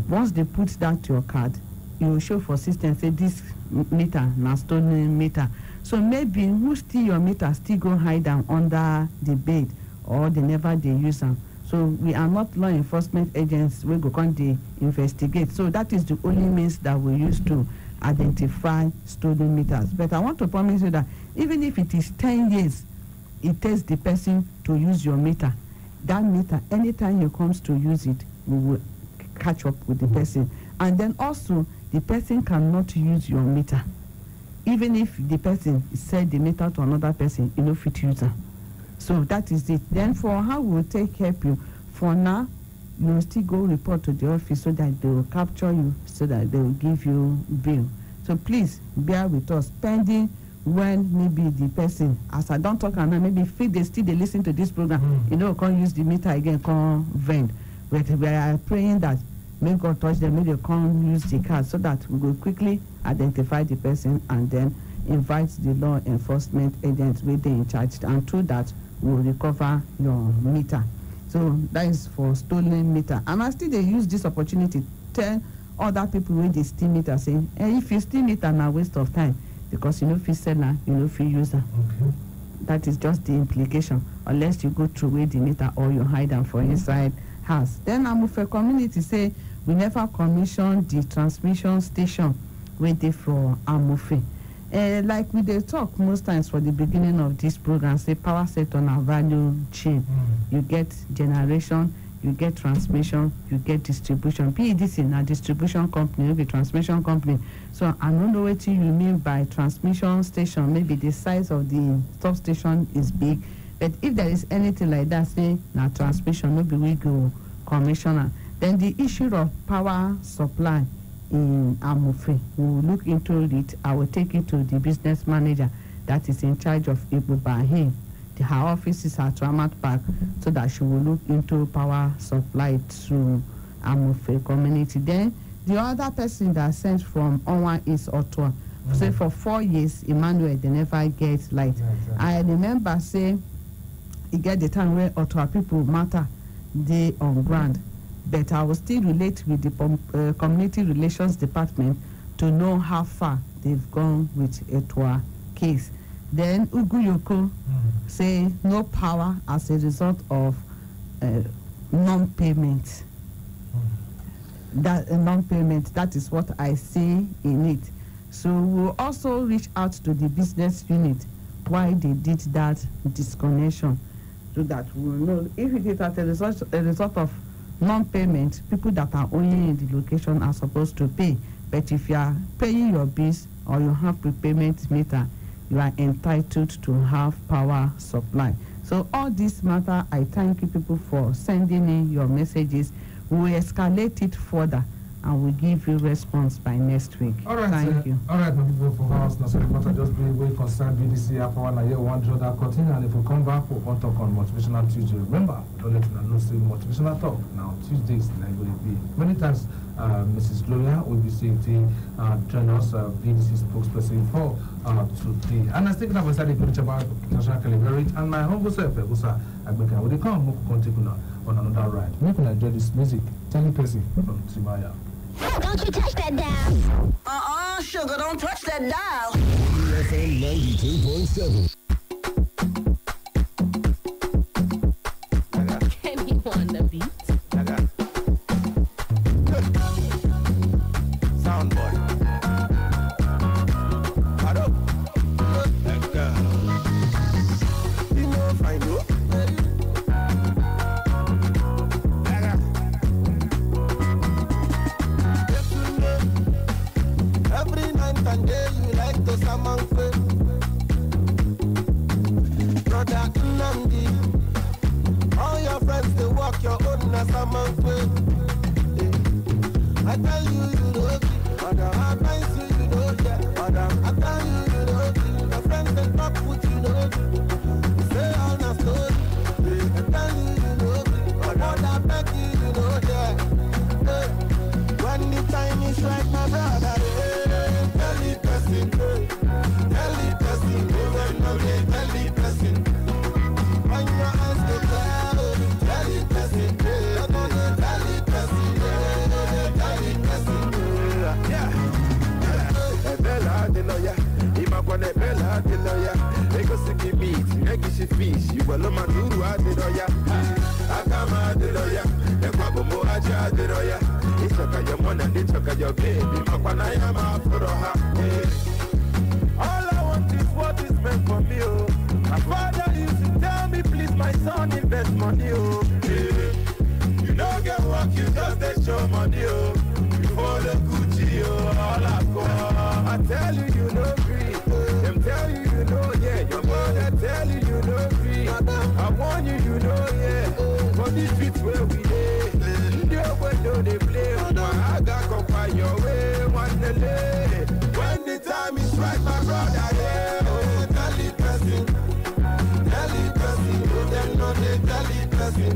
once they put that to your card, you will show for system say this meter na stolen meter. So maybe who steal your meter still go hide them under the bed, or they never they use them. So we are not law enforcement agents. We go on the investigate. So that is the only means that we use to identify stolen meters. But I want to promise you that even if it is 10 years, it takes the person to use your meter. That meter, anytime you comes to use it, we will catch up with the person. And then also, the person cannot use your meter. Even if the person sell the meter to another person, you know, fit user. So that is it. Then for how we will take help you, for now, you will still go report to the office so that they will capture you, so that they will give you bill. So please bear with us, pending when maybe the person, as I don't talk now, maybe if they still they listen to this program, you know, can't use the meter again, can't vend. But we are praying that may God touch them, may they come use the card so that we will quickly identify the person and then invite the law enforcement agents with in charge, and through that we will recover your meter. So that is for stolen meter. And I still they use this opportunity to tell other people where they steal meter, saying, hey, if you steal meter, now waste of time, because you know if you sell her, you know if you use her. Okay. That is just the implication, unless you go through with the meter or you hide them for inside house. Then Amufe community say we never commissioned the transmission station waiting for Amufe. Like we they talk most times for the beginning of this program, say power set on our value chain. You get generation, you get transmission, you get distribution. PEDC in a distribution company, maybe transmission company. So I don't know what you mean by transmission station. Maybe the size of the substation is big. But if there is anything like that, say now transmission, maybe we go commissioner. Then the issue of power supply in Amufe, we will look into it. I will take it to the business manager that is in charge of Ibubahi. Her office is at Ramat Park, so that she will look into power supply to Amufe community. Then the other person that sent from Onwa is Otwa. Say for 4 years, Emmanuel, they never get light. Exactly. I remember say, you get the time where Otwa people matter, they on ground. But I will still relate with the community relations department to know how far they've gone with Etwa case. Then Uguyoko say no power as a result of non-payment. That non-payment, that is what I see in it. So we'll also reach out to the business unit why they did that disconnection, so that we'll know if it is as a result of non-payment, people that are only in the location are supposed to pay. But if you are paying your bills or you have prepayment meter, you are entitled to have power supply. So all this matter, I thank you people for sending in your messages. We will escalate it further and we'll give you response by next week. All right, thank you. All right, my people from house, now so the matter just be way concerned BDC power na here one draw that cutting, and if we come back we want to talk on motivational Tuesday. Remember, don't let you know say motivational talk now Tuesdays na go be. Many times Mrs. Gloria will be saying join us BDC spokesperson for today. And I think that was the good about national calibrate and my humble self Agbeka will come continue on another ride. We can enjoy this music. Tiny Percy from Timaya. Don't you touch that dial. Sugar, don't touch that dial. USA 92.7. Kenny on the beat. Soundboy. You know if I do. Every night and day you like to summon faith. na someone quick. I tell you, you know me. Madam, I advise you, you know yeah. Madam, I tell you, you know me. Your friends can talk with you, know me. You say all na story. I tell you, you know me. Madam, I beg you, you know yeah. When the time is right, my brother, tell the person, tell the person, tell the person. When your eyes go cloud, tell the person, tell the person, tell the person. Yeah. Bella de lawyer, Imagone Bella de lawyer. They go sicky beat, make she fish. You will ma duru de lawyer. Akama de lawyer, the Quabo Aja de lawyer. It's like your money, it's like your baby. Makwana Yama for her. All I want is what is meant for me. Oh. My father used to tell me, please, my son, invest money. Oh. You don't get work, you just they show money. Oh. You follow Gucci, oh, all I go. I tell you, you know free. Them tell you, you know, yeah. Your mother tell you, you know free. I warn you, you know, yeah. For these streets where we live, when they play, I got come by your way, one day. When the time is right, my brother, yeah. Oh, tell the person, oh, them know they tell the person.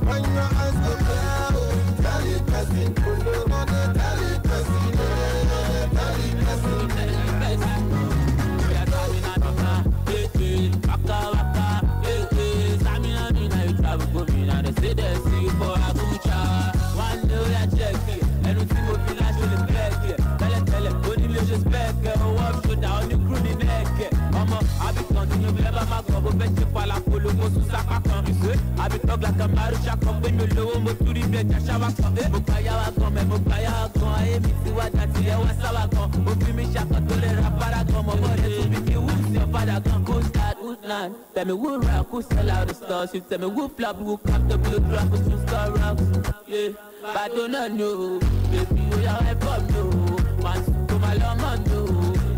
When your eyes go cloud, tell the person, oh, no, they tell the person, tell the person. Say they see you for Abuja. One day I check it, anything will be like the back. Tell it, only me just back. Walk shoot down the crew the neck. Mama, I be continue never my go, but you fall a pull almost to Saka. I be talk like a Marusha come when you low mo to the bed. Shawa come, Mukaya come, Mukaya come. I me see what that here was our come. Mukimi Shaka to the rapara come. My body to be who's your father come. Who's that? Who's none? Tell me who rock, who sell out the stars. You tell me who flop, who come to blue drop, who star rocks. Yeah, but I do not know. Baby, you are a pop, no. Once to my lama, no.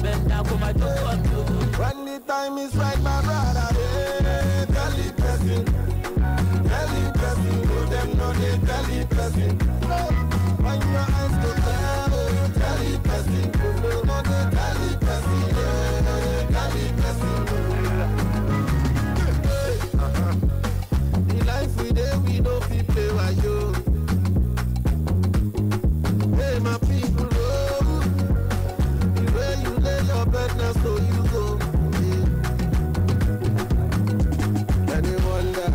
Bend down, come my door, no. When the time is right, my brother, yeah. Tell the person, oh, them know they tell the person. When your eyes go down, tell the person, oh, no, they tell the person, tell the person. The life we day, we don't feel play like you. Hey, my people, oh, the way you lay your bed now, so you go. Yeah. And you wonder.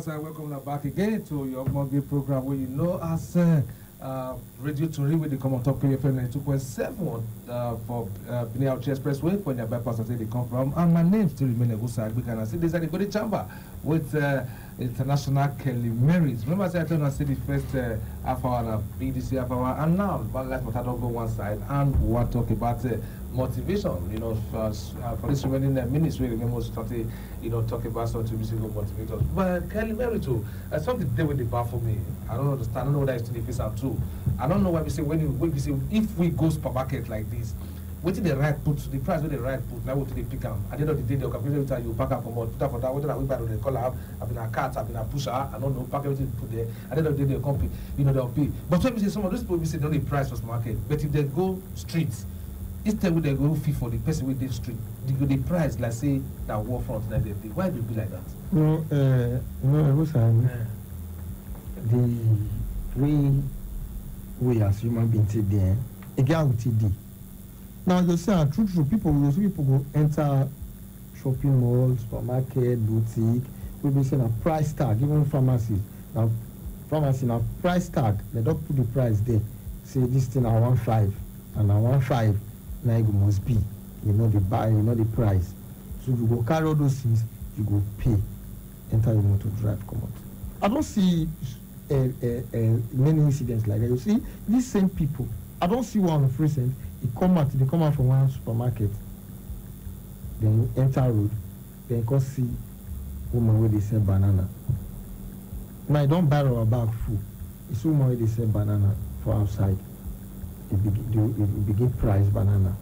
Welcome back again to your mortgage program where you know as Radio Tori with the Common Top KFM 92.7 for Benin Expressway when your bypass they come from. And my name still remains Egusa Agbika. And I see this at the Body Chamber with international Kelly Marys. Remember, I told you I said the first half hour and BDC half hour, and now, but let's not go one side, and we want to talk about motivation. You know, for this remaining minutes, we remember starting, you know, talk about something musical motivators. But Kelly Mary too, something they with the bar for me. I don't understand. I don't know what that is to the face and too. I don't know why we say when we say if we go supermarket like this. Waiting the right put the price with the right put now to the pick up. At the end of the day, they'll calculate you pack up from put up for that. Whether I buy the color, I've been a cat, I've been a pusher, I don't know, pack everything put there. At the end of the day, they'll compete, you know, they'll pay. But when we say some of those people, we say don't the price for market. But if they go streets, instead when they go fee for the person with the street, the price, like say that war front like that. Why do it be like that? No, the we as human beings there, again with TD. Now you say true people go enter shopping malls, supermarket, boutique. We be saying a price tag, even pharmacies. Now pharmacy now price tag, they don't put the price there. Say this thing I 1.5 and I 1.5 now it must be. You know the buy, you know the price. So you go carry all those things, you go pay, enter your motor drive, come out. I don't see many incidents like that. You see, these same people, I don't see one of recent. They come out from one supermarket, then enter road, then go see woman where they sell banana. Now I don't buy our bag full. It's woman where they sell banana for outside. They begin price banana.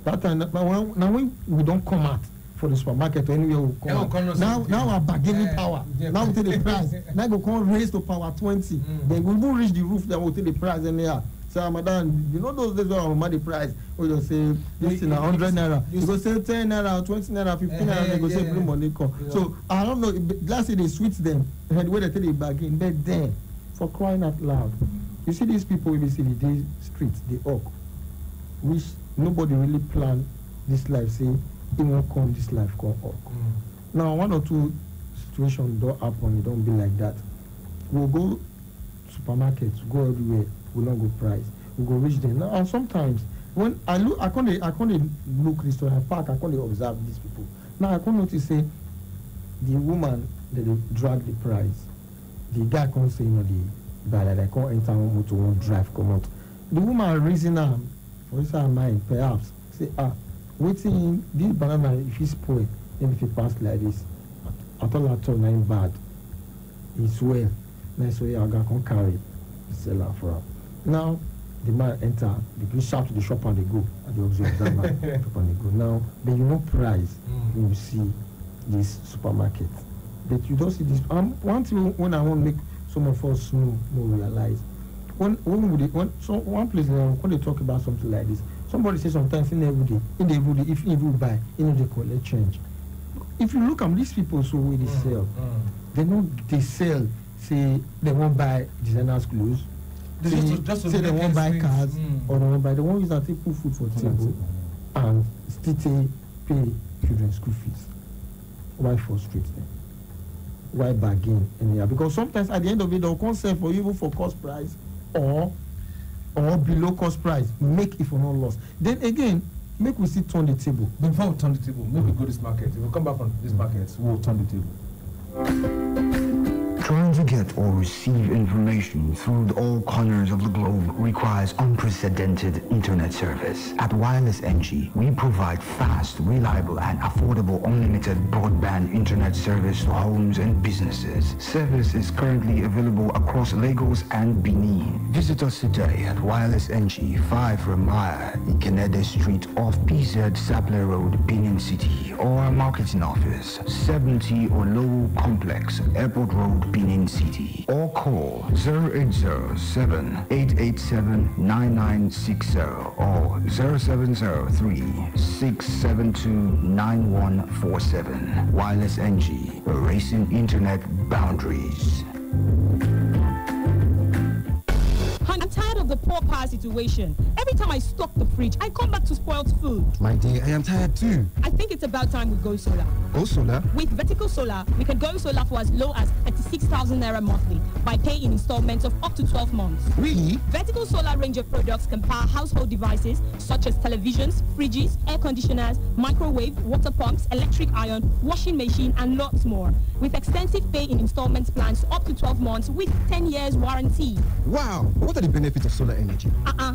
That time, now when we don't come out for the supermarket or anywhere we come out, now our bargaining power. Now we take the price. Now we come raise to power 20. Then we will reach the roof. Then we take the price in there. So madam, you know those days when we the price, we just say this is 100 naira. You go say 10 naira, 20 naira, 15 naira. They go say bring money come. So I don't know. Last year they switch them. And when they take the bargain, but then for crying out loud, you see these people we see the streets, the hawk, which nobody really plan this life. Say it won't come, this life come hawk. Now 1 or 2 situations don't happen. It don't be like that. We'll go supermarkets, go everywhere. Will not go price. We go reach them now. And sometimes when I look, I can't look this to park. I can't observe these people. Now I can't notice say the woman that they drag the price. The guy can't say the buy that I can't enter motor one drive come out. The woman reason for his mind perhaps say waiting this banana if it's spoil then if it pass like this at all not bad. It's well. Nice way I can carry seller for her. Now the man enter, they shout to the shop and they go, and they observe that man shop and they go. Now then you know price when you see this supermarket, but you don't see this. One thing when I want to make some of us more realize one place when they talk about something like this, somebody says sometimes in the everyday if you buy, they collect change. If you look at these people, so where they sell, they sell. Say they won't buy designers clothes. Say they won't buy cars or they won't buy. They won't use that take put food for table and still pay children's school fees. Why frustrate them? Why bargain anyhow? Because sometimes at the end of it, they'll come sell for you even for cost price or below cost price. Make it for no loss. Then again, make we still turn the table. Before we turn the table, make we go this market. If we come back from this market, we'll turn the table. Trying to get or receive information through all corners of the globe requires unprecedented internet service. At Wireless NG, we provide fast, reliable, and affordable unlimited broadband internet service to homes and businesses. Service is currently available across Lagos and Benin. Visit us today at Wireless NG, 5 Ramaya, Ikenede Street off PZ Sapler Road, Benin City, or our marketing office, 70 Olowo Complex, Airport Road, Benin City, or call 0807-887-9960 or 0703-672-9147. Wireless NG, erasing internet boundaries. I'm tired of the poor power situation. Every time I stock the fridge, I come back to spoiled food. My dear, I am tired too. I think it's about time we go solar. Go solar? With vertical solar, we can go solar for as low as 36,000 naira monthly. by paying installments of up to 12 months. Really? Vertical Solar range of products can power household devices such as televisions, fridges, air conditioners, microwave, water pumps, electric iron, washing machine, and lots more. With extensive pay in installments plans up to 12 months with 10 years warranty. Wow, what are the benefits of solar energy?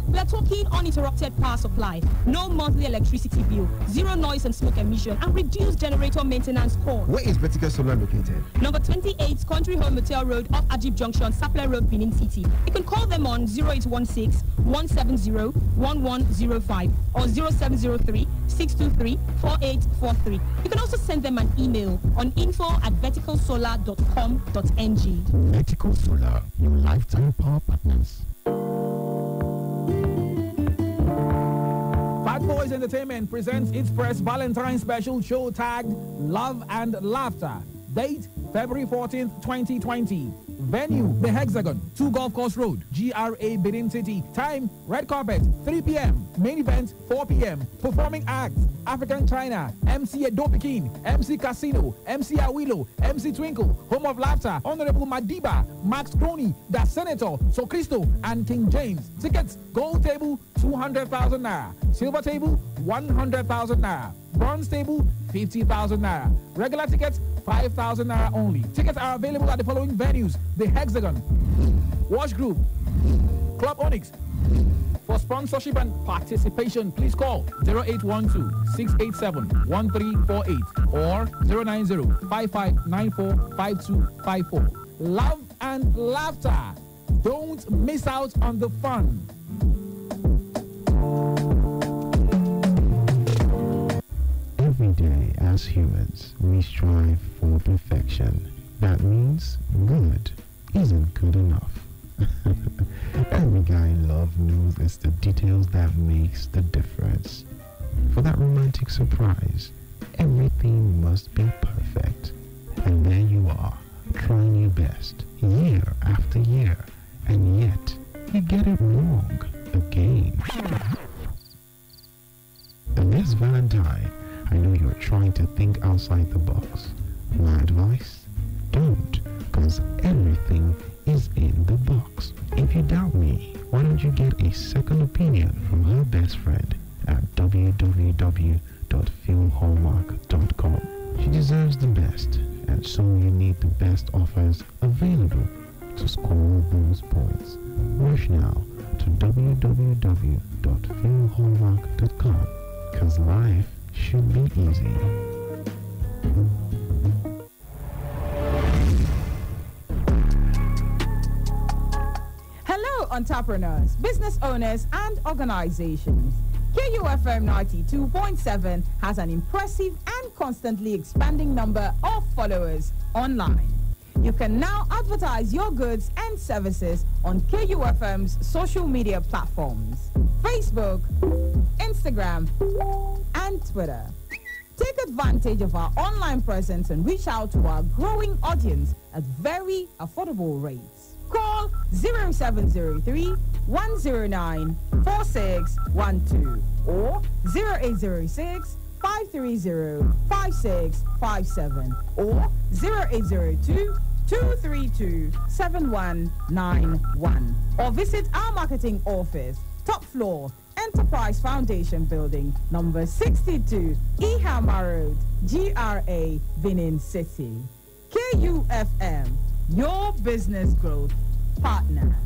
We are talking uninterrupted power supply, no monthly electricity bill, zero noise and smoke emission, and reduced generator maintenance cost. Where is Vertical Solar located? Number 28, Country Home Motel Road, off Ajib Junction, Sapler Road, Benin City. You can call them on 0816 170 1105 or 0703 623 4843. You can also send them an email on info@verticalsolar.com.ng. Vertical Solar, your lifetime power partners. Bad Boys Entertainment presents its first Valentine special show tagged Love and Laughter. Date February 14th, 2020. Venue, The Hexagon, 2 Golf Course Road, GRA, Benin City. Time, red carpet, 3 p.m. Main event, 4 p.m. Performing acts, African China, MC Edopikin, MC Casino, MC Awilo, MC Twinkle, Home of Laughter, Honorable Madiba, Max Crony, The Senator, So Cristo, and King James. Tickets, gold table, 200,000 naira. Silver table, 100,000 naira. Bronze table, 50,000 naira. Regular tickets, 5,000 naira only. Tickets are available at the following venues: The Hexagon, Wash Group, Club Onyx. For sponsorship and participation, please call 0812-687-1348 or 090-5594-5254. Love and laughter. Don't miss out on the fun. Every day, as humans, we strive for perfection. That means good isn't good enough. Every guy in love knows it's the details that makes the difference. For that romantic surprise, everything must be perfect. And there you are, trying your best, year after year, and yet you get it wrong again. And this Valentine, I know you're trying to think outside the box. My advice? Don't, because everything is in the box. If you doubt me, why don't you get a second opinion from her best friend at www.filmhallmark.com. She deserves the best, and so you need the best offers available to score those points. Rush now to www.filmhallmark.com, because life should be easy. Hello, entrepreneurs, business owners, and organizations. KUFM 92.7 has an impressive and constantly expanding number of followers online. You can now advertise your goods and services on KUFM's social media platforms: Facebook, Instagram, and Twitter. Take advantage of our online presence and reach out to our growing audience at very affordable rates. Call 0703 109 4612 or 0806 530 5657 or 0802 232 7191 or visit our marketing office, top floor, Enterprise Foundation Building, number 62, Ihama Road, GRA, Benin City. KUFM, your business growth partner.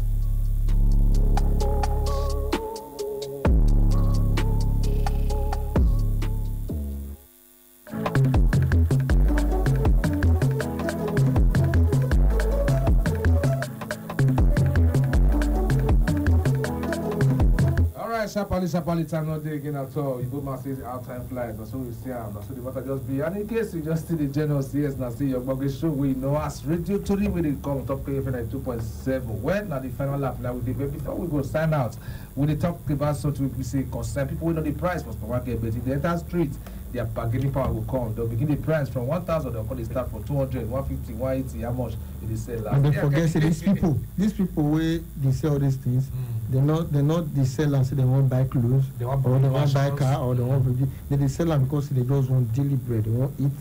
Sharply, time not there again at all. You go man say our time flies, that's what we see, that's what the matter just be. And in case you just see the general CS, now see your Buggy show, we know us radio today with the come top KFN 2.7. Well, now the final lap now with the baby. Before we go sign out, we the talk about so we say concern people we know the price for supermarket, but in the entire street, their bargaining power will come. They'll begin the price from 1,000, they'll call it start for 200, 150, 180, how much they sell last. And they forget say these people where they sell these things, they're not the sellers, so they won't buy clothes, or they won't buy car, or they won't they sell them because they just want daily bread, they won't eat,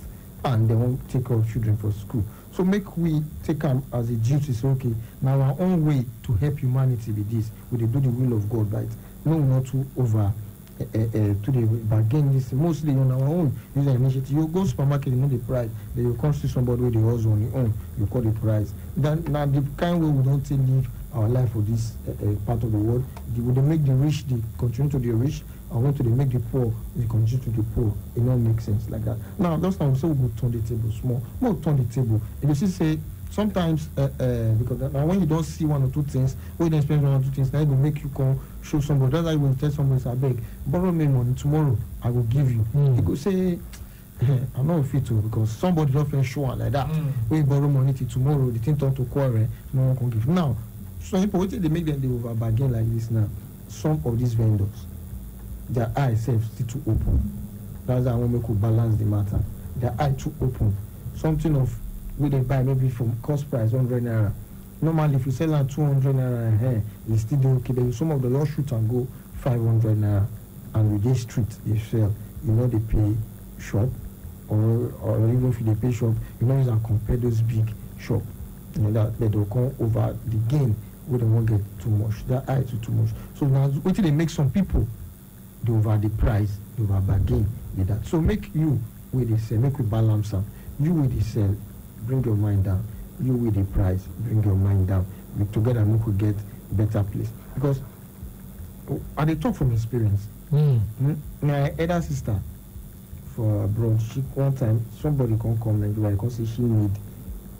and they won't take care of children for school. So make we take them as a duty. So okay, now our own way to help humanity with this, we dey do the will of God, right? No, not to over to the bargain this mostly on our own user initiative. You go supermarket, you know the price, then you come see somebody with the hustle on your own, you call the price. Then now the kind way we don't live our life for this part of the world, they make the rich, they continue to be rich, and want to they make the poor, they continue to be poor. It don't make sense like that. Now that's now we say we go turn the table small, more turn the table. And you see say sometimes because now when you don't see one or two things, when you don't spend one or two things, now it will make you come show somebody. That's why you will tell somebody, I beg, borrow me money tomorrow, I will give you. You go say, I'm not fit to, because somebody don't show one like that. When you borrow money till tomorrow, the thing turn to quarrel, no one can give. Now, some people they make them they over bargain like this now. Some of these vendors, their eyes still too open. That's why I want to balance the matter. Their eye too open. Something of we they buy maybe from cost price 100 naira. Normally, if you sell at 200 naira, it's still okay. But some of the law shoot and go 500 naira, and with this street they sell. You know they pay shop, or even if they pay shop, you know you can compare those big shop. You know that they don't come over the gain. We don't want to get too much. Their eye too much. So now, what they make some people they over the price, they over bargain with that. So make you with the sell, make we balance them. You with the sell, bring your mind down. You with the price, bring your mind down. We together we could get better place. Because I they talk from experience. My elder sister for abroad, she one time somebody come Nigeria because she need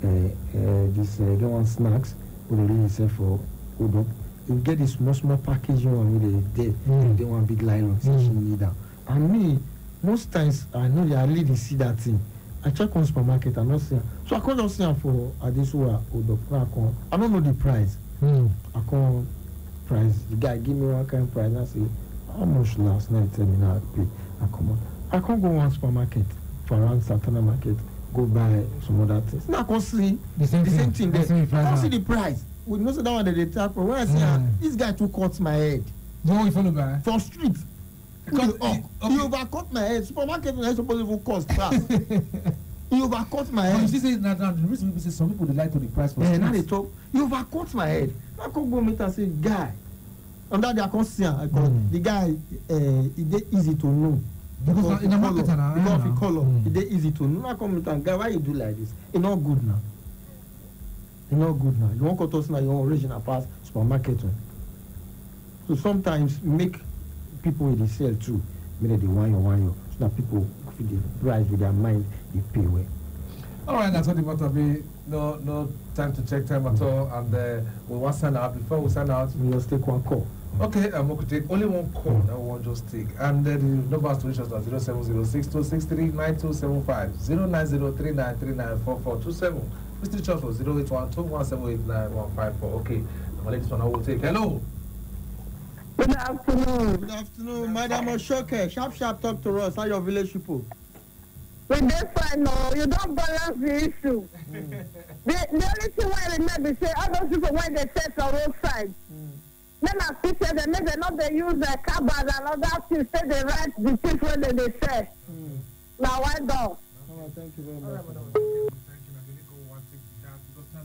this they want snacks. They really sell for Udo. You get this small packaging one with they want big nylon, so she need that. And me, most times I know they really see that thing. I check on supermarket and not see her. So I can't just see her for Adesua Udo. I don't know the price. I can't price. The guy give me one kind of price and I say, how much last night? Tell me now I pay. I come on. I can't go one supermarket for around Santana Market. Go buy some other things. Now I can see the same thing there. I can see the price. We know that one that they tap for. When I see this guy too cuts my head. The one you follow by? For street. Because he overcut my head. Supermarket is supposed to cost fast. He overcut my head. You see, now the reason people say some people they like to the price for street. Now they talk. He overcut my head. I can go meet and say, guy. And that I can see the guy. It's easy to know. Because in the market now, because of the color, it's easy to know. I come meet and guy, why you do like this? It's not good now. It's not good now. You want to toss now your original pass supermarket one. So sometimes make people with the sell too. Maybe they want you, so that people feel the price with their mind they pay well. All right, that's what it must be. No time to check time at all, and we want to sign out. Before we sign out, we just take one call. Okay, we could take only one call that we want just take. And the number to reach us is 0706-263-9275, 0903-939-4427. Mr. Charles was 0812-178-9154. Okay, the next one I will take. Hello. Good afternoon. Good afternoon, Madam Oshoke. Sharp, talk to us. How your village people? When they find no, you don't balance the issue. The only thing why I remember say all those people when they set on roadside. Then I see say they maybe not they use a carbon and other things say they write the things when they say. Now why don't? Thank you very much.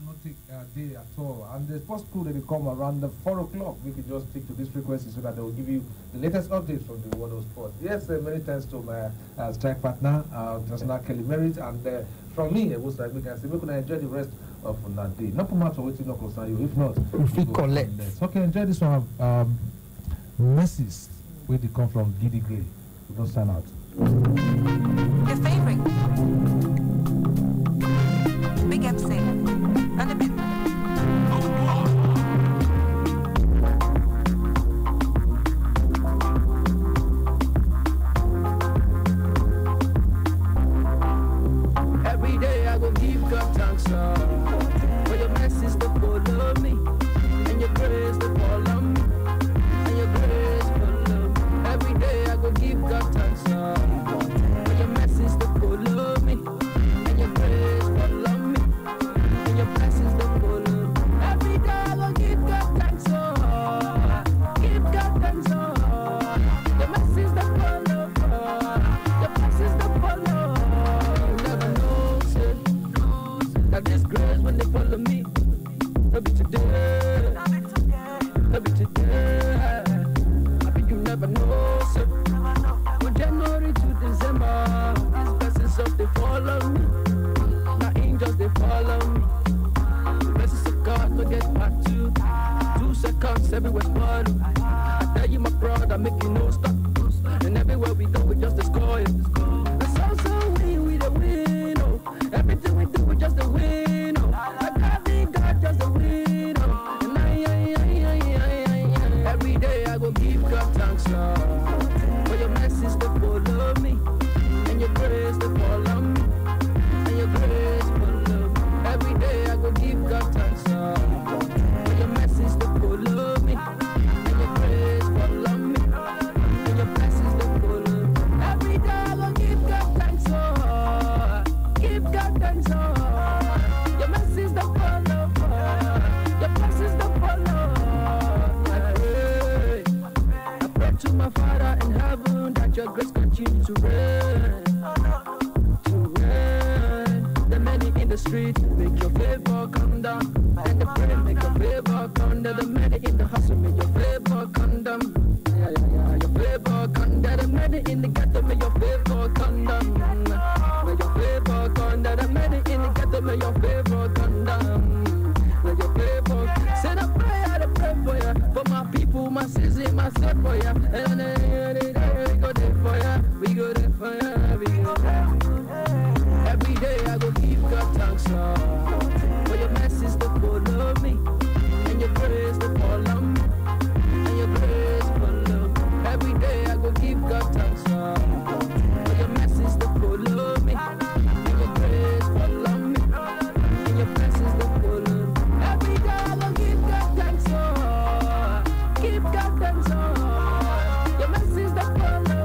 Not take a day at all, and the sports crew they come around the 4 o'clock. We can just stick to this frequency so that they will give you the latest updates from the world of sports. Yes, many thanks to my strike partner, International Kelly Merritt, and from me, it was like we can say we can enjoy the rest of that day. Not too much for waiting on concern you. If not, if we collect. Okay, enjoy this one. Messages where they come from Giddy Gray. We don't sign out. Your favorite. Big MC. And a bit. Every day I go give God thanks for your mercies to follow me, and your grace to follow me, and your grace follow me. Every day I go give God thanks seconds, everywhere follow. I tell you, my brother, make you no stop. And everywhere we go, we just destroy it. And so we the win, oh. Everything we do, we just the win, oh. I can't God just the win, oh. And every day I go give God thanks, Lord. For your mercies to follow me, and your grace to follow me, and your grace follow me. Every day I go give God thanks, Lord. For your mercies to follow me, and your grace follow me, and your blessings to follow me. Every day I go give God thanks, Lord. Give God thanks, Lord. Your mercies to follow, your blessings to follow. I pray to my Father in heaven that your grace continue to reign. The many in the street, make your favor come down. And the pray, make your favor come down. The many in the hustle, make your favor come down. Your favor come down. The many in the ghetto, make your favor come down. May your favor come down. The many in the ghetto, may your favor come down. May your favor. Send a prayer, I pray for ya. For my people, my city, my set for ya. And we go there for ya. We go there for ya. We go there. Every day I go give God thanks, Lord. For your mercies to follow me, and your grace to follow me, and your grace follow me. Every day I go give God thanks, Lord. For your mercies to follow me, and your grace follow me, and your blessings to follow me. Every day I go give God thanks, Lord. Give God thanks, Lord. Your mercies to follow,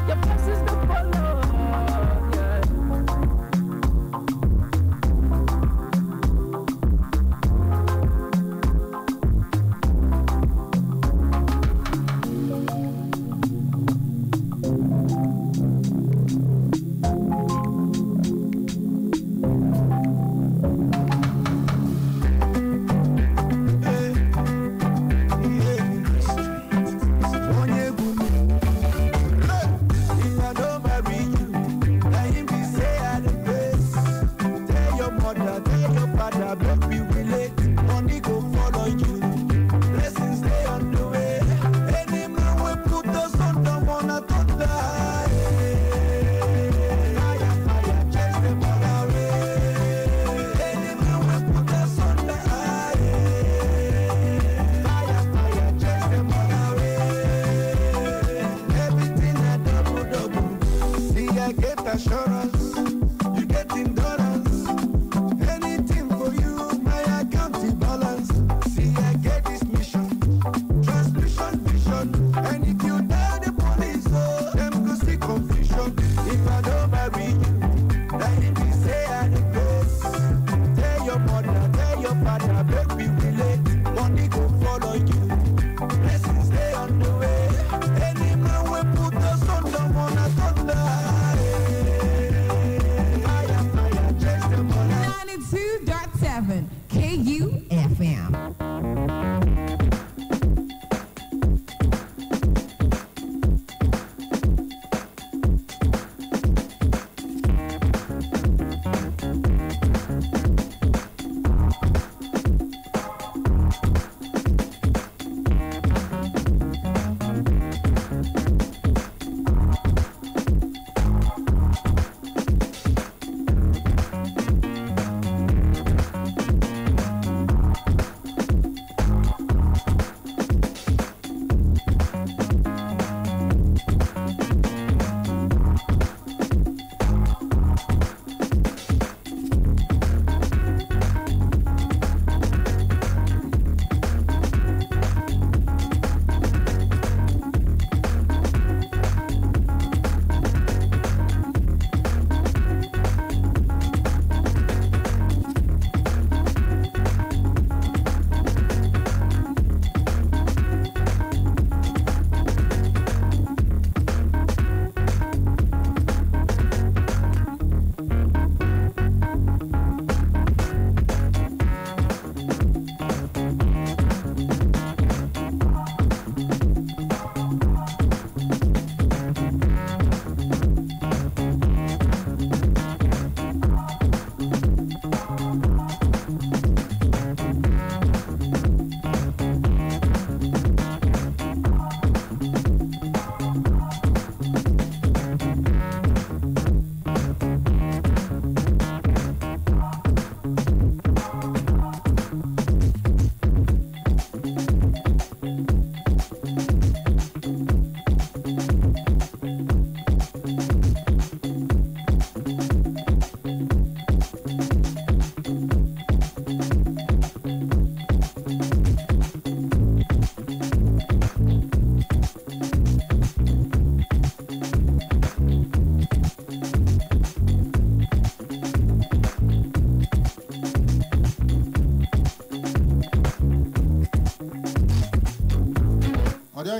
your blessings to follow.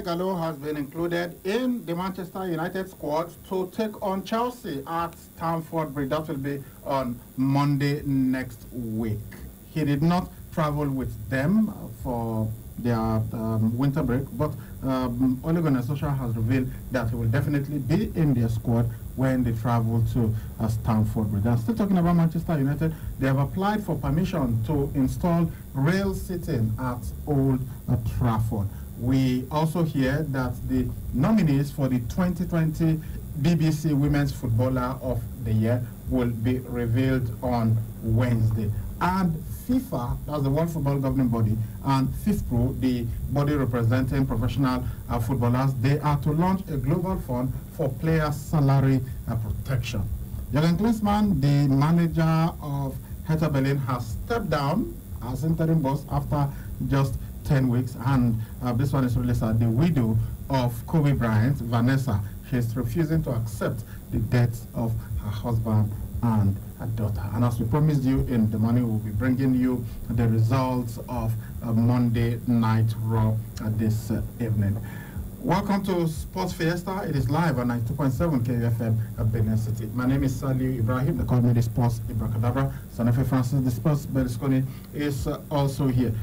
Galo has been included in the Manchester United squad to take on Chelsea at Stamford Bridge. That will be on Monday next week. He did not travel with them for their winter break, but Ole Gunnar Solskjaer has revealed that he will definitely be in their squad when they travel to Stamford Bridge. And still talking about Manchester United, they have applied for permission to install rail seating at Old Trafford. We also hear that the nominees for the 2020 BBC Women's Footballer of the Year will be revealed on Wednesday. And FIFA, that's the World Football Governing Body, and FIFPro, the body representing professional footballers, they are to launch a global fund for players' salary protection. Jürgen Klinsmann, the manager of Hertha Berlin, has stepped down as interim boss after just 10 weeks, and this one is released at the widow of Kobe Bryant, Vanessa. She's refusing to accept the death of her husband and her daughter. And as we promised you in the morning, we'll be bringing you the results of Monday Night Raw this evening. Welcome to Sports Fiesta. It is live on 92.7 KUFM at Benin City. My name is Saliu Ibrahim. They call me the Sports Ibracadabra. Sanefe Francis, the Sports Berlusconi, is also here.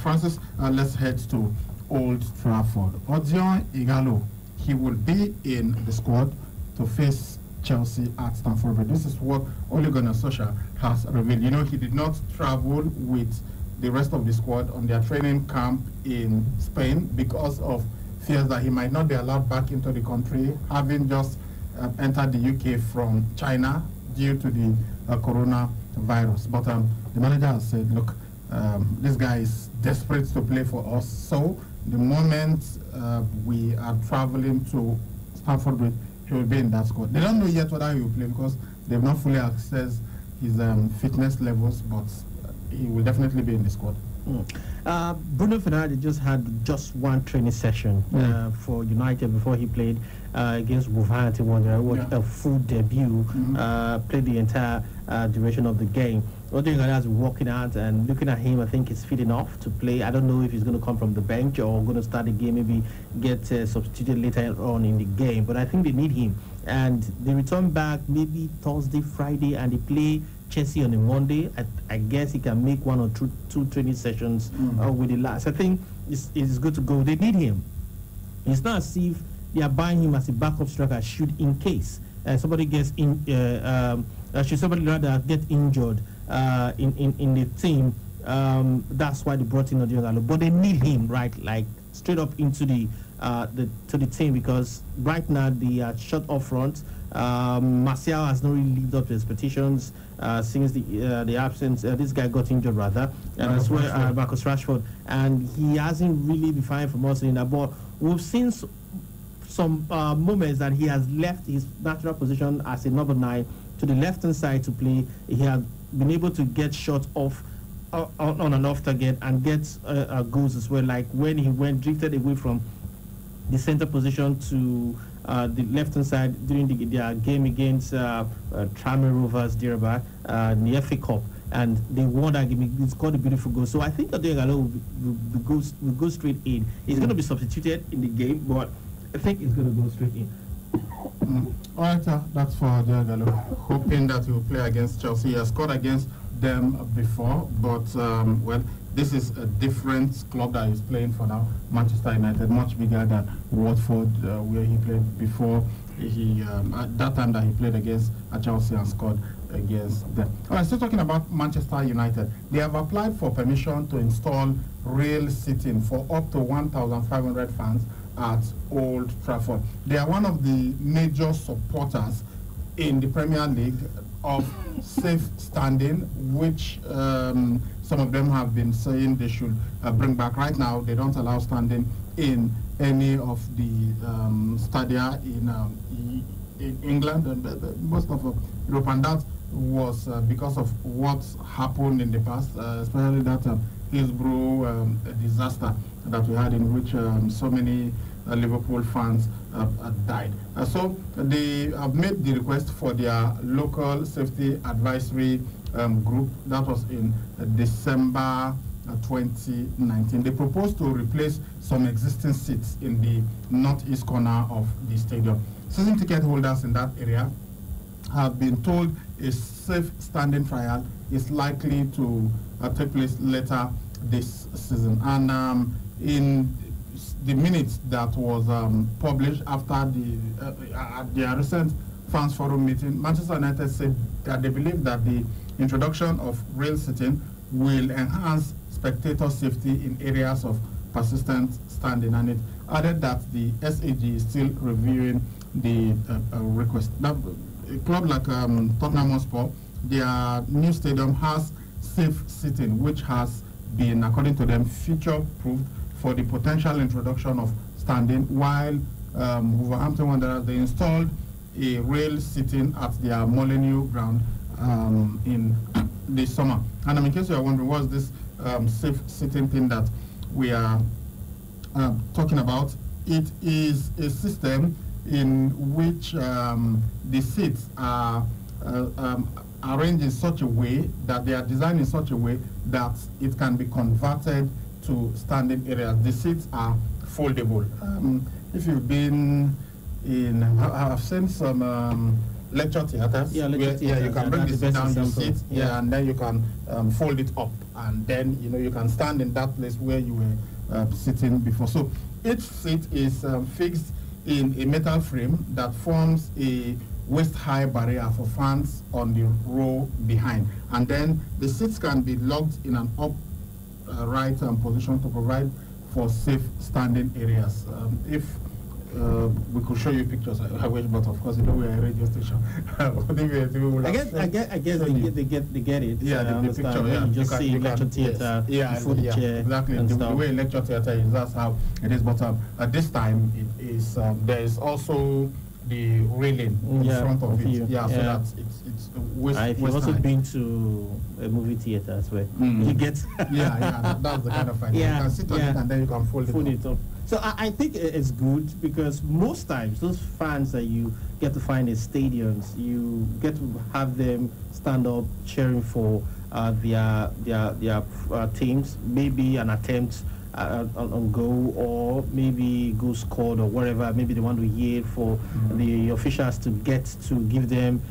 Francis, let's head to Old Trafford. Odion Igalo, he will be in the squad to face Chelsea at Stamford Bridge. This is what Ole Gunnar Solskjaer has revealed. You know, he did not travel with the rest of the squad on their training camp in Spain because of fears that he might not be allowed back into the country, having just entered the UK from China due to the coronavirus. But the manager has said, look, this guy is desperate to play for us. So the moment we are traveling to Stamford Bridge, he will be in that squad. They don't know yet whether he will play because they've not fully accessed his fitness levels, but he will definitely be in the squad. Bruno Fernandes just had just one training session for United before he played against Wolverhampton Wanderers. A full debut, played the entire duration of the game. Rodrigo has been working out, and looking at him, I think he's fit enough to play. I don't know if he's going to come from the bench or going to start the game, maybe get substituted later on in the game. But I think they need him. And they return back maybe Thursday, Friday, and they play Chelsea on a Monday. I guess he can make one or two training sessions with the last. I think it's good to go. They need him. It's not as if they are buying him as a backup striker, should in case somebody gets in. Should somebody rather get injured in the team. That's why they brought in Odion. But they need him, right? Like straight up into the team, because right now they are shut off front. Martial has not really lived up to expectations since the absence. This guy got injured rather, and as well Marcus Rashford, and he hasn't really been fine from us in that. But we've seen some moments that he has left his natural position as a number 9 to the left-hand side to play. He has been able to get shots off on and off target and get goals as well. Like when he drifted away from the center position to the left-hand side during their game against Tranmere Rovers thereabout in the FA Cup, and they won that game. He scored a beautiful goal. So I think Odion will go straight in. He's going to be substituted in the game, but I think he's going to go straight in. All right, that's for Odion, hoping that he will play against Chelsea. He has scored against them before, but well, this is a different club that he's playing for now. Manchester United, much bigger than Watford, where he played before. He at that time that he played against Chelsea and scored against them. All right, still talking about Manchester United. They have applied for permission to install rail seating for up to 1,500 fans at Old Trafford. They are one of the major supporters in the Premier League of safe standing, which some of them have been saying they should bring back. Right now, they don't allow standing in any of the stadia in England and most of Europe, and that was because of what happened in the past, especially that Hillsborough disaster that we had, in which so many Liverpool fans died. So they have made the request for their local safety advisory group. That was in December 2019. They propose to replace some existing seats in the northeast corner of the stadium. Season ticket holders in that area have been told a safe standing trial is likely to take place later this season. And in the minutes that was published after their recent fans forum meeting, Manchester United said that they believe that the introduction of rail seating will enhance spectator safety in areas of persistent standing, and it added that the SAG is still reviewing the request. Now, a club like Tottenham Hotspur, their new stadium has safe seating, which has been, according to them, future-proofed for the potential introduction of standing, while Wolverhampton Wanderers, they installed a rail seating at their Molineux ground in the summer. And in case you are wondering, what's this safe seating thing that we are talking about? It is a system in which the seats are arranged in such a way that they are designed in such a way that it can be converted to standing areas. The seats are foldable. If you've been in, I've seen some lecture theaters. Yeah, lecture theaters. You can bring the seat down, you sit, Yeah. and then you can fold it up, and then you can stand in that place where you were sitting before. So each seat is fixed in a metal frame that forms a waist-high barrier for fans on the row behind, and then the seats can be locked in an upright position to provide for safe standing areas. If we could show you pictures, I wish, but of course, we're a radio station. I guess they get it. Yeah, the picture. Yeah, you just see lecture theater, chair, exactly. And the way lecture theater is, that's how it is. But at this time, it is there is also the railing in front of it. So that it's waist. I've also been to a movie theater as well. You get that's the kind of idea. You can sit on it and then you can fold it up. So I think it's good because most times those fans that you get to find in stadiums, you get to have them stand up cheering for their teams. Maybe an attempt on goal, or maybe goal scored, or whatever. Maybe they want to hear for the officials to get to give them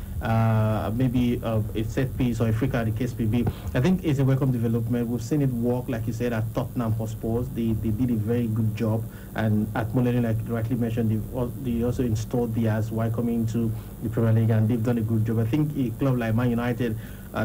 maybe a set piece or a free card, the case may be. I think it's a welcome development. We've seen it work, like you said, at Tottenham Hotspur. They did a very good job, and at Molineux, like you rightly mentioned, they also installed theirs while coming to the Premier League, and they've done a good job. I think a club like Man United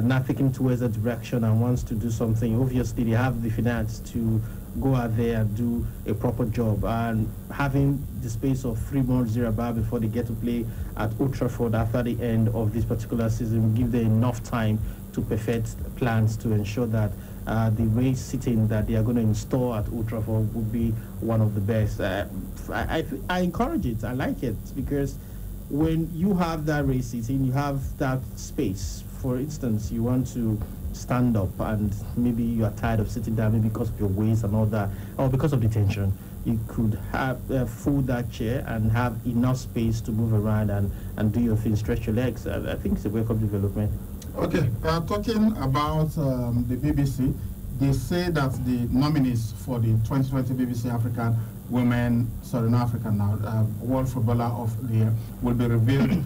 now thinking towards that direction and wants to do something. Obviously, they have the finance to go out there and do a proper job, and having the space of 3 months thereabout before they get to play at Old Trafford after the end of this particular season will give them enough time to perfect plans to ensure that the race sitting that they are going to install at Old Trafford would be one of the best. I encourage it. I like it, because when you have that race sitting, you have that space. For instance, you want to stand up and maybe you are tired of sitting down, maybe because of your waist and all that, or because of the tension, you could have fold that chair and have enough space to move around and do your thing, stretch your legs. I think it's a welcome development. Okay, talking about the BBC, they say that the nominees for the 2020 BBC African World Footballer of the Year will be revealed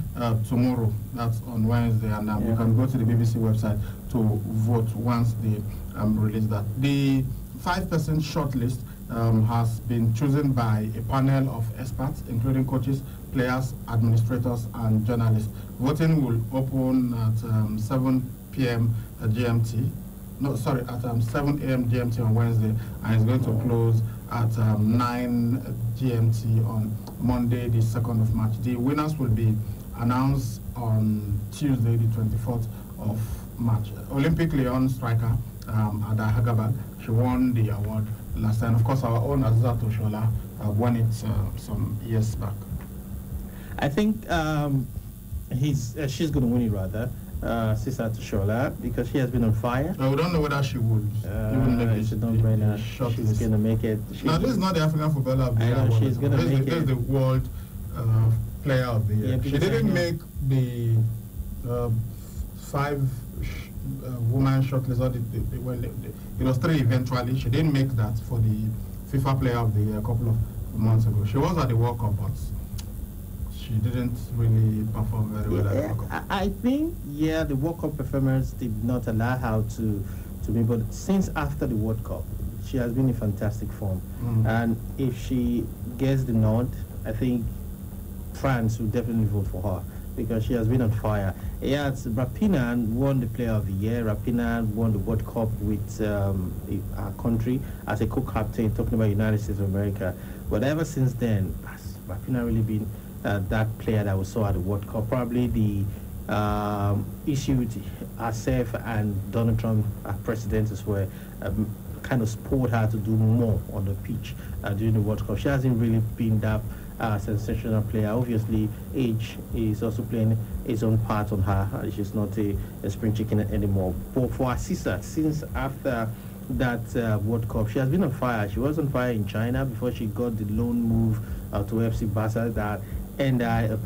tomorrow. That's on Wednesday, and you can go to the BBC website to vote once they release that. The 5-person shortlist has been chosen by a panel of experts, including coaches, players, administrators, and journalists. Voting will open at 7 p.m. GMT. No, sorry, at 7 a.m. GMT on Wednesday, and it's going to close at 9 GMT on Monday, the 2nd of March. The winners will be announced on Tuesday, the 24th of March. Olympic Lyon striker Ada Hagabag, she won the award last time. Of course, our own Azza Toshola won it some years back. I think she's going to win it, rather. Sister Toshola, because she has been on fire. We don't know whether she would. She's going to make it. Now, this is not the African Footballer of the Year. She's going to make it. This is the World Player of the Year. She didn't make the 5 woman shortlist, or it was 3 eventually. She didn't make that for the FIFA Player of the Year a couple of months ago. She was at the World Cup, but she didn't really perform very well at the World Cup. I think, the World Cup performance did not allow her to be, but since after the World Cup, she has been in fantastic form. And if she gets the nod, I think France will definitely vote for her because she has been on fire. Yes, Rapinoe won the Player of the Year. Rapinoe won the World Cup with her country as a co-captain, talking about United States of America. But ever since then, Rapinoe really been that player that we saw at the World Cup. Probably the issue with herself and Donald Trump, our president, as well, kind of spurred her to do more on the pitch during the World Cup. She hasn't really been that sensational player. Obviously, age is also playing its own part on her. She's not a spring chicken anymore. But for her sister, since after that World Cup, she has been on fire. She was on fire in China before she got the loan move to FC Barca that ended a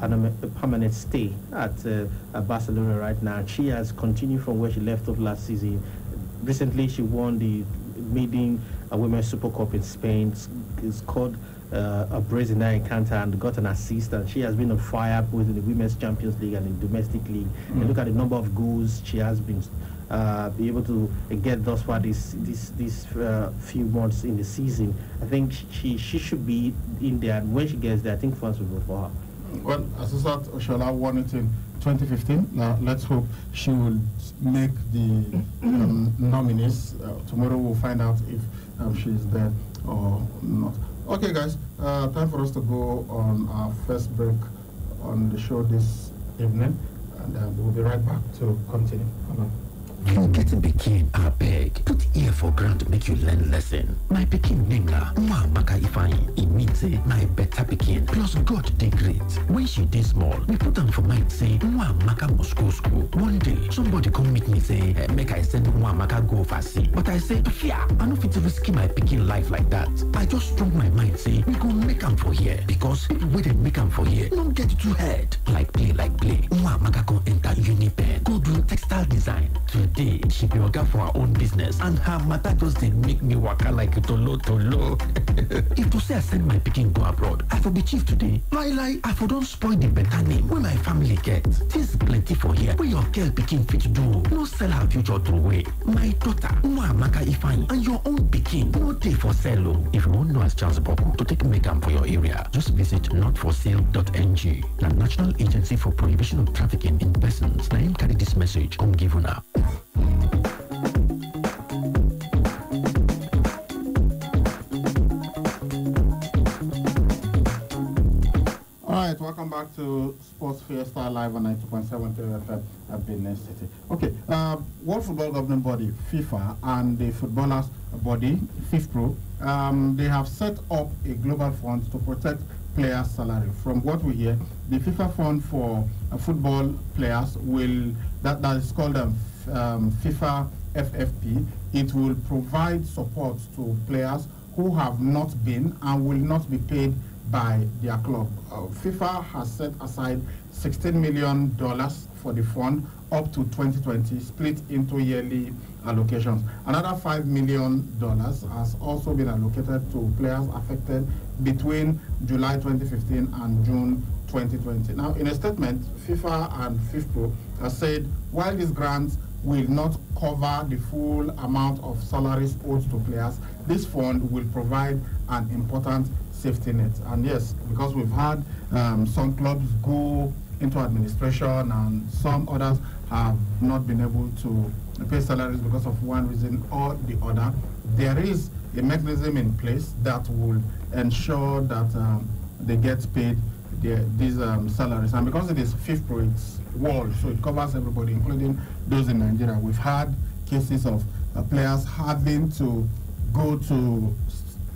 permanent stay at Barcelona right now. She has continued from where she left off last season. Recently, she won the maiden Women's Super Cup in Spain. It's called a brazen encounter and got an assist, and she has been on fire both in the Women's Champions League and in the domestic league. And look at the number of goals she has been be able to get thus far these few months in the season. I think she should be in there, and when she gets there, I think France will vote for her. Well, Asisat Oshola won it in 2015. Now, let's hope she will make the nominees. Tomorrow we'll find out if she's there or not. Okay, guys, time for us to go on our first break on the show this evening, and we'll be right back to continue. You getting pikin, I beg. Put ear for ground, make you learn lesson. My pikin name na Maka Ifeanyi. It means say my better pikin. Plus God dey great. When she dey small, we put am for mind say Maka must go school. One day, somebody come meet me say make I send Maka go overseas. But I say, yeah, I no fit risky my pikin life like that. I just strong my mind say we go make am for here because people wey dey make am for here don't get too head. Like play. Maka go enter Unipen, go do textile design. Today, she be oga for her own business, and her matter just dey make me waka like tolo. If to say I send my pikin go abroad, I for be chief today. Lie, I for don't spoil the better name wey my family get. Things plenty for here wey your girl pikin fit do. No sell her future away. My daughter, Maka Ifeanyi, and your own pikin no dey for sale o. If you wan know as chance boku to take make am for your area, just visit notforsale.ng. The National Agency for Prohibition of Trafficking in Persons. Na him carry this message come give una. Alright, welcome back to Sports Fiesta Live on 90.7 FM at Benin City. Okay, World Football Governing Body, FIFA, and the footballers' body, FIFPro, they have set up a global fund to protect players' salary. From what we hear, the FIFA fund for football players that is called FIFA FFP. It will provide support to players who have not been and will not be paid by their club. FIFA has set aside $16 million for the fund up to 2020, split into yearly allocations. Another $5 million has also been allocated to players affected between July 2015 and June 2020. Now, in a statement, FIFA and FIFPro have said while these grants will not cover the full amount of salaries owed to players, this fund will provide an important safety net. And yes, because we've had some clubs go into administration and some others have not been able to pay salaries because of one reason or the other, there is a mechanism in place that will ensure that they get paid these salaries. And because it is FIFPro, it's world, so it covers everybody, including those in Nigeria. We've had cases of players having to go to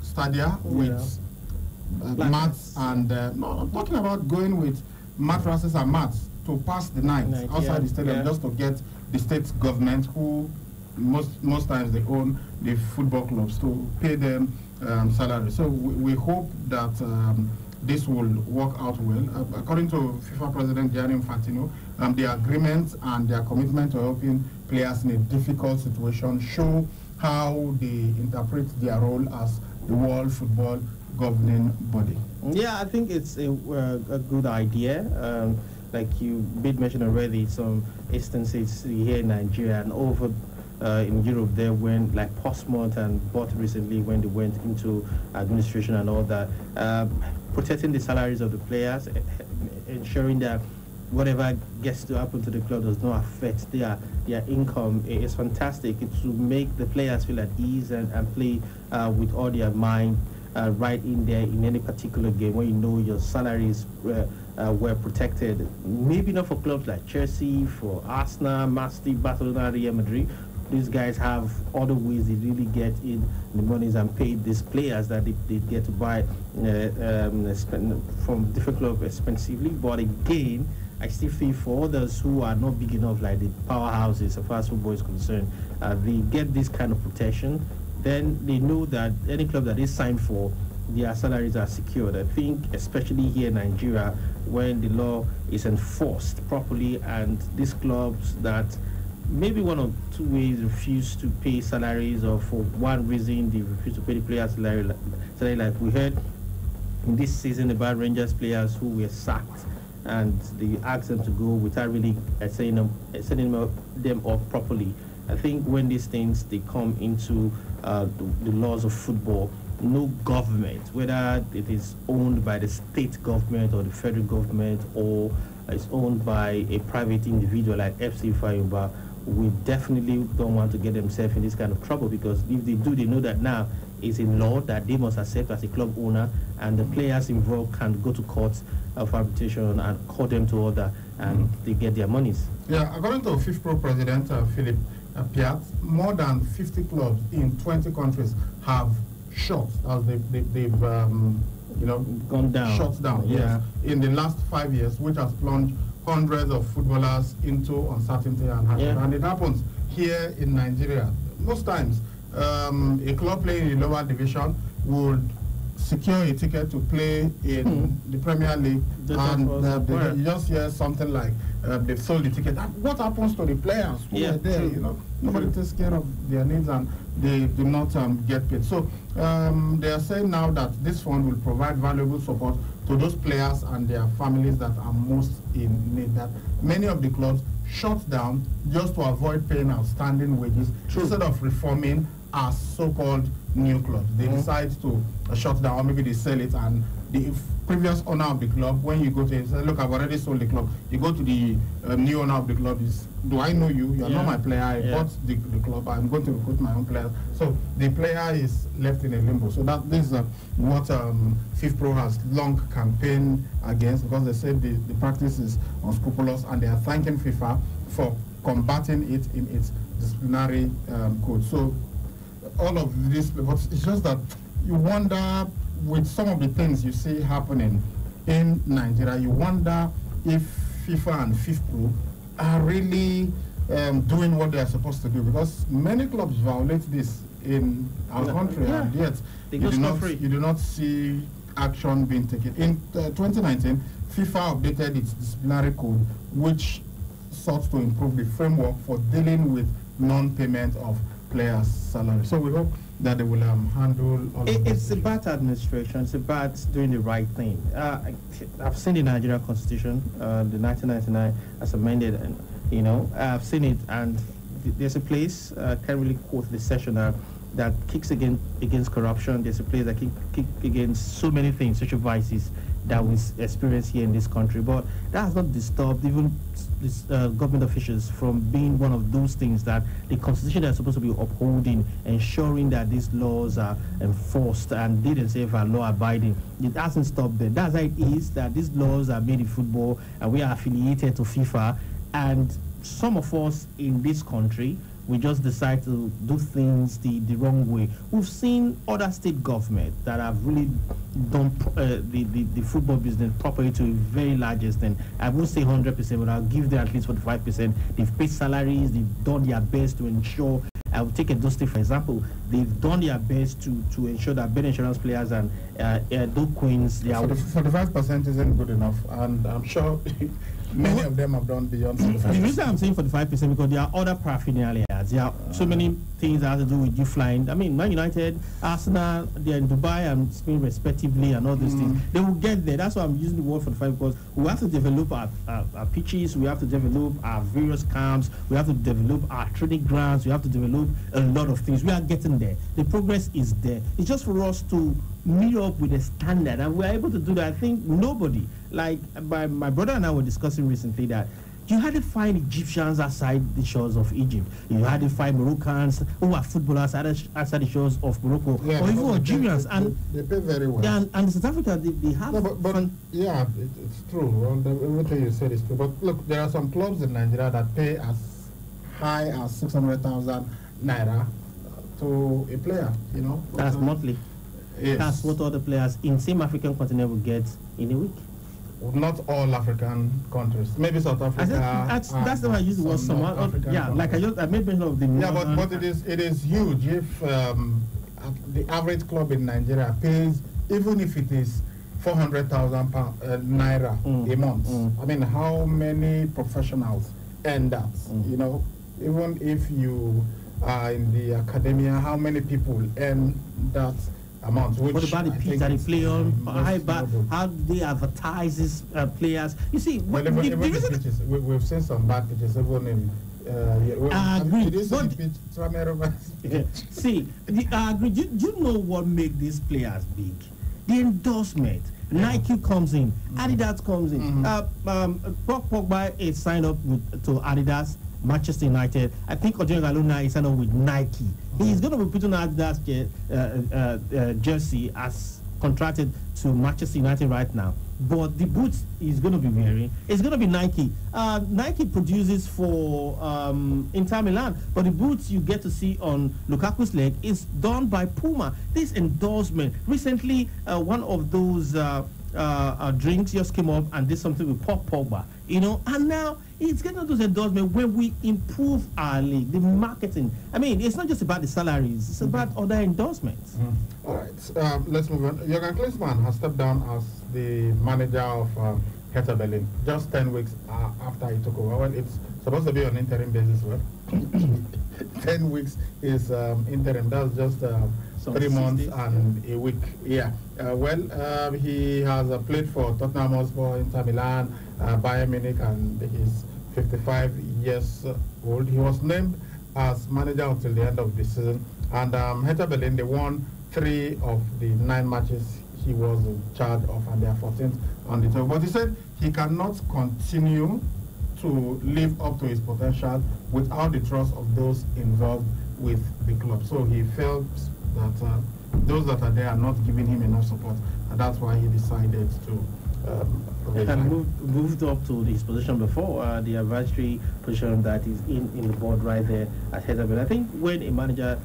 stadia with mats and no, I'm talking about going with mattresses and mats to pass the night outside the stadium just to get the state government, who most times they own the football clubs, to pay them salary. So we hope that this will work out well. According to FIFA President Gianni Infantino, the agreement and their commitment to helping players in a difficult situation show how they interpret their role as the World Football governing body. Yeah, I think it's a good idea. Like you did mention already, some instances here in Nigeria and over in Europe there when like Portsmouth and both recently when they went into administration and all that, protecting the salaries of the players, ensuring that whatever gets to happen to the club does not affect their income is fantastic. It will make the players feel at ease and play with all their mind right in there in any particular game when you know your salaries were protected. Maybe not for clubs like Chelsea, for Arsenal, Man City, Barcelona, Real Madrid. These guys have other ways they really get in the monies and pay these players that they get to buy from different clubs expensively. But again, I still feel for others who are not big enough, like the powerhouses as far as football is concerned, they get this kind of protection. Then they know that any club that they sign for, their salaries are secured. I think especially here in Nigeria, when the law is enforced properly and these clubs that maybe one or two ways refuse to pay salaries, or for one reason they refuse to pay the players salary like we heard in this season about Rangers players who were sacked and they asked them to go without really setting them up properly. I think when these things they come into the laws of football, no government, whether it is owned by the state government or the federal government or is owned by a private individual like FC Fayumba, we definitely don't want to get themselves in this kind of trouble, because if they do, they know that now it's a law that they must accept as a club owner, and the players involved can go to court of arbitration and call them to order, and they get their monies. Yeah, according to FIFPro President Philip Piat, more than 50 clubs in 20 countries have shut, as they've gone down. Shut down, Yeah. yes, in the last 5 years, which has plunged hundreds of footballers into uncertainty and hardship. And it happens here in Nigeria. Most times, a club playing in the lower division would secure a ticket to play in the Premier League, and you just hear something like they've sold the ticket. What happens to the players who are there? True. Nobody takes care of their needs, and they do not get paid. So they are saying now that this fund will provide valuable support to those players and their families that are most in need. That many of the clubs shut down just to avoid paying outstanding wages instead of reforming as so-called new clubs. They decide to shut down, or maybe they sell it, and the previous owner of the club, when you go to it, say, look, I've already sold the club. You go to the new owner of the club, do I know you? You are not my player. I bought the club. I'm going to recruit my own players. So the player is left in a limbo. So this is what FIFPro has long campaigned against, because they said the practice is unscrupulous, and they are thanking FIFA for combating it in its disciplinary code. So all of this, but it's just that you wonder, with some of the things you see happening in Nigeria, you wonder if FIFA and FIFPro are really doing what they are supposed to do, because many clubs violate this in our country, and yet you do not see action being taken. In 2019, FIFA updated its disciplinary code, which sought to improve the framework for dealing with non-payment of players' salary. So we hope that they will handle all of this. It's about administration. It's about doing the right thing. I've seen the Nigerian Constitution, the 1999 as amended, and I've seen it, and there's a place, can't really quote the session that kicks against corruption. There's a place that kick against so many things, social vices that we experience here in this country. But that has not disturbed even this, government officials from being one of those things that the Constitution is supposed to be upholding, ensuring that these laws are enforced and they themselves are law-abiding. It hasn't stopped them. That's how it is, that these laws are made in football and we are affiliated to FIFA, and some of us in this country, we just decide to do things the wrong way. We've seen other state governments that have really done the football business properly to a very large extent. I won't say 100%, but I'll give them at least 45%. They've paid salaries, they've done their best to ensure I will take Edo State for example. They've done their best to ensure that bed insurance players and Edo Queens, they are 45% isn't good enough, and I'm sure many of them have done beyond 45%. The reason I'm saying 45% because there are other paraphernalia. There are so many things that have to do with you flying. I mean, Man United, Arsenal, they're in Dubai and Spain respectively, and all these things. They will get there. That's why I'm using the word 45 because we have to develop our pitches, we have to develop our various camps, we have to develop our training grounds, we have to develop a lot of things. We are getting there. The progress is there. It's just for us to meet up with a standard, and we're able to do that. I think nobody, like my brother and I were discussing recently that you had to find Egyptians outside the shores of Egypt. You had to find Moroccans who are footballers outside the shores of Morocco, or even Algerians. And they pay very well. And South Africa, they have. No, but yeah, it's true. Well, everything you said is true. But look, there are some clubs in Nigeria that pay as high as 600,000 naira to a player. You know, that's monthly. Yes. That's what all the players in same African continent will get in a week. Not all African countries. Maybe South Africa. That's the way I use the word some. Yeah, like I made mention of the. Yeah, but it is huge if the average club in Nigeria pays, even if it is 400,000 naira a month. I mean, how many professionals earn that? You know, even if you are in the academia, how many people earn that amount? What about the pitch that they play on? How do they advertise these players? You see, we've seen some bad pitches even in. I agree. See, I agree. Do you know what makes these players big? The endorsement. Nike comes in, Adidas comes in. Pogba is signed up to Adidas. Manchester United. I think Ojo Galuna is signed up with Nike. He's going to be putting on Adidas jersey as contracted to Manchester United right now. But the boots he's going to be wearing is going to be Nike. Nike produces for Inter Milan, but the boots you get to see on Lukaku's leg is done by Puma. This endorsement. Recently, one of those drinks just came up and did something with Pogba. You know, and now it's getting those endorsements when we improve our league, the marketing. I mean, it's not just about the salaries, it's about other endorsements. All right, let's move on. Jürgen Klinsmann has stepped down as the manager of Hertha Berlin just 10 weeks after he took over. Well, it's supposed to be on interim basis, well. 10 weeks is interim, that's just 3 months and a week. Yeah. He has played for Tottenham Hotspur, Inter Milan, Bayern Munich, and he's 55 years old. He was named as manager until the end of the season. And Hertha Berlin, they won 3 of the 9 matches he was in charge of, and they are 14th on the table. But he said he cannot continue to live up to his potential without the trust of those involved with the club. So he felt that those that are there are not giving him enough support, and that's why he decided to and moved up to his position before, the advisory position that is in the board right there at Hertha Berlin. I think when a manager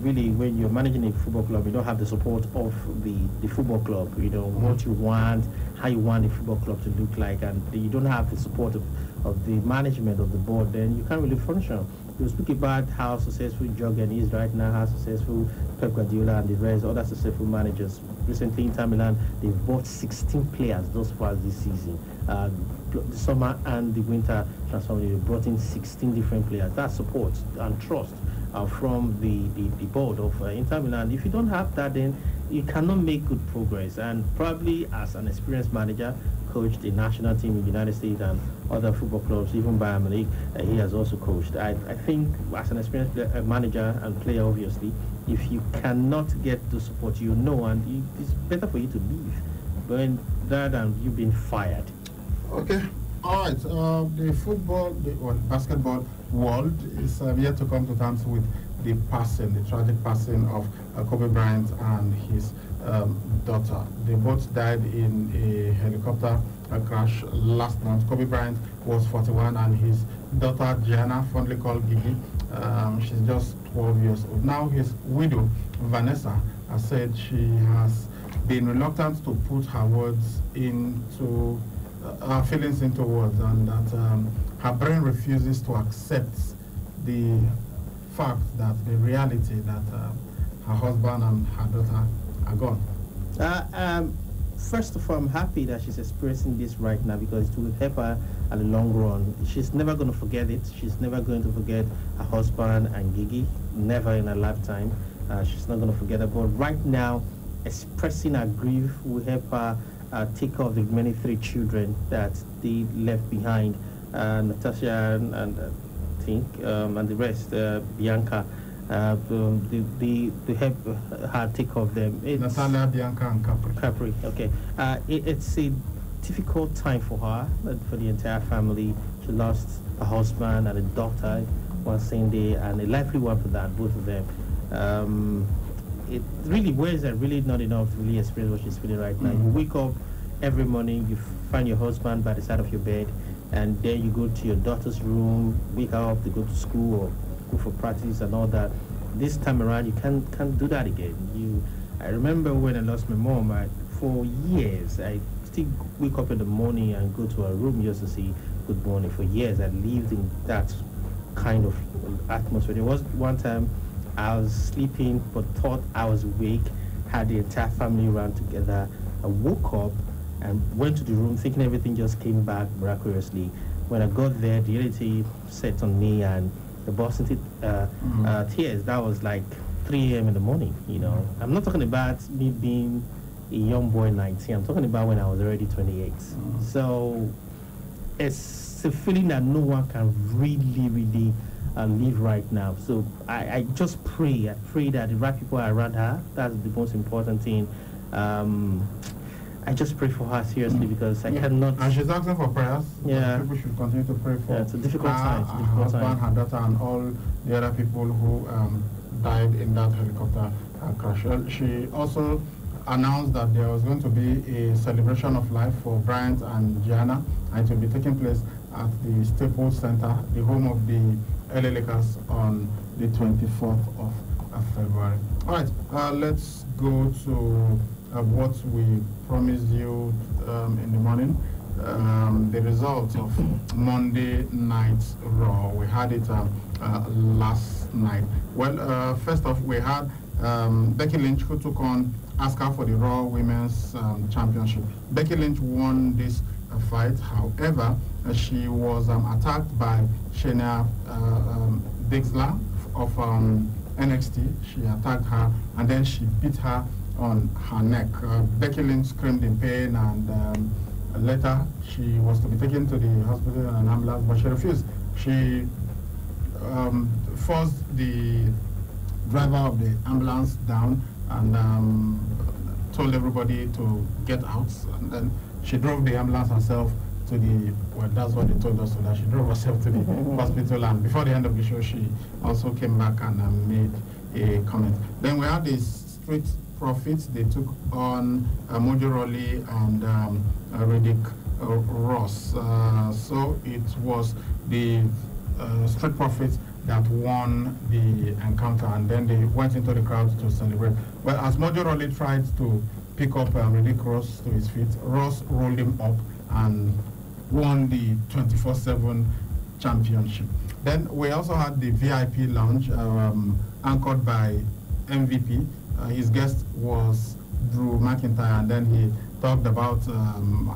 really, when you're managing a football club, you don't have the support of the football club, you know, what you want, how you want the football club to look like, and you don't have the support of the management of the board, then you can't really function. You speak about how successful Jurgen is right now, how successful Pep Guardiola and the rest, other successful managers. Recently, Inter Milan, they've bought 16 players thus far this season. The summer and the winter transfer, they brought in 16 different players. That support and trust from the board of Inter Milan. If you don't have that, then you cannot make good progress. And probably as an experienced manager, coached the national team in the United States and other football clubs, even Bayern Munich, he has also coached. I think as an experienced manager and player, obviously, if you cannot get the support, you know, and it's better for you to leave rather than you being fired. Okay. All right. The basketball world is yet to come to terms with the tragic passing of Kobe Bryant and his daughter. They both died in a helicopter crash last month. Kobe Bryant was 41 and his daughter Gianna, fondly called Gigi, she's just 12 years old. Now his widow, Vanessa, has said she has been reluctant to put her words into her feelings into words, and that her brain refuses to accept the fact, that the reality that her husband and her daughter are gone? First of all, I'm happy that she's expressing this right now because it will help her at the long run. She's never going to forget it. She's never going to forget her husband and Gigi. Never in her lifetime. She's not going to forget it. But right now, expressing her grief will help her take care of the remaining 3 children that they left behind. Natasha and I think, and the rest, Bianca. The help her take care of them. Natalia, Bianca, and Capri. Okay. It's a difficult time for her, for the entire family. She lost a husband and a daughter one same day, and a lively one for that, both of them. It really, words are really not enough to really express what she's feeling right now. You wake up every morning, you find your husband by the side of your bed, and then you go to your daughter's room, wake her up to go to school or go for practice and all that. This time around, you can't do that again. I remember when I lost my mom, for years, I still wake up in the morning and go to her room just to say good morning. For years, I lived in that kind of atmosphere. There was one time I was sleeping but thought I was awake, had the entire family around together. I woke up and went to the room thinking everything just came back miraculously. When I got there, the reality set on me and the burst into tears. That was like 3 a.m. in the morning, you know. I'm not talking about me being a young boy 19. I'm talking about when I was already 28. So it's a feeling that no one can really live right now. So I just pray. I pray that the right people are around her. That's the most important thing. I just pray for her seriously because I cannot. And she's asking for prayers. Yeah. People should continue to pray for. Yeah, it's a difficult time. It's a her difficult husband, time. her daughter, and all the other people who died in that helicopter crash. She also announced that there was going to be a celebration of life for Bryant and Gianna, and it will be taking place at the Staples Center, the home of the LA Lakers, on the 24th of February. All right, let's go to what we promised you in the morning. The result of Monday night's Raw. We had it last night. Well, first off, we had Becky Lynch, who took on Asuka for the Raw Women's Championship. Becky Lynch won this fight. However, she was attacked by Shayna Baszler of NXT. She attacked her and then she beat her on her neck. Becky Lynch screamed in pain, and later she was to be taken to the hospital in an ambulance, but she refused. She forced the driver of the ambulance down and told everybody to get out, and then she drove the ambulance herself to the, well, that's what they told us, so that she drove herself to the hospital, and before the end of the show she also came back and made a comment. Then we had this Street Profits. They took on Mojo Rawley and Riddick Ross. So it was the Street Profits that won the encounter, and then they went into the crowd to celebrate. Well, as Mojo Rawley tried to pick up Riddick Ross to his feet, Ross rolled him up and won the 24/7 championship. Then we also had the VIP lounge anchored by MVP. His guest was Drew McIntyre, and then he talked about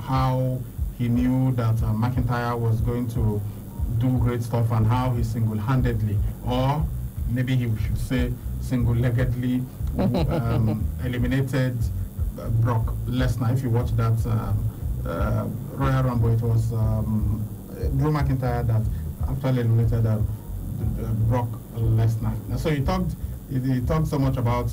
how he knew that McIntyre was going to do great stuff and how he single-handedly, or maybe he should say single-leggedly, eliminated Brock Lesnar. If you watch that Royal Rumble, it was Drew McIntyre that actually eliminated Brock Lesnar. So he talked so much about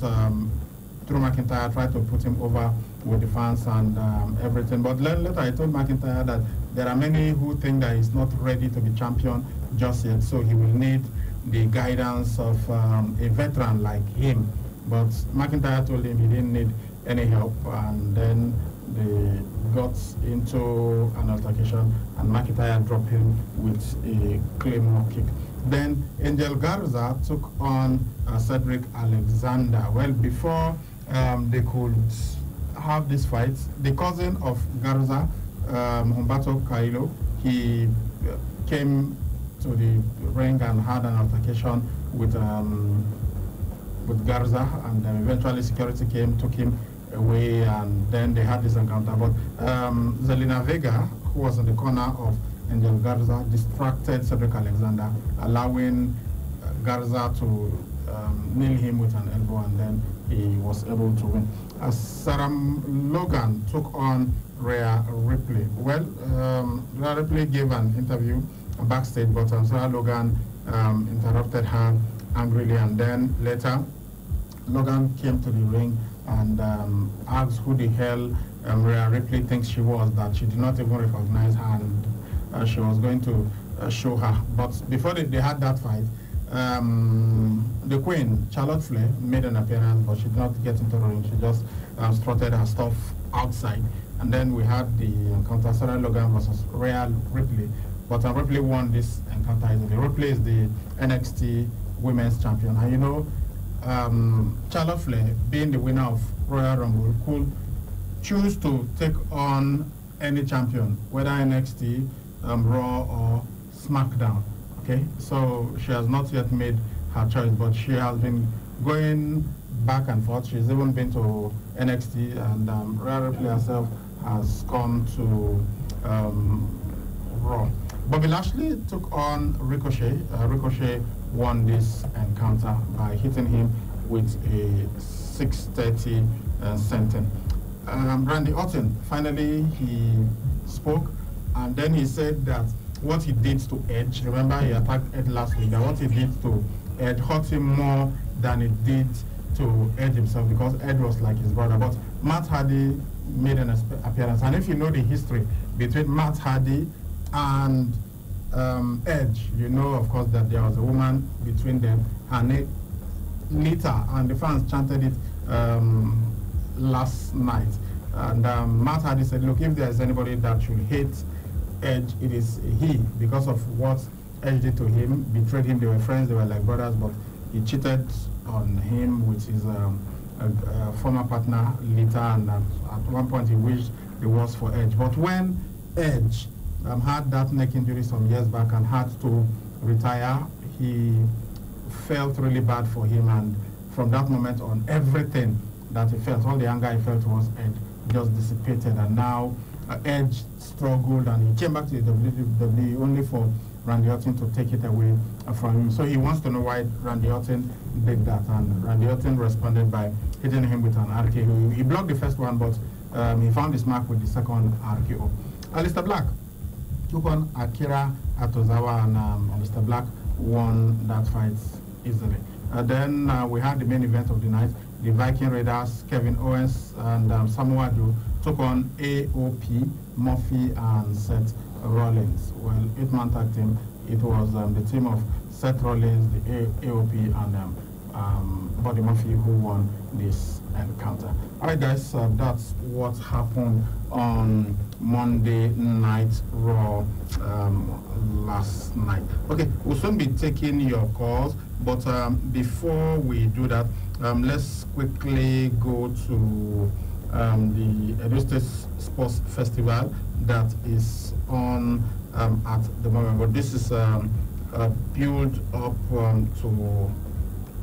Drew McIntyre, tried to put him over with the fans and everything. But later I told McIntyre that there are many who think that he's not ready to be champion just yet, so he will need the guidance of a veteran like him. But McIntyre told him he didn't need any help, and then they got into an altercation and McIntyre dropped him with a claymore kick. Then Angel Garza took on Cedric Alexander. Well, before they could have this fight, the cousin of Garza, Humberto Carrillo, he came to the ring and had an altercation with Garza, and then eventually security came, took him away, and then they had this encounter. But Zelina Vega, who was in the corner of Angel Garza, distracted Cedric Alexander, allowing Garza to nail him with an elbow, and then he was able to win. Sarah Logan took on Rhea Ripley. Well, Rhea Ripley gave an interview backstage, but Sarah Logan interrupted her angrily, and then later Logan came to the ring and asked who the hell Rhea Ripley thinks she was, that she did not even recognize her, and she was going to show her. But before they had that fight, the Queen, Charlotte Flair, made an appearance, but she did not get into the ring. She just strutted her stuff outside. And then we had the encounter, Sarah Logan versus Rhea Ripley. But Ripley won this encounter easily. Ripley is the NXT Women's Champion. And you know, Charlotte Flair, being the winner of Royal Rumble, could choose to take on any champion, whether NXT, Raw, or SmackDown. Okay, so she has not yet made her choice, but she has been going back and forth. She's even been to NXT, and Rhea Ripley herself has come to Raw. Bobby Lashley took on Ricochet. Ricochet won this encounter by hitting him with a 630 sentence. Randy Orton, finally he spoke, and then he said that what he did to Edge, remember he attacked Edge last week, and what he did to Edge hurt him more than it did to Edge himself, because Edge was like his brother. But Matt Hardy made an appearance, and if you know the history between Matt Hardy and Edge, you know of course that there was a woman between them, and Lita, and the fans chanted it last night. And Matt Hardy said, look, if there is anybody that should hate Edge, it is he, because of what Edge did to him, betrayed him. They were friends, they were like brothers, but he cheated on him with his former partner Lita, and at one point he wished the worst for Edge. But when Edge had that neck injury some years back and had to retire, he felt really bad for him, and from that moment on, everything that he felt, all the anger he felt towards Edge, just dissipated. And now Edge struggled, and he came back to the WWE only for Randy Orton to take it away from him. So he wants to know why Randy Orton did that, and Randy Orton responded by hitting him with an RKO. He blocked the first one, but he found his mark with the second RKO. Aleister Black took on Akira Tozawa, and Aleister Black won that fight easily. Then we had the main event of the night. The Viking Raiders, Kevin Owens and Samoa Joe, took on AOP, Murphy and Seth Rollins. Well, 8-man tag team. It was the team of Seth Rollins, the AOP, and Buddy Murphy who won this encounter. All right, guys, that's what happened on Monday Night Raw last night. Okay, we'll soon be taking your calls, but before we do that, let's quickly go to the Edo State Sports Festival that is on at the moment. But this is a build up to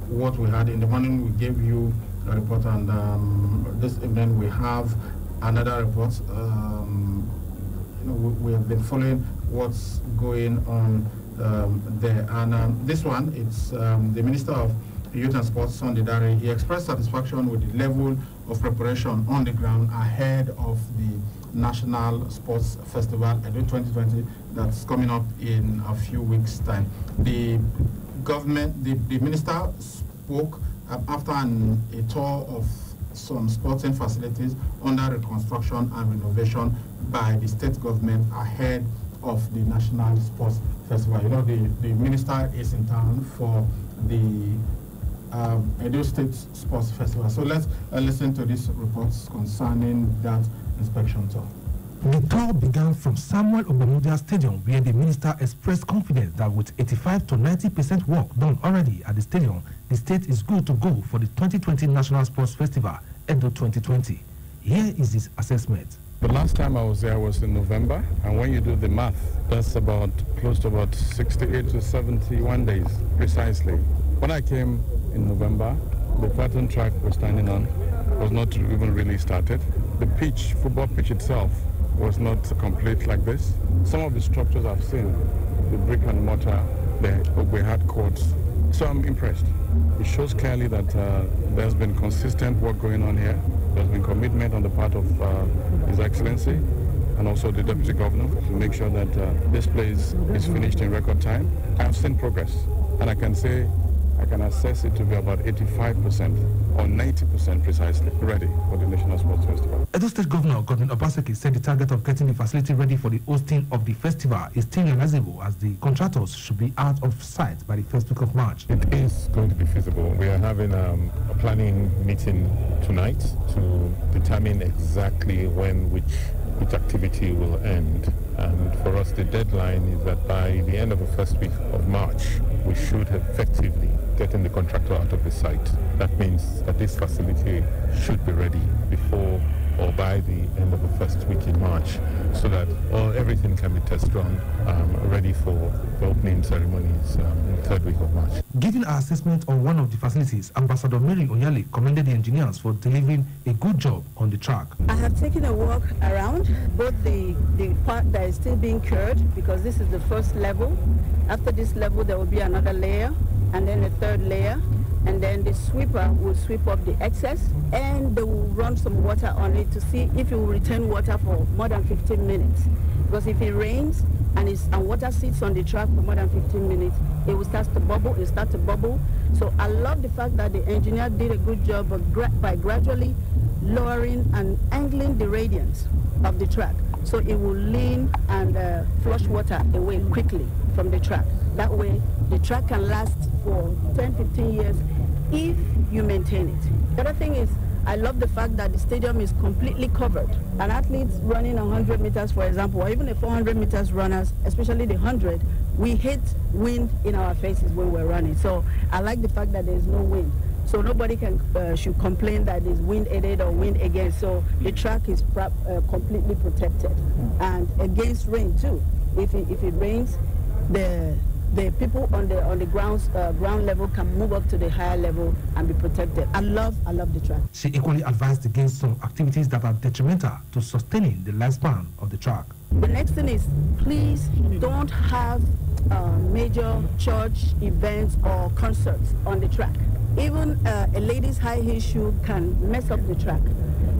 what we had in the morning. We gave you a report, and this evening we have another report. We have been following what's going on there, and this one, it's the Minister of Youth and Sports, Sunday Dare. He expressed satisfaction with the level of preparation on the ground ahead of the National Sports Festival Edo 2020 that's coming up in a few weeks' time. The government, the minister spoke after a tour of some sporting facilities under reconstruction and renovation by the state government ahead of the National Sports Festival. You know, the minister is in town for the Edo State Sports Festival. So let's listen to these reports concerning that inspection tour. The tour began from Samuel Obamudia Stadium, where the minister expressed confidence that with 85 to 90% work done already at the stadium, the state is good to go for the 2020 National Sports Festival, Edo 2020. Here is his assessment. The last time I was there was in November, and when you do the math, that's about close to about 68 to 71 days precisely. When I came in November, the pattern track we're standing on was not even really started. The pitch, football pitch itself, was not complete like this. Some of the structures I've seen, the brick and mortar, we had courts. So I'm impressed. It shows clearly that there's been consistent work going on here. There's been commitment on the part of His Excellency and also the Deputy Governor to make sure that this place is finished in record time. I've seen progress, and I can say I can assess it to be about 85% or 90% precisely ready for the National Sports Festival. Edo State Governor Godwin Obaseki said the target of getting the facility ready for the hosting of the festival is still realizable, as the contractors should be out of sight by the first week of March. It is going to be feasible. We are having a planning meeting tonight to determine exactly when which activity will end. And for us, the deadline is that by the end of the first week of March, we should effectively getting the contractor out of the site. That means that this facility should be ready before or by the end of the first week in March, so that everything can be test run, ready for the opening ceremonies in the third week of March. Giving our assessment on one of the facilities, Ambassador Mary Onyale commended the engineers for delivering a good job on the track. I have taken a walk around both the part that is still being cured, because this is the first level. After this level, there will be another layer, and then a third layer, and then the sweeper will sweep up the excess, and they will run some water on it to see if it will retain water for more than 15 minutes. Because if it rains and water sits on the track for more than 15 minutes, it will start to bubble. So I love the fact that the engineer did a good job by gradually lowering and angling the radiance of the track, so it will lean and flush water away quickly from the track. That way, the track can last for 10-15 years if you maintain it. The other thing is, I love the fact that the stadium is completely covered. An athlete running 100 meters, for example, or even a 400 meters runners, especially the 100, we hate wind in our faces when we're running. So I like the fact that there's no wind. So nobody should complain that it's wind aided or wind against. So the track is completely protected. And against rain too. If it rains, the people on the ground level can move up to the higher level and be protected. I love the track. She equally advised against some activities that are detrimental to sustaining the lifespan of the track. The next thing is, please don't have major church events or concerts on the track. Even a lady's high heel shoe can mess up the track.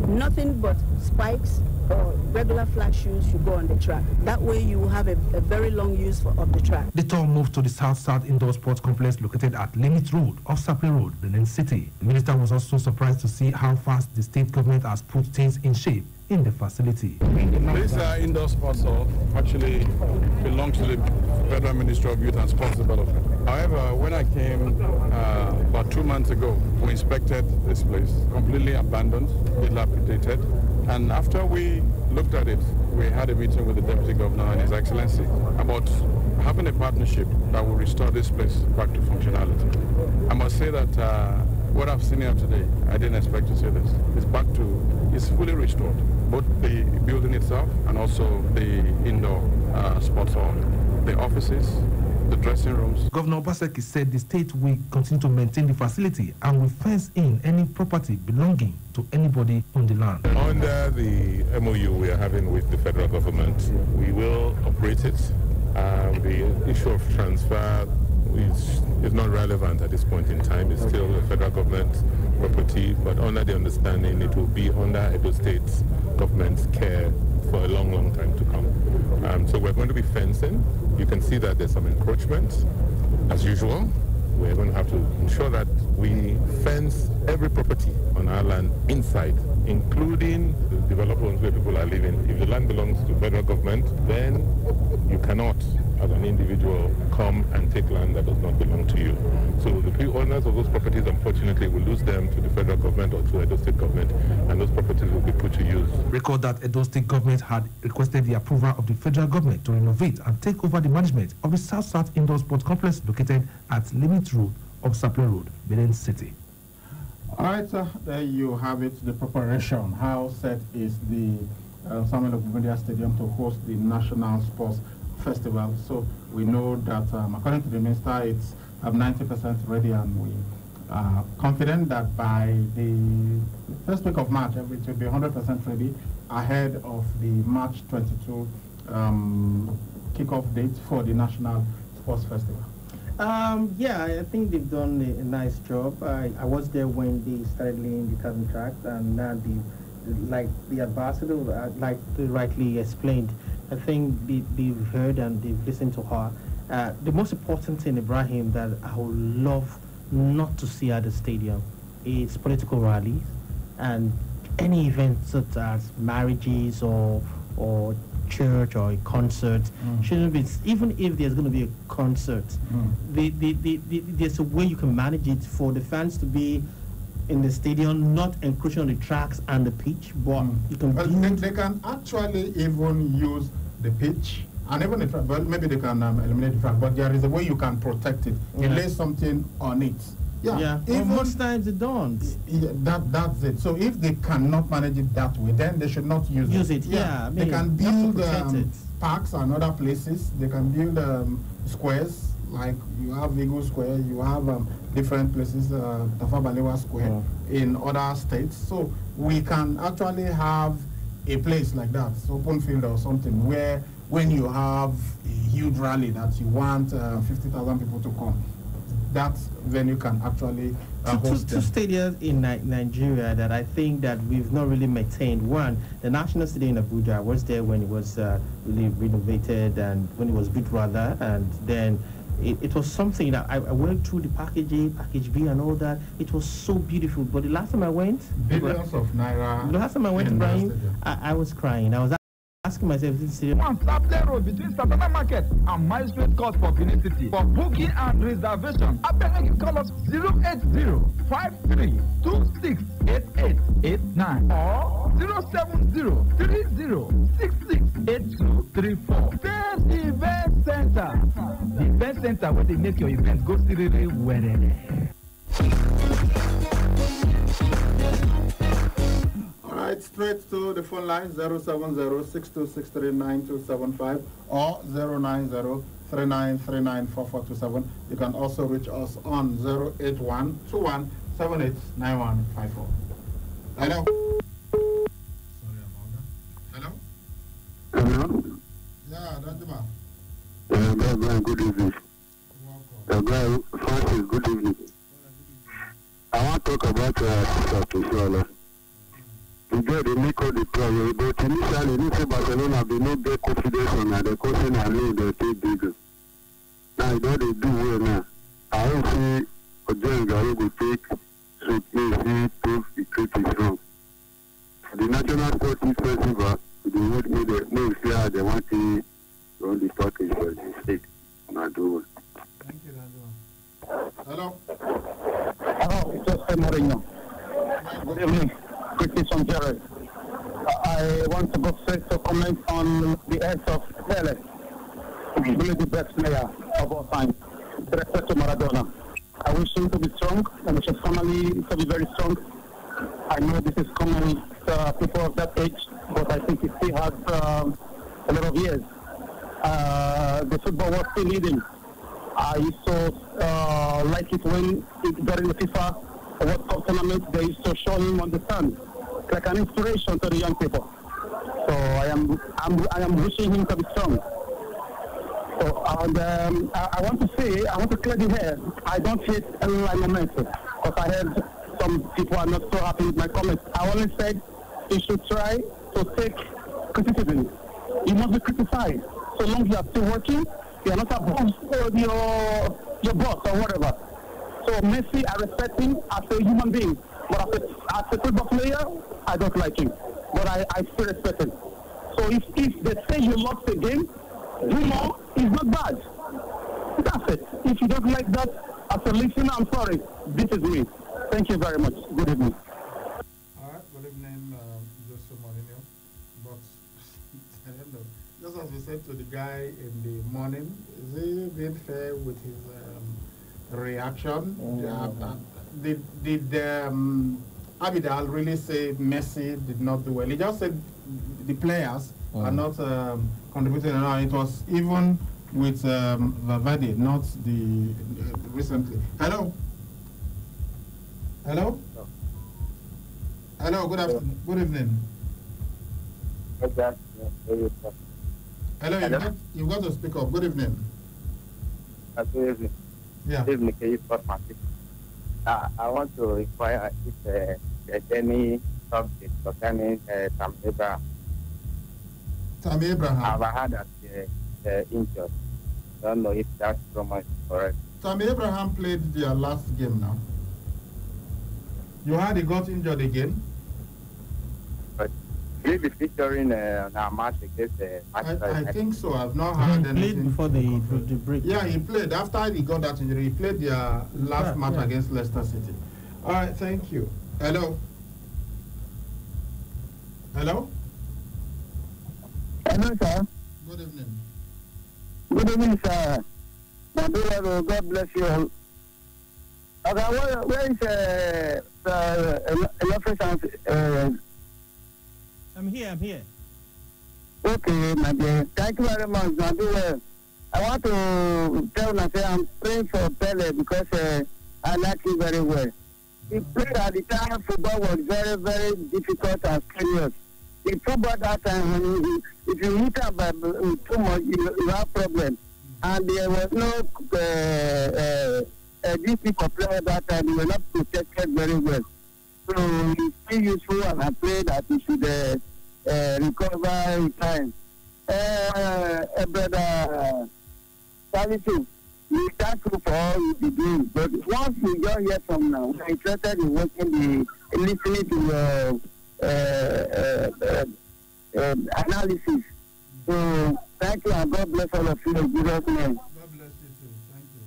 Nothing but spikes or regular flat shoes should go on the track. That way you will have a very long use of the track. The tour moved to the South Indoor Sports Complex located at Limit Road, off Sapele Road, Benin City. The minister was also surprised to see how fast the state government has put things in shape in the facility. This indoor sports hall actually belongs to the Federal Ministry of Youth and Sports Development. However, when I came about 2 months ago, we inspected this place, completely abandoned, dilapidated. And after we looked at it, we had a meeting with the Deputy Governor and His Excellency about having a partnership that will restore this place back to functionality. I must say that what I've seen here today, I didn't expect to see this. It's fully restored, both the building itself and also the indoor sports hall, the offices, the dressing rooms. Governor Obaseki said the state will continue to maintain the facility and will fence in any property belonging to anybody on the land. Under the MOU we are having with the federal government, we will operate it. The issue of transfer is not relevant at this point in time. It's still the federal government property, but under the understanding it will be under Edo State government's care for a long, long time to come. So we're going to be fencing. You can see that there's some encroachment, as usual. We're going to have to ensure that we fence every property on our land inside, including the developed ones where people are living. If the land belongs to federal government, then you cannot, as an individual, come and take land that does not belong to you. So the owners of those properties, unfortunately, will lose them to the federal government or to Edo State government, and those properties will be put to use. Record that Edo State government had requested the approval of the federal government to renovate and take over the management of the South Indoor Sports Complex located at Limit Road, off Sapele Road, Benin City. All right, there you have it, the preparation. How set is the Samuel Ogunmedia Stadium to host the National Sports Festival? So we know that according to the minister, it's 90% ready, and we are confident that by the first week of March, it will be 100% ready ahead of the March 22 kickoff date for the National Sports Festival. Yeah, I think they've done a nice job. I was there when they started laying the contract, and now the ambassador, like they rightly explained, I think they've heard and they've listened to her. The most important thing, Ibrahim, that I would love not to see at the stadium is political rallies and any events such as marriages or church or a concert. Shouldn't be, even if there's going to be a concert, there's a way you can manage it for the fans to be in the stadium, not encroaching on the tracks and the pitch, but you can they can actually even use the pitch and even the track. Well, maybe they can eliminate the track, but there is a way you can protect it. You lay something on it. Yeah. Even most times they don't. That's it. So if they cannot manage it that way, then they should not use it. Yeah, I mean, they can build parks and other places. They can build squares, like you have Eagle Square, you have different places, Tafa Balewa Square in other states. So we can actually have a place like that, open field or something, where when you have a huge rally that you want 50,000 people to come, that venue can actually host two stadiums in Nigeria that I think that we've not really maintained. One, the National Stadium in Abuja. I was there when it was really renovated and when it was built rather, and then it was something that I went through the package A, package B and all that. It was so beautiful. But the last time I went, billions of naira. The last time I went, Brian, I was crying. I was asking myself, this is on Sapler Road between Satana Market and Magistrate Court for Benin City. For booking and reservation, I beg you call us 080-5326-8889 or 070-3066-8234. First Event Center. The event center where they make your events go seriously wherever. Alright, straight to the phone line 070-6263-9275 or 090-3939-4427. You can also reach us on 081-2178-9154. Hello? Hello? Hello? Yeah, Dajima. Good evening. Francis, good evening. I want to talk about Sister. The girl, they make all the problem, but initially, Mr. Barcelona, they not get confidence on that. The question I know they take bigger. Now, they do well now. I don't see a young guy will take so he prove the truth is wrong. The National Sports Festival, they would make the no fear they want to run the package for the state. Not do it. Thank you, Dajima. Hello? Hello, it's just Mourinho. Good evening. Christian Jared. I want to go straight to comment on the health of Pele, really the best player of all time, with respect to Maradona. I wish him to be strong, and wish his family to be very strong. I know this is common to people of that age, but I think he still has a lot of years. The football was still leading. I used to like it when during the FIFA World Cup tournament, they used to show him on the stand, like an inspiration to the young people. So I am wishing him to be strong. So and I want to clear the air. I don't hate any momentum, because I heard some people are not so happy with my comments. I only said you should try to take criticism. You must be criticized. So long you are still working, you are not above your boss or whatever. So Messi, I respect him as a human being, but as a football player, I don't like him. But I still respect him. So if they say you lost the game, do more, it's not bad. That's it. If you don't like that, as a listener, I'm sorry. This is me. Thank you very much. Good evening. All right, good evening, Joseph Mourinho. But I don't know. Just as we said to the guy in the morning, is he being fair with his reaction? Did Abidal really say Messi did not do well? He just said the players are not contributing enough. It was even with Vavadi, not the recently. Hello. Hello. Hello. Good afternoon. Good evening. Hello. You've got to speak up. Good evening. Good evening. Yeah. Good evening, can you spot my people? I want to inquire if there's any subject concerning Sam Abraham. Sam Abraham? I've heard that injured. I don't know if that's rumor is correct. Sam Abraham played their last game now. You heard he got injured again? But will he be featuring on our match against Manchester United? I think so. I've not heard anything. He played before the break. Yeah, he played. After he got that injury, he played their last match against Leicester City. All right, thank you. Hello? Hello? Hello, sir. Good evening. Good evening, sir. God bless you all. Okay, where is I'm here. Okay, my dear. Thank you very much. I want to tell you, I'm praying for Pele because I like him very well. He played at the time football was very, very difficult and serious. In football that time, if you hit up too much, you have problems. And there was no these people players that time, they were not protected very well. So it's still useful, and I pray that he should recover in time. Brother Services, we thank you for all you be doing. But once we just hear from now, we're interested in listening to your analysis. So thank you, and God bless all of you in Jesus' name. God bless you too. Thank you.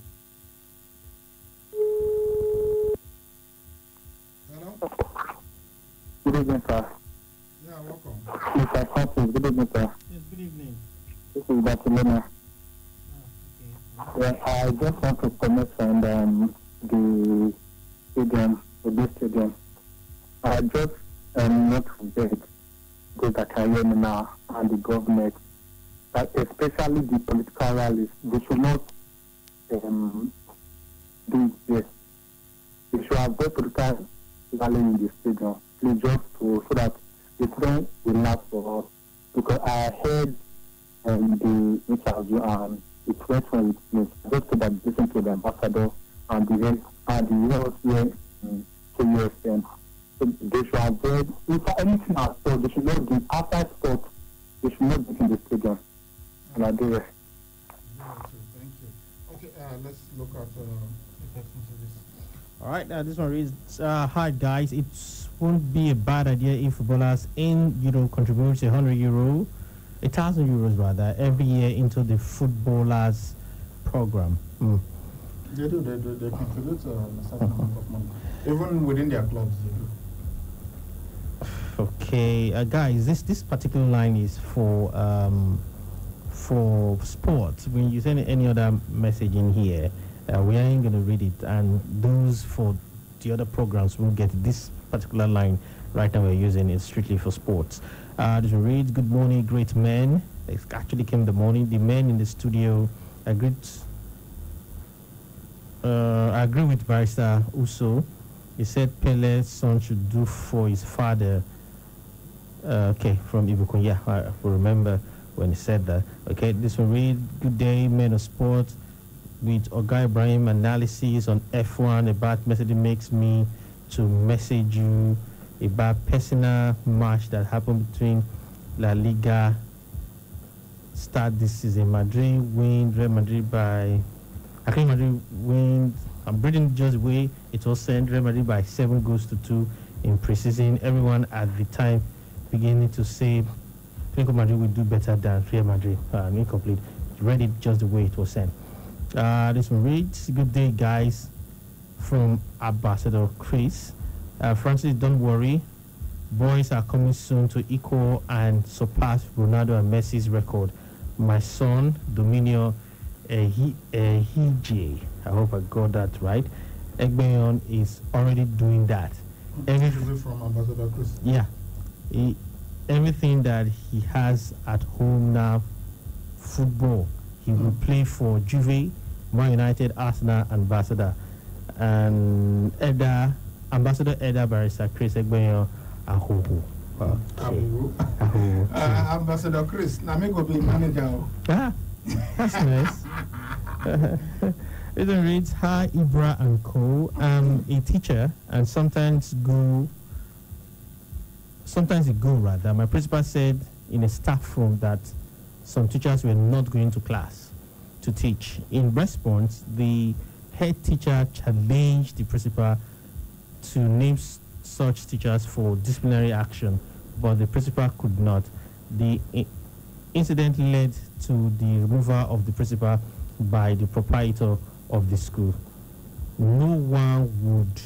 Hello? Good evening, sir. Yeah, welcome. Mr. Francis, good evening, sir. Yes, good evening. This is Barcelona. Yeah, I just want to comment on the stadium, the big stadium. I just not beg those that are here now and the government, but especially the political rallies, they should not do this. They should avoid political rally in the stadium, please, just so that the trend will last for us. Because I heard the interview and the question with me, just so that listen to the ambassador and the health here in KUSM. So they should avoid, if anything at all, they should not do outside sport, they should not be in the stadium. And I do it. Thank you. Okay, let's look at the question to this. All right, this one reads, hi guys, it won't be a bad idea if footballers contribute €100, €1,000 rather, every year into the footballers program. They do. They contribute a certain amount of money, even within their clubs. They do. Okay, guys, this particular line is for sports. When you send any other message in here, we ain't going to read it, and those for the other programs will get this particular line right now. We're using it strictly for sports. This will read, good morning, great men. It actually came the morning. The men in the studio agreed. I agree with Barrister Uso. He said Pele's son should do for his father. Okay, from Ibukun. Yeah, I remember when he said that. Okay, this will read, good day, men of sports. With Oga Ibrahim analysis on F1 about message makes me to message you about personal match that happened between La Liga start this season. Madrid win Real Madrid by, I think Madrid win, I'm reading just the way it was sent, Real Madrid by 7-2 in preseason. Everyone at the time beginning to say Atletico Madrid will do better than Real Madrid. Incomplete. Read it just the way it was sent. This one reads, good day guys, from Ambassador Chris. Francis, don't worry, boys are coming soon to equal and surpass Ronaldo and Messi's record. My son Dominio Hije, I hope I got that right, Egbeon is already doing that. From Ambassador Chris. Yeah, everything that he has at home now, football, He will play for Juve, Man United, Arsenal, Ambassador. And Ambassador Eda Barrister Chris Egbenyo Ahoho. Ambassador Chris, now me go be manager. Ah, that's nice. It reads, hi Ibra and co. I'm a teacher and sometimes it go rather. My principal said in a staff room that some teachers were not going to class to teach. In response, the head teacher challenged the principal to name such teachers for disciplinary action, but the principal could not. The incident led to the removal of the principal by the proprietor of the school. No one would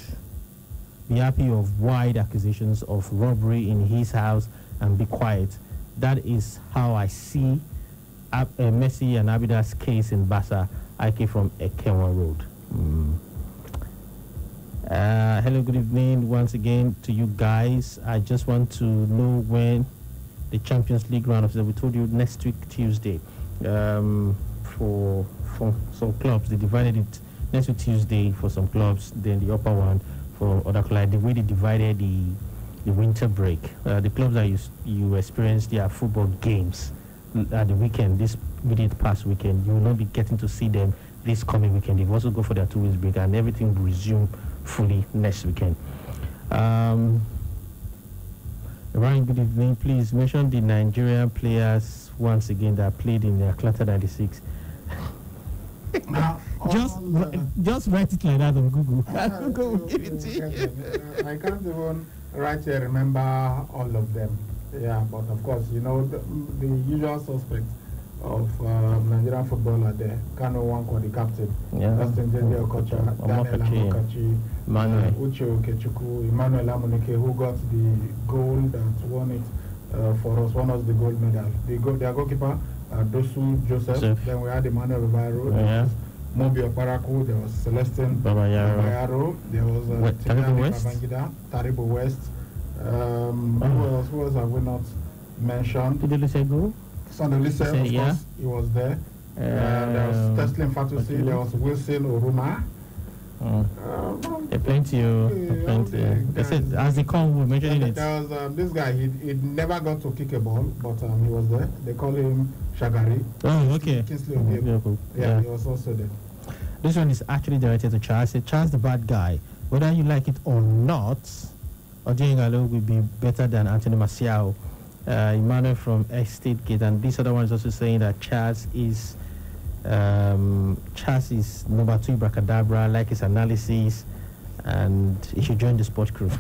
be happy of wide accusations of robbery in his house and be quiet. That is how I see Messi and Abida's case in Bassa. I came from Ekenwa Road. Hello, good evening once again to you guys. I just want to know when the Champions League round of we told you next week Tuesday. For some clubs, they divided it next week Tuesday for some clubs, then the upper one for other clubs. The way they divided the winter break, the clubs that you experience their football games at the weekend, this immediate past weekend, you will not be getting to see them this coming weekend. They've also go for their 2 weeks break, and everything will resume fully next weekend. Ryan, good evening. Please mention the Nigerian players once again that played in the Atlanta 96. Just write it like that on Google. Google will give it to you. I can't even right here remember all of them. Yeah, but of course, you know, the usual suspects of Nigerian football are there. Kano Wanko, the captain. Yeah. Justin Jende Okocha, Daniel Amokachi, Uche Okechukwu, Emmanuel Amunike, who got the goal that won it for us, won us the gold medal. Their goalkeeper, Dosu Joseph. Then we had Emmanuel Babayaro. Mobi Oparaku, there was Celestine Babayaro, there was Taribo West. Who else have we not mentioned? Sandolise, of course, he was there. There was Teslin Fatusi, there was Wilson Oruma. Plenty. They said, as they come, we're mentioning it. There was this guy, he never got to kick a ball, but he was there. They call him Shagari. Oh, okay. Kingsley Obiebo. Yeah, he was also there. This one is actually directed to Charles. Say, Charles the bad guy. Whether you like it or not, Odiengalo will be better than Anthony Martial. Emmanuel from Estate Gate, and this other one is also saying that Charles is number 2 Bracadabra, like his analysis, and he should join the sport crew.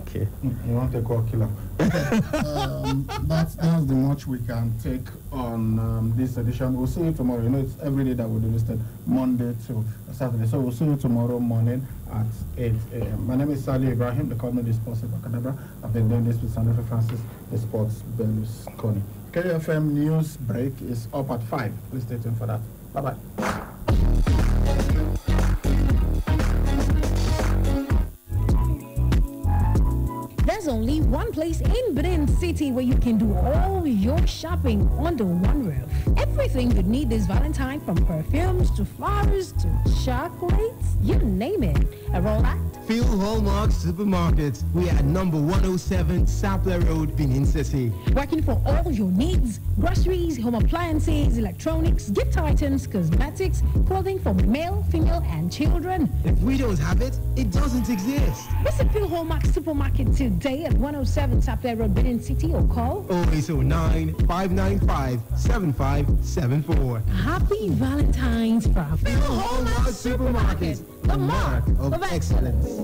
Okay. You want to call killer? That's the much we can take on this edition. We'll see you tomorrow. You know, it's every day that we'll do listed, Monday to Saturday. So we'll see you tomorrow morning at 8 a.m. My name is Sally Ibrahim, the columnist of Sports Bracadabra. I've been doing this with Sandefe Francis, the sports Berlusconi. KFM news break is up at 5. Please stay tuned for that. Bye-bye. There's only one place in Benin City where you can do all your shopping under one roof. Everything you need this Valentine, from perfumes to flowers to chocolates, you name it. A roll out. Feel Hallmark Supermarket. We are number 107 Sapler Road, Benin City. Working for all your needs: groceries, home appliances, electronics, gift items, cosmetics, clothing for male, female, and children. If we don't have it, it doesn't exist. Visit Phil Hallmark Supermarket today at 107 Sapler Road, Benin City, or call 0809-595-7574. Happy Valentine's from Phil Hallmark Supermarket, the mark of excellence.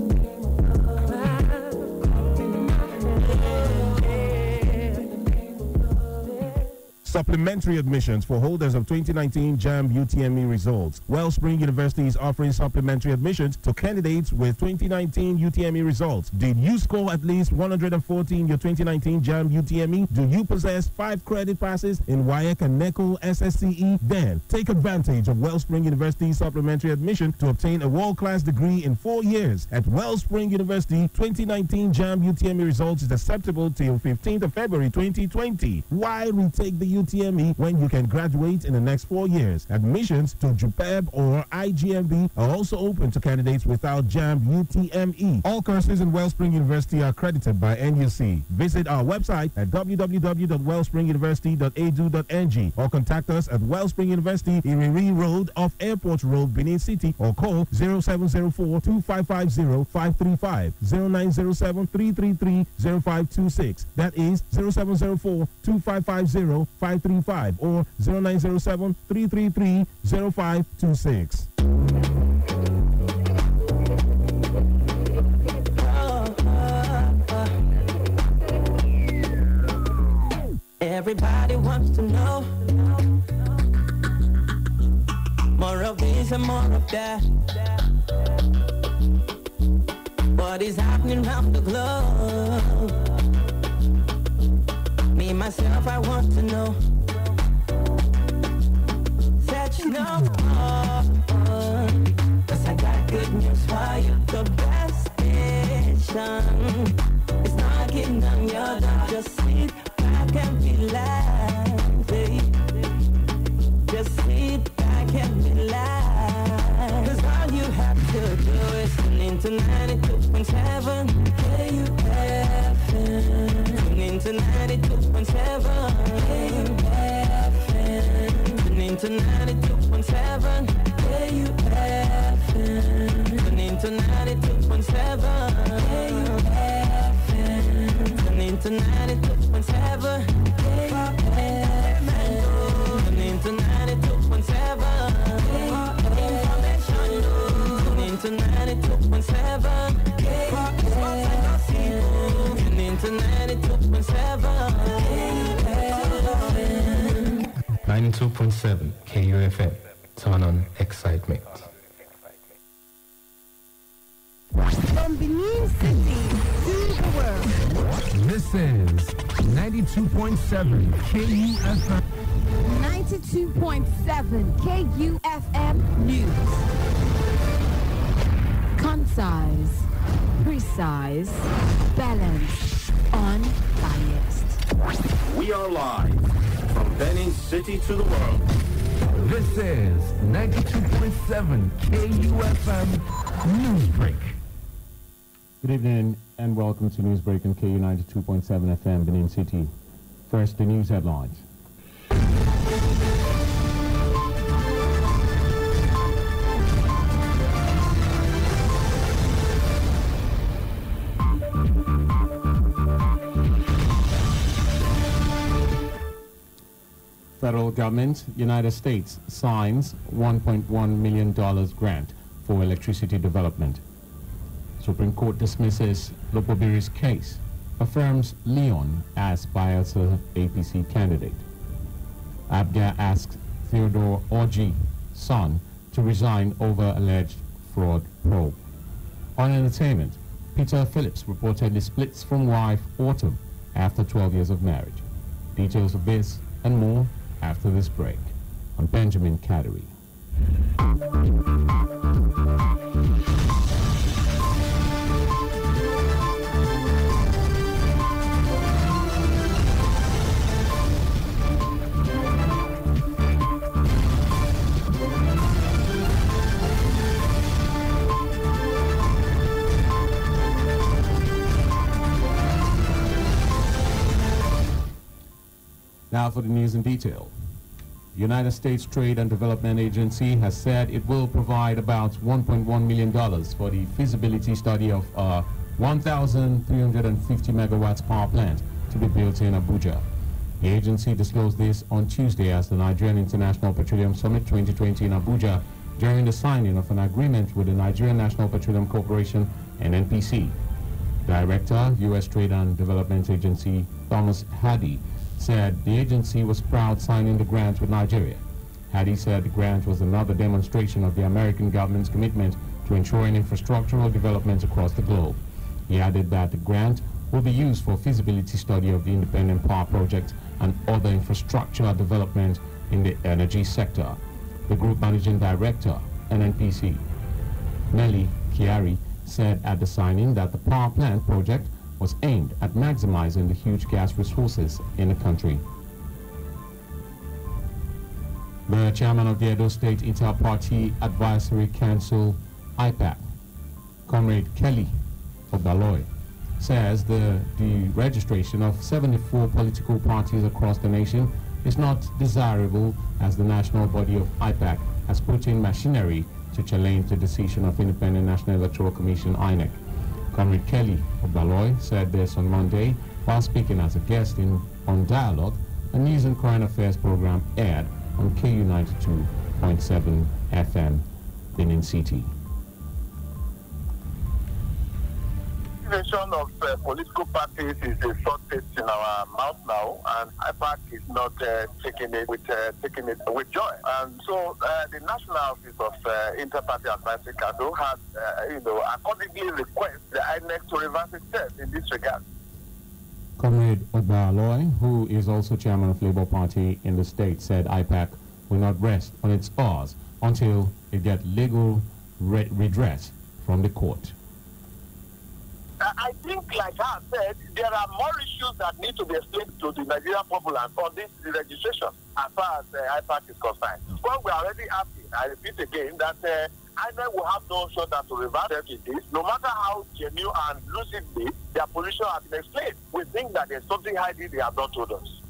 Supplementary admissions for holders of 2019 JAMB UTME results. Wellspring University is offering supplementary admissions to candidates with 2019 UTME results. Did you score at least 140 in your 2019 JAMB UTME? Do you possess 5 credit passes in WAEC and NECO SSCE? Then take advantage of Wellspring University's supplementary admission to obtain a world-class degree in 4 years. At Wellspring University, 2019 JAMB UTME results is acceptable till 15th of February 2020. Why retake the UTME when you can graduate in the next 4 years. Admissions to JUPEB or IGMB are also open to candidates without JAMB UTME. All courses in Wellspring University are accredited by NUC. Visit our website at www.wellspringuniversity.edu.ng or contact us at Wellspring University, Iriri Road off Airport Road, Benin City, or call 0704-2550-535, 0907-333-0526. That is 0704-2550-535 or 0907-333-0526. Everybody wants to know more of this and more of that. What is happening around the globe? Me, myself, I want to know. Said you know, cause I got good news for you. The best station is knocking on your door. Just sit back and relax, babe. Just sit back and relax. Cause all you have to do is tune into 92.7 KUFM. Tune into 92.7 KUFM. Tune into 92.7 KUFM. Tune into 92.7 KUFM. Tune into 92.7 KUFM. Tune into 92.7 Tune into 92.7 Tune into 92.7 92.7 KUFM. Turn on excitement. From Benin City to the world. This is 92.7 KUFM. 92.7 KUFM News. Concise, precise, balanced, unbiased. We are live from Benin City to the world. This is 92.7 KUFM Newsbreak. Good evening and welcome to Newsbreak on KU 92.7 FM Benin City. First, the news headlines. Federal government, United States, signs $1.1 million grant for electricity development. Supreme Court dismisses Lopobiri's case, affirms Leon as Bayelsa APC candidate. Abga asks Theodore Orji, son, to resign over alleged fraud probe. On entertainment, Peter Phillips reportedly splits from wife Autumn after 12 years of marriage. Details of this and more after this break. I'm Benjamin Kaderi. Now for the news in detail. The United States Trade and Development Agency has said it will provide about $1.1 million for the feasibility study of a 1,350 megawatts power plant to be built in Abuja. The agency disclosed this on Tuesday as the Nigerian International Petroleum Summit 2020 in Abuja during the signing of an agreement with the Nigerian National Petroleum Corporation and NPC. Director, U.S. Trade and Development Agency Thomas Hadi said the agency was proud signing the grant with Nigeria. Hadi said the grant was another demonstration of the American government's commitment to ensuring infrastructural development across the globe. He added that the grant will be used for feasibility study of the independent power project and other infrastructure development in the energy sector. The group managing director, NNPC, Nelly Kiari, said at the signing that the power plant project was aimed at maximizing the huge gas resources in the country. The chairman of the Edo State Inter-Party Advisory Council, IPAC, Comrade Kelly Obaloy, says the registration of 74 political parties across the nation is not desirable, as the national body of IPAC has put in machinery to challenge the decision of Independent National Electoral Commission, INEC. Comrade Kelly Obaloy said this on Monday while speaking as a guest on Dialogue, a news and current affairs program aired on KU 92.7 FM, Benin City. Of political parties is a short taste in our mouth now, and IPAC is not taking it with joy. And so the National Office of Inter-Party Advisory Council has, accordingly request the INEC to reverse its steps in this regard. Comrade Obaloy, who is also chairman of Labour Party in the state, said IPAC will not rest on its oars until it gets legal redress from the court. I think, like I said, there are more issues that need to be explained to the Nigerian populace on this registration as far as IPAC is concerned. Well, we are already asking, I repeat again, that INEC will have no option than to reverse in this, no matter how genuine and lucidly their position has been explained. We think that there's something hiding they have not told us.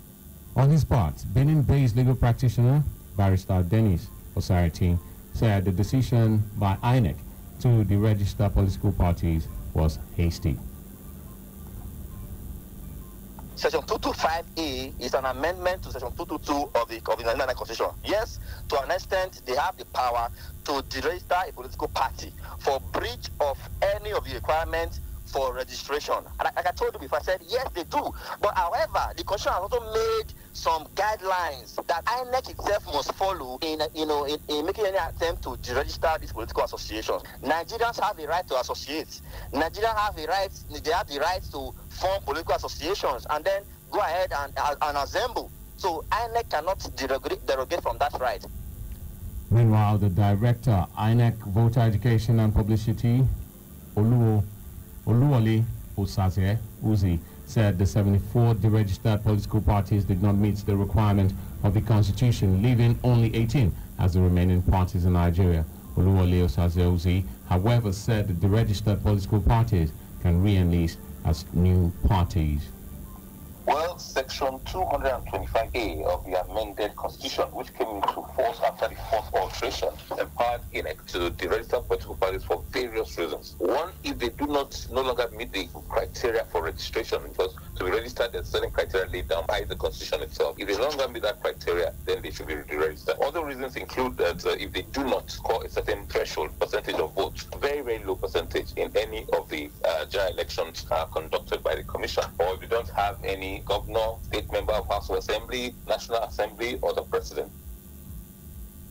On his part, Benin-based legal practitioner, Barrister Dennis Osarati, said the decision by INEC to deregister political parties was hasty. Section 225A is an amendment to Section 222 of the Nigerian Constitution. Yes, to an extent, they have the power to deregister a political party for breach of any of the requirements for registration. And like I told you before, I said, yes, they do. But however, the Constitution has also made some guidelines that INEC itself must follow in making any attempt to deregister these political associations. Nigerians have the right to associate. Nigerians have the right, to form political associations and then go ahead and assemble. So INEC cannot derogate from that right. Meanwhile, the director, INEC Voter Education and Publicity, Oluwole Osaze Uzi, said the 74 deregistered political parties did not meet the requirement of the Constitution, leaving only 18 as the remaining parties in Nigeria. Oluwole Osaze Uzi, however, said the deregistered political parties can re-enlist as new parties. Well, Section 225A of the amended Constitution, which came into force after the fourth alteration, empowered INEC to deregister political parties for various reasons. One, if they do no longer meet the criteria for registration, because to be registered, there's certain criteria laid down by the Constitution itself. If they no longer meet that criteria, then they should be deregistered. Other reasons include that if they do not score a certain threshold percentage of votes, very, very low percentage in any of the general elections conducted by the Commission, or if they don't have any governor, state member of House of Assembly, National Assembly, or the President.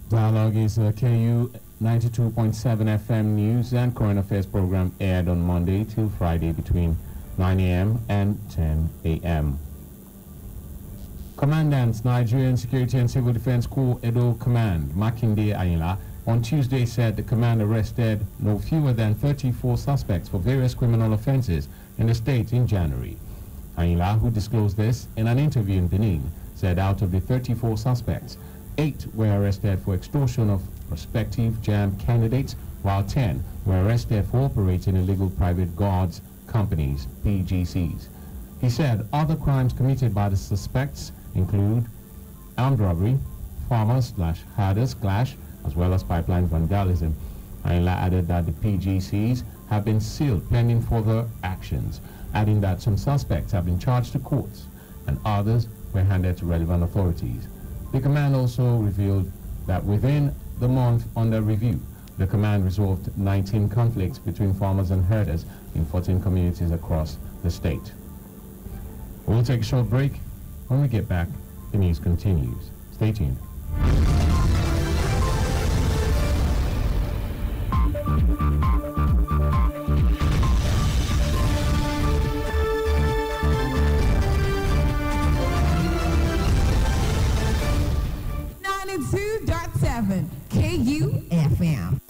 Dialogue is a KU 92.7 FM news and current affairs program aired on Monday till Friday between 9 a.m. and 10 a.m. Commandant, Nigerian Security and Civil Defense Corps Edo Command, Makinde Ayinla, on Tuesday said the command arrested no fewer than 34 suspects for various criminal offenses in the state in January. Ayinla, who disclosed this in an interview in Benin, said out of the 34 suspects, 8 were arrested for extortion of prospective JAM candidates, while 10 were arrested for operating illegal private guards companies, PGCs. He said other crimes committed by the suspects include armed robbery, farmers/herders clash, as well as pipeline vandalism. Ayinla added that the PGCs have been sealed pending further actions, adding that some suspects have been charged to courts and others were handed to relevant authorities. The command also revealed that within the month under review, the command resolved 19 conflicts between farmers and herders in 14 communities across the state. We'll take a short break. When we get back, the news continues. Stay tuned. KUFM.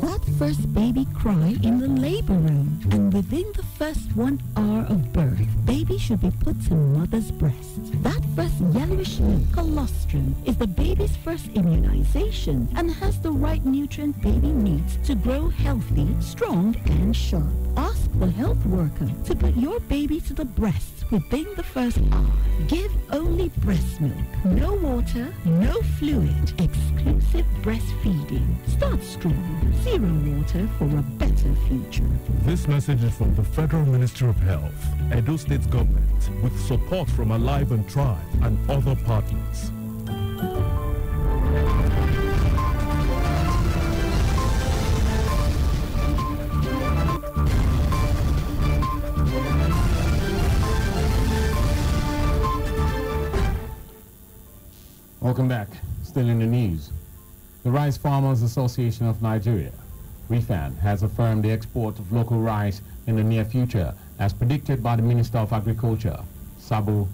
That first baby cry in the labor room, and within the first first 1 hour of birth, baby should be put in mother's breast. That first yellowish milk, colostrum, is the baby's first immunization and has the right nutrient baby needs to grow healthy, strong, and sharp. Ask the health worker to put your baby to the breast within the first hour. Give only breast milk. No water, no fluid. Exclusive breastfeeding. Start strong. Zero water for a better future. This message is from the Federal Ministry of Health, Edo State Government, with support from Alive and Thrive and other partners. Welcome back. Still in the news. The Rice Farmers Association of Nigeria, RIFAN, has affirmed the export of local rice in the near future, as predicted by the Minister of Agriculture, Sabo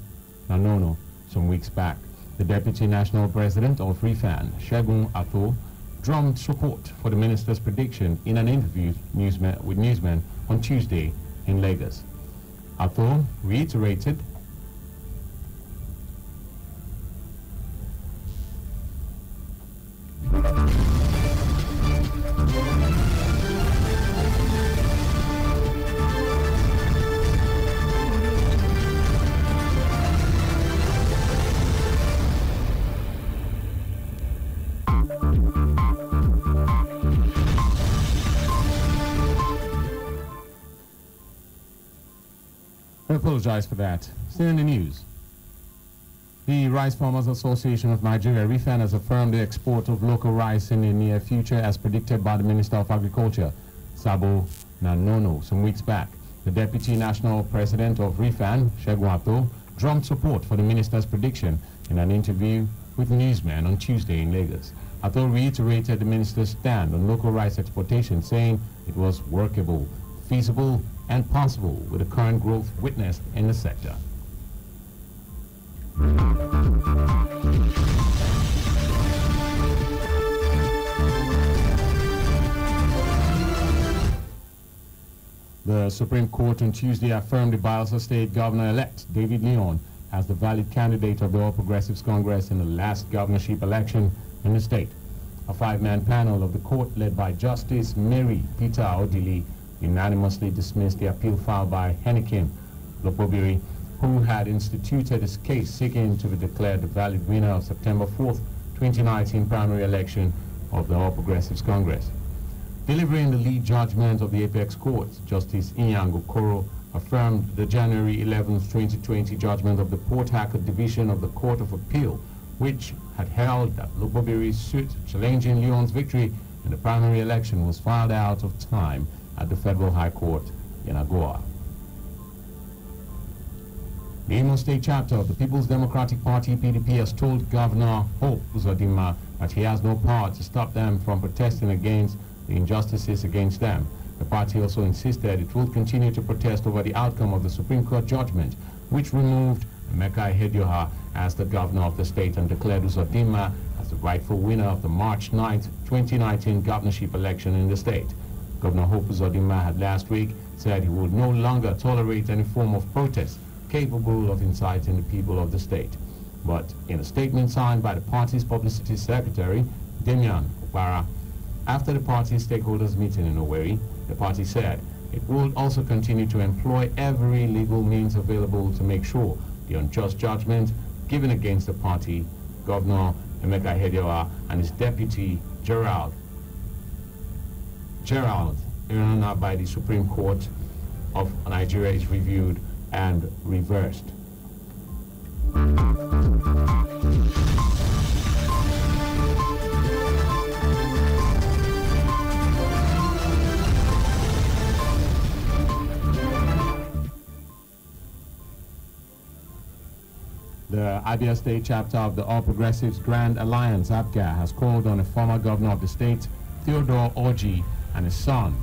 Nanono, some weeks back. The Deputy National President of RIFAN, Segun Ato, drummed support for the minister's prediction in an interview with newsmen on Tuesday in Lagos. Ato reiterated I apologize for that. Still in the news. The Rice Farmers Association of Nigeria, RIFAN, has affirmed the export of local rice in the near future as predicted by the Minister of Agriculture, Sabo Nanono, some weeks back. The Deputy National President of RIFAN, Segun Ato, drummed support for the minister's prediction in an interview with newsmen on Tuesday in Lagos. Ato reiterated the minister's stand on local rice exportation, saying it was workable, feasible, and possible with the current growth witnessed in the sector. The Supreme Court on Tuesday affirmed the Bayelsa State Governor-elect David Leon as the valid candidate of the All Progressives Congress in the last governorship election in the state. A 5-man panel of the court led by Justice Mary Peter Odili unanimously dismissed the appeal filed by Henikim Lopobiri, who had instituted his case seeking to be declared the valid winner of September 4th, 2019 primary election of the All Progressives Congress. Delivering the lead judgment of the Apex Court, Justice Inyango Koro affirmed the January 11, 2020 judgment of the Port Harcourt Division of the Court of Appeal, which had held that Lopobiri's suit challenging Leon's victory in the primary election was filed out of time at the Federal High Court in Agoa. The Imo State chapter of the People's Democratic Party, PDP, has told Governor Hope Uzodinma that he has no power to stop them from protesting against the injustices against them. The party also insisted it will continue to protest over the outcome of the Supreme Court judgment, which removed Emeka Ihedioha as the governor of the state and declared Uzodinma as the rightful winner of the March 9th, 2019 governorship election in the state. Governor Hope Uzodinma had last week said he would no longer tolerate any form of protest capable of inciting the people of the state. But in a statement signed by the party's publicity secretary, Damian Okpara, after the party's stakeholders meeting in Owerri, the party said it would also continue to employ every legal means available to make sure the unjust judgment given against the party, Governor Emeka Ihedioha, and his deputy Gerald, by the Supreme Court of Nigeria is reviewed and reversed. The Abia State chapter of the All Progressives Grand Alliance, APGA, has called on the former governor of the state, Theodore Orji, and his son,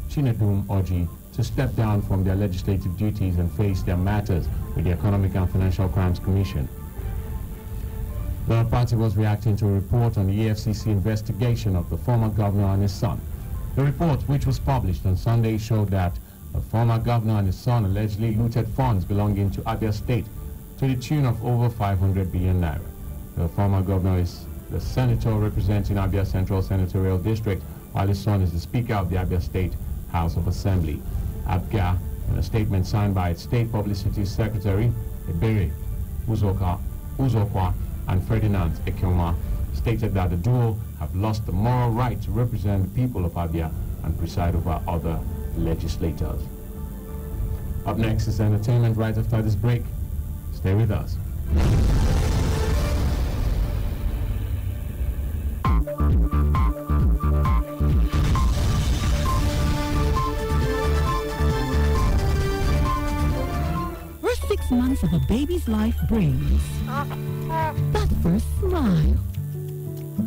Chinedum Orji, to step down from their legislative duties and face their matters with the Economic and Financial Crimes Commission. The party was reacting to a report on the EFCC investigation of the former governor and his son. The report, which was published on Sunday, showed that A former governor and his son allegedly looted funds belonging to Abia State to the tune of over 500 billion naira. The former governor is the senator representing Abia Central Senatorial District, while his son is the Speaker of the Abia State House of Assembly. Abga, in a statement signed by its State Publicity Secretary, Ebere Uzokwa and Ferdinand Ekoma, stated that the duo have lost the moral right to represent the people of Abia and preside over other legislators. Up next is entertainment right after this break. Stay with us. First 6 months of a baby's life brings that first smile,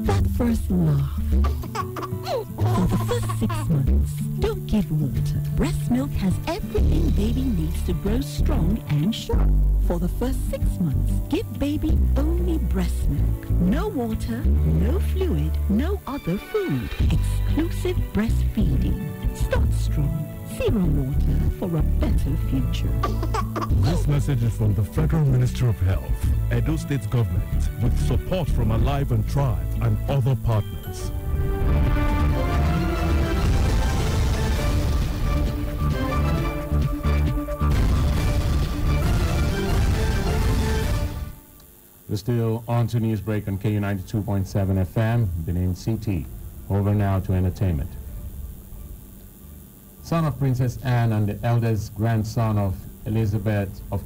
that first laugh. For the first 6 months, don't give water. Breast milk has everything baby needs to grow strong and sharp. For the first 6 months, give baby only breast milk. No water, no fluid, no other food. Exclusive breastfeeding. Start strong. Zero water for a better future. This message is from the Federal Ministry of Health, Edo State Government, with support from Alive and Thrive and other partners. We're still on to news break on KU 92.7 FM, Benin City. Over now to entertainment. Son of Princess Anne and the eldest grandson of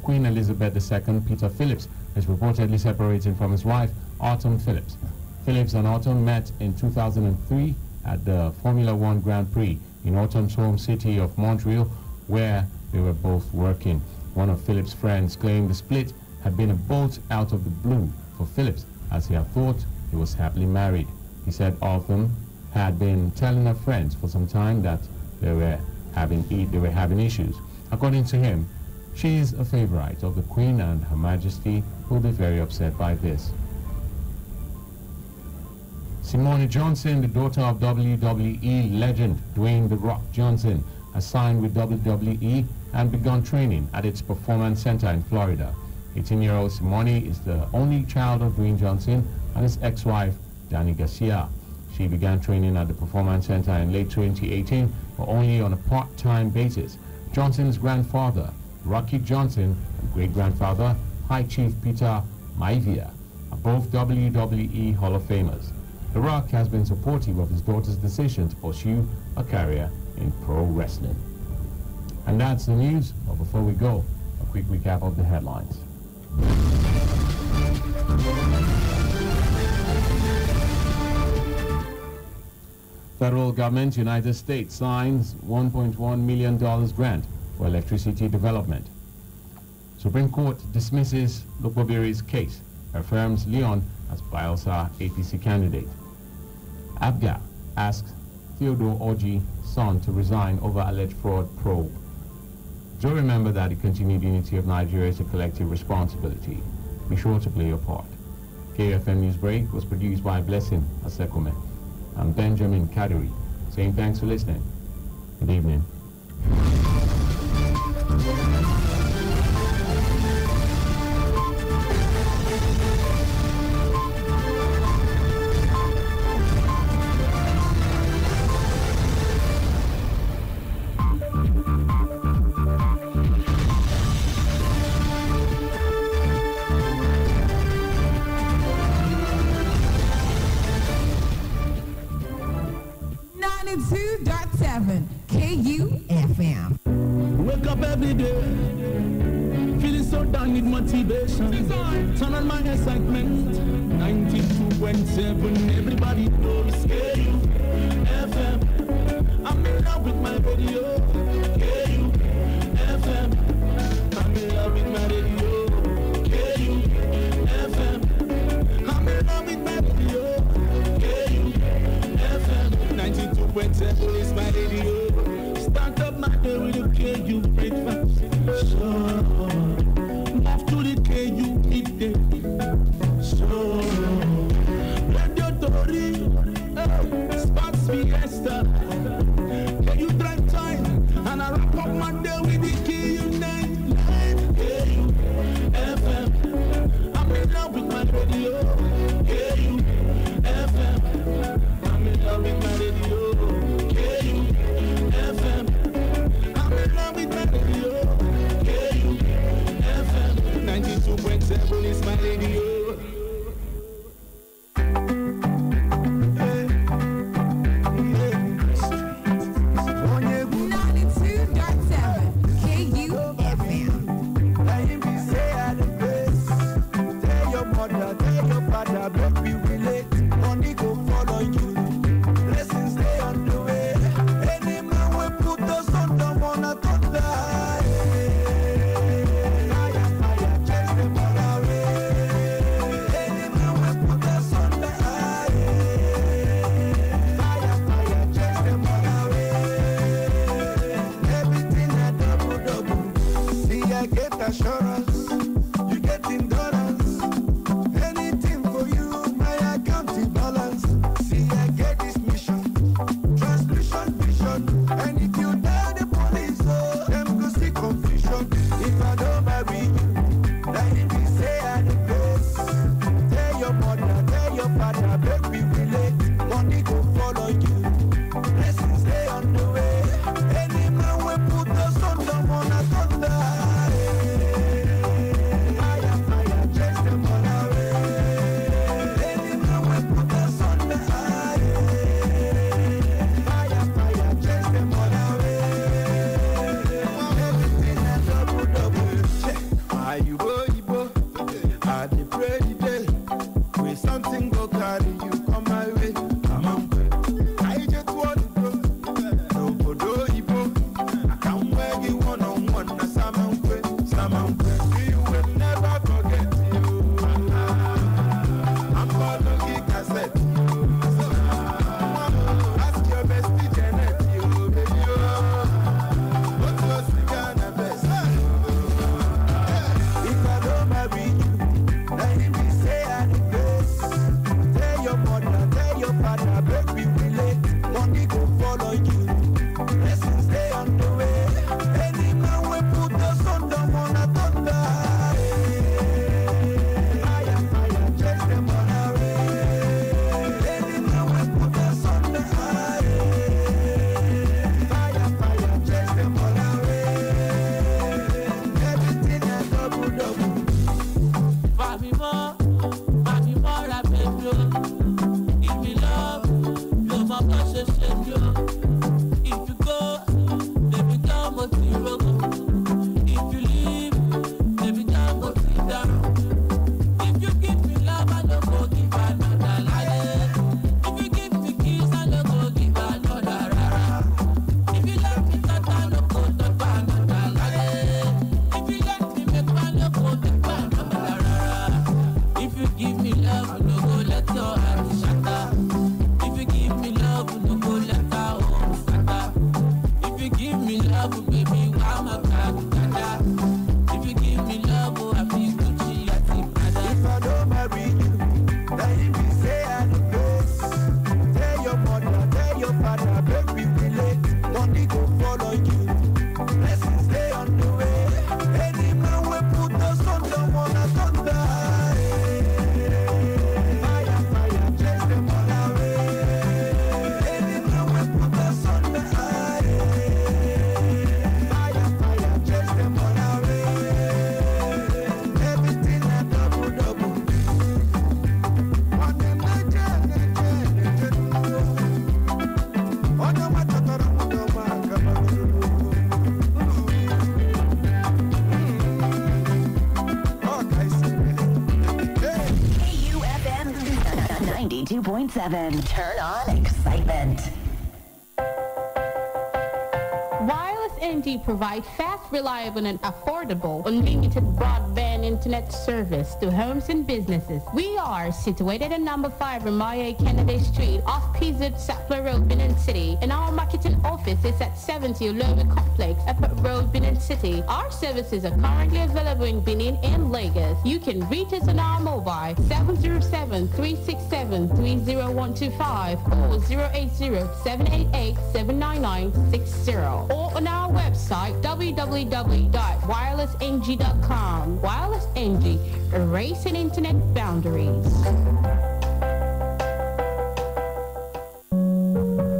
Queen Elizabeth II, Peter Phillips, is reportedly separating from his wife, Autumn Phillips. Phillips and Autumn met in 2003 at the Formula One Grand Prix in Autumn's home city of Montreal, where they were both working. One of Phillips' friends claimed the split had been a bolt out of the blue for Phillips, as he had thought he was happily married. He said Autumn had been telling her friends for some time that they were having issues. According to him, she is a favorite of the Queen and Her Majesty will be very upset by this. Simone Johnson, the daughter of WWE legend Dwayne "The Rock" Johnson, has signed with WWE and begun training at its performance center in Florida. 18-year-old Simone is the only child of Dwayne Johnson and his ex-wife, Danny Garcia. She began training at the Performance Center in late 2018, but only on a part-time basis. Johnson's grandfather, Rocky Johnson, and great-grandfather, High Chief Peter Maivia, are both WWE Hall of Famers. The Rock has been supportive of his daughter's decision to pursue a career in pro wrestling. And that's the news, but before we go, a quick recap of the headlines. Federal government, United States, signs $1.1 million grant for electricity development. Supreme Court dismisses Lukobiri's case, affirms Leon as Bielsa APC candidate. ABGA asks Theodore Orji's son to resign over alleged fraud probe. Do remember that the continued unity of Nigeria is a collective responsibility. Be sure to play your part. KFM News Break was produced by Blessing Asekome. I'm Benjamin Kadiri, saying thanks for listening. Good evening. KUFM. Wake up every day, feeling so down with motivation. Turn on my excitement. 92.7, everybody knows KUFM. I'm in love with my radio. KUFM. I'm in love with my radio. KUFM. I'm in love with my radio. KUFM. 92.7 is my radio. Start up my day with a KU breakfast. So, move to the KU midday. So, Radio Tori, Sparks Fiesta. KU drive time, I get assurance, you get endurance. Anything for you, my account is balance. See, I get this mission, transmission vision. And if you tell the police, oh, them go see confusion. If I don't marry you, then if you say I the best, tell your mother, tell your father, baby, relate. Money go follow you, blessings stay on the way. Any man will put us on the one at thunder. Fire, fire, chase them all away. Any man will put us on the high. Fire, fire, chase them all away. Everything a double, double. Check. Why you go, I dey pray the day. With something go carry you come my way. Come on, I just want to go. No podo ibo. I can't wear you one on one. Na samankwe. You will never forget you. I'm gonna cassette. Ask your bestie Janet, you baby. What's your cigar na best? If I don't marry you, then if you say I the best, tell your mother, tell your father, baby, relate. Money go follow you, blessings stay on the way. Any man will put us on the one at thunder. Fire, fire, chase them all away. Any man will put us on the high. Fire, fire, chase them all away. Everything a double, double. Mami more, I beg you. If you love, no more precious you. If you go, they become a zero. If you leave, they become a zero. If you give me love, I don't go give another lie. If you give me kiss, I don't go give another rara. If you let me touch, I don't go touch another lie. If you let me make one, I don't go make another rara. If you give me love, no go let your heart shatter. If you give me love, no go let our home scatter. If you give me love, baby, why my God? If you give me love, I feel Gucci, I think Prada. If I don't marry you, then if you say I the best, tell your mother, tell your father, baby, relate. Money go follow you, blessings stay on the way. Any man will put us on the one at thunder. Fire, fire, chase them all away. Any man will put us on the high. Fire, fire, chase them all away. Everything a double, double. On the nature, on the matter, KUFM 92.7. Turn on excitement. Wireless NG provides fast, reliable, and affordable unlimited broadband internet service to homes and businesses. We are situated at number 5 Ramaya Kennedy Street, off PZ Sapler Road, Benin City, and our marketing office is at 70 Olowe Complex, Airport Road, Benin City. Our services are currently available in Benin and Lagos. You can reach us on our mobile 707-367-30125 or 080-788-79960 or on our website www.wirelessng.com. Wireless NG, erasing internet boundaries.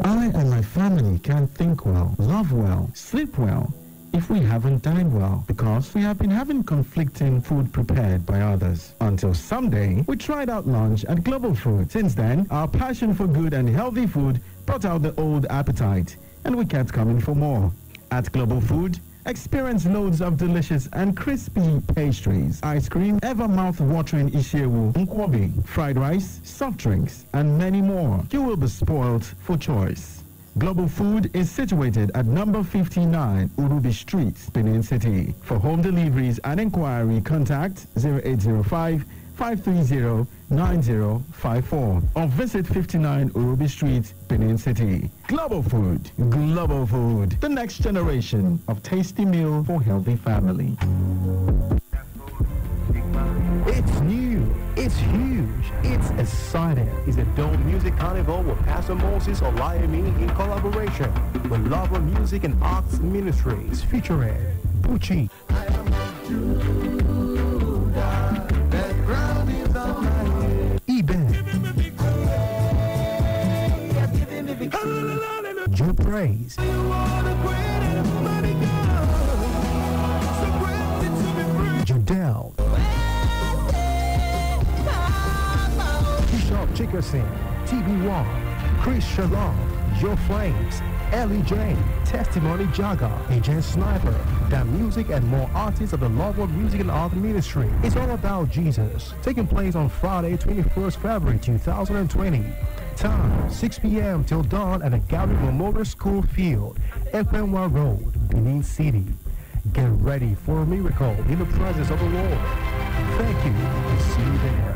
I and my family can't think well, love well, sleep well if we haven't dined well, because we have been having conflicting food prepared by others. Until someday, we tried out lunch at Global Food. Since then, our passion for good and healthy food brought out the old appetite, and we kept coming for more. At Global Food, experience loads of delicious and crispy pastries, ice cream, ever mouth-watering ishewu, nkwobi, fried rice, soft drinks, and many more. You will be spoiled for choice. Global Food is situated at number 59 Urubi Street, Benin City. For home deliveries and inquiry, contact 0805 530-9054 or visit 59 Urubi Street, Benin City. Global Food, the next generation of tasty meal for healthy family. It's new, it's huge, it's exciting. It's a Dome Music Carnival with Pastor Moses Olayemi in collaboration with Love of Music and Arts Ministries featuring Bucci, Joe Praise, Jadel, Bishop Chickerson, TV1, Chris Shalom, Joe Flames, Ellie Jane, Testimony Jaga, Agent Sniper, The Music and more artists of the Love of Music and Art Ministry. It's all about Jesus. Taking place on Friday, 21st February 2020. Time, 6 p.m. till dawn at the Gary Memorial School Field, Ekwenwa Road, Benin City. Get ready for a miracle in the presence of the Lord. Thank you. See you there.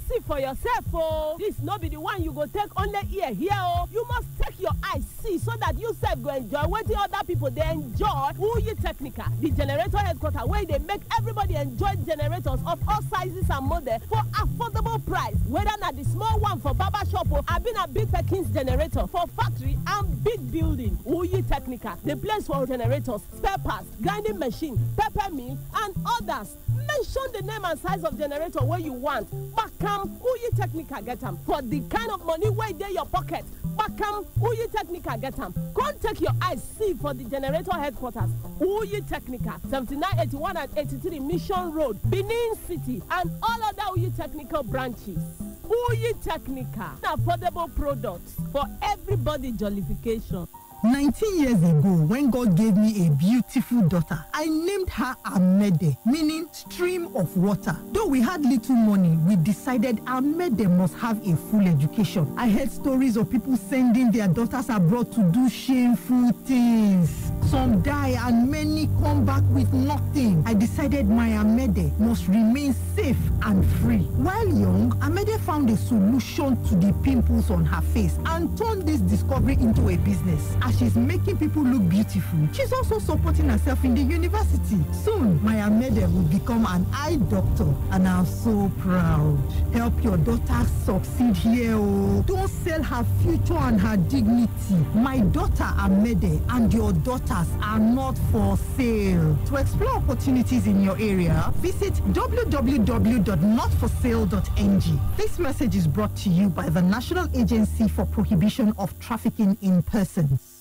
See for yourself, oh. This no be the one you go take only ear here, oh. You must take your eyes see so that you self go enjoy what the other people they enjoy. Who you technical? The generator headquarters where they make everybody enjoy generators of all sizes and models for affordable price. Whether not the small one for barber shop or I been a big Perkins generator for factory and big building. Who you technical? The place for generators, spare parts, grinding machine, pepper mill, and others. Mention the name and size of generator where you want. Bakam, who you technical get them. For the kind of money where they your pocket. Bakam, who you technical get them. Go and take your eyes see for the generator headquarters. Who you technical. 79, 81 and 83 Mission Road, Benin City, and all other who you technical branches. Who you technical. Affordable products for everybody jollification. 19 years ago, when God gave me a beautiful daughter, I named her Amede, meaning stream of water. Though we had little money, we decided Amede must have a full education. I heard stories of people sending their daughters abroad to do shameful things. Some die and many come back with nothing. I decided my Amede must remain safe and free. While young, Amede found a solution to the pimples on her face and turned this discovery into a business. As she's making people look beautiful, she's also supporting herself in the university. Soon, my Amede will become an eye doctor, and I'm so proud. Help your daughter succeed here, oh. Don't sell her future and her dignity. My daughter Amede and your daughters are not for sale. To explore opportunities in your area, visit www.notforsale.ng. This message is brought to you by the National Agency for Prohibition of Trafficking in Persons.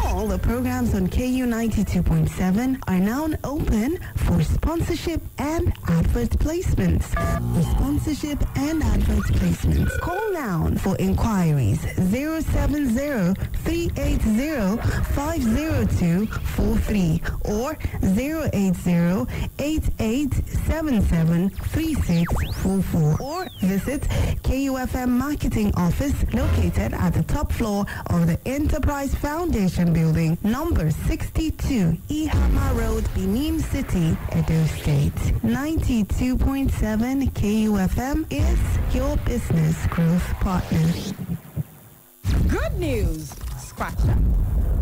All the programs on KU 92.7 are now open for sponsorship and advert placements. For sponsorship and advert placements, call now for inquiries 070-380-50243 or 080-8877-3644 or visit KUFM Marketing Office located at the top floor of the Enterprise Foundation Building, number 62, Ihama Road, Benin City, Edo State. 92.7 KUFM is your business growth partner. Good news. Scratch that.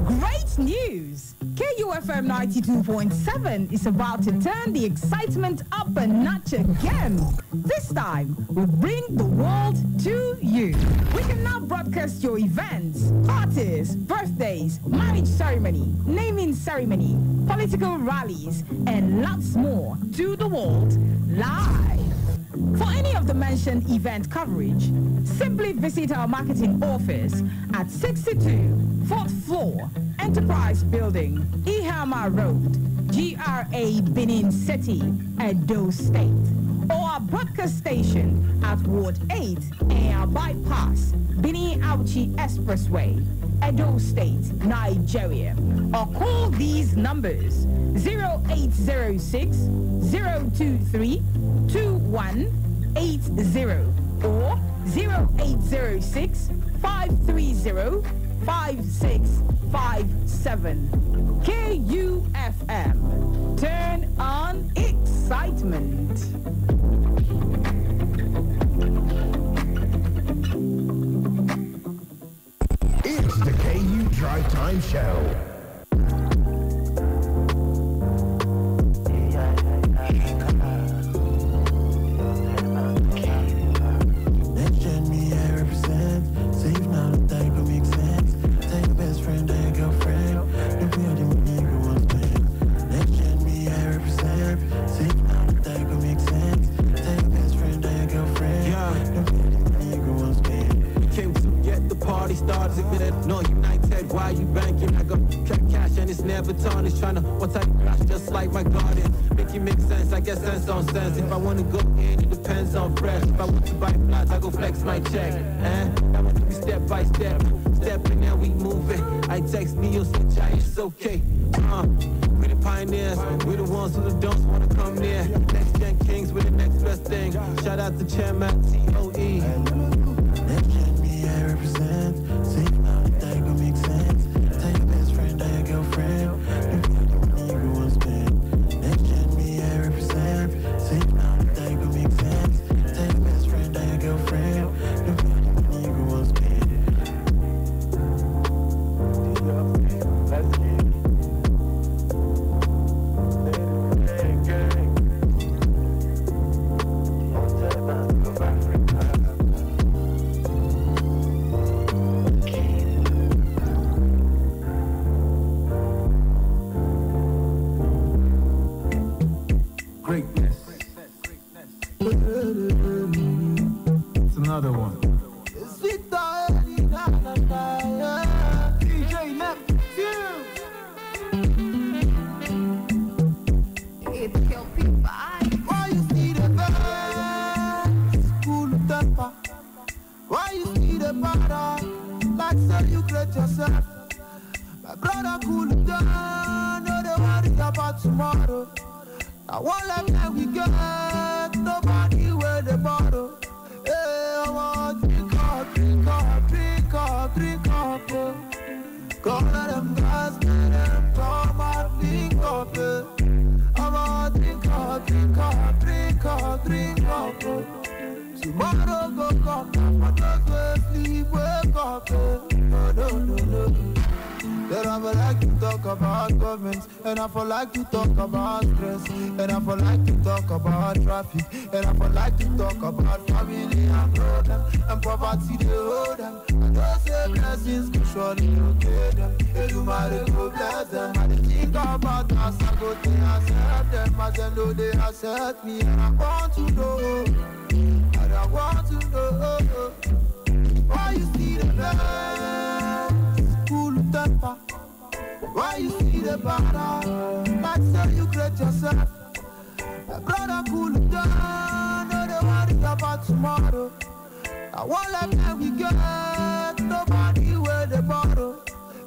Great news. KUFM 92.7 is about to turn the excitement up a notch again. This time, we'll bring the world to you. We can now broadcast your events, parties, birthdays, marriage ceremony, naming ceremony, political rallies, and lots more to the world live. For any of the mentioned event coverage, simply visit our marketing office at 62 4th floor, Enterprise Building, Ihama Road, GRA Benin City, Edo State, or our broadcast station at Ward 8 Air Bypass, Benin Auchi Expressway, Edo State, Nigeria, or call these numbers 0806 023 2180 or 0806 530 5657 101.7 KUFM. Turn on excitement. It's the KU Drive Time Show. Just like my garden, make it make sense. I guess sense on sense. If I wanna go in, it depends on fresh. If I want to buy flats, I go flex my check. I want to be step by step, stepping and we moving. I text me, you'll switch out, it's okay. We the pioneers, we the ones who the don'ts wanna come near. Next gen kings, we the next best thing. Shout out to Chairman TOE. Next gen me, I represent. Safe now, that go make sense. Tell your best friend, tell your girlfriend. And I for like to talk about stress, and I for like to talk about traffic, and I for like to talk about family and problem, and poverty they hold them. And those say blessings go surely locate them. They do matter go bless them. And they think about us, I go to accept them, as they know they accept me. And I want to know, and I want to know, why you see the best, cool temper. Why you see the banner? Like say you create yourself. My brother cool down, no they worry about tomorrow. I won't let them we get, nobody wear the bottle.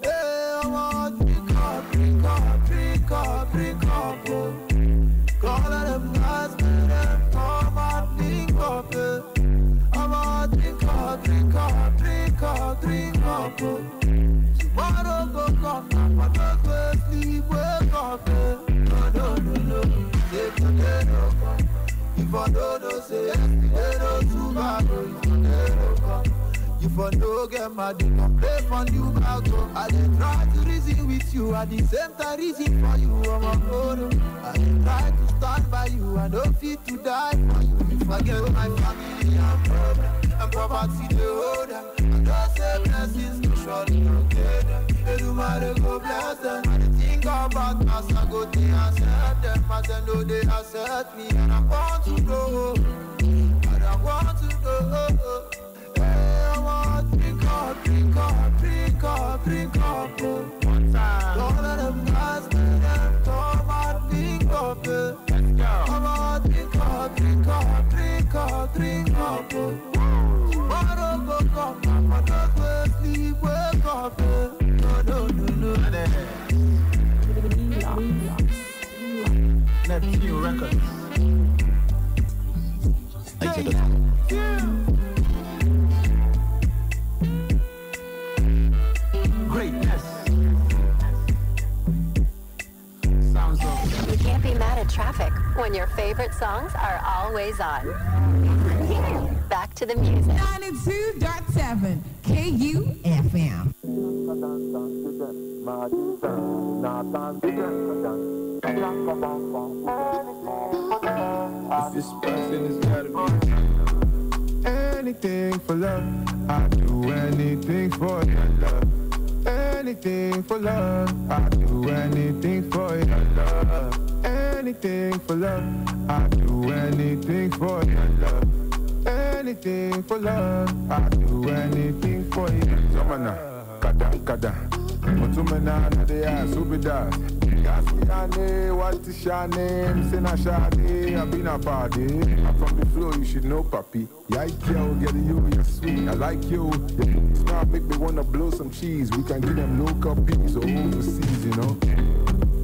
Hey, I want drink up, drink up, drink up, drink up. Oh. Call them guys, let them come and drink up. I want drink up, drink up, drink up, drink up. Oh. Tomorrow go come, but don't go sleep, wake up. No. Say today no come. If I don't know, say yesterday no too bad. If today no come. If I don't get mad, you can play for you back. I didn't try to reason with you, at the same time reason for you. I'm a photo. I didn't try to stand by you, I don't fit to die for you. If I get my family and problem, and poverty they hold them. And those say blessings to surely locate them. They do matter go bless them. And they think about us, I go to accept them. As they know they accept me. And I want to know, and I want to know. Hey, I want to drink up, drink up, drink up, drink up. One time. Don't let them guys, let them come and drink up. Let's go. I want to drink up, drink up, drink up, drink up. Tomorrow go come, but don't go sleep, wake up. No. Neptune Records. Greatness. traffic when your favorite songs are always on. Back to the music. 92.7 KUFM. If this person has gotta be anything for love, I do anything for your love. Anything for love, I do anything for your love. Anything for love, I do anything for your love. Anything for love, I do anything for you. Zamana, kada, mutumena na de ya subida. Gaskiane, what is your name? Sena Shade, I've been a party. I'm from the floor, you should know, papi. Yeah, I girl, get you, you're sweet. I like you. Smile make me wanna blow some cheese. We can give them local peas or overseas, you know.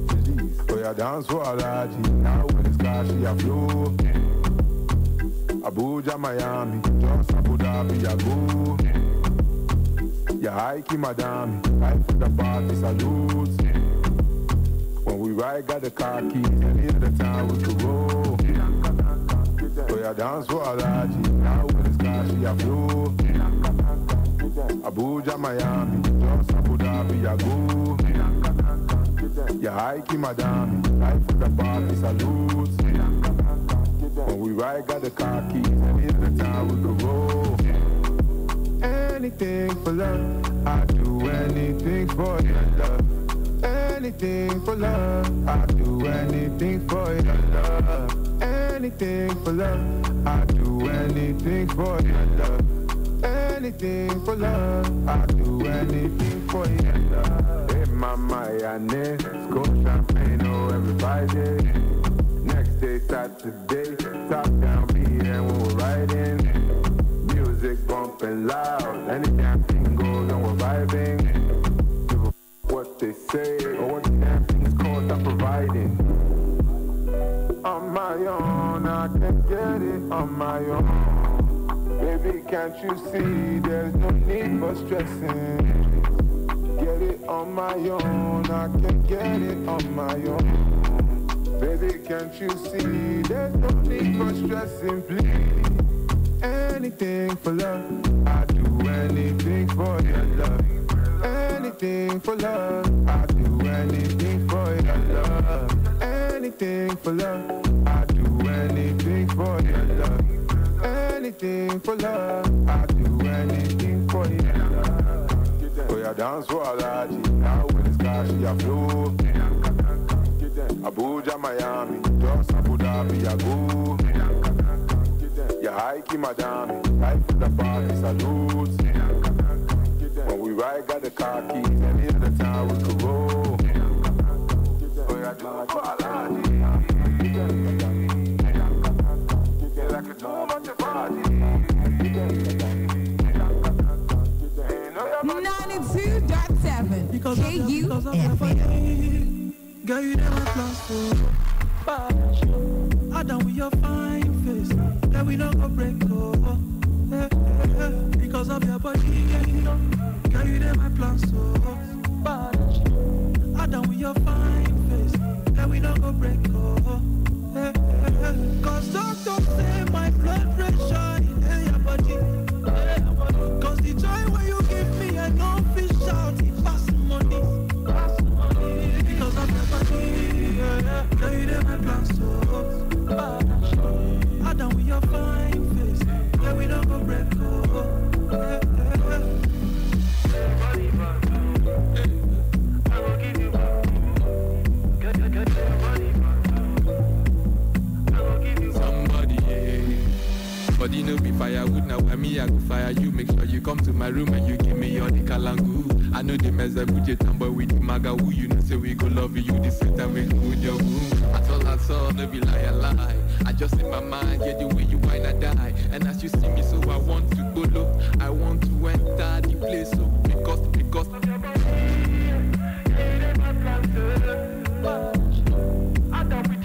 Please, so yeah, dance for Alaji. Now when it's car, she a flow. Abuja, Miami, just Abu Dhabi, I go. Yeah, I keep madame, I put the party salute. When we ride, got the car keys, any of the time we could roll. So yeah, dance for Alaji, now when it's car, she a flow. Abuja, Miami, just Abu Dhabi, I go. Yeah, I keep madame, I put the party salute. When we ride, got the car keys, any of the time we could roll. Anything for love, I do anything for your love. Anything for love, I do anything for your love. Anything for love, I do anything for your love. Anything for love, I do anything for your love. Hey mama, ya name, score champagne, oh every Friday. Next day, Saturday, top down, be here when we're riding. Music bumping loud, any damn thing goes and we're vibing. Give a what they say, or what the damn thing is called, I'm providing. On my own, I can get it on my own. Baby, can't you see, there's no need for stressing. Get it on my own, I can get it on my own. Baby, can't you see, there's no need for stressing, please. Anything for love, I do anything for your love. Anything for love, I do anything for your love. Anything for love, I do anything for your love. Anything for love, I do anything for your love. Oh yeah, dance for Alaji, now when it's car, she a flow. Abuja, Miami, just Abu Dhabi, I go. Yeah, I keep madame, I put the party salute. When we ride, got the car keys, any of the time we could roll. Oh yeah, do it for Alaji. Yeah, like a too much of party. 92.7 KUFM. Girl, you never plans for I done with your fine face. That we don't go break over. Because of your body. Girl, you never plans so I done with your fine face. That we don't go break over. Cause doctors say my blood pressure in your body. Cause the joy when you give me, I know fish out, it pass money. Because of your body, girl, you never plan so I done with your fine face, yeah, we don't go break, I will give you good body, I will give you somebody, yeah. Body no be firewood, now when me I go fire you. Make sure you come to my room and you give me all the kalangu. I know the mess that with your tambour with the magawu. You know say we go love you the same time we go with your womb. I saw, no be lie. I just in my mind, yeah, the way you whine I die. And as you see me, so I want to go low. I want to enter the place, so because I don't be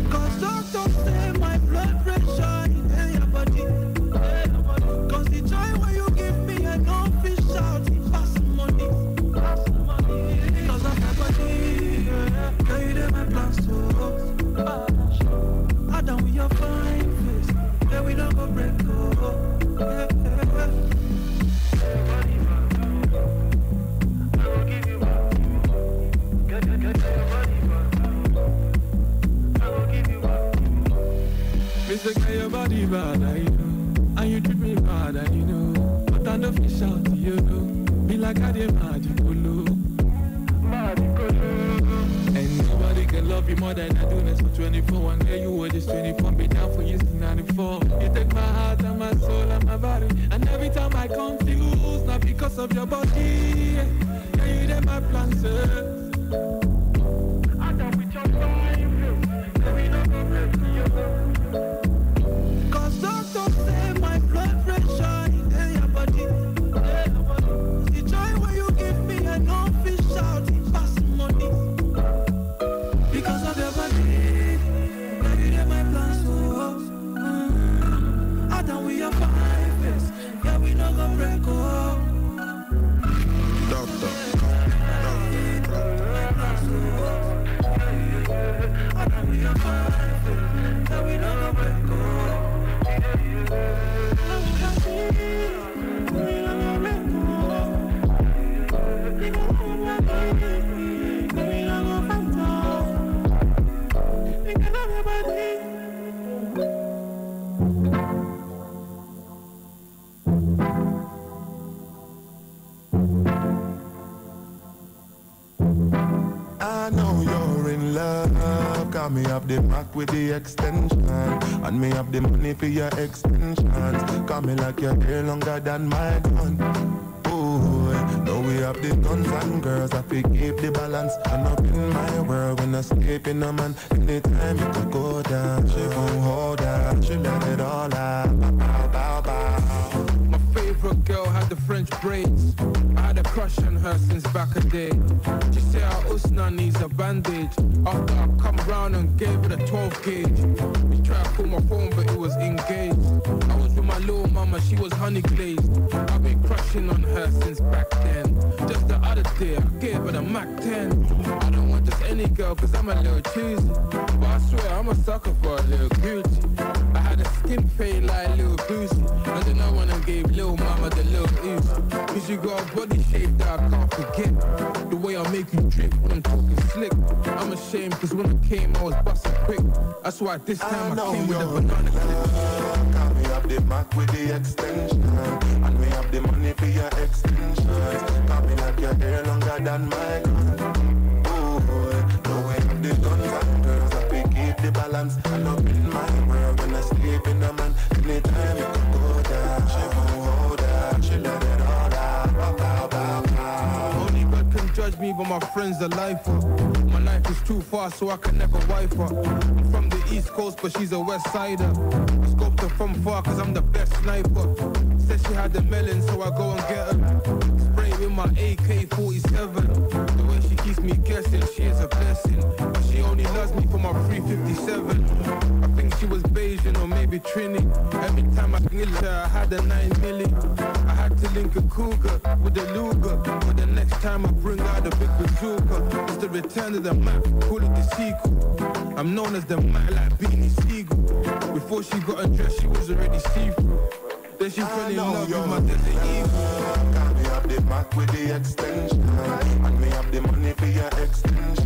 cause doctors say my blood pressure in your body. Cause the joy when you give me, I know fish out, it pass money. Cause of my body. fish out, you know. Be like I did magical. And nobody can love you more than I do. That's for 24. One day you were just 24. Be down for you since 94. You take my heart and my soul and my body. And every time I confuse, not because of your body. Yeah, you did my plans, sir. I don't with your time. Let me know you. Cause doctors say my blood pressure is in your body. The joy when you give me a no fish out, it pass money. Because of your body, girl, you did my plans so I done with your 5 years. Yeah, we not gonna break up. Doctor. I done with your 5 years. Yeah, we not gonna break up. I know you're in love. Got me up the Mac with the extension. And me up the money for your extensions. Got me like your hair longer than my gun. Ooh, know we have the guns and girls. I fi keep the balance. And up in my world when I sleep in a man. Anytime you could go down, she gon' hold down. She let it all out. Bow, bow, bow. My favorite girl had the French braids. I had a crush on her since back a day. She said her Usna needs a bandage. After I come round and gave her the 12 gauge. We tried to call my phone but it was engaged. I was with my little mama, she was honey glazed. I've been crushing on her since back then. Just the other day I gave her the Mac 10. I don't want just any girl cause I'm a little choosy. But I swear I'm a sucker for a little Gucci. I had a skin fade like a little Boosie. And then I went and gave little mama the little ooze. Cause you got a body shape that I can't forget. The way I make you drip when I'm talking slick. I'm ashamed cause when I came I was busting quick. That's why this time I came with a banana clip. Got me up the Mac with the extension. And me up the money for your extensions. Got me like your hair longer than my gun. Ooh, the way up the guns and girls. I fi keep the balance. And up in my world when I sleep in a man. Anytime you can go down, she gon' hold down. She let it all out. Bow, bow, bow, bow. Only God can judge me but my friends are lifer. My life is too far so I can never wife her. I'm from the East Coast but she's a West Sider. I scoped her from far cause I'm the best sniper. Said she had the melon so I go and get her. Spray with my AK-47. The way she keeps me guessing, she is a blessing. But she only loves me for my 357. I think she was Bayesian or maybe Trini. Every time I think her I had a 9 milli. I had to link a cougar with a Luger. But the next time I bring out a big bazooka. It's the return of the Mac, call it the sequel. I'm known as the Mac like Beanie Siegel. Before she got undressed she was already see-through. Then she fell in love with my desert evil. Got me up the Mac with the extension. And me up the money for your extensions.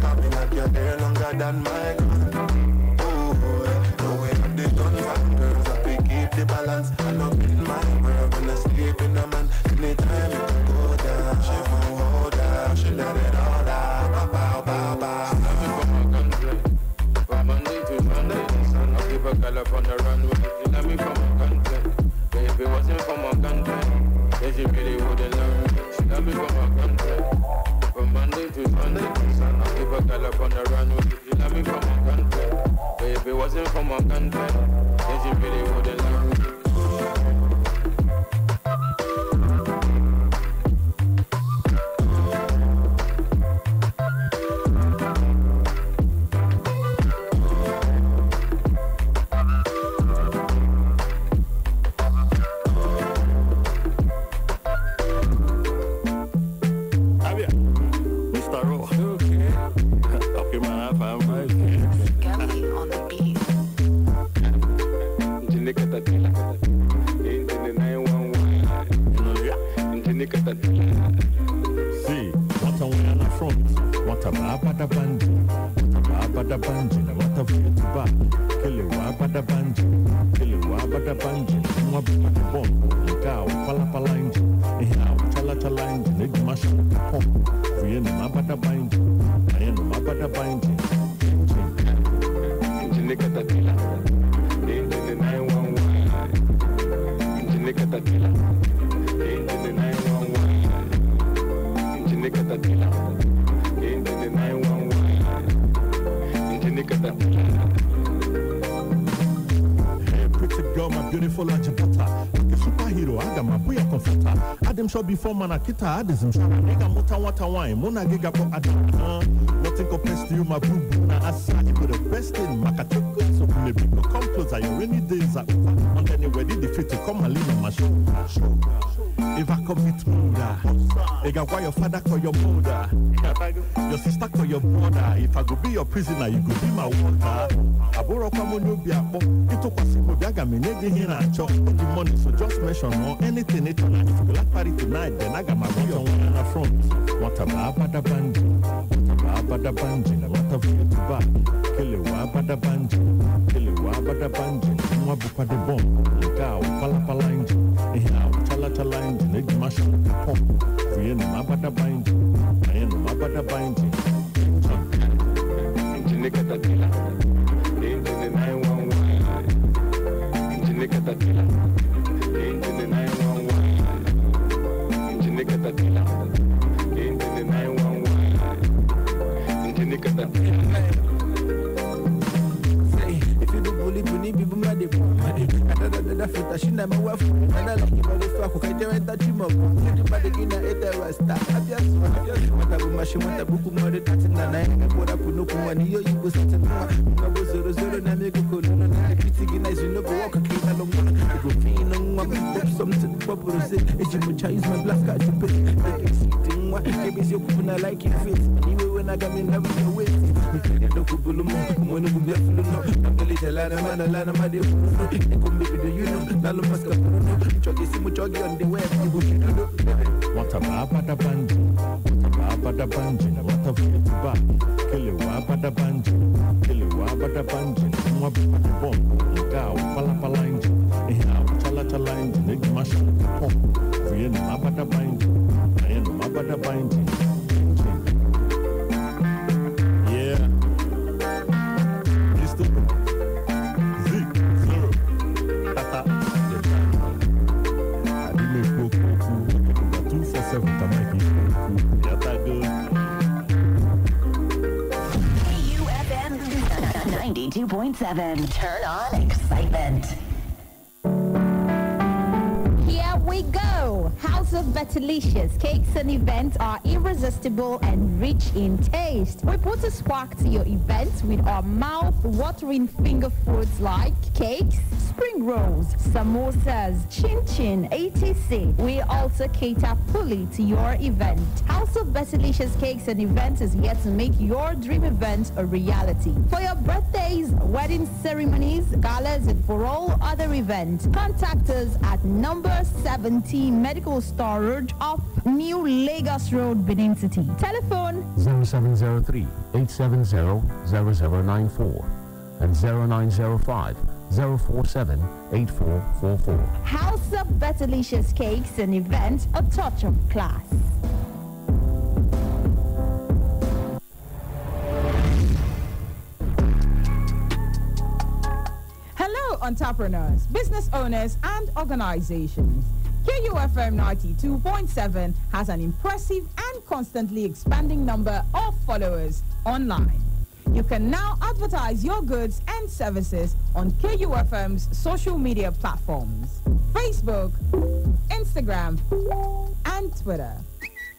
Got me like your hair longer than my gun. Ooh, the way up the guns and girls. I fi keep the balance. And up in my world when I sleep in a man. Anytime you can go down, she gon' hold down. She let it all out. Bow, bow, bow, bow. From Monday to Sunday, I'll give a girl up on the runway. She let me from my country. But if it wasn't for my country, then she really wouldn't learn me. She let me from my country. From Monday to Sunday, I'll give a girl up on the runway. She let me from my country. But if it wasn't for my country, then she really wouldn't learn me. See, what a way on the front, what a bada banjo, what a bada banjo, what a beauty bar, kill it, bada banjo, kill it, bada banjo, what a bomb, Cow, Palapala engine, Chala engine, Egg Machine, Pump, Vienna Mabada binding, I am Mabada binding, engine Catatilla, engine 911, engine Catatilla, engine 911, engine Catatilla, engine 911, engine Catatilla. Pretty girl, my beautiful Ajibata. Like a superhero, I got my boy a comforter. Adam shall be for Manakita, Adam shall nigga Mota wine, Mona Giga for Adam. Nothing compares to you, my boo boo. Now I saw you with the best in Makatuku. So maybe you come closer, your rainy days are over. And anyway, the fit to come and lean on my shoulder. If I commit murder, I got why your father call your mother. Your sister call your brother. If I go be your prisoner, you go be my water. I borrow from Monobia. You took us in I got me nigga here and chop the money, so just mention or anything it on. If you like party tonight, then I got my boy on in the front. What about the band? What about the band? What have you to buy? Kill it, what about the band? Kill it, what about the band? What about the bomb? Cow, Palapala engine, Chala engine, Egg Machine, Pump, Vienna Mabada binding, I am Mabada binding, engine Catatilla, engine 911. Catatilla, engine 911, engine Catatilla, engine 911, engine Catatilla. Say, if you do bully, you need people mad. I don't she never work. And I like you, but if I could get that you up, everybody in a start. I just want to machine, want to book mother, that's in the night. I put up no money, you was such a I was 0 and I make a good one. I pity nice, you know, walk a kid along. I go feed on one, something popular. Say, it's your Chinese, my black guy to pay. What give is your coupon? I like your face. Anyway, when I got me love your way. The local Bulumo, when you be a fool, I'm the little lad, man, a lad, my dear. You know, Nalomaska, Choggy on the web, you would do. What about the band? What about the band? What have you to buy? Kill it, what about the band? Kill it, what about the band? What about the bomb? Cow, Palapala engine, Chala engine, Egg Machine, Pump, Vienna Mabada binding, I am Mabada binding. Yeah. It's the KUFM 92.7. Turn on excitement. Here we go. House of Bettelicious cakes and events are irresistible and rich in taste. We put a spark to your events with our mouth-watering finger foods like cakes, spring rolls, samosas, chin-chin, etc. We also cater fully to your event. House of Bettelicious cakes and events is here to make your dream event a reality. For your birthdays, wedding ceremonies, galas, and for all other events, contact us at number 70 Medical Storage off New Lagos Road, Benin City. Telephone 0703-870-0094 and 0905-047-8444. House of Bettelicious cakes and events, a touch of class. Hello, entrepreneurs, business owners, and organizations. KUFM 92.7 has an impressive and constantly expanding number of followers online. You can now advertise your goods and services on KUFM's social media platforms, Facebook, Instagram, and Twitter.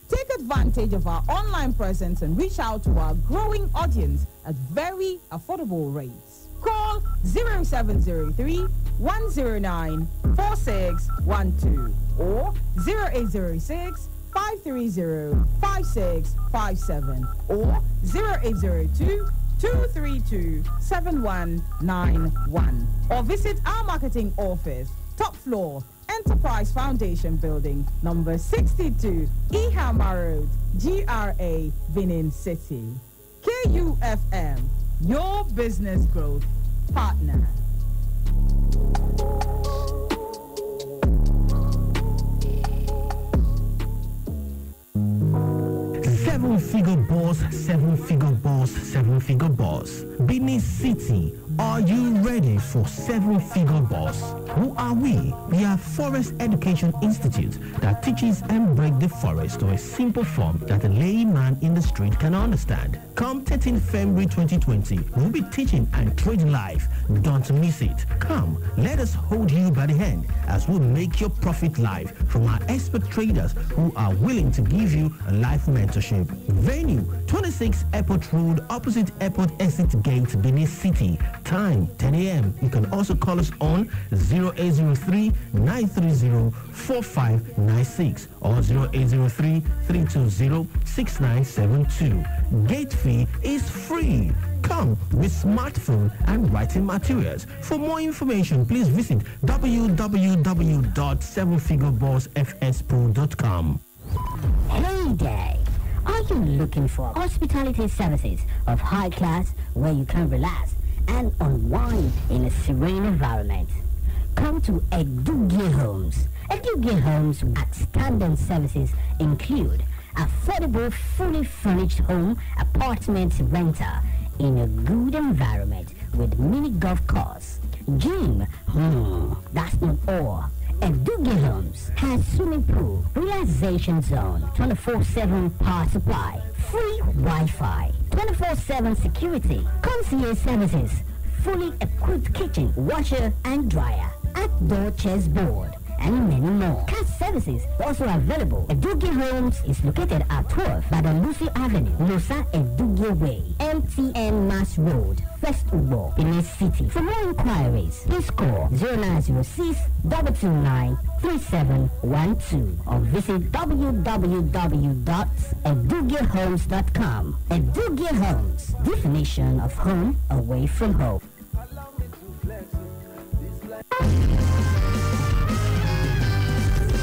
Take advantage of our online presence and reach out to our growing audience at very affordable rates. Call 0703 109 4612 or 0806 530 5657 or 0802 232 7191 or visit our marketing office, top floor, Enterprise Foundation Building, number 62, Ihama Road, GRA, Benin City. KUFM, your business growth partner. 7-figure boss, 7-figure boss, 7-figure boss. Benin City, are you ready for 7-figure boss? Who are we? We are Forest Education Institute that teaches and break the forest to a simple form that a layman in the street can understand. Come 13 February 2020, we'll be teaching and trading live. Don't miss it. Come, let us hold you by the hand as we make your profit live from our expert traders who are willing to give you a life mentorship. Venue, 26 Airport Road, opposite Airport Exit Gate, Benin City. Time, 10 a.m. You can also call us on 0803-930-4596 or 0803-320-6972. Gate fee is free. Come with smartphone and writing materials. For more information, please visit www.7figurebossfspo.com. Hey there! Are you looking for hospitality services of high class where you can relax and unwind in a serene environment? Come to Edugie Homes. Edugie Homes' outstanding services include affordable, fully furnished home apartment rental in a good environment with mini golf course, gym. That's not all. Edugie Homes has swimming pool, relaxation zone, 24/7 power supply, free Wi-Fi, 24/7 security, concierge services, fully equipped kitchen, washer and dryer, outdoor chessboard, and many more. Car services also available. Edugie Homes is located at 12 Badalusi Avenue, Losa Edugie Way, MTN Mass Road, First Ubo, Benin City. For more inquiries, please call 0906-229-3712 or visit www.edugiehomes.com. Edugie Homes, definition of home away from home.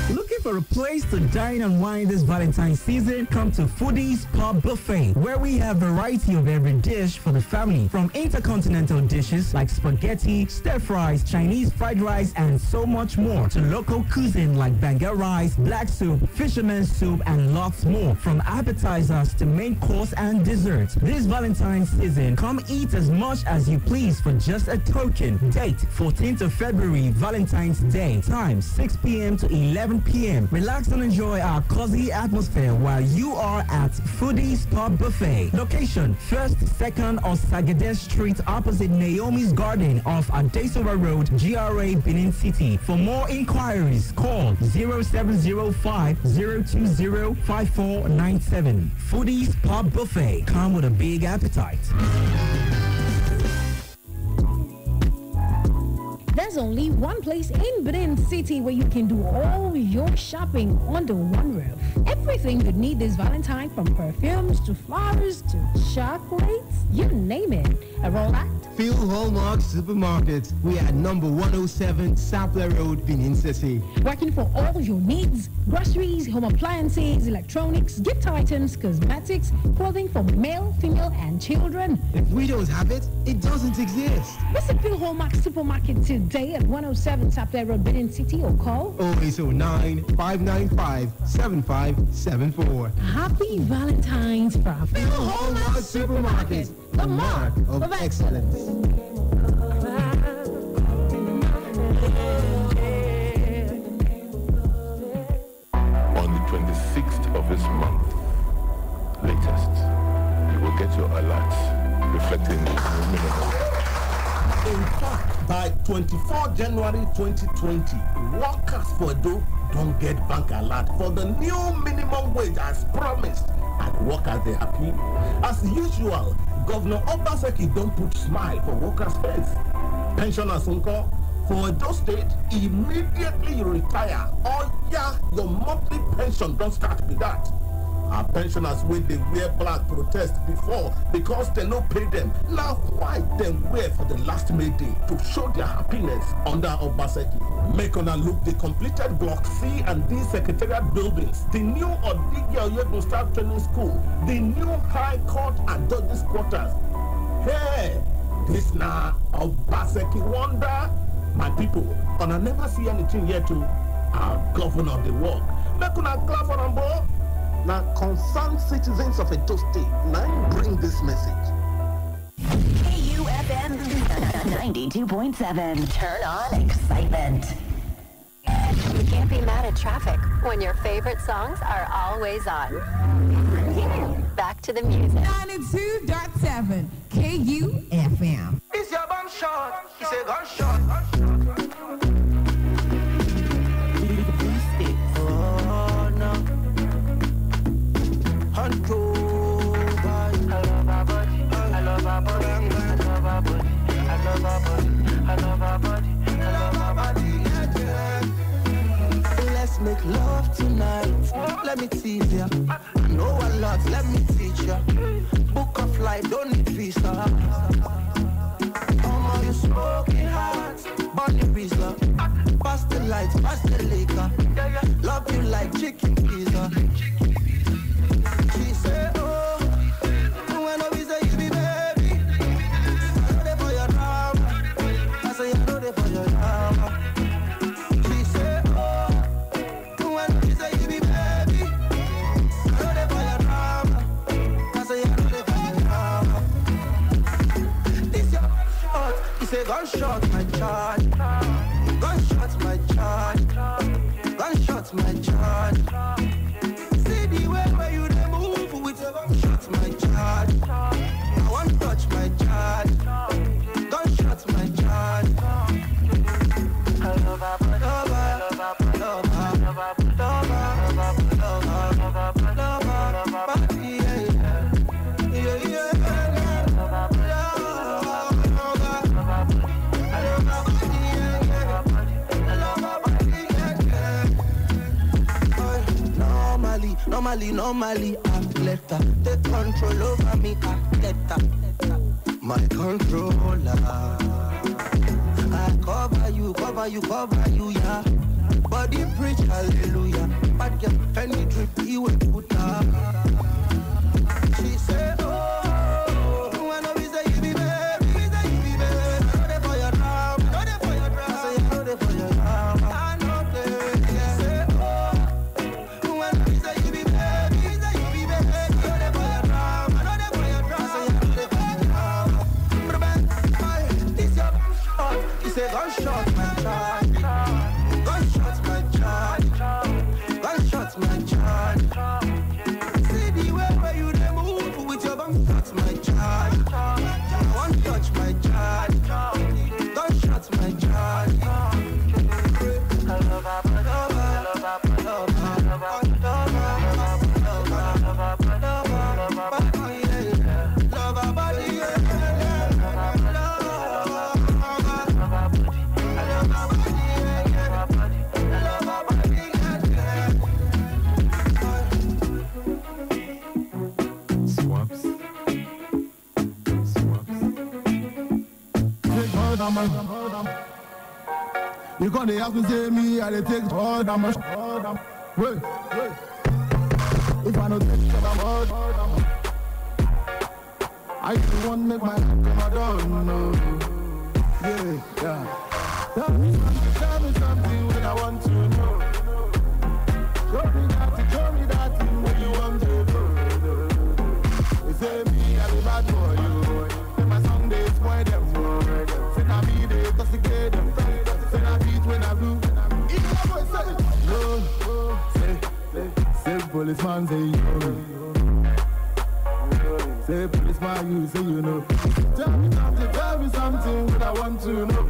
Looking for a place to dine and wine this Valentine's season? Come to Foodies Pub Buffet, where we have variety of every dish for the family, from intercontinental dishes like spaghetti, stir fries, Chinese fried rice, and so much more, to local cuisine like banga rice, black soup, fisherman's soup, and lots more, from appetizers to main course and desserts. This Valentine's season, come eat as much as you please for just a token. Date 14th of February, Valentine's Day. Time 6 p.m. to 11 p.m. Relax and enjoy our cozy atmosphere while you are at Foodies Pub Buffet. Location, 1st, 2nd or Sagade Street opposite Naomi's Garden off Adesova Road, GRA, Benin City. For more inquiries, call 0705-020-5497. Foodies Pub Buffet. Come with a big appetite. There's only one place in Benin City where you can do all your shopping under one roof. Everything you need this Valentine, from perfumes to flowers to chocolates, you name it. A roll at Phil Hallmark Supermarket. We are number 107 Sapler Road, Benin City. Working for all your needs: groceries, home appliances, electronics, gift items, cosmetics, clothing for male, female, and children. If we don't have it, it doesn't exist. Visit Phil Hallmark Supermarket today at 107 Sapler Road, Benin City, or call 0809-595-7574. Happy Valentine's from Phil Hallmark Supermarket, the mark of excellence. On the 26th of this month, latest, you will get your alerts reflecting the new minimum. In fact, by 24 January 2020, workers for Edo don't get bank alert for the new minimum wage as promised, and workers they happy. As usual, Governor Obaseki don't put smile for workers' face. Pensioners uncle, for Edo State, immediately you retire, or yeah, your monthly pension don't start with that. Our pensioners wey dey wear black protest before because they no pay them. Now white dem wear for the last May Day to show their happiness under Obaseki. Make una look the completed Block C and D Secretariat buildings, the new Odigi Oyegun Staff Training School, the new High Court and Judges Quarters. Hey, this na Obaseki wonder. My people, una never see anything yet to our governor of the work. Make una clap for am, boy. Now, concerned citizens of Edo State, now bring this message. KUFM 92.7. Turn on excitement. You can't be mad at traffic when your favorite songs are always on. Back to the music. 92.7 KUFM. It's your bomb shot. It's a gunshot. Oh no. Control. I love our body. I love our body. I love our body. I love our body. I love our body. I love our body. Let's make love tonight. Let me tease ya. I know a lot. Let me teach ya. Book a flight. Don't need visa. You smoking hot, Bonnie Rizla. Pass the lights, pass the liquor. Love you like chicken pizza. She said, oh, when I say you be baby, I know they for your drama. I say I know they for your drama. She said, oh, when I say you be baby, I know they for your drama. I say I know they for your drama. This your shot. He say gunshot my charge. Gunshot my charge. Gunshot my charge. See the way where you dey move with your gunshot my charge. I want touch my charge. Gunshot my charge. I love her, love her, love her, love her, love her, love her, love her, love her, yeah, yeah, yeah. Normally, I've let her take control over me. I've let her, my controller. I cover you, yeah. Body preach, hallelujah. Bad girl, penny drip, you will put her. She said, oh, when I say you be baby, I know they for your drama, I know they for your drama. I say I know they for your drama. I know they, yeah. She said, oh, when I say you be baby, I know they for your drama, I know they for your drama. I say I know they for your drama. But man, this your shot. He said gunshot my charge. Gunshot my charge. Gunshot my charge. See the way where you dey move with your gunshot my charge. One touch my charge. Gunshot my charge. I love her, love her, love her, love her, love her, love her, love her, body, yeah. Love her body, yeah. You gonna have to say me, I take all that much. Wait. If I don't take that much, I don't want to make my life come down. No. Yeah. Tell me something when I want to know. Show me that thing when you want to know. You say me, I be bad for you. Then my song they spoil them. Say na me they toxicate them. Say na beat when I do. Say policeman say you. Say policeman you say you know. Tell me something when I want to know.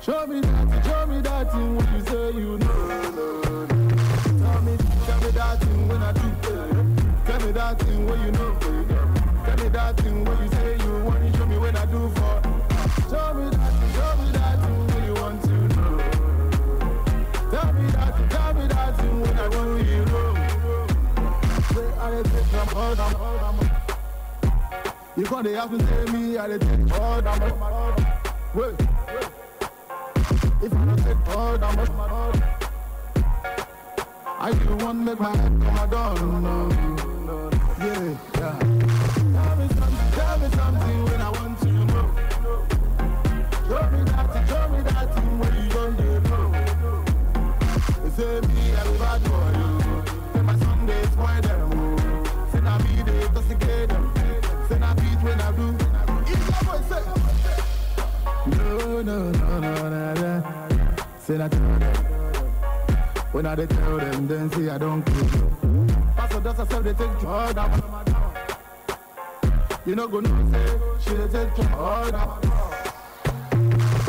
Show me that thing when you say you know. Tell me that thing when I do. Tell me that thing when you know. Tell me that thing when you say you want to show me when I do for. Show me that thing when you want to know. Tell me that thing when I want you know. Say I take from all them. You gonna have to say me, I take all them. Wait. If I don't take all them, I don't want to make my head come down. No. Yeah. Tell me something when I want to know. Show me that thing when you don't know. You say me, I be bad for you. Say my Sunday Say I tell them. When I tell them, then see I don't care. Pastor does herself, they take order. You know, go no say, she they take order.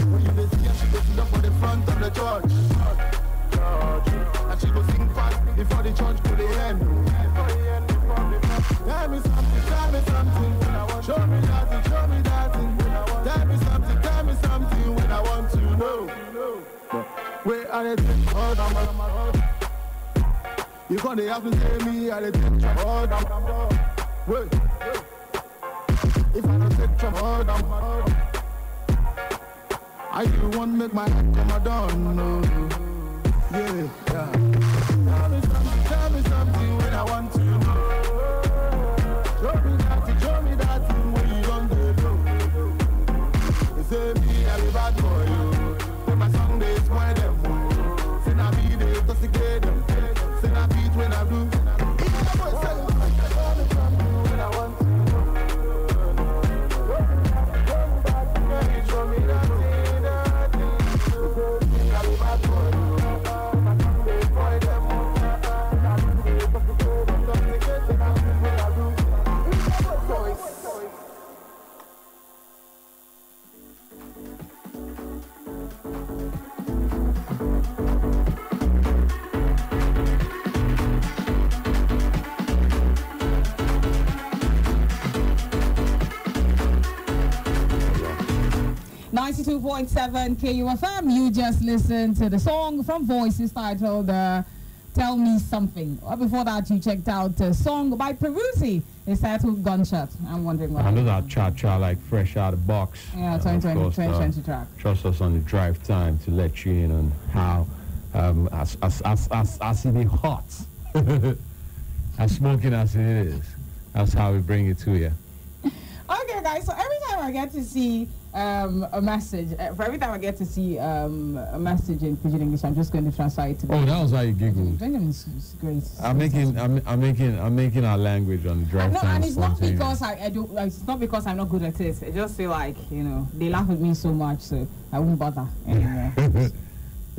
When you they see her, she go sit up for the front of the church. And she go sing fast before the church to the end. Tell me something, show me that thing, show me that thing. Tell me something when I want to know. Where are they take order? You can't have to tell me how they take order. Wait. If I don't take trouble, I you won't make my head come down, no. Yeah. Tell me something when I want to know. Show me that thing when you don't do. You say me, I be bad for you. When my song they spoil them. Say na be they intoxicate them. Say na beat when I do. When I want to. KUFM, you just listened to the song from Voices titled Tell Me Something. Or before that, you checked out a song by Peruzzi. It's titled Gunshot. I'm wondering what. And those are cha-cha, like fresh out of the box. Yeah, 2020 track. Trust us on the drive time to let you in on how, as it is hot, as smoking as it is, that's how we bring it to you. Okay, guys, so every time I get to see a message, for every time I get to see a message in Pidgin English, I'm just going to translate it to Oh, that was how you giggled. Benjamin's great. I'm making our language on the drive time. No, and it's not because I do. It's not because I'm not good at it. I just feel like they laugh at me so much, so I won't bother anymore.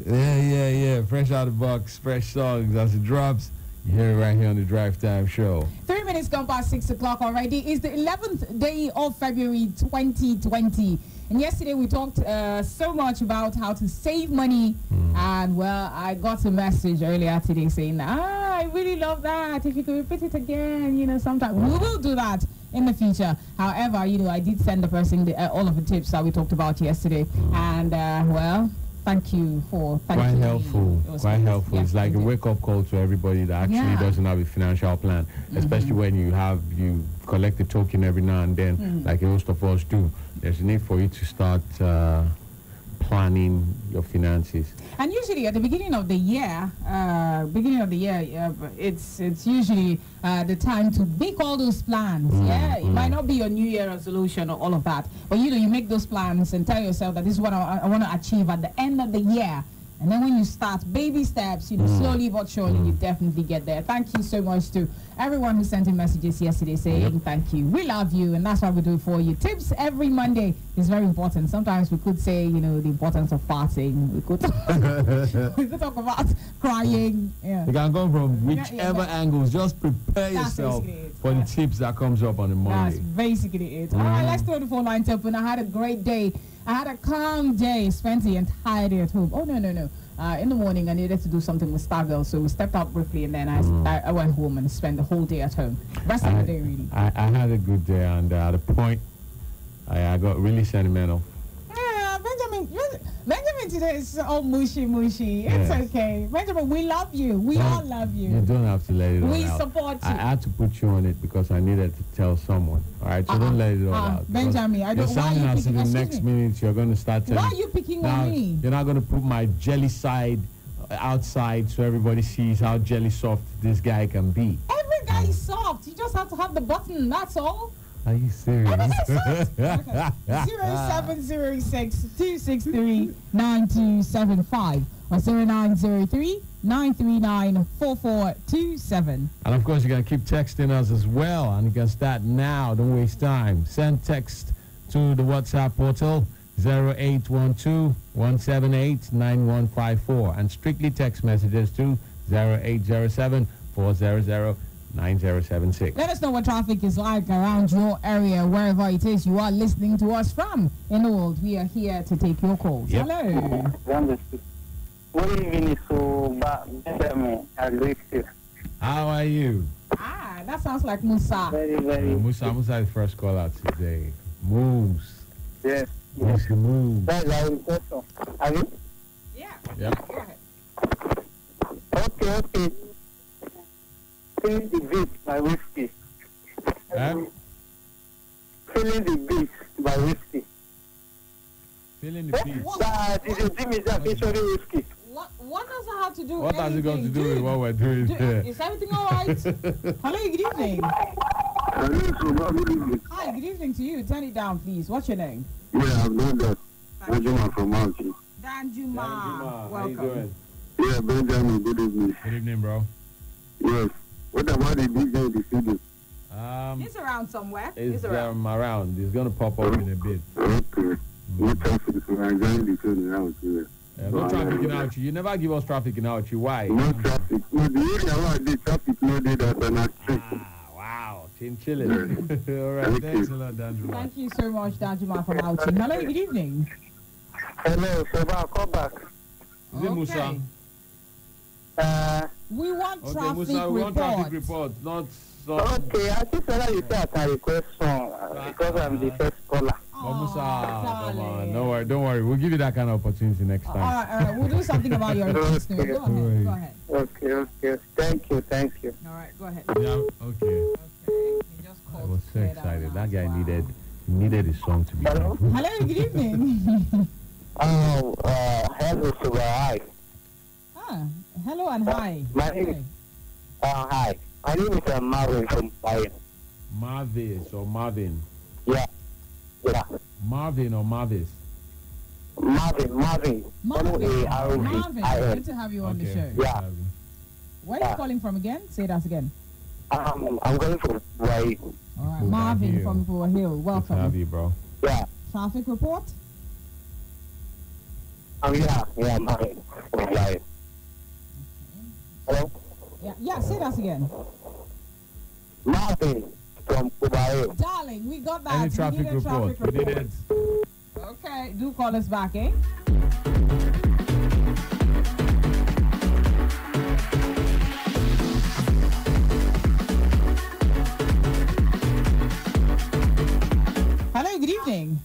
Yeah. Fresh out of the box, fresh songs as it drops. You hear it right here on the Drive Time Show. 3 minutes gone past 6 o'clock already. It's the 11th day of February 2020. And yesterday we talked so much about how to save money. And, well, I got a message earlier today saying, I really love that. If you could repeat it again, sometime. We will do that in the future. However, I did send the person all of the tips that we talked about yesterday. And, well... Thank you for quite helpful. Quite helpful. It's like a wake-up call to everybody that actually doesn't have a financial plan, especially when you collect a token every now and then, like most of us do. There's a need for you to start planning your finances. And usually at the beginning of the year, it's usually the time to make all those plans. It might not be your New Year resolution or all of that, but you make those plans and tell yourself that this is what I want to achieve at the end of the year. And then when you start baby steps, slowly but surely, you definitely get there. Thank you so much to everyone who sent in messages yesterday saying thank you. We love you, and that's what we do for you. Tips every Monday is very important. Sometimes we could say, the importance of farting. We could talk about crying. Yeah. You can go from whichever angles. Just prepare yourself for the tips that comes up on the Monday. That's basically it. All right, let's throw the phone lines open. I had a great day. I had a calm day, spent the entire day at home. Oh, no. In the morning, I needed to do something with Stargirl, so we stepped out briefly, and then I went home and spent the whole day at home. Rest of the day, really. I had a good day, and at a point, I got really sentimental. Yeah, Benjamin today is all mushy. It's okay. Benjamin, we love you. We all love you. You don't have to let it all out. We support you. I had to put you on it because I needed to tell someone. All right, so don't let it all out. Benjamin, I don't. You're sounding as if the next minute you're going to start telling. Why are you picking on me? You're not going to put my jelly side outside so everybody sees how jelly soft this guy can be. Every guy is soft. You just have to have the button. That's all. Are you serious? 0706-263-9275 or 0903-939-4427. And of course, you can keep texting us as well, and you can start now. Don't waste time. Send text to the WhatsApp portal 0812-178-9154 and strictly text messages to 0807-400-9076. Let us know what traffic is like around your area, wherever it is you are listening to us from. In the world, we are here to take your calls. Yep. Hello. Good evening, so Benjamin. I greet you. How are you? Ah, that sounds like Musa. Very. Musa is first call out today. Moves. Yes. Yes, he moves. That's our question. Are you? Yeah. Yep. Go ahead. Okay. Feeling the beat by whiskey. Feeling the beat by whiskey. Feeling the beat. This is Jimmy Jack featuring whiskey. What does that have to do with What has it got to anything? do with what we're doing here? Is everything all right? Hello, good evening. Hi, good evening to you. Turn it down, please. What's your name? Yeah, I've done that. Benjamin from Mountain. Danjuma. How you doing? Yeah, Benjamin, good evening. Good evening, bro. Yes. What about the DJ in the city? He's around somewhere. It's around. He's going to pop up in a bit. Okay. No traffic, so I'm enjoying the show now. No traffic in Auchi. You never give us traffic in Auchi. Why? No traffic. No, the area where the traffic, no day that I'm not wow. Chilling. All right. Thanks a lot, Danjuma. Thank you so much, Danjuma from Auchi. Hello, good evening. Hello, Soba, come back. Is it Musa? We want traffic Musa, we want traffic report, not... Okay, I just said you say I can request song because I'm the first caller. Oh, Musa, come on. Don't worry. We'll give you that kind of opportunity next time. All right. We'll do something about your request. Go ahead. Okay. Thank you. All right, go ahead. Yeah, okay. I was so excited. That guy needed his song to be Hello? Hello, good evening. Hello, Soba, hi. Hello and hi. My name is... hi. My name is Marvin from Bayern. Marvis or Marvin? Yeah. Marvin. Marvin. Marvin. M-A-R-V-I-N. Good to have you on the show. Yeah. Where are you calling from again? Say that again. I'm calling from Hawaii. All right, Marvin from Poor Hill. Welcome. Good to have you, bro. Yeah. Traffic report? Yeah, Marvin from Hawaii. Hello? Yeah, say that again. Marvin from Hawaii. Darling, we got that. Any traffic report? We did it. Okay, do call us back, eh? Hello, good evening.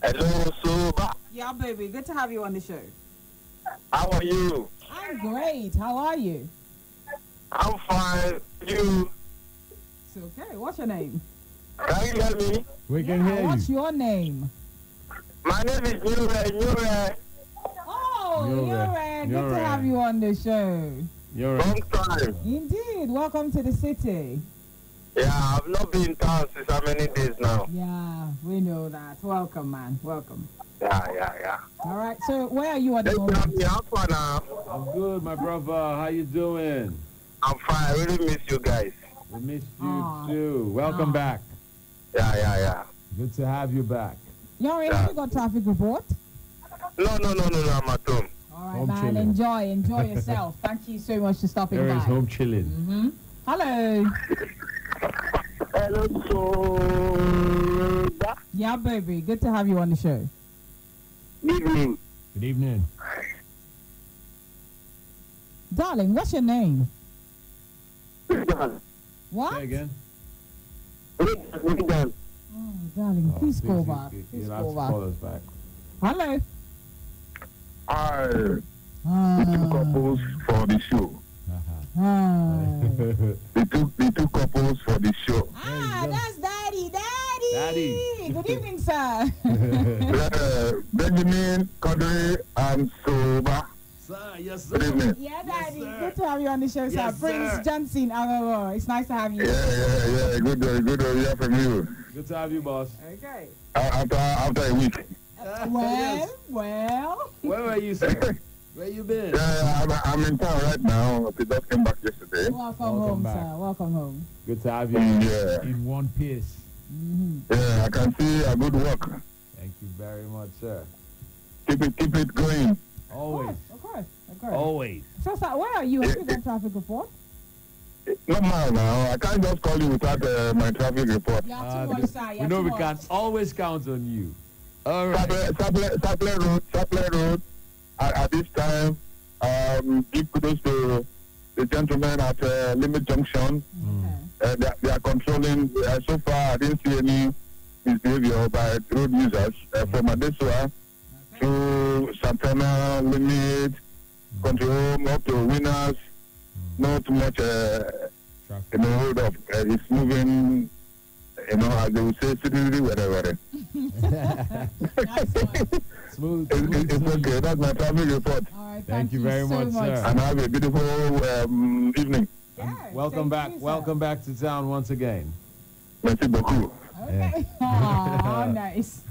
Hello, Soba. Yeah, baby, good to have you on the show. How are you? I'm great. How are you? I'm fine. You? It's okay. What's your name? Can you hear me? We can hear you. What's your name? My name is Nure. Oh, Nure. Good to have you on the show. Long time. Indeed. Welcome to the city. Yeah, I've not been in town since how many days now? Yeah, we know that. Welcome, man. Welcome. Yeah. All right. So, where are you at the moment? I'm good, my brother. How you doing? I'm fine. I really miss you guys. We missed you too. Welcome back. Yeah. Good to have you back. Yuri, have you got traffic report? No. I'm at home. All right, Home man. chilling. Enjoy yourself. Thank you so much for stopping There by. is home chilling. Mm-hmm. Hello. Hello, Soba. Yeah, baby. Good to have you on the show. Evening. Good evening. Darling, what's your name? What? Say again. Regan. Oh, darling, please call back. You'll have to call us back. Hello. Hi. The two couples for the show. The two couples for the show. That's Daddy. Good evening, sir. Benjamin, Kadri, and Soba. Sir, yes, sir. Good evening. Yeah, Daddy. Good to have you on the show, sir. Prince Johnson. It's nice to have you. Yeah. Good to hear from you. Good to have you, boss. Okay. After a week. Well. Where were you, sir? Where you been? Yeah, I'm in town right now. I just came back yesterday. Welcome home, sir. Welcome home. Good to have you in one piece. Mm-hmm. Yeah, I can see a good work. Thank you very much, sir. Keep it going. Always. Of course. Always. So, sir, where are you? Have you got traffic report? No matter now. I can't just call you without my traffic report. Yeah, too much, sir. We know we can always count on you. All right. Sapler Road. At this time, give kudos to the gentlemen at Limit Junction. They are controlling. So far, I didn't see any misbehavior by road users from Adesua to Santana, Limit, Control, up to Winners. Not much, hold up. It's moving, as they would say, city, whatever. Smooth. It's okay. That's my traffic report. All right, Thank you very much, sir. And have a beautiful evening. Yeah, welcome back. Welcome back to town once again. Merci beaucoup. Okay. Oh, nice.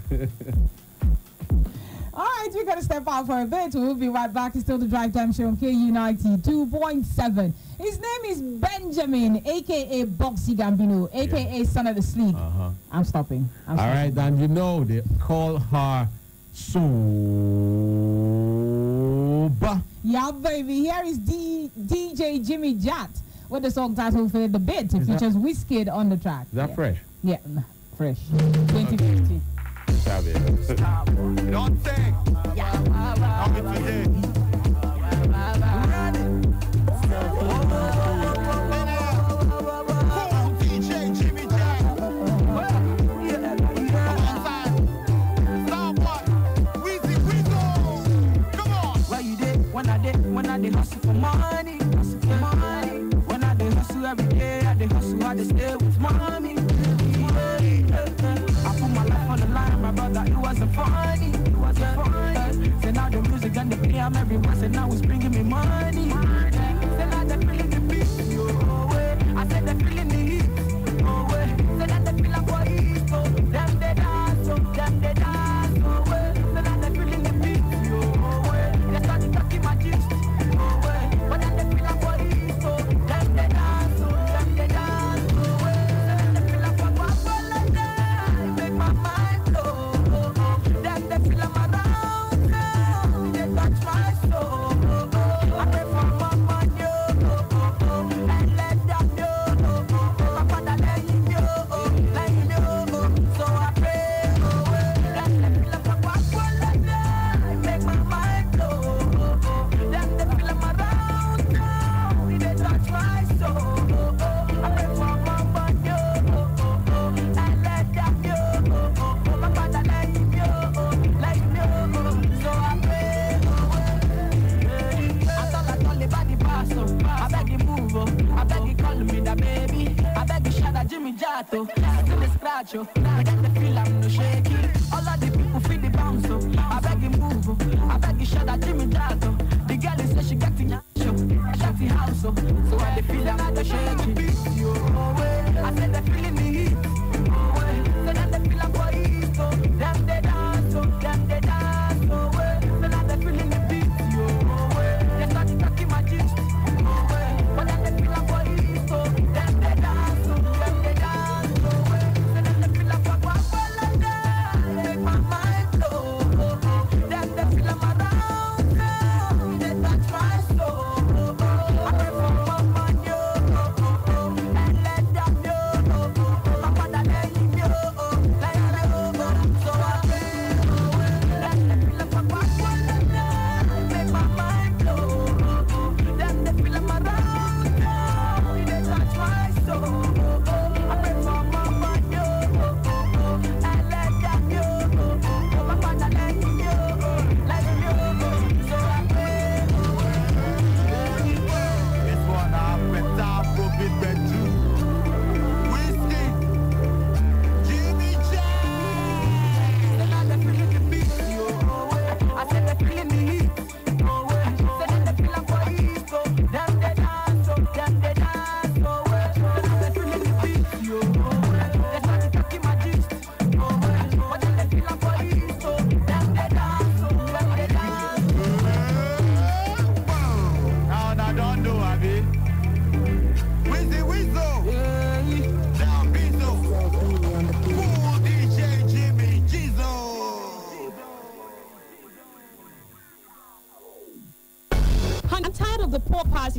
All right, we're going to step out for a bit. We'll be right back. It's still the Drive Time Show on KU 92.7. His name is Benjamin, a.k.a. Boxy Gambino, a.k.a. Son of the Sleep. I'm stopping. All right, and you know they call her Soba. Yeah, baby. Here is DJ Jimmy Jat with the song titled For the Bit. It features Wizkid on the track. Is that fresh? Yeah, fresh. 2050. Don't think. I'll be today. DJ Jimmy Jack. Come on. Where you did? When I did hustle for money. When I did hustle every day, I did hustle, I did stay with mommy. I put my life on the line, my brother, it wasn't funny. So now the music and the play, I'm every month, and now it's bringing me money. So now they're feeling the beat, I said they're feeling the heat, so now they feel like what it is, so them they dance, so so now they're feeling the beat, they start talking my gist, but then they feel like what it is, so them they dance, so they dance, so now they feel like what make my mind go. Them they feel I'm around now. They touch my soul. I pray for my money, and let them know. My father let him know. So I pray, them they feel I'm around. Make my mind go. Them they feel I'm around now. They touch my soul. I pray for my money, and let them know. My father let him know. So I pray. I thought I told the body pass. I beg you move. I beg you call me the baby. I beg you shout at Jimmy Jato. I feel the scratch. I get the feel I'm no shaky. All of the people feel the bounce. I beg you move. I beg you shout at Jimmy Jato. The girl is say she got the show. Shut the house. So I the feel I'm no shaky. I said they feeling the heat. So now they feel like what it is, so them they dance, so now they feeling the beat, they start talking my gist, but then they feel like what it is, so them they dance, so now they feel like what make my mind go, them they feel I'm around now, they touch my soul, I pray for my money,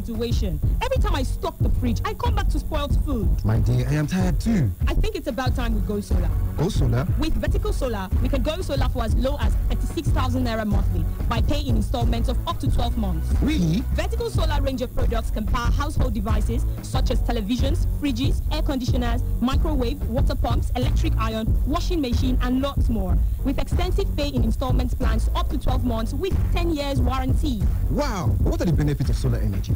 situation. Every time I stock the fridge, I come back to spoiled food. My dear, I am tired too. I think it's about time we go solar. Go solar? With Vertical Solar, we can go solar for as low as 36,000 naira monthly by paying in installments of up to 12 months. Really? Vertical Solar range of products can power household devices such as televisions, fridges, air conditioners, microwave, water pumps, electric iron, washing machine, and lots more. With extensive pay in installments plans up to 12 months with 10 years warranty. Wow, what are the benefits of solar energy?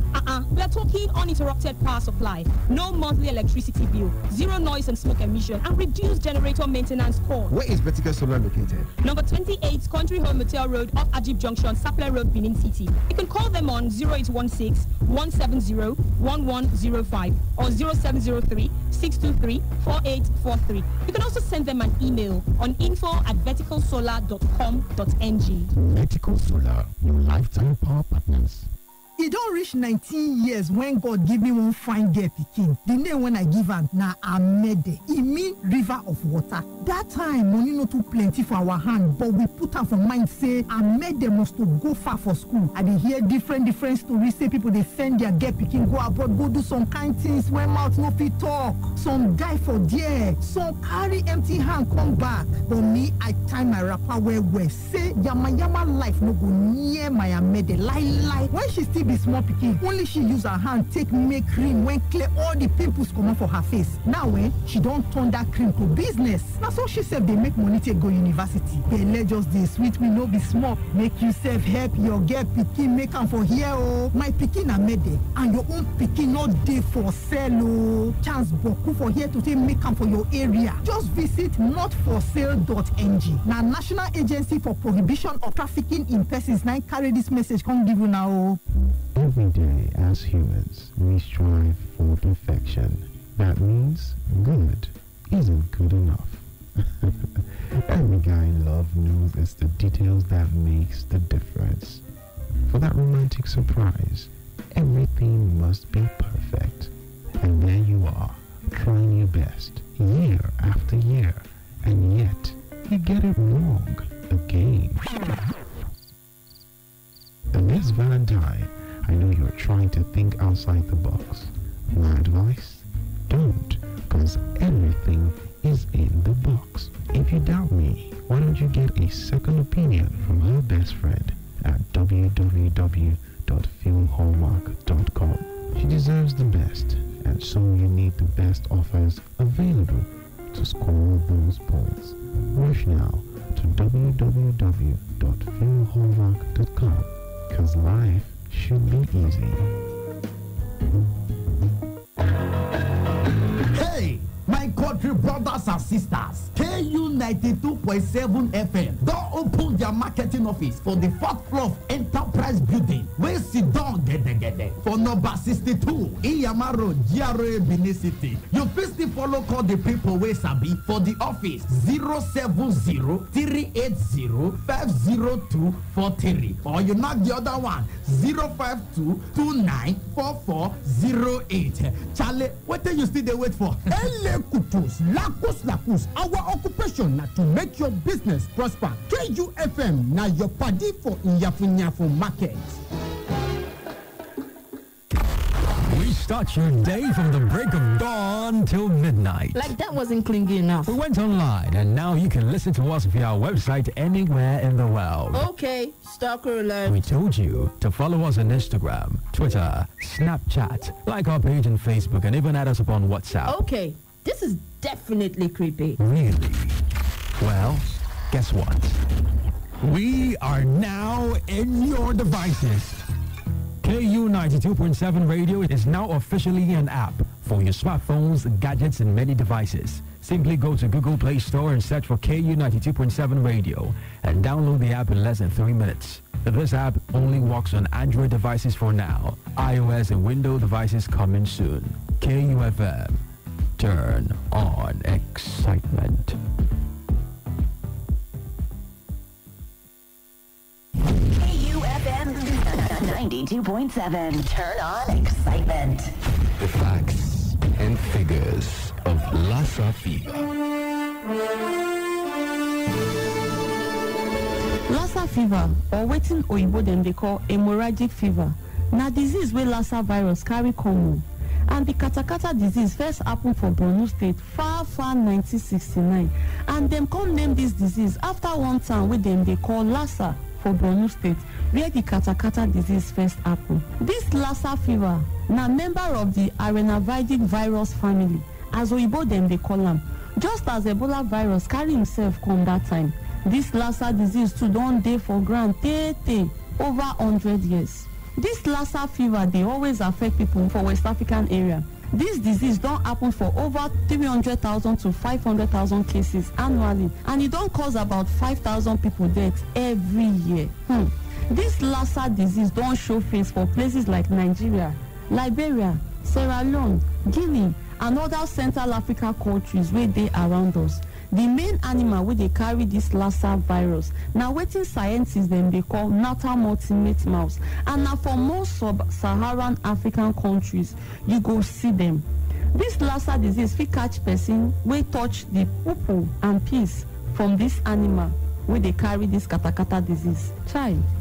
We are talking uninterrupted power supply, no monthly electricity bill, zero noise and smoke emission, and reduced generator maintenance cost. Where is Vertical Solar located? Number 28, Country Home Motel Road, off Ajib Junction, Sapele Road, Benin City. You can call them on 0816-170-1105 or 0703-623-4843. You can also send them an email on info@verticalsolar.com.ng. Vertical Solar, your lifetime power partners. E don reach 19 years when God give me one fine girl pikin. The name when I give am na Amede. E mean river of water. That time money no too plenty for our hand, but we put am for mind say Amede must to go far for school. I dey hear different stories say people dey send their girl pikin go abroad go do some kind things when mouth no fit talk. Some die for there, some carry empty hand come back. But me, I tie my wrapper well say yama life no go near my Amede. Lie. When she still be small pikin, only she use her hand take make cream when clear all the pimples come off for her face. Now she don't turn that cream to business. Now so she said they make money take go university. Belle just dey sweet me no be small. Make you self help your girl pikin make am for here oh. My pikin Amede and your own pikin no dey for sale oh. Chance boku for here to take make am for your area. Just visit notforsale.ng. Now National Agency for Prohibition of Trafficking in Persons now carry this message come give you now oh. Every day, as humans, we strive for perfection. That means good isn't good enough. Every guy in love knows it's the details that makes the difference. For that romantic surprise, everything must be perfect. And there you are, trying your best, year after year, and yet you get it wrong again. And this Valentine, I know you're trying to think outside the box. My advice? Don't, because everything is in the box. If you doubt me, why don't you get a second opinion from her best friend at www.filmhallmark.com. She deserves the best, and so you need the best offers available to score those points. Rush now to www.filmhallmark.com, because life should be easy. Hey, my country brothers and sisters, KU 92.7 FM don't open their marketing office for the 4th floor of Enterprise Building. Where sit down, get for number 62, Iyama Road, GRA, Benin City. You first follow call the people where sabi for the office 070-380-50243, or you knock the other one 052-294408. Charlie, what do you still they wait for? Kutus, lakus. Our occupation na to make your business prosper. KUFM na your party for Inyafu market. We start your day from the break of dawn till midnight. Like that wasn't clingy enough. We went online and now you can listen to us via our website anywhere in the world. Okay, stalker alert. We told you to follow us on Instagram, Twitter, Snapchat, like our page on Facebook, and even add us upon WhatsApp. Okay. This is definitely creepy. Really? Well, guess what? We are now in your devices. KU 92.7 Radio is now officially an app for your smartphones, gadgets, and many devices. Simply go to Google Play Store and search for KU 92.7 Radio and download the app in less than 3 minutes. This app only works on Android devices for now. iOS and Windows devices coming soon. KUFM. Turn on excitement. KUFM 92.7. Turn on excitement. The facts and figures of Lassa fever. Lassa fever, or wetin oyibo dem dey call hemorrhagic fever, na disease wey Lassa virus carry come. And the katakata disease first happened for Borno State far 1969. And them come name this disease after one town wey dem dey call Lassa for Borno State, where the katakata disease first happened. This Lassa fever na member of the arenavidic virus family, as Oyibo dem dey call am. Just as Ebola virus carry himself come that time, this Lassa disease too don dey for ground tey over 100 years. This Lassa fever dey always affect people for West African area. This disease don happen for over 300,000 to 500,000 cases annually, and it don cause about 5,000 people death every year. This Lassa disease don show face for places like Nigeria, Liberia, Sierra Leone, Guinea, and other Central Africa countries wey dey around us. The main animal wey dey carry this Lassa virus na wetin scientists dem dey call natal multimate mouse, and na for most sub-Saharan African countries you go see them. This Lassa disease fit catch person wey touch the poo and piss from this animal wey dey carry this katakata disease.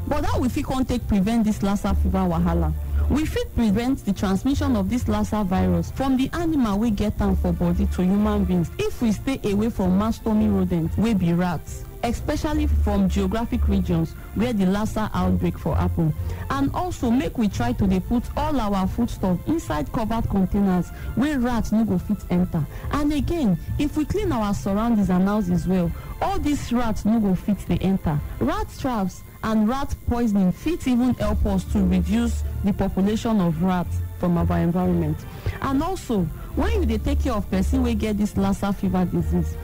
But how we fit come take prevent this Lassa fever wahala? We fit prevent the transmission of this Lassa virus from the animal wey get am for body to human beings if we stay away from mastomy rodents wey be rats, especially from geographic regions where the Lassa outbreak for happen. And also make we try to dey put all our foodstuff inside covered containers where rats no go fit enter. And again, if we clean our surroundings and houses well, all these rats no go fit dey enter. Rat traps and rat poisoning fit even help us to reduce the population of rats from our environment. And also, when you dey take care of person wey get this Lassa fever disease,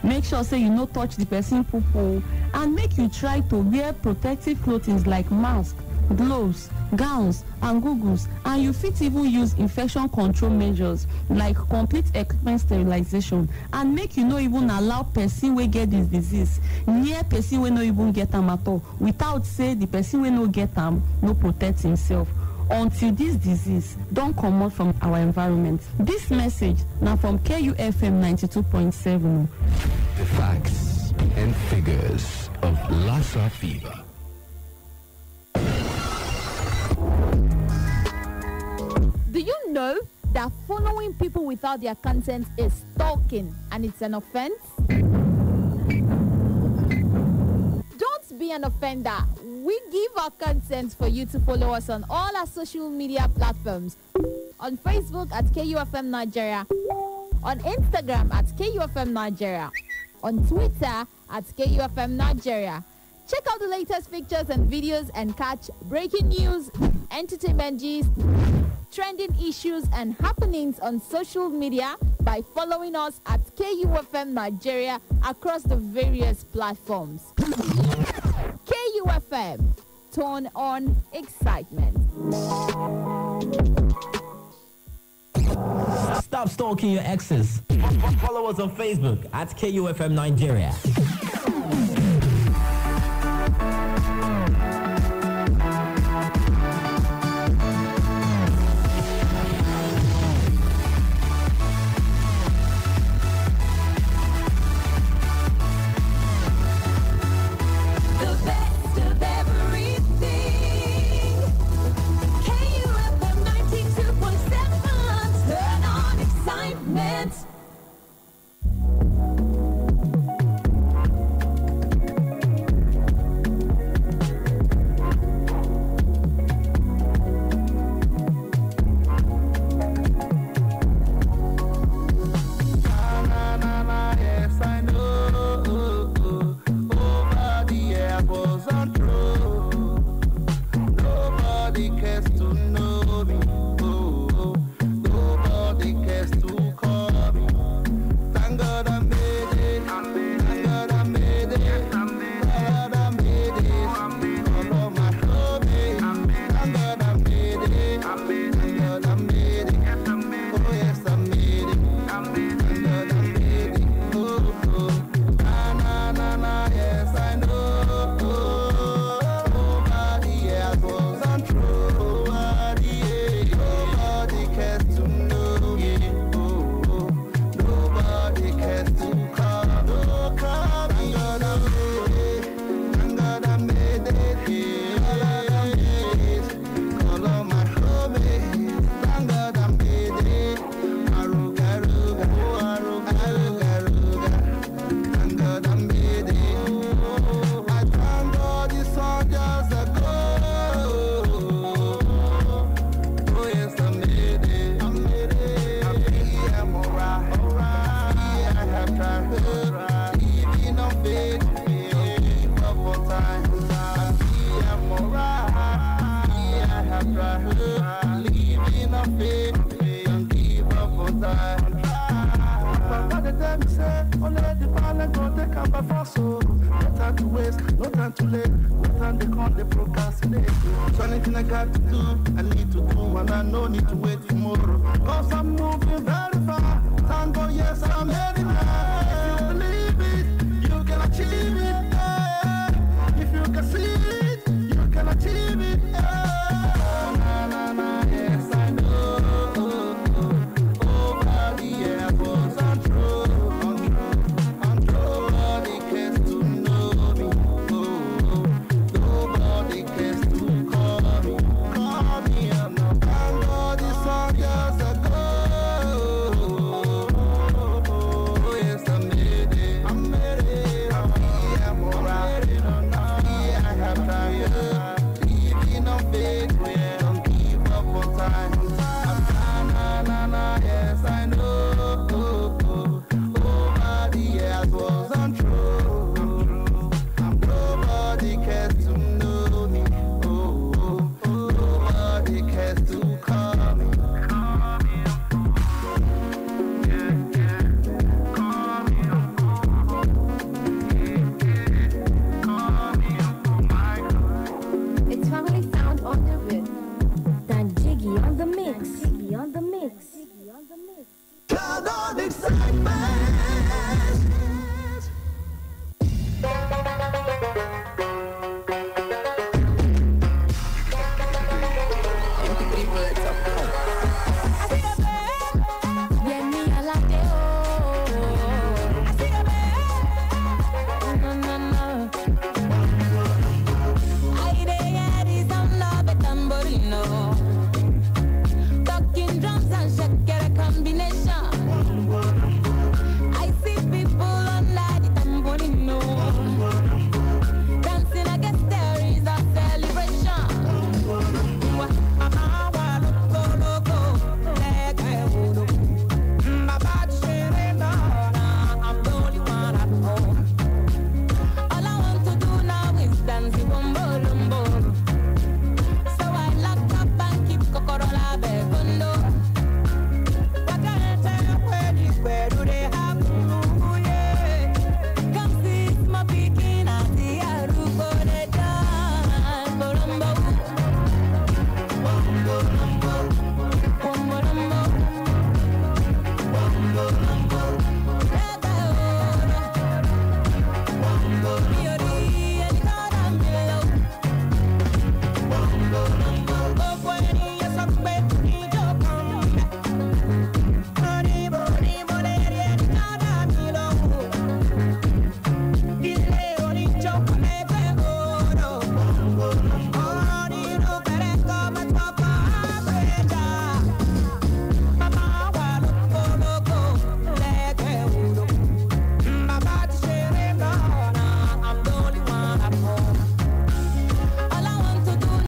make sure say you no touch the person poo, and make you try to wear protective clothing like mask, gloves, gowns, and goggles. And you fit even use infection control measures like complete equipment sterilization, and make you no even allow person wey get this disease near person wey no even get am at all, without say the person wey no get am no protect himself, until this disease don comot from our environment. This message na from KUFM 92.7. The facts and figures of Lassa fever. Do you know that following people without their consent is stalking, and it's an offense? Don't be an offender. We give our consent for you to follow us on all our social media platforms. On Facebook at KUFM Nigeria. On Instagram at KUFM Nigeria. On Twitter at KUFM Nigeria. Check out the latest pictures and videos and catch breaking news, entertainment gist, trending issues and happenings on social media by following us at KUFM Nigeria across the various platforms. KUFM, turn on excitement. Stop stalking your exes. Follow us on Facebook at KUFM Nigeria. Nobody cares to call me. by force, so no time to waste, no time to late, no time they can't they procrastinate. So anything I got to do, I need to do, and I no need to wait tomorrow. Cause I'm moving very far. Tango, yes, I'm heading now. If you believe it, you can achieve it. Yeah. If you can see it, you can achieve it. Yeah. Na, na, na, yes, I know. Over the airports and through. Nobody cares to know me. Nobody cares to call me. Call me, I'm not. Tango, this song years ago. Yes, I made it. I made it. I'm here, I'm alright. I have time. Living on faith, where don't give up on time. Yes, I know. Over the years was untrue. Nobody cares to know me. Nobody cares to call me. It's family sound on the rhythm. Dan Jiggy on the mix. Jiggy on the mix. Count on excitement.